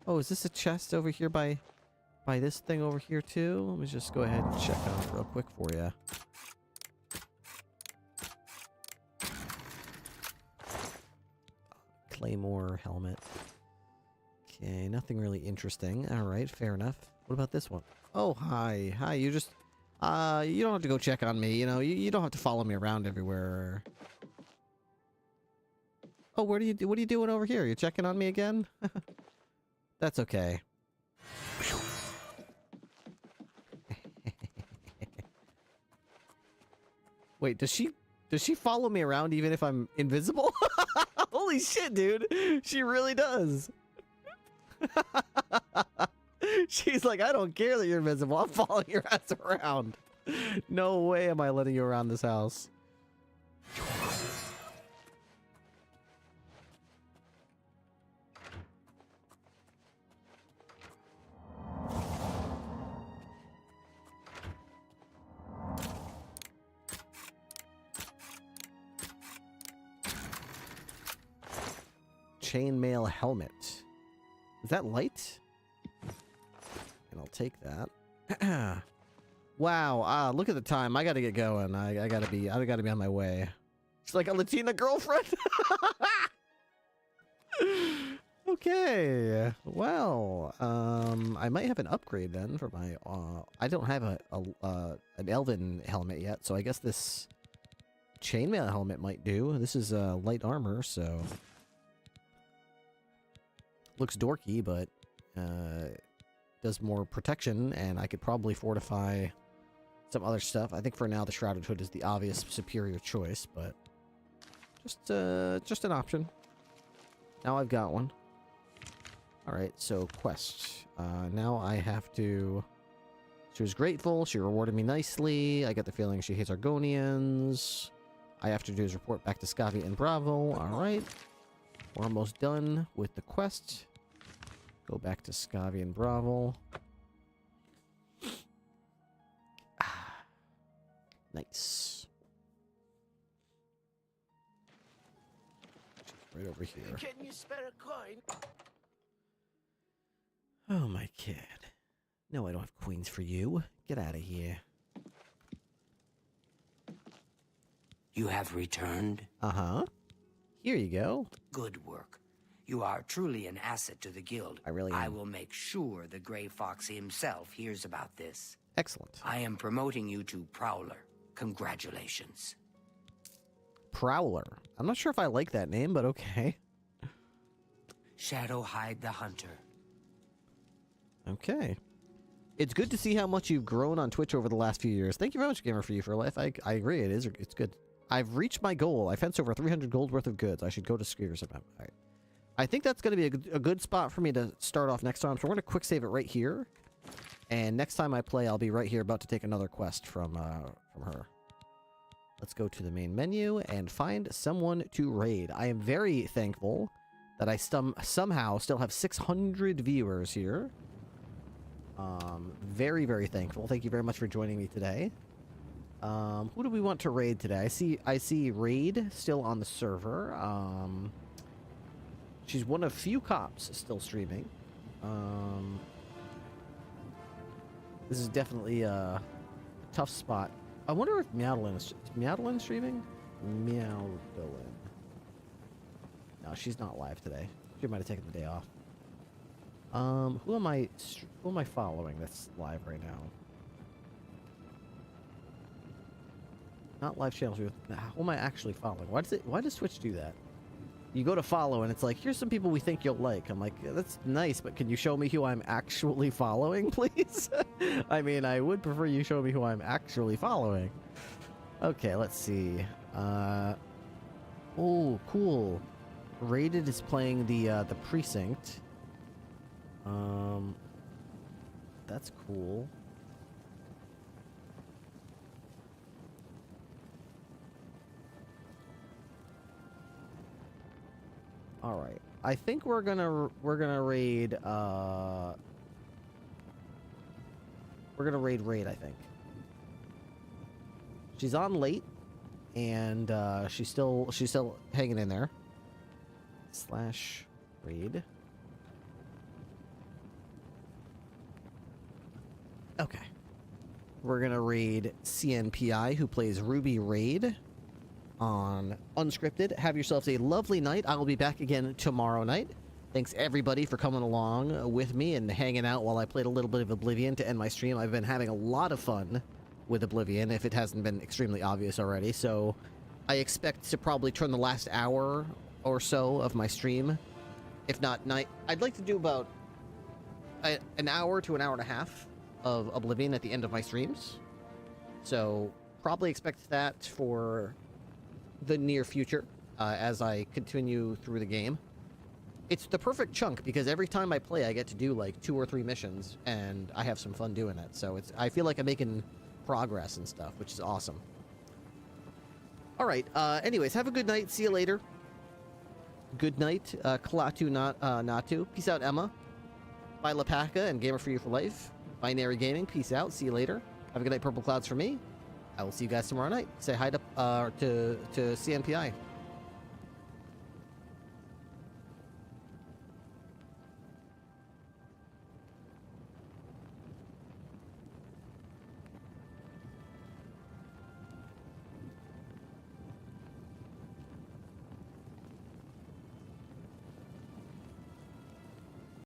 Oh, is this a chest over here by this thing over here, too? Let me just go ahead and check on it real quick for you. Claymore helmet. Okay, nothing really interesting. Alright, fair enough. What about this one? Oh, hi. Hi, you just... you don't have to go check on me, you know? You don't have to follow me around everywhere. Oh, what are you doing over here? You checking on me again? That's okay. Wait, does she follow me around even if I'm invisible? Holy shit, dude. She really does. She's like, I don't care that you're invisible. I'm following your ass around. No way am I letting you around this house. Chainmail helmet. Is that light? And I'll take that. Wow, look at the time. I gotta get going. I gotta be on my way. She's like a Latina girlfriend. Okay. Well, I might have an upgrade then for my I don't have an elven helmet yet, so I guess this chainmail helmet might do. This is light armor, so looks dorky, but does more protection, and I could probably fortify some other stuff. I think for now the Shrouded Hood is the obvious superior choice, but just an option. Now I've got one. Alright, so quest. Now I have to... She was grateful, she rewarded me nicely, I get the feeling she hates Argonians. I have to do is report back to Scavi and Bravo. Alright. We're almost done with the quest. Go back to Scavi and Bravo. Nice. Right over here. Can you spare a coin? Oh, my kid. No, I don't have coins for you. Get out of here. You have returned? Uh-huh. Here you go. Good work. You are truly an asset to the guild. I really am. I will make sure the Grey Fox himself hears about this. Excellent. I am promoting you to Prowler. Congratulations. Prowler. I'm not sure if I like that name, but okay. Shadowhide the Hunter. Okay. It's good to see how much you've grown on Twitch over the last few years. Thank you very much, Gamer for You for Life. I agree, it's good. I've reached my goal. I fenced over 300 gold worth of goods. I should go to Skrier's about. All right. I think that's going to be a good spot for me to start off next time. So we're going to quick save it right here. And next time I play, I'll be right here about to take another quest from her. Let's go to the main menu and find someone to raid. I am very thankful that I somehow still have 600 viewers here. Very, very thankful. Thank you very much for joining me today. Who do we want to raid today? I see raid still on the server. She's one of few cops still streaming. This is definitely a tough spot. I wonder if Meowdolin is Meowdolin streaming? Meowdolin. No, she's not live today. She might have taken the day off. Who am I following that's live right now? Not live channels. Who am I actually following? Why does Twitch do that? You go to follow and it's like, here's some people we think you'll like. I'm like, that's nice, but can you show me who I'm actually following, please? I mean, I would prefer you show me who I'm actually following. Okay, let's see. Oh, cool. Rated is playing the Precinct. That's cool. All right. I think we're gonna raid. We're gonna raid. I think she's on late, and she's still hanging in there. / raid. Okay. We're gonna raid CNPI, who plays Ruby Raid on Unscripted. Have yourselves a lovely night. I will be back again tomorrow night. Thanks everybody for coming along with me and hanging out while I played a little bit of Oblivion to end my stream. I've been having a lot of fun with Oblivion, if it hasn't been extremely obvious already. So I expect to probably turn the last hour or so of my stream, if not night. I'd like to do about an hour to an hour and a half of Oblivion at the end of my streams. So probably expect that for the near future as I continue through the game. It's the perfect chunk because every time I play I get to do like 2 or 3 missions and I have some fun doing it. So I feel like I'm making progress and stuff, which is awesome. All right, anyways, have a good night. See you later. Good night. Klaatu Natu. Peace out, Emma. Bye, Lapaka and Gamer for You for Life. Binary Gaming. Peace out. See you later. Have a good night, Purple Clouds for me. I will see you guys tomorrow night. Say hi to CNPI.